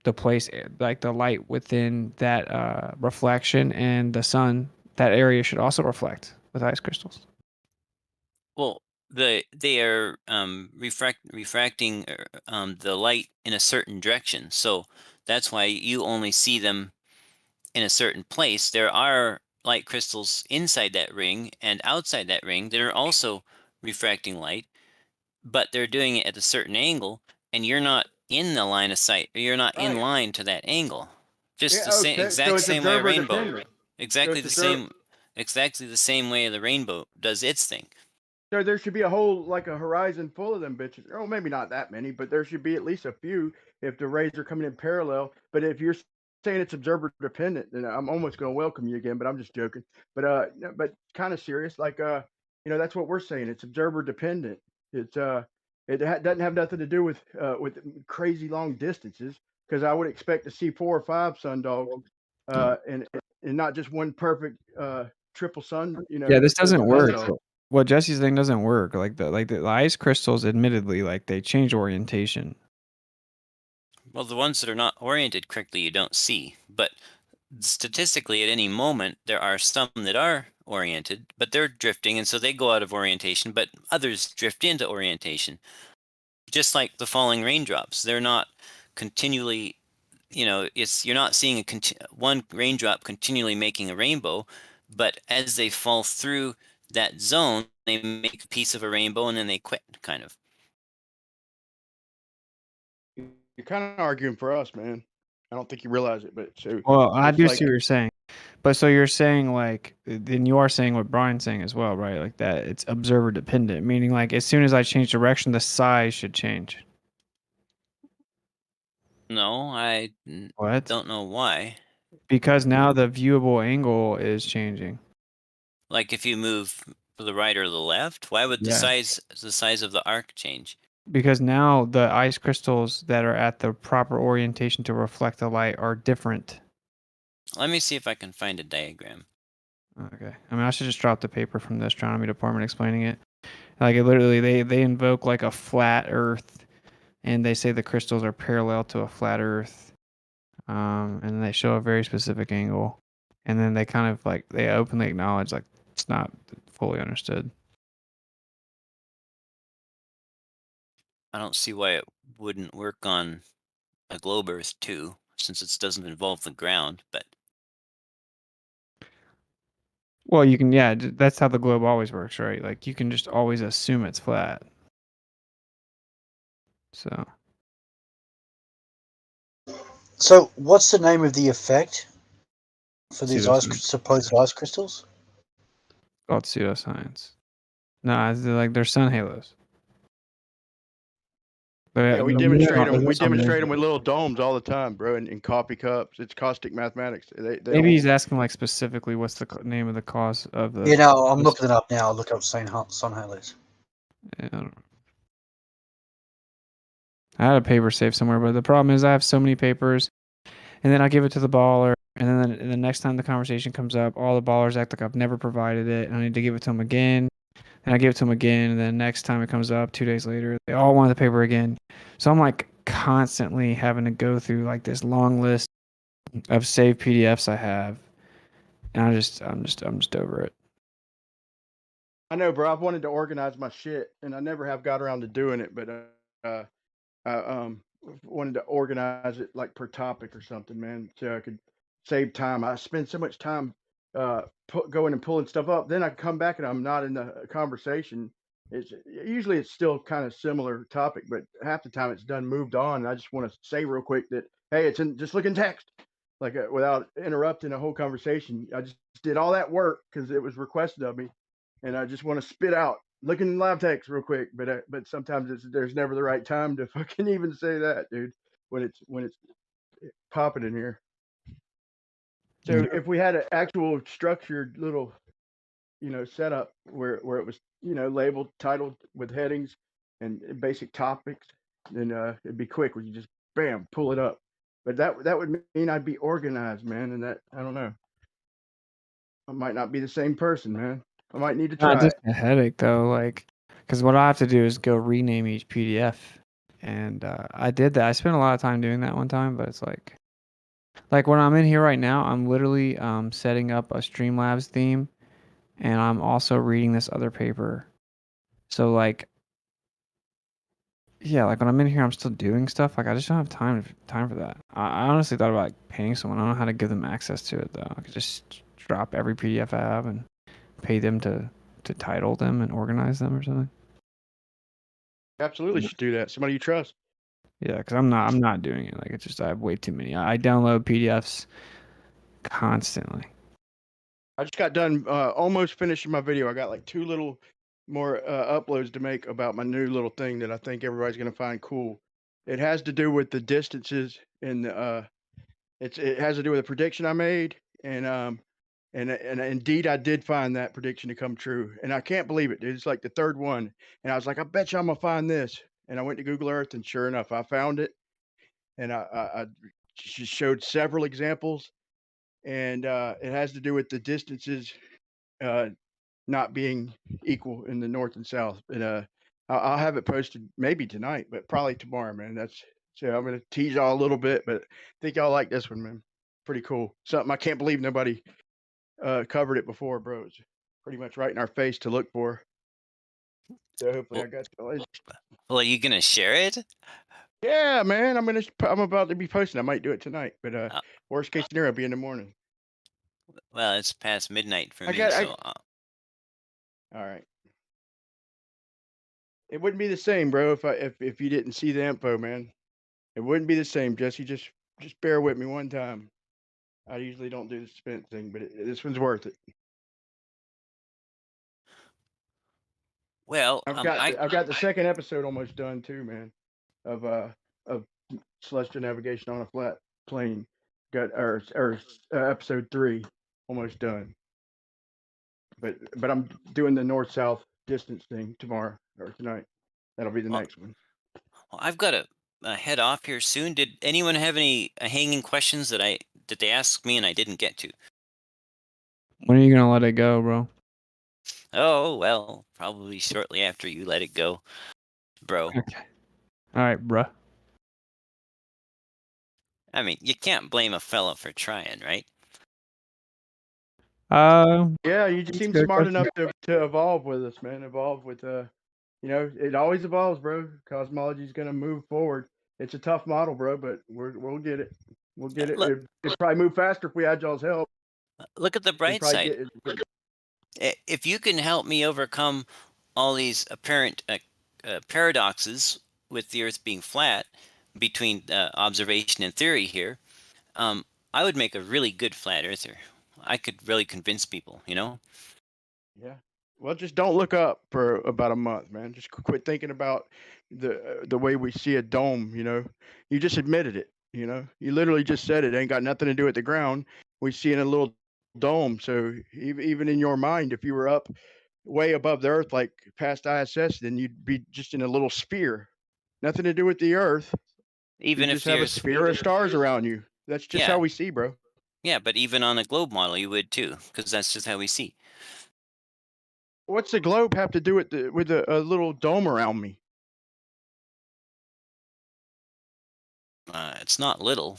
[SPEAKER 7] the place, like the light within that reflection and the sun, that area should also reflect with ice crystals.
[SPEAKER 21] Well, they are refracting the light in a certain direction, so that's why you only see them in a certain place. There are light crystals inside that ring and outside that ring that are also refracting light, but they're doing it at a certain angle, and you're not in the line of sight, or you're not in line to that angle. Just the same, exact same way a rainbow. Exactly the same, exactly the same way the rainbow does its thing.
[SPEAKER 1] There should be a whole, like a horizon full of them bitches. Oh, maybe not that many, but there should be at least a few if the rays are coming in parallel. But if you're saying it's observer dependent, then I'm almost going to welcome you again, but I'm just joking. But kind of serious, like that's what we're saying. It's observer dependent. It's doesn't have nothing to do with crazy long distances, because I would expect to see 4 or 5 sundogs and not just one perfect triple sun.
[SPEAKER 7] Yeah, this doesn't
[SPEAKER 1] triple
[SPEAKER 7] work.
[SPEAKER 1] sundog.
[SPEAKER 7] What Jesse's thing doesn't work. Like the ice crystals, admittedly, like they change orientation.
[SPEAKER 21] Well, the ones that are not oriented correctly, you don't see. But statistically, at any moment, there are some that are oriented, but they're drifting, and so they go out of orientation, but others drift into orientation. Just like the falling raindrops, they're not continually, you're not seeing one raindrop continually making a rainbow, but as they fall through that zone, they make a piece of a rainbow and then they quit, kind of.
[SPEAKER 1] You're kind of arguing for us, man. I don't think you realize it, but so.
[SPEAKER 7] Well, I do
[SPEAKER 1] like,
[SPEAKER 7] see what you're saying, but so you're saying like, then you are saying what Brian's saying as well, right? Like that it's observer dependent, meaning like as soon as I change direction, the size should change.
[SPEAKER 21] No, I
[SPEAKER 7] What?
[SPEAKER 21] don't know why.
[SPEAKER 7] Because now the viewable angle is changing.
[SPEAKER 21] Like if you move to the right or the left, why would the
[SPEAKER 7] Yeah.
[SPEAKER 21] size of the arc change?
[SPEAKER 7] because now the ice crystals that are at the proper orientation to reflect the light are different.
[SPEAKER 21] Let me see if I can find a diagram.
[SPEAKER 7] Okay. I mean, I should just drop the paper from the astronomy department explaining it. Like, it literally, they invoke like a flat Earth, and they say the crystals are parallel to a flat Earth, and they show a very specific angle, and then they kind of like they openly acknowledge like it's not fully understood.
[SPEAKER 21] I don't see why it wouldn't work on a globe Earth too, since it doesn't involve the ground, but
[SPEAKER 7] Well, you can, yeah, that's how the globe always works, right? Like, you can just always assume it's flat.
[SPEAKER 12] So, what's the name of the effect for these supposed ice crystals?
[SPEAKER 7] Called pseudoscience. No, they're sun halos.
[SPEAKER 1] Yeah, we demonstrate them. We demonstrate them with little domes all the time, bro, and coffee cups. It's caustic mathematics. They
[SPEAKER 7] Maybe he's asking like specifically what's the name of the cause of the.
[SPEAKER 12] You know, I'm looking it up now. I'll look up sun halos.
[SPEAKER 7] Yeah, I don't know. I had a paper saved somewhere, but the problem is I have so many papers, and then I give it to the baller, and then the next time the conversation comes up, all the ballers act like I've never provided it, and I need to give it to them again, and I give it to them again, and then next time it comes up 2 days later, they all want the paper again. So I'm like constantly having to go through like this long list of saved PDFs I have, and I'm just over it.
[SPEAKER 1] I know, bro. I've wanted to organize my shit, and I never have got around to doing it. But I wanted to organize it like per topic or something, man, so I could save time. I spend so much time going and pulling stuff up. Then I come back and I'm not in the conversation. Usually it's still kind of similar topic, but half the time it's done moved on. And I just want to say real quick that hey, it's in just look in text, like without interrupting a whole conversation. I just did all that work because it was requested of me, and I just want to spit out looking in live text real quick. But sometimes there's never the right time to fucking even say that, dude. When it's popping in here. So if we had an actual structured little, setup where it was, labeled, titled with headings and basic topics, then it'd be quick. We could just bam pull it up. But that would mean I'd be organized, man. And that I don't know. I might not be the same person, man. I might need to try
[SPEAKER 7] Just
[SPEAKER 1] it.
[SPEAKER 7] a headache though, like, because what I have to do is go rename each PDF, and I did that. I spent a lot of time doing that one time, but it's like when I'm in here right now, I'm literally setting up a Streamlabs theme, and I'm also reading this other paper. So like, yeah, like when I'm in here, I'm still doing stuff. Like I just don't have time for that. I honestly thought about like, paying someone. I don't know how to give them access to it though. I could just drop every PDF I have and pay them to title them and organize them or something.
[SPEAKER 1] Absolutely should do that. Somebody you trust.
[SPEAKER 7] Yeah, because I'm not doing it. Like it's just I have way too many. I download PDFs constantly.
[SPEAKER 1] I just got done almost finishing my video. I got like 2 little more uploads to make about my new little thing that I think everybody's gonna find cool. It has to do with the distances and it has to do with a prediction I made, and indeed I did find that prediction to come true, and I can't believe it, dude. It's like the 3rd one, and I was like, I bet you I'm gonna find this, and I went to Google Earth, and sure enough, I found it, and I just showed several examples, and it has to do with the distances not being equal in the north and south. And I'll have it posted maybe tonight, but probably tomorrow, man. So I'm gonna tease y'all a little bit, but I think y'all like this one, man. Pretty cool. Something I can't believe nobody covered it before, bro. It's pretty much right in our face to look for. So hopefully I got y'all.
[SPEAKER 21] Well, are you gonna share it?
[SPEAKER 1] Yeah, man. I'm about to be posting. I might do it tonight, but worst case scenario, it'll be in the morning.
[SPEAKER 21] Well, it's past midnight for me, so.
[SPEAKER 1] All right. It wouldn't be the same, bro, if you didn't see the info, man. It wouldn't be the same, Jesse. Just bear with me one time. I usually don't do the suspense thing, but this one's worth it.
[SPEAKER 21] Well,
[SPEAKER 1] I've got the 2nd episode almost done too, man. Of celestial navigation on a flat plane. Got episode 3 almost done. But I'm doing the north-south distance thing tomorrow or tonight. That'll be the next one.
[SPEAKER 21] I've got to head off here soon. Did anyone have any hanging questions that they asked me and I didn't get to?
[SPEAKER 7] When are you gonna let it go, bro?
[SPEAKER 21] Oh, well, probably shortly after you let it go, bro.
[SPEAKER 7] Okay. All right, bruh.
[SPEAKER 21] I mean, you can't blame a fella for trying, right?
[SPEAKER 1] Yeah, you just
[SPEAKER 7] that's a
[SPEAKER 1] seem
[SPEAKER 7] good
[SPEAKER 1] smart
[SPEAKER 7] question.
[SPEAKER 1] enough to evolve with us, man. Evolve with you know, it always evolves, bro. Cosmology's gonna move forward. It's a tough model, bro, but we'll get it. We'll get it.
[SPEAKER 21] Look,
[SPEAKER 1] It'd probably move faster if we had y'all's help.
[SPEAKER 21] look at the
[SPEAKER 1] It'd
[SPEAKER 21] bright
[SPEAKER 1] probably
[SPEAKER 21] side.
[SPEAKER 1] get
[SPEAKER 21] If you can help me overcome all these apparent paradoxes with the Earth being flat between observation and theory here, I would make a really good flat earther. I could really convince people, you know?
[SPEAKER 1] Yeah. Well, just don't look up for about a month, man. Just quit thinking about the way we see a dome. You know, you just admitted it. You know, you literally just said it ain't got nothing to do with the ground. We see in a little dome. So even in your mind, if you were up way above the Earth, like past ISS, then you'd be just in a little sphere. Nothing to do with the Earth. You
[SPEAKER 21] Even if
[SPEAKER 1] just have a
[SPEAKER 21] there's,
[SPEAKER 1] sphere of stars around you. That's just
[SPEAKER 21] yeah,
[SPEAKER 1] how we see, bro.
[SPEAKER 21] yeah, but even on a globe model, you would too, because that's just how we see.
[SPEAKER 1] What's the globe have to do with a little dome around me?
[SPEAKER 21] It's not little.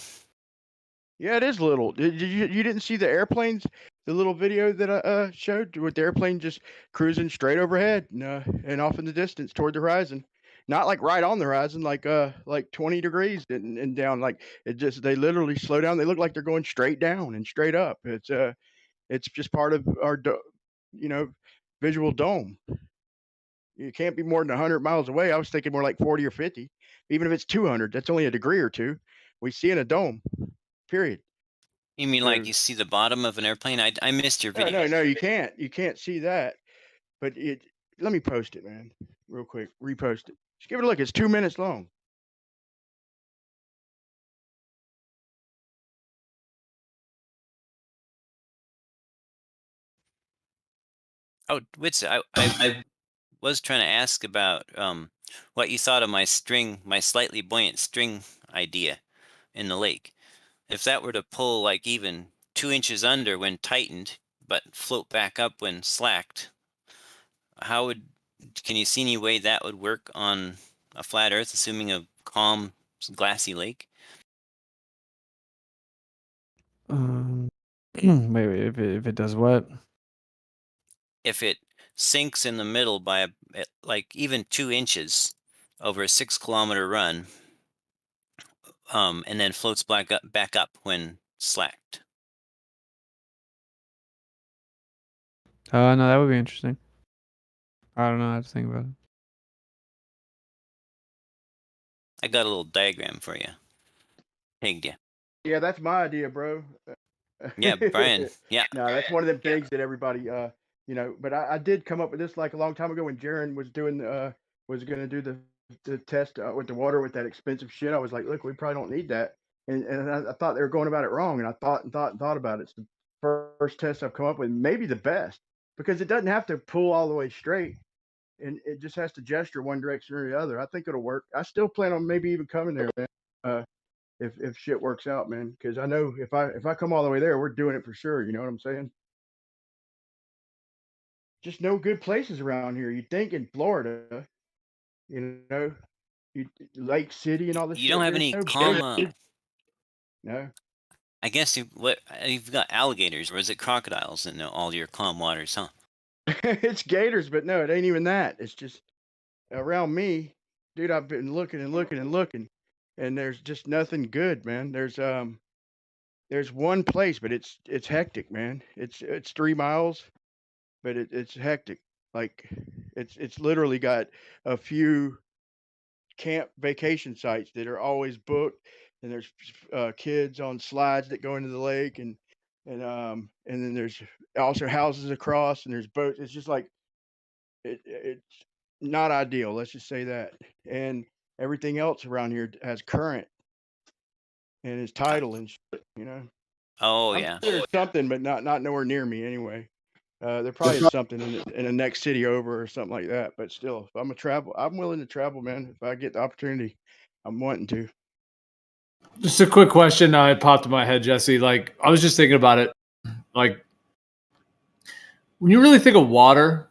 [SPEAKER 1] Yeah, it is little. You didn't see the airplanes, the little video that I showed with the airplane just cruising straight overhead and off in the distance toward the horizon. Not like right on the horizon, like 20 degrees and down. Like they literally slow down. They look like they're going straight down and straight up. It's just part of our you know, visual dome. You can't be more than 100 miles away. I was thinking more like 40 or 50. Even if it's 200, that's only a degree or two. We see in a dome. Period.
[SPEAKER 21] You mean like
[SPEAKER 1] So
[SPEAKER 21] you see the bottom of an airplane? I missed your video.
[SPEAKER 1] no, you can't. You can't see that. But let me post it, man, real quick. Repost it. Just give it a look. It's 2 minutes long.
[SPEAKER 21] Oh, Witz, I was trying to ask about what you thought of my slightly buoyant string idea in the lake. If that were to pull like even 2 inches under when tightened, but float back up when slacked, can you see any way that would work on a flat Earth, assuming a calm, glassy lake?
[SPEAKER 7] Wait, if it does what?
[SPEAKER 21] If it sinks in the middle by like even 2 inches over a 6-kilometer run, and then floats back up when slacked.
[SPEAKER 7] No, that would be interesting. I don't know how to think about it.
[SPEAKER 21] I got a little diagram for you. Pegged you.
[SPEAKER 1] Yeah, that's my idea, bro.
[SPEAKER 21] Yeah, Brian. Yeah.
[SPEAKER 1] No, that's one of them things that everybody, you know. But I did come up with this like a long time ago when Jaron was doing, was going to do the test with the water with that expensive shit. I was like, look, we probably don't need that. And I thought they were going about it wrong. And I thought and thought and thought about it. It's the first test I've come up with, maybe the best, because it doesn't have to pull all the way straight. And it just has to gesture one direction or the other. I think it'll work. I still plan on maybe even coming there, man. If shit works out, man, because I know if I come all the way there, we're doing it for sure. You know what I'm saying? Just no good places around here. You'd think in Florida, you know, Lake City and all this
[SPEAKER 21] You
[SPEAKER 1] shit.
[SPEAKER 21] don't have
[SPEAKER 1] There's
[SPEAKER 21] any
[SPEAKER 1] no
[SPEAKER 21] calm.
[SPEAKER 1] no.
[SPEAKER 21] I guess you've got alligators, or is it crocodiles in all your calm waters, huh?
[SPEAKER 1] It's gators, but no, it ain't even that. It's just around me, dude. I've been looking and looking and looking, and there's just nothing good, man. There's one place, but it's hectic, man. It's 3 miles, but it's hectic. Like it's literally got a few camp vacation sites that are always booked, and there's kids on slides that go into the lake, and then there's also houses across, and there's boats. It's just like it's not ideal. Let's just say that. And everything else around here has current and is tidal and shit, you know.
[SPEAKER 21] Oh
[SPEAKER 1] I'm
[SPEAKER 21] yeah.
[SPEAKER 1] sure there's something, but not nowhere near me anyway. There probably is something in the next city over or something like that. But still, if I'm willing to travel, man. If I get the opportunity, I'm wanting to.
[SPEAKER 20] Just a quick question it popped in my head, Jesse. Like, I was just thinking about it. Like, when you really think of water,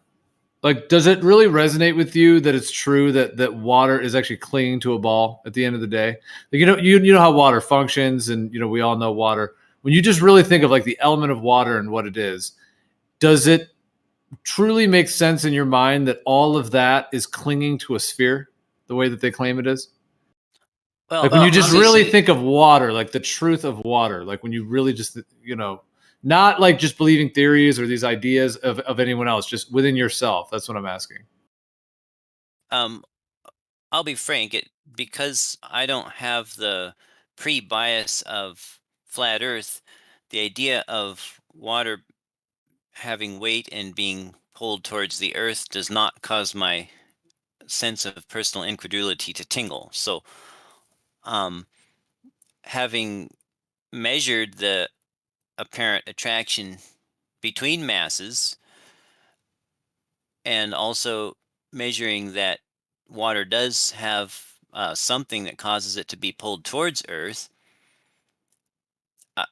[SPEAKER 20] like, does it really resonate with you that it's true that water is actually clinging to a ball at the end of the day? Like, you know how water functions, and we all know water. When you just really think of like the element of water and what it is, does it truly make sense in your mind that all of that is clinging to a sphere the way that they claim it is?
[SPEAKER 21] Well,
[SPEAKER 20] Like when you just really
[SPEAKER 21] obviously-
[SPEAKER 20] think of water, like the truth of water, like when you really just, not like just believing theories or these ideas of anyone else, just within yourself. That's what I'm asking.
[SPEAKER 21] I'll be frank, because I don't have the pre-bias of flat Earth, the idea of water having weight and being pulled towards the Earth does not cause my sense of personal incredulity to tingle. So, having measured the apparent attraction between masses and also measuring that water does have something that causes it to be pulled towards Earth,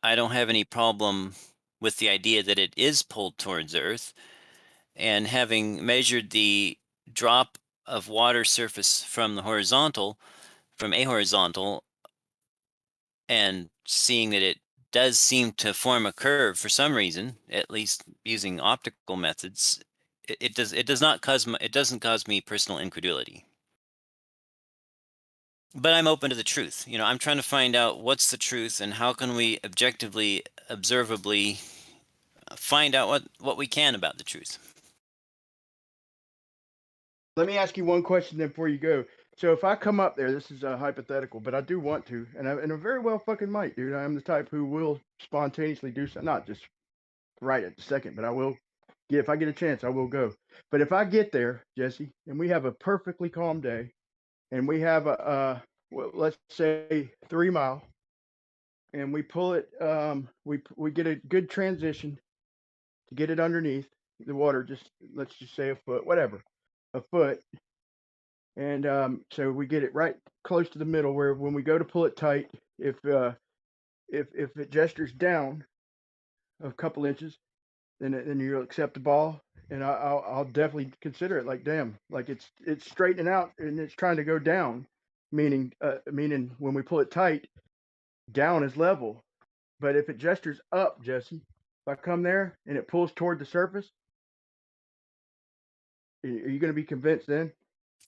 [SPEAKER 21] I don't have any problem with the idea that it is pulled towards Earth. And having measured the drop of water surface from a horizontal, and seeing that it does seem to form a curve for some reason, at least using optical methods, it doesn't cause me personal incredulity. But I'm open to the truth. I'm trying to find out what's the truth and how can we objectively, observably find out what we can about the truth.
[SPEAKER 1] Let me ask you one question then before you go. So if I come up there, this is a hypothetical, but I do want to, and I very well fucking might, dude. I'm the type who will spontaneously do something, not just right at the second, but I will. If I get a chance, I will go. But if I get there, Jesse, and we have a perfectly calm day, and we have well, let's say 3 mile, and we pull it, we get a good transition to get it underneath the water. Let's just say a foot, whatever, a foot. And so we get it right close to the middle where when we go to pull it tight, if it gestures down a couple inches, then you'll accept the ball, and I'll definitely consider it. Like, damn, like it's straightening out and it's trying to go down, meaning when we pull it tight, down is level. But if it gestures up, Jesse, if I come there and it pulls toward the surface, are you going to be convinced then?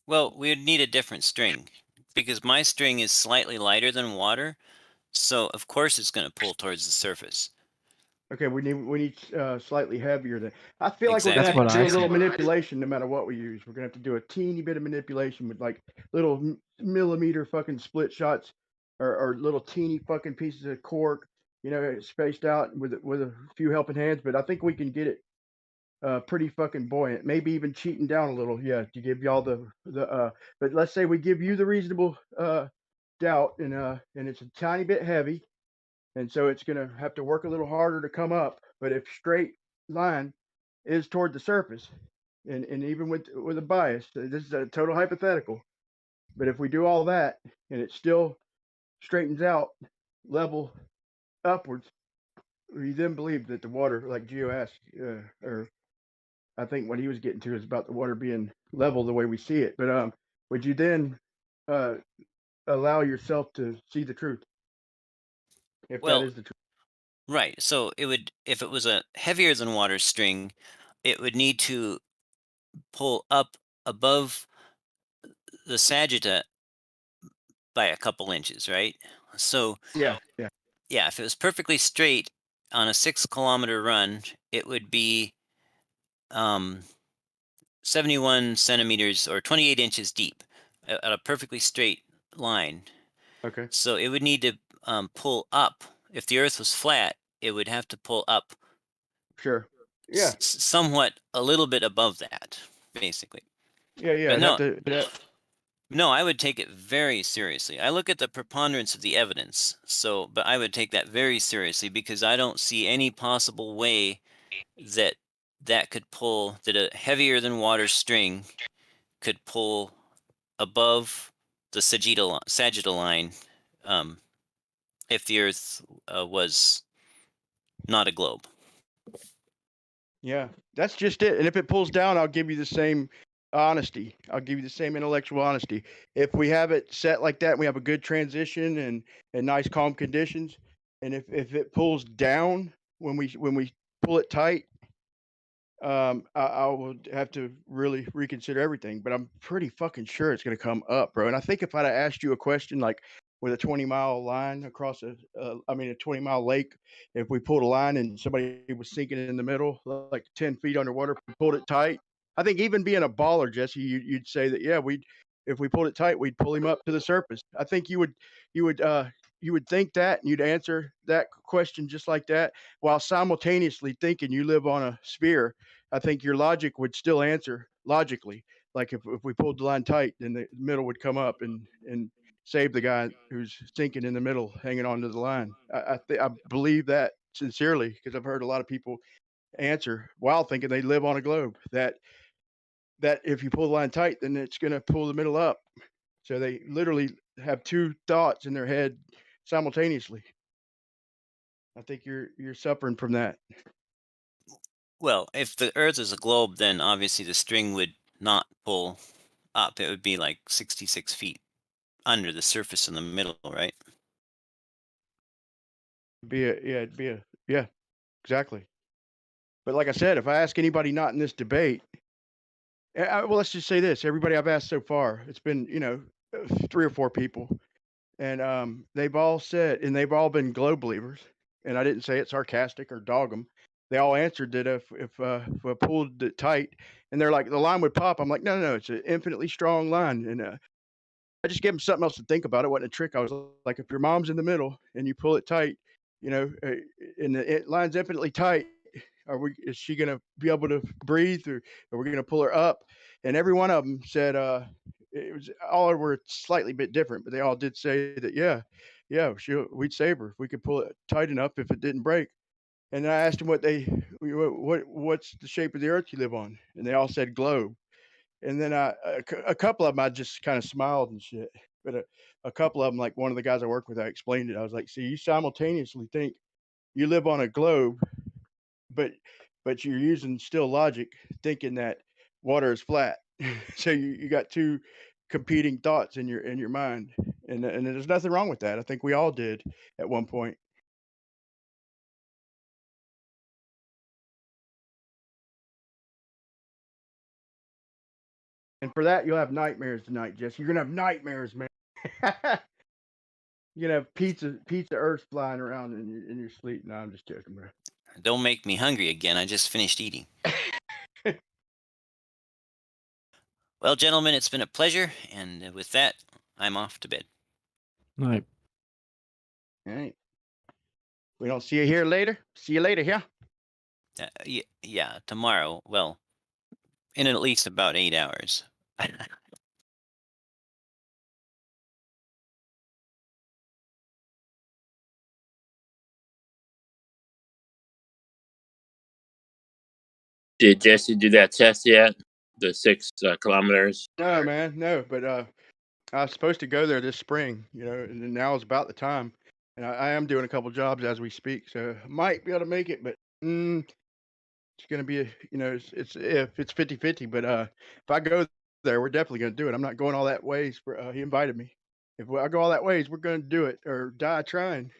[SPEAKER 21] Well, we would need a different string because my string is slightly lighter than water, so of course it's going to pull towards the surface.
[SPEAKER 1] Okay, we need slightly heavier than. I feel like we're
[SPEAKER 21] Exactly.
[SPEAKER 1] gonna have to do a little manipulation no matter what we use. We're gonna have to do a teeny bit of manipulation with like little millimeter fucking split shots, or little teeny fucking pieces of cork, spaced out with a few helping hands. But I think we can get it pretty fucking buoyant. Maybe even cheating down a little. Yeah, to give y'all the. But let's say we give you the reasonable doubt, and it's a tiny bit heavy. And so it's going to have to work a little harder to come up. But if straight line is toward the surface, and even with a bias, this is a total hypothetical. But if we do all that and it still straightens out level upwards, we then believe that the water, like Gio asked, or I think what he was getting to is about the water being level the way we see it. But would you then allow yourself to see the truth? If that is the truth.
[SPEAKER 21] Right. So if it was a heavier than water string, it would need to pull up above the sagitta by a couple inches, right? So
[SPEAKER 1] yeah.
[SPEAKER 21] Yeah, if it was perfectly straight on a 6-kilometer run, it would be 71 centimeters or 28 inches deep at a perfectly straight line.
[SPEAKER 1] Okay.
[SPEAKER 21] So it would need to pull up. If the Earth was flat, it would have to pull up.
[SPEAKER 1] Sure. Yeah.
[SPEAKER 21] Somewhat a little bit above that, basically.
[SPEAKER 1] Yeah.
[SPEAKER 21] But no, I would take it very seriously. I look at the preponderance of the evidence. But I would take that very seriously because I don't see any possible way that that a heavier than water string could pull above the sagittal line, if the Earth was not a globe.
[SPEAKER 1] Yeah, that's just it. And if it pulls down, I'll give you the same honesty. I'll give you the same intellectual honesty. If we have it set like that, and we have a good transition and nice calm conditions, and if it pulls down when we pull it tight, I will have to really reconsider everything. But I'm pretty fucking sure it's gonna come up, bro. And I think if I'd have asked you a question like with a 20-mile line across a 20-mile lake, if we pulled a line and somebody was sinking in the middle, like 10 feet underwater, pulled it tight, I think even being a baller, Jesse, you'd say that yeah, if we pulled it tight, we'd pull him up to the surface. I think you would think that, and you'd answer that question just like that, while simultaneously thinking you live on a sphere. I think your logic would still answer logically. Like if we pulled the line tight, then the middle would come up and save the guy who's sinking in the middle, hanging onto the line. I believe that sincerely because I've heard a lot of people answer while thinking they live on a globe. That if you pull the line tight, then it's going to pull the middle up. So they literally have two thoughts in their head simultaneously. I think you're suffering from that.
[SPEAKER 21] Well, if the Earth is a globe, then obviously the string would not pull up. It would be like 66 feet under the surface in the middle, right?
[SPEAKER 1] Yeah, exactly. But like I said, if I ask anybody not in this debate, well, let's just say this: everybody I've asked so far, it's been 3 or 4 people, and they've all said, and they've all been globe believers, and I didn't say it sarcastic or dog them. They all answered that if I pulled it tight, and they're like the line would pop. I'm like, no, it's an infinitely strong line, and I just gave them something else to think about. It wasn't a trick. I was like, if your mom's in the middle and you pull it tight, and the line's infinitely tight, is she gonna be able to breathe, or are we gonna pull her up? And every one of them said it was all were slightly bit different, but they all did say that we'd save her if we could pull it tight enough if it didn't break. And I asked them what's the shape of the Earth you live on, and they all said globe. And then a couple of them I just kind of smiled and shit, but a couple of them, like one of the guys I work with, I explained it. I was like, see, you simultaneously think you live on a globe, but you're using still logic, thinking that water is flat. So you got two competing thoughts in your mind, and there's nothing wrong with that. I think we all did at one point. And for that, you'll have nightmares tonight, Jess. You're gonna have nightmares, man. You're gonna have pizza Earth flying around in your sleep. No, I'm just joking, bro.
[SPEAKER 21] Don't make me hungry again. I just finished eating. Well, gentlemen, it's been a pleasure, and with that, I'm off to bed.
[SPEAKER 7] Night.
[SPEAKER 1] All right. We don't see you here later. See you later, yeah.
[SPEAKER 21] Yeah, tomorrow. Well, in at least about 8 hours.
[SPEAKER 17] Did Jesse do that test yet? The 6 kilometers?
[SPEAKER 1] No, man, no. But I was supposed to go there this spring, and now is about the time. And I am doing a couple jobs as we speak, so I might be able to make it. But it's going to be, it's 50-50. But if I go there, we're definitely going to do it. I'm not going all that ways. He invited me. If I go all that ways, we're going to do it or die trying.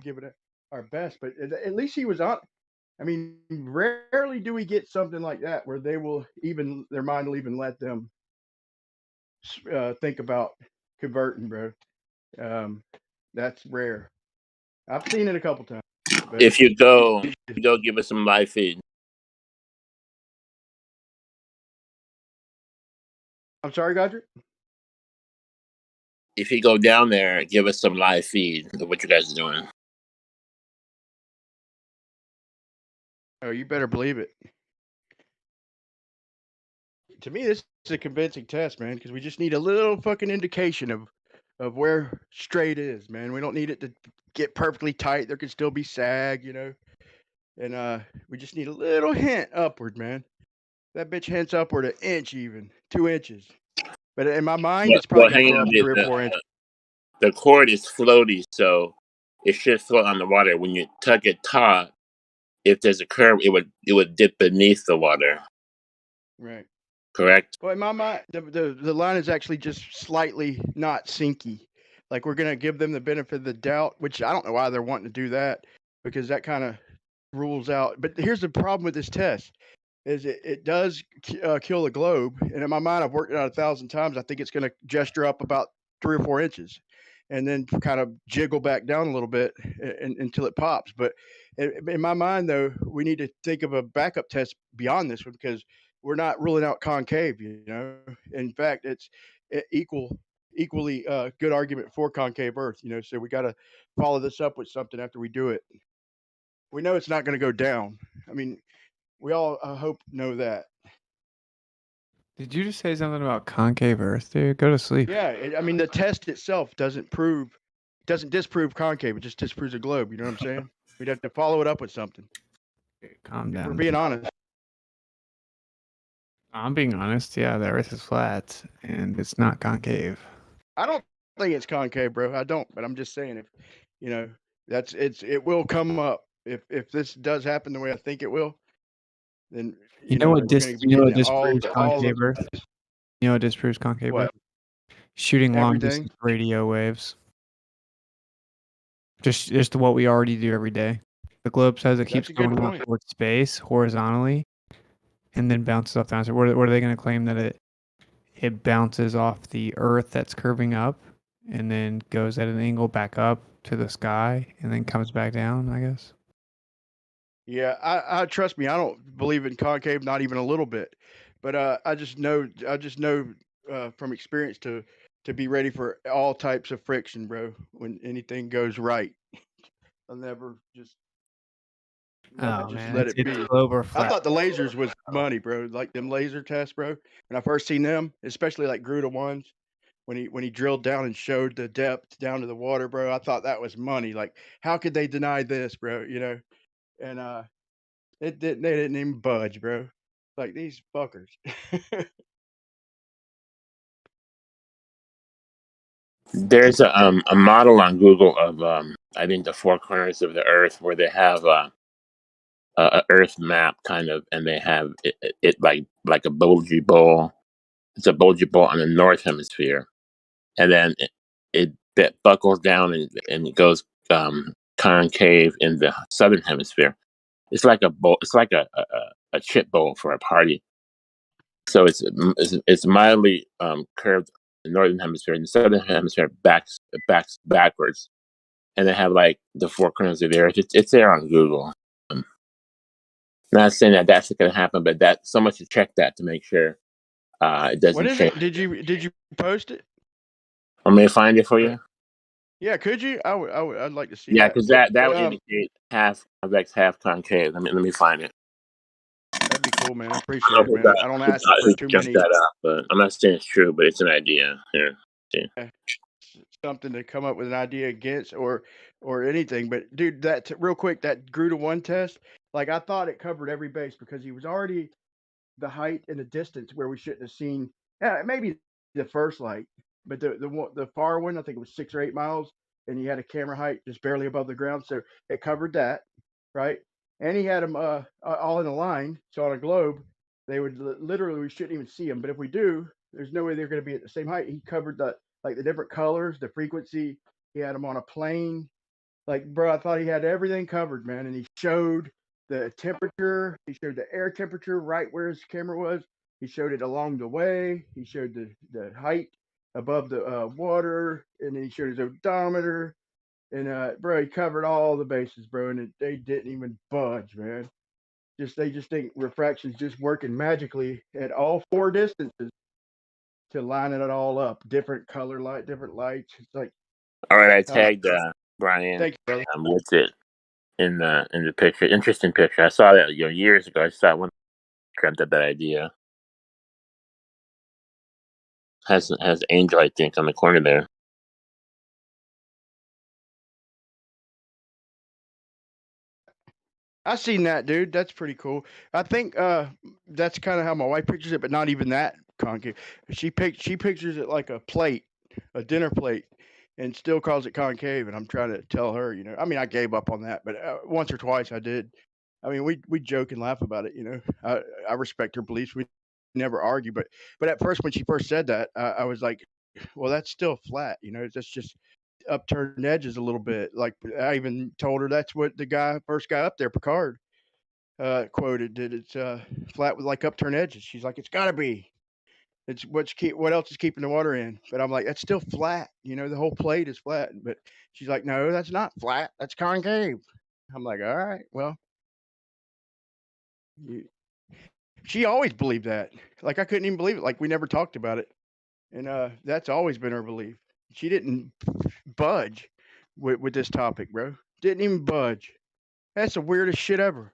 [SPEAKER 1] Give it our best. But at least he was on. I mean, rarely do we get something like that where their mind will even let them think about converting, bro. That's rare. I've seen it a couple times. But
[SPEAKER 17] If you go, give us some live feed.
[SPEAKER 1] I'm sorry, Godric?
[SPEAKER 17] If you go down there, give us some live feed of what you guys are doing.
[SPEAKER 1] Oh, you better believe it. To me, this is a convincing test, man, because we just need a little fucking indication of where straight is, man. We don't need it to get perfectly tight. There could still be sag, and we just need a little hint upward, man. That bitch hints upward an inch, even 2 inches. But in my mind, it's probably gonna
[SPEAKER 17] hang
[SPEAKER 1] go
[SPEAKER 17] on.
[SPEAKER 1] up 3 or 4 inches.
[SPEAKER 17] The cord is floaty, so it should float on the water. When you tug it taut, if there's a curve, it would dip beneath the water.
[SPEAKER 1] Right.
[SPEAKER 17] Correct.
[SPEAKER 1] Well, in my mind, the line is actually just slightly not sinky. Like we're gonna give them the benefit of the doubt, which I don't know why they're wanting to do that, because that kind of rules out. But here's the problem with this test: is it does kill the globe, and in my mind, I've worked it out 1,000 times. I think it's gonna gesture up about 3 or 4 inches, and then kind of jiggle back down a little bit until it pops. But in my mind, though, we need to think of a backup test beyond this one because we're not ruling out concave. You know, in fact, it's equally good argument for concave Earth. You know, so we got to follow this up with something after we do it. We know it's not going to go down. I mean, we all hope know that.
[SPEAKER 7] Did you just say something about concave Earth, dude? Go to sleep.
[SPEAKER 1] Yeah, I mean the test itself doesn't disprove concave. It just disproves a globe. You know what I'm saying? We'd have to follow it up with something.
[SPEAKER 7] Calm
[SPEAKER 1] We're
[SPEAKER 7] down.
[SPEAKER 1] being honest.
[SPEAKER 7] I'm being honest. Yeah, the Earth is flat and it's not concave.
[SPEAKER 1] I don't think it's concave, bro. I don't, but I'm just saying if you know it will come up if this does happen the way I think it will. Then
[SPEAKER 7] You know what
[SPEAKER 1] we're gonna be
[SPEAKER 7] you know what
[SPEAKER 1] getting all
[SPEAKER 7] disproves concave Earth? You know what disproves concave
[SPEAKER 1] What?
[SPEAKER 7] Earth? Shooting long
[SPEAKER 1] Everything?
[SPEAKER 7] distance radio waves. Just what we already do every day. The globe says it
[SPEAKER 1] That's
[SPEAKER 7] keeps
[SPEAKER 1] a good
[SPEAKER 7] going out
[SPEAKER 1] point.
[SPEAKER 7] towards space horizontally, and then bounces off down. So what are they going to claim that it bounces off the Earth that's curving up, and then goes at an angle back up to the sky, and then comes back down? I guess.
[SPEAKER 1] Yeah, I trust me. I don't believe in concave, not even a little bit. But I just know from experience to be ready for all types of friction, bro. When anything goes right, I'll never just
[SPEAKER 7] Oh man,
[SPEAKER 1] let it
[SPEAKER 7] it's
[SPEAKER 1] be.
[SPEAKER 7] globe or
[SPEAKER 1] I
[SPEAKER 7] flat.
[SPEAKER 1] thought the lasers was money, bro. Like them laser tests, bro. When I first seen them, especially like Gruda ones, when he drilled down and showed the depth down to the water, bro. I thought that was money. Like, how could they deny this, bro? You know, and they didn't even budge, bro. Like these fuckers.
[SPEAKER 17] There's a model on Google of I think the four corners of the Earth where they have a Earth map kind of, and they have it like a bulgy bowl. It's a bulgy bowl on the north hemisphere, and then that buckles down and it goes concave in the southern hemisphere. It's like a bowl. It's like a chip bowl for a party. So it's mildly curved in the northern hemisphere, and the southern hemisphere backs backwards, and they have like the four corners of the earth. It's there on Google. Not saying that that's going to happen, but that someone should check that to make sure it doesn't
[SPEAKER 1] What is
[SPEAKER 17] change.
[SPEAKER 1] it? Did you post it?
[SPEAKER 17] Want me to find it for you?
[SPEAKER 1] Yeah, could you? I'd like to see
[SPEAKER 17] Yeah,
[SPEAKER 1] that.
[SPEAKER 17] because that
[SPEAKER 1] But,
[SPEAKER 17] would indicate half convex, half concave. Let me find it.
[SPEAKER 1] that'd be cool, man. I
[SPEAKER 17] I
[SPEAKER 1] appreciate
[SPEAKER 17] don't
[SPEAKER 1] it,
[SPEAKER 17] know
[SPEAKER 1] man. I don't ask for
[SPEAKER 17] who
[SPEAKER 1] too
[SPEAKER 17] jumped
[SPEAKER 1] many.
[SPEAKER 17] that up, but I'm not saying it's true, but it's an idea. Here, see.
[SPEAKER 1] Something to come up with an idea against or anything. But dude, real quick, that Gruda one test, like I thought it covered every base because he was already the height and the distance where we shouldn't have seen. Yeah, maybe the first light, but the far one, I think it was 6 or 8 miles, and he had a camera height just barely above the ground, so it covered that, right? And he had them all in a line, so on a globe, they would literally we shouldn't even see them. But if we do, there's no way they're going to be at the same height. He covered the different colors, the frequency. He had them on a plane. Like, bro, I thought he had everything covered, man. And he showed the temperature. He showed the air temperature right where his camera was. He showed it along the way. He showed the height above the water, and then he showed his odometer. And bro, he covered all the bases, bro, and they didn't even budge, man. They just think refraction's just working magically at all four distances to line it all up. Different color light, different lights. It's like,
[SPEAKER 17] All right, I tagged Brian
[SPEAKER 1] thank you, brother.
[SPEAKER 17] with it in the picture. Interesting picture. I saw that years ago. I saw one dreamt of that idea. Has Angel, I think, on the corner there.
[SPEAKER 1] I seen that, dude. That's pretty cool. I think that's kind of how my wife pictures it, but not even that concave. She pictures it like a plate, a dinner plate, and still calls it concave. And I'm trying to tell her, I mean, I gave up on that, but once or twice I did. I mean, we joke and laugh about it. I respect her beliefs. We never argue, but at first when she first said that, I was like, well, that's still flat. That's just upturned edges a little bit. Like I even told her that's what the first guy up there, Picard, quoted that it's flat with like upturned edges. She's like, it's got to be. It's what else is keeping the water in? But I'm like, that's still flat. The whole plate is flat. But she's like, no, that's not flat. That's concave. I'm like, all right, well, you, she always believed that. Like I couldn't even believe it. Like we never talked about it, and that's always been her belief. She didn't budge with this topic, bro. Didn't even budge. That's the weirdest shit ever.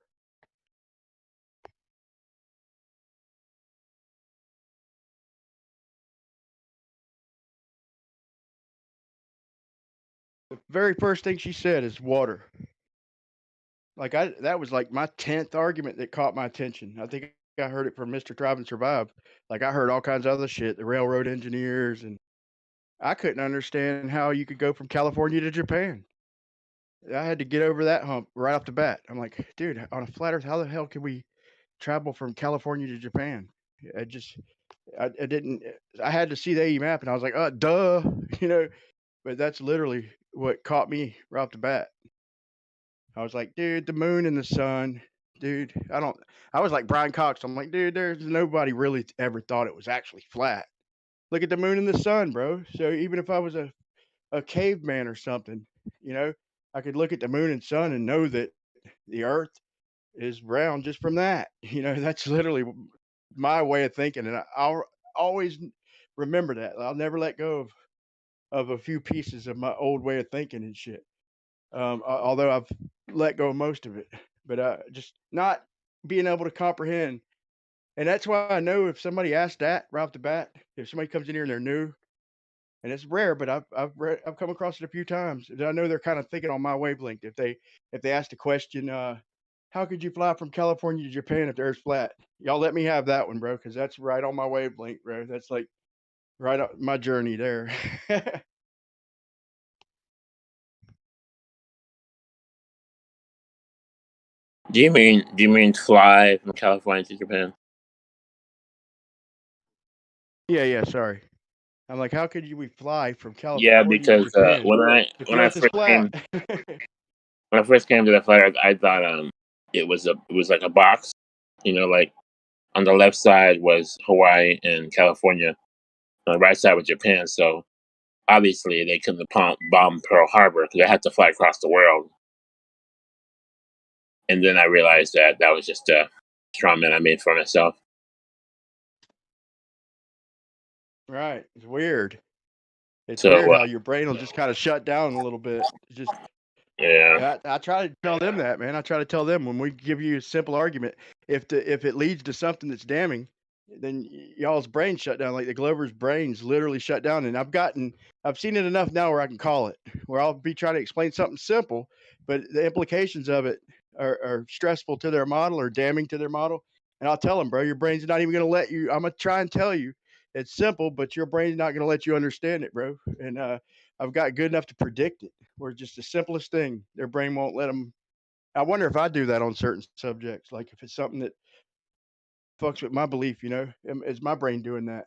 [SPEAKER 1] The very first thing she said is water. Like that was like my 10th argument that caught my attention. I think I heard it from Mr. Drive and Survive. Like I heard all kinds of other shit, the railroad engineers, and I couldn't understand how you could go from California to Japan. I had to get over that hump right off the bat. I'm like, dude, on a flat Earth, how the hell can we travel from California to Japan? I didn't. I had to see the AE map, and I was like, duh, you know. But that's literally what caught me right off the bat. I was like, dude, the moon and the sun, dude. I was like Brian Cox. I'm like, dude, there's nobody really ever thought it was actually flat. Look at the moon and the sun, bro. So even if I was a caveman or something, you know, I could look at the moon and sun and know that the Earth is round just from that. That's literally my way of thinking, and I'll always remember that. I'll never let go of a few pieces of my old way of thinking and shit. Although I've let go of most of it, but just not being able to comprehend. And that's why I know if somebody asks that right off the bat, if somebody comes in here and they're new, and it's rare, but I've come across it a few times. And I know they're kind of thinking on my wavelength. If they ask the question, how could you fly from California to Japan if the Earth's flat? Y'all let me have that one, bro, because that's right on my wavelength, bro. That's like right on my journey there.
[SPEAKER 17] Do you mean fly from California to Japan?
[SPEAKER 1] Yeah, sorry. I'm like, how could we fly from
[SPEAKER 17] Yeah,
[SPEAKER 1] California to
[SPEAKER 17] because
[SPEAKER 1] Japan if
[SPEAKER 17] when
[SPEAKER 1] the
[SPEAKER 17] I
[SPEAKER 1] Earth is
[SPEAKER 17] first
[SPEAKER 1] flat?
[SPEAKER 17] came when I first came to the flat Earth, I thought it was like a box. Like on the left side was Hawaii and California. On the right side was Japan. So obviously they couldn't have bombed Pearl Harbor because they had to fly across the world. And then I realized that was just a straw man I made for myself.
[SPEAKER 1] Right. It's weird. It's
[SPEAKER 17] So
[SPEAKER 1] weird how your brain will just kind of shut down a little bit. It's just
[SPEAKER 17] yeah,
[SPEAKER 1] I try to tell them that, man. I try to tell them when we give you a simple argument, if it leads to something that's damning, then y'all's brain shut down. Like the Glover's brains literally shut down. And I've seen it enough now where I can call it. Where I'll be trying to explain something simple, but the implications of it are stressful to their model or damning to their model. And I'll tell them, bro, your brain's not even going to let you. I'm gonna try and tell you it's simple, but your brain's not going to let you understand it, bro. And I've got good enough to predict it. Where just the simplest thing, their brain won't let them. I wonder if I do that on certain subjects, like if it's something that fucks with my belief, is my brain doing that?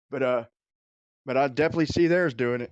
[SPEAKER 1] But I definitely see theirs doing it.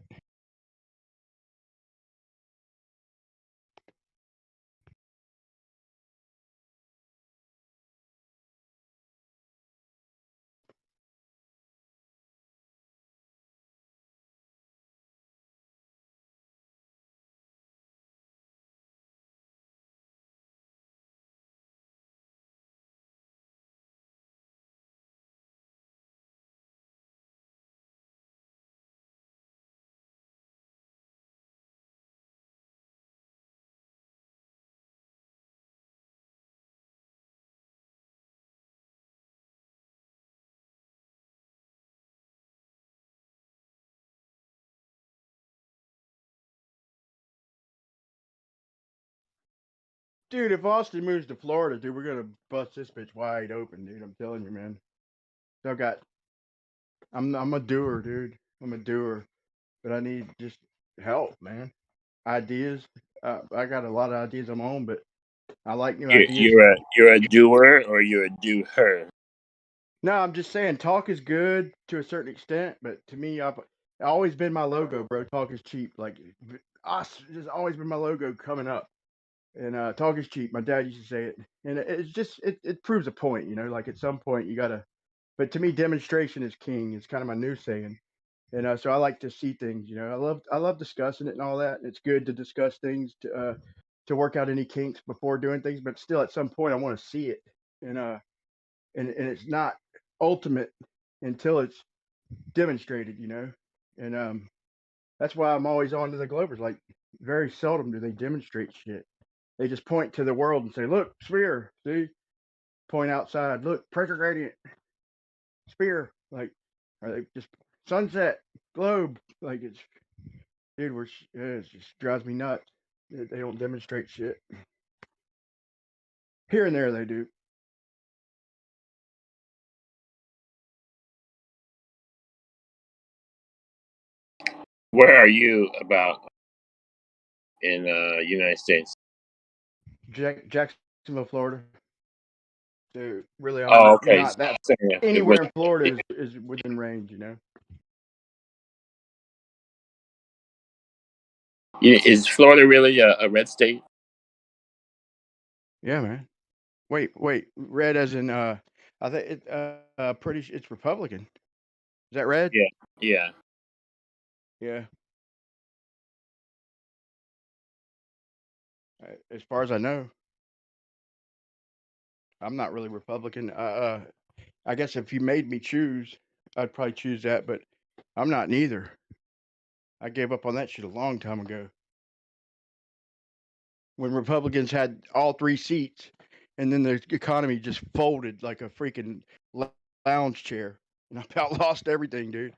[SPEAKER 1] Dude, if Austin moves to Florida, dude, we're gonna bust this bitch wide open, dude. I'm telling you, man. So I'm a doer, dude. I'm a doer, but I need just help, man. Ideas. I got a lot of ideas of my own, but I like new ideas.
[SPEAKER 17] You're a doer or you're a doer.
[SPEAKER 1] No, I'm just saying, talk is good to a certain extent, but to me, I've always been my logo, bro. Talk is cheap. Like us has always been my logo coming up. And talk is cheap. My dad used to say it, and it's just it proves a point, you know. Like at some point, you gotta. But to me, demonstration is king. It's kind of my new saying, and so I like to see things. You know, I love discussing it and all that. And it's good to discuss things to work out any kinks before doing things. But still, at some point, I want to see it, and and it's not ultimate until it's demonstrated. You know, and that's why I'm always on to the Glovers. Like very seldom do they demonstrate shit. They just point to the world and say, "Look, sphere. See, point outside. Look, pressure gradient, sphere." Like, or they just sunset, globe. Like it's, dude. It just drives me nuts. They don't demonstrate shit. Here and there they do.
[SPEAKER 17] Where are you about in United States?
[SPEAKER 1] Jacksonville, Florida. Dude, really,
[SPEAKER 17] Oh,
[SPEAKER 1] I'm
[SPEAKER 17] okay.
[SPEAKER 1] not that.
[SPEAKER 17] So, yeah, it
[SPEAKER 1] Anywhere
[SPEAKER 17] was.
[SPEAKER 1] in Florida is within range, you know.
[SPEAKER 17] Is Florida really a red state?
[SPEAKER 1] Yeah, man. Wait. Red as in I think it's Republican. Is that red?
[SPEAKER 17] Yeah, yeah.
[SPEAKER 1] Yeah. As far as I know, I'm not really Republican. I guess if you made me choose, I'd probably choose that, but I'm not neither. I gave up on that shit a long time ago. When Republicans had all three seats, and then the economy just folded like a freaking lounge chair, and I about lost everything, dude.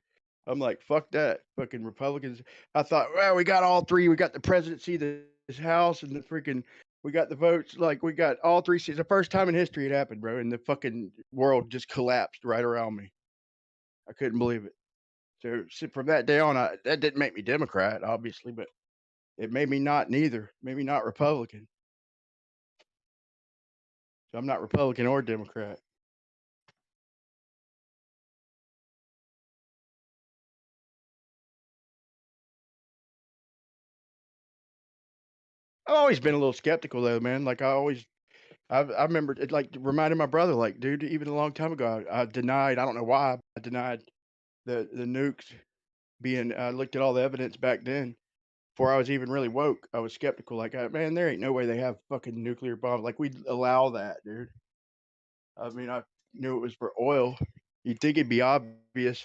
[SPEAKER 1] I'm like, fuck that, fucking Republicans. I thought, well, we got all three. We got the presidency, the House, and the freaking. We got the votes. Like we got all three seats. The first time in history it happened, bro. And the fucking world just collapsed right around me. I couldn't believe it. So from that day on, that didn't make me Democrat, obviously, but it made me not neither. Maybe not Republican. So I'm not Republican or Democrat. I've always been a little skeptical though, man. Like I remember it like reminded my brother, like, dude, even a long time ago, I denied. I don't know why. I denied the nukes being. I looked at all the evidence back then before I was even really woke. I was skeptical. Like, man, there ain't no way they have fucking nuclear bombs. Like we'd allow that, dude. I mean, I knew it was for oil. You'd think it'd be obvious,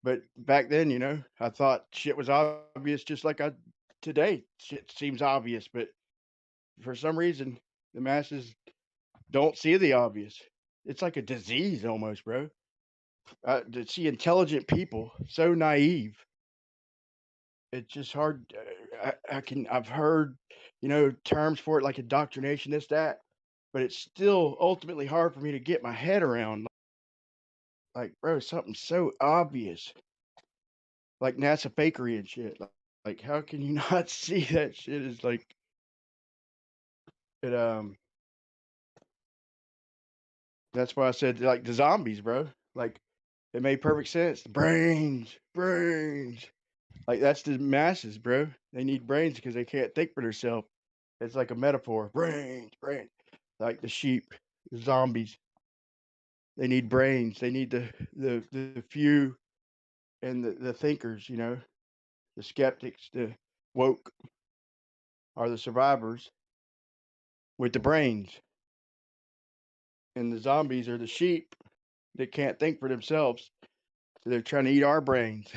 [SPEAKER 1] but back then, you know, I thought shit was obvious, just like today. Shit seems obvious, but for some reason, the masses don't see the obvious. It's like a disease almost, bro. To see intelligent people so naive, it's just hard. I've heard, you know, terms for it like indoctrination, this, that, but it's still ultimately hard for me to get my head around. Like, bro, something so obvious, like NASA fakery and shit. Like how can you not see that shit is like it? That's why I said like the zombies, bro. Like it made perfect sense. Brains. Like that's the masses, bro. They need brains because they can't think for themselves. It's like a metaphor. Brains. Like the sheep, the zombies. They need brains. They need the few and the thinkers. You know, the skeptics, the woke, are the survivors with the brains, and the zombies are the sheep that can't think for themselves. So they're trying to eat our brains.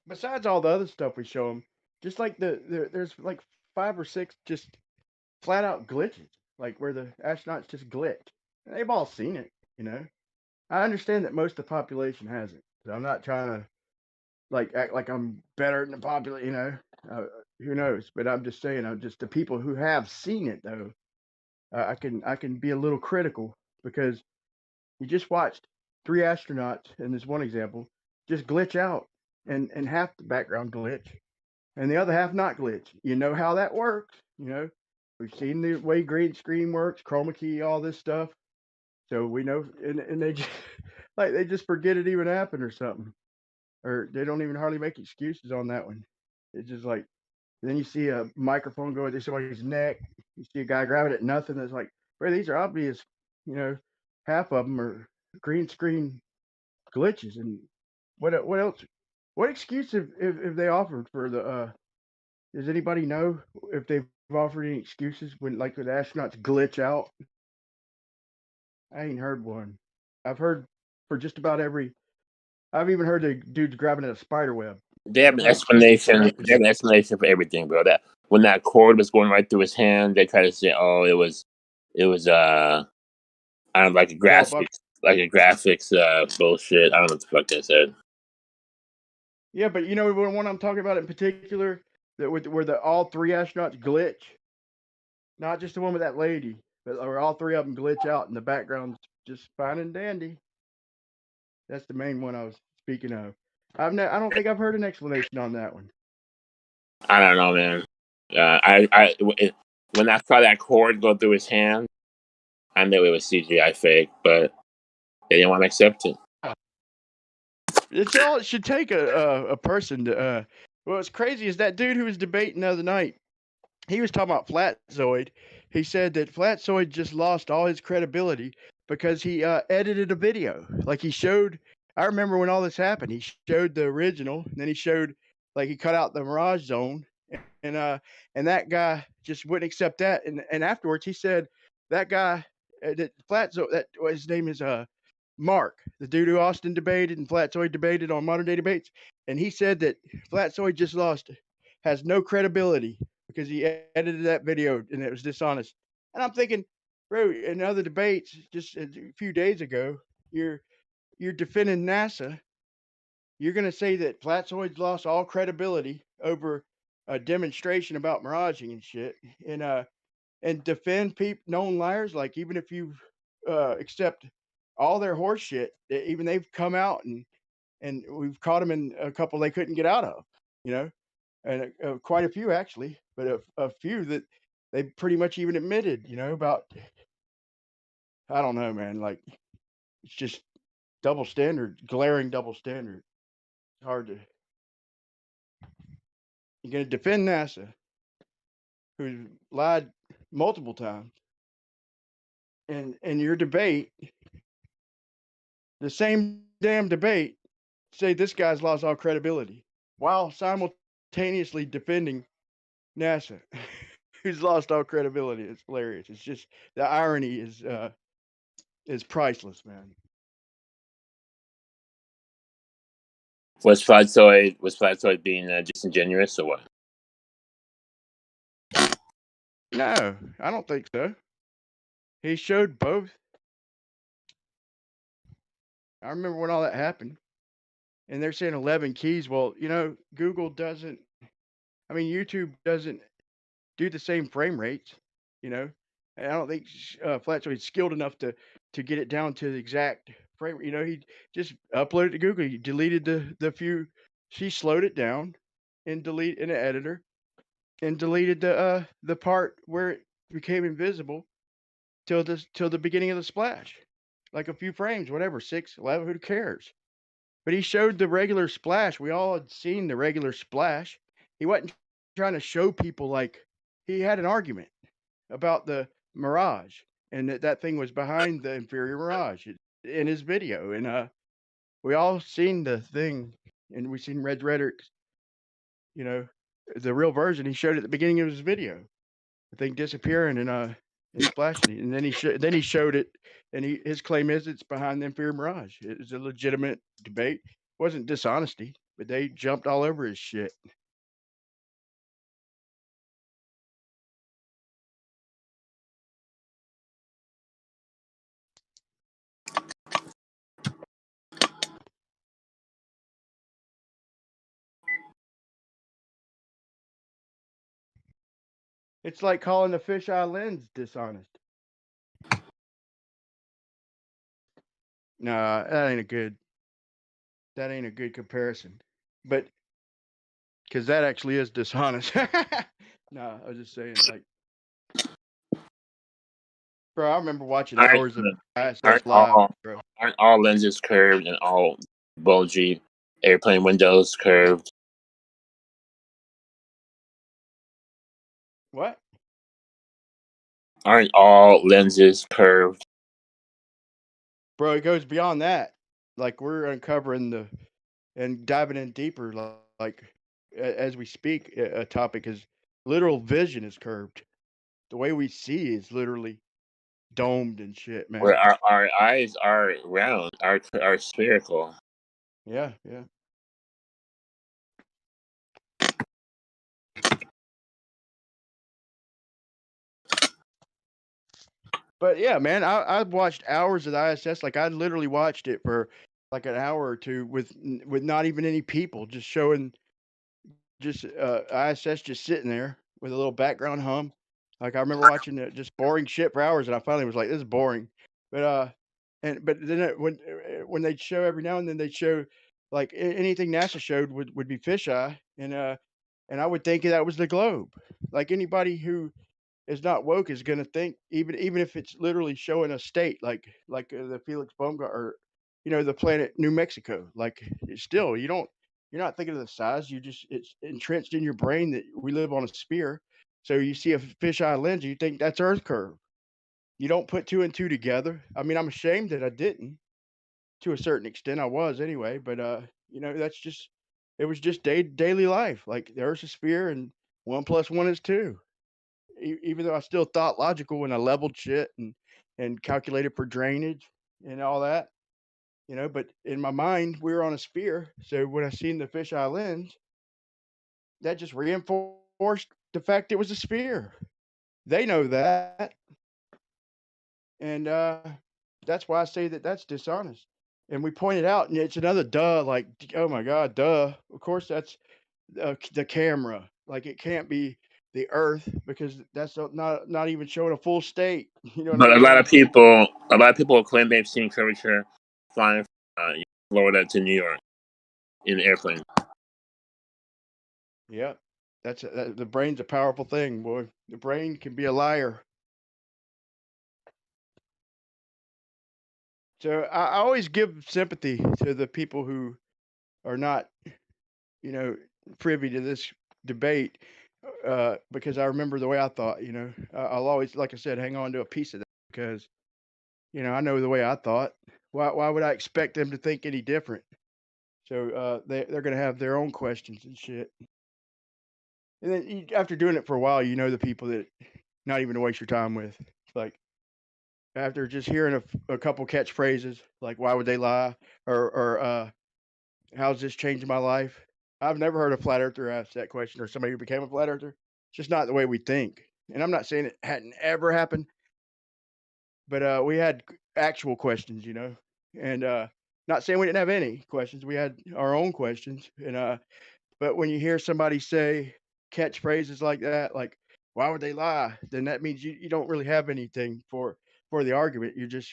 [SPEAKER 1] Besides all the other stuff we show them, just like there's like 5 or 6 just flat out glitches, like where the astronauts just glitch. And they've all seen it, you know. I understand that most of the population hasn't. So I'm not trying to like act like I'm better than the population, you know. Who knows? But I'm just saying, I'm just the people who have seen it though. I can be a little critical because you just watched 3 astronauts in this one example just glitch out, and half the background glitch, and the other half not glitch. You know how that works. You know, we've seen the way green screen works, chroma key, all this stuff. So we know, and they just like they just forget it even happened or something, or they don't even hardly make excuses on that one. It's just like then you see a microphone go into somebody's neck. You see a guy grabbing at nothing. It's like, bro, these are obvious. You know, half of them are green screen glitches. And what else? What excuse have they offered for the? Does anybody know if they've offered any excuses when like the astronauts glitch out? I ain't heard one. I've heard for just about every. I've even heard the dudes grabbing at a spider web.
[SPEAKER 17] They have
[SPEAKER 1] I've
[SPEAKER 17] an
[SPEAKER 1] heard excuses for
[SPEAKER 17] explanation.
[SPEAKER 1] everything.
[SPEAKER 17] They have an explanation for everything, bro. That when that cord was going right through his hand, they try to say, "Oh, it was I don't know,
[SPEAKER 1] Belt buckle.
[SPEAKER 17] like a graphics bullshit." I don't know what the fuck they said.
[SPEAKER 1] Yeah, but you know the one I'm talking about in particular, that where the all 3 astronauts glitch, not just the one with that lady, but where all 3 of them glitch out and the background's just fine and dandy. That's the main one I was speaking of. I don't think I've heard an explanation on that one.
[SPEAKER 17] I don't know, man. When I saw that cord go through his hand, I knew it was CGI fake, but they didn't want to accept it.
[SPEAKER 1] It should take a person to. What's crazy is that dude who was debating the other night. He was talking about Flatzoid. He said that Flatzoid just lost all his credibility because he edited a video. Like he showed. I remember when all this happened. He showed the original, and then he showed like he cut out the Mirage Zone, and that guy just wouldn't accept that. And afterwards he said that guy that Flatzoid, that his name is Mark, the dude who Austin debated and Flatzoid debated on Modern Day Debates, and he said that Flatzoid just has no credibility because he edited that video and it was dishonest. And I'm thinking, bro, in other debates just a few days ago, you're defending NASA. You're going to say that Flatzoid's lost all credibility over a demonstration about miraging and shit, and defend known liars. Like even if you accept all their horse shit, even they've come out and we've caught them in a couple they couldn't get out of, you know, and quite a few actually, but a few that they pretty much even admitted, you know, about. I don't know, man. Like it's just double standard, glaring double standard. It's hard to. You're going to defend NASA, who's lied multiple times, and in your debate, the same damn debate, say this guy's lost all credibility while simultaneously defending NASA, who's lost all credibility. It's hilarious. It's just the irony is priceless, man.
[SPEAKER 17] Was Flatzoid being disingenuous or what?
[SPEAKER 1] No, I don't think so. He showed both. I remember when all that happened, and they're saying 11 keys. Well, you know, Google doesn't. I mean, YouTube doesn't do the same frame rates. You know, and I don't think Flatzoid's skilled enough to get it down to the exact frame. You know, he just uploaded to Google. He deleted the few. She slowed it down and delete in an editor and deleted the part where it became invisible till the beginning of the splash, like a few frames, whatever, 6, 11, who cares? But he showed the regular splash. We all had seen the regular splash. He wasn't trying to show people like he had an argument about the Mirage and that thing was behind the inferior Mirage in his video. And we all seen the thing, and we seen Red Rhetoric's, you know, the real version. He showed at the beginning of his video, the thing disappearing and splashing it, and then he showed it, and his claim is it's behind the inferior Mirage. It was a legitimate debate. It wasn't dishonesty, but they jumped all over his shit. It's like calling the fisheye lens dishonest. Nah, that ain't a good. That ain't a good comparison. But because that actually is dishonest. Nah, I was just saying, like, bro, I remember watching
[SPEAKER 17] Aren't,
[SPEAKER 1] hours of ISS
[SPEAKER 17] aren't
[SPEAKER 1] live,
[SPEAKER 17] all
[SPEAKER 1] bro.
[SPEAKER 17] aren't all lenses curved and all bulgy? Airplane windows curved.
[SPEAKER 1] What?
[SPEAKER 17] Aren't all lenses curved?
[SPEAKER 1] Bro, it goes beyond that. Like we're uncovering and diving in deeper, like as we speak. A topic is literal vision is curved. The way we see is literally domed and shit,
[SPEAKER 17] Where
[SPEAKER 1] man.
[SPEAKER 17] our eyes are round, are spherical.
[SPEAKER 1] Yeah, yeah. But yeah, man, I've watched hours of the ISS. Like I literally watched it for like an hour or two with not even any people, just showing just ISS just sitting there with a little background hum. Like I remember watching just boring shit for hours, and I finally was like, "This is boring." But but then when they'd show every now and then they'd show like anything NASA showed would be fisheye, and I would think that was the globe. Like anybody who is not woke is going to think even if it's literally showing a state like the Felix Baumgart or the planet New Mexico. Like it's still you're not thinking of the size. It's entrenched in your brain that we live on a sphere. So you see a fisheye lens, you think that's Earth curve. You don't put two and two together. I mean, I'm ashamed that I didn't. To a certain extent, I was anyway. But that's just it was just daily life. Like the Earth's a sphere, and 1 + 1 is 2. Even though I still thought logical when I leveled shit and calculated for drainage and all that, but in my mind we were on a sphere. So when I seen the fisheye lens, that just reinforced the fact it was a sphere. They know that, and that's why I say that that's dishonest. And we pointed out, and it's another duh. Like, oh my god, duh. Of course, that's the camera. Like, it can't be the Earth because that's not even showing a full state. You know what
[SPEAKER 17] But
[SPEAKER 1] I'm saying?
[SPEAKER 17] a lot of people claim they've seen curvature flying from Florida to New York in an airplane.
[SPEAKER 1] Yeah, the brain's a powerful thing, boy. The brain can be a liar. So I always give sympathy to the people who are not, you know, privy to this debate, because I remember the way I thought. I'll always, like I said, hang on to a piece of that because I know the way I thought. Why would I expect them to think any different? So they're gonna have their own questions and shit. And then after doing it for a while, the people that not even to waste your time with. Like after just hearing a couple catchphrases, like "Why would they lie?" or "How's this changing my life?" I've never heard a flat earther ask that question, or somebody who became a flat earther. It's just not the way we think. And I'm not saying it hadn't ever happened, but we had actual questions, and not saying we didn't have any questions. We had our own questions, and but when you hear somebody say catchphrases like that, like "Why would they lie?" then that means you don't really have anything for the argument. You're just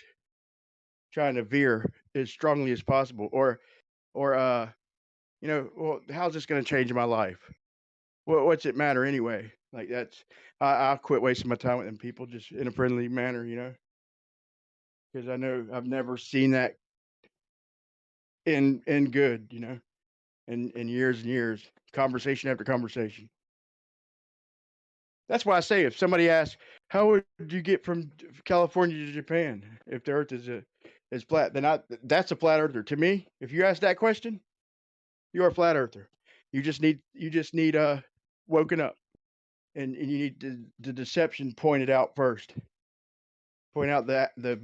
[SPEAKER 1] trying to veer as strongly as possible, or well, how's this going to change my life? What's it matter anyway? Like I'll quit wasting my time with them people just in a friendly manner, because I know I've never seen that in good, in years and years, conversation after conversation. That's why I say if somebody asks, how would you get from California to Japan if the Earth is flat? Then that's a flat earther to me. If you ask that question, you're a flat earther. You just need woken up, and you need the deception pointed out first. Point out that the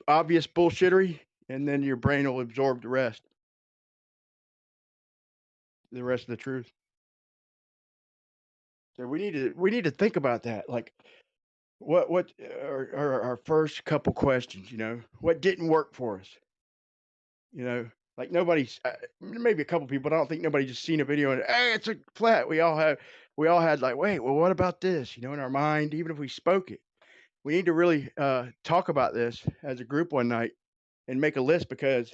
[SPEAKER 1] obvious bullshittery, and then your brain will absorb the rest of the truth. So we need to think about that. Like what are our first couple questions? What didn't work for us? Like nobody's maybe a couple people. But I don't think nobody just seen a video and hey, it's a flat. We all have we all had like, wait, well, what about this? You know, in our mind, even if we spoke it, we need to really talk about this as a group one night and make a list, because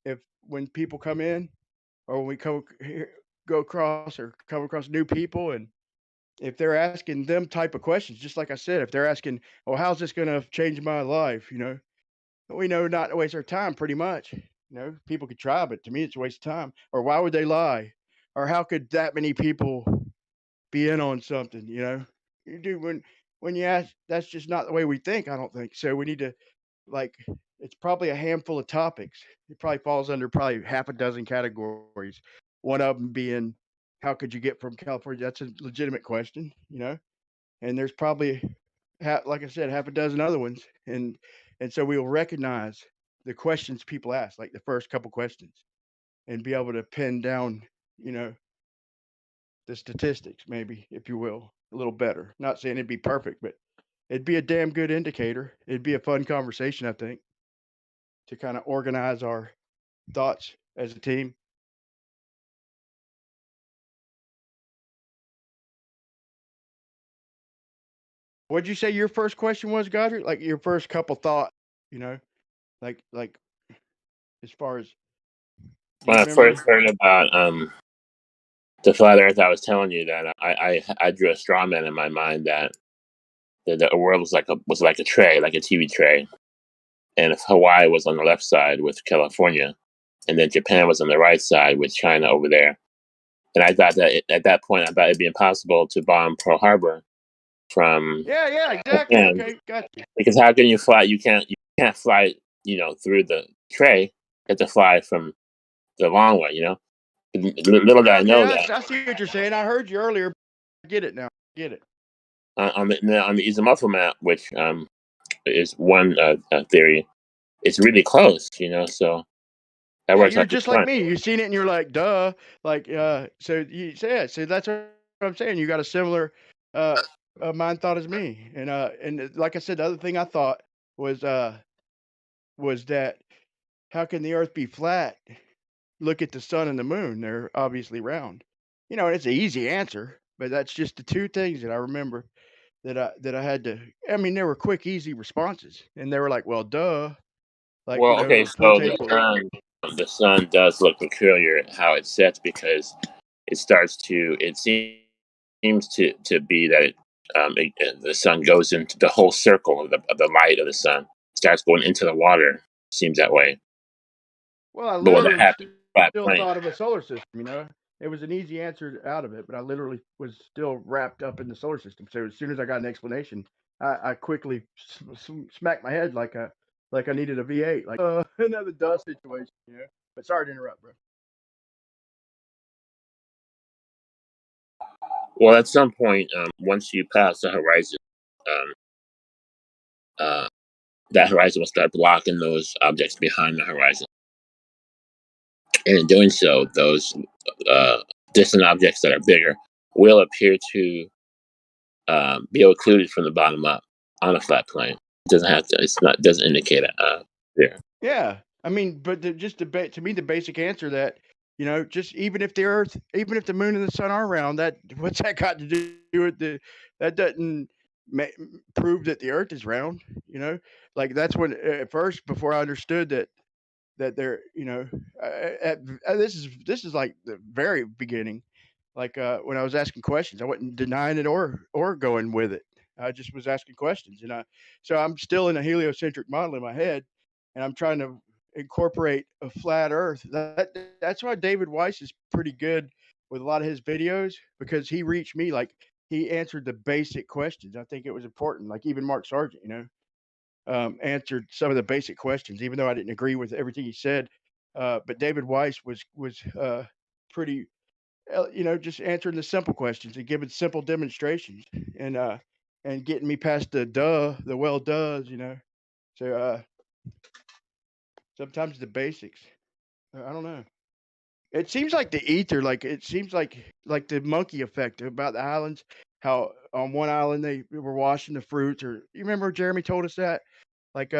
[SPEAKER 1] if when people come in, or when we go across or come across new people, and if they're asking them type of questions, just like I said, if they're asking, "Oh, how's this going to change my life?" You know, we know not to waste our time. Pretty much, you know, people could try, but to me, it's a waste of time. Or why would they lie? Or how could that many people be in on something? You know, you do when you ask, that's just not the way we think. I don't think so. We need to, like, it's probably a handful of topics. It probably falls under probably half a dozen categories. One of them being, how could you get from California? That's a legitimate question, you know. And there's probably, like I said, half a dozen other ones, and so we'll recognize the questions people ask, like the first couple questions, and be able to pin down, you know, the statistics, maybe, if you will, a little better. Not saying it'd be perfect, but it'd be a damn good indicator. It'd be a fun conversation, I think, to kind of organize our thoughts as a team. What'd you say your first question was, Godric? Like your first couple thought, you know, like as far as, do
[SPEAKER 17] When
[SPEAKER 1] you
[SPEAKER 17] I first
[SPEAKER 1] remember?
[SPEAKER 17] heard about the flat Earth, I was telling you that I drew a straw man in my mind that the world was like a tray, like a TV tray, and if Hawaii was on the left side with California, and then Japan was on the right side with China over there. And I thought that at that point, I thought it'd be impossible to bomb Pearl Harbor from
[SPEAKER 1] Yeah, exactly.
[SPEAKER 17] Japan,
[SPEAKER 1] Okay, got you.
[SPEAKER 17] because how can you fly? You can't fly, through the tray. You have to fly from the long way. Little did I
[SPEAKER 1] Okay,
[SPEAKER 17] know
[SPEAKER 1] I
[SPEAKER 17] that
[SPEAKER 1] see what you're saying. I heard you earlier. I get it now. Get it.
[SPEAKER 17] on the Izumoto map, which is one theory, it's really close. So that
[SPEAKER 1] Yeah,
[SPEAKER 17] works
[SPEAKER 1] you're
[SPEAKER 17] out just
[SPEAKER 1] just like
[SPEAKER 17] fine.
[SPEAKER 1] me. You seen it and you're like, duh. Like, so you say it. So that's what I'm saying. You got a similar uh, mind thought as me. And like I said, the other thing I thought was was that, how can the Earth be flat? Look at the sun and the moon. They're obviously round. You know, it's an easy answer, but that's just the two things that I remember that I had to. I mean, they were quick, easy responses, and they were like, well, duh. Like,
[SPEAKER 17] Well, okay,
[SPEAKER 1] or poor
[SPEAKER 17] so
[SPEAKER 1] table.
[SPEAKER 17] the sun does look peculiar how it sets, because it seems to be that the sun goes into the whole circle of the light of the sun starts going into the water. Seems that way.
[SPEAKER 1] Well, I
[SPEAKER 17] But when that
[SPEAKER 1] literally
[SPEAKER 17] happens, flat
[SPEAKER 1] still
[SPEAKER 17] plane.
[SPEAKER 1] thought of a solar system, you know? It was an easy answer out of it, but I literally was still wrapped up in the solar system. So as soon as I got an explanation, I quickly smacked my head like I needed a V8, like another dust situation, you know? But sorry to interrupt, bro.
[SPEAKER 17] Well, at some point, once you pass the horizon, um, uh, that horizon will start blocking those objects behind the horizon, and in doing so, those distant objects that are bigger will appear to be occluded from the bottom up on a flat plane. It doesn't have to. It's not. Doesn't indicate there.
[SPEAKER 1] Yeah. I mean, but to me, the basic answer that, you know, just even if the Earth, even if the Moon and the Sun are round, that what's that got to do with that doesn't prove that the Earth is round. You know, like that's when at first, before I understood that they're, you know, this is like the very beginning, like when I was asking questions, I wasn't denying it or going with it. I just was asking questions, so I'm still in a heliocentric model in my head, and I'm trying to incorporate a flat Earth. That's why David Weiss is pretty good with a lot of his videos, because he reached me, like he answered the basic questions. I think it was important. Like even Mark Sargent, answered some of the basic questions, even though I didn't agree with everything he said. But David Weiss was pretty, just answering the simple questions and giving simple demonstrations, and getting me past the well does, So sometimes the basics. I don't know. It seems like the ether, like it seems like the monkey effect about the islands. How on one island they were washing the fruits, or you remember Jeremy told us that, like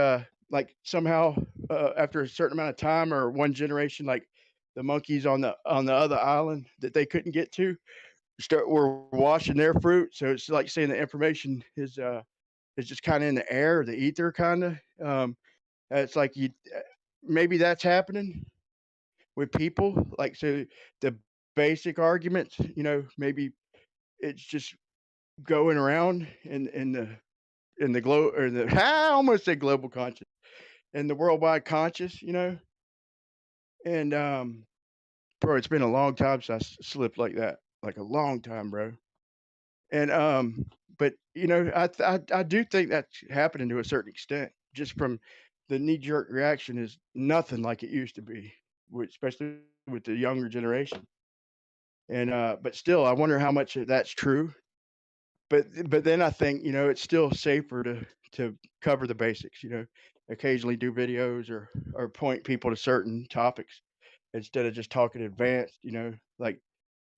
[SPEAKER 1] like somehow after a certain amount of time or one generation, like the monkeys on the other island that they couldn't get to, we're washing their fruit. So it's like saying the information is just kind of in the air, the ether, kind of. It's like maybe that's happening with people. Like, so the basic arguments, maybe it's just going around in the globe, or the I almost said global conscious, and the worldwide conscious, and bro, it's been a long time since I slipped like that, like a long time, bro. And but I do think that's happening to a certain extent, just from the knee jerk reaction is nothing like it used to be, especially with the younger generation. And but still, I wonder how much of that's true. But then I think it's still safer to cover the basics. Occasionally do videos or point people to certain topics instead of just talking advanced. Like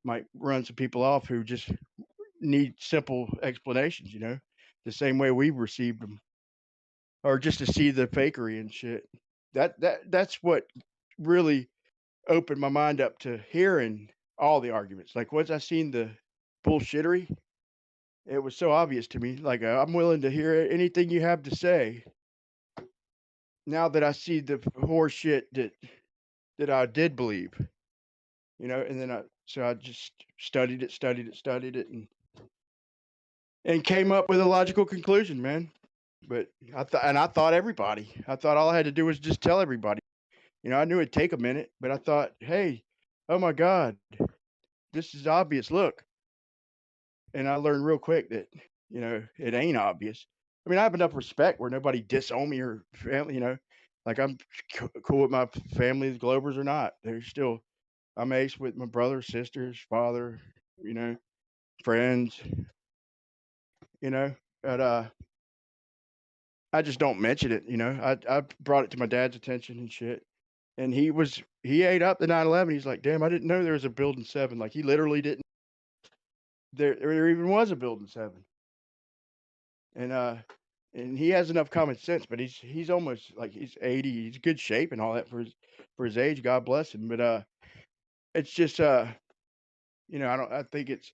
[SPEAKER 1] might run some people off who just need simple explanations. The same way we received them, or just to see the fakery and shit. That's what really opened my mind up to hearing all the arguments. Like once I seen the bullshittery, it was so obvious to me. Like I'm willing to hear anything you have to say. Now that I see the horse shit that I did believe, and then I just studied it, and came up with a logical conclusion, man. But I thought I thought all I had to do was just tell everybody. I knew it'd take a minute, but I thought, hey, oh my God, this is obvious. Look. And I learned real quick that, it ain't obvious. I mean, I have enough respect where nobody disown me or family, like I'm cool with my family, the Globers or not. They're still, I'm ace with my brother, sisters, father, friends, but I just don't mention it. I brought it to my dad's attention and shit. And he ate up the 9/11. He's like, damn, I didn't know there was a building 7. Like he literally didn't. There even was a building 7. And he has enough common sense, but he's almost like he's 80. He's good shape and all that for his age. God bless him. But it's just I think it's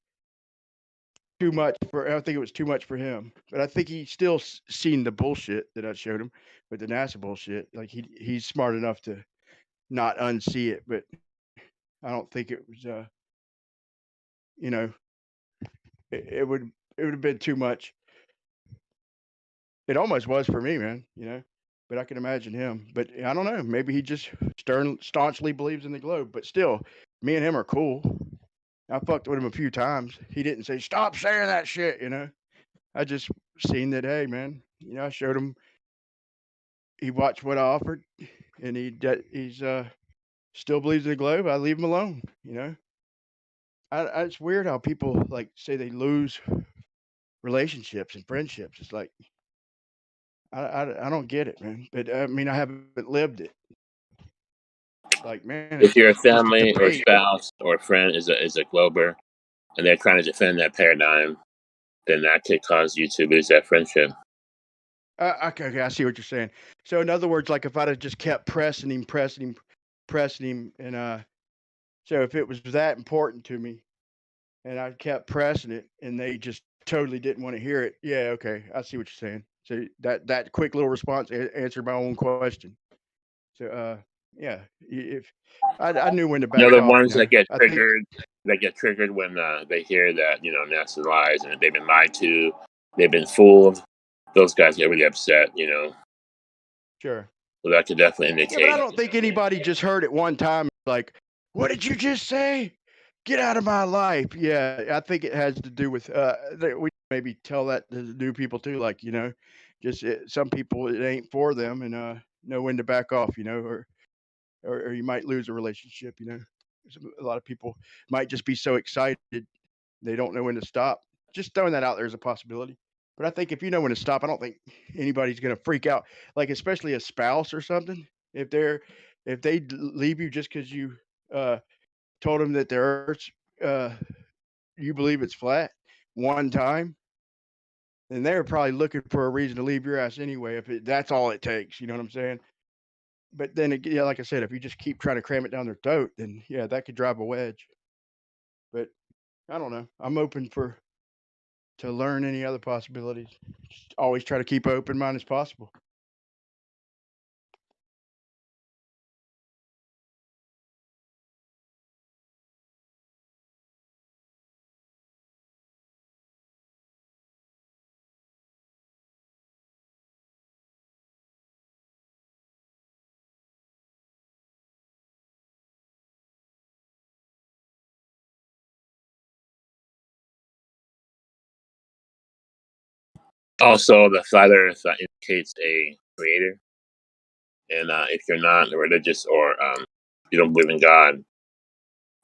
[SPEAKER 1] too much for. I don't think it was too much for him. But I think he still seen the bullshit that I showed him with the NASA bullshit. Like he's smart enough to not unsee it. But I don't think it was. It would have been too much. It almost was for me, man. But I can imagine him. But I don't know. Maybe he just staunchly believes in the globe. But still, me and him are cool. I fucked with him a few times. He didn't say stop saying that shit. I just seen that. Hey, man. I showed him. He watched what I offered, and he's still believes in the globe. I leave him alone. It's weird how people like say they lose relationships and friendships. It's like I don't get it, man. But I mean, I haven't lived it. Like, man,
[SPEAKER 17] If your
[SPEAKER 1] it's just a
[SPEAKER 17] family or
[SPEAKER 1] debate.
[SPEAKER 17] spouse or friend is a Glober and they're trying to defend that paradigm, then that could cause you to lose that friendship.
[SPEAKER 1] Okay, I see what you're saying. So, in other words, like if I'd have just kept pressing him, and so if it was that important to me, and I kept pressing it, and they just totally didn't want to hear it, yeah, okay, I see what you're saying. So that quick little response answered my own question. So, yeah, if I knew when to back
[SPEAKER 17] The
[SPEAKER 1] off,
[SPEAKER 17] ones that get
[SPEAKER 1] I think.
[SPEAKER 17] triggered when they hear that NASA lies and they've been lied to, they've been fooled. Those guys get really upset.
[SPEAKER 1] Sure.
[SPEAKER 17] So that could definitely
[SPEAKER 1] Yeah,
[SPEAKER 17] indicate.
[SPEAKER 1] but I don't think anybody just heard it one time like, what did you just say? Get out of my life. Yeah, I think it has to do with we maybe tell that to new people too, like, just some people it ain't for them, and know when to back off, or you might lose a relationship, A lot of people might just be so excited they don't know when to stop. Just throwing that out there as a possibility. But I think if you know when to stop, I don't think anybody's gonna freak out. Like especially a spouse or something. If they leave you just because you told them that the Earth's you believe it's flat one time, then they're probably looking for a reason to leave your ass anyway. If that's all it takes, you know what I'm saying? But then, yeah, like I said, if you just keep trying to cram it down their throat, then yeah, that could drive a wedge. But I don't know. I'm open to learn any other possibilities. Just always try to keep an open mind as possible.
[SPEAKER 17] Also, the flat Earth indicates a creator, and if you're not religious or you don't believe in God,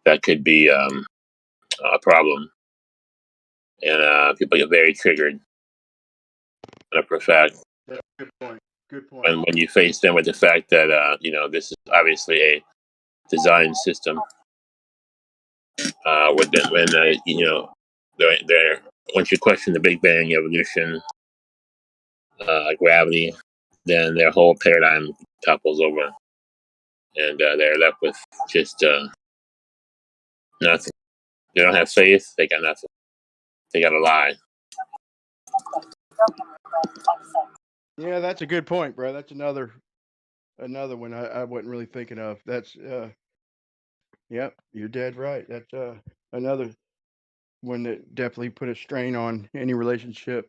[SPEAKER 17] that could be a problem, and people get very triggered and for fact.
[SPEAKER 1] That's a good point. Good point.
[SPEAKER 17] And when you face them with the fact that this is obviously a design system, when they're once you question the Big Bang, evolution, gravity, then their whole paradigm topples over, and they're left with just nothing. They don't have faith. They got nothing. They got to lie.
[SPEAKER 1] Yeah, that's a good point, bro. That's another one I wasn't really thinking of. That's yep, you're dead right. That's another one that definitely put a strain on any relationship.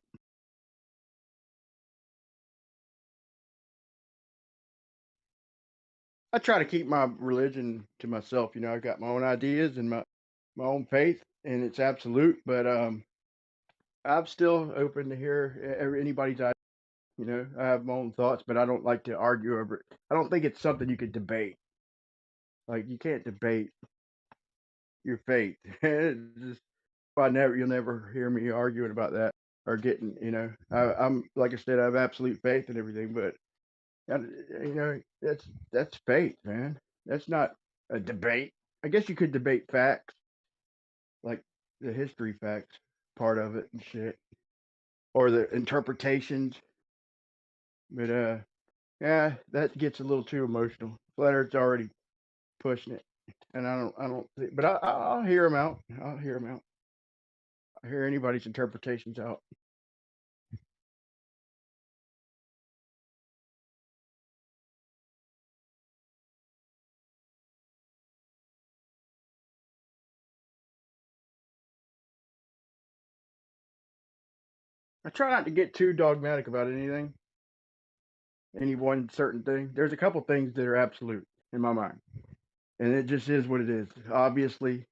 [SPEAKER 1] I try to keep my religion to myself. I've got my own ideas and my own faith, and it's absolute. But I'm still open to hear anybody's idea. I have my own thoughts, but I don't like to argue over it. I don't think it's something you could debate. Like you can't debate your faith. It's just, you'll never hear me arguing about that or getting. I'm like I said, I have absolute faith in everything, but that's faith, man. That's not a debate. I guess you could debate facts, like the history facts part of it and shit, or the interpretations. But yeah, that gets a little too emotional. Flat Earth's already pushing it, and I don't. But I'll hear them out. I'll hear them out. I hear anybody's interpretations out. I try not to get too dogmatic about anything, any one certain thing. There's a couple things that are absolute in my mind, and it just is what it is, obviously,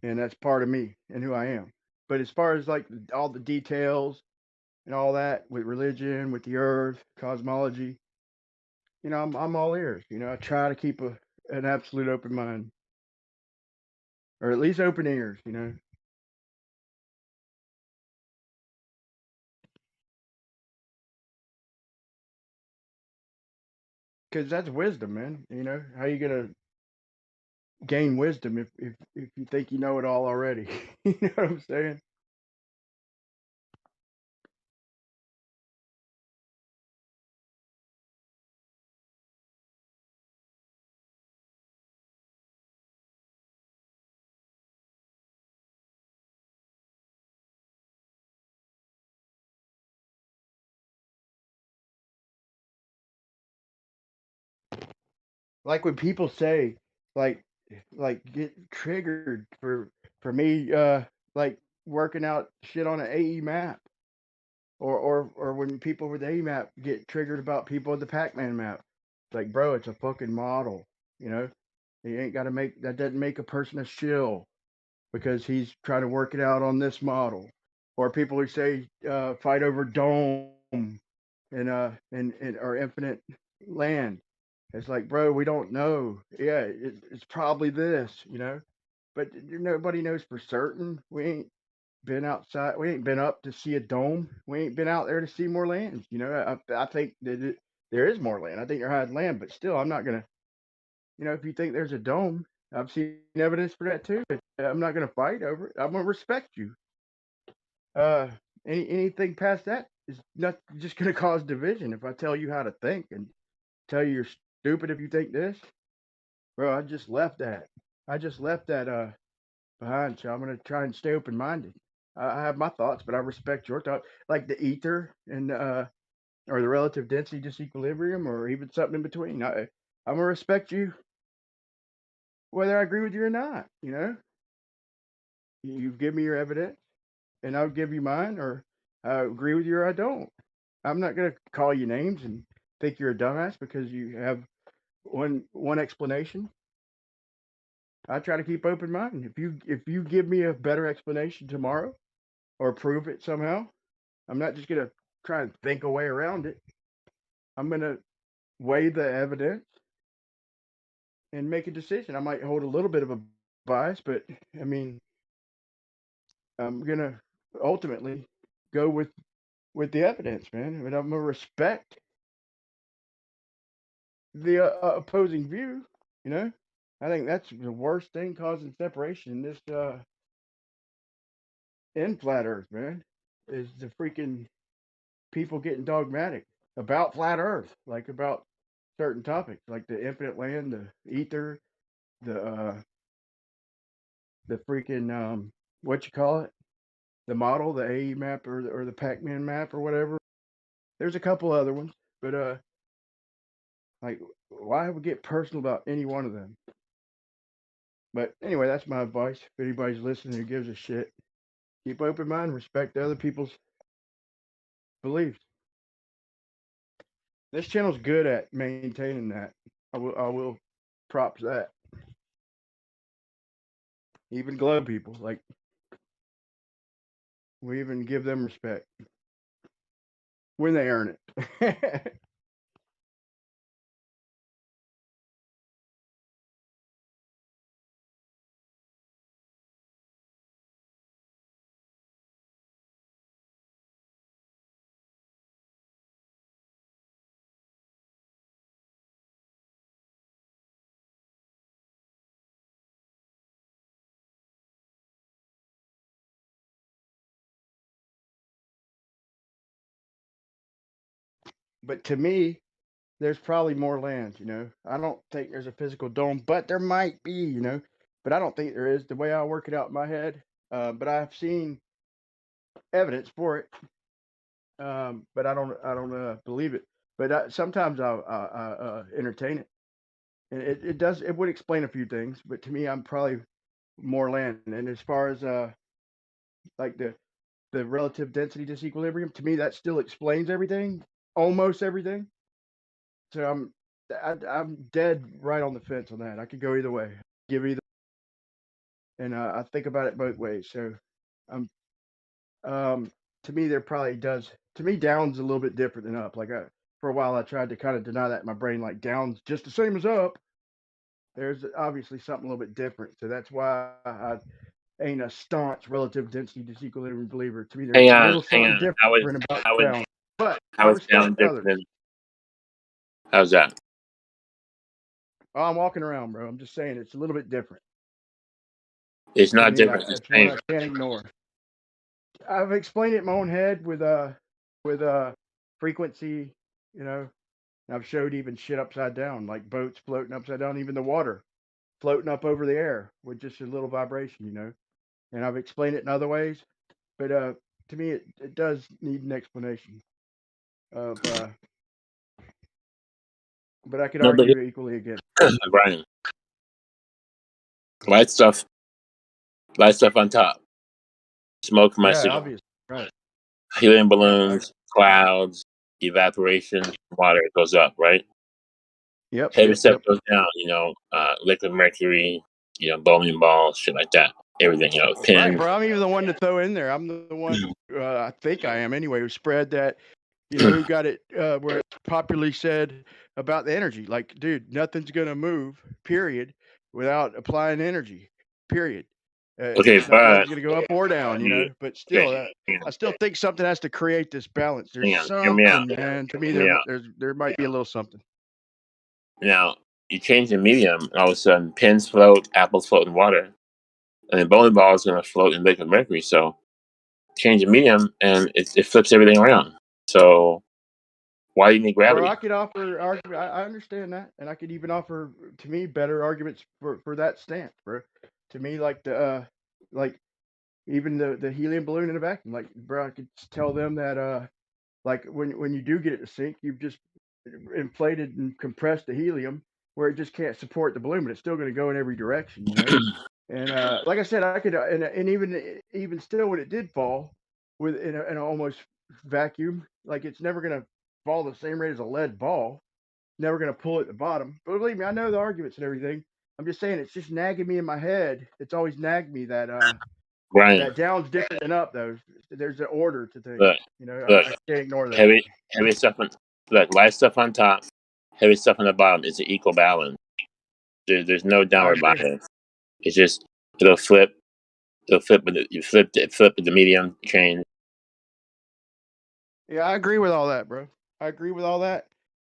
[SPEAKER 1] and that's part of me and who I am. But as far as like all the details and all that with religion, with the earth, cosmology, I'm all ears. I try to keep an absolute open mind, or at least open ears. Because that's wisdom, man. How you gonna gain wisdom if you think you know it all already? You know what I'm saying? Like when people say, like, get triggered for me, like working out shit on an AE map, or when people with AE map get triggered about people with the Pac-Man map. It's like, bro, it's a fucking model. You know, you ain't got to make that doesn't make a person a shill because he's trying to work it out on this model. Or people who say fight over dome and or infinite land. It's like, bro, we don't know. Yeah, it's probably this, but nobody knows for certain. We ain't been outside. We ain't been up to see a dome. We ain't been out there to see more lands. I think that there is more land. I think there has land, but still, I'm not gonna. If you think there's a dome, I've seen evidence for that too. But I'm not gonna fight over it. I'm gonna respect you. Uh, anything past that is not just gonna cause division. If I tell you how to think and tell you you're stupid if you think this, bro, I just left that. I just left that behind, so I'm gonna try and stay open minded. I have my thoughts, but I respect your thoughts, like the ether and or the relative density disequilibrium, or even something in between. I'm gonna respect you whether I agree with you or not. You know, you give me your evidence, and I'll give you mine, or I agree with you or I don't. I'm not gonna call you names and think you're a dumbass because you have one explanation. I try to keep open mind. If you give me a better explanation tomorrow or prove it somehow, I'm not just gonna try and think a way around it. I'm gonna weigh the evidence and make a decision. I might hold a little bit of a bias, but I mean, I'm gonna ultimately go with the evidence, man. I mean, I'm gonna respect the opposing view. You know, I think that's the worst thing causing separation in this in flat Earth, man. Is the freaking people getting dogmatic about flat Earth, like about certain topics, like the infinite land, the ether, the freaking what you call it, the model, the AE map or the Pac-Man map or whatever. There's a couple other ones, but like why would we get personal about any one of them? But anyway, that's my advice. If anybody's listening who gives a shit, keep open mind, respect other people's beliefs. This channel's good at maintaining that. I will props that. Even glow people, like we even give them respect when they earn it. But to me, there's probably more lands, you know. I don't think there's a physical dome, but there might be, you know. But I don't think there is the way I work it out in my head. But I've seen evidence for it. But I don't believe it. But sometimes I entertain it, and it would explain a few things. But to me, I'm probably more land. And as far as like the relative density disequilibrium, to me that still explains everything, almost everything. So I'm dead right on the fence on that. I could go either way. Give either, and I think about it both ways. So I'm to me there probably does. To me, down's a little bit different than up. Like for a while I tried to kind of deny that in my brain. Like down's just the same as up. There's obviously something a little bit different. So that's why I ain't a staunch relative density disequilibrium believer. To me, there's
[SPEAKER 17] Hang
[SPEAKER 1] a
[SPEAKER 17] on,
[SPEAKER 1] little
[SPEAKER 17] hang
[SPEAKER 1] something
[SPEAKER 17] on.
[SPEAKER 1] different about down. But I
[SPEAKER 17] How is down
[SPEAKER 1] respect others.
[SPEAKER 17] different than? How's that?
[SPEAKER 1] Oh, I'm walking around, bro. I'm just saying it's a little bit different.
[SPEAKER 17] It's
[SPEAKER 1] To
[SPEAKER 17] not
[SPEAKER 1] me,
[SPEAKER 17] different. It's
[SPEAKER 1] it's
[SPEAKER 17] the
[SPEAKER 1] one
[SPEAKER 17] same.
[SPEAKER 1] I can't ignore. I've explained it in my own head with frequency, you know. And I've showed even shit upside down, like boats floating upside down, even the water floating up over the air with just a little vibration, you know. And I've explained it in other ways, but to me, it does need an explanation. Of but I could
[SPEAKER 17] No, but
[SPEAKER 1] argue equally against.
[SPEAKER 17] Brian, light stuff on top. Smoke from my
[SPEAKER 1] Yeah,
[SPEAKER 17] cigarette.
[SPEAKER 1] obvious, right?
[SPEAKER 17] Helium
[SPEAKER 1] Yeah,
[SPEAKER 17] balloons, clouds, evaporation, water goes up, right?
[SPEAKER 1] Yep,
[SPEAKER 17] Heavy
[SPEAKER 1] yep,
[SPEAKER 17] stuff
[SPEAKER 1] yep.
[SPEAKER 17] goes down, liquid mercury, bowling balls, shit like that. Everything,
[SPEAKER 1] Right,
[SPEAKER 17] pins.
[SPEAKER 1] bro. I'm even the one to throw in there. I'm the one. I think I am anyway. Who spread that? You know, who got it? Where it's popularly said about the energy. Like, dude, nothing's gonna move. Period. Without applying energy. Period.
[SPEAKER 17] Okay,
[SPEAKER 1] It's not.
[SPEAKER 17] but
[SPEAKER 1] Nothing's gonna go up or down. You know. But still,
[SPEAKER 17] okay,
[SPEAKER 1] I still think something has to create this balance. There's
[SPEAKER 17] hang on, hear me out.
[SPEAKER 1] something, man. To me,
[SPEAKER 17] Hear me out.
[SPEAKER 1] there might be a little something.
[SPEAKER 17] Now, you change the medium, and all of a sudden, pins float, apples float in water, and then bowling ball is going to float in liquid mercury. So, change the medium, and it flips everything around. So, why do you need
[SPEAKER 1] Bro,
[SPEAKER 17] gravity?
[SPEAKER 1] I could offer argument. I understand that, and I could even offer to me better arguments for that stance, bro. To me, like Like even the helium balloon in a vacuum. Like, bro, I could tell them that like when you do get it to sink, you've just inflated and compressed the helium where it just can't support the balloon, but it's still going to go in every direction, you know. And like I said, I could and even still when it did fall with in an almost vacuum, like it's never going to fall the same rate as a lead ball. Never going to pull at the bottom. But believe me, I know the arguments and everything. I'm just saying it's just nagging me in my head. It's always nagged me that
[SPEAKER 17] Brian,
[SPEAKER 1] that down's different than up. Though there's an order to things.
[SPEAKER 17] look,
[SPEAKER 1] You know,
[SPEAKER 17] look,
[SPEAKER 1] I can't ignore that.
[SPEAKER 17] heavy stuff on, look, light stuff on top, heavy stuff on the bottom. It's an equal balance. There's no downward bias. It's just it'll flip. It'll flip with you flip with the medium change.
[SPEAKER 1] Yeah, I agree with all that, bro. I agree with all that.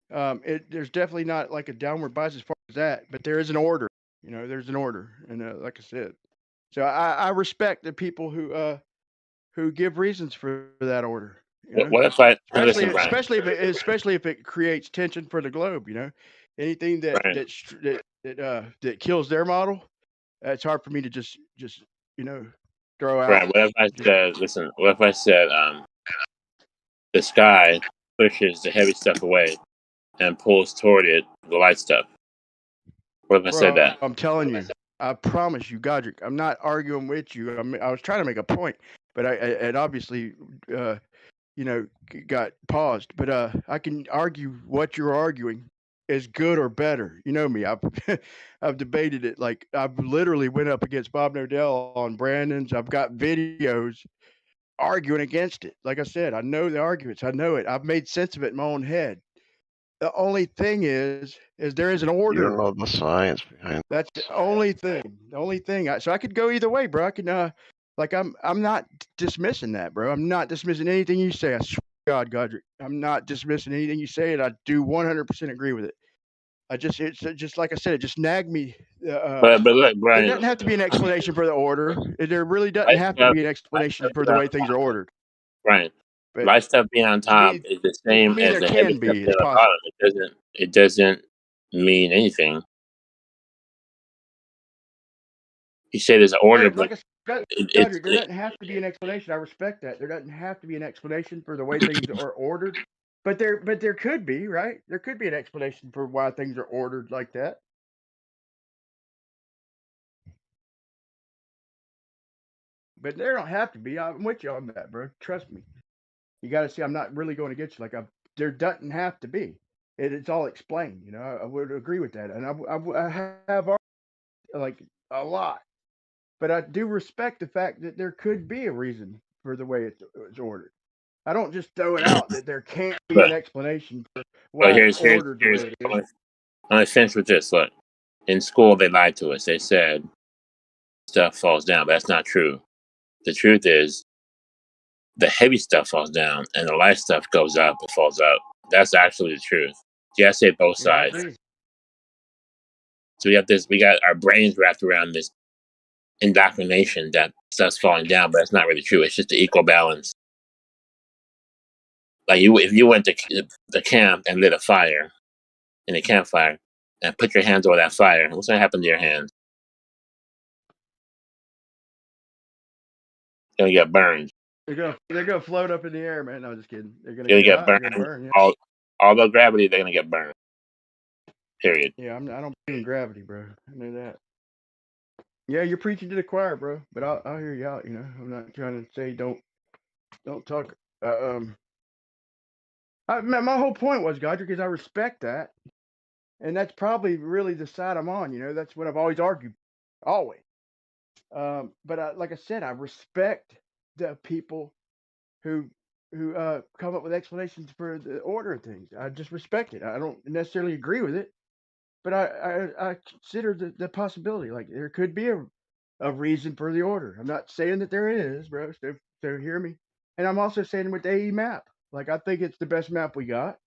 [SPEAKER 1] There's definitely not like a downward bias as far as that, but there is an order. You know, there's an order, and like I said, so I respect the people who give reasons for that order. You know,
[SPEAKER 17] What if I
[SPEAKER 1] especially
[SPEAKER 17] listen, Brian?
[SPEAKER 1] especially if it creates tension for the globe. You know, anything
[SPEAKER 17] Brian,
[SPEAKER 1] that kills their model, it's hard for me to just you know throw out.
[SPEAKER 17] Brian, what if I said, listen? What if I said, the sky pushes the heavy stuff away and pulls toward it the light stuff? What if I said
[SPEAKER 1] Bro,
[SPEAKER 17] that?
[SPEAKER 1] I'm telling you, I promise you, Godric, I'm not arguing with you. I was trying to make a point, but it obviously, you know, got paused. But I can argue what you're arguing is good or better. You know me. I've I've debated it. Like I've literally went up against Bob Nodell on Brandon's. I've got videos arguing against it. Like I said, I know the arguments. I know it. I've made sense of it in my own head. The only thing is there is an order.
[SPEAKER 18] You don't know the science behind it.
[SPEAKER 1] That's the only thing. The only thing. So I could go either way, bro. I can like I'm not dismissing that, bro. I'm not dismissing anything you say. I swear to God, Godric. I'm not dismissing anything you say, and I do 100% agree with it. It's just like I said, it just nagged me.
[SPEAKER 17] But look,
[SPEAKER 1] There
[SPEAKER 17] Brian,
[SPEAKER 1] doesn't have to be an explanation for the order. There really doesn't
[SPEAKER 17] light
[SPEAKER 1] have to
[SPEAKER 17] stuff,
[SPEAKER 1] be an
[SPEAKER 17] light
[SPEAKER 1] explanation
[SPEAKER 17] stuff
[SPEAKER 1] for the
[SPEAKER 17] being
[SPEAKER 1] way things are ordered.
[SPEAKER 17] Brian,
[SPEAKER 1] But
[SPEAKER 17] light stuff being on
[SPEAKER 1] to
[SPEAKER 17] top
[SPEAKER 1] me,
[SPEAKER 17] is the same as
[SPEAKER 1] there
[SPEAKER 17] the heavy
[SPEAKER 1] can
[SPEAKER 17] stuff
[SPEAKER 1] be.
[SPEAKER 17] being
[SPEAKER 1] It's
[SPEAKER 17] on the
[SPEAKER 1] possible.
[SPEAKER 17] bottom. It doesn't mean anything. You say there's an order,
[SPEAKER 1] Right,
[SPEAKER 17] but
[SPEAKER 1] like I said,
[SPEAKER 17] it's
[SPEAKER 1] there doesn't have to be an explanation. I respect that. There doesn't have to be an explanation for the way things are ordered, but there could be, right? There could be an explanation for why things are ordered like that. But there don't have to be. I'm with you on that, bro. Trust me. You got to see. I'm not really going against you. Like there doesn't have to be. It's all explained. You know, I would agree with that, and I have like a lot. But I do respect the fact that there could be a reason for the way it's ordered. I don't just throw it out that there can't be
[SPEAKER 17] but
[SPEAKER 1] an explanation for
[SPEAKER 17] but
[SPEAKER 1] why it's ordered the way it is.
[SPEAKER 17] I'm gonna finish with this. Look, in school they lied to us. They said stuff falls down, but that's not true. The truth is the heavy stuff falls down and the light stuff goes up and falls up. That's actually the truth. You gotta say both
[SPEAKER 1] Yeah, I
[SPEAKER 17] sides.
[SPEAKER 1] agree.
[SPEAKER 17] So we got our brains wrapped around this indoctrination that stuff's falling down, but that's not really true. It's just the equal balance. Like if you went to the camp and lit a fire in a campfire and put your hands over that fire, what's gonna happen to your hands? You're gonna get burned.
[SPEAKER 1] They're gonna float up in the air, man. No, I'm just kidding. They're gonna
[SPEAKER 17] You're
[SPEAKER 1] get
[SPEAKER 17] gonna get
[SPEAKER 1] hot. They're
[SPEAKER 17] burned.
[SPEAKER 1] gonna burn. Yeah.
[SPEAKER 17] All the gravity, they're gonna get burned. Period.
[SPEAKER 1] Yeah, I don't believe in gravity, bro. I know that. Yeah, you're preaching to the choir, bro. But I'll hear you out. You know, I'm not trying to say don't talk. My whole point was, Godric, is I respect that, and that's probably really the side I'm on. You know, that's what I've always argued, always. But like I said, I respect the people who come up with explanations for the order of things. I just respect it. I don't necessarily agree with it, but I consider the possibility. Like there could be a reason for the order. I'm not saying that there is, bro. So hear me. And I'm also saying with the AE map, like I think it's the best map we got.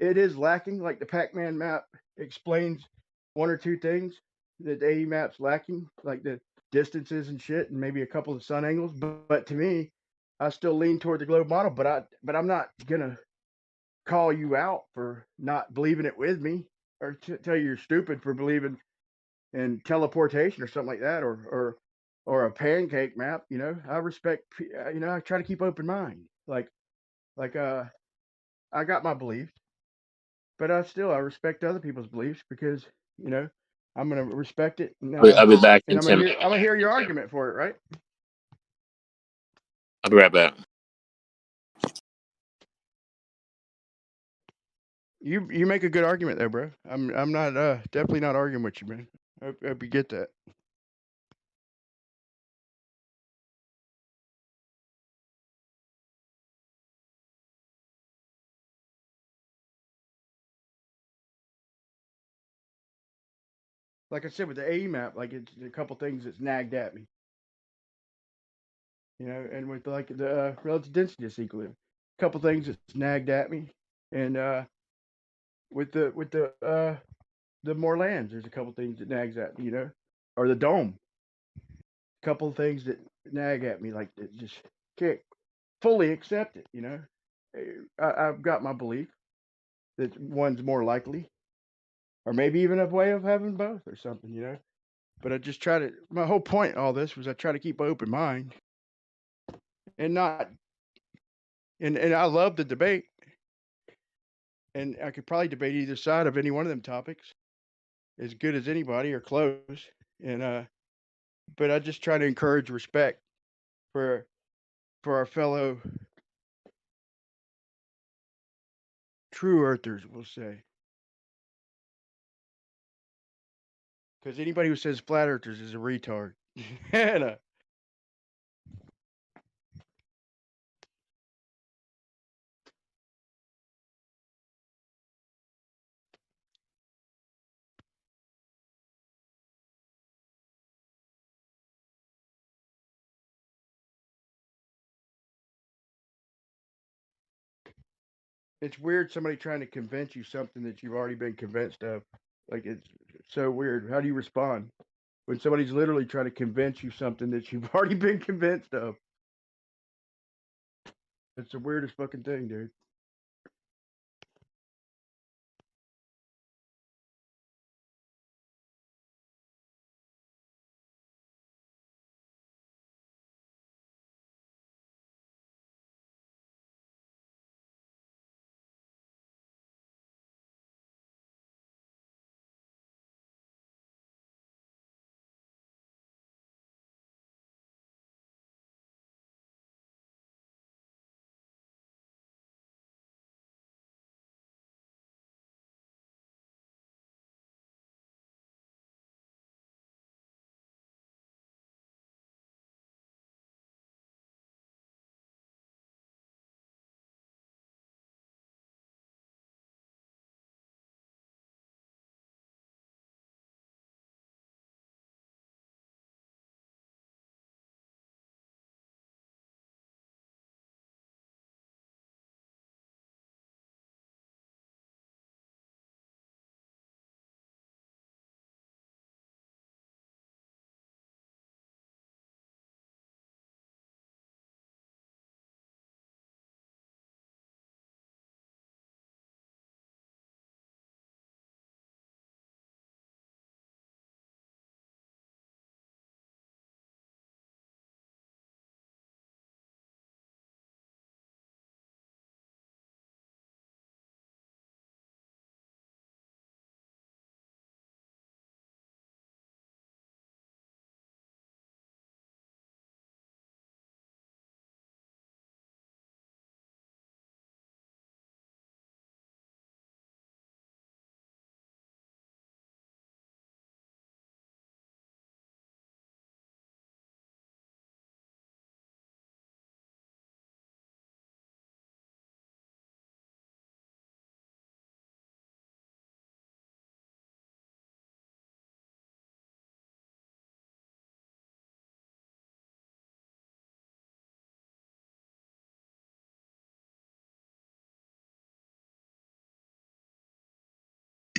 [SPEAKER 1] It is lacking. Like the Pac-Man map explains one or two things that the AE map's lacking, like the distances and shit, and maybe a couple of sun angles. But to me, I still lean toward the globe model. But I'm not gonna call you out for not believing it with me, or tell you you're stupid for believing in teleportation or something like that, or or a pancake map. I respect. I try to keep open mind. Like I got my beliefs, but I respect other people's beliefs because I'm gonna respect it,
[SPEAKER 17] I'll be back
[SPEAKER 1] and
[SPEAKER 17] in
[SPEAKER 1] I'm
[SPEAKER 17] 10
[SPEAKER 1] gonna
[SPEAKER 17] minutes.
[SPEAKER 1] hear your argument for it, right?
[SPEAKER 17] I'll be right back.
[SPEAKER 1] You make a good argument there, bro. I'm not definitely not arguing with you, man. Hope you get that. Like I said with the A map, like it's a couple things that's nagged at me, and with like the relative density sequence, a couple things that's nagged at me, and with the more lands, there's a couple things that nags at me, or the dome, a couple of things that nag at me, like that just can't fully accept it, I've got my belief that one's more likely, or maybe even a way of having both or something. But I just try to. My whole point in all this was I try to keep an open mind and not. And I love the debate, and I could probably debate either side of any one of them topics as good as anybody or close. And but I just try to encourage respect for our fellow true earthers, we'll say. Because anybody who says flat earthers is a retard. and it's weird somebody trying to convince you something that you've already been convinced of. Like it's so weird. How do you respond when somebody's literally trying to convince you something that you've already been convinced of? It's the weirdest fucking thing, dude.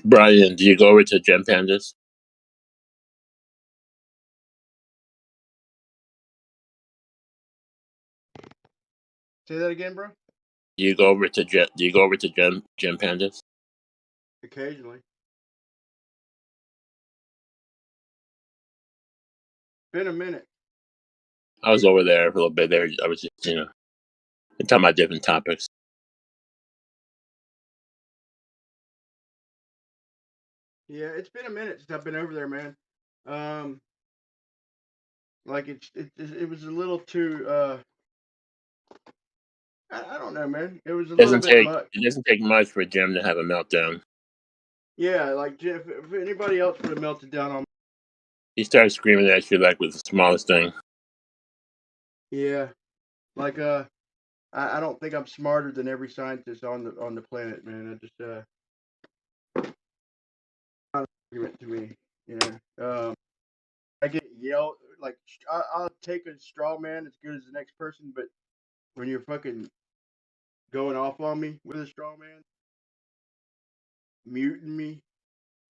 [SPEAKER 17] Brian, do you go over to Gem Pandas?
[SPEAKER 1] Say that again, bro.
[SPEAKER 17] Do you go over to Gem Pandas?
[SPEAKER 1] Occasionally. Been a minute.
[SPEAKER 17] I was over there for a little bit. There, I was just talking about different topics.
[SPEAKER 1] Yeah, it's been a minute since I've been over there, man. Like it was a little too. I don't know, man. It was a little bit much.
[SPEAKER 17] It doesn't take much for Jim to have a meltdown.
[SPEAKER 1] Yeah, like if anybody else would have melted down on.
[SPEAKER 17] He started screaming at you like with the smallest thing.
[SPEAKER 1] Yeah, like I don't think I'm smarter than every scientist on the planet, man. I just not an argument to me, you know. I get yelled like I'll take a straw man as good as the next person, but when you're fucking going off on me with a straw man, muting me,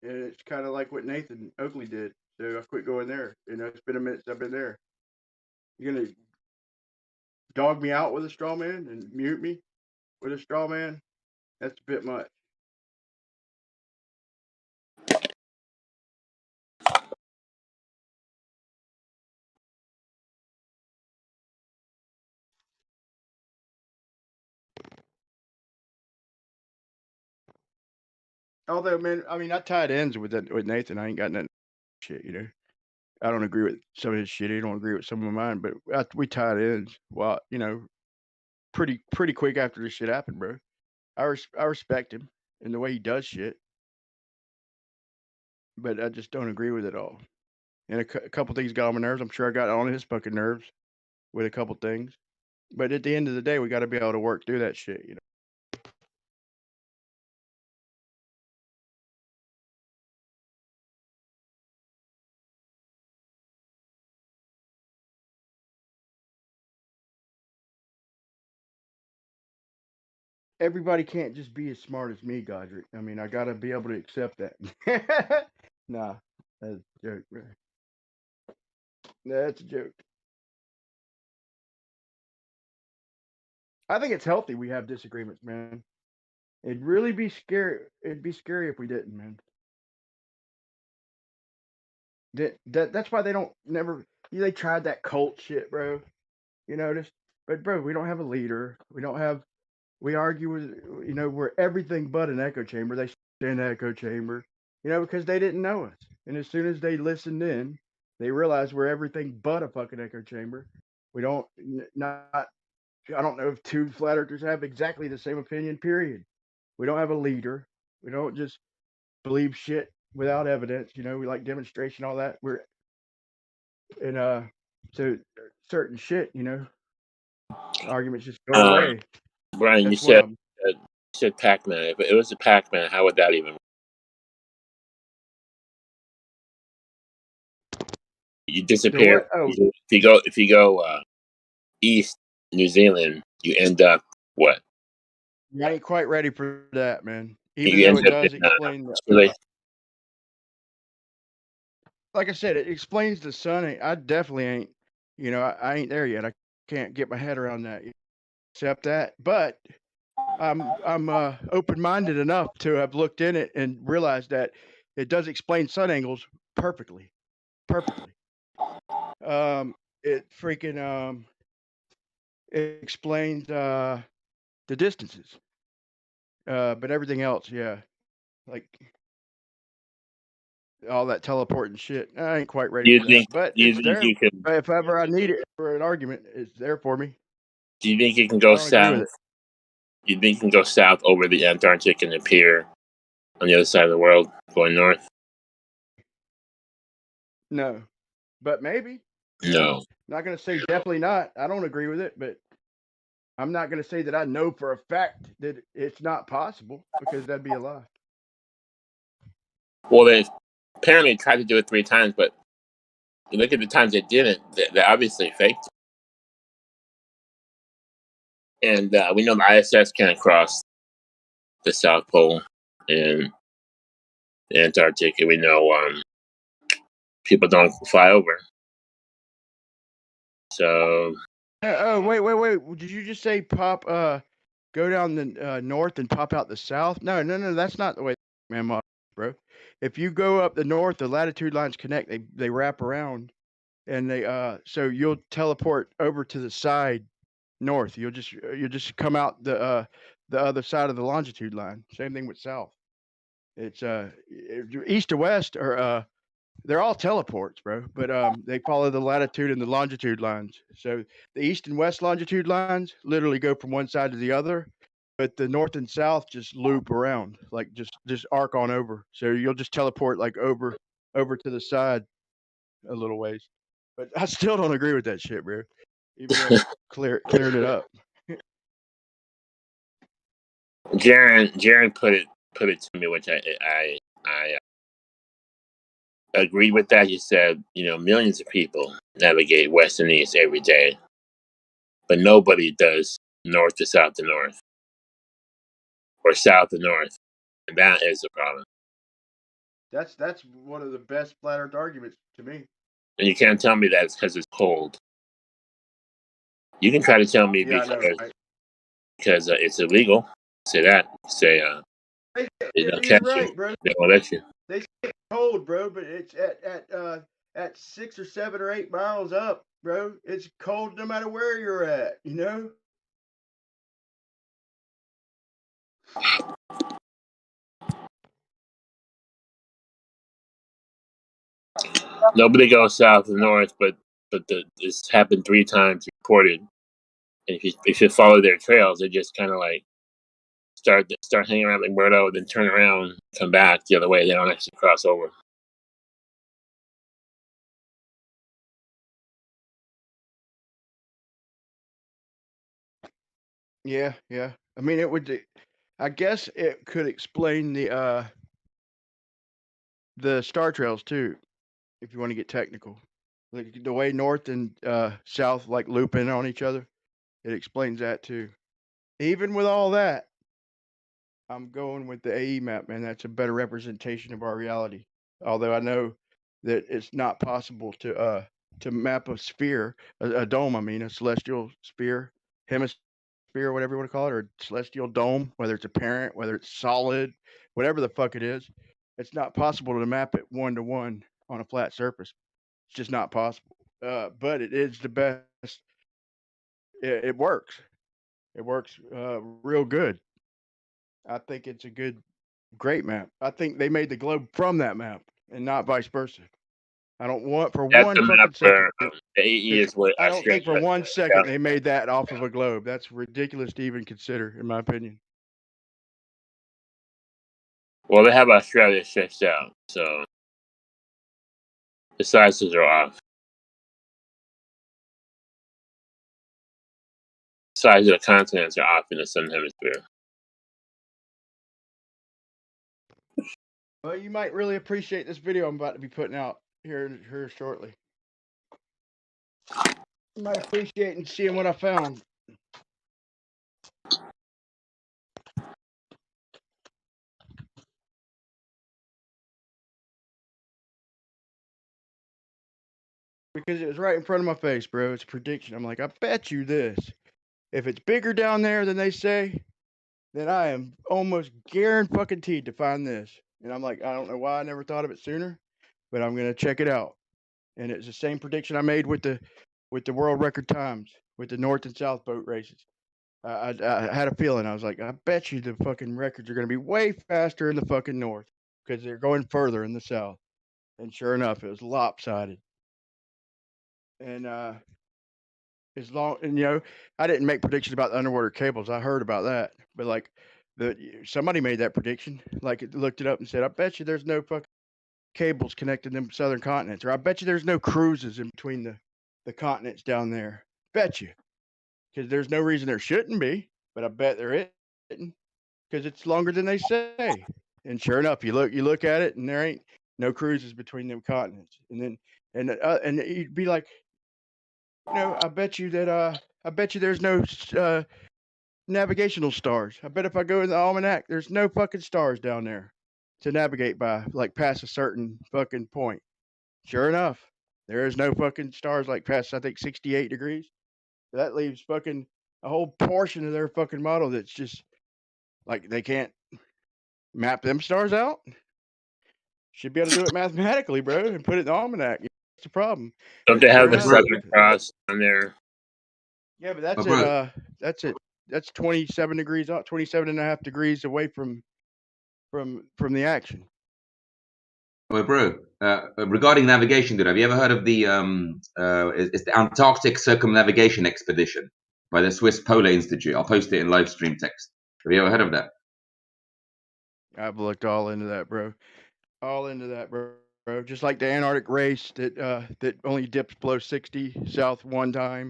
[SPEAKER 1] and it's kind of like what Nathan Oakley did. So I quit going there. You know, it's been a minute since I've been there. You're gonna dog me out with a straw man and mute me with a straw man? That's a bit much. Although, man, I mean, I tied ends with Nathan. I ain't got nothing shit, you know. I don't agree with some of his shit. He don't agree with some of mine, but we tied ends. Well, you know, pretty quick after this shit happened, bro. I respect him and the way he does shit, but I just don't agree with it all. And a couple things got on my nerves. I'm sure I got on his fucking nerves with a couple things. But at the end of the day, we got to be able to work through that shit, you know. Everybody can't just be as smart as me, Godric. I mean, I got to be able to accept that. Nah, that's a joke, bro. That's a joke. I think it's healthy we have disagreements, man. It'd really be scary. It'd be scary if we didn't, man. That's why they don't never. They tried that cult shit, bro. You notice, but bro, we don't have a leader. We don't have. We argue with, you know, we're everything but an echo chamber. They stay in the echo chamber, you know, because they didn't know us. And as soon as they listened in, they realized we're everything but a fucking echo chamber. We don't not. I don't know if two flat earthers have exactly the same opinion. Period. We don't have a leader. We don't just believe shit without evidence. You know, we like demonstration, all that. We're and so certain shit, you know, arguments just go away.
[SPEAKER 17] Brian,
[SPEAKER 1] That's
[SPEAKER 17] you said Pac-Man. If it was a Pac-Man, how would that even work? You disappear.
[SPEAKER 1] Oh.
[SPEAKER 17] If you go east New Zealand, you end up what?
[SPEAKER 1] I ain't quite ready for that, man. Even
[SPEAKER 17] You
[SPEAKER 1] though
[SPEAKER 17] end
[SPEAKER 1] it
[SPEAKER 17] up
[SPEAKER 1] does
[SPEAKER 17] in,
[SPEAKER 1] explain
[SPEAKER 17] Chile.
[SPEAKER 1] Like I said, it explains the sun. I definitely ain't, you know, I ain't there yet. I can't get my head around that, except that. But I'm open-minded enough to have looked in it and realized that it does explain sun angles perfectly. It freaking it explains the distances. But everything else, yeah, like all that teleporting shit, I ain't quite ready for that. But it's there. If ever I need it for an argument, it's there for me.
[SPEAKER 17] Do you think you can go south? You think you can go south over the Antarctic and appear on the other side of the world, going north?
[SPEAKER 1] No, but maybe.
[SPEAKER 17] No.
[SPEAKER 1] Not gonna say definitely not. I don't agree with it, but I'm not gonna say that I know for a fact that it's not possible, because that'd be a lie.
[SPEAKER 17] Well, they apparently tried to do it 3 times, but you look at the times they didn't. They obviously faked. And we know the ISS can't cross the South Pole and the Antarctic, and we know people don't fly over. So.
[SPEAKER 1] Oh, wait. Did you just say pop? Go down the north and pop out the south? No. That's not the way, man, bro. If you go up the north, the latitude lines connect. They wrap around and they so you'll teleport over to the side north. You'll just come out the other side of the longitude line. Same thing with south. It's east to west or they're all teleports, bro. But they follow the latitude and the longitude lines. So the east and west longitude lines literally go from one side to the other, but the north and south just loop around, like just arc on over. So you'll just teleport like over to the side a little ways. But I still don't agree with that shit, bro. Even though they cleared it up.
[SPEAKER 17] Jaren put it to me, which I agreed with that. He said, millions of people navigate west and east every day, but nobody does north to south to north or south to north, and that is the problem.
[SPEAKER 1] That's one of the best flat Earth arguments to me.
[SPEAKER 17] And you can't tell me that it's because it's cold. You can try to tell me
[SPEAKER 1] Yeah, I know, right?
[SPEAKER 17] because it's illegal. Say that. Say they don't
[SPEAKER 1] You're
[SPEAKER 17] catch you.
[SPEAKER 1] right, bro.
[SPEAKER 17] They won't let you.
[SPEAKER 1] They say it's cold, bro, but it's at 6 or 7 or 8 miles up, bro. It's cold no matter where you're at, you know?
[SPEAKER 17] Nobody goes south and north, but this happened 3 times reported. And if you follow their trails, they just kind of like start hanging around like Murdo, then turn around, come back the other way. They don't actually cross over.
[SPEAKER 1] Yeah, yeah. I mean, I guess it could explain the star trails too, if you want to get technical. Like the way north and south like loop in on each other. It explains that too. Even with all that, I'm going with the AE map, man. That's a better representation of our reality. Although I know that it's not possible to map a sphere, a dome. I mean, a celestial sphere, hemisphere, whatever you want to call it, or celestial dome, whether it's apparent, whether it's solid, whatever the fuck it is. It's not possible to map it 1-to-1 on a flat surface. It's just not possible. But it is the best. It works. It works real good. I think it's a great map. I think they made the globe from that map and not vice versa. I don't want for
[SPEAKER 17] That's
[SPEAKER 1] one
[SPEAKER 17] the map
[SPEAKER 1] fucking second.
[SPEAKER 17] where the AE is what
[SPEAKER 1] I don't think for
[SPEAKER 17] Australia.
[SPEAKER 1] 1 second they made that off of a globe. That's ridiculous to even consider, in my opinion.
[SPEAKER 17] Well, they have Australia stretched out, so the sizes are off. Size of the continents are off in the southern hemisphere.
[SPEAKER 1] Well, you might really appreciate this video I'm about to be putting out here shortly. You might appreciate and seeing what I found. Because it was right in front of my face, bro. It's a prediction. I'm like, I bet you this. If it's bigger down there than they say, then I am almost guaranteed to find this. And I'm like, I don't know why I never thought of it sooner, but I'm gonna check it out. And it's the same prediction I made with the world record times with the north and south boat races. I had a feeling. I was like, I bet you the fucking records are gonna be way faster in the fucking north because they're going further in the south. And sure enough, it was lopsided. And as long and I didn't make predictions about the underwater cables. I heard about that, but like somebody made that prediction. Like it looked it up and said, I bet you there's no fucking cables connecting them southern continents, or I bet you there's no cruises in between the continents down there. Bet you, because there's no reason there shouldn't be, but I bet there isn't because it's longer than they say. And sure enough, you look at it, and there ain't no cruises between them continents. And then and you'd be like, I bet you there's no navigational stars. I bet if I go in the almanac, there's no fucking stars down there to navigate by, like past a certain fucking point. Sure enough, there is no fucking stars like past, I think, 68 degrees. That leaves fucking a whole portion of their fucking model that's just like they can't map them stars out. Should be able to do it mathematically, bro, and put it in the almanac. the problem.
[SPEAKER 17] Don't they have
[SPEAKER 1] They're
[SPEAKER 17] the
[SPEAKER 1] out
[SPEAKER 17] Southern
[SPEAKER 1] there.
[SPEAKER 17] Cross on there?
[SPEAKER 1] Yeah, but that's
[SPEAKER 5] bro.
[SPEAKER 1] that's 27 degrees, 27 and a half degrees away from the action.
[SPEAKER 5] Well, bro, regarding navigation, dude, have you ever heard of the it's the Antarctic Circumnavigation Expedition by the Swiss Polar Institute? I'll post it in live stream text. Have you ever heard of that?
[SPEAKER 1] I've looked all into that, bro. All into that, bro. Just like the Antarctic race that only dips below 60 south one time.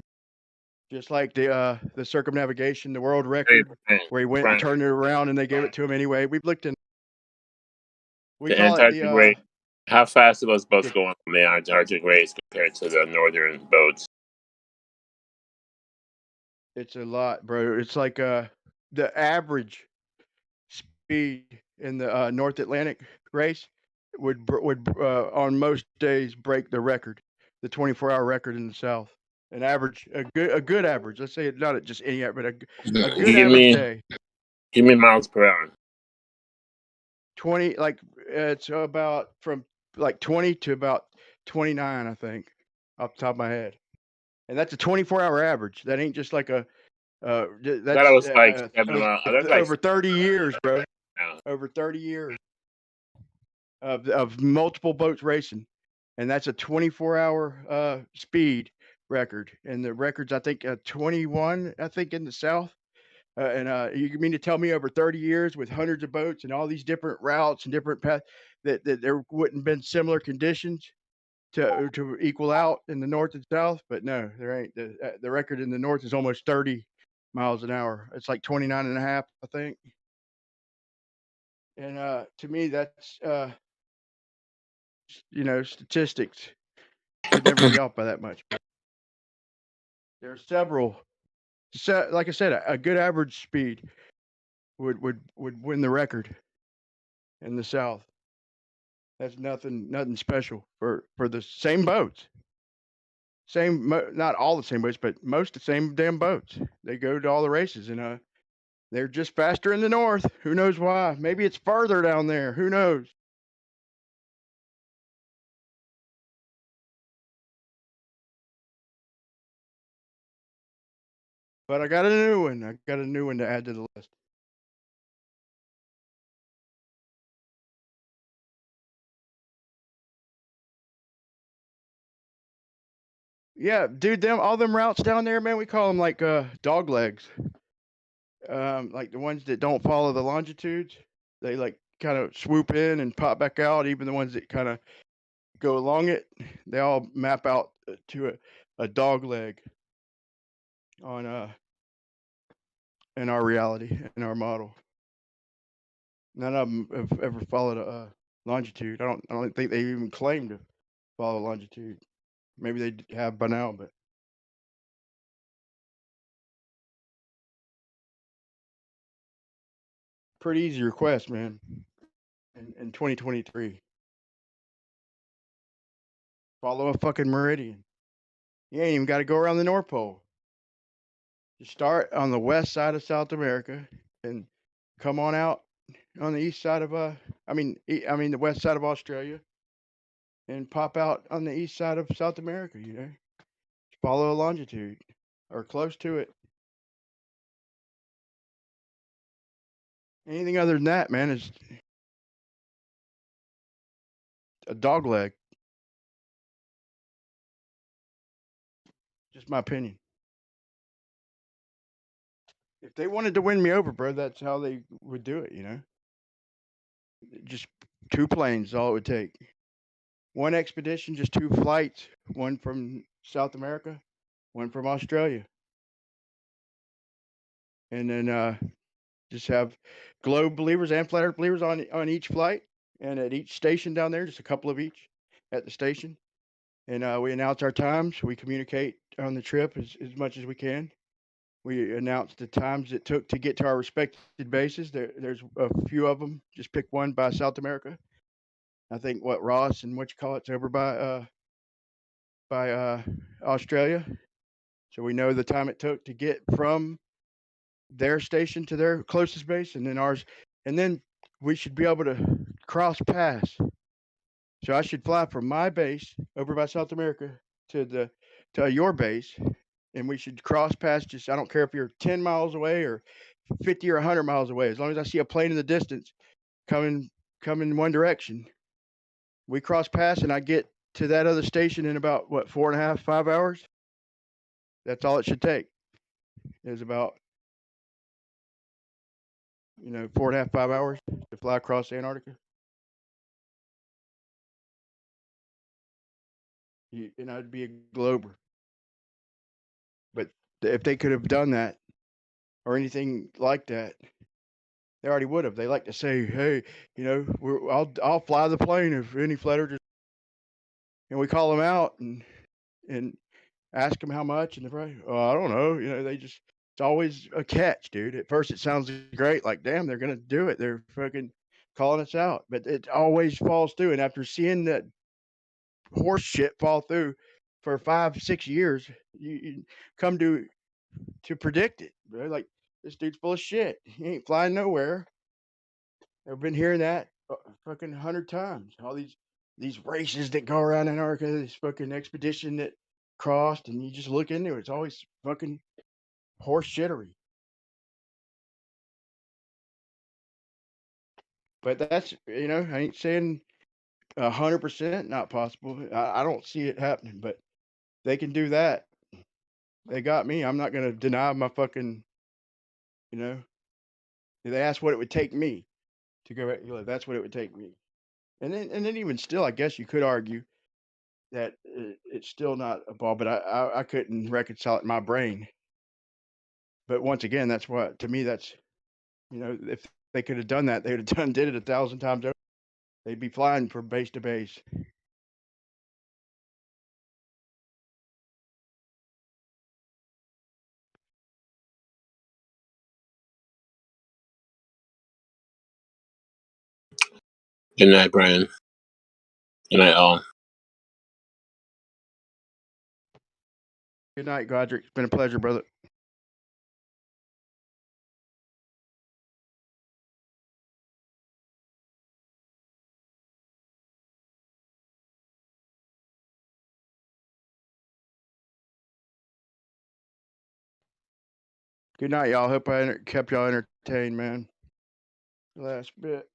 [SPEAKER 1] Just like the circumnavigation, the world record, where he went and turned it around and they gave it to him anyway. We've looked in. We
[SPEAKER 17] The
[SPEAKER 1] call it
[SPEAKER 17] Antarctic
[SPEAKER 1] the
[SPEAKER 17] race. How fast are those boats going on the Antarctic race compared to the northern boats?
[SPEAKER 1] It's a lot, bro. It's like the average speed in the North Atlantic race would on most days break the record, the 24-hour record in the South. An average, a good average. Let's say it's not just any, but a good average day.
[SPEAKER 17] Give me miles per hour.
[SPEAKER 1] 20, like it's about from like 20 to about 29, I think, off the top of my head. And that's a 24-hour average. That ain't just like a. That's
[SPEAKER 17] That was like 7 miles.
[SPEAKER 1] over 30 years, bro. Over 30 years of multiple boats racing, and that's a 24-hour speed record. And the record's, I think, 21. I think in the South. And you mean to tell me over 30 years with hundreds of boats and all these different routes and different paths that there wouldn't have been similar conditions to equal out in the North and South? But no, there ain't. The record in the North is almost 30 miles an hour. It's like 29 and a half, I think. And to me, that's statistics should never be off by that much. There are several. Like I said, a good average speed would win the record in the South. That's nothing special for the same boats. Not all the same boats, but most of the same damn boats. They go to all the races, and they're just faster in the North. Who knows why? Maybe it's farther down there. Who knows? But I got a new one. I got a new one to add to the list. Yeah, dude, all them routes down there, man, we call them like dog legs. Like the ones that don't follow the longitudes. They like kind of swoop in and pop back out. Even the ones that kind of go along it, they all map out to a dog leg on in our reality, in our model. None of them have ever followed a longitude. I don't think they even claim to follow longitude. Maybe they have by now, but pretty easy request, man. In 2023, follow a fucking meridian. You ain't even got to go around the North Pole. You start on the west side of South America and come on out on the east side of the west side of Australia, and pop out on the east side of South America. Follow a longitude or close to it. Anything other than that, man, is a dog leg. Just my opinion. If they wanted to win me over, bro, that's how they would do it, Just 2 planes, all it would take. 1 expedition, just 2 flights, one from South America, one from Australia. And then just have globe believers and flat earth believers on each flight, and at each station down there, just a couple of each at the station. And we announce our times. We communicate on the trip as much as we can. We announce the times it took to get to our respected bases. There's a few of them. Just pick one by South America. I think Ross and it's over by Australia. So we know the time it took to get from their station to their closest base, and then ours. And then we should be able to cross paths So I should fly from my base over by South America to your base, and we should cross past. Just I don't care if you're 10 miles away or 50 or 100 miles away. As long as I see a plane in the distance coming in one direction, we cross past, and I get to that other station in about what 4.5, 5 hours. That's all it should take. Is about 4.5, 5 hours to fly across Antarctica. And I'd be a glober. But if they could have done that or anything like that, they already would have. They like to say, "Hey, I'll fly the plane if any flat earthers," and we call them out and ask them how much, and they're like, "Oh, I don't know." They just it's always a catch, dude. At first, it sounds great, like damn, they're gonna do it. They're fucking calling us out, but it always falls through. And after seeing that horse shit fall through for 5, 6 years, you come to predict it. They're like, this dude's full of shit. He ain't flying nowhere. I've been hearing that fucking 100 times. All these races that go around Antarctica, this fucking expedition that crossed, and you just look into it. It's always fucking horse shittery. But that's I ain't saying 100% not possible. I don't see it happening, but they can do that. They got me. I'm not gonna deny my fucking. They asked what it would take me to go. That's what it would take me. And then even still, I guess you could argue that it's still not a ball, but I couldn't reconcile it in my brain. But once again, that's what to me that's if they could have done that, they would have did it 1,000 times over. They'd be flying from base to base.
[SPEAKER 17] Good night, Brian. Good night, all.
[SPEAKER 1] Good night, Godric. It's been a pleasure, brother. Good night, y'all. Hope I kept y'all entertained, man. Last bit.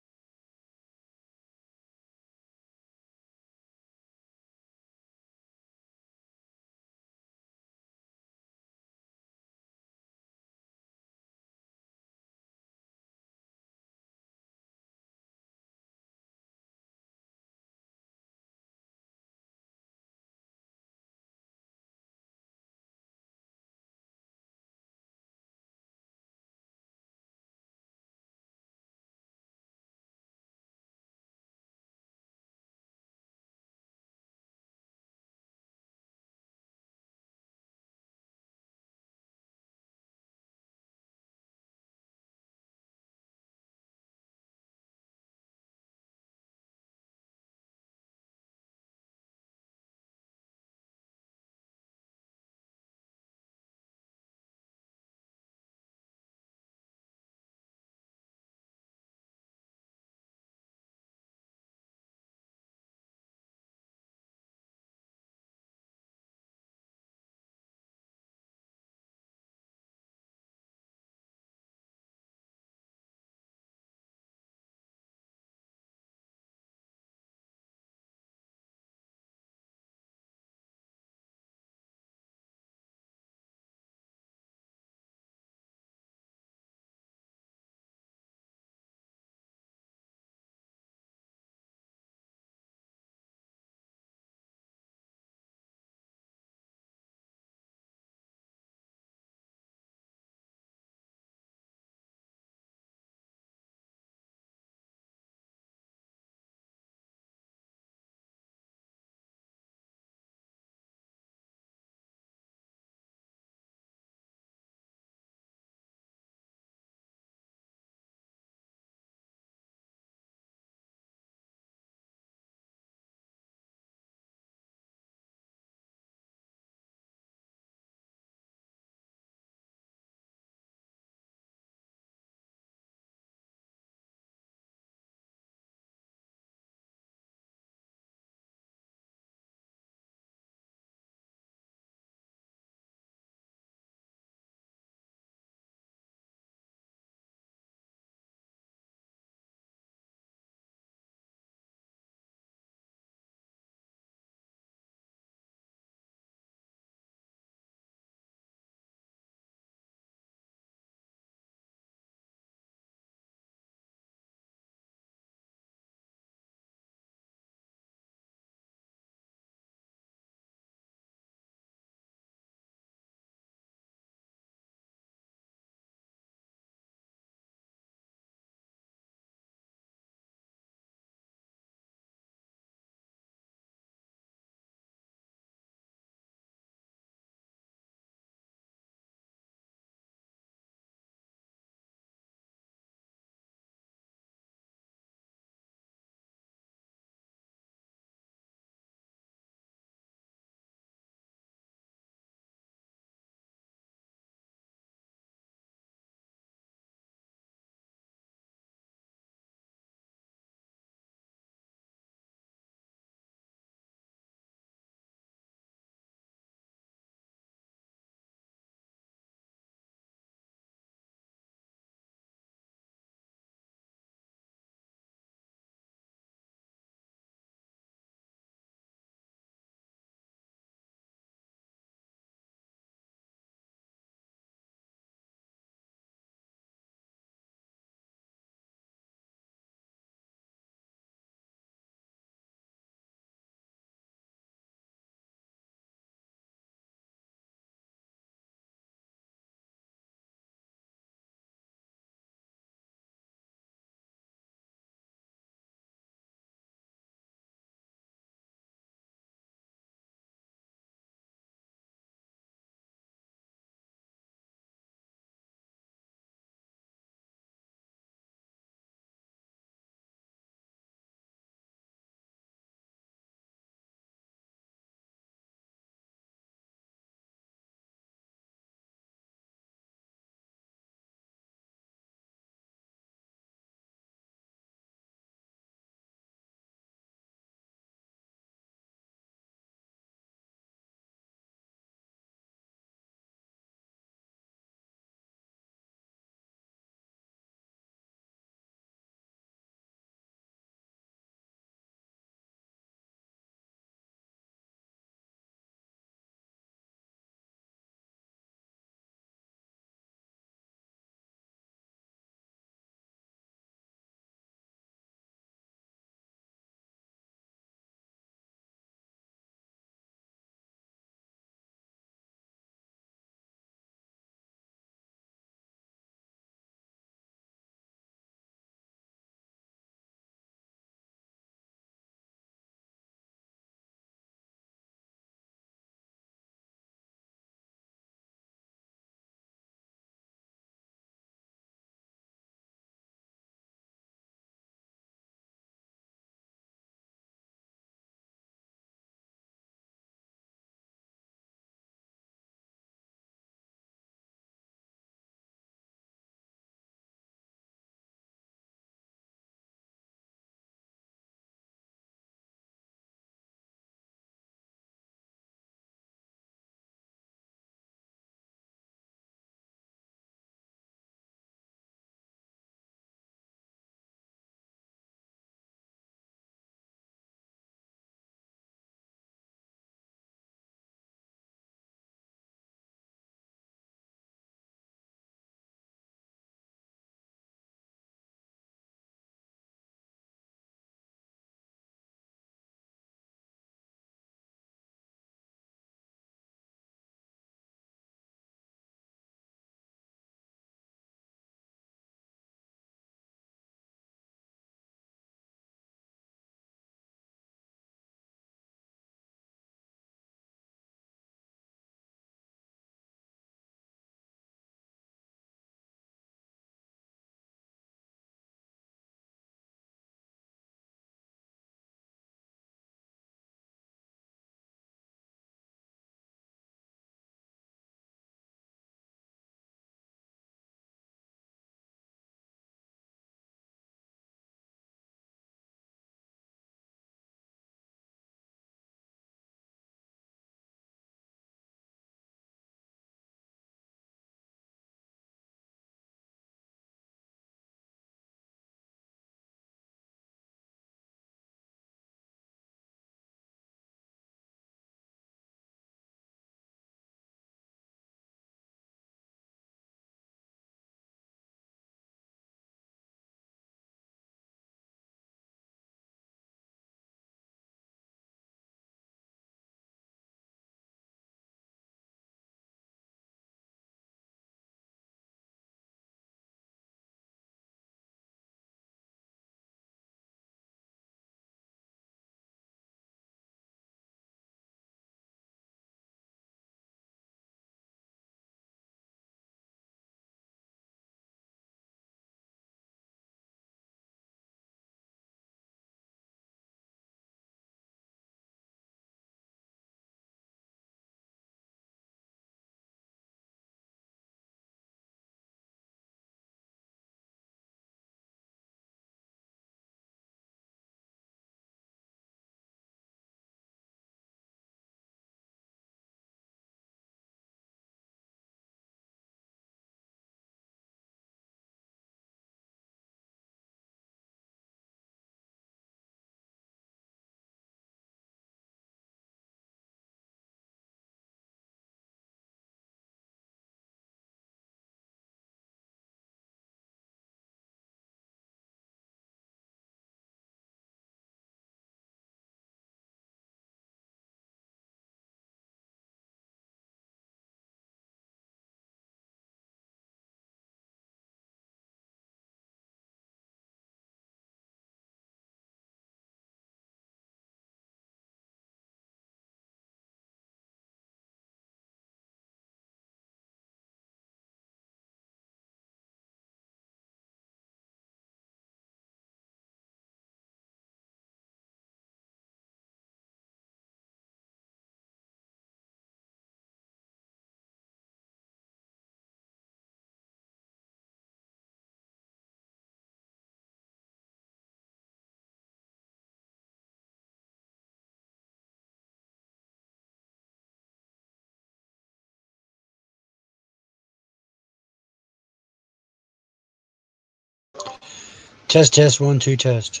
[SPEAKER 12] Test 1 2 test.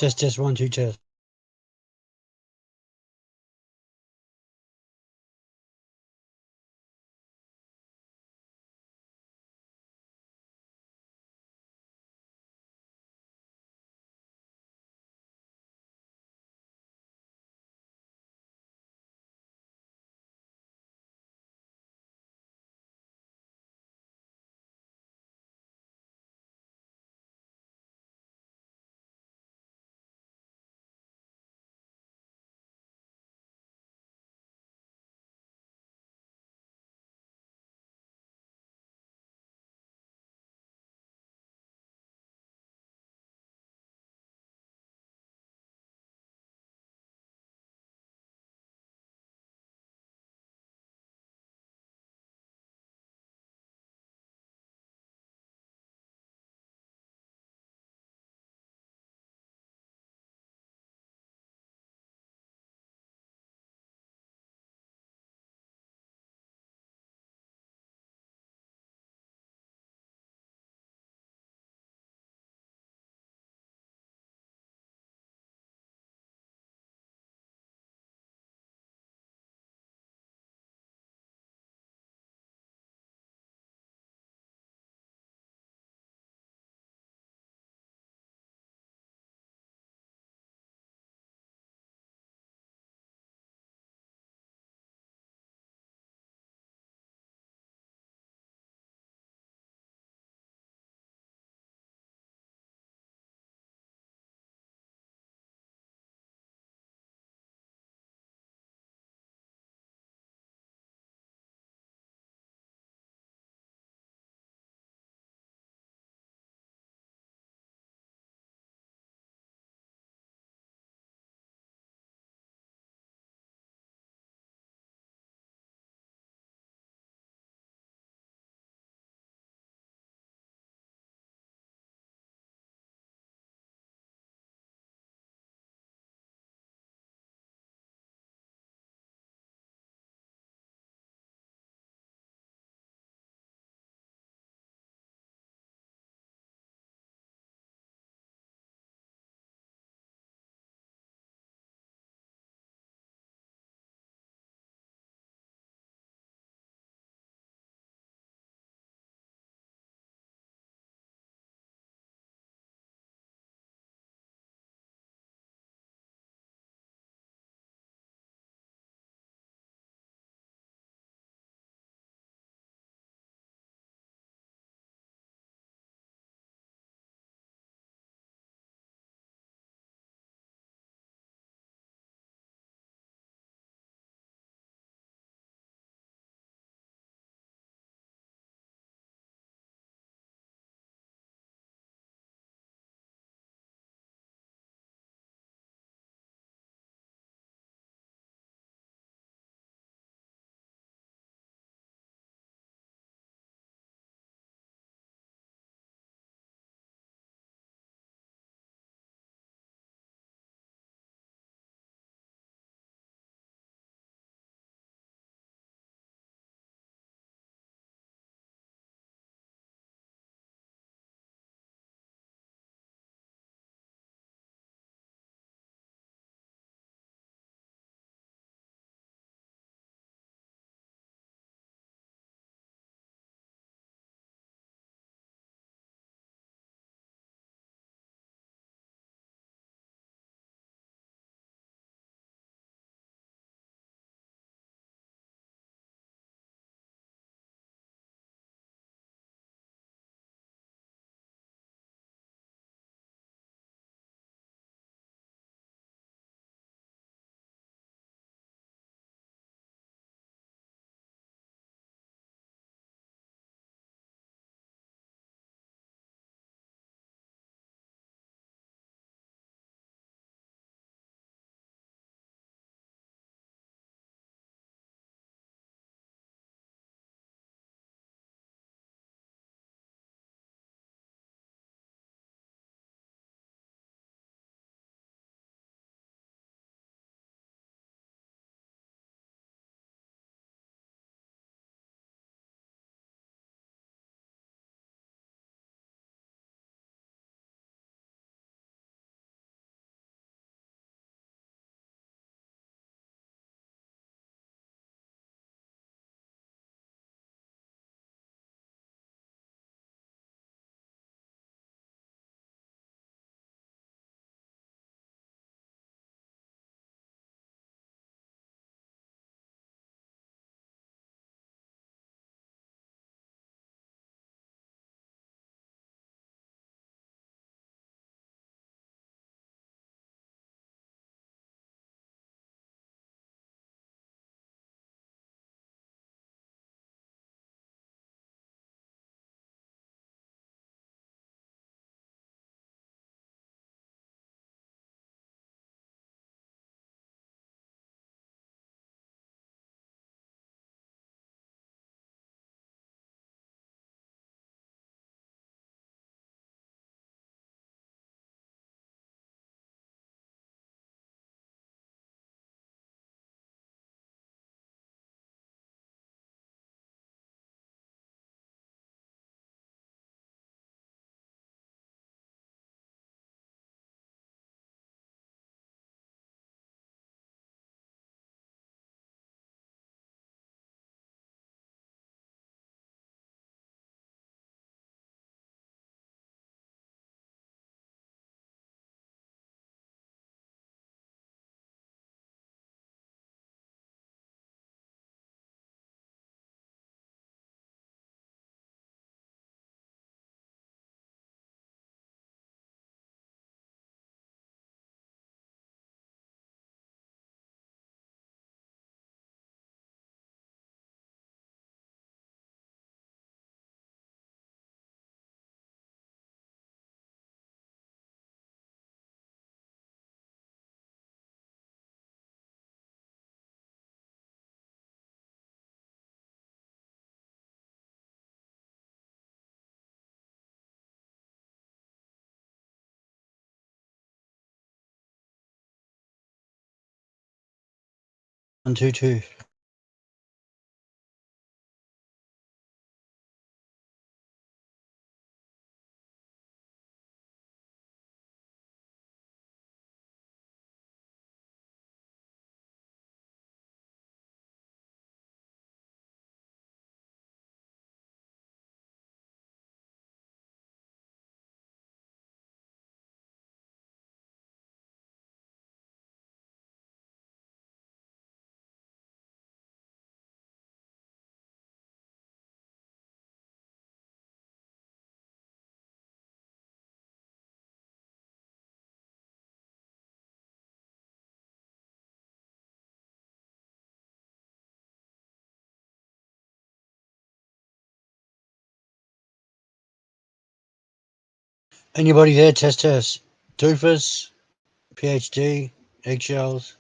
[SPEAKER 12] Test 1 2 test. 122. Anybody there? Test. Doofus, PhD, eggshells.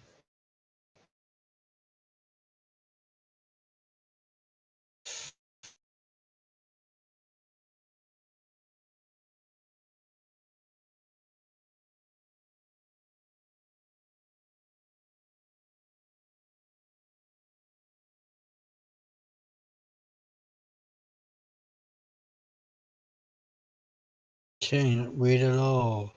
[SPEAKER 12] Okay, not weird at all.